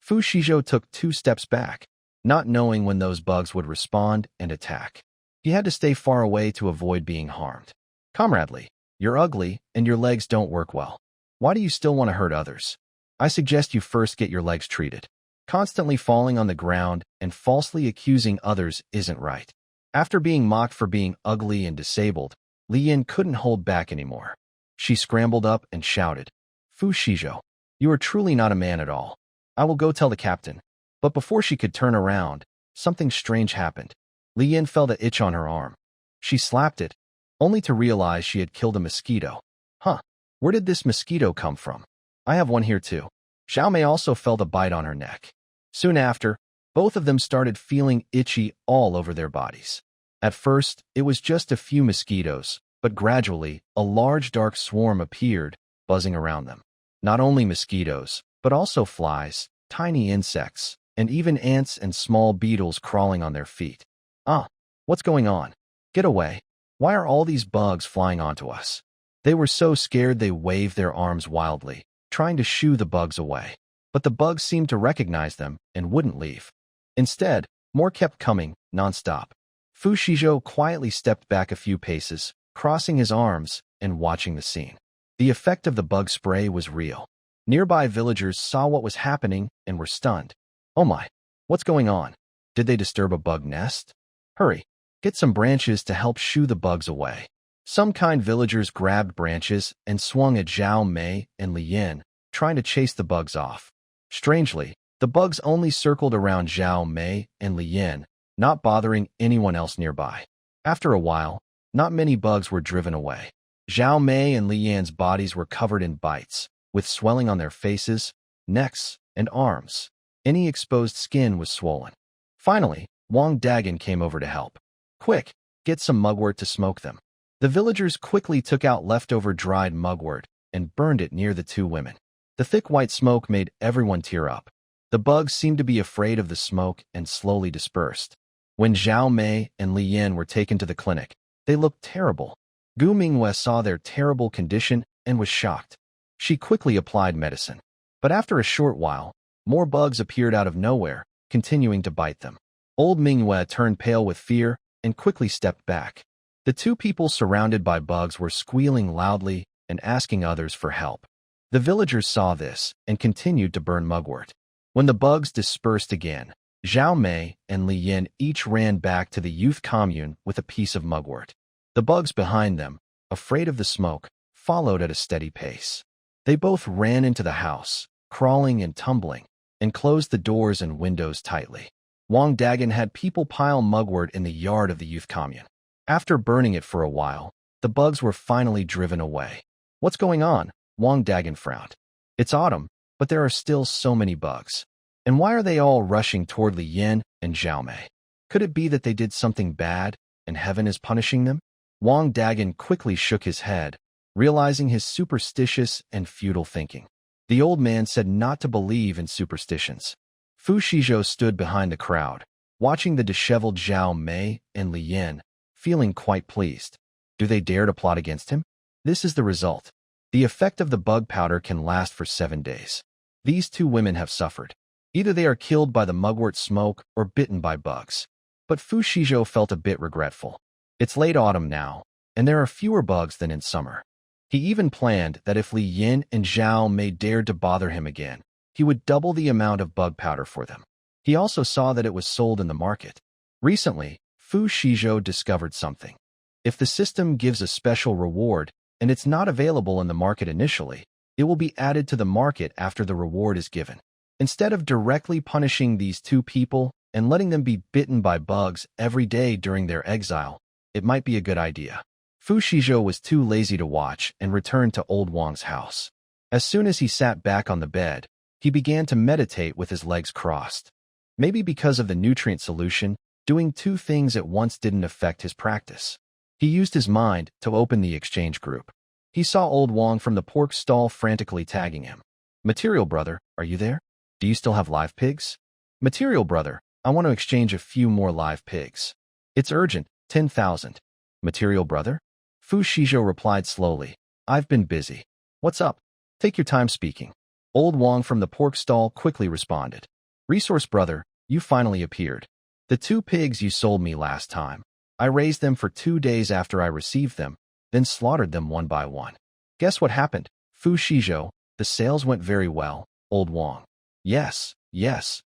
Fu Shizhou took 2 steps back, not knowing when those bugs would respond and attack. He had to stay far away to avoid being harmed. Comradely, you're ugly and your legs don't work well. Why do you still want to hurt others? I suggest you first get your legs treated. Constantly falling on the ground and falsely accusing others isn't right. After being mocked for being ugly and disabled, Li Yin couldn't hold back anymore. She scrambled up and shouted, Fu Shizhou, you are truly not a man at all. I will go tell the captain. But before she could turn around, something strange happened. Li Yin felt an itch on her arm. She slapped it, only to realize she had killed a mosquito. Huh, where did this mosquito come from? I have one here too. Zhao Mei also felt a bite on her neck. Soon after, both of them started feeling itchy all over their bodies. At first, it was just a few mosquitoes, but gradually, a large dark swarm appeared, buzzing around them. Not only mosquitoes, but also flies, tiny insects, and even ants and small beetles crawling on their feet. Ah, what's going on? Get away. Why are all these bugs flying onto us? They were so scared they waved their arms wildly, trying to shoo the bugs away. But the bugs seemed to recognize them and wouldn't leave. Instead, more kept coming, nonstop. Fu Shizhou quietly stepped back a few paces, crossing his arms and watching the scene. The effect of the bug spray was real. Nearby villagers saw what was happening and were stunned. Oh my, what's going on? Did they disturb a bug nest? Hurry, get some branches to help shoo the bugs away. Some kind villagers grabbed branches and swung at Zhao Mei and Li Yin, trying to chase the bugs off. Strangely, the bugs only circled around Zhao Mei and Li Yin, not bothering anyone else nearby. After a while, not many bugs were driven away. Zhao Mei and Li Yan's bodies were covered in bites, with swelling on their faces, necks, and arms. Any exposed skin was swollen. Finally, Wang Dagan came over to help. Quick, get some mugwort to smoke them. The villagers quickly took out leftover dried mugwort and burned it near the 2 women. The thick white smoke made everyone tear up. The bugs seemed to be afraid of the smoke and slowly dispersed. When Zhao Mei and Li Yin were taken to the clinic, they looked terrible. Gu Mingwei saw their terrible condition and was shocked. She quickly applied medicine. But after a short while, more bugs appeared out of nowhere, continuing to bite them. Old Manhwa turned pale with fear and quickly stepped back. The two people surrounded by bugs were squealing loudly and asking others for help. The villagers saw this and continued to burn mugwort. When the bugs dispersed again, Zhao Mei and Li Yin each ran back to the youth commune with a piece of mugwort. The bugs behind them, afraid of the smoke, followed at a steady pace. They both ran into the house, crawling and tumbling, and closed the doors and windows tightly. Wang Dagan had people pile mugwort in the yard of the youth commune. After burning it for a while, the bugs were finally driven away. What's going on? Wang Dagan frowned. It's autumn, but there are still so many bugs. And why are they all rushing toward Li Yin and Zhao Mei? Could it be that they did something bad and heaven is punishing them? Wang Dagan quickly shook his head, realizing his superstitious and futile thinking. The old man said not to believe in superstitions. Fu Xizhou stood behind the crowd, watching the disheveled Zhao Mei and Li Yin, feeling quite pleased. Do they dare to plot against him? This is the result. The effect of the bug powder can last for 7 days. These two women have suffered. Either they are killed by the mugwort smoke or bitten by bugs. But Fu Xizhou felt a bit regretful. It's late autumn now, and there are fewer bugs than in summer. He even planned that if Li Yin and Zhao Mei dared to bother him again, he would double the amount of bug powder for them. He also saw that it was sold in the market. Recently, Fu Xizhou discovered something. If the system gives a special reward and it's not available in the market initially, it will be added to the market after the reward is given. Instead of directly punishing these two people and letting them be bitten by bugs every day during their exile, it might be a good idea. Fu Xizhou was too lazy to watch and returned to old Wang's house. As soon as he sat back on the bed, he began to meditate with his legs crossed. Maybe because of the nutrient solution, doing two things at once didn't affect his practice. He used his mind to open the exchange group. He saw old Wang from the pork stall frantically tagging him. Material brother, are you there? Do you still have live pigs? Material brother, I want to exchange a few more live pigs. It's urgent, 10,000. Material brother? Fu Xizhou replied slowly. I've been busy. What's up? Take your time speaking. Old Wang from the pork stall quickly responded. Resource brother, you finally appeared. The 2 pigs you sold me last time. I raised them for 2 days after I received them, then slaughtered them one by one. Guess what happened? Fu Xizhou, the sales went very well, old Wang. Yes,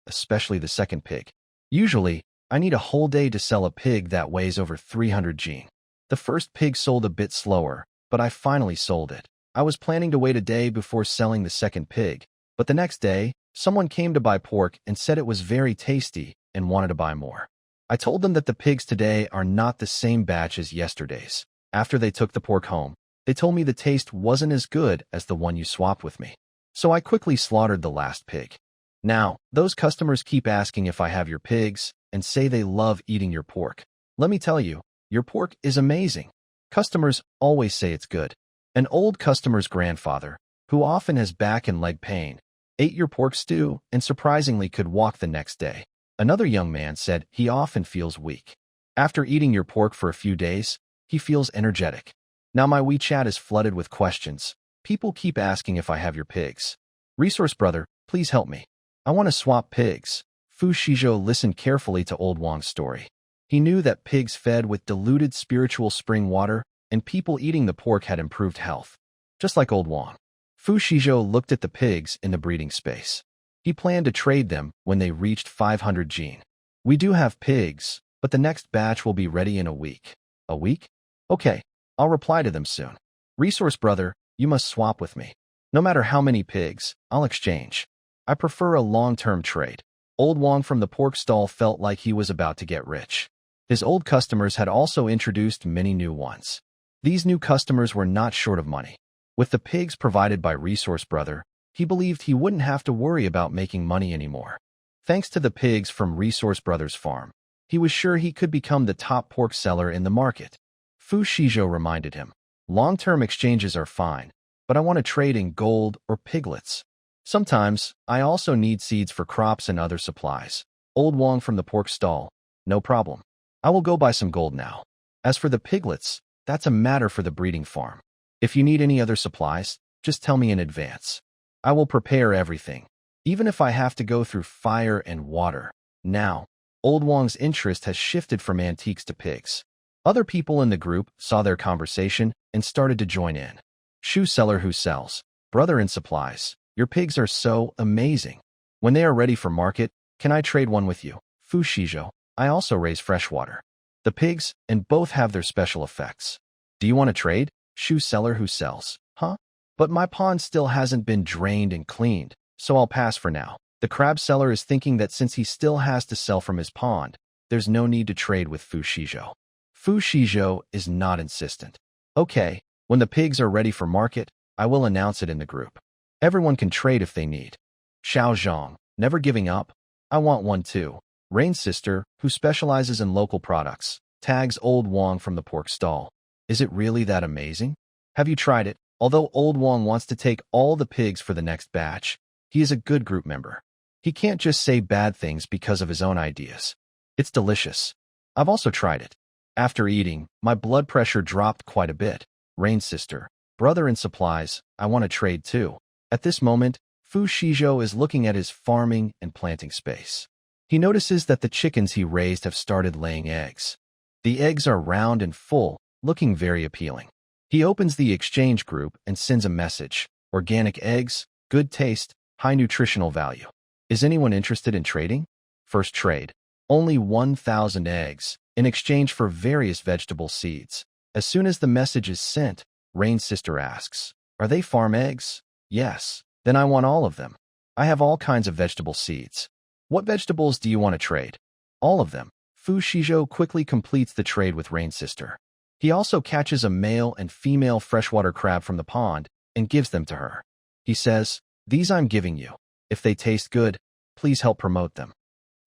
especially the second pig. Usually, I need a whole day to sell a pig that weighs over 300 gene. The first pig sold a bit slower, but I finally sold it. I was planning to wait a day before selling the second pig, but the next day, someone came to buy pork and said it was very tasty and wanted to buy more. I told them that the pigs today are not the same batch as yesterday's. After they took the pork home, they told me the taste wasn't as good as the one you swapped with me. So I quickly slaughtered the last pig. Now, those customers keep asking if I have your pigs and say they love eating your pork. Let me tell you, your pork is amazing. Customers always say it's good. An old customer's grandfather, who often has back and leg pain, ate your pork stew and surprisingly could walk the next day. Another young man said he often feels weak. After eating your pork for a few days, he feels energetic. Now my WeChat is flooded with questions. People keep asking if I have your pigs. Resource brother, please help me. I want to swap pigs. Fu Xizhou listened carefully to old Wang's story. He knew that pigs fed with diluted spiritual spring water and people eating the pork had improved health. Just like old Wang. Fu Xizhou looked at the pigs in the breeding space. He planned to trade them when they reached 500 gene. We do have pigs, but the next batch will be ready in a week. A week? Okay, I'll reply to them soon. Resource brother, you must swap with me. No matter how many pigs, I'll exchange. I prefer a long-term trade. Old Wang from the pork stall felt like he was about to get rich. His old customers had also introduced many new ones. These new customers were not short of money. With the pigs provided by Resource Brother, he believed he wouldn't have to worry about making money anymore. Thanks to the pigs from Resource Brother's farm, he was sure he could become the top pork seller in the market. Fu Xizhou reminded him, long-term exchanges are fine, but I want to trade in gold or piglets. Sometimes, I also need seeds for crops and other supplies. Old Wang from the pork stall, no problem. I will go buy some gold now. As for the piglets, that's a matter for the breeding farm. If you need any other supplies, Just tell me in advance. I will prepare everything, even if I have to go through fire and water. Now, Old Wong's interest has shifted from antiques to pigs. Other people in the group saw their conversation and started to join in. Shoe seller who sells. Brother in supplies. Your pigs are so amazing. When they are ready for market, can I trade one with you? Fu Xizhou. I also raise freshwater. The pigs, and both have their special effects. Do you want to trade? Shoe seller who sells. Huh? But my pond still hasn't been drained and cleaned, so I'll pass for now. The crab seller is thinking that since he still has to sell from his pond, there's no need to trade with Fu Xizhou. Fu Xizhou is not insistent. Okay, when the pigs are ready for market, I will announce it in the group. Everyone can trade if they need. Xiao Zhang, never giving up. I want one too. Rain's sister, who specializes in local products, tags Old Wong from the pork stall. Is it really that amazing? Have you tried it? Although Old Wong wants to take all the pigs for the next batch, he is a good group member. He can't just say bad things because of his own ideas. It's delicious. I've also tried it. After eating, my blood pressure dropped quite a bit. Rain's sister, brother in supplies, I want to trade too. At this moment, Fu Xizhou is looking at his farming and planting space. He notices that the chickens he raised have started laying eggs. The eggs are round and full, looking very appealing. He opens the exchange group and sends a message. Organic eggs, good taste, high nutritional value. Is anyone interested in trading? First trade. Only 1,000 eggs, in exchange for various vegetable seeds. As soon as the message is sent, Rain's sister asks, are they farm eggs? Yes. Then I want all of them. I have all kinds of vegetable seeds. What vegetables do you want to trade? All of them. Fu Xizhou quickly completes the trade with Rain's sister. He also catches a male and female freshwater crab from the pond and gives them to her. He says, these I'm giving you. If they taste good, please help promote them.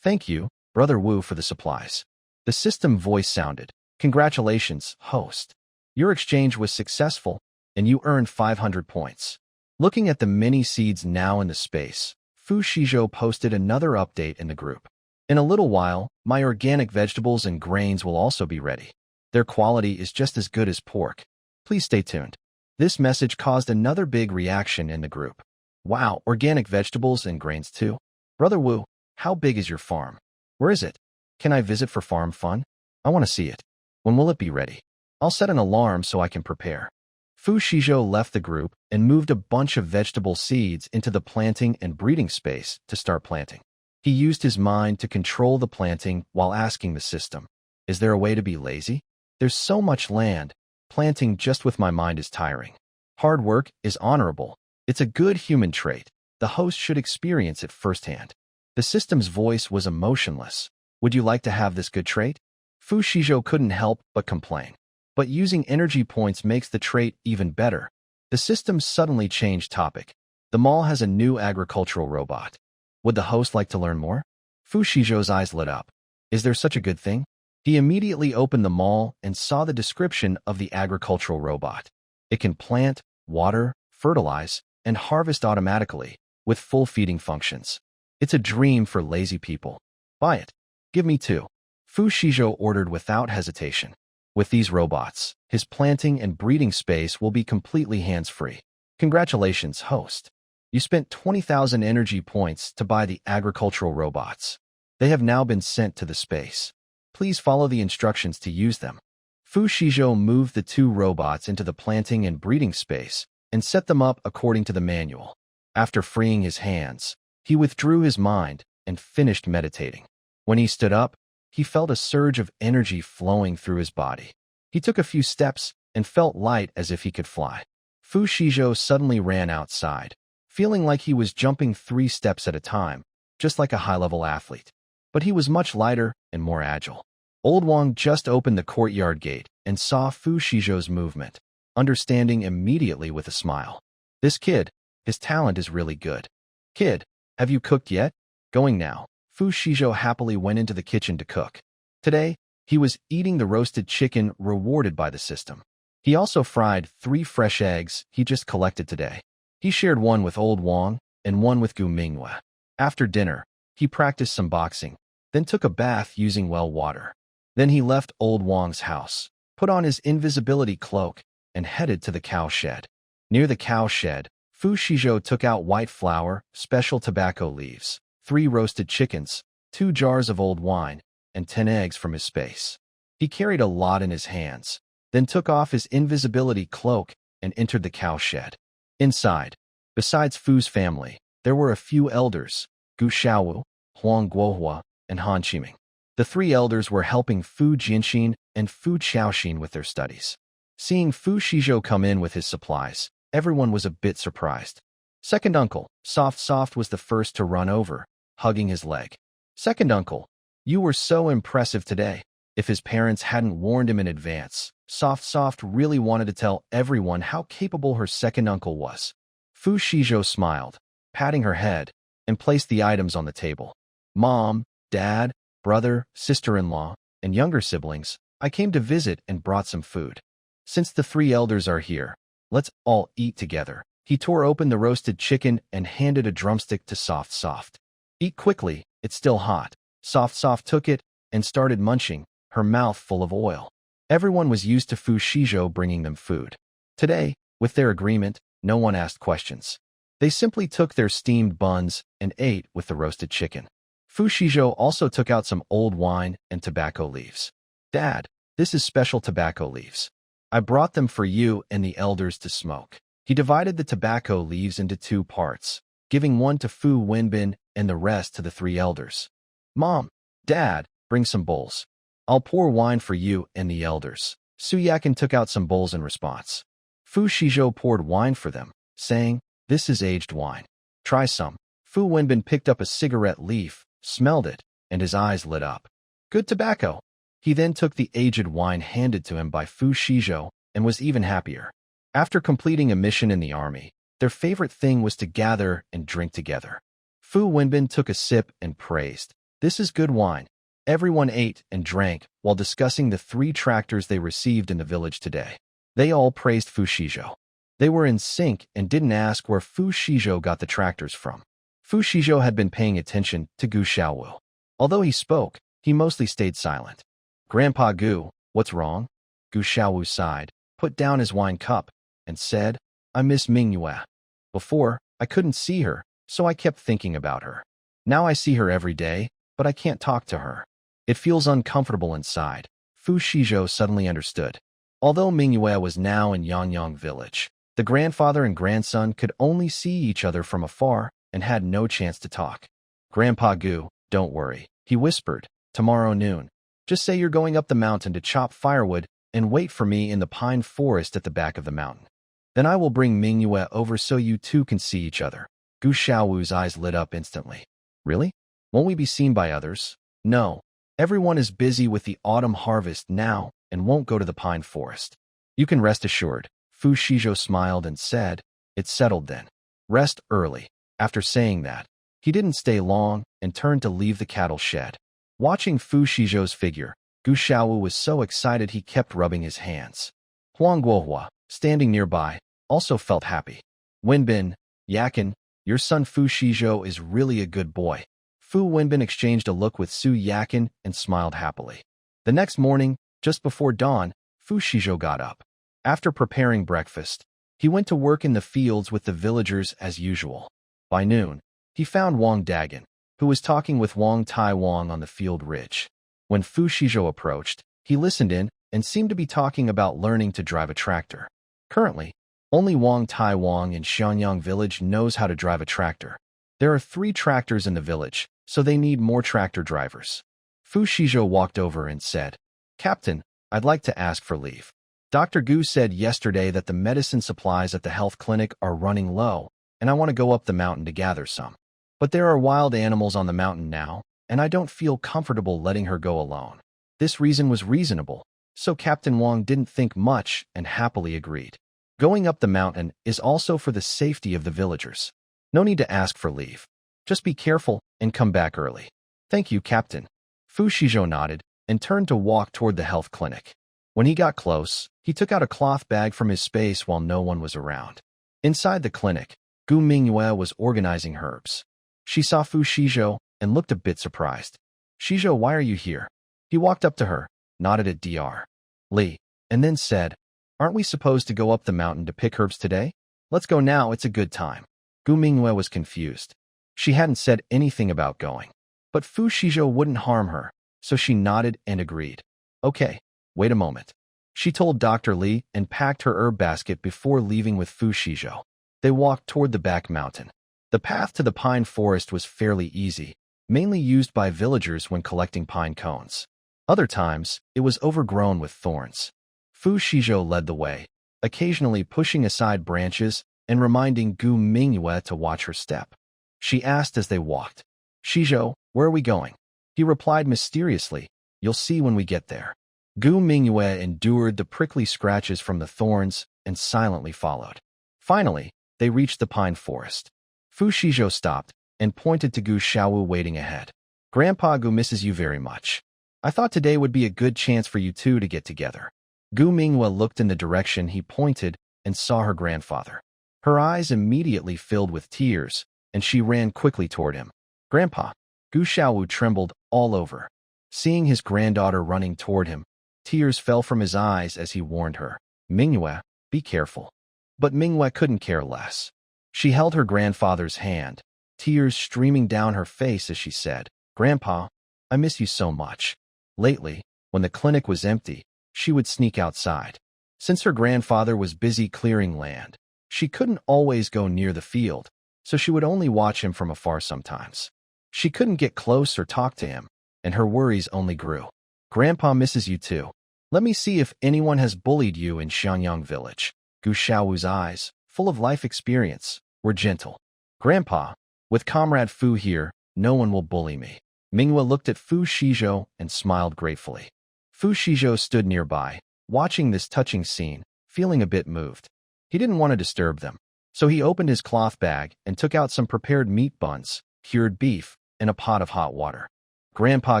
Thank you, Brother Wu, for the supplies. The system voice sounded. Congratulations, host. Your exchange was successful, and you earned 500 points. Looking at the many seeds now in the space, Fu Xizhou posted another update in the group. In a little while, my organic vegetables and grains will also be ready. Their quality is just as good as pork. Please stay tuned. This message caused another big reaction in the group. Wow, organic vegetables and grains too? Brother Wu, how big is your farm? Where is it? Can I visit for farm fun? I want to see it. When will it be ready? I'll set an alarm so I can prepare. Fu Xizhou left the group and moved a bunch of vegetable seeds into the planting and breeding space to start planting. He used his mind to control the planting while asking the system, is there a way to be lazy? There's so much land. Planting just with my mind is tiring. Hard work is honorable. It's a good human trait. The host should experience it firsthand. The system's voice was emotionless. Would you like to have this good trait? Fu Xizhou couldn't help but complain. But using energy points makes the trait even better. The system suddenly changed topic. The mall has a new agricultural robot. Would the host like to learn more? Fu Xizhou's eyes lit up. Is there such a good thing? He immediately opened the mall and saw the description of the agricultural robot. It can plant, water, fertilize, and harvest automatically, with full feeding functions. It's a dream for lazy people. Buy it. Give me two. Fu Xizhou ordered without hesitation. With these robots, his planting and breeding space will be completely hands-free. Congratulations, host. You spent 20,000 energy points to buy the agricultural robots. They have now been sent to the space. Please follow the instructions to use them. Fu Xizhou moved the two robots into the planting and breeding space and set them up according to the manual. After freeing his hands, he withdrew his mind and finished meditating. When he stood up, he felt a surge of energy flowing through his body. He took a few steps and felt light as if he could fly. Fu Xizhou suddenly ran outside, feeling like he was jumping 3 steps at a time, just like a high-level athlete. But he was much lighter and more agile. Old Wong just opened the courtyard gate and saw Fu Xizhou's movement, understanding immediately with a smile. This kid, his talent is really good. Kid, have you cooked yet? Going now. Fu Xizhou happily went into the kitchen to cook. Today, he was eating the roasted chicken rewarded by the system. He also fried 3 fresh eggs he just collected today. He shared one with Old Wong and one with Manhwa. After dinner, he practiced some boxing, then took a bath using well water. Then he left Old Wong's house, put on his invisibility cloak, and headed to the cow shed. Near the cow shed, Fu Xizhou took out white flour, special tobacco leaves, 3 roasted chickens, 2 jars of old wine, and 10 eggs from his space. He carried a lot in his hands, then took off his invisibility cloak and entered the cow shed. Inside, besides Fu's family, there were a few elders, Gu Xiaowu, Huang Guohua, and Han Qiming. The 3 elders were helping Fu Jianxin and Fu Qiaoxin with their studies. Seeing Fu Xizhou come in with his supplies, everyone was a bit surprised. Second uncle, Soft was the first to run over, hugging his leg. Second uncle, you were so impressive today. If his parents hadn't warned him in advance, Soft really wanted to tell everyone how capable her second uncle was. Fu Xizhou smiled, patting her head, and placed the items on the table. Mom, Dad, brother, sister-in-law, and younger siblings, I came to visit and brought some food. Since the 3 elders are here, let's all eat together. He tore open the roasted chicken and handed a drumstick to Soft. Eat quickly, it's still hot. Soft took it and started munching, her mouth full of oil. Everyone was used to Fu Xizhou bringing them food. Today, with their agreement, no one asked questions. They simply took their steamed buns and ate with the roasted chicken. Fu Xizhou also took out some old wine and tobacco leaves. Dad, this is special tobacco leaves. I brought them for you and the elders to smoke. He divided the tobacco leaves into 2 parts, giving one to Fu Wenbin and the rest to the 3 elders. Mom, Dad, bring some bowls. I'll pour wine for you and the elders. Su Yakin took out some bowls in response. Fu Xizhou poured wine for them, saying, this is aged wine. Try some. Fu Wenbin picked up a cigarette leaf, smelled it, and his eyes lit up. Good tobacco. He then took the aged wine handed to him by Fu Xizhou and was even happier. After completing a mission in the army, their favorite thing was to gather and drink together. Fu Wenbin took a sip and praised, this is good wine. Everyone ate and drank while discussing the 3 tractors they received in the village today. They all praised Fu Xizhou. They were in sync and didn't ask where Fu Xizhou got the tractors from. Fu Xizhou had been paying attention to Gu Xiaowu. Although he spoke, he mostly stayed silent. Grandpa Gu, what's wrong? Gu Xiaowu sighed, put down his wine cup, and said, I miss Manhwa. Before, I couldn't see her, so I kept thinking about her. Now I see her every day, but I can't talk to her. It feels uncomfortable inside. Fu Xizhou suddenly understood. Although Manhwa was now in Yangyang village, the grandfather and grandson could only see each other from afar and had no chance to talk. Grandpa Gu, don't worry, he whispered, tomorrow noon. Just say you're going up the mountain to chop firewood and wait for me in the pine forest at the back of the mountain. Then I will bring Manhwa over so you 2 can see each other. Gu Xiaowu's eyes lit up instantly. Really? Won't we be seen by others? No. Everyone is busy with the autumn harvest now and won't go to the pine forest. You can rest assured. Fu Xizhou smiled and said, it's settled then. Rest early. After saying that, he didn't stay long and turned to leave the cattle shed. Watching Fu Xizhou's figure, Gu Xiaowu was so excited he kept rubbing his hands. Huang Guohua, standing nearby, also felt happy. Wenbin, Yakin, your son Fu Xizhou is really a good boy. Fu Wenbin exchanged a look with Su Yakin and smiled happily. The next morning, just before dawn, Fu Xizhou got up. After preparing breakfast, he went to work in the fields with the villagers as usual. By noon, he found Wang Dagan, who was talking with Wang Taiwang on the field ridge. When Fu Xizhou approached, he listened in and seemed to be talking about learning to drive a tractor. Currently, only Wang Taiwang in Xianyang village knows how to drive a tractor. There are 3 tractors in the village, so they need more tractor drivers. Fu Xizhou walked over and said, Captain, I'd like to ask for leave. Dr. Gu said yesterday that the medicine supplies at the health clinic are running low, and I want to go up the mountain to gather some. But there are wild animals on the mountain now, and I don't feel comfortable letting her go alone. This reason was reasonable, so Captain Wang didn't think much and happily agreed. Going up the mountain is also for the safety of the villagers. No need to ask for leave. Just be careful and come back early. Thank you, Captain. Fu Xizhou nodded and turned to walk toward the health clinic. When he got close, he took out a cloth bag from his space while no one was around. Inside the clinic, Gu Mingyue was organizing herbs. She saw Fu Xizhou and looked a bit surprised. Xizhou, why are you here? He walked up to her, nodded at Dr. Li, and then said, aren't we supposed to go up the mountain to pick herbs today? Let's go now, it's a good time. Gu Mingyue was confused. She hadn't said anything about going. But Fu Shizhou wouldn't harm her, so she nodded and agreed. Okay, wait a moment. She told Dr. Li and packed her herb basket before leaving with Fu Shizhou. They walked toward the back mountain. The path to the pine forest was fairly easy, mainly used by villagers when collecting pine cones. Other times, it was overgrown with thorns. Fu Shizhou led the way, occasionally pushing aside branches and reminding Gu Mingyue to watch her step. She asked as they walked, "Xizhou, where are we going?" He replied mysteriously, "You'll see when we get there." Gu Mingyue endured the prickly scratches from the thorns and silently followed. Finally, they reached the pine forest. Fu Shizhou stopped and pointed to Gu Xiaowu waiting ahead. "Grandpa Gu misses you very much. I thought today would be a good chance for you two to get together." Gu Mingyue looked in the direction he pointed and saw her grandfather. Her eyes immediately filled with tears, and she ran quickly toward him. "Grandpa." Gu Xiaowu trembled all over. Seeing his granddaughter running toward him, tears fell from his eyes as he warned her, "Mingyue, be careful." But Mingyue couldn't care less. She held her grandfather's hand, tears streaming down her face as she said, "Grandpa, I miss you so much." Lately, when the clinic was empty, she would sneak outside. Since her grandfather was busy clearing land, she couldn't always go near the field, so she would only watch him from afar sometimes. She couldn't get close or talk to him, and her worries only grew. "Grandpa misses you too. Let me see if anyone has bullied you in Xiangyang village." Gu Xiaowu's eyes, full of life experience, were gentle. "Grandpa, with Comrade Fu here, no one will bully me." Mingyue looked at Fu Shizhou and smiled gratefully. Fu Shizhou stood nearby, watching this touching scene, feeling a bit moved. He didn't want to disturb them, so he opened his cloth bag and took out some prepared meat buns, cured beef, and a pot of hot water. "Grandpa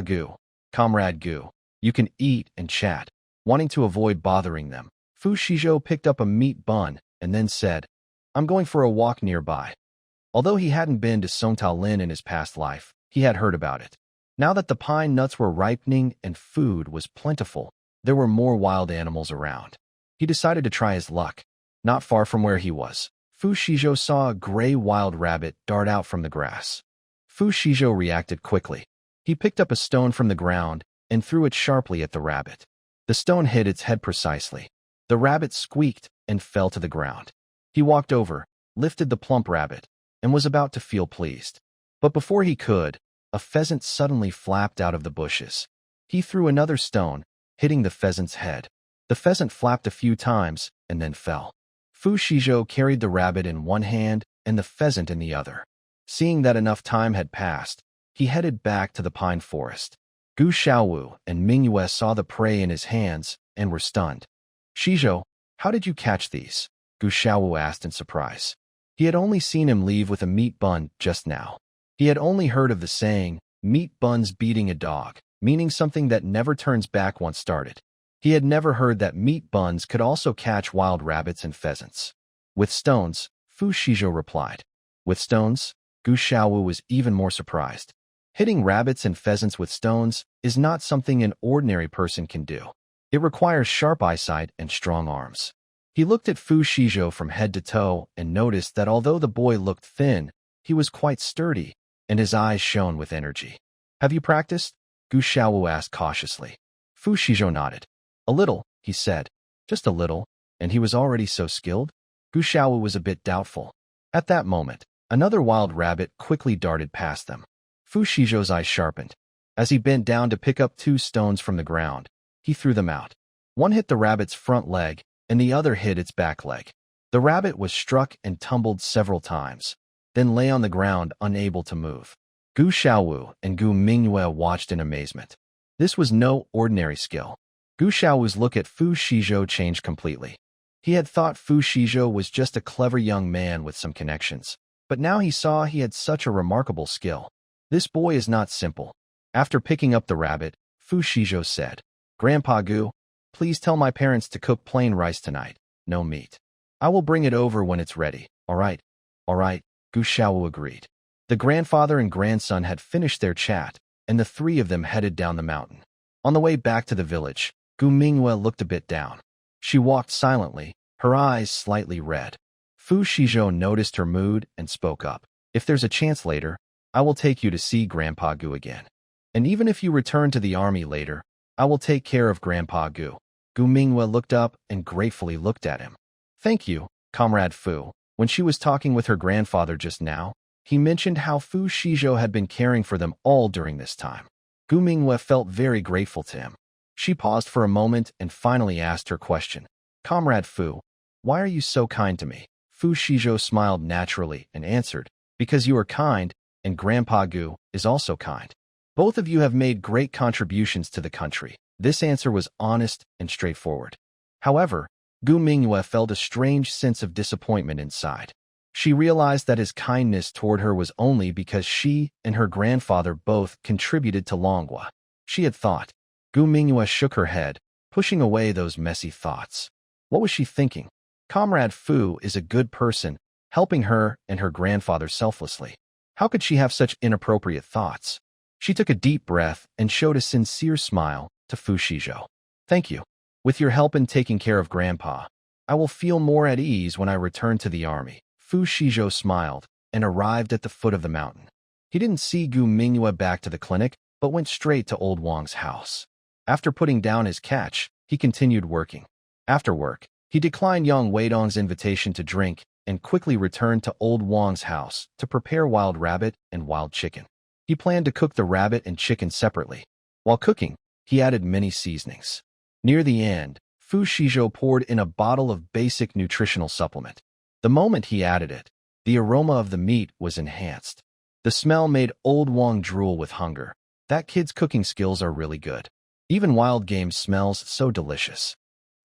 Gu, Comrade Gu, you can eat and chat." Wanting to avoid bothering them, Fu Shizhou picked up a meat bun and then said, "I'm going for a walk nearby." Although he hadn't been to Songtao Lin in his past life, he had heard about it. Now that the pine nuts were ripening and food was plentiful, there were more wild animals around. He decided to try his luck. Not far from where he was, Fu Shizhou saw a gray wild rabbit dart out from the grass. Fu Shizhou reacted quickly. He picked up a stone from the ground and threw it sharply at the rabbit. The stone hit its head precisely. The rabbit squeaked and fell to the ground. He walked over, lifted the plump rabbit, and was about to feel pleased. But before he could, a pheasant suddenly flapped out of the bushes. He threw another stone, hitting the pheasant's head. The pheasant flapped a few times and then fell. Fu Shizhou carried the rabbit in one hand and the pheasant in the other. Seeing that enough time had passed, he headed back to the pine forest. Gu Xiaowu and Mingyue saw the prey in his hands and were stunned. "Xizhou, how did you catch these?" Gu Xiaowu asked in surprise. He had only seen him leave with a meat bun just now. He had only heard of the saying, "meat buns beating a dog," meaning something that never turns back once started. He had never heard that meat buns could also catch wild rabbits and pheasants. "With stones," Fu Shizhou replied. "With stones?" Gu Xiaowu was even more surprised. Hitting rabbits and pheasants with stones is not something an ordinary person can do. It requires sharp eyesight and strong arms. He looked at Fu Shizhou from head to toe and noticed that although the boy looked thin, he was quite sturdy, and his eyes shone with energy. "Have you practiced?" Gu Xiaowu asked cautiously. Fu Shizhou nodded. "A little," he said. "Just a little, and he was already so skilled?" Gu Xiaowu was a bit doubtful. At that moment, another wild rabbit quickly darted past them. Fu Shizhou's eyes sharpened. As he bent down to pick up two stones from the ground, he threw them out. One hit the rabbit's front leg, and the other hit its back leg. The rabbit was struck and tumbled several times, then lay on the ground unable to move. Gu Xiaowu and Gu Mingyue watched in amazement. This was no ordinary skill. Gu Xiaowu's look at Fu Shizhou changed completely. He had thought Fu Shizhou was just a clever young man with some connections, but now he saw he had such a remarkable skill. This boy is not simple. After picking up the rabbit, Fu Shizhou said, "Grandpa Gu, please tell my parents to cook plain rice tonight, no meat. I will bring it over when it's ready." All right, Gu Xiaowu agreed. The grandfather and grandson had finished their chat, and the three of them headed down the mountain. On the way back to the village, Gu Mingyue looked a bit down. She walked silently, her eyes slightly red. Fu Shizhou noticed her mood and spoke up. If there's a chance later, I will take you to see Grandpa Gu again. And even if you return to the army later, I will take care of Grandpa Gu. Gu Minghua looked up and gratefully looked at him. Thank you, Comrade Fu. When she was talking with her grandfather just now, he mentioned how Fu Shizhou had been caring for them all during this time. Gu Minghua felt very grateful to him. She paused for a moment and finally asked her question. Comrade Fu, why are you so kind to me? Fu Shizhou smiled naturally and answered, because you are kind, and Grandpa Gu is also kind. Both of you have made great contributions to the country. This answer was honest and straightforward. However, Gu Minghua felt a strange sense of disappointment inside. She realized that his kindness toward her was only because she and her grandfather both contributed to Longhua. She had thought. Gu Minghua shook her head, pushing away those messy thoughts. What was she thinking? Comrade Fu is a good person, helping her and her grandfather selflessly. How could she have such inappropriate thoughts? She took a deep breath and showed a sincere smile to Fu Shizhou. Thank you. With your help in taking care of Grandpa, I will feel more at ease when I return to the army. Fu Shizhou smiled and arrived at the foot of the mountain. He didn't see Gu Minghua back to the clinic, but went straight to Old Wang's house. After putting down his catch, he continued working. After work, he declined Yang Weidong's invitation to drink and quickly returned to Old Wang's house to prepare wild rabbit and wild chicken. He planned to cook the rabbit and chicken separately. While cooking, he added many seasonings. Near the end, Fu Shizhou poured in a bottle of basic nutritional supplement. The moment he added it, the aroma of the meat was enhanced. The smell made Old Wang drool with hunger. That kid's cooking skills are really good. Even wild game smells so delicious.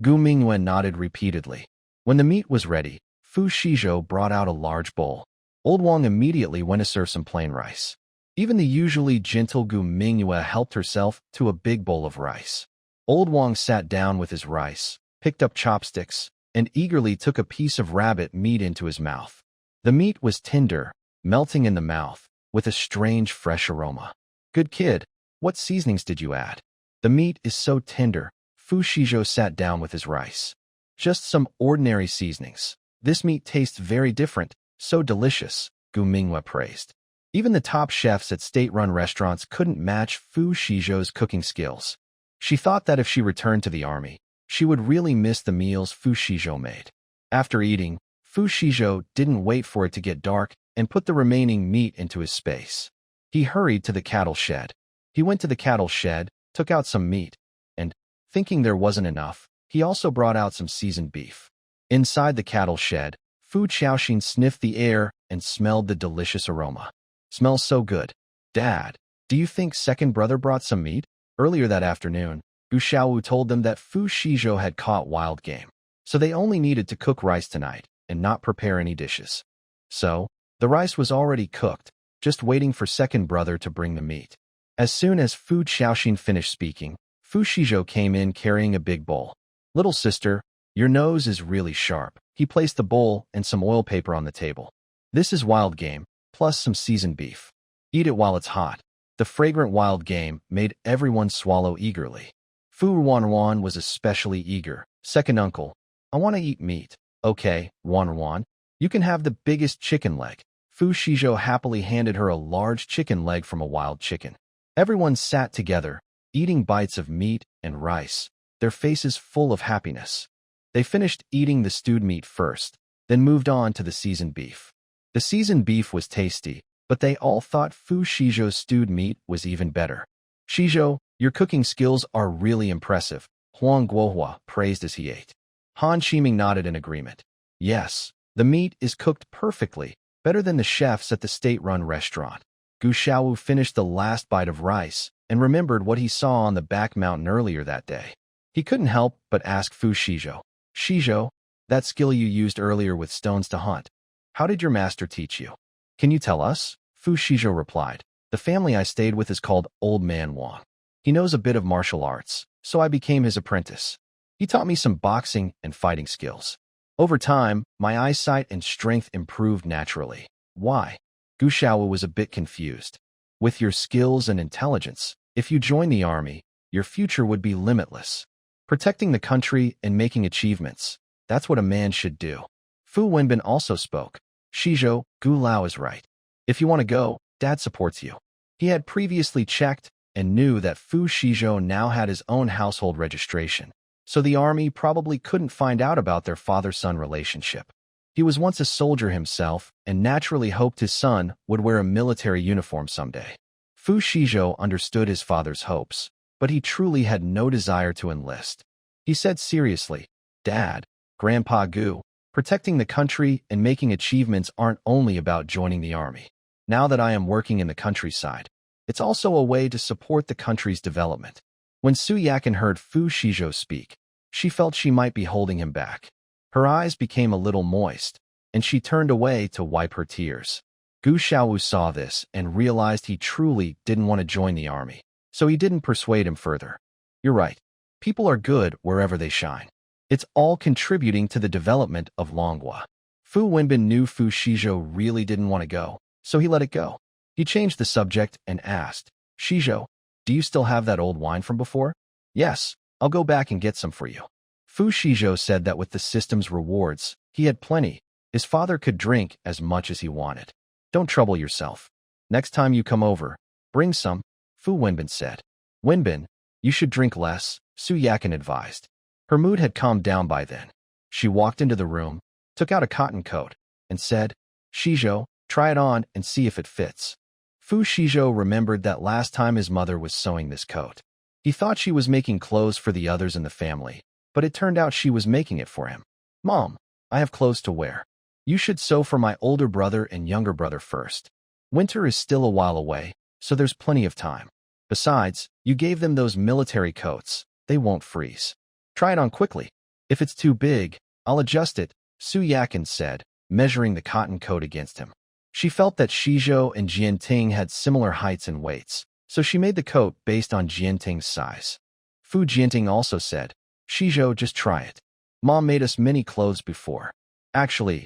Gu Minghua nodded repeatedly. When the meat was ready, Fu Shizhou brought out a large bowl. Old Wang immediately went to serve some plain rice. Even the usually gentle Gu Minghua helped herself to a big bowl of rice. Old Wang sat down with his rice, picked up chopsticks, and eagerly took a piece of rabbit meat into his mouth. The meat was tender, melting in the mouth, with a strange fresh aroma. Good kid, what seasonings did you add? The meat is so tender. Fu Shizhou sat down with his rice. Just some ordinary seasonings. This meat tastes very different, so delicious, Gu Minghua praised. Even the top chefs at state-run restaurants couldn't match Fu Shizhou's cooking skills. She thought that if she returned to the army, she would really miss the meals Fu Shizhou made. After eating, Fu Shizhou didn't wait for it to get dark and put the remaining meat into his space. He hurried to the cattle shed. He went to the cattle shed, took out some meat, and, thinking there wasn't enough, he also brought out some seasoned beef. Inside the cattle shed, Fu Xiaoxin sniffed the air and smelled the delicious aroma. Smells so good. Dad, do you think second brother brought some meat? Earlier that afternoon, Gu Xiaowu told them that Fu Shizhou had caught wild game, so they only needed to cook rice tonight and not prepare any dishes. So, the rice was already cooked, just waiting for second brother to bring the meat. As soon as Fu Xiaoxin finished speaking, Fu Shizhou came in carrying a big bowl. Little sister, your nose is really sharp. He placed the bowl and some oil paper on the table. This is wild game, plus some seasoned beef. Eat it while it's hot. The fragrant wild game made everyone swallow eagerly. Fu Wanwan was especially eager. Second uncle, I want to eat meat. Okay, Wanwan, you can have the biggest chicken leg. Fu Shizhou happily handed her a large chicken leg from a wild chicken. Everyone sat together, eating bites of meat and rice, their faces full of happiness. They finished eating the stewed meat first, then moved on to the seasoned beef. The seasoned beef was tasty, but they all thought Fu Shizhou's stewed meat was even better. Shizhou, your cooking skills are really impressive, Huang Guohua praised as he ate. Han Shiming nodded in agreement. Yes, the meat is cooked perfectly, better than the chefs at the state-run restaurant. Gu Xiaowu finished the last bite of rice and remembered what he saw on the back mountain earlier that day. He couldn't help but ask Fu Shizhou, Shizhou, that skill you used earlier with stones to hunt, how did your master teach you? Can you tell us? Fu Shizhou replied. The family I stayed with is called Old Man Wang. He knows a bit of martial arts, so I became his apprentice. He taught me some boxing and fighting skills. Over time, my eyesight and strength improved naturally. Why? Gu Xiaowu was a bit confused. With your skills and intelligence, if you join the army, your future would be limitless. Protecting the country and making achievements, that's what a man should do. Fu Wenbin also spoke. Xizhou, Gu Lao is right. If you want to go, Dad supports you. He had previously checked and knew that Fu Xizhou now had his own household registration, so the army probably couldn't find out about their father-son relationship. He was once a soldier himself and naturally hoped his son would wear a military uniform someday. Fu Xizhou understood his father's hopes, but he truly had no desire to enlist. He said seriously, Dad, Grandpa Gu, protecting the country and making achievements aren't only about joining the army. Now that I am working in the countryside, it's also a way to support the country's development. When Su Yakin heard Fu Xizhou speak, she felt she might be holding him back. Her eyes became a little moist, and she turned away to wipe her tears. Gu Xiaowu saw this and realized he truly didn't want to join the army, so he didn't persuade him further. You're right. People are good wherever they shine. It's all contributing to the development of Manhwa. Fu Wenbin knew Fu Xizhou really didn't want to go, so he let it go. He changed the subject and asked, Xizhou, do you still have that old wine from before? Yes, I'll go back and get some for you. Fu Xizhou said that with the system's rewards, he had plenty. His father could drink as much as he wanted. Don't trouble yourself. Next time you come over, bring some, Fu Wenbin said. Wenbin, you should drink less, Su Yakin advised. Her mood had calmed down by then. She walked into the room, took out a cotton coat, and said, Xizhou, try it on and see if it fits. Fu Xizhou remembered that last time his mother was sewing this coat. He thought she was making clothes for the others in the family, but it turned out she was making it for him. Mom, I have clothes to wear. You should sew for my older brother and younger brother first. Winter is still a while away, so there's plenty of time. Besides, you gave them those military coats. They won't freeze. Try it on quickly. If it's too big, I'll adjust it, Su Yakin said, measuring the cotton coat against him. She felt that Xizhou and Jianting had similar heights and weights, so she made the coat based on Jianting's size. Fu Jianting also said, Xizhou, just try it. Mom made us many clothes before. Actually,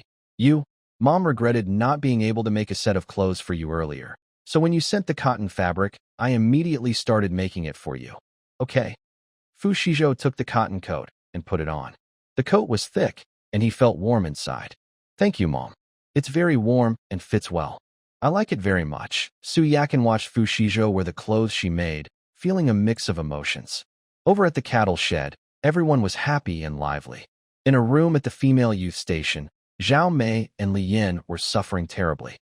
Mom regretted not being able to make a set of clothes for you earlier. So when you sent the cotton fabric, I immediately started making it for you. Okay. Fu Xizhou took the cotton coat and put it on. The coat was thick, and he felt warm inside. Thank you, Mom. It's very warm and fits well. I like it very much. Su Yakin watched Fu Xizhou wear the clothes she made, feeling a mix of emotions. Over at the cattle shed, everyone was happy and lively. In a room at the female youth station, Zhao Mei and Li Yin were suffering terribly.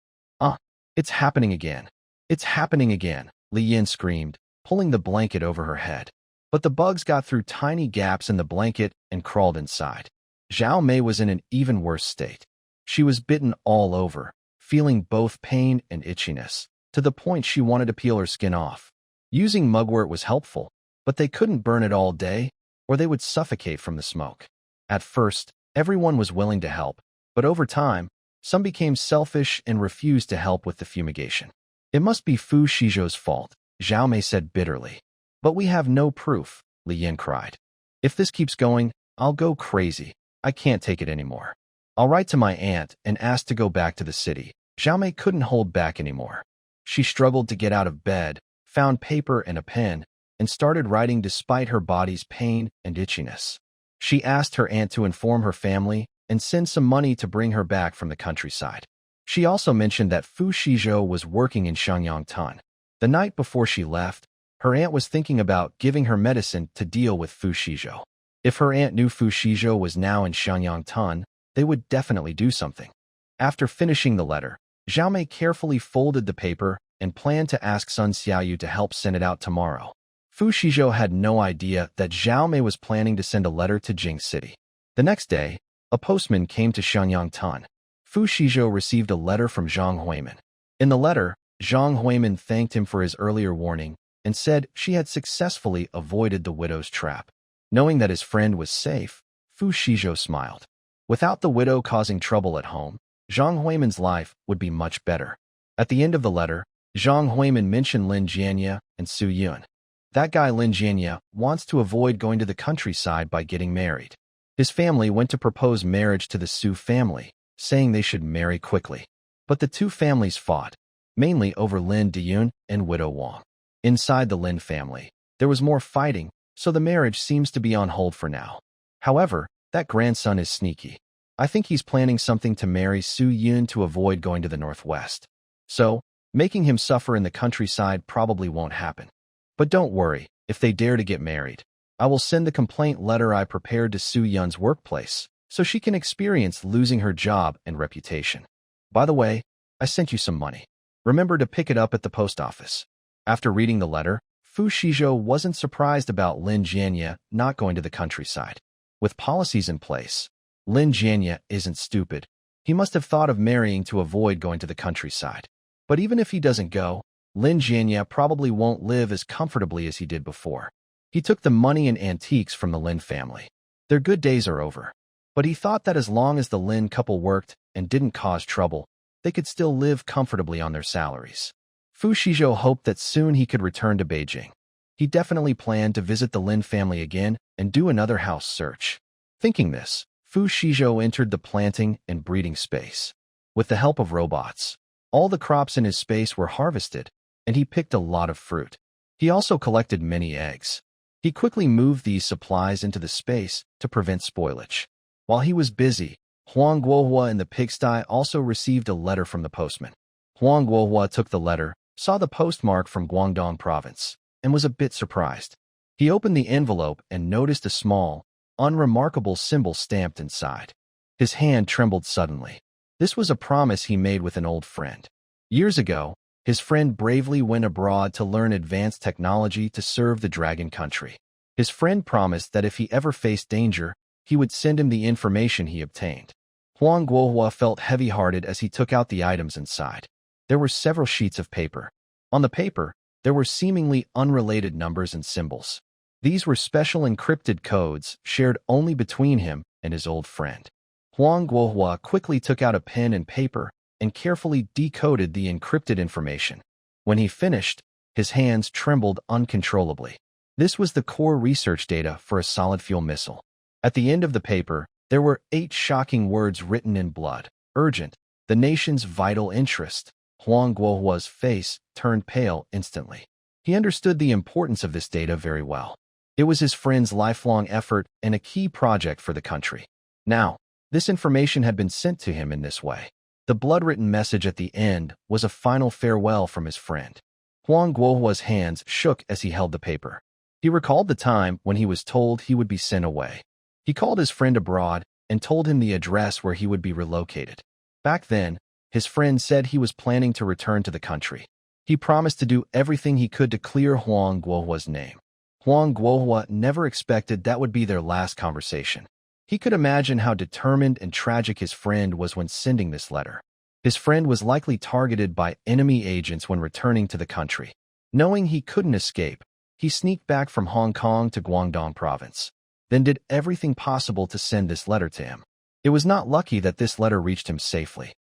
It's happening again. It's happening again, Li Yin screamed, pulling the blanket over her head. But the bugs got through tiny gaps in the blanket and crawled inside. Zhao Mei was in an even worse state. She was bitten all over, feeling both pain and itchiness, to the point she wanted to peel her skin off. Using mugwort was helpful, but they couldn't burn it all day, or they would suffocate from the smoke. At first, everyone was willing to help, but over time, some became selfish and refused to help with the fumigation. It must be Fu Xizhou's fault, Zhao Mei said bitterly. But we have no proof, Li Yin cried. If this keeps going, I'll go crazy. I can't take it anymore. I'll write to my aunt and ask to go back to the city. Zhao Mei couldn't hold back anymore. She struggled to get out of bed, found paper and a pen, and started writing despite her body's pain and itchiness. She asked her aunt to inform her family and send some money to bring her back from the countryside. She also mentioned that Fu Xizhou was working in Shangyangtan. The night before she left, her aunt was thinking about giving her medicine to deal with Fu Xizhou. If her aunt knew Fu Xizhou was now in Shangyangtan, they would definitely do something. After finishing the letter, Zhao Mei carefully folded the paper and planned to ask Sun Xiaoyu to help send it out tomorrow. Fu Xizhou had no idea that Zhao Mei was planning to send a letter to Jing City. The next day, a postman came to Shangyangtan. Fu Xizhou received a letter from Zhang Huimin. In the letter, Zhang Huimin thanked him for his earlier warning and said she had successfully avoided the widow's trap. Knowing that his friend was safe, Fu Xizhou smiled. Without the widow causing trouble at home, Zhang Huimin's life would be much better. At the end of the letter, Zhang Huimin mentioned Lin Jianya and Su Yun. That guy Lin Jianya wants to avoid going to the countryside by getting married. His family went to propose marriage to the Su family, saying they should marry quickly. But the two families fought, mainly over Lin Diyun and widow Wang. Inside the Lin family, there was more fighting, so the marriage seems to be on hold for now. However, that grandson is sneaky. I think he's planning something to marry Su Yun to avoid going to the northwest. So, making him suffer in the countryside probably won't happen. But don't worry, if they dare to get married, I will send the complaint letter I prepared to Su Yun's workplace, so she can experience losing her job and reputation. By the way, I sent you some money. Remember to pick it up at the post office. After reading the letter, Fu Xizhou wasn't surprised about Lin Jianye not going to the countryside. With policies in place, Lin Jianye isn't stupid. He must have thought of marrying to avoid going to the countryside. But even if he doesn't go, Lin Jianye probably won't live as comfortably as he did before. He took the money and antiques from the Lin family. Their good days are over. But he thought that as long as the Lin couple worked and didn't cause trouble, they could still live comfortably on their salaries. Fu Xizhou hoped that soon he could return to Beijing. He definitely planned to visit the Lin family again and do another house search. Thinking this, Fu Xizhou entered the planting and breeding space. With the help of robots, all the crops in his space were harvested, and he picked a lot of fruit. He also collected many eggs. He quickly moved these supplies into the space to prevent spoilage. While he was busy, Huang Guohua in the pigsty also received a letter from the postman. Huang Guohua took the letter, saw the postmark from Guangdong province, and was a bit surprised. He opened the envelope and noticed a small, unremarkable symbol stamped inside. His hand trembled suddenly. This was a promise he made with an old friend. Years ago, his friend bravely went abroad to learn advanced technology to serve the dragon country. His friend promised that if he ever faced danger, he would send him the information he obtained. Huang Guohua felt heavy-hearted as he took out the items inside. There were several sheets of paper. On the paper, there were seemingly unrelated numbers and symbols. These were special encrypted codes shared only between him and his old friend. Huang Guohua quickly took out a pen and paper and carefully decoded the encrypted information. When he finished, his hands trembled uncontrollably. This was the core research data for a solid fuel missile. At the end of the paper, there were 8 shocking words written in blood. Urgent. The nation's vital interest. Huang Guohua's face turned pale instantly. He understood the importance of this data very well. It was his friend's lifelong effort and a key project for the country. Now, this information had been sent to him in this way. The blood-written message at the end was a final farewell from his friend. Huang Guohua's hands shook as he held the paper. He recalled the time when he was told he would be sent away. He called his friend abroad and told him the address where he would be relocated. Back then, his friend said he was planning to return to the country. He promised to do everything he could to clear Huang Guohua's name. Huang Guohua never expected that would be their last conversation. He could imagine how determined and tragic his friend was when sending this letter. His friend was likely targeted by enemy agents when returning to the country. Knowing he couldn't escape, he sneaked back from Hong Kong to Guangdong province, then did everything possible to send this letter to him. It was not lucky that this letter reached him safely.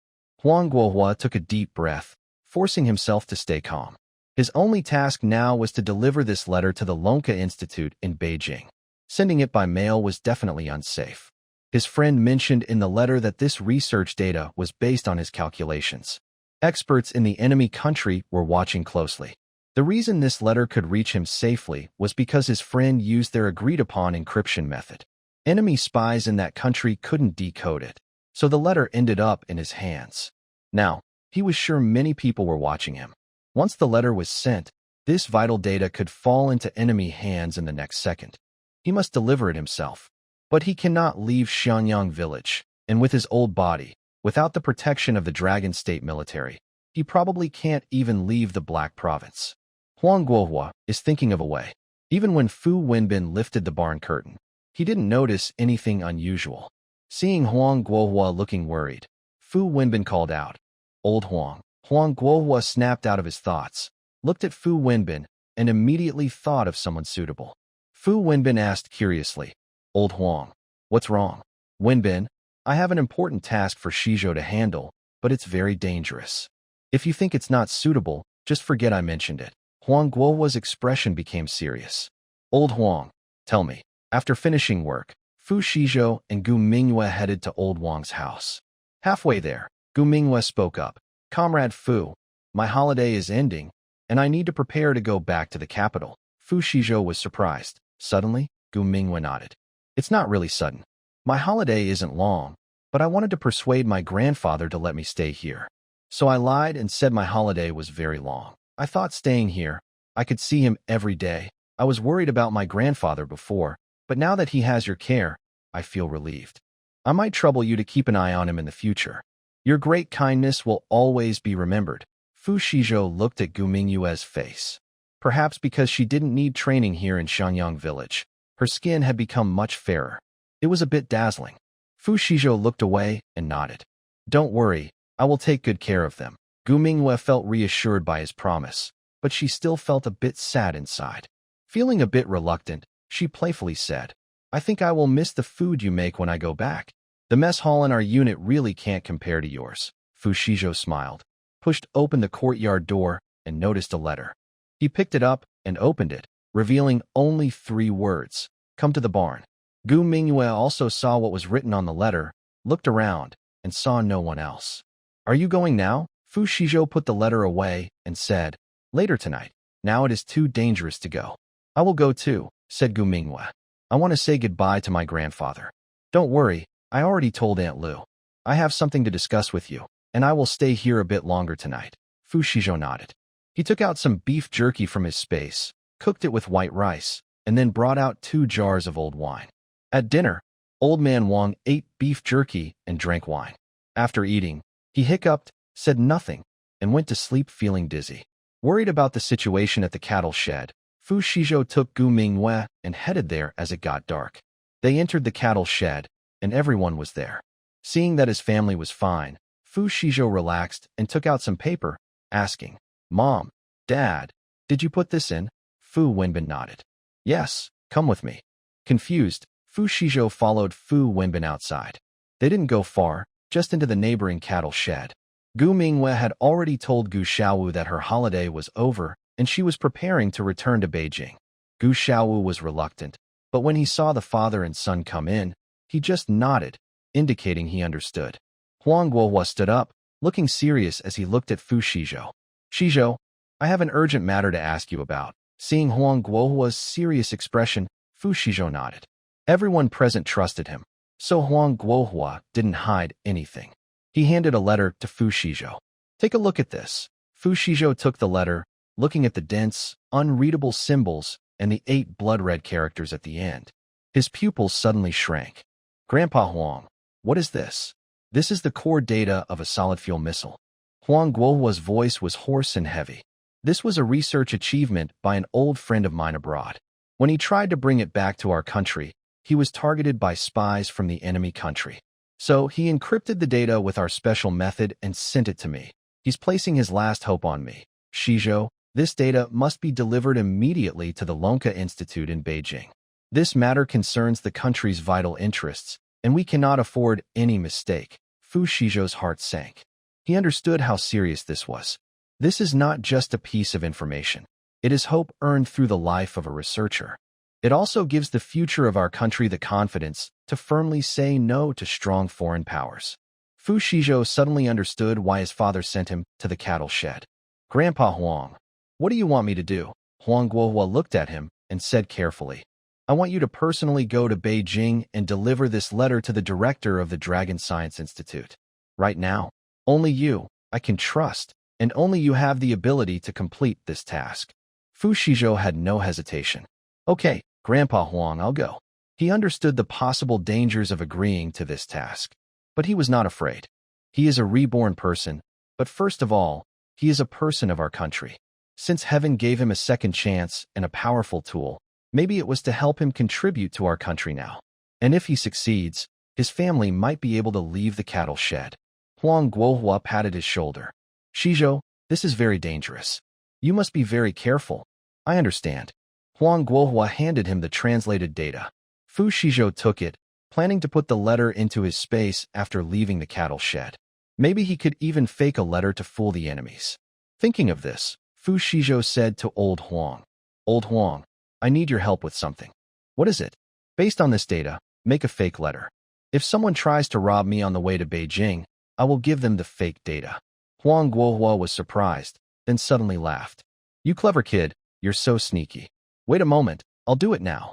Huang Guohua took a deep breath, forcing himself to stay calm. His only task now was to deliver this letter to the Lonka Institute in Beijing. Sending it by mail was definitely unsafe. His friend mentioned in the letter that this research data was based on his calculations. Experts in the enemy country were watching closely. The reason this letter could reach him safely was because his friend used their agreed-upon encryption method. Enemy spies in that country couldn't decode it, so the letter ended up in his hands. Now, he was sure many people were watching him. Once the letter was sent, this vital data could fall into enemy hands in the next second. He must deliver it himself. But he cannot leave Xianyang village, and with his old body, without the protection of the Dragon State military, he probably can't even leave the Black Province. Huang Guohua is thinking of a way. Even when Fu Wenbin lifted the barn curtain, he didn't notice anything unusual. Seeing Huang Guohua looking worried, Fu Wenbin called out, "Old Huang." Huang Guohua snapped out of his thoughts, looked at Fu Wenbin, and immediately thought of someone suitable. Fu Wenbin asked curiously, "Old Huang, what's wrong?" "Wenbin, I have an important task for Xizhou to handle, but it's very dangerous. If you think it's not suitable, just forget I mentioned it." Huang Guohua's expression became serious. "Old Huang, tell me." After finishing work, Fu Xizhou and Gu Mingyue headed to Old Huang's house. Halfway there, Gu Mingyue spoke up. "Comrade Fu, my holiday is ending, and I need to prepare to go back to the capital." Fu Xizhou was surprised. Suddenly, Gu Mingyue nodded. "It's not really sudden. My holiday isn't long, but I wanted to persuade my grandfather to let me stay here. So I lied and said my holiday was very long. I thought staying here, I could see him every day. I was worried about my grandfather before, but now that he has your care, I feel relieved. I might trouble you to keep an eye on him in the future. Your great kindness will always be remembered. Fu Xizhou looked at Gu Mingyue's face. Perhaps because she didn't need training here in Shanyang village, her skin had become much fairer. It was a bit dazzling. Fu Xizhou looked away and nodded. Don't worry, I will take good care of them. Gu Mingyue felt reassured by his promise, but she still felt a bit sad inside. Feeling a bit reluctant, she playfully said, I think I will miss the food you make when I go back. The mess hall in our unit really can't compare to yours. Fu Xizhou smiled, pushed open the courtyard door, and noticed a letter. He picked it up and opened it, revealing only 3 words. Come to the barn. Gu Mingyue also saw what was written on the letter, looked around, and saw no one else. Are you going now? Fu Xizhou put the letter away and said, Later tonight. Now it is too dangerous to go. I will go too, said Gu Mingyue. I want to say goodbye to my grandfather. Don't worry, I already told Aunt Lu. I have something to discuss with you, and I will stay here a bit longer tonight. Fu Xizhou nodded. He took out some beef jerky from his space, cooked it with white rice, and then brought out 2 jars of old wine. At dinner, Old Man Wang ate beef jerky and drank wine. After eating, he hiccuped, said nothing, and went to sleep feeling dizzy. Worried about the situation at the cattle shed, Fu Xizhou took Gu Mingyue and headed there as it got dark. They entered the cattle shed, and everyone was there. Seeing that his family was fine, Fu Xizhou relaxed and took out some paper, asking, Mom, Dad, did you put this in? Fu Wenbin nodded. Yes, come with me. Confused, Fu Xizhou followed Fu Wenbin outside. They didn't go far, just into the neighboring cattle shed. Gu Mingyue had already told Gu Xiaowu that her holiday was over and she was preparing to return to Beijing. Gu Xiaowu was reluctant, but when he saw the father and son come in, he just nodded, indicating he understood. Huang Guohua stood up, looking serious as he looked at Fu Xizhou. Xizhou, I have an urgent matter to ask you about. Seeing Huang Guohua's serious expression, Fu Xizhou nodded. Everyone present trusted him, so Huang Guohua didn't hide anything. He handed a letter to Fu Xizhou. Take a look at this. Fu Xizhou took the letter, looking at the dense, unreadable symbols and the 8 blood-red characters at the end. His pupils suddenly shrank. Grandpa Huang, what is this? This is the core data of a solid-fuel missile. Huang Guohua's voice was hoarse and heavy. This was a research achievement by an old friend of mine abroad. When he tried to bring it back to our country, he was targeted by spies from the enemy country. So he encrypted the data with our special method and sent it to me. He's placing his last hope on me. Xizhou, this data must be delivered immediately to the Lonka Institute in Beijing. This matter concerns the country's vital interests, and we cannot afford any mistake. Fu Xizhou's heart sank. He understood how serious this was. This is not just a piece of information. It is hope earned through the life of a researcher. It also gives the future of our country the confidence to firmly say no to strong foreign powers. Fu Xizhou suddenly understood why his father sent him to the cattle shed. Grandpa Huang, what do you want me to do? Huang Guohua looked at him and said carefully, I want you to personally go to Beijing and deliver this letter to the director of the Dragon Science Institute. Right now, only you, I can trust, and only you have the ability to complete this task. Fu Xizhou had no hesitation. Okay, Grandpa Huang, I'll go. He understood the possible dangers of agreeing to this task, but he was not afraid. He is a reborn person, but first of all, he is a person of our country. Since heaven gave him a second chance and a powerful tool, maybe it was to help him contribute to our country now. And if he succeeds, his family might be able to leave the cattle shed. Huang Guohua patted his shoulder. Xizhou, this is very dangerous. You must be very careful. I understand. Huang Guohua handed him the translated data. Fu Xizhou took it, planning to put the letter into his space after leaving the cattle shed. Maybe he could even fake a letter to fool the enemies. Thinking of this, Fu Xizhou said to Old Huang, Old Huang, I need your help with something. What is it? Based on this data, make a fake letter. If someone tries to rob me on the way to Beijing, I will give them the fake data. Huang Guohua was surprised, then suddenly laughed. You clever kid, you're so sneaky. Wait a moment, I'll do it now.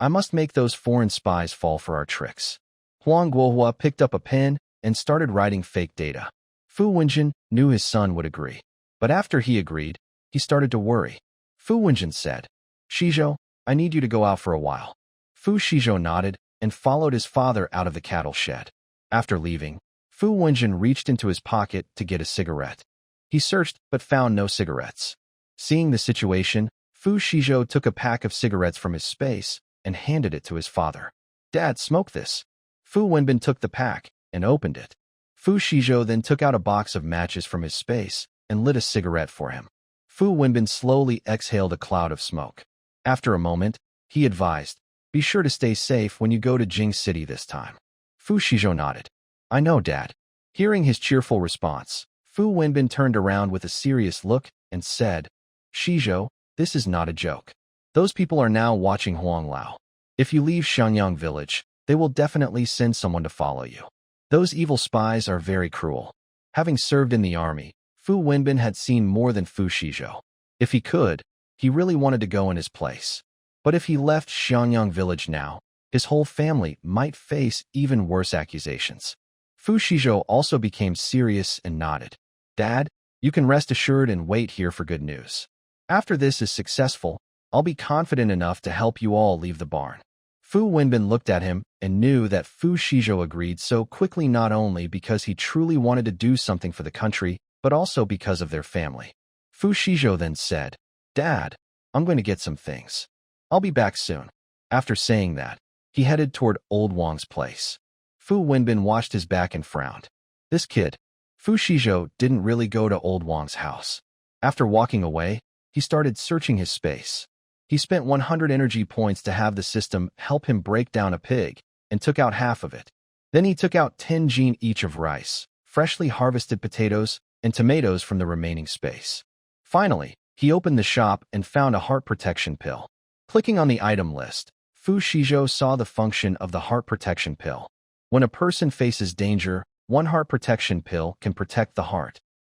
I must make those foreign spies fall for our tricks. Huang Guohua picked up a pen and started writing fake data. Fu Wenjin knew his son would agree. But after he agreed, he started to worry. Fu Wenjin said, "Xizhou, I need you to go out for a while." Fu Xizhou nodded and followed his father out of the cattle shed. After leaving, Fu Wenjin reached into his pocket to get a cigarette. He searched but found no cigarettes. Seeing the situation, Fu Xizhou took a pack of cigarettes from his space and handed it to his father. "Dad, smoke this." Fu Wenbin took the pack and opened it. Fu Xizhou then took out a box of matches from his space and lit a cigarette for him. Fu Wenbin slowly exhaled a cloud of smoke. After a moment, he advised, "Be sure to stay safe when you go to Jing City this time." Fu Xizhou nodded. "I know, Dad." Hearing his cheerful response, Fu Wenbin turned around with a serious look and said, "Xizhou, this is not a joke. Those people are now watching Huang Lao. If you leave Xianyang village, they will definitely send someone to follow you. Those evil spies are very cruel." Having served in the army, Fu Wenbin had seen more than Fu Xizhou. If he could, he really wanted to go in his place. But if he left Xianyang village now, his whole family might face even worse accusations. Fu Xizhou also became serious and nodded. "Dad, you can rest assured and wait here for good news. After this is successful, I'll be confident enough to help you all leave the barn." Fu Wenbin looked at him and knew that Fu Xizhou agreed so quickly not only because he truly wanted to do something for the country, but also because of their family. Fu Xizhou then said, "Dad, I'm going to get some things. I'll be back soon." After saying that, he headed toward Old Wang's place. Fu Wenbin watched his back and frowned. This kid, Fu Xizhou, didn't really go to Old Wang's house. After walking away, he started searching his space. He spent 100 energy points to have the system help him break down a pig and took out half of it. Then he took out 10 gene each of rice, freshly harvested potatoes, and tomatoes from the remaining space. Finally, he opened the shop and found a heart protection pill. Clicking on the item list, Fu Xizhou saw the function of the heart protection pill. When a person faces danger, 1 heart protection pill can protect the heart.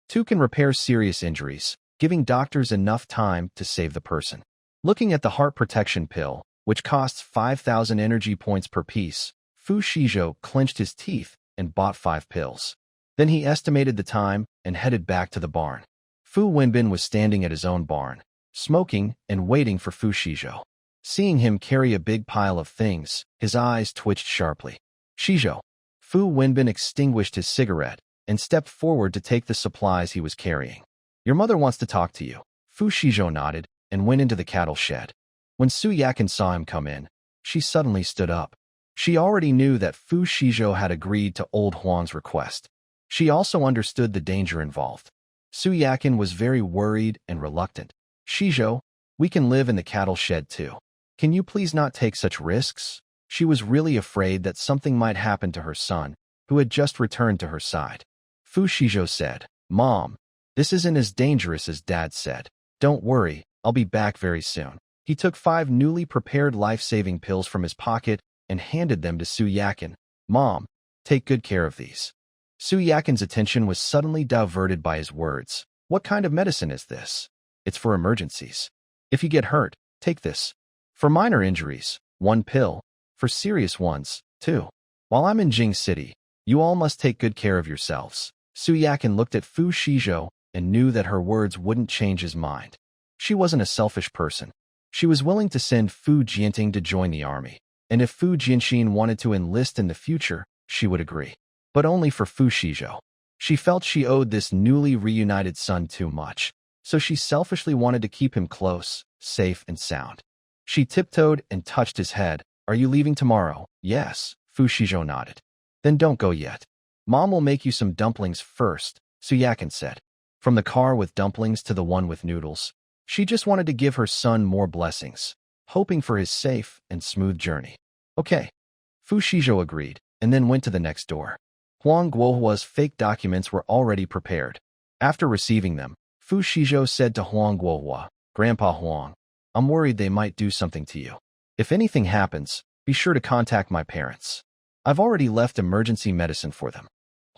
2 can repair serious injuries, giving doctors enough time to save the person. Looking at the heart protection pill, which costs 5,000 energy points per piece, Fu Xizhou clenched his teeth and bought 5 pills. Then he estimated the time and headed back to the barn. Fu Wenbin was standing at his own barn, smoking and waiting for Fu Xizhou. Seeing him carry a big pile of things, his eyes twitched sharply. "Xizhou." Fu Wenbin extinguished his cigarette and stepped forward to take the supplies he was carrying. "Your mother wants to talk to you." Fu Xizhou nodded and went into the cattle shed. When Su Yakin saw him come in, she suddenly stood up. She already knew that Fu Xizhou had agreed to Old Huang's request. She also understood the danger involved. Su Yakin was very worried and reluctant. "Xizhou, we can live in the cattle shed too. Can you please not take such risks?" She was really afraid that something might happen to her son, who had just returned to her side. Fu Xizhou said, "Mom, this isn't as dangerous as Dad said. Don't worry, I'll be back very soon." He took 5 newly prepared life-saving pills from his pocket and handed them to Su Yakin. "Mom, take good care of these." Su Yakin's attention was suddenly diverted by his words. "What kind of medicine is this?" "It's for emergencies. If you get hurt, take this. For minor injuries, 1 pill. For serious ones, 2. While I'm in Jing City, you all must take good care of yourselves." Su Yakin looked at Fu Xizhou and knew that her words wouldn't change his mind. She wasn't a selfish person. She was willing to send Fu Jianting to join the army, and if Fu Jianxin wanted to enlist in the future, she would agree. But only for Fu Xizhou. She felt she owed this newly reunited son too much, so she selfishly wanted to keep him close, safe and sound. She tiptoed and touched his head. "Are you leaving tomorrow?" "Yes," Fu Xizhou nodded. "Then don't go yet. Mom will make you some dumplings first," Su Yakin said. From the car with dumplings to the one with noodles, she just wanted to give her son more blessings, hoping for his safe and smooth journey. "Okay." Fu Xizhou agreed, and then went to the next door. Huang Guohua's fake documents were already prepared. After receiving them, Fu Xizhou said to Huang Guohua, "Grandpa Huang, I'm worried they might do something to you. If anything happens, be sure to contact my parents. I've already left emergency medicine for them."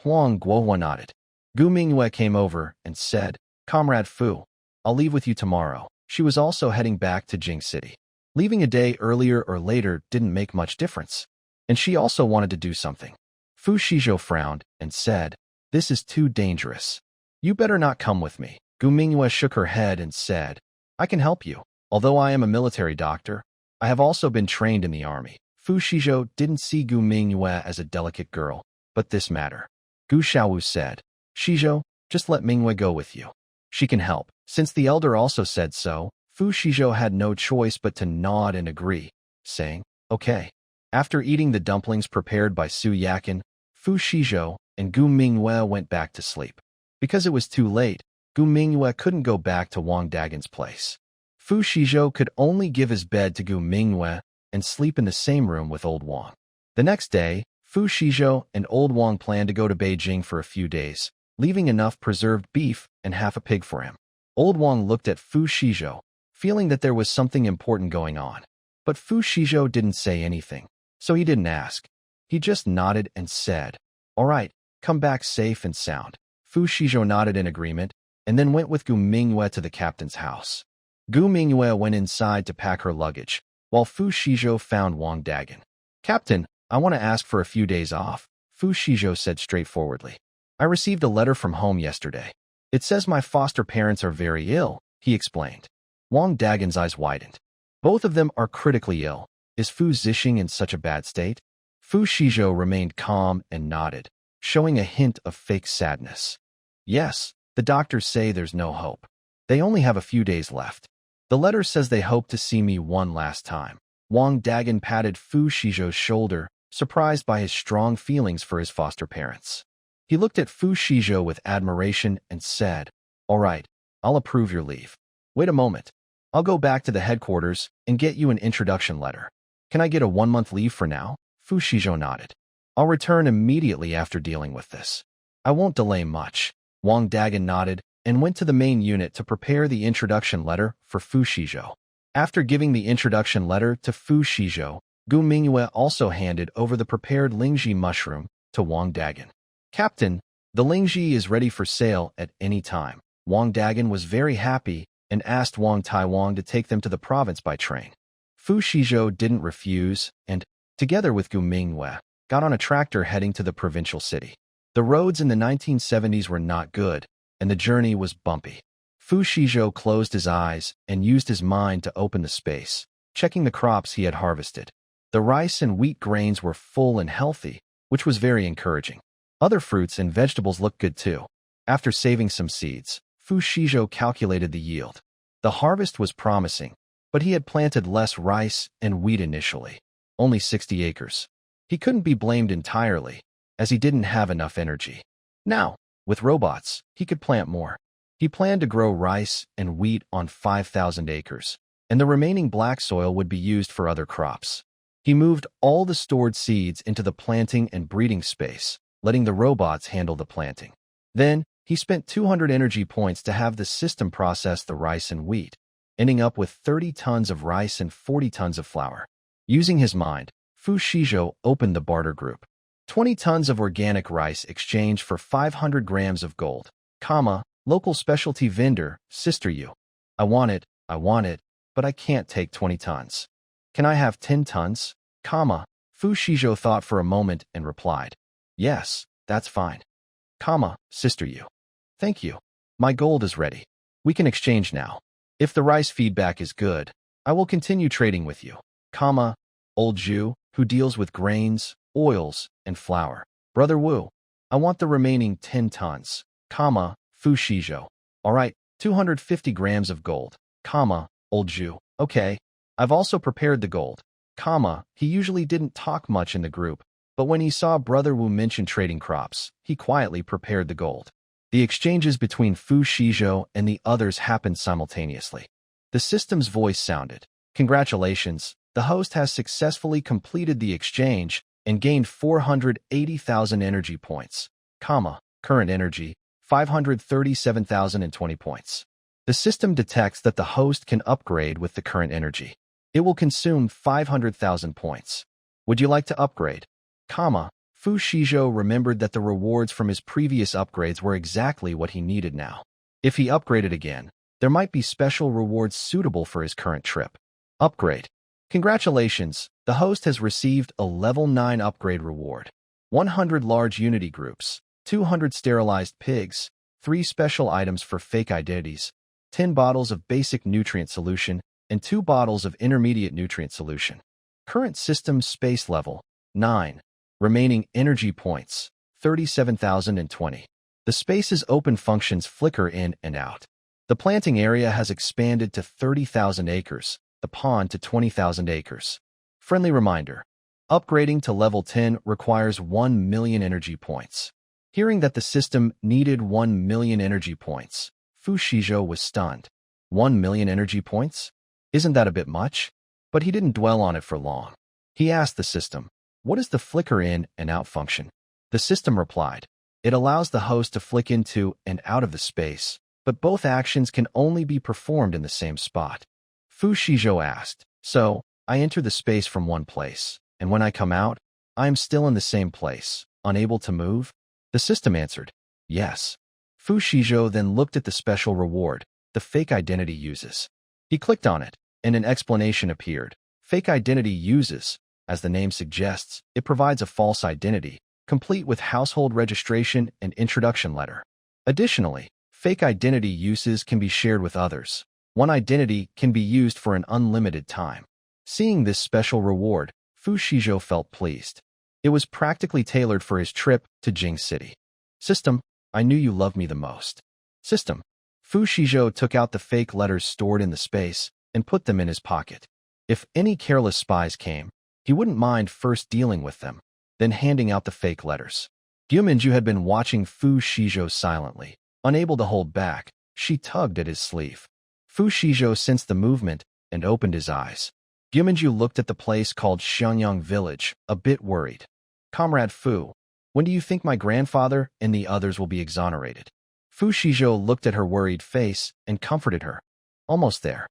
Huang Guohua nodded. Gu Mingyue came over and said, "Comrade Fu, I'll leave with you tomorrow." She was also heading back to Jing City. Leaving a day earlier or later didn't make much difference. and she also wanted to do something. Fu Shizhou frowned and said, "This is too dangerous. You better not come with me." Gu Mingyue shook her head and said, "I can help you. Although I am a military doctor, I have also been trained in the army." Fu Shizhou didn't see Gu Mingyue as a delicate girl, but this matter. Gu Xiaowu said, "Shizhou, just let Mingyue go with you. She can help." Since the elder also said so, Fu Shizhou had no choice but to nod and agree, saying, "Okay." After eating the dumplings prepared by Su Yakin, Fu Shizhou and Gu Mingyue went back to sleep. Because it was too late, Gu Mingyue couldn't go back to Wang Dagan's place. Fu Shizhou could only give his bed to Gu Mingyue and sleep in the same room with Old Wang. The next day, Fu Shizhou and Old Wang planned to go to Beijing for a few days, leaving enough preserved beef and half a pig for him. Old Wang looked at Fu Shizhou, feeling that there was something important going on. But Fu Shizhou didn't say anything, so he didn't ask. He just nodded and said, "All right, come back safe and sound." Fu Shizhou nodded in agreement, and then went with Gu Mingyue to the captain's house. Gu Mingyue went inside to pack her luggage, while Fu Shizhou found Wang Dagan. "Captain, I want to ask for a few days off," Fu Shizhou said straightforwardly. "I received a letter from home yesterday. It says my foster parents are very ill," he explained. Wang Dagan's eyes widened. "Both of them are critically ill. Is Fu Zixing in such a bad state?" Fu Shizhou remained calm and nodded, showing a hint of fake sadness. "Yes, the doctors say there's no hope. They only have a few days left. The letter says they hope to see me one last time." Wang Dagan patted Fu Shizhou's shoulder, surprised by his strong feelings for his foster parents. He looked at Fu Shizhou with admiration and said, "All right, I'll approve your leave. Wait a moment. I'll go back to the headquarters and get you an introduction letter. Can I get a 1-month leave for now?" Fu Shizhou nodded. "I'll return immediately after dealing with this. I won't delay much." Wang Dagan nodded and went to the main unit to prepare the introduction letter for Fu Shizhou. After giving the introduction letter to Fu Shizhou, Gu Mingyue also handed over the prepared lingzhi mushroom to Wang Dagan. "Captain, the lingzhi is ready for sale at any time." Wang Dagan was very happy and asked Wang Taiwang to take them to the province by train. Fu Shizhou didn't refuse and, together with Gu Mingyue, got on a tractor heading to the provincial city. The roads in the 1970s were not good, and the journey was bumpy. Fu Shizhou closed his eyes and used his mind to open the space, checking the crops he had harvested. The rice and wheat grains were full and healthy, which was very encouraging. Other fruits and vegetables looked good too. After saving some seeds, Fu Shizhou calculated the yield. The harvest was promising, but he had planted less rice and wheat initially, only 60 acres. He couldn't be blamed entirely, as he didn't have enough energy. Now, with robots, he could plant more. He planned to grow rice and wheat on 5,000 acres, and the remaining black soil would be used for other crops. He moved all the stored seeds into the planting and breeding space, letting the robots handle the planting. Then, he spent 200 energy points to have the system process the rice and wheat, ending up with 30 tons of rice and 40 tons of flour. Using his mind, Fu Shizhou opened the barter group. 20 tons of organic rice exchanged for 500 grams of gold, local specialty vendor, Sister Yu. I want it, but I can't take 20 tons. Can I have 10 tons? Fu Shizhou thought for a moment and replied, "Yes, that's fine. Sister Yu. Thank you. My gold is ready. We can exchange now. If the rice feedback is good, I will continue trading with you. Old Zhu, who deals with grains, oils, and flour. Brother Wu, I want the remaining 10 tons. Fu Shizhou. All right, 250 grams of gold. Old Zhu. Okay. I've also prepared the gold. He usually didn't talk much in the group, but when he saw Brother Wu mention trading crops, he quietly prepared the gold. The exchanges between Fu Shizhou and the others happened simultaneously. The system's voice sounded. "Congratulations, the host has successfully completed the exchange and gained 480,000 energy points. Current energy, 537,020 points. The system detects that the host can upgrade with the current energy. It will consume 500,000 points. Would you like to upgrade?" Fu Shizhou remembered that the rewards from his previous upgrades were exactly what he needed now. If he upgraded again, there might be special rewards suitable for his current trip. "Upgrade." Congratulations, the host has received a level 9 upgrade reward. 100 large unity groups, 200 sterilized pigs, 3 special items for fake identities, 10 bottles of basic nutrient solution, and 2 bottles of intermediate nutrient solution. Current system space level, 9. Remaining energy points, 37,020. The space's open functions flicker in and out. The planting area has expanded to 30,000 acres, the pond to 20,000 acres. Friendly reminder. Upgrading to level 10 requires 1 million energy points. Hearing that the system needed 1 million energy points, Xizhou was stunned. 1 million energy points? Isn't that a bit much? But he didn't dwell on it for long. He asked the system, "What is the flicker in and out function?" The system replied, "It allows the host to flick into and out of the space, but both actions can only be performed in the same spot." Xizhou asked, "So, I enter the space from one place, and when I come out, I am still in the same place, unable to move?" The system answered, "Yes." Xizhou then looked at the special reward, the fake identity uses. He clicked on it, and an explanation appeared. Fake identity uses, as the name suggests, it provides a false identity, complete with household registration and introduction letter. Additionally, fake identity uses can be shared with others. One identity can be used for an unlimited time. Seeing this special reward, Xizhou felt pleased. It was practically tailored for his trip to Jing City. System, I knew you loved me the most. System. Xizhou took out the fake letters stored in the space and put them in his pocket. If any careless spies came, he wouldn't mind first dealing with them, then handing out the fake letters. Guminju had been watching Xizhou silently. Unable to hold back, she tugged at his sleeve. Xizhou sensed the movement and opened his eyes. Guminju looked at the place called Xiangyang Village, a bit worried. "Comrade Fu, when do you think my grandfather and the others will be exonerated?" Xizhou looked at her worried face and comforted her. "Almost there.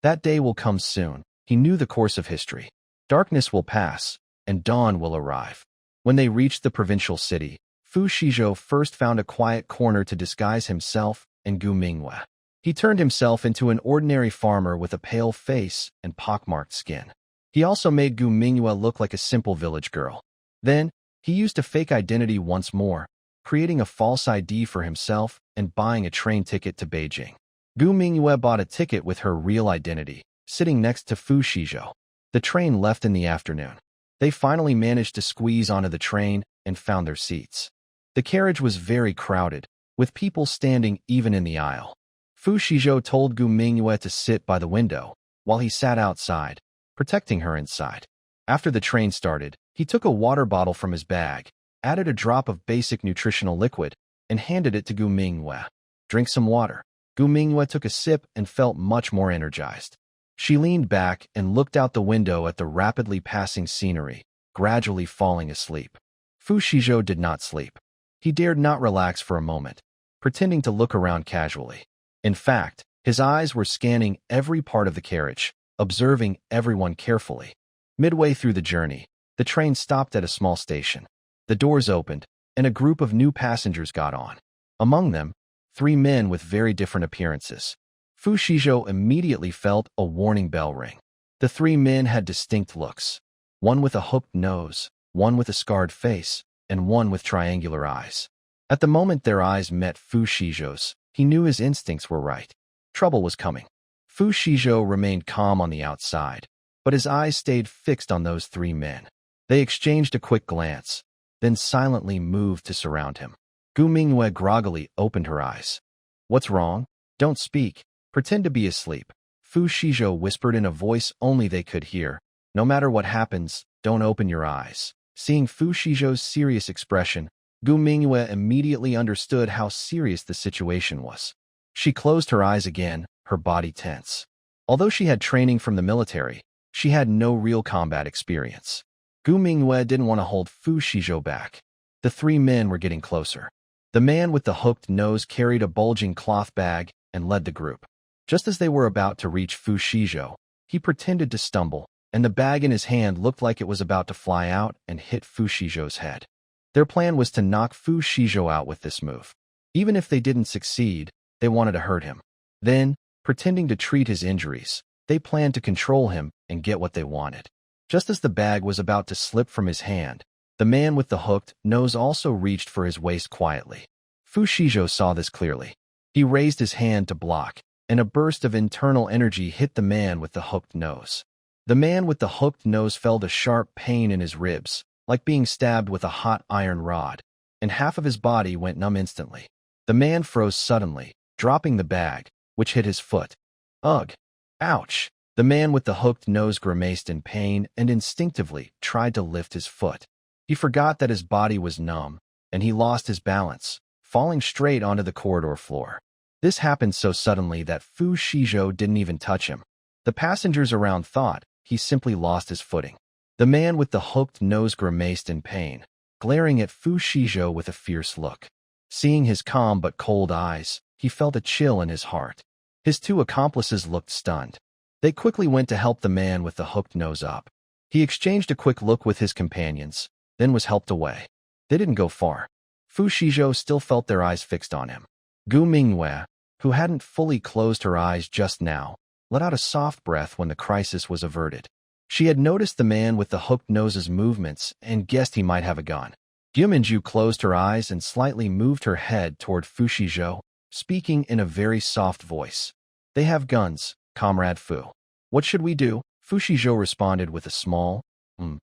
That day will come soon." He knew the course of history. Darkness will pass, and dawn will arrive. When they reached the provincial city, Xizhou first found a quiet corner to disguise himself and Gu Minghua. He turned himself into an ordinary farmer with a pale face and pockmarked skin. He also made Gu Minghua look like a simple village girl. Then, he used a fake identity once more, creating a false ID for himself and buying a train ticket to Beijing. Gu Minghua bought a ticket with her real identity, sitting next to Xizhou. The train left in the afternoon. They finally managed to squeeze onto the train and found their seats. The carriage was very crowded, with people standing even in the aisle. Xizhou told Gu Minghua to sit by the window, while he sat outside, protecting her inside. After the train started, he took a water bottle from his bag, added a drop of basic nutritional liquid, and handed it to Gu Minghua. "Drink some water." Gu Minghua took a sip and felt much more energized. She leaned back and looked out the window at the rapidly passing scenery, gradually falling asleep. Xizhou did not sleep. He dared not relax for a moment, pretending to look around casually. In fact, his eyes were scanning every part of the carriage, observing everyone carefully. Midway through the journey, the train stopped at a small station. The doors opened, and a group of new passengers got on. Among them, 3 men with very different appearances. Xizhou immediately felt a warning bell ring. The 3 men had distinct looks. One with a hooked nose, one with a scarred face, and one with triangular eyes. At the moment their eyes met Xizhou's, he knew his instincts were right. Trouble was coming. Xizhou remained calm on the outside, but his eyes stayed fixed on those 3 men. They exchanged a quick glance, then silently moved to surround him. Gu Minghua groggily opened her eyes. "What's wrong? Don't speak. Pretend to be asleep." Xizhou whispered in a voice only they could hear. "No matter what happens, don't open your eyes." Seeing Xizhou's serious expression, Gu Minghua immediately understood how serious the situation was. She closed her eyes again, her body tense. Although she had training from the military, she had no real combat experience. Gu Minghua didn't want to hold Xizhou back. The 3 men were getting closer. The man with the hooked nose carried a bulging cloth bag and led the group. Just as they were about to reach Xizhou, he pretended to stumble, and the bag in his hand looked like it was about to fly out and hit Xizhou's head. Their plan was to knock Xizhou out with this move. Even if they didn't succeed, they wanted to hurt him. Then, pretending to treat his injuries, They planned to control him and get what they wanted. Just as the bag was about to slip from his hand, the man with the hooked nose also reached for his waist quietly. Fu Shizhou saw this clearly. He raised his hand to block, and a burst of internal energy hit the man with the hooked nose. The man with the hooked nose felt a sharp pain in his ribs, like being stabbed with a hot iron rod, and half of his body went numb instantly. The man froze suddenly, dropping the bag, which hit his foot. Ugh! Ouch! The man with the hooked nose grimaced in pain and instinctively tried to lift his foot. He forgot that his body was numb, and he lost his balance, falling straight onto the corridor floor. This happened so suddenly that Fu Shizhou didn't even touch him. The passengers around thought he simply lost his footing. The man with the hooked nose grimaced in pain, glaring at Fu Shizhou with a fierce look. Seeing his calm but cold eyes, he felt a chill in his heart. His two accomplices looked stunned. They quickly went to help the man with the hooked nose up. He exchanged a quick look with his companions, then was helped away. They didn't go far. Fu Shizhou still felt their eyes fixed on him. Gu Mingyue, who hadn't fully closed her eyes just now, let out a soft breath when the crisis was averted. She had noticed the man with the hooked nose's movements and guessed he might have a gun. Gu Mingyue closed her eyes and slightly moved her head toward Fu Shizhou, speaking in a very soft voice. They have guns, Comrade Fu. What should we do? Fu Shizhou responded with a small,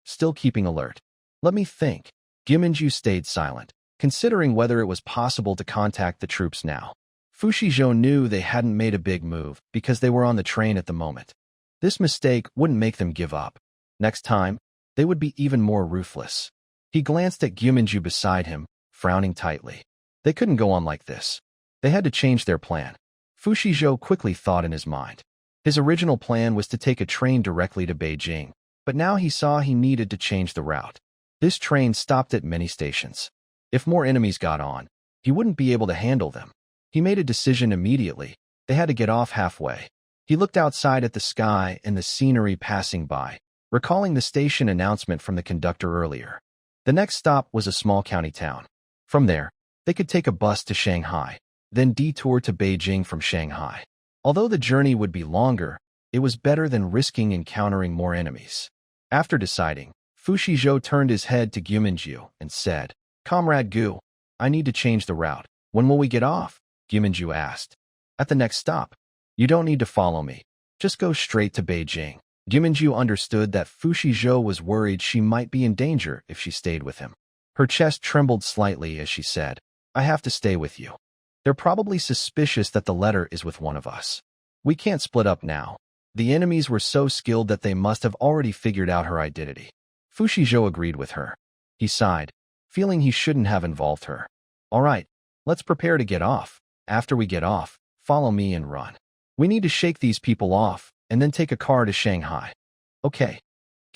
still keeping alert. Let me think. Gu Mingyue stayed silent, considering whether it was possible to contact the troops now. Fu Shizhou knew they hadn't made a big move because they were on the train at the moment. This mistake wouldn't make them give up. Next time, they would be even more ruthless. He glanced at Gu Mingyue beside him, frowning tightly. They couldn't go on like this. They had to change their plan. Fu Shizhou quickly thought in his mind. His original plan was to take a train directly to Beijing, but now he saw he needed to change the route. This train stopped at many stations. If more enemies got on, he wouldn't be able to handle them. He made a decision immediately. They had to get off halfway. He looked outside at the sky and the scenery passing by, recalling the station announcement from the conductor earlier. The next stop was a small county town. From there, they could take a bus to Shanghai, then detour to Beijing from Shanghai. Although the journey would be longer, it was better than risking encountering more enemies. After deciding, Fu Shizhou turned his head to Gu Mingyue and said, Comrade Gu, I need to change the route. When will we get off? Gu Mingyue asked. At the next stop. You don't need to follow me. Just go straight to Beijing. Gu Mingyue understood that Fu Shizhou was worried she might be in danger if she stayed with him. Her chest trembled slightly as she said, I have to stay with you. They're probably suspicious that the letter is with one of us. We can't split up now. The enemies were so skilled that they must have already figured out her identity. Fu Shizhou agreed with her. He sighed, feeling he shouldn't have involved her. All right, let's prepare to get off. After we get off, follow me and run. We need to shake these people off and then take a car to Shanghai. Okay.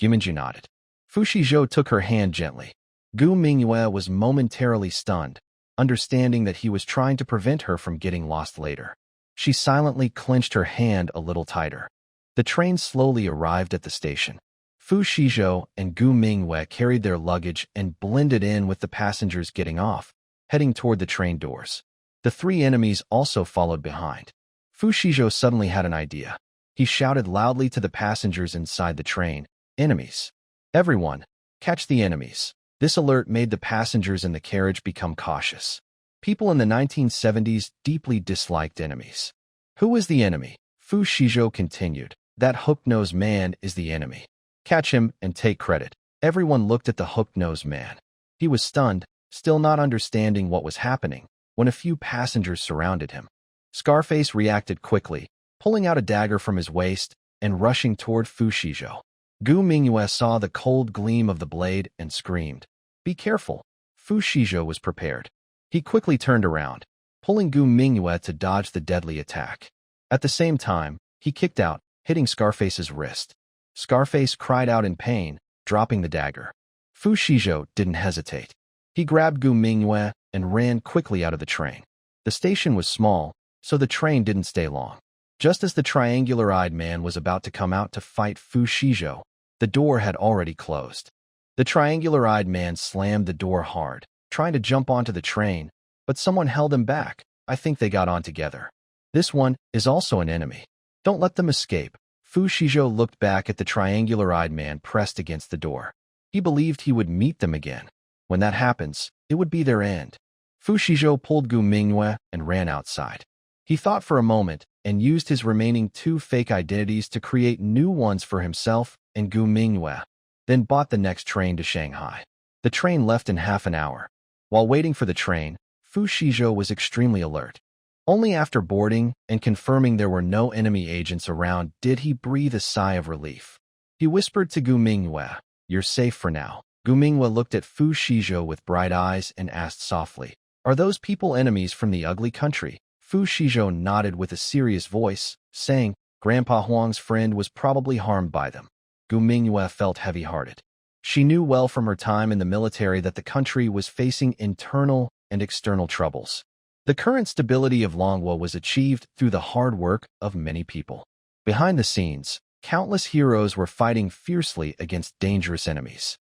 Gu Mingyue nodded. Fu Shizhou took her hand gently. Gu Mingyue was momentarily stunned, understanding that he was trying to prevent her from getting lost later. She silently clenched her hand a little tighter. The train slowly arrived at the station. Fu Shizhou and Gu Mingyue carried their luggage and blended in with the passengers getting off, heading toward the train doors. The three enemies also followed behind. Fu Shizhou suddenly had an idea. He shouted loudly to the passengers inside the train, Enemies! Everyone, catch the enemies! This alert made the passengers in the carriage become cautious. People in the 1970s deeply disliked enemies. Who is the enemy? Fu Shizhou continued. That hook-nosed man is the enemy. Catch him and take credit. Everyone looked at the hook-nosed man. He was stunned, still not understanding what was happening, when a few passengers surrounded him. Scarface reacted quickly, pulling out a dagger from his waist and rushing toward Fu Shizhou. Gu Mingyue saw the cold gleam of the blade and screamed. Be careful. Fu Shizhou was prepared. He quickly turned around, pulling Gu Mingyue to dodge the deadly attack. At the same time, he kicked out, hitting Scarface's wrist. Scarface cried out in pain, dropping the dagger. Fu Shizhou didn't hesitate. He grabbed Gu Mingyue and ran quickly out of the train. The station was small, so the train didn't stay long. Just as the triangular-eyed man was about to come out to fight Fu Shizhou, the door had already closed. The triangular-eyed man slammed the door hard, trying to jump onto the train, but someone held him back. I think they got on together. This one is also an enemy. Don't let them escape. Fu Shizhou looked back at the triangular-eyed man pressed against the door. He believed he would meet them again. When that happens, it would be their end. Fu Shizhou pulled Gu Mingyue and ran outside. He thought for a moment and used his remaining 2 fake identities to create new ones for himself and Gu Mingyue, then bought the next train to Shanghai. The train left in half an hour. While waiting for the train, Fu Shizhou was extremely alert. Only after boarding and confirming there were no enemy agents around did he breathe a sigh of relief. He whispered to Gu Mingyue, "You're safe for now." Gu Mingyue looked at Fu Shizhou with bright eyes and asked softly, "Are those people enemies from the ugly country?" Fu Shizhou nodded with a serious voice, saying, "Grandpa Huang's friend was probably harmed by them." Gu Mingyue felt heavy-hearted. She knew well from her time in the military that the country was facing internal and external troubles. The current stability of Manhwa was achieved through the hard work of many people. Behind the scenes, countless heroes were fighting fiercely against dangerous enemies.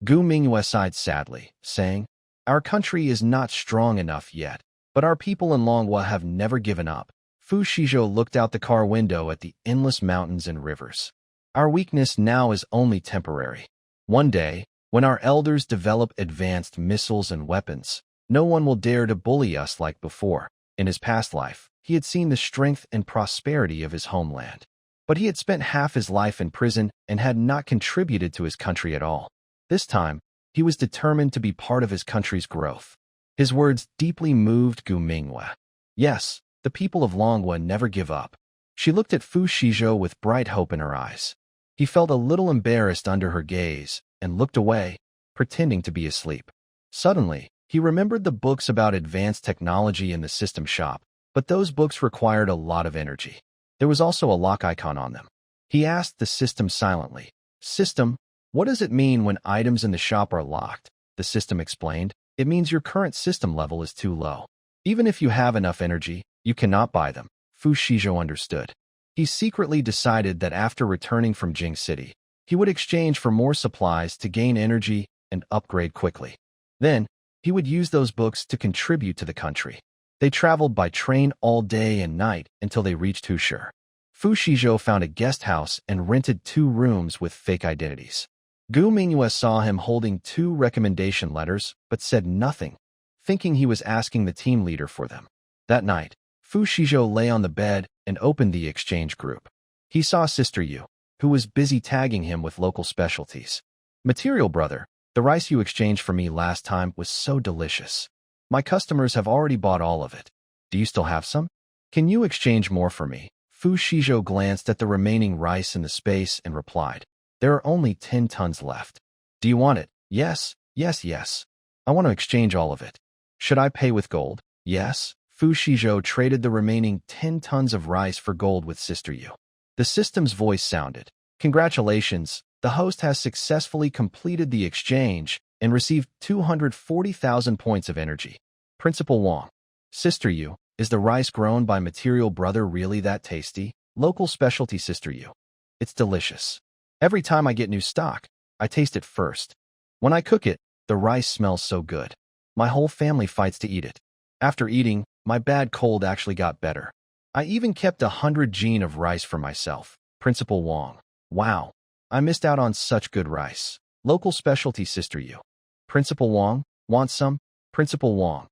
Gu Mingyue sighed sadly, saying, "Our country is not strong enough yet, but our people in Manhwa have never given up." Fu Shizhou looked out the car window at the endless mountains and rivers. "Our weakness now is only temporary. One day, when our elders develop advanced missiles and weapons, no one will dare to bully us like before." In his past life, he had seen the strength and prosperity of his homeland. But he had spent half his life in prison and had not contributed to his country at all. This time, he was determined to be part of his country's growth. His words deeply moved Gu Mingyue. Yes, the people of Manhwa never give up. She looked at Fu Shizhou with bright hope in her eyes. He felt a little embarrassed under her gaze and looked away, pretending to be asleep. Suddenly, he remembered the books about advanced technology in the system shop, but those books required a lot of energy. There was also a lock icon on them. He asked the system silently, "System, what does it mean when items in the shop are locked?" The system explained, "It means your current system level is too low. Even if you have enough energy, you cannot buy them." Fu Shizhou understood. He secretly decided that after returning from Jing City, he would exchange for more supplies to gain energy and upgrade quickly. Then, he would use those books to contribute to the country. They traveled by train all day and night until they reached Hushi. Fu Shizhou found a guest house and rented 2 rooms with fake identities. Gu Mingyue saw him holding 2 recommendation letters, but said nothing, thinking he was asking the team leader for them. That night, Fu Shizhou lay on the bed and opened the exchange group. He saw Sister Yu, who was busy tagging him with local specialties. "Material brother, the rice you exchanged for me last time was so delicious. My customers have already bought all of it. Do you still have some? Can you exchange more for me?" Fu Shizhou glanced at the remaining rice in the space and replied, "There are only 10 tons left. Do you want it?" "Yes, yes, yes. I want to exchange all of it." "Should I pay with gold?" "Yes." Fu Shizhou traded the remaining 10 tons of rice for gold with Sister Yu. The system's voice sounded, "Congratulations, the host has successfully completed the exchange and received 240,000 points of energy. Principal Wang." "Sister Yu, is the rice grown by Material Brother really that tasty?" "Local specialty, Sister Yu. It's delicious. Every time I get new stock, I taste it first. When I cook it, the rice smells so good. My whole family fights to eat it. After eating, my bad cold actually got better. I even kept 100 gene of rice for myself." Principal Wang. "Wow, I missed out on such good rice. Local specialty, Sister Yu." Principal Wang. "Want some?" Principal Wang.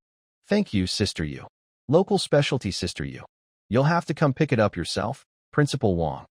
"Thank you, Sister Yu. Local specialty, Sister Yu. You'll have to come pick it up yourself." Principal Wang.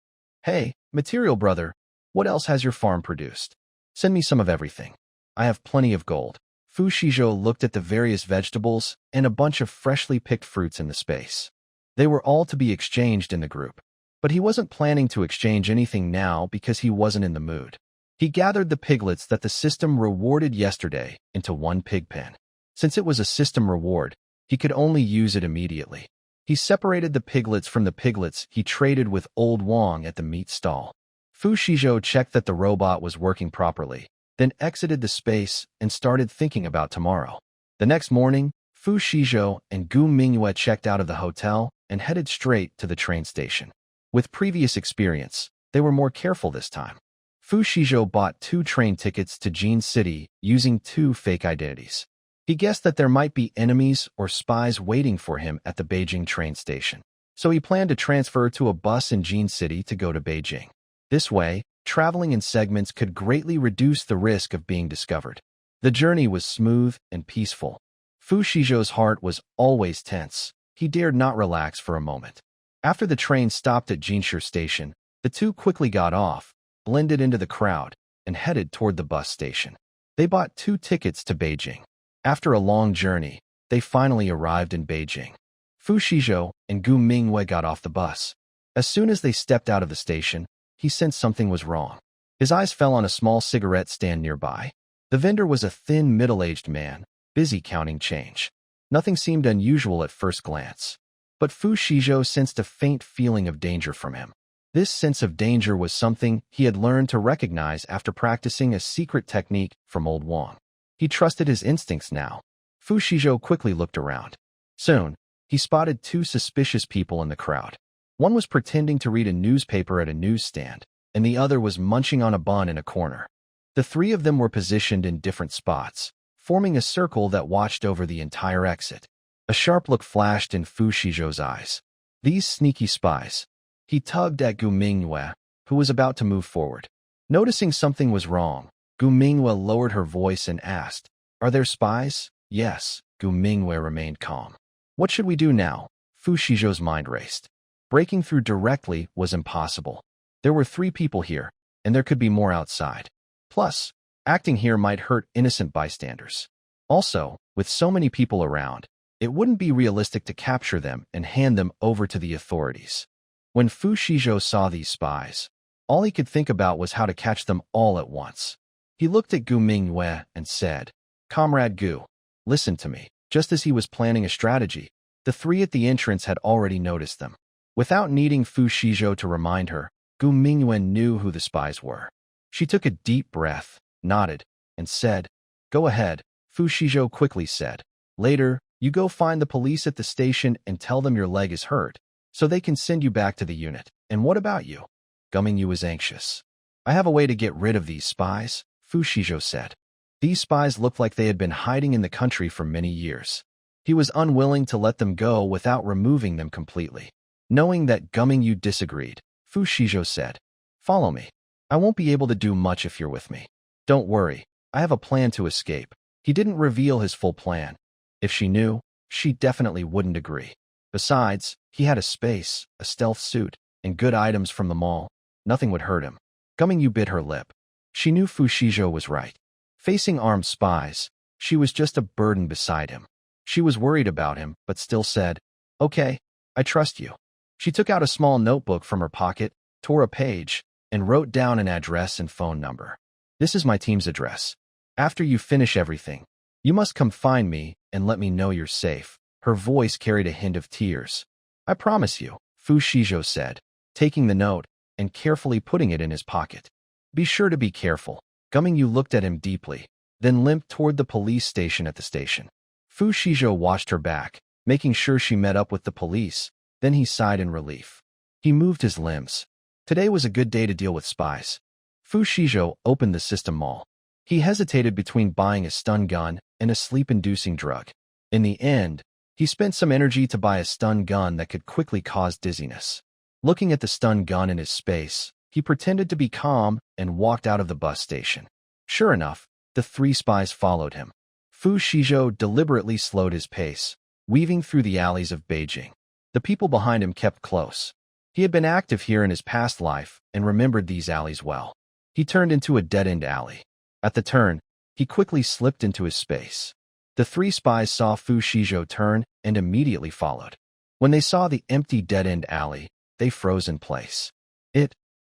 "Hey, Material Brother, what else has your farm produced? Send me some of everything. I have plenty of gold." Fu Shizhou looked at the various vegetables and a bunch of freshly picked fruits in the space. They were all to be exchanged in the group. But he wasn't planning to exchange anything now because he wasn't in the mood. He gathered the piglets that the system rewarded yesterday into 1 pig pen. Since it was a system reward, he could only use it immediately. He separated the piglets from the piglets he traded with Old Wang at the meat stall. Fu Shizhou checked that the robot was working properly, then exited the space and started thinking about tomorrow. The next morning, Fu Shizhou and Gu Mingyue checked out of the hotel and headed straight to the train station. With previous experience, they were more careful this time. Fu Shizhou bought 2 train tickets to Jin City using 2 fake identities. He guessed that there might be enemies or spies waiting for him at the Beijing train station, so he planned to transfer to a bus in Jin City to go to Beijing. This way, traveling in segments could greatly reduce the risk of being discovered. The journey was smooth and peaceful. Fu Shizhou's heart was always tense. He dared not relax for a moment. After the train stopped at Jinshu Station, the two quickly got off, blended into the crowd, and headed toward the bus station. They bought 2 tickets to Beijing. After a long journey, they finally arrived in Beijing. Fu Shizhou and Gu Mingwei got off the bus. As soon as they stepped out of the station, he sensed something was wrong. His eyes fell on a small cigarette stand nearby. The vendor was a thin, middle-aged man, busy counting change. Nothing seemed unusual at first glance. But Fu Shizhou sensed a faint feeling of danger from him. This sense of danger was something he had learned to recognize after practicing a secret technique from old Wang. He trusted his instincts now. Fu Shizhou quickly looked around. Soon, he spotted 2 suspicious people in the crowd. One was pretending to read a newspaper at a newsstand, and the other was munching on a bun in a corner. The 3 of them were positioned in different spots, forming a circle that watched over the entire exit. A sharp look flashed in Fu Shizhou's eyes. These sneaky spies. He tugged at Gu Mingwei, who was about to move forward. Noticing something was wrong, Gu Mingwei lowered her voice and asked, "Are there spies?" "Yes." Gu Mingwei remained calm. "What should we do now?" Fu Shizhou's mind raced. Breaking through directly was impossible. There were 3 people here, and there could be more outside. Plus, acting here might hurt innocent bystanders. Also, with so many people around, it wouldn't be realistic to capture them and hand them over to the authorities. When Fu Shizhou saw these spies, all he could think about was how to catch them all at once. He looked at Gu Mingwei and said, "Comrade Gu, listen to me." Just as he was planning a strategy, the 3 at the entrance had already noticed them. Without needing Fu Shizhou to remind her, Gu Mingwei knew who the spies were. She took a deep breath, nodded, and said, "Go ahead." Fu Shizhou quickly said, "Later, you go find the police at the station and tell them your leg is hurt, so they can send you back to the unit. And what about you?" Gu Mingwei was anxious. "I have a way to get rid of these spies," Fu Shizhou said. These spies looked like they had been hiding in the country for many years. He was unwilling to let them go without removing them completely. Knowing that Gu Mingwei disagreed, Fu Shizhou said, "Follow me. I won't be able to do much if you're with me. Don't worry, I have a plan to escape." He didn't reveal his full plan. If she knew, she definitely wouldn't agree. Besides, he had a space, a stealth suit, and good items from the mall. Nothing would hurt him. Gu Mingwei bit her lip. She knew Fu Shizhou was right. Facing armed spies, she was just a burden beside him. She was worried about him, but still said, "Okay, I trust you." She took out a small notebook from her pocket, tore a page, and wrote down an address and phone number. "This is my team's address. After you finish everything, you must come find me and let me know you're safe." Her voice carried a hint of tears. "I promise you," Fu Shizhou said, taking the note and carefully putting it in his pocket. "Be sure to be careful." Gu Mingwei looked at him deeply, then limped toward the police station at the station. Fu Shizhou watched her back, making sure she met up with the police. Then he sighed in relief. He moved his limbs. Today was a good day to deal with spies. Fu Shizhou opened the system mall. He hesitated between buying a stun gun and a sleep-inducing drug. In the end, he spent some energy to buy a stun gun that could quickly cause dizziness. Looking at the stun gun in his space, he pretended to be calm and walked out of the bus station. Sure enough, the 3 spies followed him. Fu Shizhou deliberately slowed his pace, weaving through the alleys of Beijing. The people behind him kept close. He had been active here in his past life and remembered these alleys well. He turned into a dead-end alley. At the turn, he quickly slipped into his space. The 3 spies saw Fu Shizhou turn and immediately followed. When they saw the empty dead-end alley, they froze in place.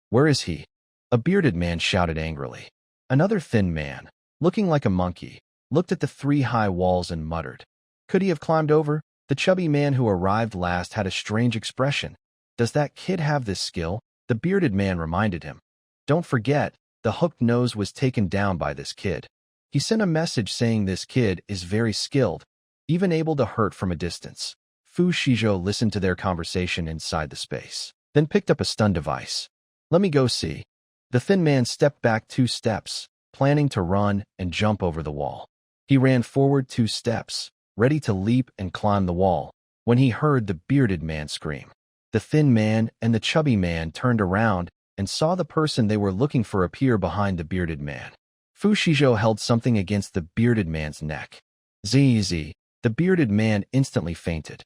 Where is he?" A bearded man shouted angrily. Another thin man, looking like a monkey, looked at the 3 high walls and muttered. "Could he have climbed over?" The chubby man who arrived last had a strange expression. "Does that kid have this skill?" The bearded man reminded him. "Don't forget, the hooked nose was taken down by this kid. He sent a message saying this kid is very skilled, even able to hurt from a distance." Fu Shizhou listened to their conversation inside the space, then picked up a stun device. "Let me go see." The thin man stepped back 2 steps, planning to run and jump over the wall. He ran forward 2 steps, ready to leap and climb the wall, when he heard the bearded man scream. The thin man and the chubby man turned around and saw the person they were looking for appear behind the bearded man. Fu Xizhou held something against the bearded man's neck. Zzz. The bearded man instantly fainted.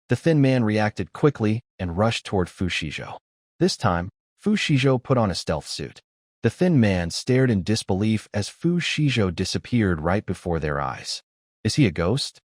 The thin man reacted quickly and rushed toward Fu Xizhou. This time, Fu Xizhou put on a stealth suit. The thin man stared in disbelief as Fu Xizhou disappeared right before their eyes. Is he a ghost?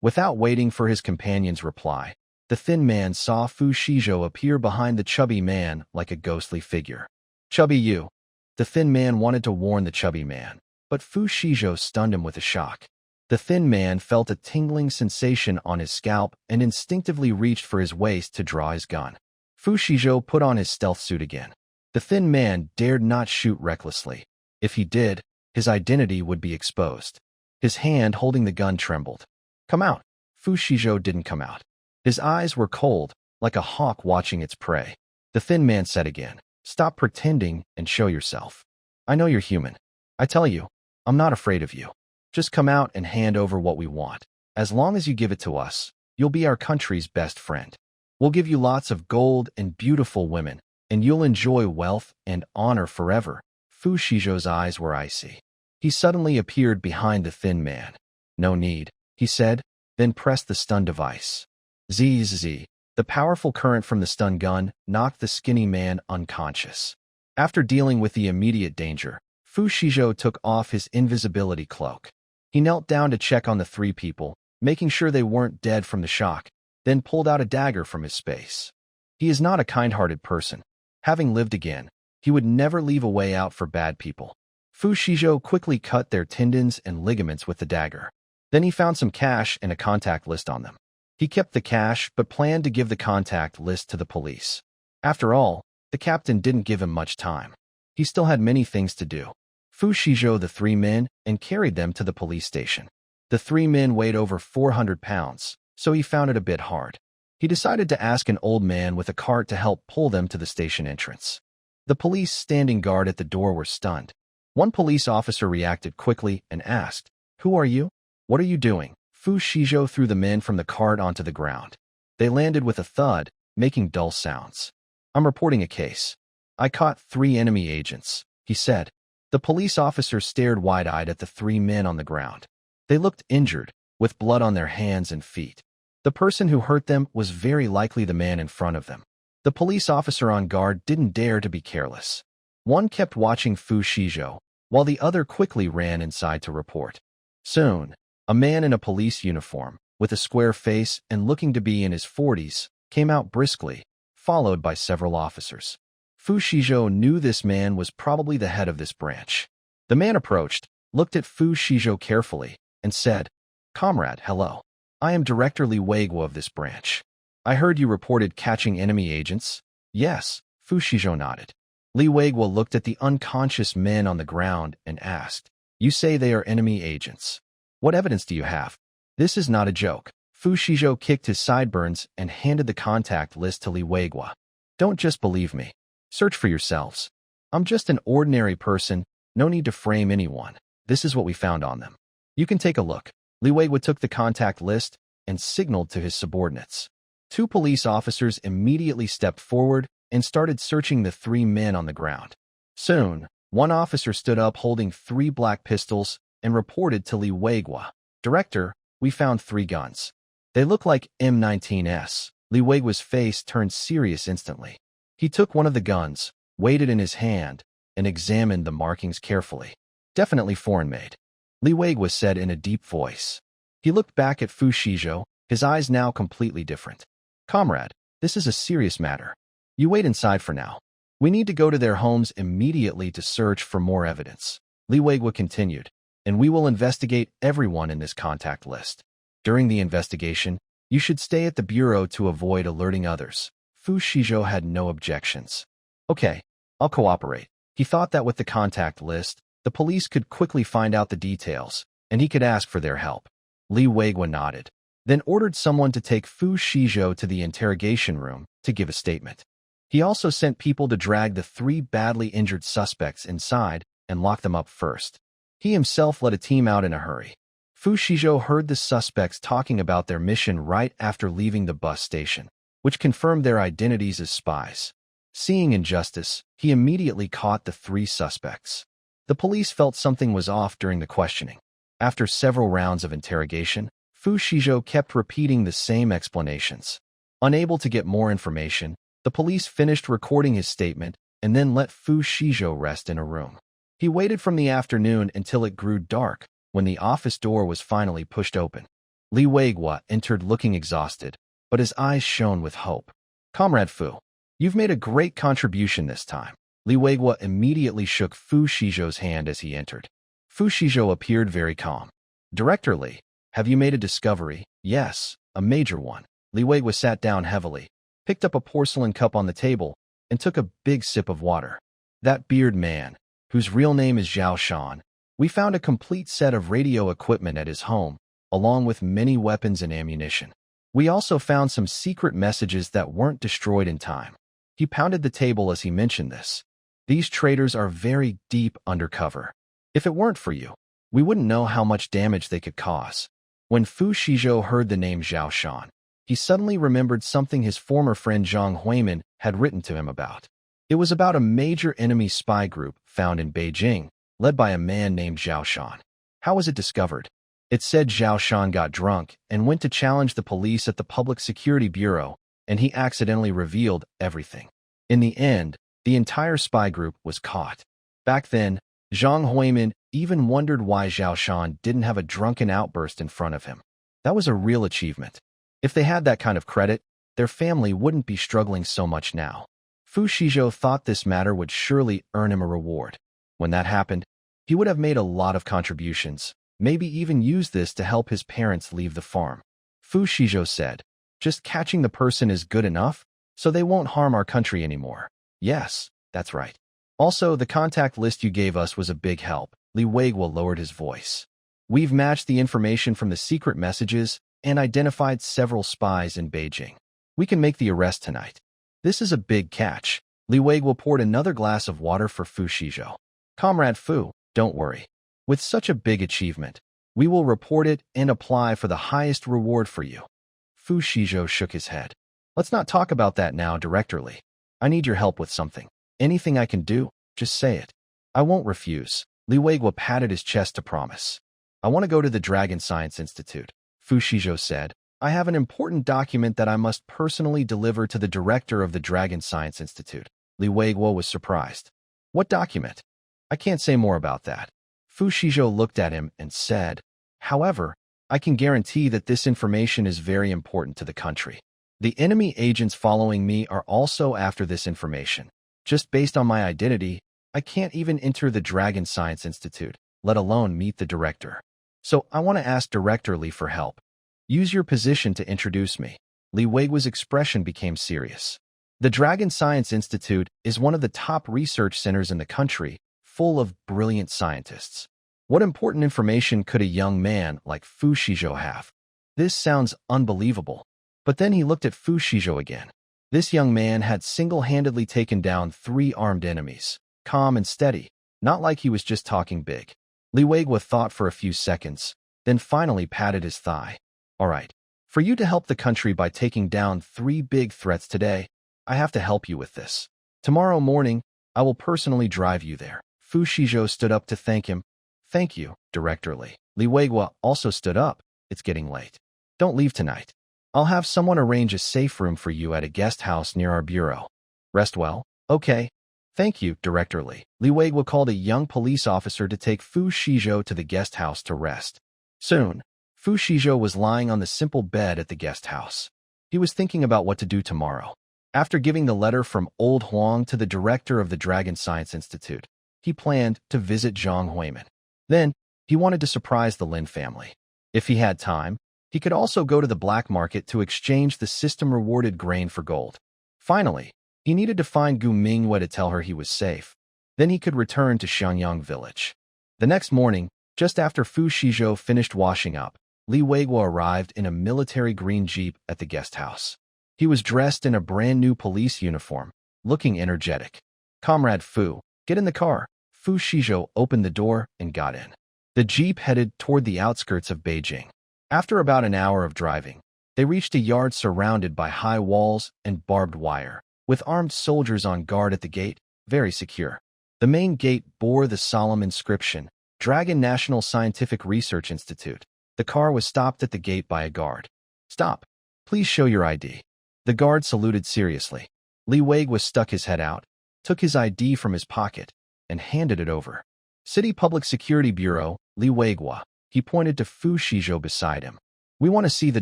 Without waiting for his companion's reply, the thin man saw Fu Xizhou appear behind the chubby man like a ghostly figure. Chubby you. The thin man wanted to warn the chubby man, but Fu Xizhou stunned him with a shock. The thin man felt a tingling sensation on his scalp and instinctively reached for his waist to draw his gun. Fu Xizhou put on his stealth suit again. The thin man dared not shoot recklessly. If he did, his identity would be exposed. His hand holding the gun trembled. Come out. Fu Xizhou didn't come out. His eyes were cold, like a hawk watching its prey. The thin man said again, stop pretending and show yourself. I know you're human. I tell you, I'm not afraid of you. Just come out and hand over what we want. As long as you give it to us, you'll be our country's best friend. We'll give you lots of gold and beautiful women, and you'll enjoy wealth and honor forever. Fu Xizhou's eyes were icy. He suddenly appeared behind the thin man. No need, he said, then pressed the stun device. Zzz. The powerful current from the stun gun knocked the skinny man unconscious. After dealing with the immediate danger, Fu Xizhou took off his invisibility cloak. He knelt down to check on the three people, making sure they weren't dead from the shock, then pulled out a dagger from his space. He is not a kind-hearted person. Having lived again, he would never leave a way out for bad people. Fu Xizhou quickly cut their tendons and ligaments with the dagger. Then he found some cash and a contact list on them. He kept the cash but planned to give the contact list to the police. After all, the captain didn't give him much time. He still had many things to do. Fu Xizhou the three men and carried them to the police station. The three men weighed over 400 pounds, so he found it a bit hard. He decided to ask an old man with a cart to help pull them to the station entrance. The police standing guard at the door were stunned. One police officer reacted quickly and asked, Who are you? What are you doing? Fu Xizhou threw the men from the cart onto the ground. They landed with a thud, making dull sounds. I'm reporting a case. I caught 3 enemy agents, he said. The police officer stared wide-eyed at the 3 men on the ground. They looked injured, with blood on their hands and feet. The person who hurt them was very likely the man in front of them. The police officer on guard didn't dare to be careless. One kept watching Fu Xizhou, while the other quickly ran inside to report. Soon, a man in a police uniform, with a square face and looking to be in his 40s, came out briskly, followed by several officers. Fu Xizhou knew this man was probably the head of this branch. The man approached, looked at Fu Xizhou carefully, and said, Comrade, hello. I am Director Li Weiguo of this branch. I heard you reported catching enemy agents. Yes, Fu Xizhou nodded. Li Weiguo looked at the unconscious men on the ground and asked, You say they are enemy agents. What evidence do you have? This is not a joke. Fu Xizhou kicked his sideburns and handed the contact list to Li Weiguo. Don't just believe me. Search for yourselves. I'm just an ordinary person, no need to frame anyone. This is what we found on them. You can take a look. Li Weiguo took the contact list and signaled to his subordinates. 2 police officers immediately stepped forward and started searching the 3 men on the ground. Soon, one officer stood up holding 3 black pistols and reported to Li Weiguo. Director, we found 3 guns. They look like M19s. Li Weiguo's face turned serious instantly. He took one of the guns, weighed it in his hand, and examined the markings carefully. Definitely foreign-made, Li Weiguo said in a deep voice. He looked back at Fu Xizhou, his eyes now completely different. Comrade, this is a serious matter. You wait inside for now. We need to go to their homes immediately to search for more evidence. Li Weiguo continued, and we will investigate everyone in this contact list. During the investigation, you should stay at the bureau to avoid alerting others. Fu Xizhou had no objections. Okay, I'll cooperate. He thought that with the contact list, the police could quickly find out the details, and he could ask for their help. Li Weiguo nodded, then ordered someone to take Fu Xizhou to the interrogation room to give a statement. He also sent people to drag the 3 badly injured suspects inside and lock them up first. He himself led a team out in a hurry. Fu Xizhou heard the suspects talking about their mission right after leaving the bus station, which confirmed their identities as spies. Seeing injustice, he immediately caught the 3 suspects. The police felt something was off during the questioning. After several rounds of interrogation, Fu Xizhou kept repeating the same explanations. Unable to get more information, the police finished recording his statement and then let Fu Xizhou rest in a room. He waited from the afternoon until it grew dark, when the office door was finally pushed open. Li Weiguo entered looking exhausted, but his eyes shone with hope. "Comrade Fu, you've made a great contribution this time." Li Weiguo immediately shook Fu Xizhou's hand as he entered. Fu Xizhou appeared very calm. "Director Li, have you made a discovery?" "Yes, a major one." Li Weiguo sat down heavily, picked up a porcelain cup on the table, and took a big sip of water. "That beard man, whose real name is Zhao Shan, we found a complete set of radio equipment at his home, along with many weapons and ammunition. We also found some secret messages that weren't destroyed in time." He pounded the table as he mentioned this. "These traitors are very deep undercover. If it weren't for you, we wouldn't know how much damage they could cause." When Fu Xizhou heard the name Zhao Shan, he suddenly remembered something his former friend Zhang Huimin had written to him about. It was about a major enemy spy group found in Beijing, led by a man named Zhao Shan. How was it discovered? It said Zhao Shan got drunk and went to challenge the police at the Public Security Bureau, and he accidentally revealed everything. In the end, the entire spy group was caught. Back then, Zhang Huimin even wondered why Zhao Shan didn't have a drunken outburst in front of him. That was a real achievement. If they had that kind of credit, their family wouldn't be struggling so much now. Fu Xizhou thought this matter would surely earn him a reward. When that happened, he would have made a lot of contributions, maybe even use this to help his parents leave the farm. Fu Xizhou said, "Just catching the person is good enough, so they won't harm our country anymore." "Yes, that's right. Also, the contact list you gave us was a big help." Li Weiguo lowered his voice. "We've matched the information from the secret messages and identified several spies in Beijing. We can make the arrest tonight." "This is a big catch." Li Weiguo poured another glass of water for Fu Xizhou. "Comrade Fu, don't worry. With such a big achievement, we will report it and apply for the highest reward for you." Fu Xizhou shook his head. "Let's not talk about that now, Director Li. I need your help with something. Anything I can do, just say it." "I won't refuse." Li Weiguo patted his chest to promise. "I want to go to the Dragon Science Institute," Fu Xizhou said. "I have an important document that I must personally deliver to the director of the Dragon Science Institute." Li Weiguo was surprised. "What document?" "I can't say more about that." Fu Xizhou looked at him and said, "However, I can guarantee that this information is very important to the country. The enemy agents following me are also after this information. Just based on my identity, I can't even enter the Dragon Science Institute, let alone meet the director. So I want to ask Director Li for help. Use your position to introduce me." Li Weiguo's expression became serious. The Dragon Science Institute is one of the top research centers in the country, full of brilliant scientists. What important information could a young man like Fu Xizhou have? This sounds unbelievable. But then he looked at Fu Xizhou again. This young man had single-handedly taken down 3 armed enemies, calm and steady, not like he was just talking big. Li Weiguo thought for a few seconds, then finally patted his thigh. "All right, for you to help the country by taking down 3 big threats today, I have to help you with this. Tomorrow morning, I will personally drive you there." Fu Xizhou stood up to thank him. "Thank you, Director Li." Li Weiguo also stood up. "It's getting late. Don't leave tonight. I'll have someone arrange a safe room for you at a guest house near our bureau. Rest well." "Okay. Thank you, Director Li." Li Weiguo called a young police officer to take Fu Xizhou to the guest house to rest. Soon, Fu Xizhou was lying on the simple bed at the guest house. He was thinking about what to do tomorrow. After giving the letter from Old Huang to the director of the Dragon Science Institute, he planned to visit Zhang Huimin. Then, he wanted to surprise the Lin family. If he had time, he could also go to the black market to exchange the system-rewarded grain for gold. Finally, he needed to find Gu Minghua to tell her he was safe. Then he could return to Xiangyang village. The next morning, just after Fu Xizhou finished washing up, Li Weiguo arrived in a military green jeep at the guest house. He was dressed in a brand-new police uniform, looking energetic. "Comrade Fu, get in the car." Fu Xizhou opened the door and got in. The jeep headed toward the outskirts of Beijing. After about an hour of driving, they reached a yard surrounded by high walls and barbed wire. with armed soldiers on guard at the gate, very secure. The main gate bore the solemn inscription, Dragon National Scientific Research Institute. The car was stopped at the gate by a guard. "Stop. Please show your ID." The guard saluted seriously. Li Weiguo stuck his head out, took his ID from his pocket, and handed it over. "City Public Security Bureau, Li Weiguo." He pointed to Fu Xizhou beside him. "We want to see the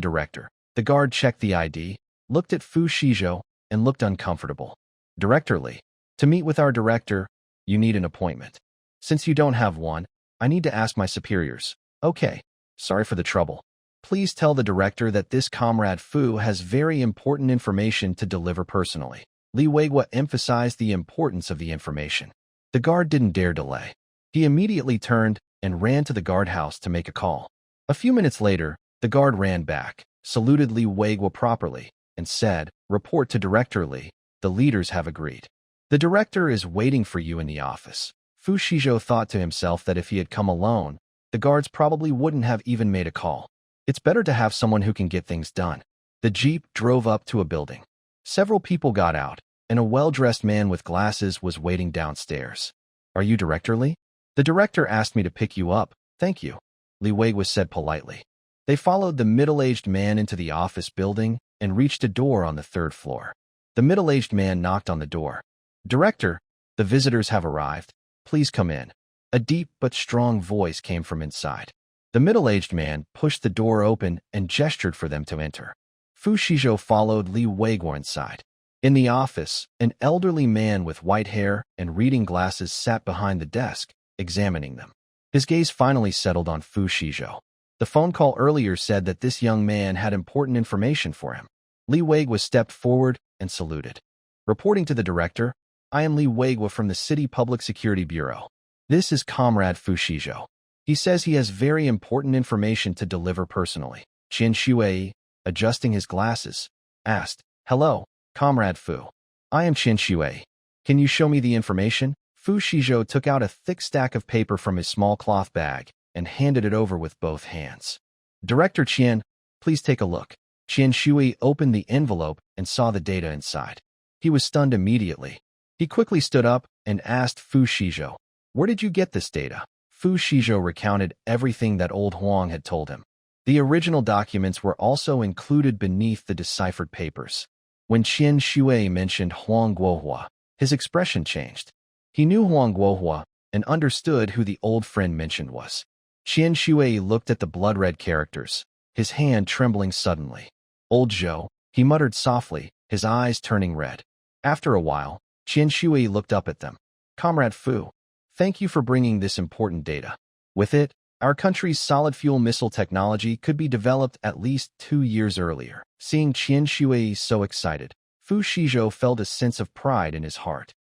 director." The guard checked the ID, looked at Fu Xizhou, and looked uncomfortable. "Director Li, to meet with our director, you need an appointment. Since you don't have one, I need to ask my superiors." "Okay. Sorry for the trouble. Please tell the director that this comrade Fu has very important information to deliver personally." Li Weiguo emphasized the importance of the information. The guard didn't dare delay. He immediately turned and ran to the guardhouse to make a call. A few minutes later, the guard ran back, saluted Li Weiguo properly, and said, "Report to Director Li. The leaders have agreed. The director is waiting for you in the office." Fu Xizhou thought to himself that if he had come alone, the guards probably wouldn't have even made a call. It's better to have someone who can get things done. The jeep drove up to a building. Several people got out, and a well-dressed man with glasses was waiting downstairs. "Are you Director Li?" "The director asked me to pick you up, thank you," Li Weiguo said politely. They followed the middle-aged man into the office building and reached a door on the 3rd floor. The middle-aged man knocked on the door. "Director, the visitors have arrived. Please come in." A deep but strong voice came from inside. The middle-aged man pushed the door open and gestured for them to enter. Fu Xizhou followed Li Weiguo inside. In the office, an elderly man with white hair and reading glasses sat behind the desk, examining them. His gaze finally settled on Fu Xizhou. The phone call earlier said that this young man had important information for him. Li Weiguo stepped forward and saluted. "Reporting to the director, I am Li Weiguo from the City Public Security Bureau. This is Comrade Fu Xizhou. He says he has very important information to deliver personally." Qian Shui, adjusting his glasses, asked, "Hello, Comrade Fu. I am Qian Shui. Can you show me the information?" Fu Xizhou took out a thick stack of paper from his small cloth bag and handed it over with both hands. "Director Qian, please take a look." Qian Shui opened the envelope and saw the data inside. He was stunned immediately. He quickly stood up and asked Fu Xizhou, "Where did you get this data?" Fu Xizhou recounted everything that old Huang had told him. The original documents were also included beneath the deciphered papers. When Qian Shui mentioned Huang Guohua, his expression changed. He knew Huang Guohua and understood who the old friend mentioned was. Qian Shui looked at the blood-red characters, his hand trembling suddenly. "Old Zhou," he muttered softly, his eyes turning red. After a while, Qian Shui looked up at them. "Comrade Fu, thank you for bringing this important data. With it, our country's solid-fuel missile technology could be developed at least 2 years earlier." Seeing Qian Shui so excited, Fu Xizhou felt a sense of pride in his heart.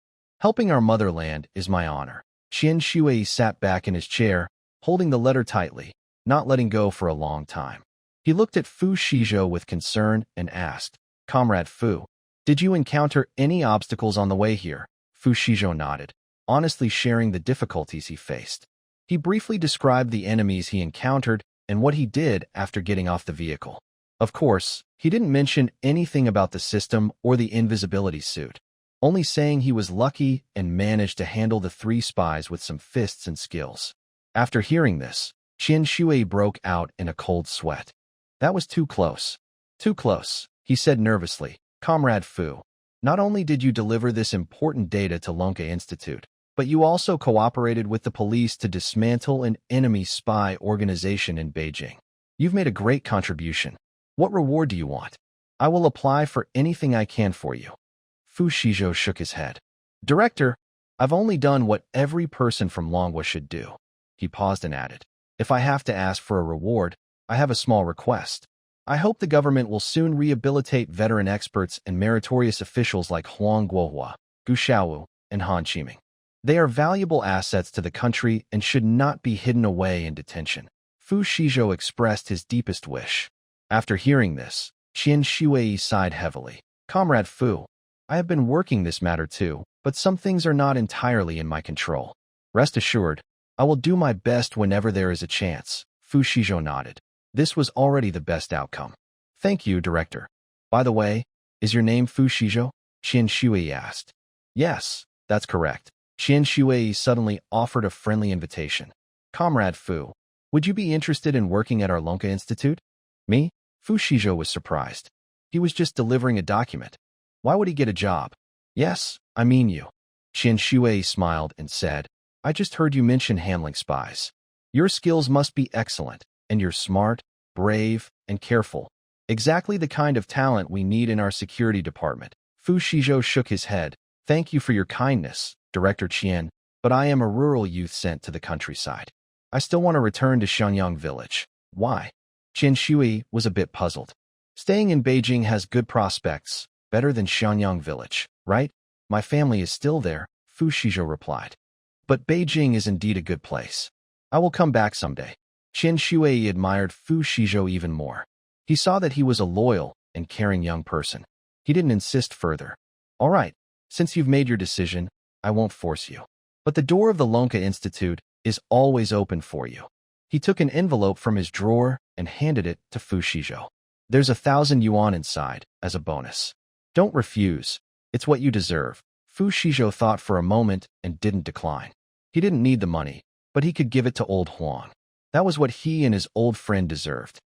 "Helping our motherland is my honor." Qian Shui sat back in his chair, holding the letter tightly, not letting go for a long time. He looked at Fu Xizhou with concern and asked, "Comrade Fu, did you encounter any obstacles on the way here?" Fu Xizhou nodded, honestly sharing the difficulties he faced. He briefly described the enemies he encountered and what he did after getting off the vehicle. Of course, he didn't mention anything about the system or the invisibility suit, only saying he was lucky and managed to handle the 3 spies with some fists and skills. After hearing this, Qian Shui broke out in a cold sweat. "That was too close. Too close," he said nervously. "Comrade Fu, not only did you deliver this important data to Lonka Institute, but you also cooperated with the police to dismantle an enemy spy organization in Beijing. You've made a great contribution. What reward do you want? I will apply for anything I can for you." Fu Xizhou shook his head. "Director, I've only done what every person from Longwa should do." He paused and added, "If I have to ask for a reward, I have a small request. I hope the government will soon rehabilitate veteran experts and meritorious officials like Huang Guohua, Gu Xiaowu, and Han Qiming. They are valuable assets to the country and should not be hidden away in detention." Fu Xizhou expressed his deepest wish. After hearing this, Qian Shui sighed heavily. "Comrade Fu, I have been working this matter too, but some things are not entirely in my control. Rest assured, I will do my best whenever there is a chance." Fu Xizhou nodded. This was already the best outcome. "Thank you, Director. By the way, is your name Fu Xizhou?" Qian Shui asked. Yes, that's correct. Qian Shui suddenly offered a friendly invitation. Comrade Fu, would you be interested in working at our Lonka Institute? Me? Fu Xizhou was surprised. He was just delivering a document. Why would he get a job? Yes, I mean you. Qian Shui smiled and said, I just heard you mention handling spies. Your skills must be excellent, and you're smart, brave, and careful. Exactly the kind of talent we need in our security department. Fu Xizhou shook his head. Thank you for your kindness, Director Qian, but I am a rural youth sent to the countryside. I still want to return to Shenyang village. Why? Qian Shui was a bit puzzled. Staying in Beijing has good prospects, better than Shenyang village, right? My family is still there, Fu Xizhou replied. But Beijing is indeed a good place. I will come back someday. Qian Shui admired Fu Xizhou even more. He saw that he was a loyal and caring young person. He didn't insist further. All right, since you've made your decision, I won't force you. But the door of the Lonka Institute is always open for you. He took an envelope from his drawer and handed it to Fu Xizhou. There's 1,000 yuan inside, as a bonus. Don't refuse. It's what you deserve. Fu Xizhou thought for a moment and didn't decline. He didn't need the money, but he could give it to old Huang. That was what he and his old friend deserved.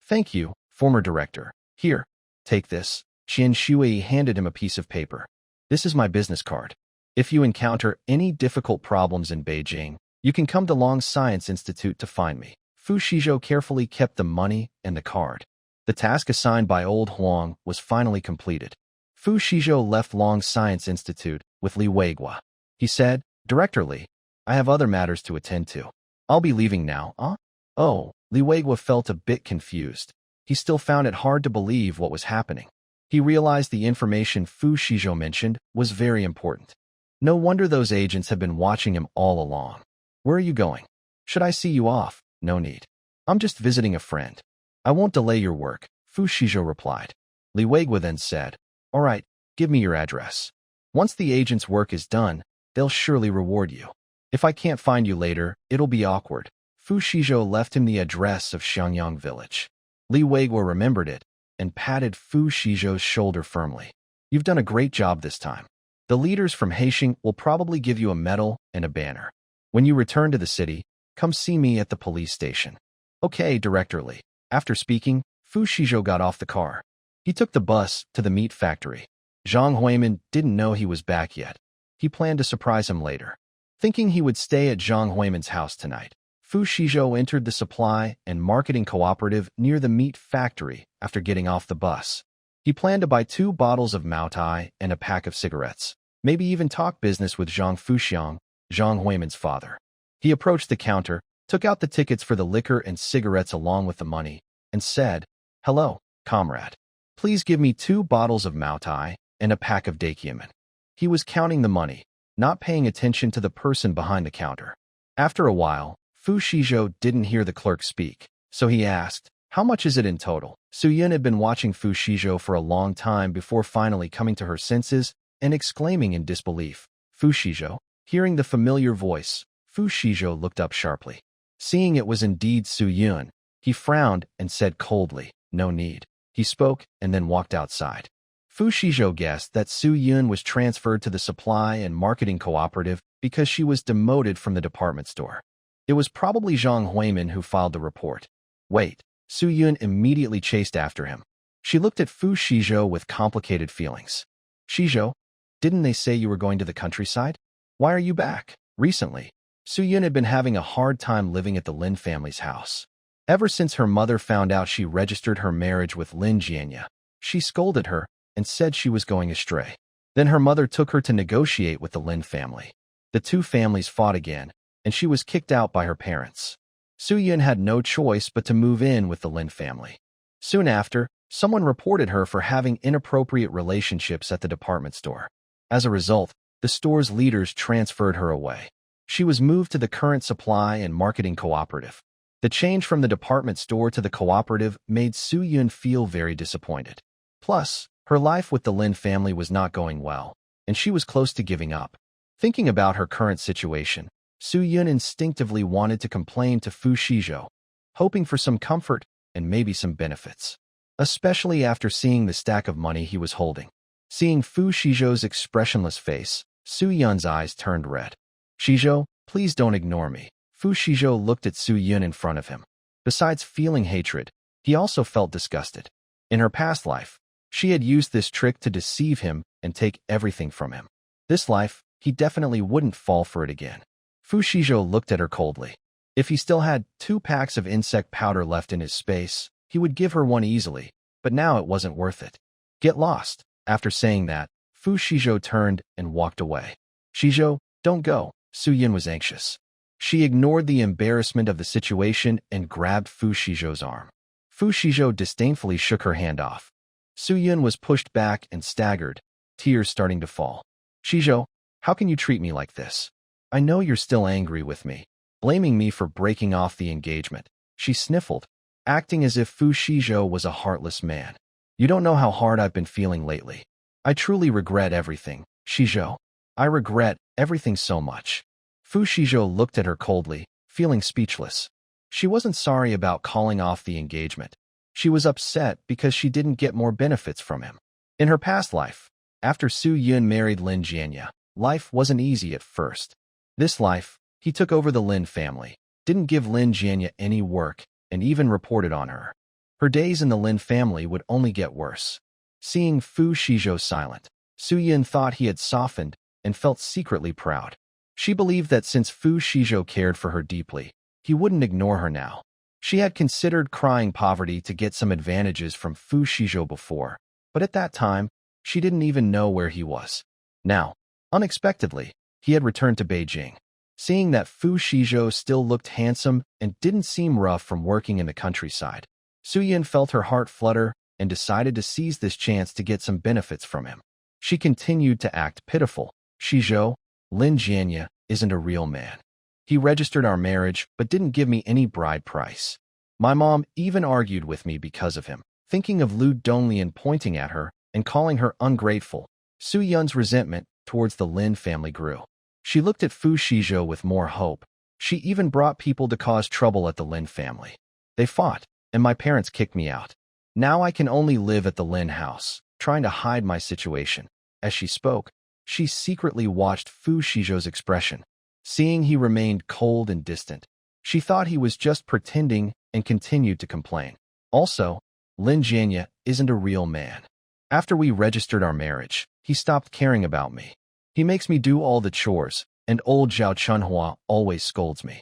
Thank you, former director. Here, take this. Qian Shui handed him a piece of paper. This is my business card. If you encounter any difficult problems in Beijing, you can come to Long Science Institute to find me. Fu Xizhou carefully kept the money and the card. The task assigned by old Huang was finally completed. Fu Xizhou left Long Science Institute with Li Weigua. He said, Director Li, I have other matters to attend to. I'll be leaving now, huh? Oh, Li Weigua felt a bit confused. He still found it hard to believe what was happening. He realized the information Fu Xizhou mentioned was very important. No wonder those agents have been watching him all along. Where are you going? Should I see you off? No need. I'm just visiting a friend. I won't delay your work, Fu Xizhou replied. Li Weigua then said, All right, give me your address. Once the agent's work is done, they'll surely reward you. If I can't find you later, it'll be awkward. Fu Xizhou left him the address of Shenyang village. Li Weigua remembered it and patted Fu Xizhou's shoulder firmly. You've done a great job this time. The leaders from Haixing will probably give you a medal and a banner. When you return to the city, come see me at the police station. Okay, Director Li. After speaking, Fu Xizhou got off the car. He took the bus to the meat factory. Zhang Huimin didn't know he was back yet. He planned to surprise him later. Thinking he would stay at Zhang Huimin's house tonight, Fu Xizhou entered the supply and marketing cooperative near the meat factory after getting off the bus. He planned to buy 2 bottles of Maotai and a pack of cigarettes, maybe even talk business with Zhang Fuxiang, Zhang Huimin's father. He approached the counter, took out the tickets for the liquor and cigarettes along with the money, and said, Hello, comrade. Please give me 2 bottles of Maotai and a pack of Dakiaman. He was counting the money, not paying attention to the person behind the counter. After a while, Fu Xizhou didn't hear the clerk speak, so he asked, How much is it in total? Su Yun had been watching Fu Xizhou for a long time before finally coming to her senses and exclaiming in disbelief, Fu Xizhou. Hearing the familiar voice, Fu Xizhou looked up sharply. Seeing it was indeed Su Yun, he frowned and said coldly, No need. He spoke and then walked outside. Fu Xizhou guessed that Su Yun was transferred to the supply and marketing cooperative because she was demoted from the department store. It was probably Zhang Huimin who filed the report. Wait, Su Yun immediately chased after him. She looked at Fu Xizhou with complicated feelings. Xizhou, didn't they say you were going to the countryside? Why are you back? Recently, Su Yun had been having a hard time living at the Lin family's house. Ever since her mother found out she registered her marriage with Lin Jianya, she scolded her and said she was going astray. Then her mother took her to negotiate with the Lin family. The 2 families fought again, and she was kicked out by her parents. Su Yun had no choice but to move in with the Lin family. Soon after, someone reported her for having inappropriate relationships at the department store. As a result, the store's leaders transferred her away. She was moved to the current supply and marketing cooperative. The change from the department store to the cooperative made Su Yun feel very disappointed. Plus, her life with the Lin family was not going well, and she was close to giving up. Thinking about her current situation, Su Yun instinctively wanted to complain to Fu Xizhou, hoping for some comfort and maybe some benefits, especially after seeing the stack of money he was holding. Seeing Fu Xizhou's expressionless face, Su Yun's eyes turned red. "Xizhou, please don't ignore me." Fu Xizhou looked at Su Yun in front of him. Besides feeling hatred, he also felt disgusted. In her past life, she had used this trick to deceive him and take everything from him. This life, he definitely wouldn't fall for it again. Fu Xizhou looked at her coldly. If he still had 2 packs of insect powder left in his space, he would give her one easily, but now it wasn't worth it. "Get lost." After saying that, Fu Xizhou turned and walked away. "Xizhou, don't go." Su Yun was anxious. She ignored the embarrassment of the situation and grabbed Fu Xizhou's arm. Fu Xizhou disdainfully shook her hand off. Su Yun was pushed back and staggered, tears starting to fall. "Xizhou, how can you treat me like this? I know you're still angry with me, blaming me for breaking off the engagement." She sniffled, acting as if Fu Xizhou was a heartless man. "You don't know how hard I've been feeling lately. I truly regret everything, Xizhou. I regret everything so much." Fu Xizhou looked at her coldly, feeling speechless. She wasn't sorry about calling off the engagement. She was upset because she didn't get more benefits from him. In her past life, after Su Yun married Lin Jianya, life wasn't easy at first. This life, he took over the Lin family, didn't give Lin Jianya any work, and even reported on her. Her days in the Lin family would only get worse. Seeing Fu Xizhou silent, Su Yun thought he had softened and felt secretly proud. She believed that since Fu Xizhou cared for her deeply, he wouldn't ignore her now. She had considered crying poverty to get some advantages from Fu Xizhou before, but at that time, she didn't even know where he was. Now, unexpectedly, he had returned to Beijing. Seeing that Fu Xizhou still looked handsome and didn't seem rough from working in the countryside, Su Yun felt her heart flutter and decided to seize this chance to get some benefits from him. She continued to act pitiful. "Xizhou, Lin Jianya isn't a real man. He registered our marriage but didn't give me any bride price. My mom even argued with me because of him." Thinking of Lu Donglian pointing at her and calling her ungrateful, Su Yun's resentment towards the Lin family grew. She looked at Fu Xizhou with more hope. "She even brought people to cause trouble at the Lin family. They fought, and my parents kicked me out. Now I can only live at the Lin house, trying to hide my situation." As she spoke, she secretly watched Fu Xizhou's expression. Seeing he remained cold and distant, she thought he was just pretending and continued to complain. "Also, Lin Jianya isn't a real man. After we registered our marriage, he stopped caring about me. He makes me do all the chores, and old Zhao Chunhua always scolds me.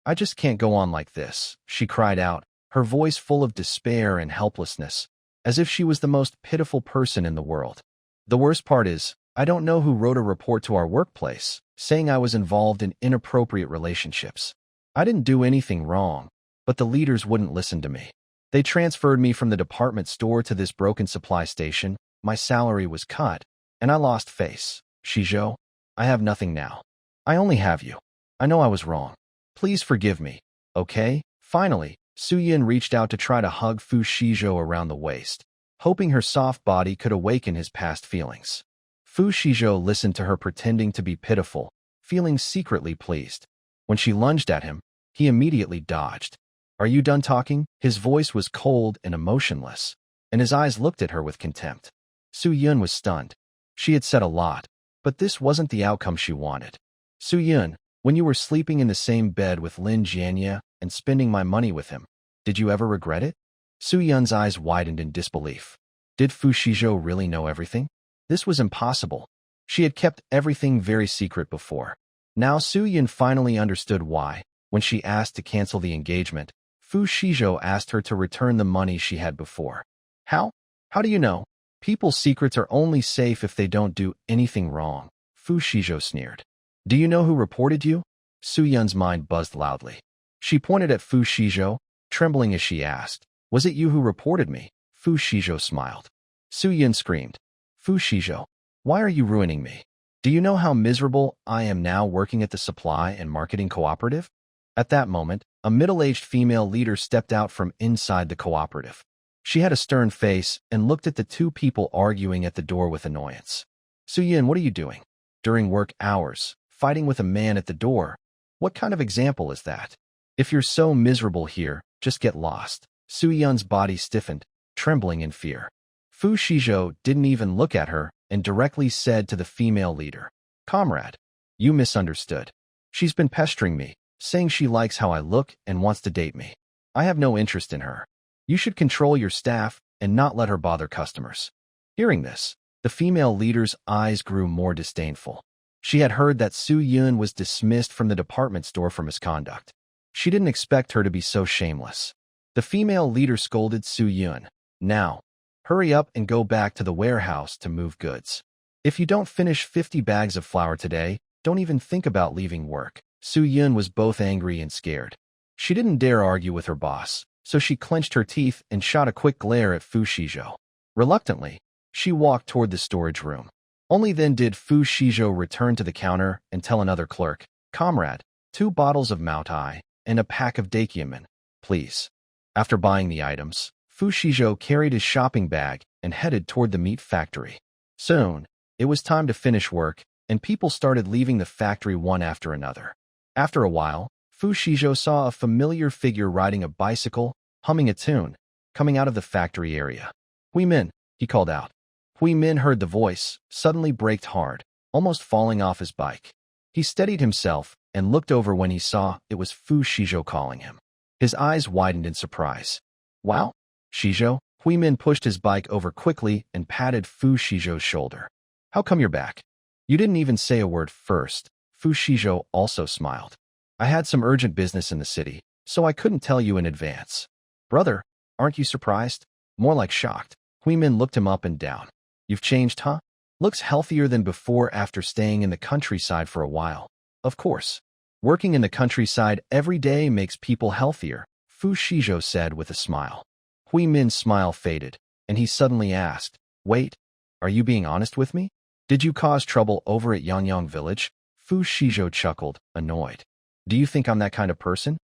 I just can't go on like this," she cried out, her voice full of despair and helplessness, as if she was the most pitiful person in the world. "The worst part is, I don't know who wrote a report to our workplace, saying I was involved in inappropriate relationships. I didn't do anything wrong, but the leaders wouldn't listen to me. They transferred me from the department store to this broken supply station, my salary was cut, and I lost face. Xizhou, I have nothing now. I only have you. I know I was wrong. Please forgive me, okay?" Finally, Su Yun reached out to try to hug Fu Xizhou around the waist, hoping her soft body could awaken his past feelings. Fu Xizhou listened to her pretending to be pitiful, feeling secretly pleased. When she lunged at him, he immediately dodged. "Are you done talking?" His voice was cold and emotionless, and his eyes looked at her with contempt. Su Yun was stunned. She had said a lot, but this wasn't the outcome she wanted. "Su Yun, when you were sleeping in the same bed with Lin Jianya and spending my money with him, did you ever regret it?" Su Yun's eyes widened in disbelief. Did Fu Xizhou really know everything? This was impossible. She had kept everything very secret before. Now Su Yun finally understood why, when she asked to cancel the engagement, Fu Xizhou asked her to return the money she had before. "How? How do you know? People's secrets are only safe if they don't do anything wrong," Fu Xizhou sneered. "Do you know who reported you?" Su Yun's mind buzzed loudly. She pointed at Fu Xizhou, trembling as she asked, "Was it you who reported me?" Fu Xizhou smiled. Su Yun screamed, "Fu Xizhou, why are you ruining me? Do you know how miserable I am now working at the supply and marketing cooperative?" At that moment, a middle-aged female leader stepped out from inside the cooperative. She had a stern face and looked at the 2 people arguing at the door with annoyance. "Su Yun, what are you doing? During work hours, fighting with a man at the door? What kind of example is that? If you're so miserable here, just get lost." Su Yun's body stiffened, trembling in fear. Fu Xizhou didn't even look at her and directly said to the female leader, "Comrade, you misunderstood. She's been pestering me, saying she likes how I look and wants to date me. I have no interest in her. You should control your staff and not let her bother customers." Hearing this, the female leader's eyes grew more disdainful. She had heard that Su Yun was dismissed from the department store for misconduct. She didn't expect her to be so shameless. The female leader scolded Su Yun, "Now, hurry up and go back to the warehouse to move goods. If you don't finish 50 bags of flour today, don't even think about leaving work." Su Yun was both angry and scared. She didn't dare argue with her boss, so she clenched her teeth and shot a quick glare at Fu Xizhou. Reluctantly, she walked toward the storage room. Only then did Fu Xizhou return to the counter and tell another clerk, "Comrade, 2 bottles of Maotai and a pack of Dakiaman, please." After buying the items, Fu Xizhou carried his shopping bag and headed toward the meat factory. Soon, it was time to finish work, and people started leaving the factory one after another. After a while, Fu Xizhou saw a familiar figure riding a bicycle, humming a tune, coming out of the factory area. "Hui Min," he called out. Hui Min heard the voice, suddenly braked hard, almost falling off his bike. He steadied himself and looked over when he saw it was Fu Xizhou calling him. His eyes widened in surprise. "Wow, Xizhou?" Hui Min pushed his bike over quickly and patted Fu Xizhou's shoulder. "How come you're back? You didn't even say a word first." Fu Xizhou also smiled. "I had some urgent business in the city, so I couldn't tell you in advance." "Brother, aren't you surprised?" "More like shocked." Hui Min looked him up and down. "You've changed, huh? Looks healthier than before after staying in the countryside for a while." "Of course. Working in the countryside every day makes people healthier," Fu Xizhou said with a smile. Hui Min's smile faded, and he suddenly asked, "Wait, are you being honest with me? Did you cause trouble over at Yangyang village?" Fu Xizhou chuckled, annoyed. "Do you think I'm that kind of person?"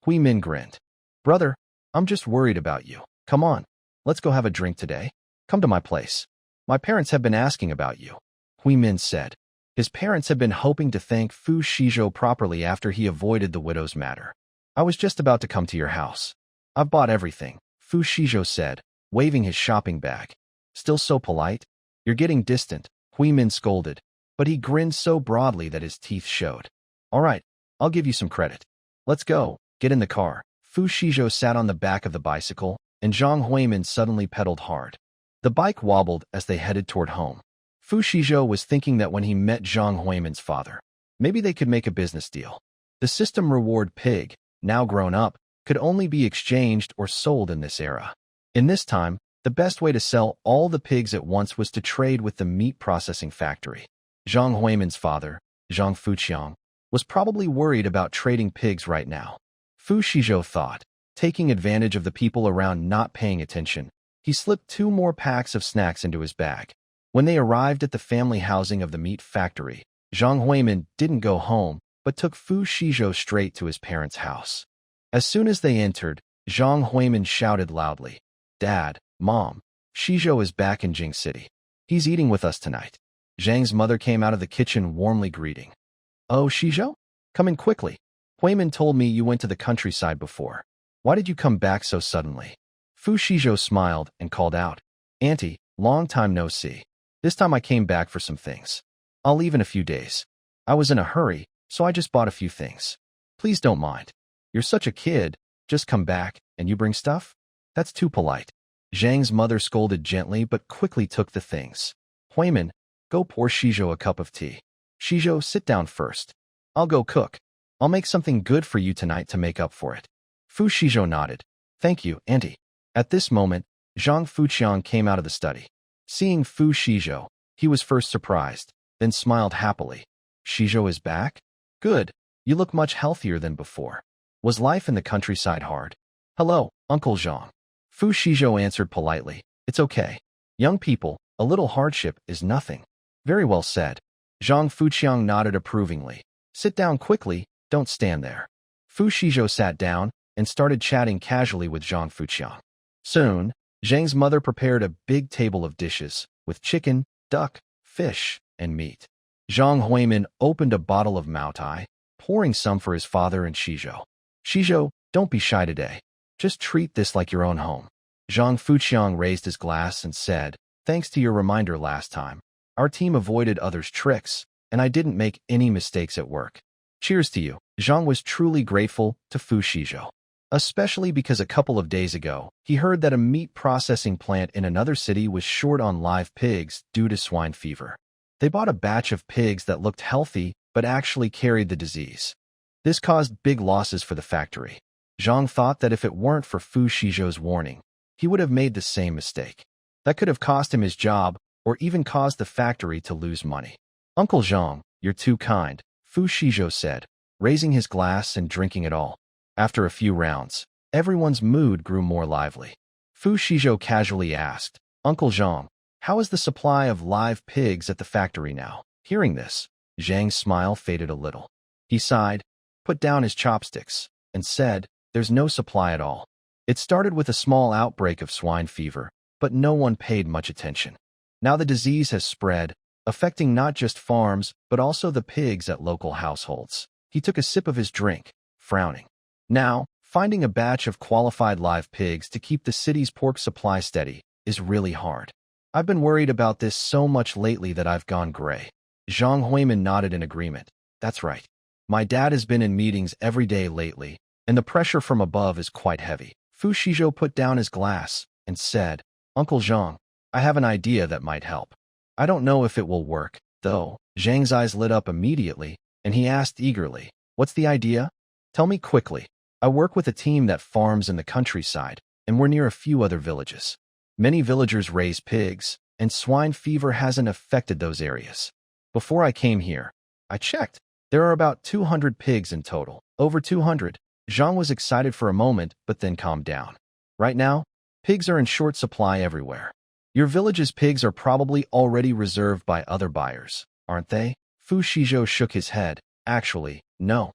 Hui Min grinned. "Brother, I'm just worried about you. Come on, let's go have a drink today. Come to my place. My parents have been asking about you," Hui Min said. His parents had been hoping to thank Fu Xizhou properly after he avoided the widow's matter. "I was just about to come to your house. I've bought everything," Fu Xizhou said, waving his shopping bag. "Still so polite? You're getting distant," Hui Min scolded, but he grinned so broadly that his teeth showed. "All right, I'll give you some credit. Let's go, get in the car." Fu Xizhou sat on the back of the bicycle, and Zhang Huimin suddenly pedaled hard. The bike wobbled as they headed toward home. Fu Xizhou was thinking that when he met Zhang Huimin's father, maybe they could make a business deal. The system reward pig, now grown up, could only be exchanged or sold in this era. In this time, the best way to sell all the pigs at once was to trade with the meat processing factory. Zhang Huimin's father, Zhang Fuqiang, was probably worried about trading pigs right now. Fu Xizhou thought, taking advantage of the people around not paying attention, he slipped 2 more packs of snacks into his bag. When they arrived at the family housing of the meat factory, Zhang Huimin didn't go home, but took Fu Xizhou straight to his parents' house. As soon as they entered, Zhang Huimin shouted loudly, "Dad, Mom, Xizhou is back in Jing City. He's eating with us tonight." Zhang's mother came out of the kitchen warmly greeting. "Oh, Xizhou? Come in quickly. Huimin told me you went to the countryside before. Why did you come back so suddenly?" Fu Xizhou smiled and called out, "Auntie, long time no see. This time I came back for some things. I'll leave in a few days. I was in a hurry, so I just bought a few things. Please don't mind. You're such a kid, just come back, and you bring stuff? That's too polite." Zhang's mother scolded gently but quickly took the things. "Huimin, go pour Xizhou a cup of tea. Xizhou, sit down first. I'll go cook. I'll make something good for you tonight to make up for it." Fu Xizhou nodded. "Thank you, Auntie." At this moment, Zhang Fuqiang came out of the study. Seeing Fu Xizhou, he was first surprised, then smiled happily. "Xizhou is back? Good. You look much healthier than before. Was life in the countryside hard?" "Hello, Uncle Zhang." Fu Xizhou answered politely. "It's okay. Young people, a little hardship is nothing." "Very well said." Zhang Fuqiang nodded approvingly. "Sit down quickly, don't stand there." Fu Xizhou sat down and started chatting casually with Zhang Fuqiang. Soon, Zhang's mother prepared a big table of dishes, with chicken, duck, fish, and meat. Zhang Huimin opened a bottle of Maotai, pouring some for his father and Xizhou. "Xizhou, don't be shy today. Just treat this like your own home." Zhang Fuqiang raised his glass and said, "Thanks to your reminder last time, our team avoided others' tricks, and I didn't make any mistakes at work. Cheers to you." Zhang was truly grateful to Xizhou, especially because a couple of days ago, he heard that a meat processing plant in another city was short on live pigs due to swine fever. They bought a batch of pigs that looked healthy but actually carried the disease. This caused big losses for the factory. Zhang thought that if it weren't for Xizhou's warning, he would have made the same mistake. That could have cost him his job or even caused the factory to lose money. "Uncle Zhang, you're too kind," Xizhou said, raising his glass and drinking it all. After a few rounds, everyone's mood grew more lively. Xizhou casually asked, "Uncle Zhang, how is the supply of live pigs at the factory now?" Hearing this, Zhang's smile faded a little. He sighed, put down his chopsticks, and said, "There's no supply at all. It started with a small outbreak of swine fever, but no one paid much attention. Now the disease has spread, affecting not just farms, but also the pigs at local households." He took a sip of his drink, frowning. "Now, finding a batch of qualified live pigs to keep the city's pork supply steady is really hard. I've been worried about this so much lately that I've gone gray." Zhang Huimin nodded in agreement. "That's right. My dad has been in meetings every day lately, and the pressure from above is quite heavy." Xizhou put down his glass and said, "Uncle Zhang, I have an idea that might help. I don't know if it will work, though." Zhang's eyes lit up immediately, and he asked eagerly, "What's the idea? Tell me quickly. I work with a team that farms in the countryside, and we're near a few other villages. Many villagers raise pigs, and swine fever hasn't affected those areas. Before I came here, I checked. There are about 200 pigs in total. Over 200. Zhang was excited for a moment, but then calmed down. "Right now, pigs are in short supply everywhere. Your village's pigs are probably already reserved by other buyers, aren't they?" Xizhou shook his head. "Actually, no.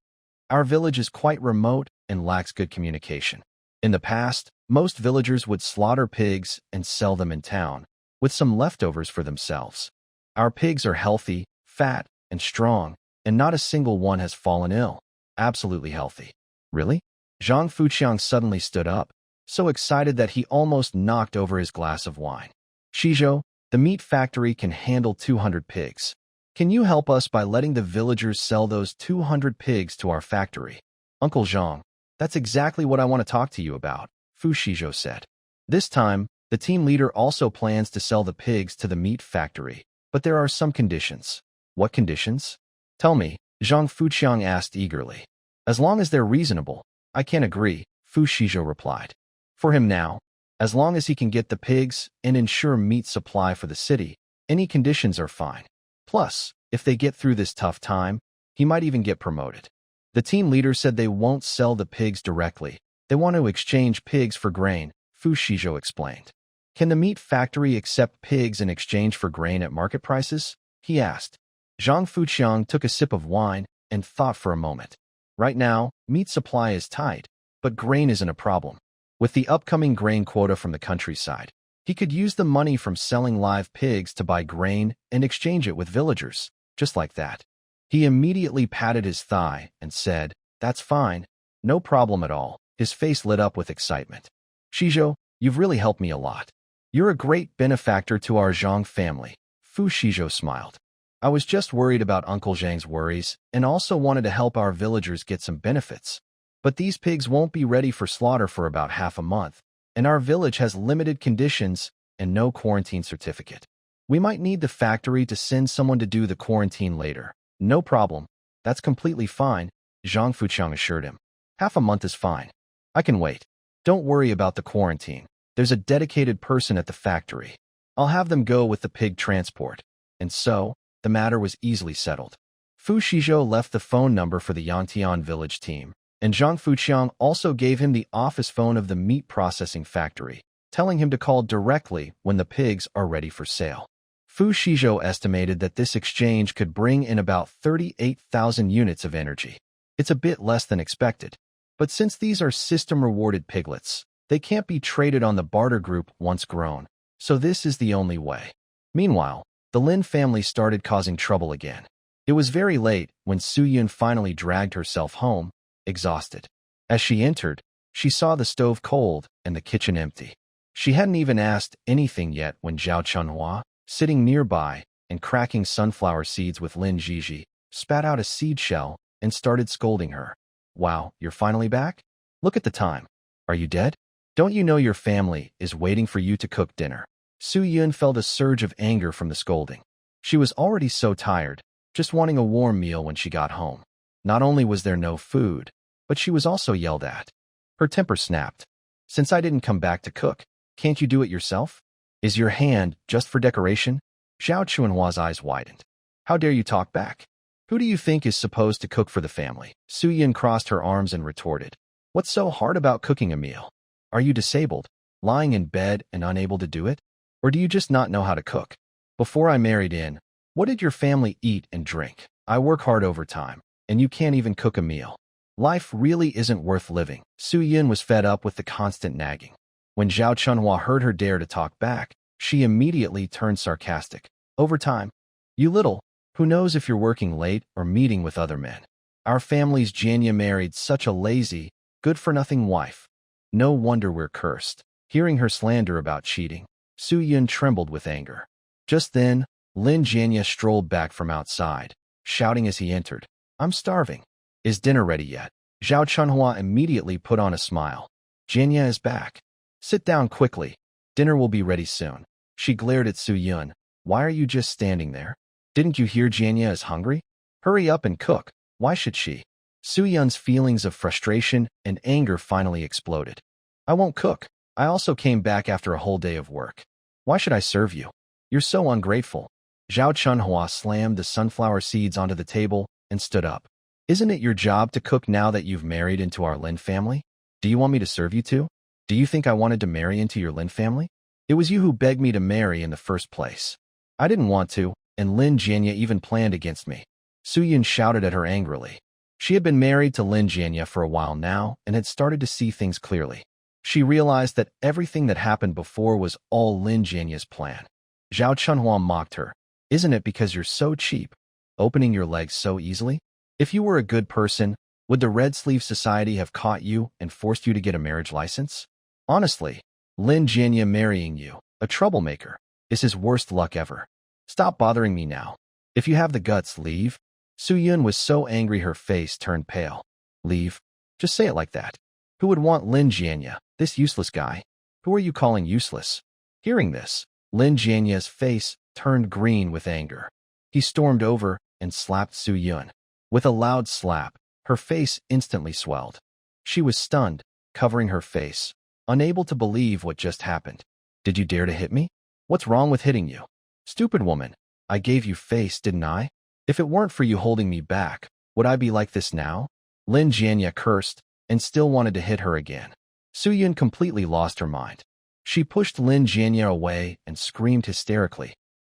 Our village is quite remote and lacks good communication. In the past, most villagers would slaughter pigs and sell them in town, with some leftovers for themselves. Our pigs are healthy, fat, and strong, and not a single one has fallen ill. Absolutely healthy." "Really?" Zhang Fuqiang suddenly stood up, so excited that he almost knocked over his glass of wine. "Xizhou, the meat factory can handle 200 pigs. Can you help us by letting the villagers sell those 200 pigs to our factory?" "Uncle Zhang, that's exactly what I want to talk to you about," Xizhou said. This time, the team leader also plans to sell the pigs to the meat factory, but there are some conditions. "What conditions? Tell me," Zhang Fuqiang asked eagerly. "As long as they're reasonable, I can agree," Xizhou replied. "For him now, as long as he can get the pigs and ensure meat supply for the city, any conditions are fine. Plus, if they get through this tough time, he might even get promoted." The team leader said they won't sell the pigs directly. They want to exchange pigs for grain, Xizhou explained. "Can the meat factory accept pigs in exchange for grain at market prices?" he asked. Zhang Fuqiang took a sip of wine and thought for a moment. Right now, meat supply is tight, but grain isn't a problem. With the upcoming grain quota from the countryside, he could use the money from selling live pigs to buy grain and exchange it with villagers, just like that. He immediately patted his thigh and said, "That's fine. No problem at all." His face lit up with excitement. "Xizhou, you've really helped me a lot. You're a great benefactor to our Zhang family." Xizhou smiled. "I was just worried about Uncle Zhang's worries and also wanted to help our villagers get some benefits. But these pigs won't be ready for slaughter for about half a month, and our village has limited conditions and no quarantine certificate. We might need the factory to send someone to do the quarantine later." "No problem. That's completely fine," Zhang Fuqiang assured him. "Half a month is fine. I can wait. Don't worry about the quarantine. There's a dedicated person at the factory. I'll have them go with the pig transport." And so, the matter was easily settled. Xizhou left the phone number for the Yantian village team, and Zhang Fuqiang also gave him the office phone of the meat processing factory, telling him to call directly when the pigs are ready for sale. Xizhou estimated that this exchange could bring in about 38,000 units of energy. It's a bit less than expected, but since these are system-rewarded piglets, they can't be traded on the barter group once grown, so this is the only way. Meanwhile, the Lin family started causing trouble again. It was very late when Suyun finally dragged herself home, exhausted. As she entered, she saw the stove cold and the kitchen empty. She hadn't even asked anything yet when Zhao Chunhua, sitting nearby and cracking sunflower seeds with Lin Jiji, spat out a seed shell and started scolding her. Wow, you're finally back? Look at the time. Are you dead? Don't you know your family is waiting for you to cook dinner? Su Yun felt a surge of anger from the scolding. She was already so tired, just wanting a warm meal when she got home. Not only was there no food, but she was also yelled at. Her temper snapped. Since I didn't come back to cook, can't you do it yourself? Is your hand just for decoration? Zhao Chunhua's eyes widened. How dare you talk back? Who do you think is supposed to cook for the family? Su Yun crossed her arms and retorted. What's so hard about cooking a meal? Are you disabled, lying in bed and unable to do it? Or do you just not know how to cook? Before I married in, what did your family eat and drink? I work hard overtime, and you can't even cook a meal. Life really isn't worth living. Su Yun was fed up with the constant nagging. When Zhao Chunhua heard her dare to talk back, she immediately turned sarcastic. Overtime? You little, who knows if you're working late or meeting with other men? Our family's Janya married such a lazy, good-for-nothing wife. No wonder we're cursed. Hearing her slander about cheating, Su Yun trembled with anger. Just then, Lin Janya strolled back from outside, shouting as he entered, I'm starving. Is dinner ready yet? Zhao Chunhua immediately put on a smile. Janya is back. Sit down quickly. Dinner will be ready soon. She glared at Su Yun. Why are you just standing there? Didn't you hear Janya is hungry? Hurry up and cook. Why should she? Su Yun's feelings of frustration and anger finally exploded. I won't cook. I also came back after a whole day of work. Why should I serve you? You're so ungrateful. Zhao Chunhua slammed the sunflower seeds onto the table and stood up. Isn't it your job to cook now that you've married into our Lin family? Do you want me to serve you too? Do you think I wanted to marry into your Lin family? It was you who begged me to marry in the first place. I didn't want to, and Lin Janya even planned against me. Su Yun shouted at her angrily. She had been married to Lin Janya for a while now and had started to see things clearly. She realized that everything that happened before was all Lin Janya's plan. Zhao Chunhua mocked her. Isn't it because you're so cheap, opening your legs so easily? If you were a good person, would the Red Sleeve Society have caught you and forced you to get a marriage license? Honestly, Lin Janya marrying you, a troublemaker, is his worst luck ever. Stop bothering me now. If you have the guts, leave. Su Yun was so angry her face turned pale. Leave? Just say it like that. Who would want Lin Janya, this useless guy? Who are you calling useless? Hearing this, Lin Janya's face turned green with anger. He stormed over and slapped Su Yun. With a loud slap, her face instantly swelled. She was stunned, covering her face, unable to believe what just happened. Did you dare to hit me? What's wrong with hitting you? Stupid woman, I gave you face, didn't I? If it weren't for you holding me back, would I be like this now? Lin Janya cursed and still wanted to hit her again. Su Yun completely lost her mind. She pushed Lin Janya away and screamed hysterically.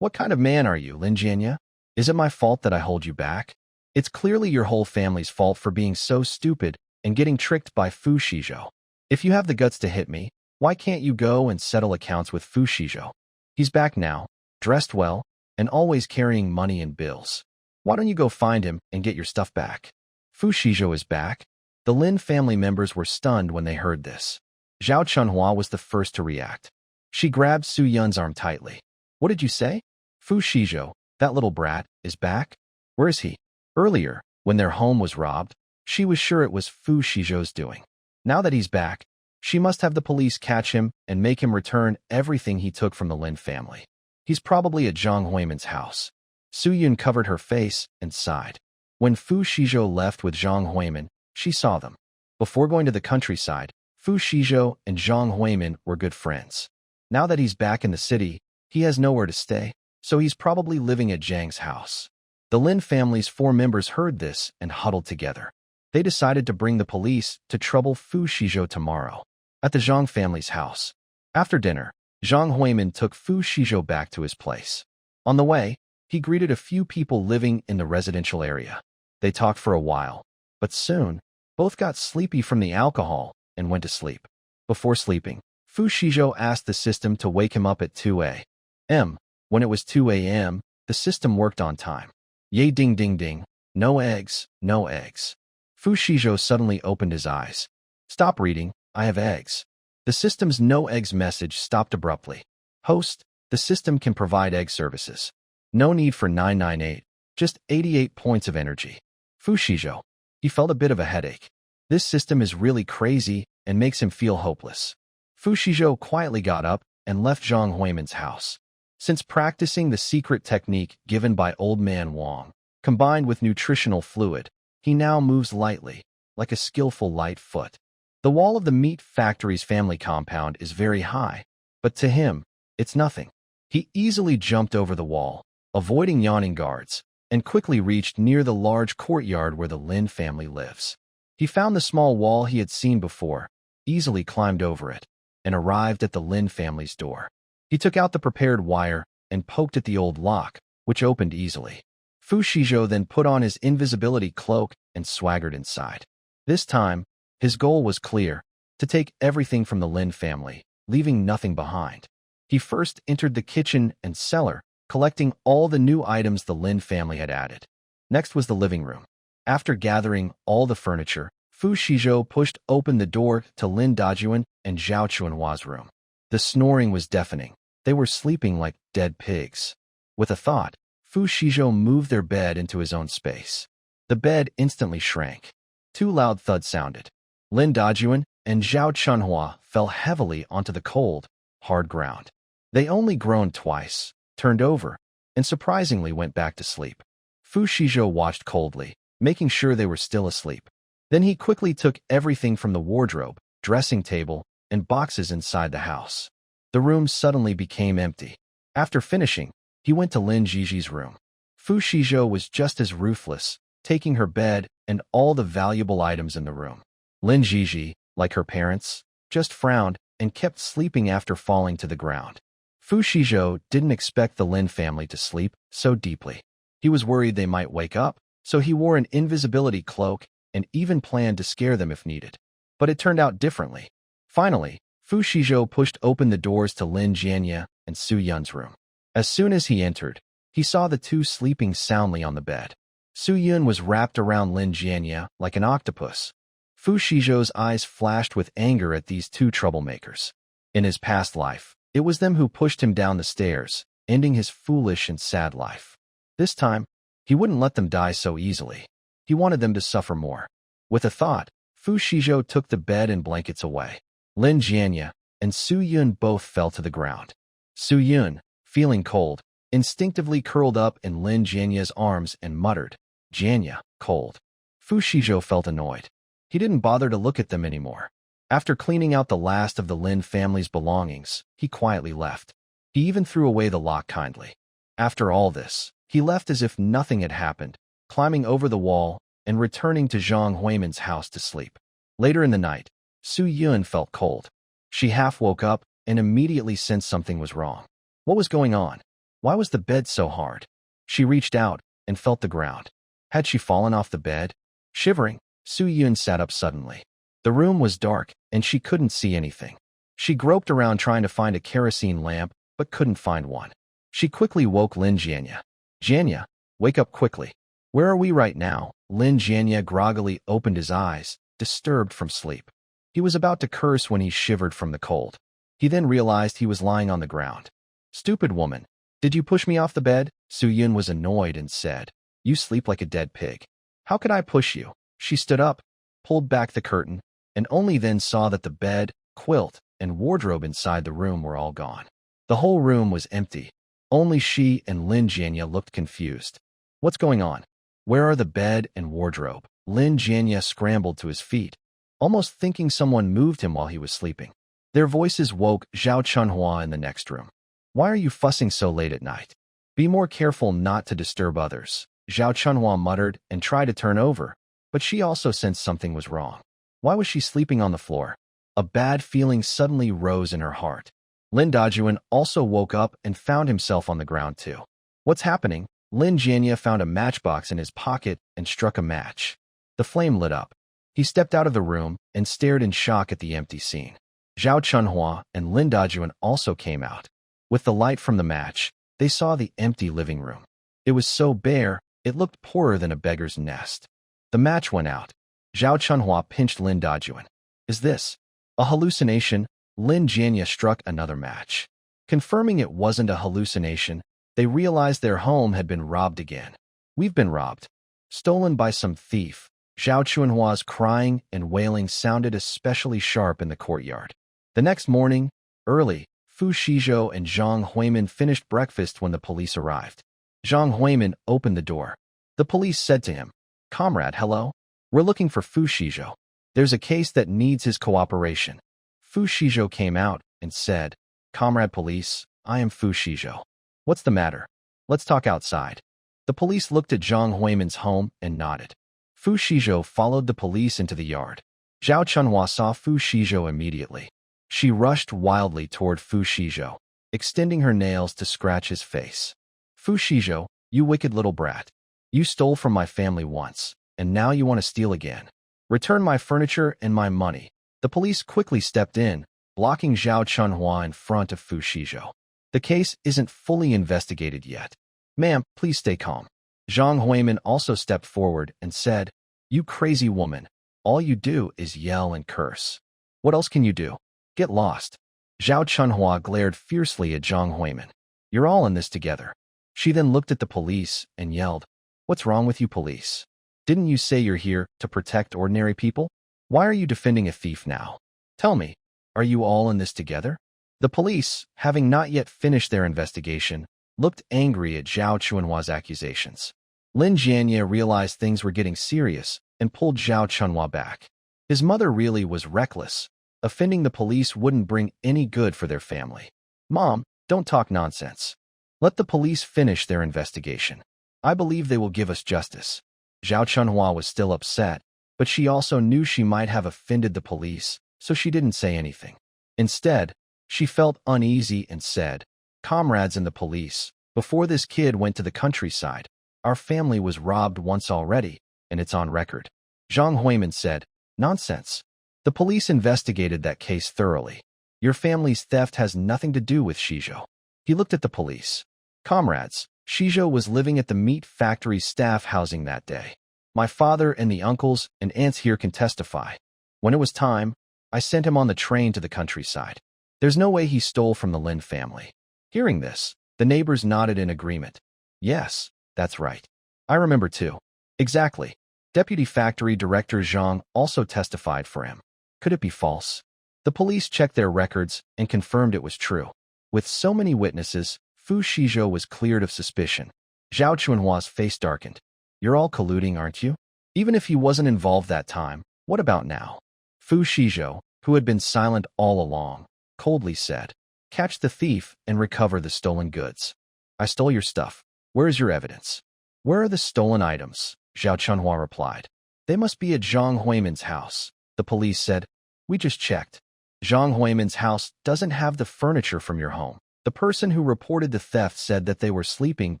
What kind of man are you, Lin Janya? Is it my fault that I hold you back? It's clearly your whole family's fault for being so stupid and getting tricked by Fu Xizhou. If you have the guts to hit me, why can't you go and settle accounts with Fu Xizhou? He's back now, dressed well, and always carrying money and bills. Why don't you go find him and get your stuff back? Fu Xizhou is back? The Lin family members were stunned when they heard this. Zhao Chunhua was the first to react. She grabbed Su Yun's arm tightly. What did you say? Fu Xizhou, that little brat, is back? Where is he? Earlier, when their home was robbed, she was sure it was Fu Xizhou's doing. Now that he's back, she must have the police catch him and make him return everything he took from the Lin family. He's probably at Zhang Huiman's house. Su Yun covered her face and sighed. When Fu Xizhou left with Zhang Huiman, she saw them. Before going to the countryside, Fu Xizhou and Zhang Huiman were good friends. Now that he's back in the city, he has nowhere to stay, so he's probably living at Zhang's house. The Lin family's 4 members heard this and huddled together. They decided to bring the police to trouble Fu Xizhou tomorrow, at the Zhang family's house. After dinner, Zhang Huiman took Fu Xizhou back to his place. On the way, he greeted a few people living in the residential area. They talked for a while, but soon, both got sleepy from the alcohol and went to sleep. Before sleeping, Fu Xizhou asked the system to wake him up at 2 a.m. When it was 2 a.m., the system worked on time. Yay ding ding ding, no eggs, no eggs. Fu Xizhou suddenly opened his eyes. Stop reading, I have eggs. The system's no eggs message stopped abruptly. Host, the system can provide egg services. No need for 998, just 88 points of energy. Xizhou. He felt a bit of a headache. This system is really crazy and makes him feel hopeless. Xizhou quietly got up and left Zhang Huiman's house. Since practicing the secret technique given by Old Man Wang, combined with nutritional fluid, he now moves lightly, like a skillful light foot. The wall of the meat factory's family compound is very high, but to him, it's nothing. He easily jumped over the wall, avoiding yawning guards, and quickly reached near the large courtyard where the Lin family lives. He found the small wall he had seen before, easily climbed over it, and arrived at the Lin family's door. He took out the prepared wire and poked at the old lock, which opened easily. Xizhou then put on his invisibility cloak and swaggered inside. This time, his goal was clear, to take everything from the Lin family, leaving nothing behind. He first entered the kitchen and cellar, collecting all the new items the Lin family had added. Next was the living room. After gathering all the furniture, Xizhou pushed open the door to Lin Dajuan and Zhao Chuanhua's room. The snoring was deafening. They were sleeping like dead pigs. With a thought, Xizhou moved their bed into his own space. The bed instantly shrank. Two loud thuds sounded. Lin Dajuan and Zhao Chuanhua fell heavily onto the cold, hard ground. They only groaned twice, turned over, and surprisingly went back to sleep. Xizhou watched coldly, making sure they were still asleep. Then he quickly took everything from the wardrobe, dressing table, and boxes inside the house. The room suddenly became empty. After finishing, he went to Lin Ziji's room. Xizhou was just as ruthless, taking her bed and all the valuable items in the room. Lin Ziji, like her parents, just frowned and kept sleeping after falling to the ground. Xizhou didn't expect the Lin family to sleep so deeply. He was worried they might wake up, so he wore an invisibility cloak and even planned to scare them if needed. But it turned out differently. Finally, Xizhou pushed open the doors to Lin Jianya and Su Yun's room. As soon as he entered, he saw the two sleeping soundly on the bed. Su Yun was wrapped around Lin Jianya like an octopus. Xizhou's eyes flashed with anger at these two troublemakers. In his past life, it was them who pushed him down the stairs, ending his foolish and sad life. This time, he wouldn't let them die so easily. He wanted them to suffer more. With a thought, Xizhou took the bed and blankets away. Lin Jianya and Su Yun both fell to the ground. Su Yun, feeling cold, instinctively curled up in Lin Jianya's arms and muttered, "Jianya, cold." Xizhou felt annoyed. He didn't bother to look at them anymore. After cleaning out the last of the Lin family's belongings, he quietly left. He even threw away the lock kindly. After all this, he left as if nothing had happened, climbing over the wall and returning to Zhang Huiman's house to sleep. Later in the night, Su Yun felt cold. She half woke up and immediately sensed something was wrong. What was going on? Why was the bed so hard? She reached out and felt the ground. Had she fallen off the bed? Shivering, Su Yun sat up suddenly. The room was dark and she couldn't see anything. She groped around trying to find a kerosene lamp, but couldn't find one. She quickly woke Lin Jianya. "Jianya, wake up quickly." "Where are we right now?" Lin Jianya groggily opened his eyes, disturbed from sleep. He was about to curse when he shivered from the cold. He then realized he was lying on the ground. "Stupid woman, did you push me off the bed?" Su Yun was annoyed and said, "You sleep like a dead pig. How could I push you?" She stood up, pulled back the curtain, and only then saw that the bed, quilt, and wardrobe inside the room were all gone. The whole room was empty. Only she and Lin Jianya looked confused. "What's going on? Where are the bed and wardrobe?" Lin Jianya scrambled to his feet, almost thinking someone moved him while he was sleeping. Their voices woke Zhao Chuanhua in the next room. "Why are you fussing so late at night? Be more careful not to disturb others." Zhao Chuanhua muttered and tried to turn over, but she also sensed something was wrong. Why was she sleeping on the floor? A bad feeling suddenly rose in her heart. Lin Dajuan also woke up and found himself on the ground too. "What's happening?" Lin Jianya found a matchbox in his pocket and struck a match. The flame lit up. He stepped out of the room and stared in shock at the empty scene. Zhao Chuanhua and Lin Dajuan also came out. With the light from the match, they saw the empty living room. It was so bare, it looked poorer than a beggar's nest. The match went out. Zhao Chuanhua pinched Lin Dajuan. "Is this a hallucination?" Lin Jianya struck another match. Confirming it wasn't a hallucination, they realized their home had been robbed again. We've been robbed. Stolen by some thief. Zhao Chunhua's crying and wailing sounded especially sharp in the courtyard. The next morning, early, Fu Xizhou and Zhang Huimin finished breakfast when the police arrived. Zhang Huimin opened the door. The police said to him, "Comrade, hello? We're looking for Fu Xizhou. There's a case that needs his cooperation." Fu Xizhou came out and said, "Comrade police, I am Fu Xizhou. What's the matter? Let's talk outside." The police looked at Zhang Huimin's home and nodded. Fu Xizhou followed the police into the yard. Zhao Chunhua saw Fu Xizhou immediately. She rushed wildly toward Fu Xizhou, extending her nails to scratch his face. "Fu Xizhou, you wicked little brat. You stole from my family once, and now you want to steal again. Return my furniture and my money." The police quickly stepped in, blocking Zhao Chunhua in front of Fu Xizhou. "The case isn't fully investigated yet. Ma'am, please stay calm." Zhang Huimin also stepped forward and said, "You crazy woman. All you do is yell and curse. What else can you do? Get lost." Zhao Chunhua glared fiercely at Zhang Huimin. "You're all in this together." She then looked at the police and yelled, "What's wrong with you police? Didn't you say you're here to protect ordinary people? Why are you defending a thief now? Tell me, are you all in this together?" The police, having not yet finished their investigation, looked angry at Zhao Chunhua's accusations. Lin Jianya realized things were getting serious and pulled Zhao Chunhua back. His mother really was reckless. Offending the police wouldn't bring any good for their family. "Mom, don't talk nonsense. Let the police finish their investigation. I believe they will give us justice." Zhao Chunhua was still upset, but she also knew she might have offended the police, so she didn't say anything. Instead, she felt uneasy and said, "Comrades in the police, before this kid went to the countryside, our family was robbed once already, and it's on record." Zhang Huimin said, "Nonsense. The police investigated that case thoroughly. Your family's theft has nothing to do with Xizhou." He looked at the police. "Comrades, Xizhou was living at the meat factory staff housing that day. My father and the uncles and aunts here can testify. When it was time, I sent him on the train to the countryside. There's no way he stole from the Lin family." Hearing this, the neighbors nodded in agreement. "Yes, that's right. I remember too." "Exactly." Deputy Factory Director Zhang also testified for him. Could it be false? The police checked their records and confirmed it was true. With so many witnesses, Fu Xizhou was cleared of suspicion. Zhao Chunhua's face darkened. "You're all colluding, aren't you? Even if he wasn't involved that time, what about now?" Fu Xizhou, who had been silent all along, coldly said, "Catch the thief and recover the stolen goods." "I stole your stuff. Where is your evidence?" "Where are the stolen items?" Zhao Chunhua replied. "They must be at Zhang Huimin's house." The police said, "We just checked. Zhang Huimin's house doesn't have the furniture from your home." The person who reported the theft said that they were sleeping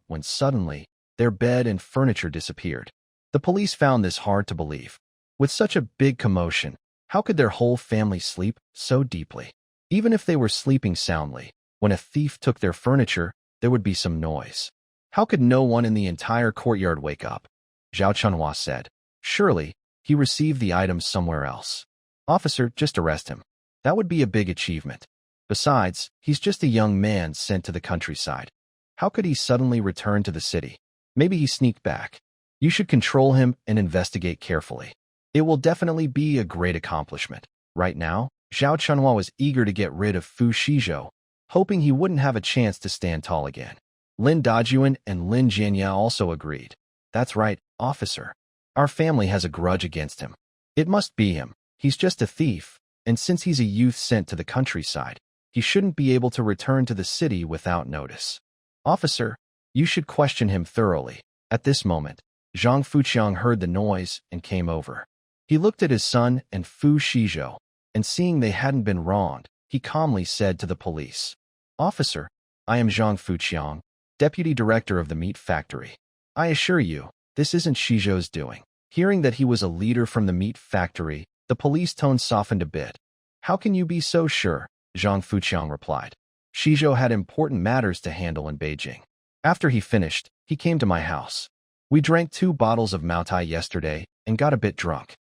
when suddenly their bed and furniture disappeared. The police found this hard to believe. With such a big commotion, how could their whole family sleep so deeply? Even if they were sleeping soundly, when a thief took their furniture, there would be some noise. How could no one in the entire courtyard wake up? Zhao Chunhua said, "Surely, he received the items somewhere else. Officer, just arrest him. That would be a big achievement. Besides, he's just a young man sent to the countryside. How could he suddenly return to the city? Maybe he sneaked back. You should control him and investigate carefully. It will definitely be a great accomplishment." Right now, Zhao Chunhua was eager to get rid of Fu Xizhou, hoping he wouldn't have a chance to stand tall again. Lin Dajuan and Lin Jianya also agreed. "That's right, officer. Our family has a grudge against him. It must be him. He's just a thief, and since he's a youth sent to the countryside, he shouldn't be able to return to the city without notice. Officer, you should question him thoroughly." At this moment, Zhang Fuqiang heard the noise and came over. He looked at his son and Fu Xizhou, and seeing they hadn't been wronged, he calmly said to the police, "Officer, I am Zhang Fuqiang, Deputy Director of the Meat Factory. I assure you, this isn't Xizhou's doing." Hearing that he was a leader from the meat factory, the police tone softened a bit. "How can you be so sure?" Zhang Fuqiang replied. "Xizhou had important matters to handle in Beijing. After he finished, he came to my house. We drank 2 bottles of Maotai yesterday and got a bit drunk.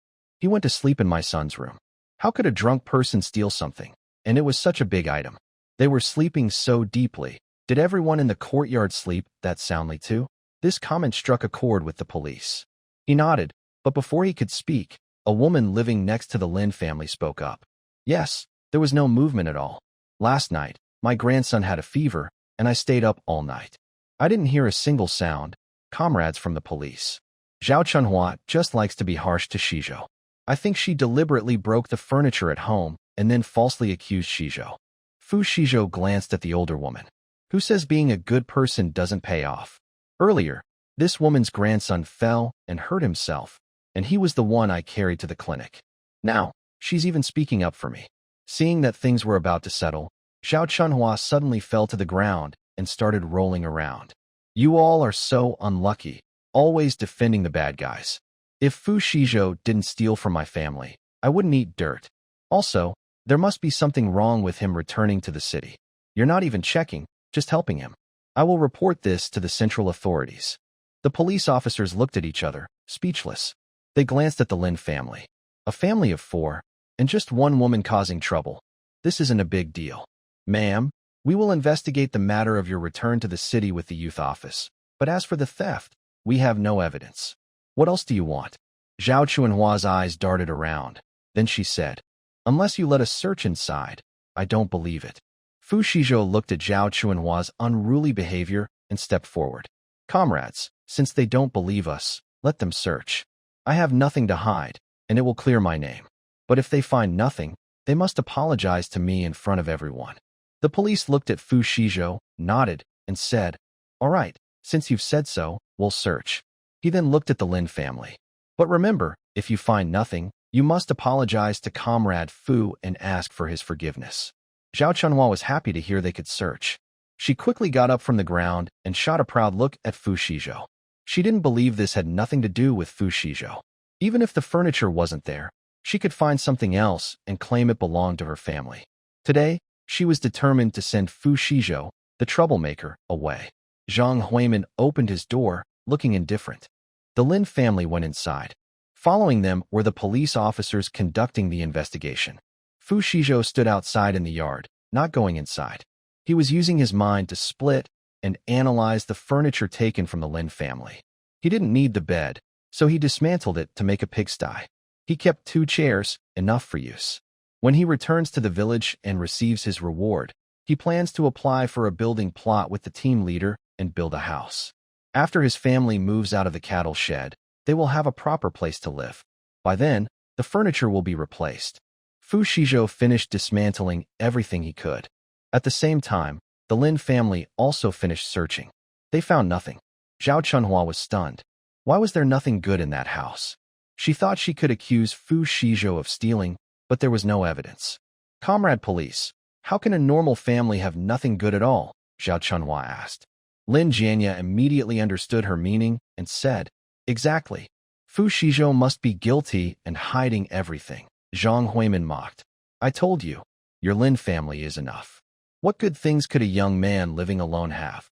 He went to sleep in my son's room. How could a drunk person steal something? and it was such a big item. They were sleeping so deeply. Did everyone in the courtyard sleep that soundly too? This comment struck a chord with the police. He nodded, but before he could speak, a woman living next to the Lin family spoke up. Yes, there was no movement at all. Last night, my grandson had a fever, and I stayed up all night. I didn't hear a single sound. Comrades from the police. Zhao Chunhua just likes to be harsh to Xizhou. I think she deliberately broke the furniture at home and then falsely accused Xizhou. Fu Xizhou glanced at the older woman. Who says being a good person doesn't pay off? Earlier, this woman's grandson fell and hurt himself, and he was the one I carried to the clinic. Now, she's even speaking up for me. Seeing that things were about to settle, Zhao Chunhua suddenly fell to the ground and started rolling around. You all are so unlucky, always defending the bad guys. If Fu Xizhou didn't steal from my family, I wouldn't eat dirt. Also, there must be something wrong with him returning to the city. You're not even checking, just helping him. I will report this to the central authorities. The police officers looked at each other, speechless. They glanced at the Lin family. A family of 4, and just one woman causing trouble. This isn't a big deal. Ma'am, we will investigate the matter of your return to the city with the youth office. But as for the theft, we have no evidence. What else do you want? Zhao Chunhua's eyes darted around. Then she said, unless you let us search inside, I don't believe it. Fu Xizhou looked at Zhao Chunhua's unruly behavior and stepped forward. Comrades, since they don't believe us, let them search. I have nothing to hide, and it will clear my name. But if they find nothing, they must apologize to me in front of everyone. The police looked at Fu Xizhou, nodded, and said, all right, since you've said so, we'll search. He then looked at the Lin family. But remember, if you find nothing, you must apologize to Comrade Fu and ask for his forgiveness. Zhao Chunhua was happy to hear they could search. She quickly got up from the ground and shot a proud look at Fu Xizhou. She didn't believe this had nothing to do with Fu Xizhou. Even if the furniture wasn't there, she could find something else and claim it belonged to her family. Today, she was determined to send Fu Xizhou, the troublemaker, away. Zhang Huimin opened his door, looking indifferent. The Lin family went inside. Following them were the police officers conducting the investigation. Fu Xizhou stood outside in the yard, not going inside. He was using his mind to split and analyze the furniture taken from the Lin family. He didn't need the bed, so he dismantled it to make a pigsty. He kept 2 chairs, enough for use. When he returns to the village and receives his reward, he plans to apply for a building plot with the team leader and build a house. After his family moves out of the cattle shed, they will have a proper place to live. By then, the furniture will be replaced. Fu Xizhou finished dismantling everything he could. At the same time, the Lin family also finished searching. They found nothing. Zhao Chunhua was stunned. Why was there nothing good in that house? She thought she could accuse Fu Xizhou of stealing, but there was no evidence. Comrade police, how can a normal family have nothing good at all? Zhao Chunhua asked. Lin Jianya immediately understood her meaning and said, exactly. Fu Xizhou must be guilty and hiding everything. Zhang Huimin mocked. I told you, your Lin family is enough. What good things could a young man living alone have?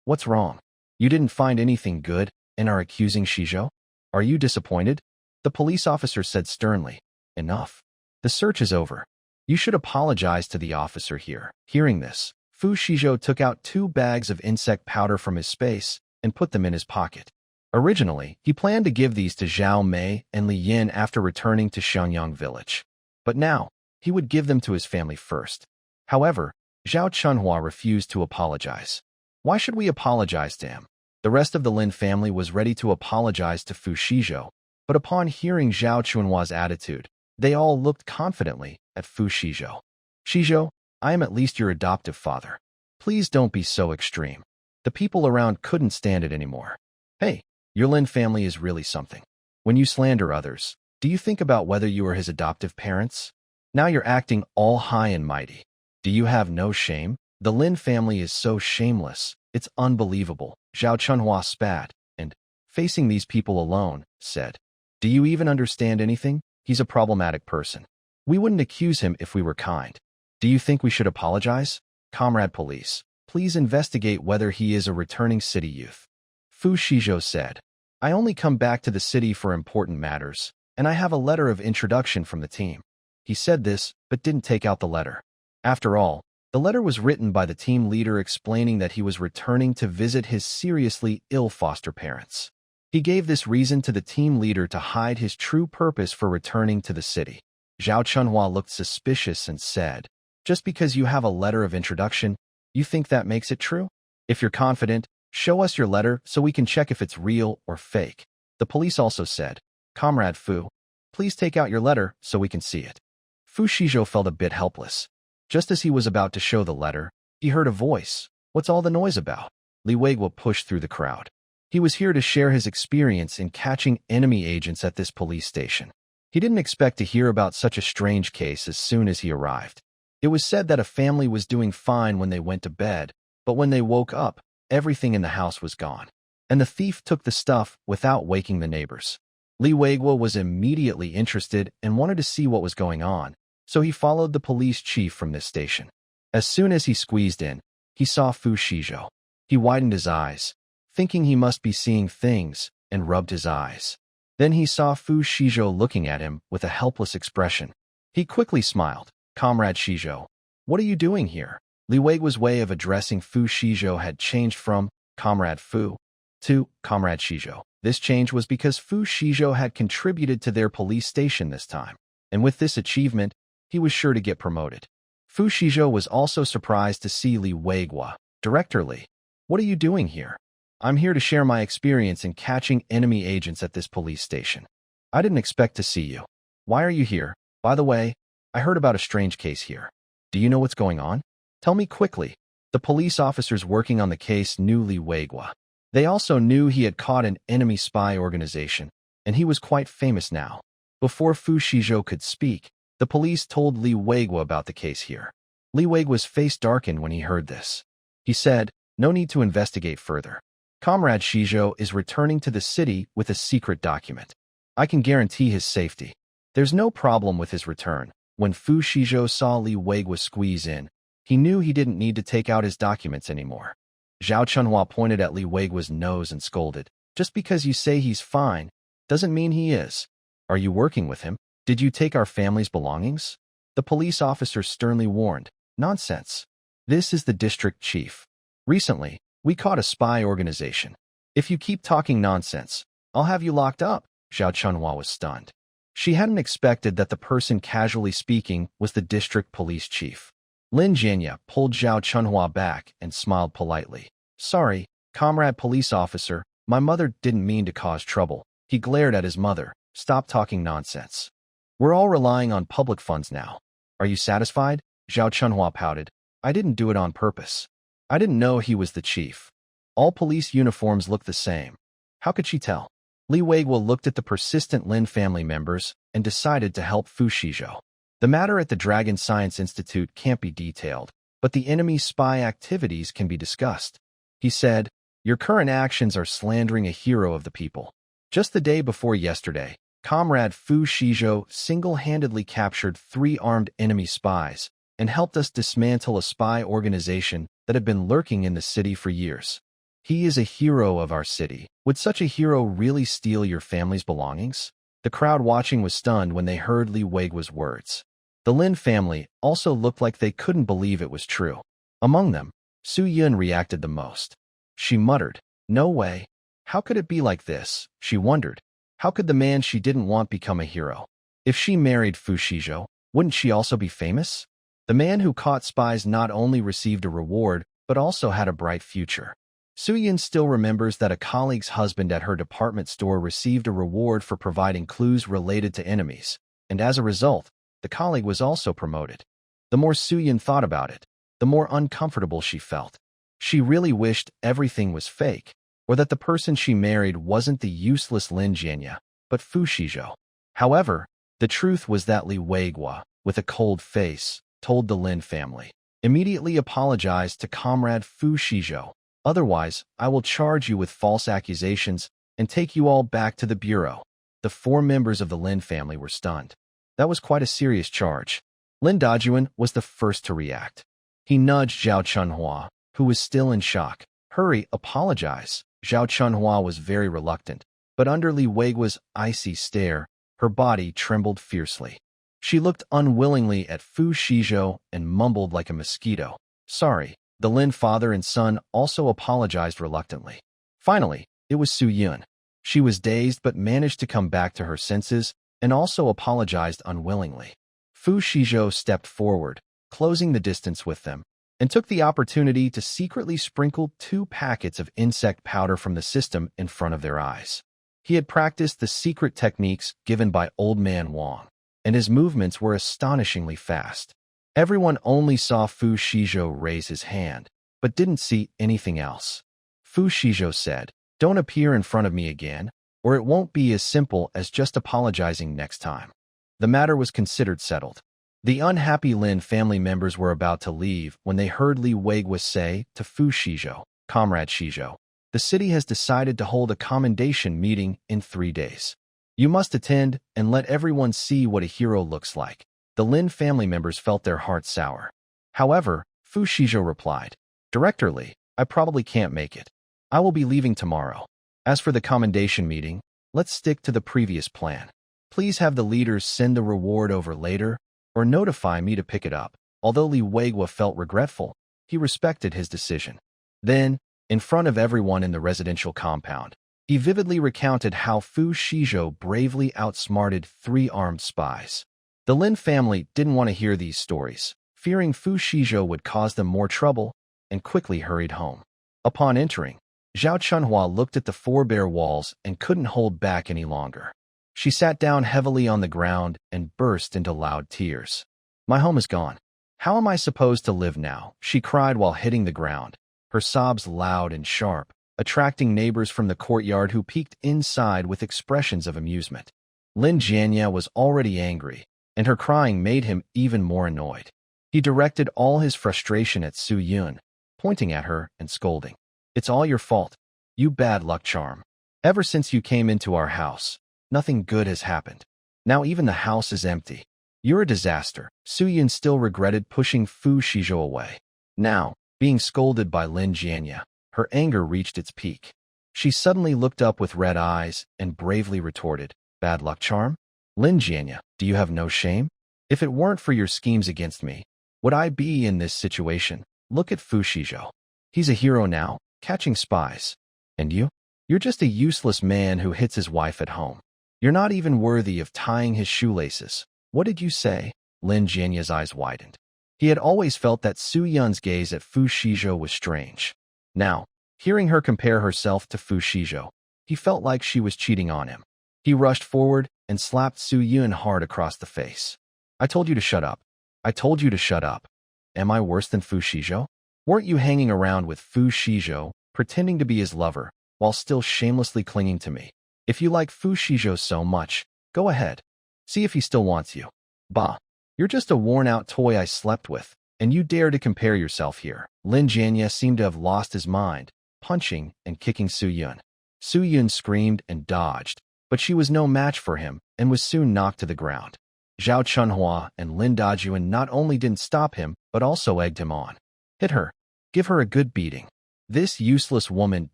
What's wrong? You didn't find anything good and are accusing Xizhou? Are you disappointed? The police officer said sternly, enough. The search is over. You should apologize to the officer here. Hearing this, Fu Xizhou took out 2 bags of insect powder from his space and put them in his pocket. Originally, he planned to give these to Zhao Mei and Li Yin after returning to Xiangyang village. But now, he would give them to his family first. However, Zhao Chunhua refused to apologize. Why should we apologize to him? The rest of the Lin family was ready to apologize to Fu Xizhou, but upon hearing Zhao Chunhua's attitude, they all looked confidently at Fu Xizhou. Xizhou, I am at least your adoptive father. Please don't be so extreme. The people around couldn't stand it anymore. Hey, your Lin family is really something. When you slander others, do you think about whether you are his adoptive parents? Now you're acting all high and mighty. Do you have no shame? The Lin family is so shameless. It's unbelievable. Zhao Chunhua spat and, facing these people alone, said, do you even understand anything? He's a problematic person. We wouldn't accuse him if we were kind. Do you think we should apologize? Comrade police, please investigate whether he is a returning city youth. Fu Xizhou said, I only come back to the city for important matters, and I have a letter of introduction from the team. He said this, but didn't take out the letter. After all, the letter was written by the team leader explaining that he was returning to visit his seriously ill foster parents. He gave this reason to the team leader to hide his true purpose for returning to the city. Zhao Chunhua looked suspicious and said, "Just because you have a letter of introduction, you think that makes it true? If you're confident, show us your letter so we can check if it's real or fake." The police also said, "Comrade Fu, please take out your letter so we can see it." Fu Xizhou felt a bit helpless. Just as he was about to show the letter, he heard a voice. "What's all the noise about?" Li Weiguo pushed through the crowd. He was here to share his experience in catching enemy agents at this police station. He didn't expect to hear about such a strange case as soon as he arrived. It was said that a family was doing fine when they went to bed, but when they woke up, everything in the house was gone. And the thief took the stuff without waking the neighbors. Li Weiguo was immediately interested and wanted to see what was going on, so he followed the police chief from this station. As soon as he squeezed in, he saw Fu Xizhou. He widened his eyes, thinking he must be seeing things, and rubbed his eyes. Then he saw Fu Xizhou looking at him with a helpless expression. He quickly smiled. "Comrade Xizhou, what are you doing here?" Li Weiguo's way of addressing Fu Xizhou had changed from "Comrade Fu" to "Comrade Xizhou." This change was because Fu Xizhou had contributed to their police station this time, and with this achievement, he was sure to get promoted. Fu Xizhou was also surprised to see Li Weiguo. "Director Li, what are you doing here?" "I'm here to share my experience in catching enemy agents at this police station." "I didn't expect to see you. Why are you here? By the way, I heard about a strange case here. Do you know what's going on? Tell me quickly." The police officers working on the case knew Li Weiguo. They also knew he had caught an enemy spy organization, and he was quite famous now. Before Fu Xizhou could speak, the police told Li Weiguo about the case here. Li Weiguo's face darkened when he heard this. He said, "No need to investigate further. Comrade Xizhou is returning to the city with a secret document. I can guarantee his safety. There's no problem with his return." When Fu Xizhou saw Li Weiguo squeeze in, he knew he didn't need to take out his documents anymore. Zhao Chunhua pointed at Li Weiguo's nose and scolded, "Just because you say he's fine, doesn't mean he is. Are you working with him? Did you take our family's belongings?" The police officer sternly warned, "Nonsense. This is the district chief. Recently, we caught a spy organization. If you keep talking nonsense, I'll have you locked up." Zhao Chunhua was stunned. She hadn't expected that the person casually speaking was the district police chief. Lin Jianya pulled Zhao Chunhua back and smiled politely. "Sorry, comrade police officer, my mother didn't mean to cause trouble." He glared at his mother. "Stop talking nonsense. We're all relying on public funds now. Are you satisfied?" Zhao Chunhua pouted. "I didn't do it on purpose. I didn't know he was the chief. All police uniforms look the same." How could she tell? Li Weiguo looked at the persistent Lin family members and decided to help Fu Xizhou. The matter at the Dragon Science Institute can't be detailed, but the enemy spy activities can be discussed. He said, "Your current actions are slandering a hero of the people. Just the day before yesterday, Comrade Fu Xizhou single-handedly captured 3 armed enemy spies and helped us dismantle a spy organization that had been lurking in the city for years. He is a hero of our city. Would such a hero really steal your family's belongings?" The crowd watching was stunned when they heard Li Weiguo's words. The Lin family also looked like they couldn't believe it was true. Among them, Su Yun reacted the most. She muttered, "No way. How could it be like this?" She wondered, how could the man she didn't want become a hero? If she married Fu Xizhou, wouldn't she also be famous? The man who caught spies not only received a reward, but also had a bright future. Su Yun still remembers that a colleague's husband at her department store received a reward for providing clues related to enemies, and as a result, the colleague was also promoted. The more Su Yun thought about it, the more uncomfortable she felt. She really wished everything was fake, or that the person she married wasn't the useless Lin Jianya, but Fu Xizhou. However, the truth was that Li Weiguo, with a cold face, told the Lin family, "Immediately apologize to Comrade Fu Xizhou. Otherwise, I will charge you with false accusations and take you all back to the bureau." The 4 members of the Lin family were stunned. That was quite a serious charge. Lin Dajuan was the first to react. He nudged Zhao Chunhua, who was still in shock. "Hurry, apologize." Zhao Chunhua was very reluctant, but under Li Weiguo's icy stare, her body trembled fiercely. She looked unwillingly at Fu Xizhou and mumbled like a mosquito. Sorry. The Lin father and son also apologized reluctantly. Finally, it was Su Yun. She was dazed but managed to come back to her senses and also apologized unwillingly. Fu Xizhou stepped forward, closing the distance with them, and took the opportunity to secretly sprinkle 2 packets of insect powder from the system in front of their eyes. He had practiced the secret techniques given by Old Man Wang, and his movements were astonishingly fast. Everyone only saw Fu Xizhou raise his hand, but didn't see anything else. Fu Xizhou said, "Don't appear in front of me again, or it won't be as simple as just apologizing next time." The matter was considered settled. The unhappy Lin family members were about to leave when they heard Li Weiguo say to Fu Xizhou, "Comrade Xizhou, the city has decided to hold a commendation meeting in 3 days. You must attend and let everyone see what a hero looks like." The Lin family members felt their hearts sour. However, Fu Xizhou replied, "Director Li, I probably can't make it. I will be leaving tomorrow. As for the commendation meeting, let's stick to the previous plan. Please have the leaders send the reward over later, or notify me to pick it up." Although Li Weiguo felt regretful, he respected his decision. Then, in front of everyone in the residential compound, he vividly recounted how Fu Xizhou bravely outsmarted 3 armed spies. The Lin family didn't want to hear these stories, fearing Fu Xizhou would cause them more trouble, and quickly hurried home. Upon entering, Zhao Chunhua looked at the 4 bare walls and couldn't hold back any longer. She sat down heavily on the ground and burst into loud tears. "My home is gone. How am I supposed to live now?" she cried while hitting the ground, her sobs loud and sharp, attracting neighbors from the courtyard who peeked inside with expressions of amusement. Lin Jianya was already angry, and her crying made him even more annoyed. He directed all his frustration at Su Yun, pointing at her and scolding. "It's all your fault, you bad luck charm. Ever since you came into our house, nothing good has happened. Now even the house is empty. You're a disaster." Su Yun still regretted pushing Fu Xizhou away. Now, being scolded by Lin Jianya, her anger reached its peak. She suddenly looked up with red eyes and bravely retorted, "Bad luck charm? Lin Jianya, do you have no shame? If it weren't for your schemes against me, would I be in this situation? Look at Fu Xizhou. He's a hero now, catching spies. And you? You're just a useless man who hits his wife at home. You're not even worthy of tying his shoelaces." "What did you say?" Lin Jianya's eyes widened. He had always felt that Su Yun's gaze at Fu Xizhou was strange. Now, hearing her compare herself to Fu Xizhou, he felt like she was cheating on him. He rushed forward and slapped Su Yun hard across the face. "I told you to shut up. I told you to shut up. Am I worse than Fu Xizhou? Weren't you hanging around with Fu Xizhou, pretending to be his lover, while still shamelessly clinging to me? If you like Fu Xizhou so much, go ahead. See if he still wants you. Bah, you're just a worn-out toy I slept with, and you dare to compare yourself here." Lin Jianya seemed to have lost his mind, punching and kicking Su Yun. Su Yun screamed and dodged, but she was no match for him and was soon knocked to the ground. Zhao Chunhua and Lin Dajuan not only didn't stop him, but also egged him on. "Hit her. Give her a good beating. This useless woman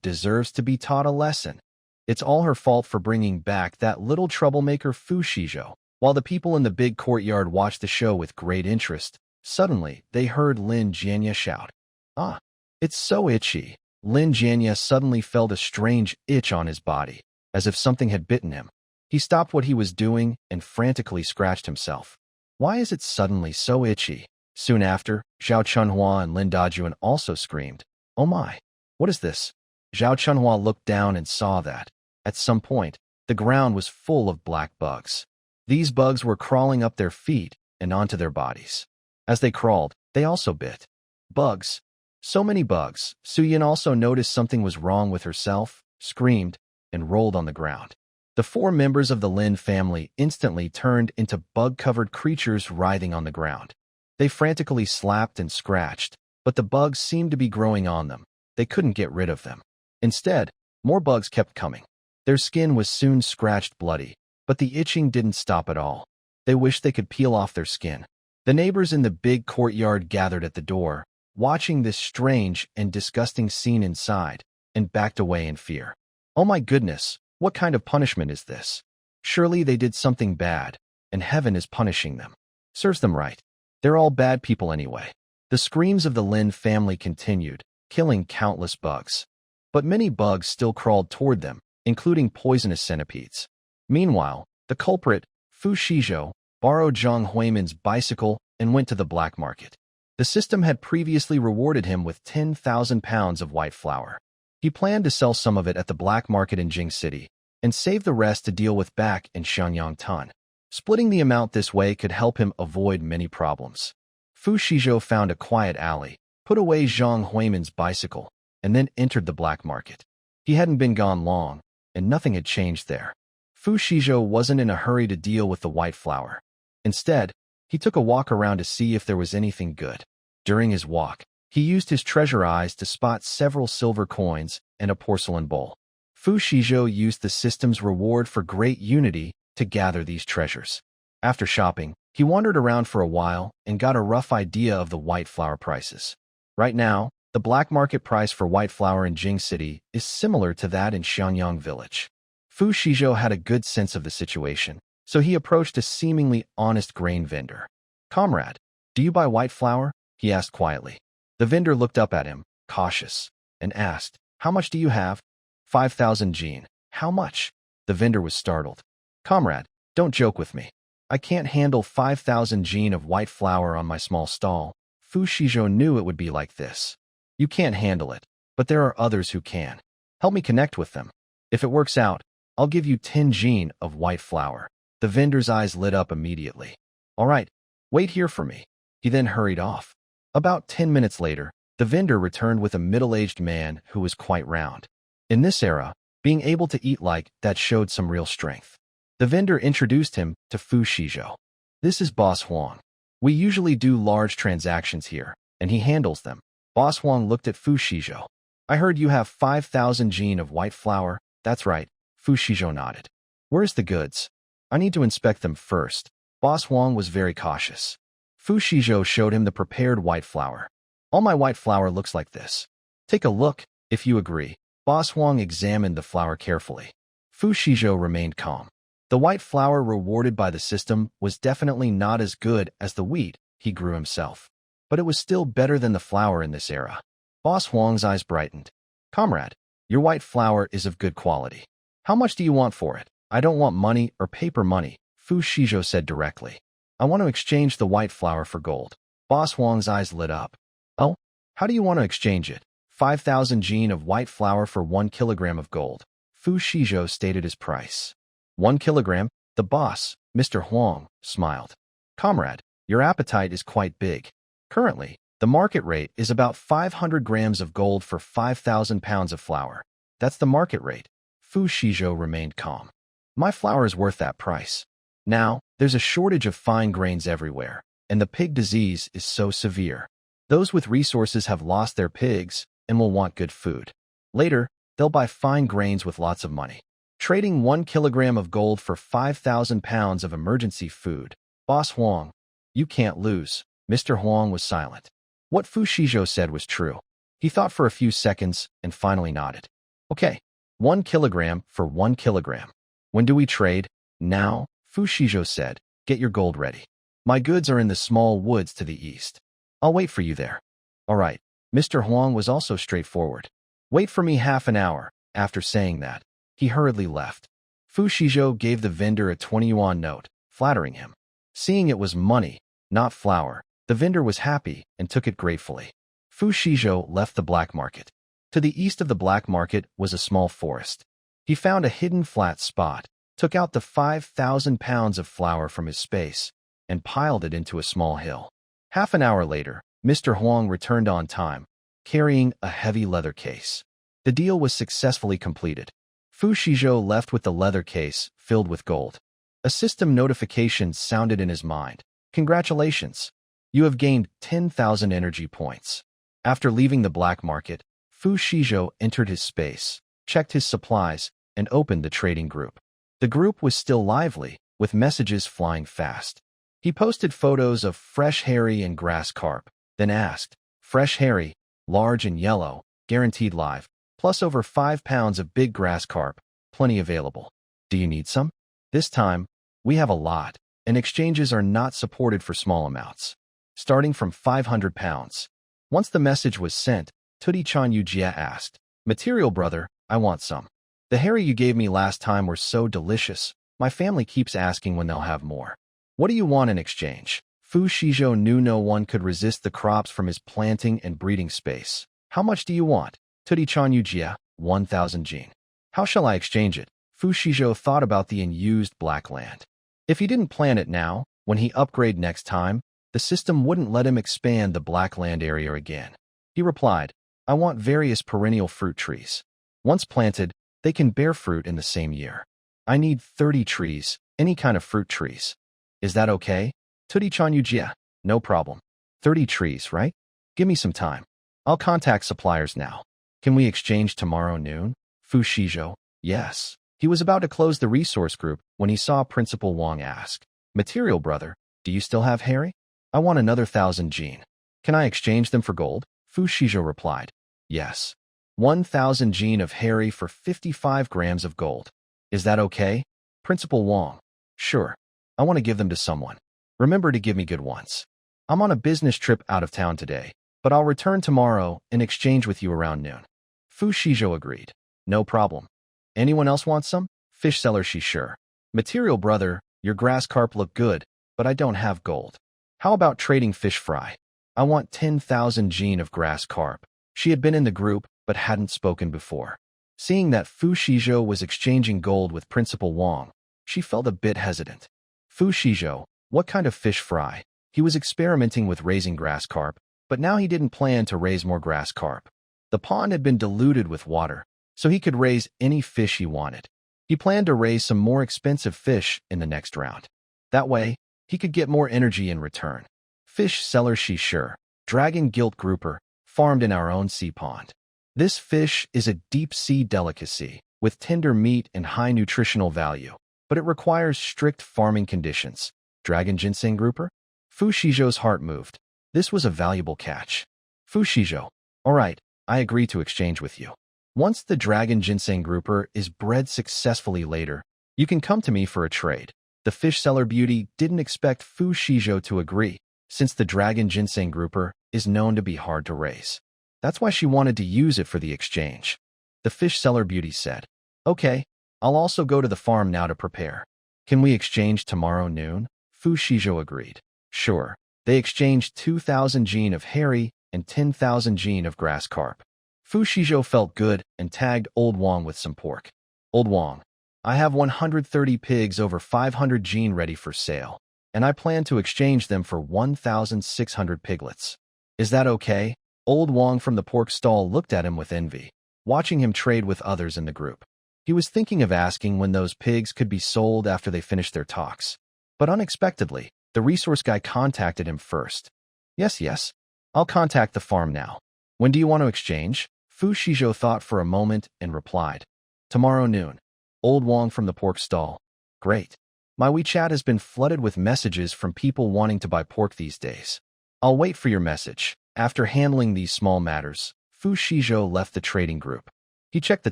deserves to be taught a lesson. It's all her fault for bringing back that little troublemaker Fu Xizhou." While the people in the big courtyard watched the show with great interest, suddenly they heard Lin Jianya shout, "Ah, it's so itchy." Lin Jianya suddenly felt a strange itch on his body, as if something had bitten him. He stopped what he was doing and frantically scratched himself. "Why is it suddenly so itchy?" Soon after, Zhao Chunhua and Lin Dajuan also screamed, "Oh my, what is this?" Zhao Chunhua looked down and saw that, at some point, the ground was full of black bugs. These bugs were crawling up their feet and onto their bodies. As they crawled, they also bit. Bugs. So many bugs. Su Yun also noticed something was wrong with herself, screamed, and rolled on the ground. The 4 members of the Lin family instantly turned into bug-covered creatures writhing on the ground. They frantically slapped and scratched, but the bugs seemed to be growing on them. They couldn't get rid of them. Instead, more bugs kept coming. Their skin was soon scratched bloody, but the itching didn't stop at all. They wished they could peel off their skin. The neighbors in the big courtyard gathered at the door, watching this strange and disgusting scene inside, and backed away in fear. "Oh my goodness, what kind of punishment is this? Surely they did something bad. and heaven is punishing them. Serves them right. They're all bad people anyway. The screams of the Lin family continued, killing countless bugs. But many bugs still crawled toward them, including poisonous centipedes. Meanwhile, the culprit, Fu Xizhou, borrowed Zhang Huimin's bicycle and went to the black market. The system had previously rewarded him with 10,000 pounds of white flour. He planned to sell some of it at the black market in Jing City and save the rest to deal with back in Shenyang. Splitting the amount this way could help him avoid many problems. Fu Xizhou found a quiet alley, put away Zhang Huimin's bicycle, and then entered the black market. He hadn't been gone long, and nothing had changed there. Fu Xizhou wasn't in a hurry to deal with the white flour. Instead, he took a walk around to see if there was anything good. During his walk, he used his treasure eyes to spot several silver coins and a porcelain bowl. Fu Xizhou used the system's reward for great unity to gather these treasures. After shopping, he wandered around for a while and got a rough idea of the white flour prices. Right now, the black market price for white flour in Jing City is similar to that in Xianyang Village. Fu Xizhou had a good sense of the situation, so he approached a seemingly honest grain vendor. "Comrade, do you buy white flour?" he asked quietly. The vendor looked up at him, cautious, and asked, "How much do you have?" 5,000 jin. "How much?" The vendor was startled. "Comrade, don't joke with me. I can't handle 5,000 jin of white flour on my small stall." Fu Xizhou knew it would be like this. "You can't handle it, but there are others who can. Help me connect with them. If it works out, I'll give you 10 jin of white flour." The vendor's eyes lit up immediately. "All right, wait here for me." He then hurried off. About 10 minutes later, the vendor returned with a middle-aged man who was quite round. In this era, being able to eat like that showed some real strength. The vendor introduced him to Fu Xizhou. "This is Boss Huang. We usually do large transactions here, and he handles them." Boss Huang looked at Fu Xizhou. "I heard you have 5,000 jin of white flour." "That's right," Fu Xizhou nodded. "Where's the goods? I need to inspect them first." Boss Huang was very cautious. Fu Xizhou showed him the prepared white flour. "All my white flour looks like this. Take a look, if you agree." Boss Huang examined the flour carefully. Fu Xizhou remained calm. The white flour rewarded by the system was definitely not as good as the wheat he grew himself, but it was still better than the flour in this era. Boss Huang's eyes brightened. "Comrade, your white flour is of good quality. How much do you want for it?" "I don't want money or paper money," Fu Xizhou said directly. "I want to exchange the white flour for gold." Boss Huang's eyes lit up. "Oh? How do you want to exchange it?" 5,000 jin of white flour for 1 kilogram of gold. Fu Xizhou stated his price. 1 kilogram? The boss, Mr. Huang, smiled. "Comrade, your appetite is quite big. Currently, the market rate is about 500 grams of gold for 5,000 pounds of flour. That's the market rate." Fu Xizhou remained calm. "My flour is worth that price. Now, there's a shortage of fine grains everywhere, and the pig disease is so severe. Those with resources have lost their pigs and will want good food. Later, they'll buy fine grains with lots of money. Trading 1 kilogram of gold for 5,000 pounds of emergency food. Boss Huang, you can't lose." Mr. Huang was silent. What Fu Xizhou said was true. He thought for a few seconds and finally nodded. "Okay, 1 kilogram for 1 kilogram. When do we trade?" "Now," Fu Xizhou said. "Get your gold ready. My goods are in the small woods to the east. I'll wait for you there." "All right." Mr. Huang was also straightforward. "Wait for me half an hour." After saying that, he hurriedly left. Fu Xizhou gave the vendor a 20 yuan note, flattering him. Seeing it was money, not flour, the vendor was happy and took it gratefully. Fu Xizhou left the black market. To the east of the black market was a small forest. He found a hidden flat spot, took out the 5,000 pounds of flour from his space, and piled it into a small hill. Half an hour later, Mr. Huang returned on time, carrying a heavy leather case. The deal was successfully completed. Fu Xizhou left with the leather case filled with gold. A system notification sounded in his mind. "Congratulations! You have gained 10,000 energy points." After leaving the black market, Fu Xizhou entered his space, checked his supplies, and opened the trading group. The group was still lively, with messages flying fast. He posted photos of fresh herring and grass carp, then asked, "Fresh herring, large and yellow, guaranteed live, plus over 5 pounds of big grass carp, plenty available. Do you need some?" "This time, we have a lot." and exchanges are not supported for small amounts, starting from 500 pounds. Once the message was sent, Tudi-chan Yujia asked, "Material brother, I want some. The harry you gave me last time were so delicious. My family keeps asking when they'll have more. What do you want in exchange?" Fu Xizhou knew no one could resist the crops from his planting and breeding space. "How much do you want?" Tudi-chan Yujia, 1,000 jin. "How shall I exchange it?" Fu Xizhou thought about the unused black land. If he didn't plant it now, when he upgrade next time, the system wouldn't let him expand the black land area again. He replied, "I want various perennial fruit trees. Once planted, they can bear fruit in the same year. I need 30 trees, any kind of fruit trees. Is that okay?" Tudi-chan Yujia, "No problem. 30 trees, right? Give me some time. I'll contact suppliers now. Can we exchange tomorrow noon?" Fu Xizhou, "Yes." He was about to close the resource group when he saw Principal Wang ask, "Material brother, do you still have harry? I want another 1,000 jin. Can I exchange them for gold?" Fu Xizhou replied, "Yes. 1,000 jin of harry for 55 grams of gold. Is that okay?" Principal Wang, "Sure. I want to give them to someone. Remember to give me good ones. I'm on a business trip out of town today, but I'll return tomorrow and exchange with you around noon." Fu Xizhou agreed. "No problem. Anyone else want some?" Fish seller, "She sure. Material brother, your grass carp look good, but I don't have gold. How about trading fish fry? I want 10,000 jin of grass carp." She had been in the group, but hadn't spoken before. Seeing that Fu Xizhou was exchanging gold with Principal Wang, she felt a bit hesitant. Fu Xizhou, what kind of fish fry? He was experimenting with raising grass carp, but now he didn't plan to raise more grass carp. The pond had been diluted with water, so he could raise any fish he wanted. He planned to raise some more expensive fish in the next round. That way, he could get more energy in return. Fish seller, "She sure. Dragon gilt grouper, farmed in our own sea pond. This fish is a deep-sea delicacy with tender meat and high nutritional value, but it requires strict farming conditions. Dragon ginseng grouper?" Fu Xizhou's heart moved. This was a valuable catch. Fu Xizhou, "All right, I agree to exchange with you. Once the dragon ginseng grouper is bred successfully later, you can come to me for a trade." The fish seller beauty didn't expect Fu Xizhou to agree, since the dragon ginseng grouper is known to be hard to raise. That's why she wanted to use it for the exchange. The fish seller beauty said, "Okay, I'll also go to the farm now to prepare. Can we exchange tomorrow noon?" Fu Xizhou agreed. Sure. They exchanged 2,000 jin of harry and 10,000 jin of grass carp. Fu Xizhou felt good and tagged Old Wang with some pork. "Old Wang, I have 130 pigs over 500 jin ready for sale, and I plan to exchange them for 1,600 piglets. Is that okay?" Old Wang from the pork stall looked at him with envy, watching him trade with others in the group. He was thinking of asking when those pigs could be sold after they finished their talks. But unexpectedly, the resource guy contacted him first. Yes, I'll contact the farm now. When do you want to exchange?" Fu Xizhou thought for a moment and replied, "Tomorrow noon." Old Wang from the pork stall, "Great. My WeChat has been flooded with messages from people wanting to buy pork these days. I'll wait for your message." After handling these small matters, Fu Xizhou left the trading group. He checked the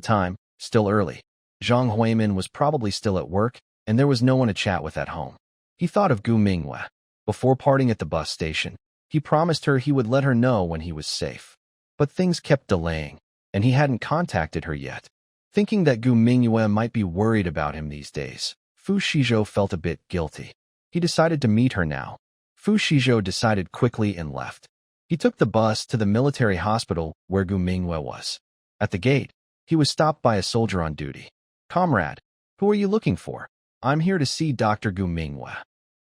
time, still early. Zhang Huimin was probably still at work, and there was no one to chat with at home. He thought of Gu Minghua. Before parting at the bus station, he promised her he would let her know when he was safe. But things kept delaying, and he hadn't contacted her yet. Thinking that Gu Minghua might be worried about him these days, Fu Xizhou felt a bit guilty. He decided to meet her now. Fu Xizhou decided quickly and left. He took the bus to the military hospital where Gu Minghua was. At the gate, he was stopped by a soldier on duty. "Comrade, who are you looking for?" "I'm here to see Dr. Gu Minghua."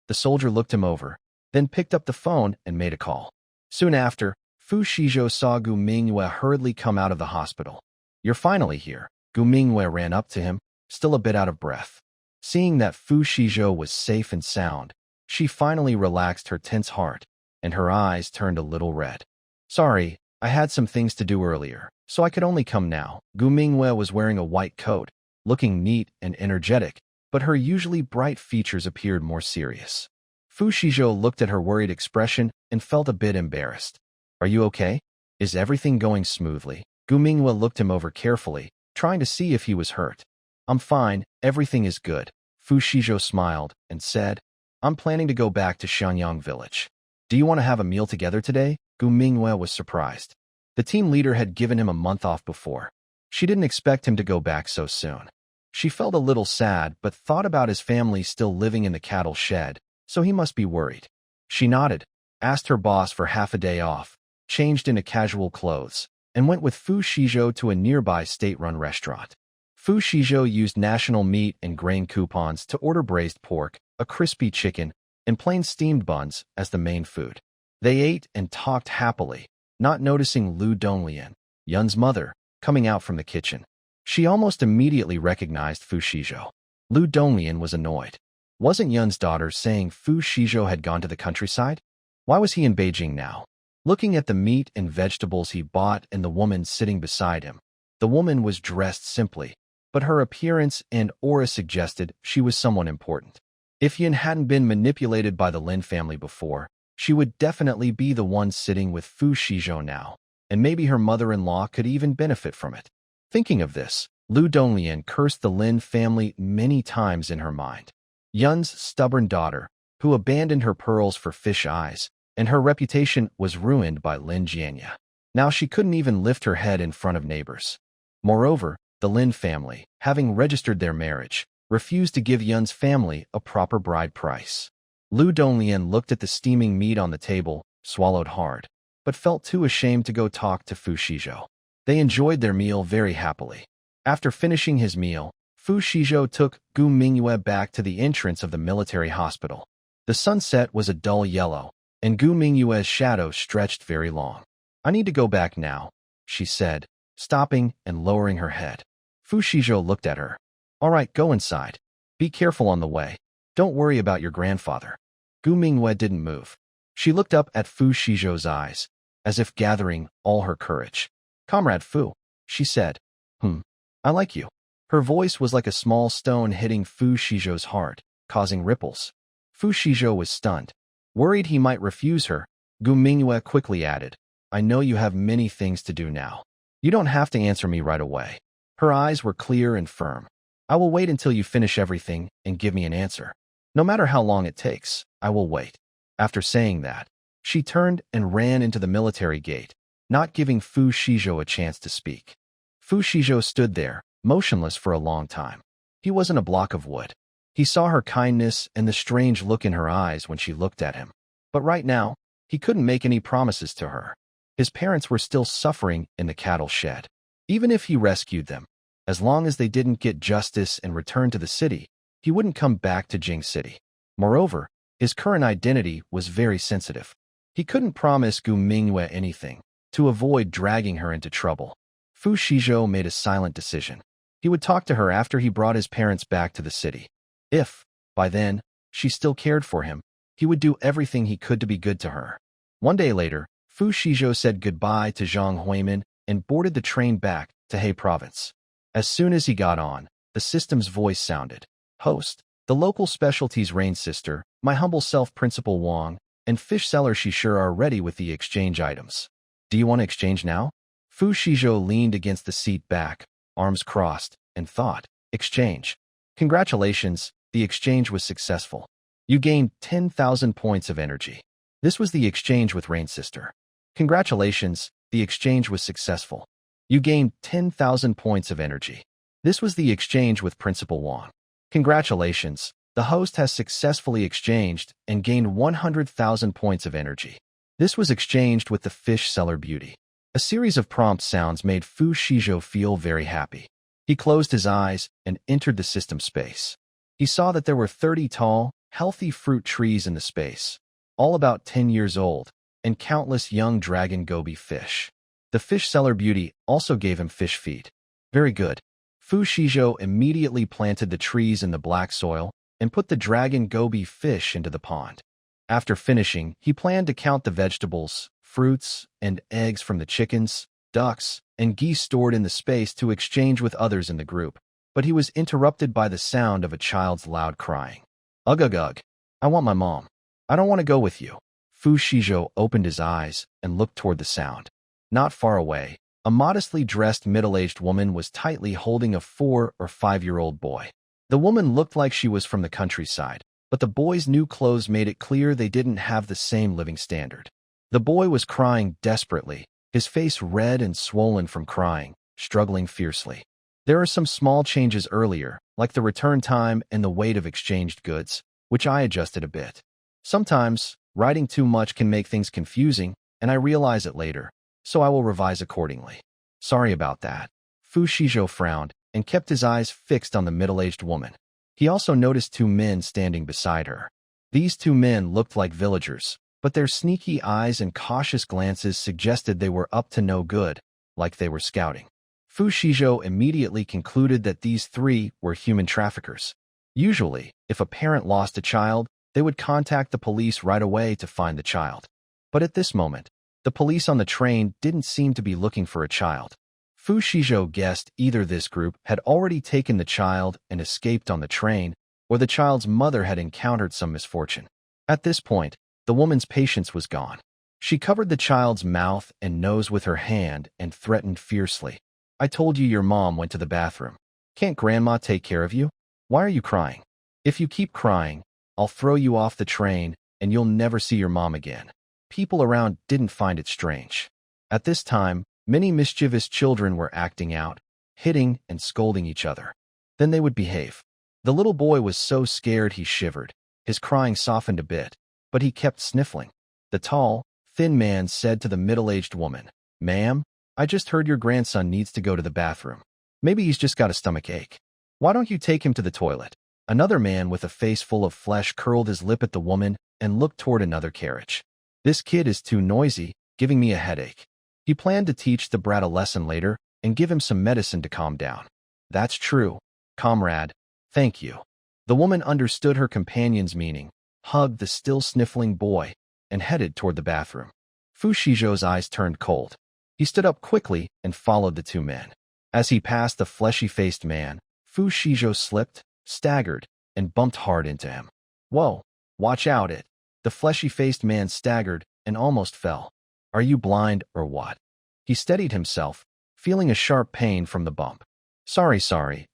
The soldier looked him over, then picked up the phone and made a call. Soon after, Fu Xizhou saw Gu Minghua hurriedly come out of the hospital. "You're finally here." Gu Minghua ran up to him, still a bit out of breath. Seeing that Fu Xizhou was safe and sound, she finally relaxed her tense heart, and her eyes turned a little red. "Sorry, I had some things to do earlier, so I could only come now." Gu Minghua was wearing a white coat, looking neat and energetic, but her usually bright features appeared more serious. Fu Xizhou looked at her worried expression and felt a bit embarrassed. "Are you okay? Is everything going smoothly?" Gu Minghua looked him over carefully, trying to see if he was hurt. "I'm fine, everything is good." Fu Xizhou smiled and said, I'm planning to go back to Xianyang village. Do you want to have a meal together today? Gu Mingyue was surprised. The team leader had given him a month off before. She didn't expect him to go back so soon. She felt a little sad but thought about his family still living in the cattle shed, so he must be worried. She nodded, asked her boss for half a day off, changed into casual clothes, and went with Fu Xizhou to a nearby state-run restaurant. Fu Xizhou used national meat and grain coupons to order braised pork, a crispy chicken, and plain steamed buns as the main food. They ate and talked happily, not noticing Lu Donglian, Yun's mother, coming out from the kitchen. She almost immediately recognized Fu Xizhou. Lu Donglian was annoyed. Wasn't Yun's daughter saying Fu Xizhou had gone to the countryside? Why was he in Beijing now? Looking at the meat and vegetables he bought and the woman sitting beside him, the woman was dressed simply, but her appearance and aura suggested she was someone important. If Yun hadn't been manipulated by the Lin family before, she would definitely be the one sitting with Fu Xizhou now, and maybe her mother-in-law could even benefit from it. Thinking of this, Lu Donglian cursed the Lin family many times in her mind. Yun's stubborn daughter, who abandoned her pearls for fish eyes, and her reputation was ruined by Lin Jianya. Now she couldn't even lift her head in front of neighbors. Moreover, the Lin family, having registered their marriage, refused to give Yun's family a proper bride price. Lu Donglian looked at the steaming meat on the table, swallowed hard, but felt too ashamed to go talk to Fu Xizhou. They enjoyed their meal very happily. After finishing his meal, Fu Xizhou took Gu Mingyue back to the entrance of the military hospital. The sunset was a dull yellow, and Gu Mingyue's shadow stretched very long. I need to go back now, she said, stopping and lowering her head. Fu Xizhou looked at her. All right, go inside. Be careful on the way. Don't worry about your grandfather. Gu Mingyue didn't move. She looked up at Fu Xizhou's eyes, as if gathering all her courage. Comrade Fu, she said. I like you. Her voice was like a small stone hitting Fu Xizhou's heart, causing ripples. Fu Xizhou was stunned. Worried he might refuse her, Gu Mingyue quickly added, I know you have many things to do now. You don't have to answer me right away. Her eyes were clear and firm. I will wait until you finish everything and give me an answer. No matter how long it takes, I will wait. After saying that, she turned and ran into the military gate, not giving Fu Xizhou a chance to speak. Fu Xizhou stood there, motionless for a long time. He wasn't a block of wood. He saw her kindness and the strange look in her eyes when she looked at him. But right now, he couldn't make any promises to her. His parents were still suffering in the cattle shed. Even if he rescued them, as long as they didn't get justice and return to the city, he wouldn't come back to Jing City. Moreover, his current identity was very sensitive. He couldn't promise Gu Mingyue anything, to avoid dragging her into trouble. Fu Xizhou made a silent decision. He would talk to her after he brought his parents back to the city. If, by then, she still cared for him, he would do everything he could to be good to her. One day later, Fu Xizhou said goodbye to Zhang Huimin and boarded the train back to He Province. As soon as he got on, the system's voice sounded. Host, the local specialties Rain Sister, my humble self Principal Wang, and fish seller Shishir are ready with the exchange items. Do you want to exchange now? Fu Xizhou leaned against the seat back, arms crossed, and thought, exchange. Congratulations, the exchange was successful. You gained 10,000 points of energy. This was the exchange with Rain Sister. Congratulations, the exchange was successful. You gained 10,000 points of energy. This was the exchange with Principal Wang. Congratulations, the host has successfully exchanged and gained 100,000 points of energy. This was exchanged with the fish seller Beauty. A series of prompt sounds made Fu Xizhou feel very happy. He closed his eyes and entered the system space. He saw that there were 30 tall, healthy fruit trees in the space, all about 10 years old, and countless young dragon goby fish. The fish seller Beauty also gave him fish feed. Very good. Fu Xizhou immediately planted the trees in the black soil and put the dragon goby fish into the pond. After finishing, he planned to count the vegetables, fruits, and eggs from the chickens, ducks, and geese stored in the space to exchange with others in the group, but he was interrupted by the sound of a child's loud crying. Ugh ugh ugh. I want my mom. I don't want to go with you. Fu Xizhou opened his eyes and looked toward the sound. Not far away, a modestly dressed middle-aged woman was tightly holding a 4- or 5-year-old boy. The woman looked like she was from the countryside, but the boy's new clothes made it clear they didn't have the same living standard. The boy was crying desperately, his face red and swollen from crying, struggling fiercely. There are some small changes earlier, like the return time and the weight of exchanged goods, which I adjusted a bit. Sometimes, writing too much can make things confusing, and I realize it later, so I will revise accordingly. Sorry about that. Fu Xizhou frowned and kept his eyes fixed on the middle-aged woman. He also noticed two men standing beside her. These two men looked like villagers, but their sneaky eyes and cautious glances suggested they were up to no good, like they were scouting. Fu Xizhou immediately concluded that these three were human traffickers. Usually, if a parent lost a child, they would contact the police right away to find the child. But at this moment, the police on the train didn't seem to be looking for a child. Fu Xizhou guessed either this group had already taken the child and escaped on the train, or the child's mother had encountered some misfortune. At this point, the woman's patience was gone. She covered the child's mouth and nose with her hand and threatened fiercely. I told you your mom went to the bathroom. Can't grandma take care of you? Why are you crying? If you keep crying, I'll throw you off the train and you'll never see your mom again. People around didn't find it strange. At this time, many mischievous children were acting out, hitting and scolding each other. Then they would behave. The little boy was so scared he shivered. His crying softened a bit, but he kept sniffling. The tall, thin man said to the middle-aged woman, "Ma'am, I just heard your grandson needs to go to the bathroom. Maybe he's just got a stomach ache. Why don't you take him to the toilet?" Another man with a face full of flesh curled his lip at the woman and looked toward another carriage. "This kid is too noisy, giving me a headache." He planned to teach the brat a lesson later and give him some medicine to calm down. "That's true, comrade. Thank you." The woman understood her companion's meaning, hugged the still sniffling boy, and headed toward the bathroom. Fu Xizhou's eyes turned cold. He stood up quickly and followed the two men. As he passed the fleshy-faced man, Fu Xizhou slipped, staggered, and bumped hard into him. "Whoa, watch out it." The fleshy-faced man staggered and almost fell. "Are you blind or what?" He steadied himself, feeling a sharp pain from the bump. Sorry,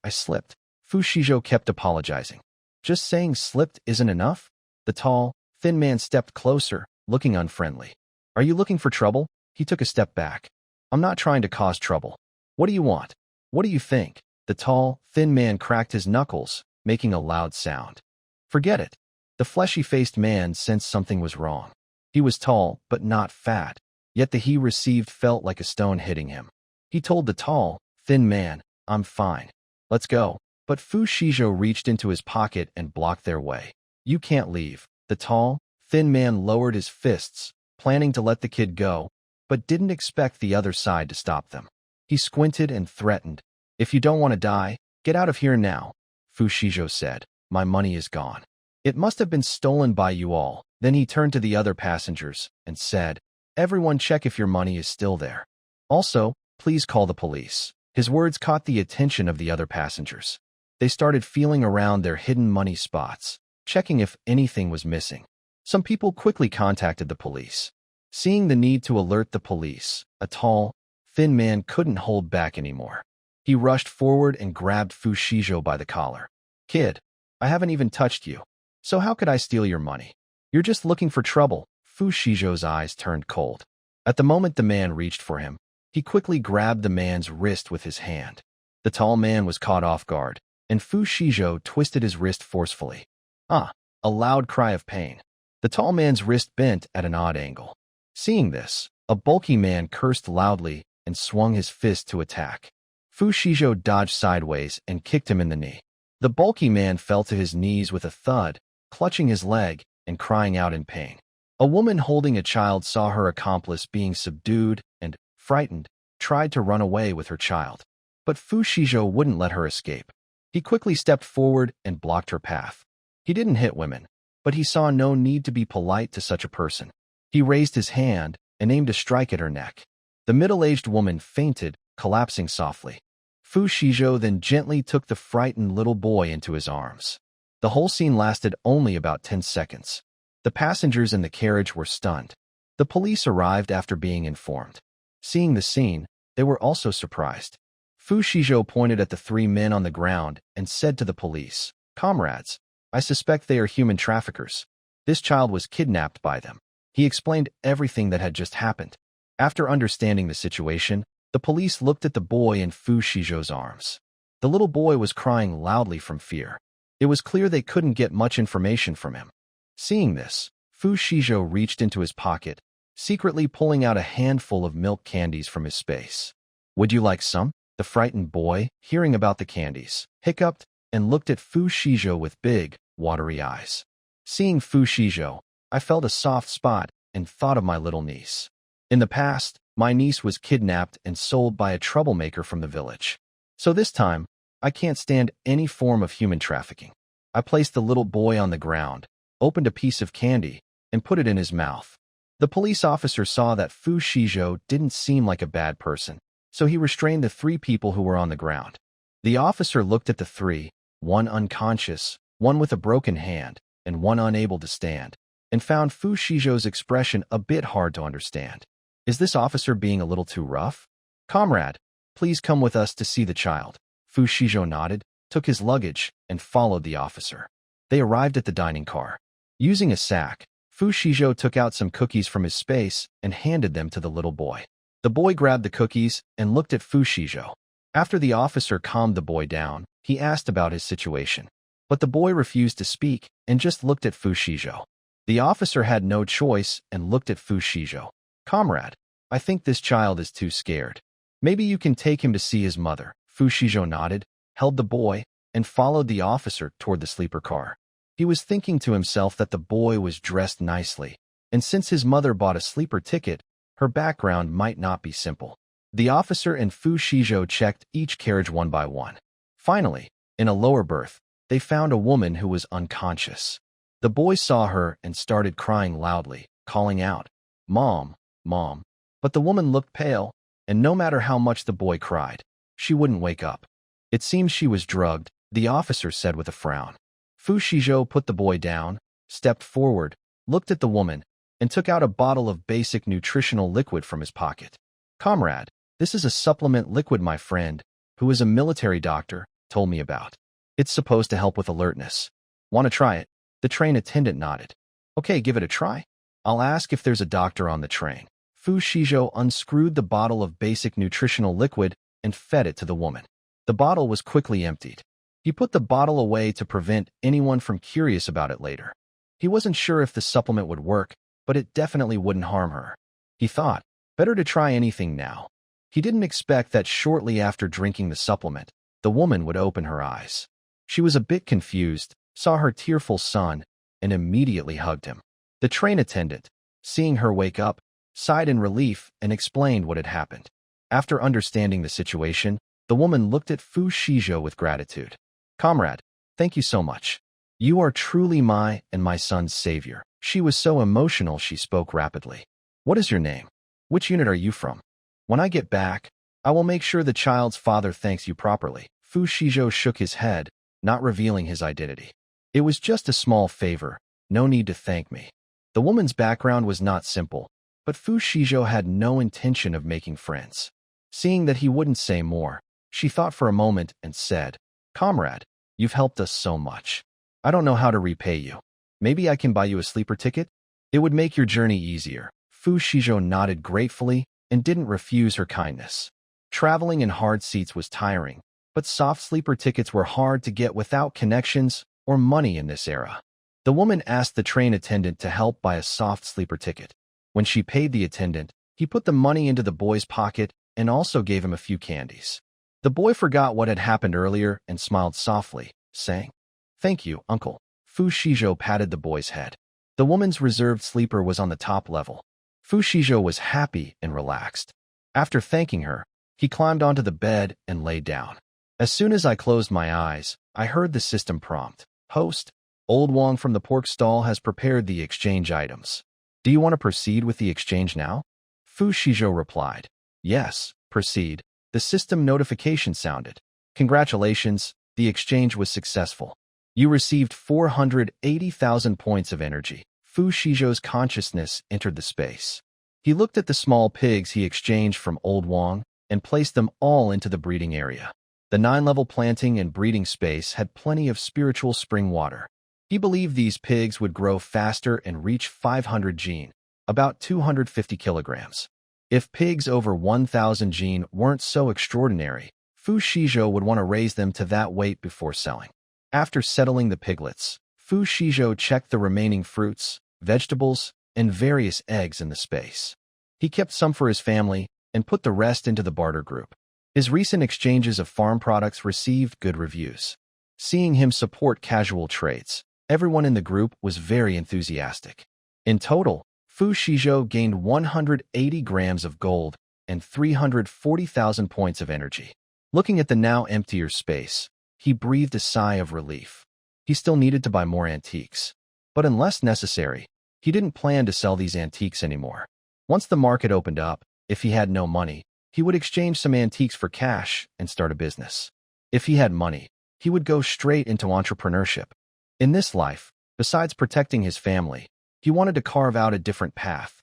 I slipped." Fu Xizhou kept apologizing. "Just saying slipped isn't enough?" The tall, thin man stepped closer, looking unfriendly. "Are you looking for trouble?" He took a step back. "I'm not trying to cause trouble. What do you want? What do you think?" The tall, thin man cracked his knuckles, making a loud sound. "Forget it." The fleshy-faced man sensed something was wrong. He was tall, but not fat, yet the he received felt like a stone hitting him. He told the tall, thin man, "I'm fine. Let's go." But Fu Xizhou reached into his pocket and blocked their way. "You can't leave." The tall, thin man lowered his fists, planning to let the kid go, but didn't expect the other side to stop them. He squinted and threatened, "If you don't want to die, get out of here now." Fu Xizhou said, "My money is gone. It must have been stolen by you all." Then he turned to the other passengers and said, "Everyone check if your money is still there. Also, please call the police." His words caught the attention of the other passengers. They started feeling around their hidden money spots, checking if anything was missing. Some people quickly contacted the police. Seeing the need to alert the police, a tall, thin man couldn't hold back anymore. He rushed forward and grabbed Fu Xizhou by the collar. "Kid, I haven't even touched you. So how could I steal your money? You're just looking for trouble." Fu Xizhou's eyes turned cold. At the moment the man reached for him, he quickly grabbed the man's wrist with his hand. The tall man was caught off guard, and Fu Xizhou twisted his wrist forcefully. A loud cry of pain. The tall man's wrist bent at an odd angle. Seeing this, a bulky man cursed loudly and swung his fist to attack. Fu Xizhou dodged sideways and kicked him in the knee. The bulky man fell to his knees with a thud, clutching his leg and crying out in pain. A woman holding a child saw her accomplice being subdued and, frightened, tried to run away with her child. But Fu Xizhou wouldn't let her escape. He quickly stepped forward and blocked her path. He didn't hit women, but he saw no need to be polite to such a person. He raised his hand and aimed a strike at her neck. The middle-aged woman fainted, collapsing softly. Fu Xizhou then gently took the frightened little boy into his arms. The whole scene lasted only about 10 seconds. The passengers in the carriage were stunned. The police arrived after being informed. Seeing the scene, they were also surprised. Fu Xizhou pointed at the three men on the ground and said to the police, "Comrades, I suspect they are human traffickers. This child was kidnapped by them. He explained everything that had just happened. After understanding the situation, the police looked at the boy in Fu Xizhou's arms. The little boy was crying loudly from fear. It was clear they couldn't get much information from him. Seeing this, Fu Xizhou reached into his pocket, secretly pulling out a handful of milk candies from his space. "Would you like some?" The frightened boy, hearing about the candies, hiccuped and looked at Fu Xizhou with big, watery eyes. Seeing Fu Xizhou, I felt a soft spot and thought of my little niece. In the past, my niece was kidnapped and sold by a troublemaker from the village. So this time, I can't stand any form of human trafficking. I placed the little boy on the ground, opened a piece of candy, and put it in his mouth. The police officer saw that Fu Xizhou didn't seem like a bad person, so he restrained the 3 people who were on the ground. The officer looked at the 3, one unconscious, one with a broken hand, and one unable to stand, and found Fu Xizhou's expression a bit hard to understand. Is this officer being a little too rough? "Comrade, please come with us to see the child." Fu Xizhou nodded, took his luggage, and followed the officer. They arrived at the dining car. Using a sack, Fu Xizhou took out some cookies from his space and handed them to the little boy. The boy grabbed the cookies and looked at Fu Xizhou. After the officer calmed the boy down, he asked about his situation. But the boy refused to speak and just looked at Fu Xizhou. The officer had no choice and looked at Fu Xizhou. "Comrade, I think this child is too scared. Maybe you can take him to see his mother." Fu Xizhou nodded, held the boy, and followed the officer toward the sleeper car. He was thinking to himself that the boy was dressed nicely, and since his mother bought a sleeper ticket, her background might not be simple. The officer and Fu Xizhou checked each carriage one by one. Finally, in a lower berth, they found a woman who was unconscious. The boy saw her and started crying loudly, calling out, "Mom, Mom." But the woman looked pale, and no matter how much the boy cried, she wouldn't wake up. "It seems she was drugged," the officer said with a frown. Fu Xizhou put the boy down, stepped forward, looked at the woman, and took out a bottle of basic nutritional liquid from his pocket. "Comrade, this is a supplement liquid my friend, who is a military doctor, told me about. It's supposed to help with alertness. Want to try it?" The train attendant nodded. "Okay, give it a try. I'll ask if there's a doctor on the train." Fu Xizhou unscrewed the bottle of basic nutritional liquid and fed it to the woman. The bottle was quickly emptied. He put the bottle away to prevent anyone from curious about it later. He wasn't sure if the supplement would work, but it definitely wouldn't harm her. He thought, better to try anything now. He didn't expect that shortly after drinking the supplement, the woman would open her eyes. She was a bit confused, saw her tearful son, and immediately hugged him. The train attendant, seeing her wake up, sighed in relief and explained what had happened. After understanding the situation, the woman looked at Fu Xizhou with gratitude. "Comrade, thank you so much. You are truly my and my son's savior." She was so emotional she spoke rapidly. "What is your name? Which unit are you from? When I get back, I will make sure the child's father thanks you properly." Fu Xizhou shook his head, not revealing his identity. "It was just a small favor, no need to thank me." The woman's background was not simple, but Fu Xizhou had no intention of making friends. Seeing that he wouldn't say more, she thought for a moment and said, "Comrade, you've helped us so much. I don't know how to repay you. Maybe I can buy you a sleeper ticket? It would make your journey easier." Fu Xizhou nodded gratefully and didn't refuse her kindness. Traveling in hard seats was tiring, but soft sleeper tickets were hard to get without connections or money in this era. The woman asked the train attendant to help buy a soft sleeper ticket. When she paid the attendant, he put the money into the boy's pocket and also gave him a few candies. The boy forgot what had happened earlier and smiled softly, saying, "Thank you, uncle." Fu Xizhou patted the boy's head. The woman's reserved sleeper was on the top level. Fu Xizhou was happy and relaxed. After thanking her, he climbed onto the bed and lay down. As soon as I closed my eyes, I heard the system prompt, "Host, Old Wong from the pork stall has prepared the exchange items. Do you want to proceed with the exchange now?" Fu Xizhou replied, "Yes, proceed." The system notification sounded. "Congratulations, the exchange was successful. You received 480,000 points of energy." Fu Xizhou's consciousness entered the space. He looked at the small pigs he exchanged from Old Wong and placed them all into the breeding area. The 9-level planting and breeding space had plenty of spiritual spring water. He believed these pigs would grow faster and reach 500 gene, about 250 kilograms. If pigs over 1,000 gene weren't so extraordinary, Xizhou would want to raise them to that weight before selling. After settling the piglets, Xizhou checked the remaining fruits, vegetables, and various eggs in the space. He kept some for his family and put the rest into the barter group. His recent exchanges of farm products received good reviews. Seeing him support casual trades, everyone in the group was very enthusiastic. In total, Xizhou gained 180 grams of gold and 340,000 points of energy. Looking at the now emptier space, he breathed a sigh of relief. He still needed to buy more antiques, but unless necessary, he didn't plan to sell these antiques anymore. Once the market opened up, if he had no money, he would exchange some antiques for cash and start a business. If he had money, he would go straight into entrepreneurship. In this life, besides protecting his family, he wanted to carve out a different path.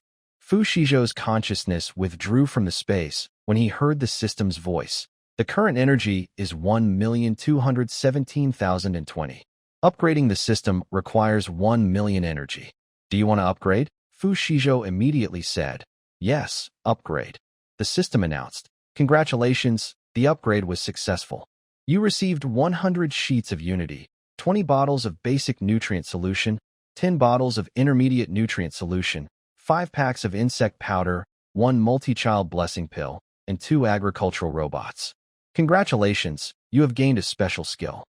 Xizhou's consciousness withdrew from the space when he heard the system's voice. The current energy is 1,217,020. Upgrading the system requires 1 million energy. Do you want to upgrade? Xizhou immediately said, "Yes, upgrade." The system announced, "Congratulations, the upgrade was successful. You received 100 sheets of Unity, 20 bottles of basic nutrient solution, 10 bottles of intermediate nutrient solution, 5 packs of insect powder, 1 multi-child blessing pill, and 2 agricultural robots. Congratulations, you have gained a special skill."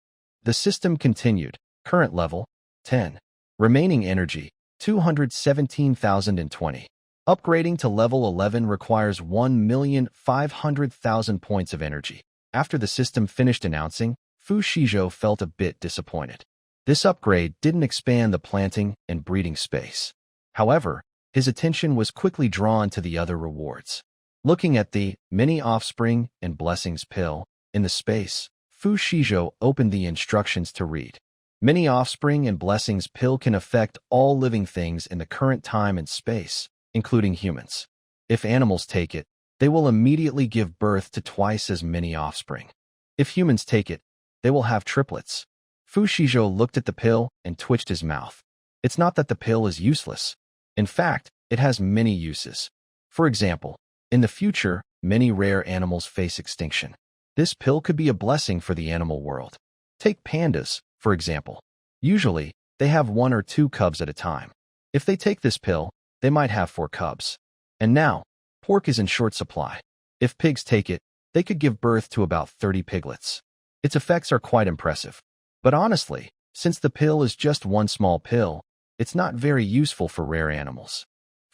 The system continued, current level, 10. Remaining energy, 217,020. Upgrading to level 11 requires 1,500,000 points of energy. After the system finished announcing, Xizhou felt a bit disappointed. This upgrade didn't expand the planting and breeding space. However, his attention was quickly drawn to the other rewards. Looking at the many offspring and blessings pill in the space, Xizhou opened the instructions to read. Many offspring and blessings pill can affect all living things in the current time and space, including humans. If animals take it, they will immediately give birth to twice as many offspring. If humans take it, they will have triplets. Xizhou looked at the pill and twitched his mouth. It's not that the pill is useless. In fact, it has many uses. For example, in the future, many rare animals face extinction. This pill could be a blessing for the animal world. Take pandas, for example. Usually, they have 1 or 2 cubs at a time. If they take this pill, they might have 4 cubs. And now, pork is in short supply. If pigs take it, they could give birth to about 30 piglets. Its effects are quite impressive. But honestly, since the pill is just one small pill, it's not very useful for rare animals.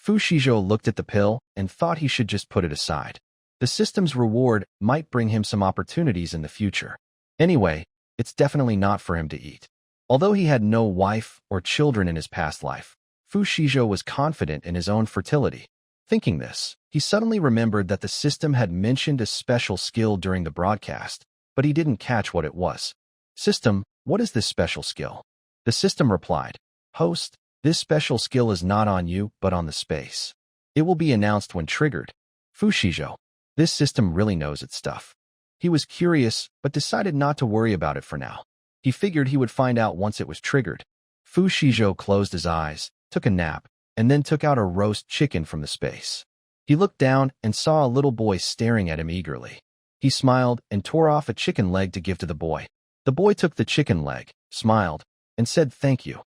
Xizhou looked at the pill and thought he should just put it aside. The system's reward might bring him some opportunities in the future. Anyway, it's definitely not for him to eat. Although he had no wife or children in his past life, Xizhou was confident in his own fertility. Thinking this, he suddenly remembered that the system had mentioned a special skill during the broadcast, but he didn't catch what it was. "System, what is this special skill?" The system replied, "Host, this special skill is not on you, but on the space. It will be announced when triggered." Xizhou, this system really knows its stuff. He was curious, but decided not to worry about it for now. He figured he would find out once it was triggered. Xizhou closed his eyes, took a nap, and then took out a roast chicken from the space. He looked down and saw a little boy staring at him eagerly. He smiled and tore off a chicken leg to give to the boy. The boy took the chicken leg, smiled, and said, "Thank you.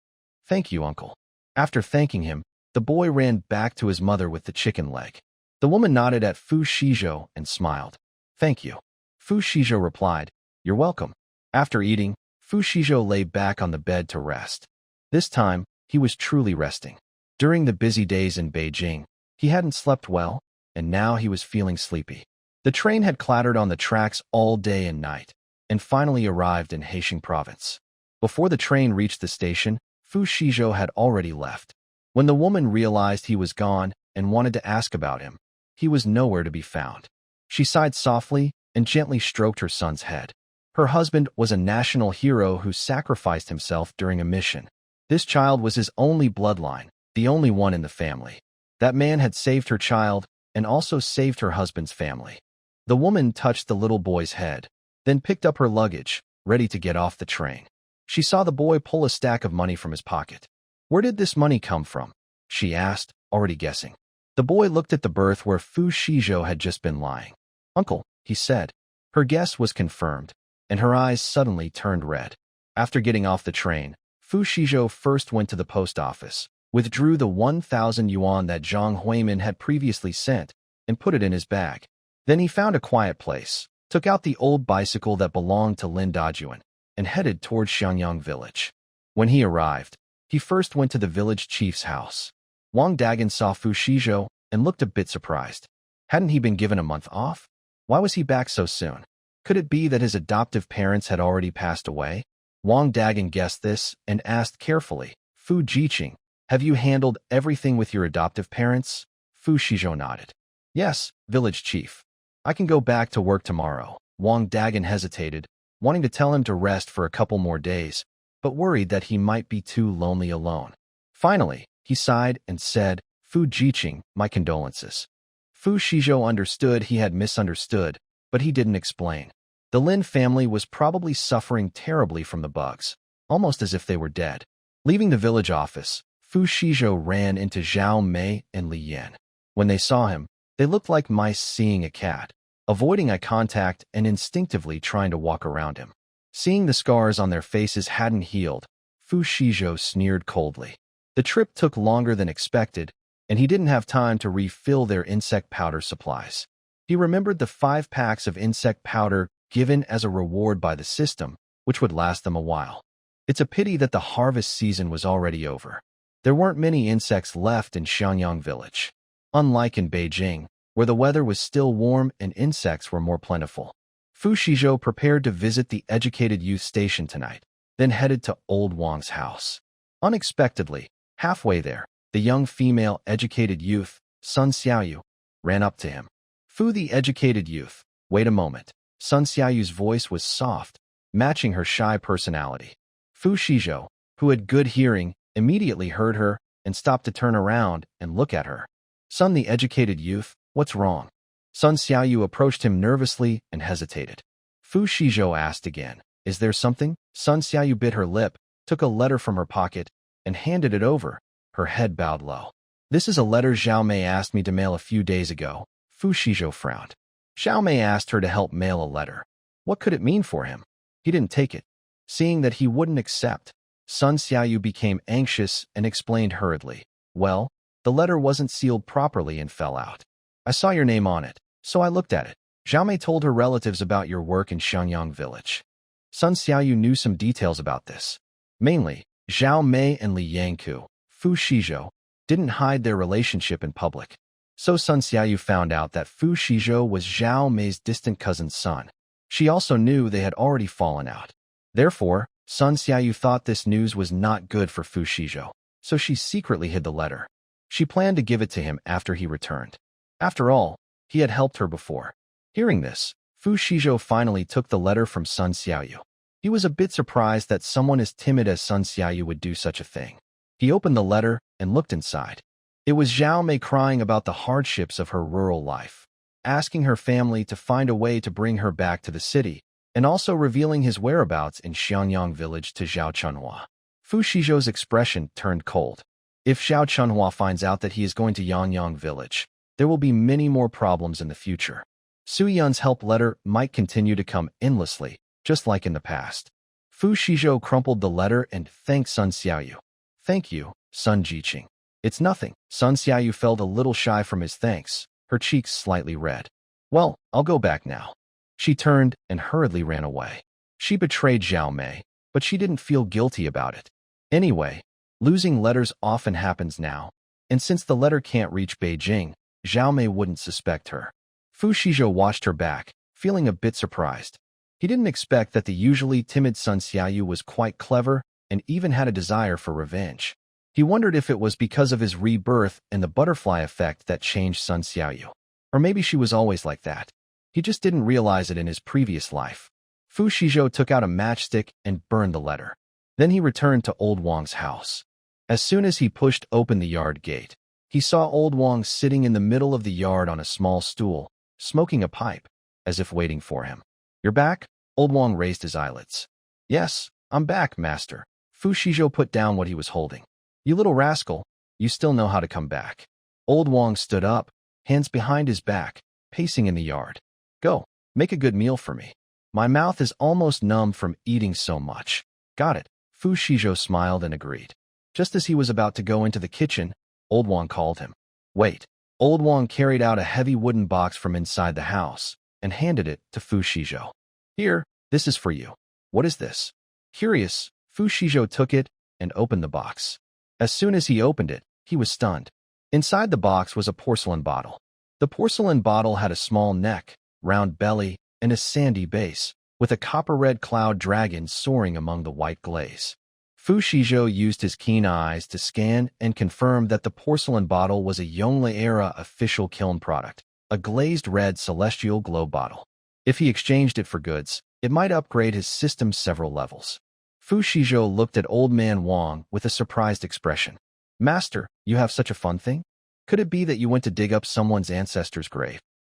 Thank you, uncle." After thanking him, the boy ran back to his mother with the chicken leg. The woman nodded at Xizhou and smiled. "Thank you." Xizhou replied, "You're welcome." After eating, Xizhou lay back on the bed to rest. This time, he was truly resting. During the busy days in Beijing, he hadn't slept well, and now he was feeling sleepy. The train had clattered on the tracks all day and night, and finally arrived in Heishan province. Before the train reached the station, Xizhou had already left. When the woman realized he was gone and wanted to ask about him, he was nowhere to be found. She sighed softly and gently stroked her son's head. Her husband was a national hero who sacrificed himself during a mission. This child was his only bloodline, the only one in the family. That man had saved her child and also saved her husband's family. The woman touched the little boy's head, then picked up her luggage, ready to get off the train. She saw the boy pull a stack of money from his pocket. Where did this money come from? She asked, already guessing. The boy looked at the berth where Fu Xizhou had just been lying. Uncle, he said. Her guess was confirmed, and her eyes suddenly turned red. After getting off the train, Fu Xizhou first went to the post office, withdrew the 1,000 yuan that Zhang Huimin had previously sent, and put it in his bag. Then he found a quiet place, took out the old bicycle that belonged to Lin Dajuan, and headed towards Xiangyang village. When he arrived, he first went to the village chief's house. Wang Dagan saw Fu Xizhou and looked a bit surprised. Hadn't he been given a month off? Why was he back so soon? Could it be that his adoptive parents had already passed away? Wang Dagan guessed this and asked carefully, Fu Jiqing, have you handled everything with your adoptive parents? Fu Xizhou nodded. Yes, village chief. I can go back to work tomorrow. Wang Dagan hesitated, wanting to tell him to rest for a couple more days, but worried that he might be too lonely alone. Finally, he sighed and said, Fu Jiqing, my condolences. Fu Xizhou understood he had misunderstood, but he didn't explain. The Lin family was probably suffering terribly from the bugs, almost as if they were dead. Leaving the village office, Fu Xizhou ran into Zhao Mei and Li Yan. When they saw him, they looked like mice seeing a cat, avoiding eye contact and instinctively trying to walk around him. Seeing the scars on their faces hadn't healed, Fu Xizhou sneered coldly. The trip took longer than expected, and he didn't have time to refill their insect powder supplies. He remembered the 5 packs of insect powder given as a reward by the system, which would last them a while. It's a pity that the harvest season was already over. There weren't many insects left in Xiangyang village. Unlike in Beijing, where the weather was still warm and insects were more plentiful. Fu Xizhou prepared to visit the educated youth station tonight, then headed to Old Wang's house. Unexpectedly, halfway there, the young female educated youth, Sun Xiaoyu, ran up to him. Fu the educated youth, wait a moment. Sun Xiaoyu's voice was soft, matching her shy personality. Fu Xizhou, who had good hearing, immediately heard her and stopped to turn around and look at her. Sun the educated youth, what's wrong? Sun Xiaoyu approached him nervously and hesitated. Fu Xizhou asked again, is there something? Sun Xiaoyu bit her lip, took a letter from her pocket, and handed it over, her head bowed low. This is a letter Zhao Mei asked me to mail a few days ago. Fu Xizhou frowned. Zhao Mei asked her to help mail a letter. What could it mean for him? He didn't take it. Seeing that he wouldn't accept, Sun Xiaoyu became anxious and explained hurriedly. Well, the letter wasn't sealed properly and fell out. I saw your name on it, so I looked at it. Zhao Mei told her relatives about your work in Xiangyang village. Sun Xiaoyu knew some details about this. Mainly, Zhao Mei and Li Yangku, Fu Xizhou, didn't hide their relationship in public. So Sun Xiaoyu found out that Fu Xizhou was Zhao Mei's distant cousin's son. She also knew they had already fallen out. Therefore, Sun Xiaoyu thought this news was not good for Fu Xizhou, so she secretly hid the letter. She planned to give it to him after he returned. After all, he had helped her before. Hearing this, Fu Xizhou finally took the letter from Sun Xiaoyu. He was a bit surprised that someone as timid as Sun Xiaoyu would do such a thing. He opened the letter and looked inside. It was Zhao Mei crying about the hardships of her rural life, asking her family to find a way to bring her back to the city, and also revealing his whereabouts in Xiangyang village to Zhao Chunhua. Fu Xizhou's expression turned cold. If Zhao Chunhua finds out that he is going to Yangyang village, there will be many more problems in the future. Su Yun's help letter might continue to come endlessly, just like in the past. Fu Xizhou crumpled the letter and thanked Sun Xiaoyu. Thank you, Sun Jiqing. It's nothing. Sun Xiaoyu felt a little shy from his thanks, her cheeks slightly red. Well, I'll go back now. She turned and hurriedly ran away. She betrayed Zhao Mei, but she didn't feel guilty about it. Anyway, losing letters often happens now, and since the letter can't reach Beijing, Zhao Mei wouldn't suspect her. Fu Xizhou watched her back, feeling a bit surprised. He didn't expect that the usually timid Sun Xiaoyu was quite clever and even had a desire for revenge. He wondered if it was because of his rebirth and the butterfly effect that changed Sun Xiaoyu. Or maybe she was always like that. He just didn't realize it in his previous life. Fu Xizhou took out a matchstick and burned the letter. Then he returned to Old Wang's house. As soon as he pushed open the yard gate, he saw Old Wang sitting in the middle of the yard on a small stool, smoking a pipe, as if waiting for him. You're back? Old Wang raised his eyelids. Yes, I'm back, master. Fu Shizhou put down what he was holding. You little rascal, you still know how to come back. Old Wang stood up, hands behind his back, pacing in the yard. Go, make a good meal for me. My mouth is almost numb from eating so much. Got it. Fu Shizhou smiled and agreed. Just as he was about to go into the kitchen, Old Wang called him. Wait. Old Wang carried out a heavy wooden box from inside the house and handed it to Fu Shizhou. Here, this is for you. What is this? Curious, Fu Shizhou took it and opened the box. As soon as he opened it, he was stunned. Inside the box was a porcelain bottle. The porcelain bottle had a small neck, round belly, and a sandy base, with a copper-red cloud dragon soaring among the white glaze. Fu Shizhou used his keen eyes to scan and confirm that the porcelain bottle was a Yongle-era official kiln product, a glazed red celestial glow bottle. If he exchanged it for goods, it might upgrade his system several levels. Fu Shizhou looked at Old Man Wang with a surprised expression. Master, you have such a fun thing? Could it be that you went to dig up someone's ancestor's grave?